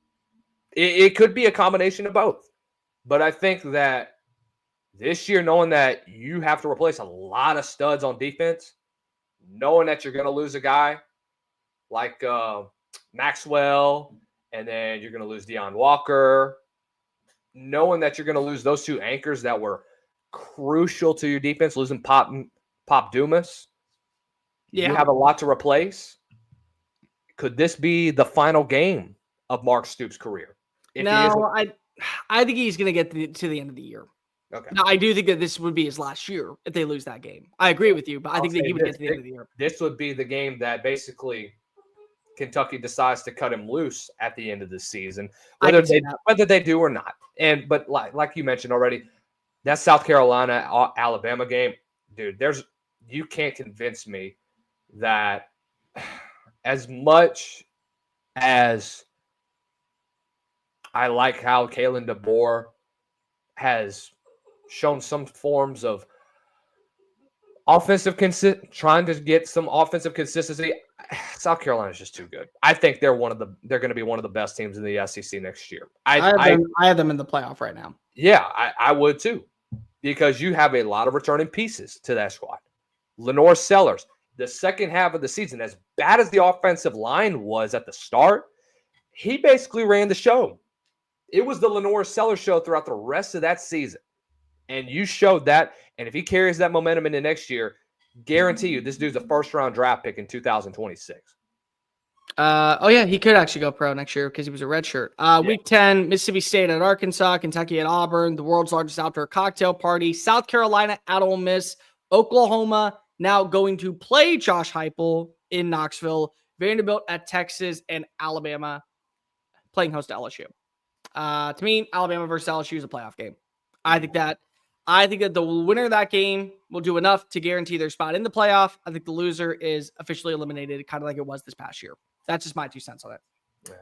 It could be a combination of both. But I think that this year, knowing that you have to replace a lot of studs on defense, knowing that you're going to lose a guy like Maxwell, and then you're going to lose Deion Walker, knowing that you're going to lose those two anchors that were crucial to your defense, losing Pop Dumas. Yeah. You have a lot to replace. Could this be the final game of Mark Stoops' career? I think he's going to get to the end of the year. Okay. Now, I do think that this would be his last year if they lose that game. I agree with you, but I think that he would get to the end of the year. This would be the game that basically Kentucky decides to cut him loose at the end of the season, whether they do or not. But like you mentioned already, that South Carolina Alabama game, dude, you can't convince me that as much as I like how Kalen DeBoer has shown some forms of trying to get some offensive consistency, South Carolina is just too good. I think they're going to be one of the best teams in the SEC next year. I have them in the playoff right now. Yeah, I would too, because you have a lot of returning pieces to that squad. Lenore Sellers, the second half of the season, as bad as the offensive line was at the start, he basically ran the show. It was the Lenore Sellers show throughout the rest of that season. And you showed that. And if he carries that momentum into next year, guarantee you this dude's a first-round draft pick in 2026. He could actually go pro next year because he was a redshirt. Week 10, Mississippi State at Arkansas, Kentucky at Auburn, the world's largest outdoor cocktail party, South Carolina at Ole Miss, Oklahoma now going to play Josh Heupel in Knoxville, Vanderbilt at Texas, and Alabama playing host to LSU. To me, Alabama versus LSU is a playoff game. I think that the winner of that game will do enough to guarantee their spot in the playoff. I think the loser is officially eliminated, kind of like it was this past year. That's just my 2 cents on it. Yeah.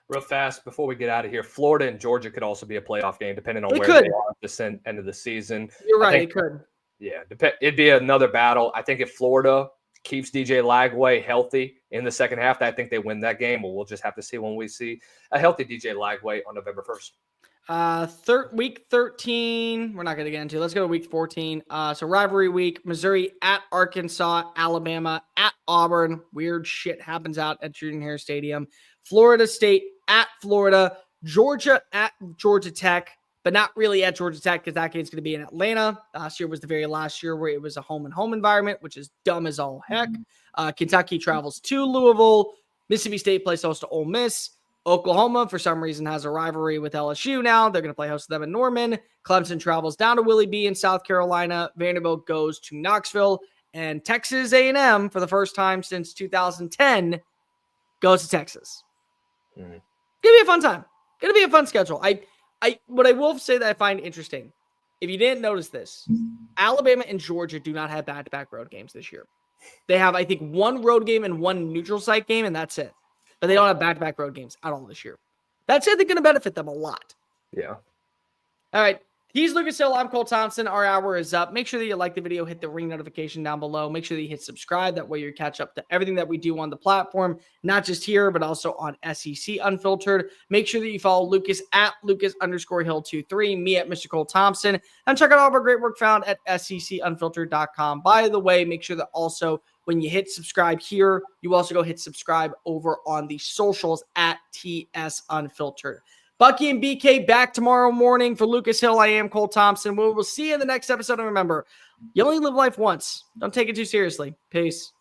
Real fast, before we get out of here, Florida and Georgia could also be a playoff game, depending on They where could. they are at the end of the season. You're right, it could. Yeah, it'd be another battle. I think if Florida keeps DJ Lagway healthy in the second half, I think they win that game. But we'll just have to see when we see a healthy DJ Lagway on November 1st. Week 13, we're not going to get into. Let's go to week 14. So rivalry week, Missouri at Arkansas, Alabama at Auburn. Weird shit happens out at Jordan-Hare Stadium. Florida State at Florida, Georgia at Georgia Tech, but not really at Georgia Tech because that game's going to be in Atlanta. Last year was the very last year where it was a home-and-home environment, which is dumb as all heck. Kentucky travels to Louisville. Mississippi State plays host to Ole Miss. Oklahoma, for some reason, has a rivalry with LSU now. They're going to play host to them in Norman. Clemson travels down to Willie B in South Carolina. Vanderbilt goes to Knoxville. And Texas A&M, for the first time since 2010, goes to Texas. Going to be a fun time. Going to be a fun schedule. What I will say that I find interesting, if you didn't notice this, Alabama and Georgia do not have back-to-back road games this year. They have, I think, one road game and one neutral site game, and that's it. But they don't have back-to-back road games at all this year. That's it. They're going to benefit them a lot. Yeah. All right. He's Lucas Hill. I'm Cole Thompson. Our hour is up. Make sure that you like the video. Hit the ring notification down below. Make sure that you hit subscribe. That way you catch up to everything that we do on the platform, not just here, but also on SEC Unfiltered. Make sure that you follow Lucas at Lucas_Hill23, me at Mr. Cole Thompson, and check out all of our great work found at SECUnfiltered.com. By the way, make sure that also when you hit subscribe here, you also go hit subscribe over on the socials at TS Unfiltered. Bucky and BK back tomorrow morning. For Lucas Hill, I am Cole Thompson. We will see you in the next episode. And remember, you only live life once. Don't take it too seriously. Peace.